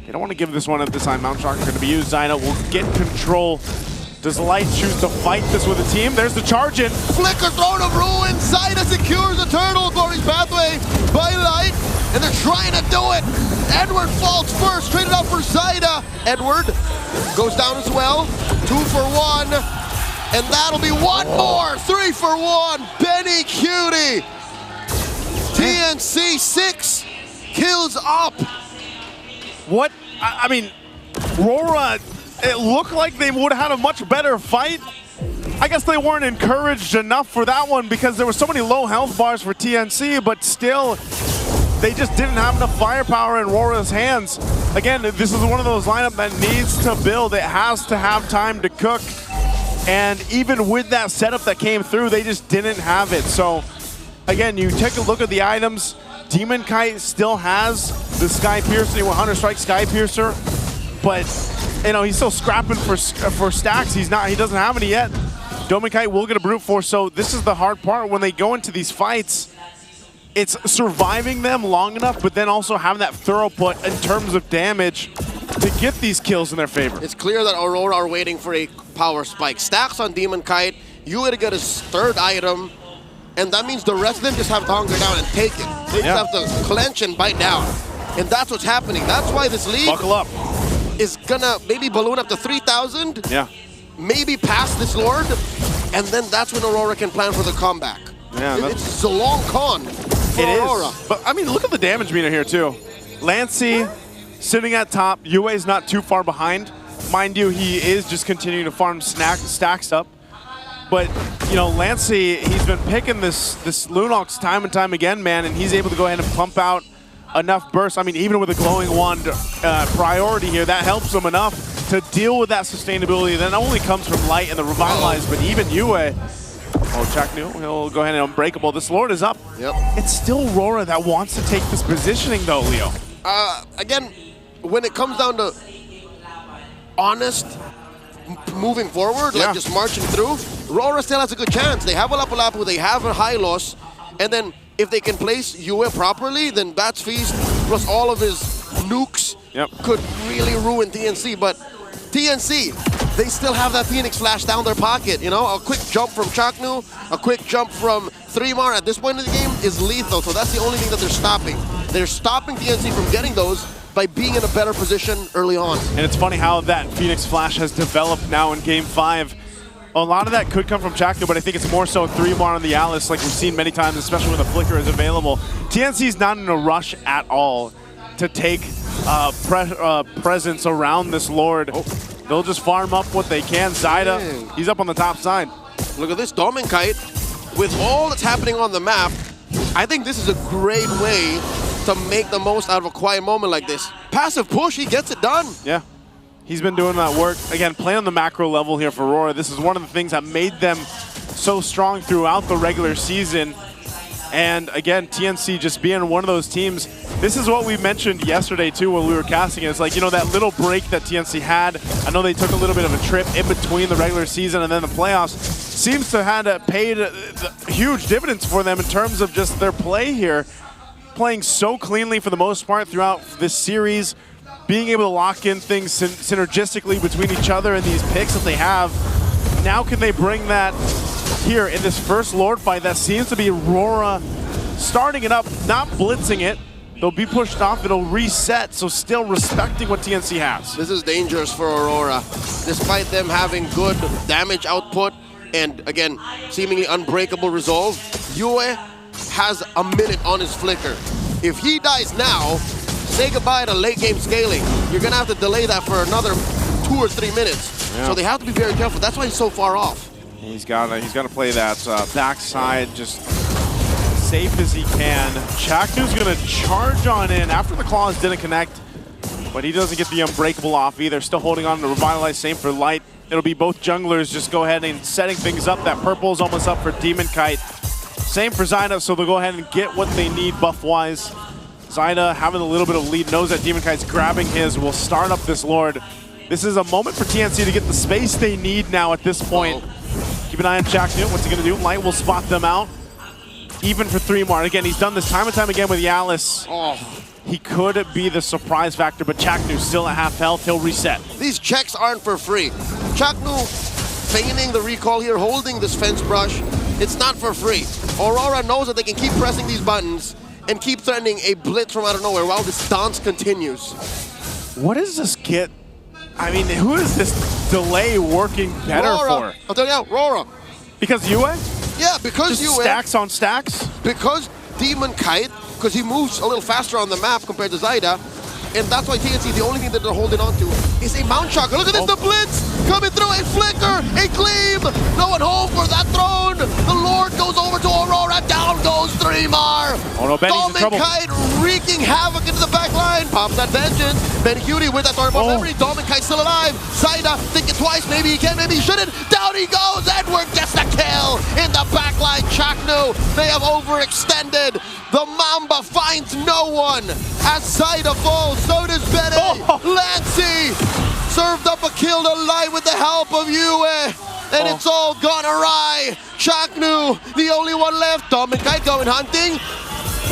They don't want to give this one at this time. Mount Shock is going to be used. Zyna will get control. Does Light choose to fight this with a team? There's the charge in. Flicker Throne of Ruin. Zyna secures the Turtle Glory's pathway by Light. And they're trying to do it. Edward falls first. Traded out for Zyna. Edward goes down as well. 2 for 1. And that'll be one more. 3 for 1. Benny Cutie. TNC 6 kills up. What? I mean, RORA, it looked like they would have had a much better fight. I guess they weren't encouraged enough for that one because there were so many low health bars for TNC, but still, they just didn't have enough firepower in RORA's hands. Again, this is one of those lineup that needs to build. It has to have time to cook. And even with that setup that came through, they just didn't have it. So, again, you take a look at the items. Demon Kite still has the Sky Piercer, 100 Strike Sky Piercer, but you know he's still scrapping for stacks. He doesn't have any yet. Demon Kite will get a brute force. So this is the hard part when they go into these fights. It's surviving them long enough, but then also having that thorough put in terms of damage to get these kills in their favor. It's clear that Aurora are waiting for a power spike. Stacks on Demon Kite. You gotta get his 3rd item. And that means the rest of them just have to hunker down and take it. They just have to clench and bite down. And that's what's happening. That's why this league buckle up is gonna maybe balloon up to 3,000. Yeah. Maybe past this Lord. And then that's when Aurora can plan for the comeback. Yeah, it's a long con for Aurora. Is. But I mean, look at the damage meter here too. Lancey sitting at top. Yue's not too far behind. Mind you, he is just continuing to farm stacks up. But, you know, Lancey, he's been picking this Lunox time and time again, man, and he's able to go ahead and pump out enough bursts. I mean, even with a Glowing Wand priority here, that helps him enough to deal with that sustainability that not only comes from Light and the Revitalize, but even Yue. Oh, Chaknu, he'll go ahead and Unbreakable. This Lord is up. Yep. It's still RORA that wants to take this positioning, though, Leo. Again, when it comes down to honest moving forward, like just marching through, RORA still has a good chance. They have a Lapu-Lapu, they have a high loss, and then if they can place Yue properly, then Bat's Feast plus all of his nukes could really ruin TNC. But TNC, they still have that Phoenix Flash down their pocket. You know, a quick jump from Chaknu, a quick jump from 3mar at this point in the game is lethal. So that's the only thing that they're stopping. They're stopping TNC from getting those by being in a better position early on. And it's funny how that Phoenix Flash has developed now in Game 5. A lot of that could come from Chaknu, but I think it's more so 3mar on the Alice, like we've seen many times, especially when the Flicker is available. TNC's not in a rush at all to take presence around this Lord. They'll just farm up what they can. Zyda, he's up on the top side. Look at this Demon Kite. With all that's happening on the map, I think this is a great way to make the most out of a quiet moment like this. Passive push, he gets it done. Yeah, he's been doing that work. Again, playing on the macro level here for RORA. This is one of the things that made them so strong throughout the regular season. And again, TNC just being one of those teams. This is what we mentioned yesterday too when we were casting it. It's like, you know, that little break that TNC had. I know they took a little bit of a trip in between the regular season and then the playoffs. Seems to have paid huge dividends for them in terms of just their play here. Playing so cleanly for the most part throughout this series, being able to lock in things synergistically between each other and these picks that they have. Now can they bring that here in this first Lord fight that seems to be RORA starting it up, not blitzing it. They'll be pushed off, it'll reset, so still respecting what TNC has. This is dangerous for Aurora. Despite them having good damage output and, again, seemingly unbreakable resolve, Yue has a minute on his Flicker. If he dies now, say goodbye to late game scaling. You're gonna have to delay that for another 2 or 3 minutes. Yeah. So they have to be very careful. That's why he's so far off. He's got to play that backside just safe as he can. Chaknu's gonna charge on in after the claws didn't connect, but he doesn't get the Unbreakable off either. Still holding on to Revitalize, same for Light. It'll be both junglers just go ahead and setting things up. That purple is almost up for Demon Kite. Same for Zyna, so they'll go ahead and get what they need buff-wise. Zyna having a little bit of lead, knows that Demon Kite's grabbing his, will start up this Lord. This is a moment for TNC to get the space they need now at this point. Keep an eye on Chaknu. What's he gonna do? Light will spot them out. Even for 3mar. Again, he's done this time and time again with Yalis. he could be the surprise factor, but Chaknu's still at half health. He'll reset. These checks aren't for free. Chaknu feigning the recall here, holding this fence brush. It's not for free. Aurora knows that they can keep pressing these buttons and keep threatening a blitz from out of nowhere while this dance continues. What is this kit? I mean, who is this delay working better RORA. for? I'll tell you now, RORA. Because Yue? Yeah, because Just Yue. stacks on stacks? Because Demon Kite, because he moves a little faster on the map compared to Zyda. And that's why TNC, the only thing that they're holding on to is a Mount Shocker. Look at this, the Blitz coming through, a flicker, a gleam. No one home for that throne. The Lord goes over to Aurora, down goes 3mar. Oh no, Benny's in trouble. Kite wreaking havoc into the back line. Pops that vengeance. Benny Cutie with that Thorn Bomb memory. Dolman Kite still alive. Zyda thinking twice, maybe he can, maybe he shouldn't. Down he goes, Edward gets the kill in the back line. Chaknu, they have overextended. The Mamba finds no one as Zyda falls. So does Benny. Lancy served up a kill to light with the help of Yue. And it's all gone awry. Chaknu, the only one left. Dom and Kite going hunting.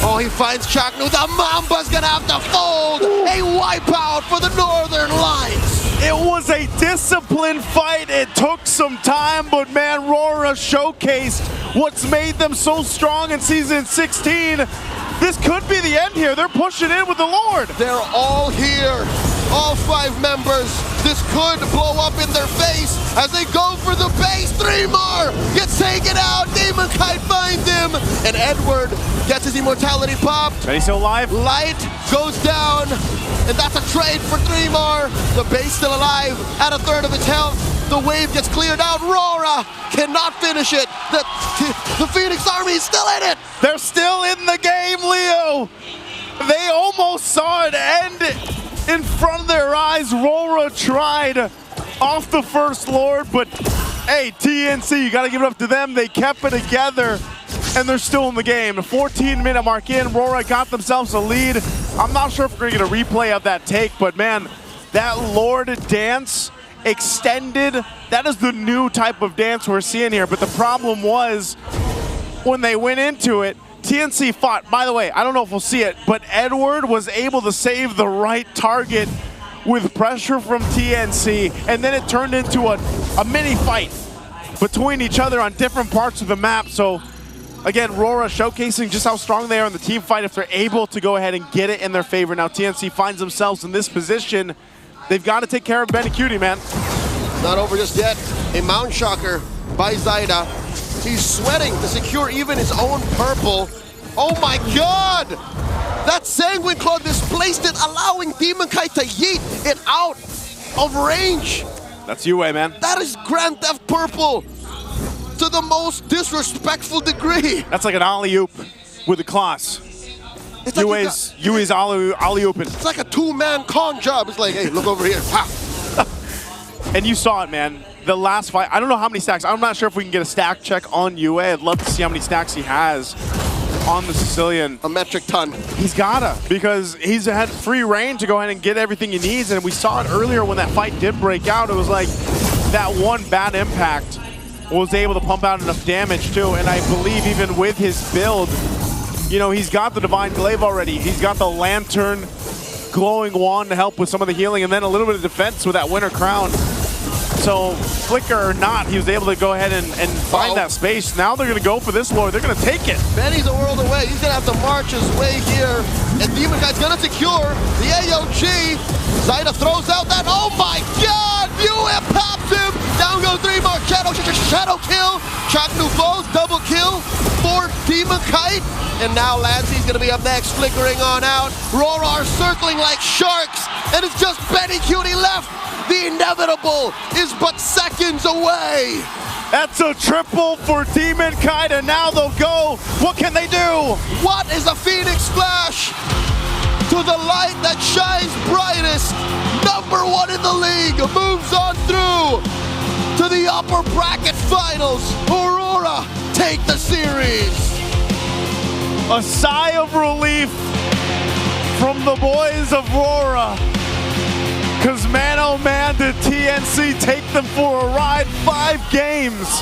Oh, he finds Chaknu. The Mamba's gonna have to fold. A wipeout for the Northern Lions. It was a disciplined fight. It took some time, but man, RORA showcased what's made them so strong in Season 16. This could be the end here. They're pushing in with the Lord. They're all here. All 5 members. This could blow up in their face as they go for the base. 3mar gets taken out. Demon Kite finds him. And Edward gets his immortality pop. Benny's still alive. Light goes down. And that's a trade for 3mar. The base still alive at a third of its health. The wave gets cleared out. RORA cannot finish it. The Phoenix Army is still in it. They're still in the game, Leo. They almost saw it end in front of their eyes. RORA tried off the first Lord, but hey, TNC, you gotta give it up to them. They kept it together, and they're still in the game. The 14-minute mark in, RORA got themselves a lead. I'm not sure if we're gonna get a replay of that take, but man, that Lord dance extended, that is the new type of dance we're seeing here. But the problem was, when they went into it, TNC fought. By the way, I don't know if we'll see it, but Edward was able to save the right target with pressure from TNC, and then it turned into a mini fight between each other on different parts of the map. So again, RORA showcasing just how strong they are in the team fight if they're able to go ahead and get it in their favor. Now TNC finds themselves in this position. They've got to take care of Benny Cutie, man. Not over just yet. A Mount Shocker by Zyda. He's sweating to secure even his own purple. Oh my god! That Sanguine Claw displaced it, allowing Demon Kite to yeet it out of range. That's Yue, man. That is Grand Theft Purple to the most disrespectful degree. That's like an alley-oop with the claws. Yue's alley-ooping. It's like a two-man con job. It's like, hey, look over here. Ha. And you saw it, man. The last fight, I don't know how many stacks. I'm not sure if we can get a stack check on Yue. I'd love to see how many stacks he has on the Sicilian. A metric ton. He's gotta, because he's had free reign to go ahead and get everything he needs. And we saw it earlier when that fight did break out. It was like that one bad impact was able to pump out enough damage too. And I believe even with his build, you know, he's got the Divine Glaive already. He's got the Lantern glowing wand to help with some of the healing, and then a little bit of defense with that Winter Crown. So, flicker or not, he was able to go ahead and find that space. Now they're going to go for this Lord. They're going to take it. Benny's a world away. He's going to have to march his way here. And Demon Kite's going to secure the AOG. Zyda throws out that, oh my god! Yue pops him! Down goes 3mar. Shadow kill. Chaknu falls, double kill for Demon Kite. And now Lancy's going to be up next, flickering on out. RORA are circling like sharks. And it's just Benny Cutie left. The inevitable is but seconds away. That's a triple for Demon Kite, and now they'll go. What can they do? What is a Phoenix Splash to the light that shines brightest? #1 in the league moves on through to the upper bracket finals. Aurora take the series. A sigh of relief from the boys of RORA. Because man, oh man, did TNC take them for a ride. 5 games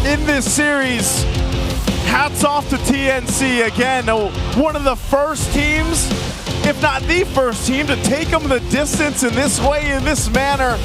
in this series. Hats off to TNC again. One of the first teams if not the first team, to take them the distance in this way, in this manner.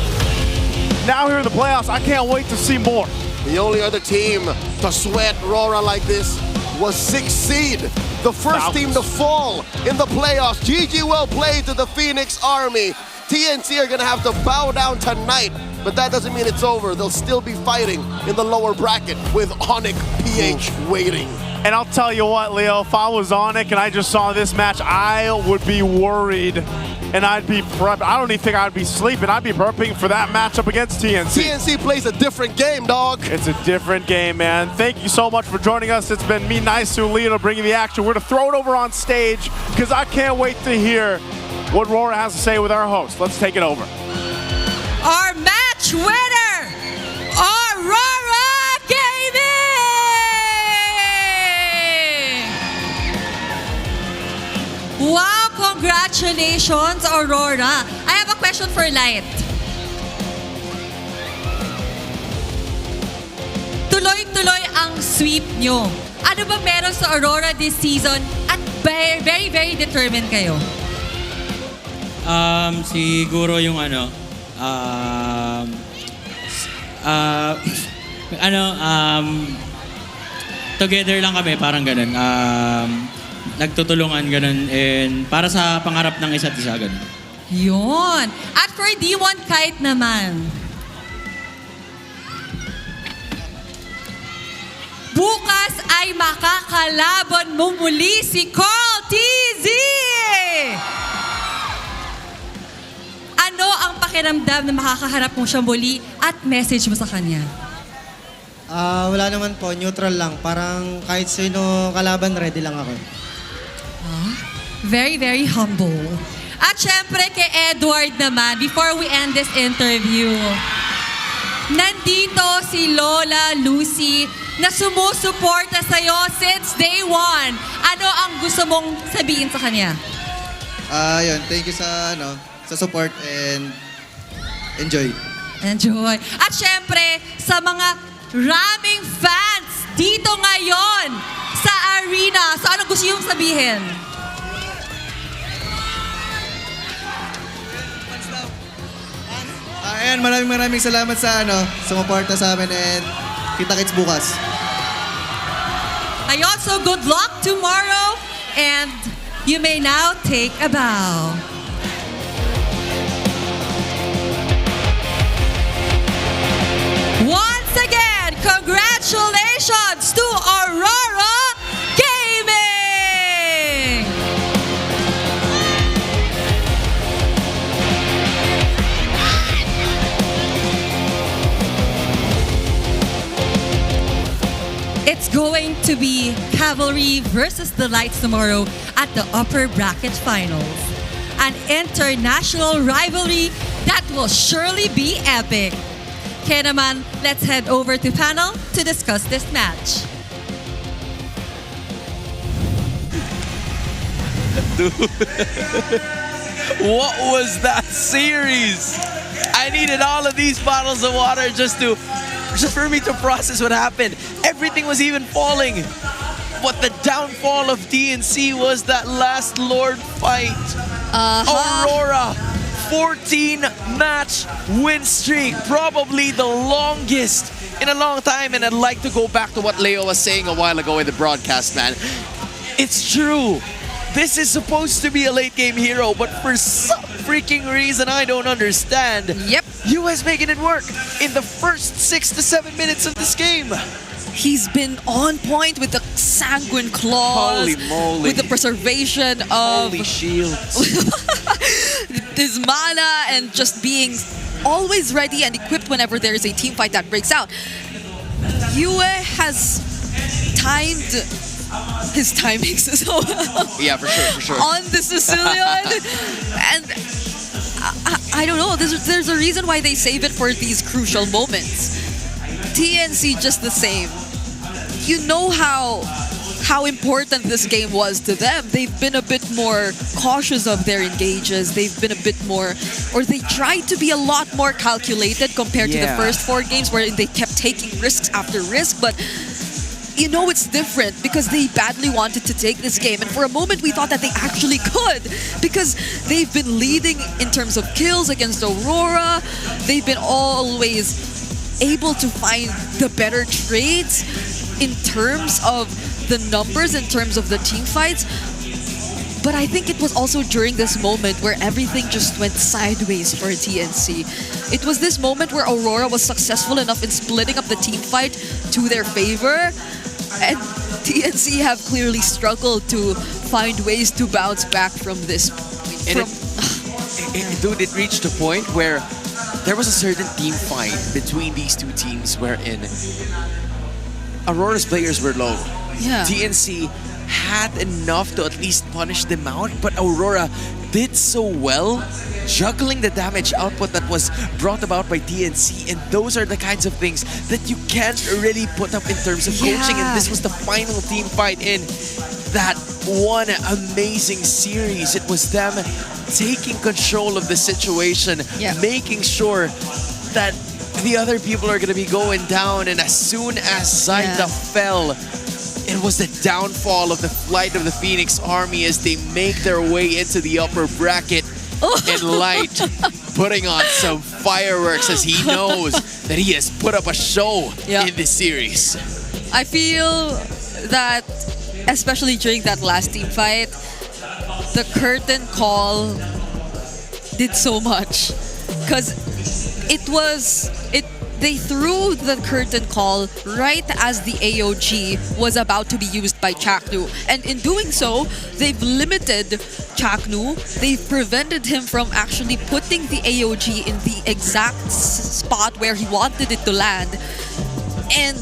Now here in the playoffs, I can't wait to see more. The only other team to sweat RORA like this was 6th seed. The first team to fall in the playoffs. GG well played to the Phoenix Army. TNC are gonna have to bow down tonight, but that doesn't mean it's over. They'll still be fighting in the lower bracket with ONIC PH waiting. And I'll tell you what, Leo, if I was ONIC and I just saw this match, I would be worried and I'd be prepped. I don't even think I'd be sleeping. I'd be prepping for that matchup against TNC. TNC plays a different game, dog. It's a different game, man. Thank you so much for joining us. It's been me, Nice, and Leo bringing the action. We're going to throw it over on stage because I can't wait to hear what RORA has to say with our host. Let's take it over. Our match winner, RORA Gaming! Wow, congratulations, Aurora. I have a question for Light. Tuloy-tuloy ang sweep nyo. Ano ba meron sa Aurora this season at very, very determined kayo? Siguro yung together lang kami, parang ganun. Nagtutulungan ganun and para sa pangarap ng isa't isa ganun. Yun. At for D1 Kite naman, bukas ay makakalaban mo muli si Carl TZ! Ano ang pakiramdam na makakaharap mo siya muli at message mo sa kanya? Wala naman po, neutral lang. Parang kahit sino kalaban, ready lang ako. Very, very humble. At syempre kay Edward naman, before we end this interview, nandito si Lola Lucy na sumusuporta sa'yo since day one. Ano ang gusto mong sabihin sa kanya? Yun, thank you sa support and enjoy. Enjoy. At syempre, sa mga raming fans dito ngayon sa arena, so ano gusto yung sabihin? Ayan, maraming salamat sa sumuporta sa amin and kita-kits bukas. Ayun, so good luck tomorrow and you may now take a bow. Once again, congratulations to Aurora Gaming! It's going to be Cavalry versus the Lights tomorrow at the upper bracket finals. An international rivalry that will surely be epic. Kaya naman, let's head over to panel to discuss this match. Dude, what was that series? I needed all of these bottles of water just for me to process what happened. Everything was even falling. What the downfall of DNC was that last Lord fight. Aurora, 14-match win streak, probably the longest in a long time. And I'd like to go back to what Leo was saying a while ago in the broadcast, man. It's true. This is supposed to be a late game hero, but for some freaking reason I don't understand. Yep. US making it work in the first 6 to 7 minutes of this game. He's been on point with the sanguine claws. Holy moly. With the preservation of Holy shields. his mana and just being always ready and equipped whenever there is a team fight that breaks out. Yue has timed his timings as well. Yeah, for sure. On the Sicilian. And I don't know, there's a reason why they save it for these crucial moments. TNC just the same. You know how important this game was to them. They've been a bit more cautious of their engages. They've been a bit more, or they tried to be a lot more calculated compared to the first 4 games where they kept taking risks after risk. But you know it's different because they badly wanted to take this game. And for a moment, we thought that they actually could because they've been leading in terms of kills against Aurora. They've been always able to find the better trades in terms of the numbers, in terms of the team fights. But I think it was also during this moment where everything just went sideways for TNC. It was this moment where Aurora was successful enough in splitting up the team fight to their favor, and TNC have clearly struggled to find ways to bounce back from this. Dude, it reached a point where there was a certain team fight between these two teams wherein Aurora's players were low. Yeah. TNC had enough to at least punish them out, but Aurora did so well juggling the damage output that was brought about by TNC, and those are the kinds of things that you can't really put up in terms of coaching, and this was the final team fight in that one amazing series. It was them taking control of the situation, making sure that the other people are going to be going down, and as soon as Zaida fell, it was the downfall of the flight of the Phoenix Army as they make their way into the upper bracket. And Light putting on some fireworks as he knows that he has put up a show in this series. I feel that, especially during that last team fight, the curtain call did so much. Because they threw the curtain call right as the AOG was about to be used by Chaknu. And in doing so, they've limited Chaknu. They've prevented him from actually putting the AOG in the exact spot where he wanted it to land. And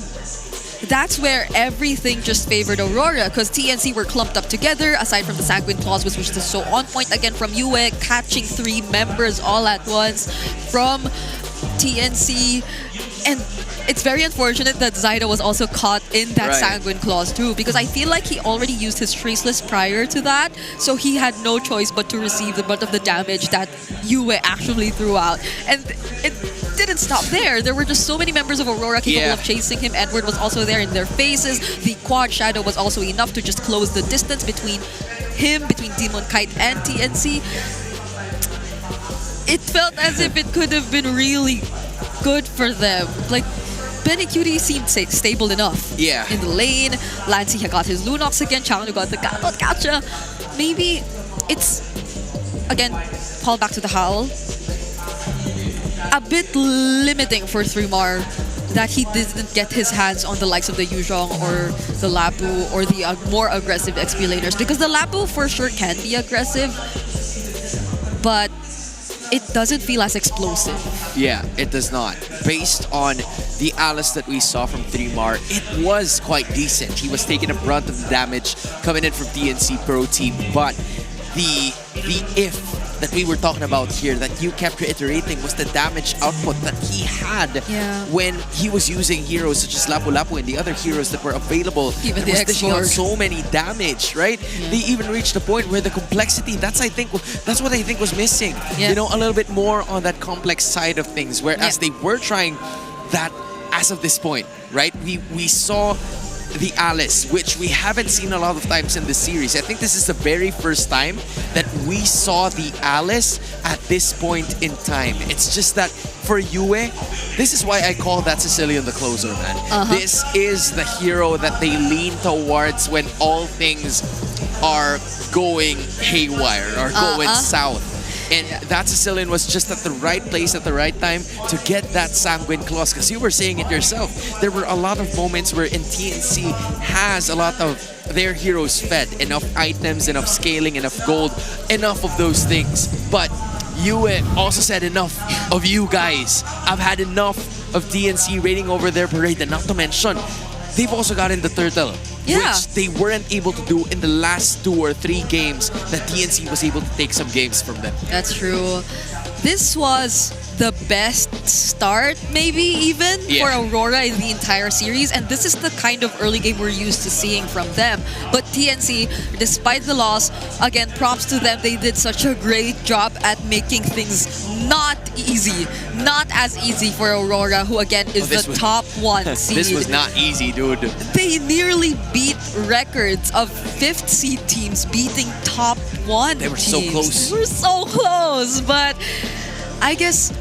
that's where everything just favored Aurora, because TNC were clumped up together, aside from the Sanguine Claws, which was just so on point again from Yue, catching 3 members all at once from TNC. And it's very unfortunate that Zaida was also caught in that Sanguine Claws too, because I feel like he already used his Traceless prior to that, so he had no choice but to receive the brunt of the damage that Yue actually threw out. And it didn't stop there. There were just so many members of Aurora capable of chasing him. Edward was also there in their faces. The Quad Shadow was also enough to just close the distance between him, between Demon Kite and TNC. It felt as if it could have been really good for them. Like, Benny Cutie seemed stable enough in the lane. Lancey got his Lunox again. Changnu got the Gacha. Maybe it's, again, call back to the Howl. A bit limiting for 3mar that he didn't get his hands on the likes of the Yuzhong or the Lapu or the more aggressive XP laners. Because the Lapu for sure can be aggressive, but it doesn't feel as explosive. Yeah, it does not. Based on the Alice that we saw from 3mar, it was quite decent. He was taking a brunt of the damage coming in from TNC Pro Team, but the if that we were talking about here that you kept reiterating was the damage output that he had when he was using heroes such as Lapu Lapu and the other heroes that were available. Even that the was dishing out X-Force. so many damage, right? They even reached a point where the complexity, that's what I think was missing. You know, a little bit more on that complex side of things, whereas they were trying that as of this point, right? We saw the Alice, which we haven't seen a lot of times in this series. I think this is the very first time that we saw the Alice at this point in time. It's just that for Yue, this is why I call that Sicilian the closer, man. This is the hero that they lean towards when all things are going haywire or going south. And that Sicilian was just at the right place at the right time to get that Sanguine Claws. Because you were saying it yourself, there were a lot of moments where TNC has a lot of their heroes fed. Enough items, enough scaling, enough gold, enough of those things. But Yue also said enough of you guys. I've had enough of TNC raiding over their parade. And not to mention, they've also gotten the turtle. Which they weren't able to do in the last 2 or 3 games that TNC was able to take some games from them. That's true. This was the best start, maybe even, Yeah. for Aurora in the entire series. And this is the kind of early game we're used to seeing from them. But TNC, despite the loss, again, props to them. They did such a great job at making things not easy. Not as easy for Aurora, who again is this the was- top one seed. This was not easy, dude. They nearly beat records of 5th seed teams beating top 1 They were teams. so close. They were so close, but I guess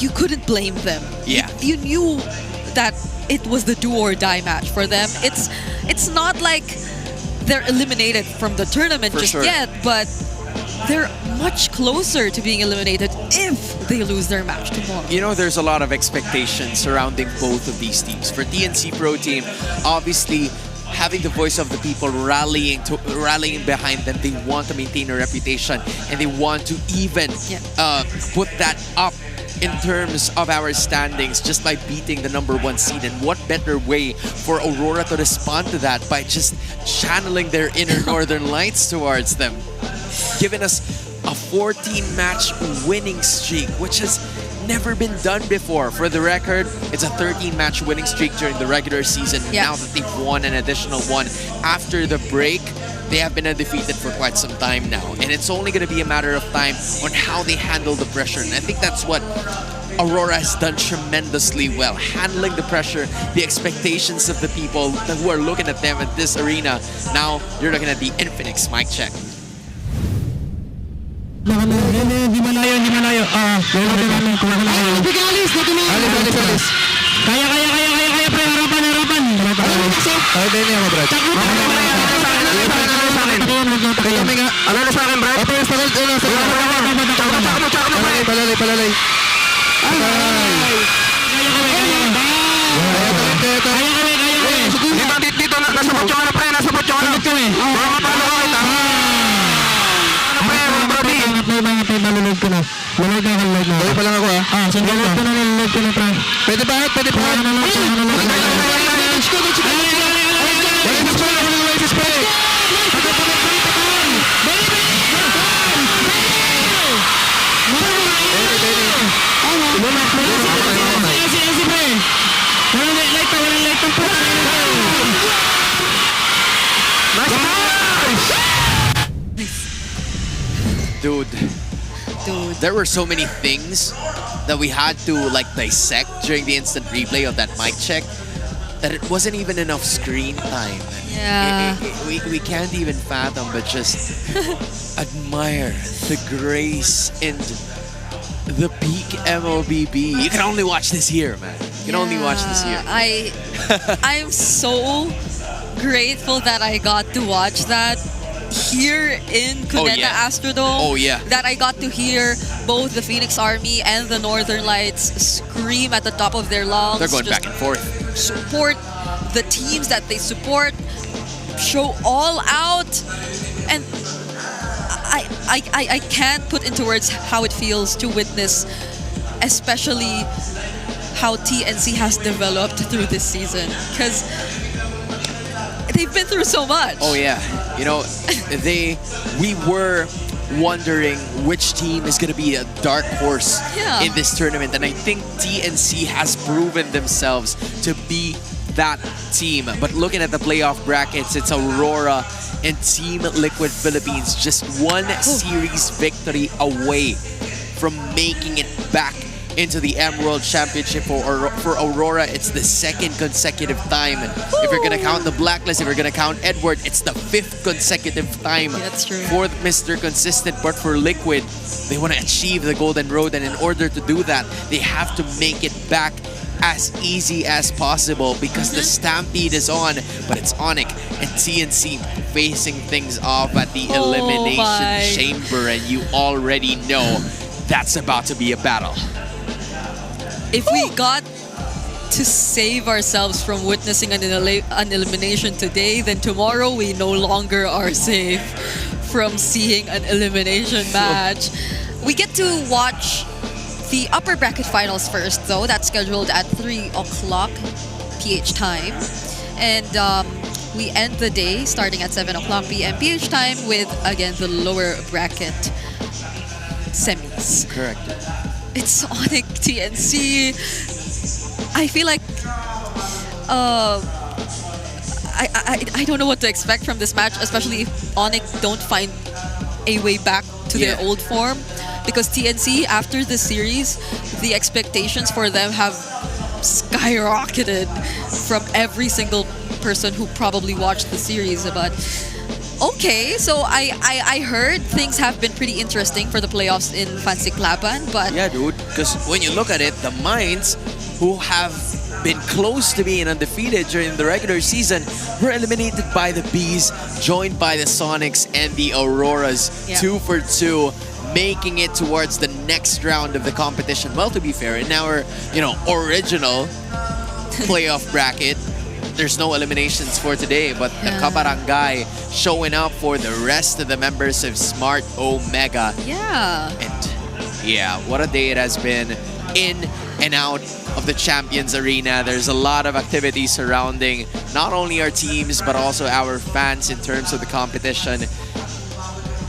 you couldn't blame them. Yeah. You knew that it was the do or die match for them. It's not like they're eliminated from the tournament For just sure. yet, but they're much closer to being eliminated if they lose their match tomorrow. You know, there's a lot of expectations surrounding both of these teams. For TNC Pro Team, obviously, having the voice of the people rallying behind them, they want to maintain a reputation and they want to even put that up in terms of our standings just by beating the #1 seed. And what better way for Aurora to respond to that by just channeling their inner Northern Lights towards them, giving us a 14-match winning streak, which has never been done before. For the record, it's a 13-match winning streak during the regular season. Yeah. Now that they've won an additional one after the break, they have been undefeated for quite some time now. And it's only going to be a matter of time on how they handle the pressure. And I think that's what Aurora has done tremendously well, handling the pressure, the expectations of the people who are looking at them at this arena. Now, you're looking at the Infinix mic check. Di malayo. Alis. Kaya, pre, harapan. Alala sa akin, Brad. Palalay. Dito, nasa botyo ka na, pre. Nasa botyo ka na. Mga matalo ka kita. Bangat may malulog ko na. Malulog na. Dali pa lang ako, ha? Malulog ko na, pre. Pwede pa? Dude, there were so many things that we had to dissect during the instant replay of that mic check that it wasn't even enough screen time. Yeah. We can't even fathom, but just admire the grace and the peak MLBB. You can only watch this here, man. You can only watch this here. I'm so grateful that I got to watch that here in Cuneta Astrodome. Oh, yeah. That I got to hear both the Phoenix Army and the Northern Lights scream at the top of their lungs. They're going just back and forth. Support the teams that they support. Show all out. And I can't put into words how it feels to witness, especially how TNC has developed through this season. Because they've been through so much. Oh yeah, you know, we were wondering which team is going to be a dark horse in this tournament, and I think TNC has proven themselves to be that team. But looking at the playoff brackets, it's Aurora and Team Liquid Philippines just one series victory away from making it back into the Emerald Championship. For Aurora, it's the second consecutive time. If you're gonna count the blacklist, if you're gonna count Edward, it's the 5th consecutive time for Mr. Consistent. But for Liquid, they want to achieve the Golden Road, and in order to do that, they have to make it back as easy as possible because the stampede is on, but it's ONIC and TNC facing things off at the elimination chamber, and you already know that's about to be a battle. If we got to save ourselves from witnessing an elimination today, then tomorrow we no longer are safe from seeing an elimination match. We get to watch the upper bracket finals first, though. That's scheduled at 3 o'clock PH time. And we end the day starting at 7 o'clock PM PH time with, again, the lower bracket semis. Correct. it's ONIC TNC. I feel like I don't know what to expect from this match, especially if ONIC don't find a way back to their old form. Because TNC, after the series, the expectations for them have skyrocketed from every single person who probably watched the series. But okay, so I heard things have been pretty interesting for the playoffs in Fancy Klapan, but yeah, dude, because when you look at it, the Minds, who have been close to being undefeated during the regular season, were eliminated by the Bees, joined by the Sonics and the Auroras, 2 for 2, making it towards the next round of the competition. Well, to be fair, in our, original playoff bracket, there's no eliminations for today, but the Kabarangay showing up for the rest of the members of Smart Omega. Yeah. And yeah, what a day it has been in and out of the Champions Arena. There's a lot of activity surrounding not only our teams, but also our fans in terms of the competition.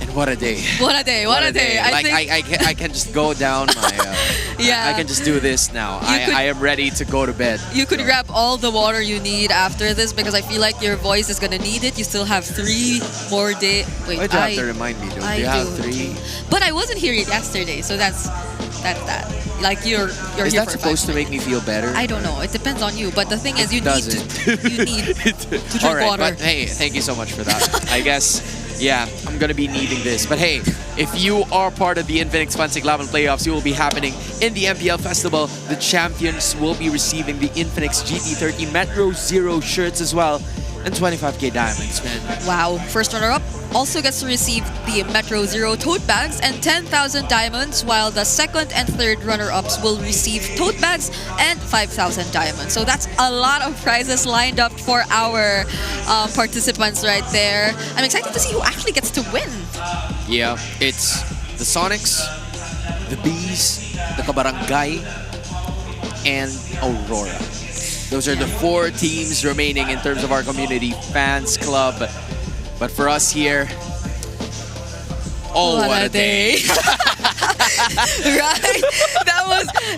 And what a day. What a day, what a day. I can just go down my... I can just do this now. I am ready to go to bed. You could grab all the water you need after this, because I feel like your voice is gonna need it. You still have 3 more days. Wait, Why'd you have to remind me, dude? You have 3. But I wasn't here yesterday, so that's that. Like you're Is here that for supposed to make me feel better? I don't know. It depends on you. But the thing is, you need to drink all right, water. but hey, thank you so much for that. I guess, yeah, I'm gonna be needing this. But hey, if you are part of the Infinix Fancy Klaban playoffs, you will be happening in the MPL Festival. The champions will be receiving the Infinix GT30 Metro Zero shirts as well, and 25k diamonds, man. Wow. First runner-up also gets to receive the Metro Zero tote bags and 10,000 diamonds, while the second and third runner-ups will receive tote bags and 5,000 diamonds. So that's a lot of prizes lined up for our participants right there. I'm excited to see who actually gets to win. Yeah, it's the Sonics, the Bees, the Kabarangay, and Aurora. Those are the 4 teams remaining in terms of our community fans club. But for us here, what a day. Right?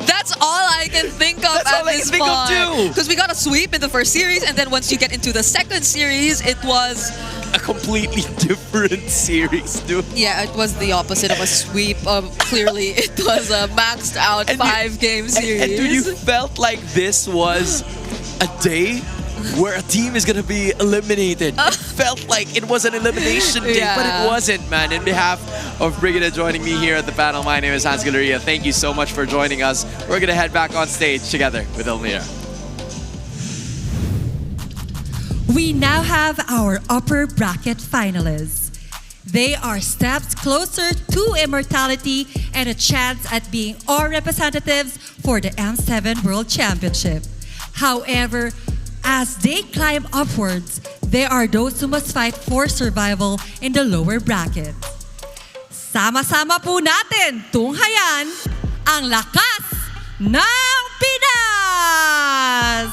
That's all I can think of at this point. Because we got a sweep in the first series, and then once you get into the second series, it was a completely different series, dude. Yeah, it was the opposite of a sweep. Clearly, it was a maxed out 5-game series. And dude, you felt like this was a day where a team is gonna be eliminated. It felt like it was an elimination day, but it wasn't, man. In behalf of Brigida joining me here at the panel, my name is Hans Galleria. Thank you so much for joining us. We're gonna head back on stage together with Elmira. We now have our upper bracket finalists. They are steps closer to immortality and a chance at being our representatives for the M7 World Championship. However, as they climb upwards, there are those who must fight for survival in the lower bracket. Sama-sama po natin tunghayan ang lakas ng Pinas!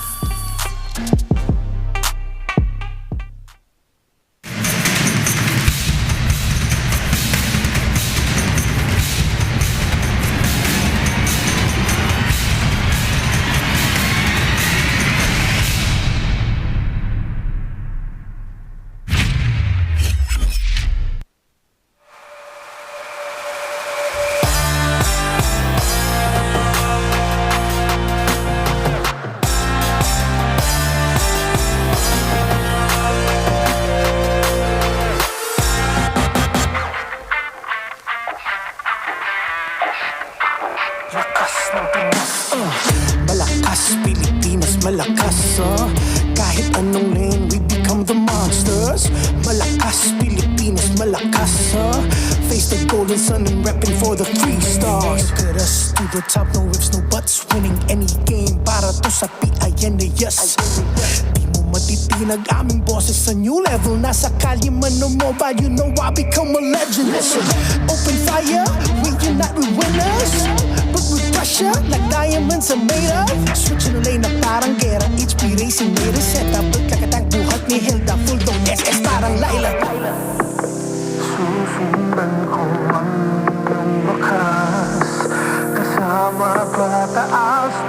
Malakas Pilipinas, malakas kahit anong lane, we become the monsters. Malakas Pilipinas, malakas face the golden sun and repping for the 3 stars. Get us to the top, no ifs, no buts. Winning any game para to sa PIN na yes. Di mo matitinag aming boses sa new level. Nasa kalye man o mobile, you know I become a legend. Listen, open fire, we unite, we winners. But with pressure, like diamonds are made of. Switching the lane na parang gera. HP Racing made a setup. Pagkakatang buhat ni Hilda, full dog SS parang Laila. Susundan ko ang iyong bakas. Kasama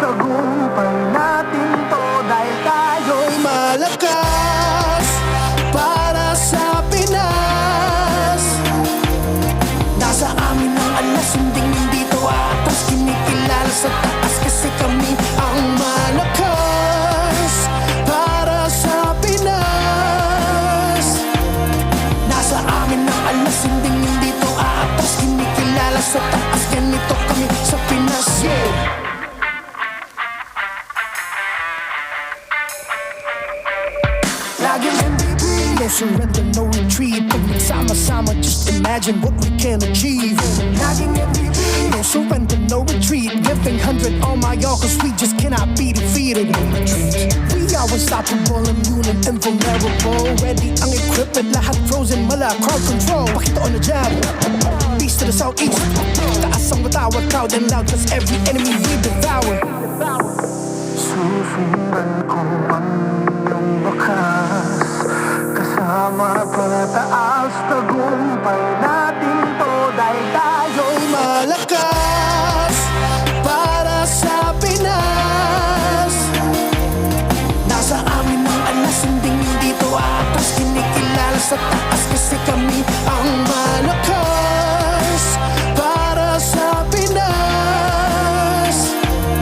tagumpay natin to dahil tayo'y malakas para sa Pinas. Nasa amin ang alas, hindi to atas. Kinikilala sa taas kasi kami ang malakas para sa Pinas. Nasa amin ang alas, hindi to atas. Kinikilala sa taas, ganito kami sa Pinas. Yeah. Laging MVP, no surrender, no retreat. Pag nagsama-sama, just imagine what we can achieve. Laging MVP, no surrender, no retreat. Giving 100 on my all, cause we just cannot be defeated. We are unstoppable, immune and invulnerable. Ready ang equipment, lahat frozen, mala, crowd control. Pakita on the jab, east to the southeast. Taas ang matawa, proud and loud, cause every enemy we devour. Susundan ko ang iyong bakas, kasama pataas, tagumpay natin to dahil tayo'y malakas para sa Pinas. Nasa amin ang alas, hindi to atas. Kinikilala sa taas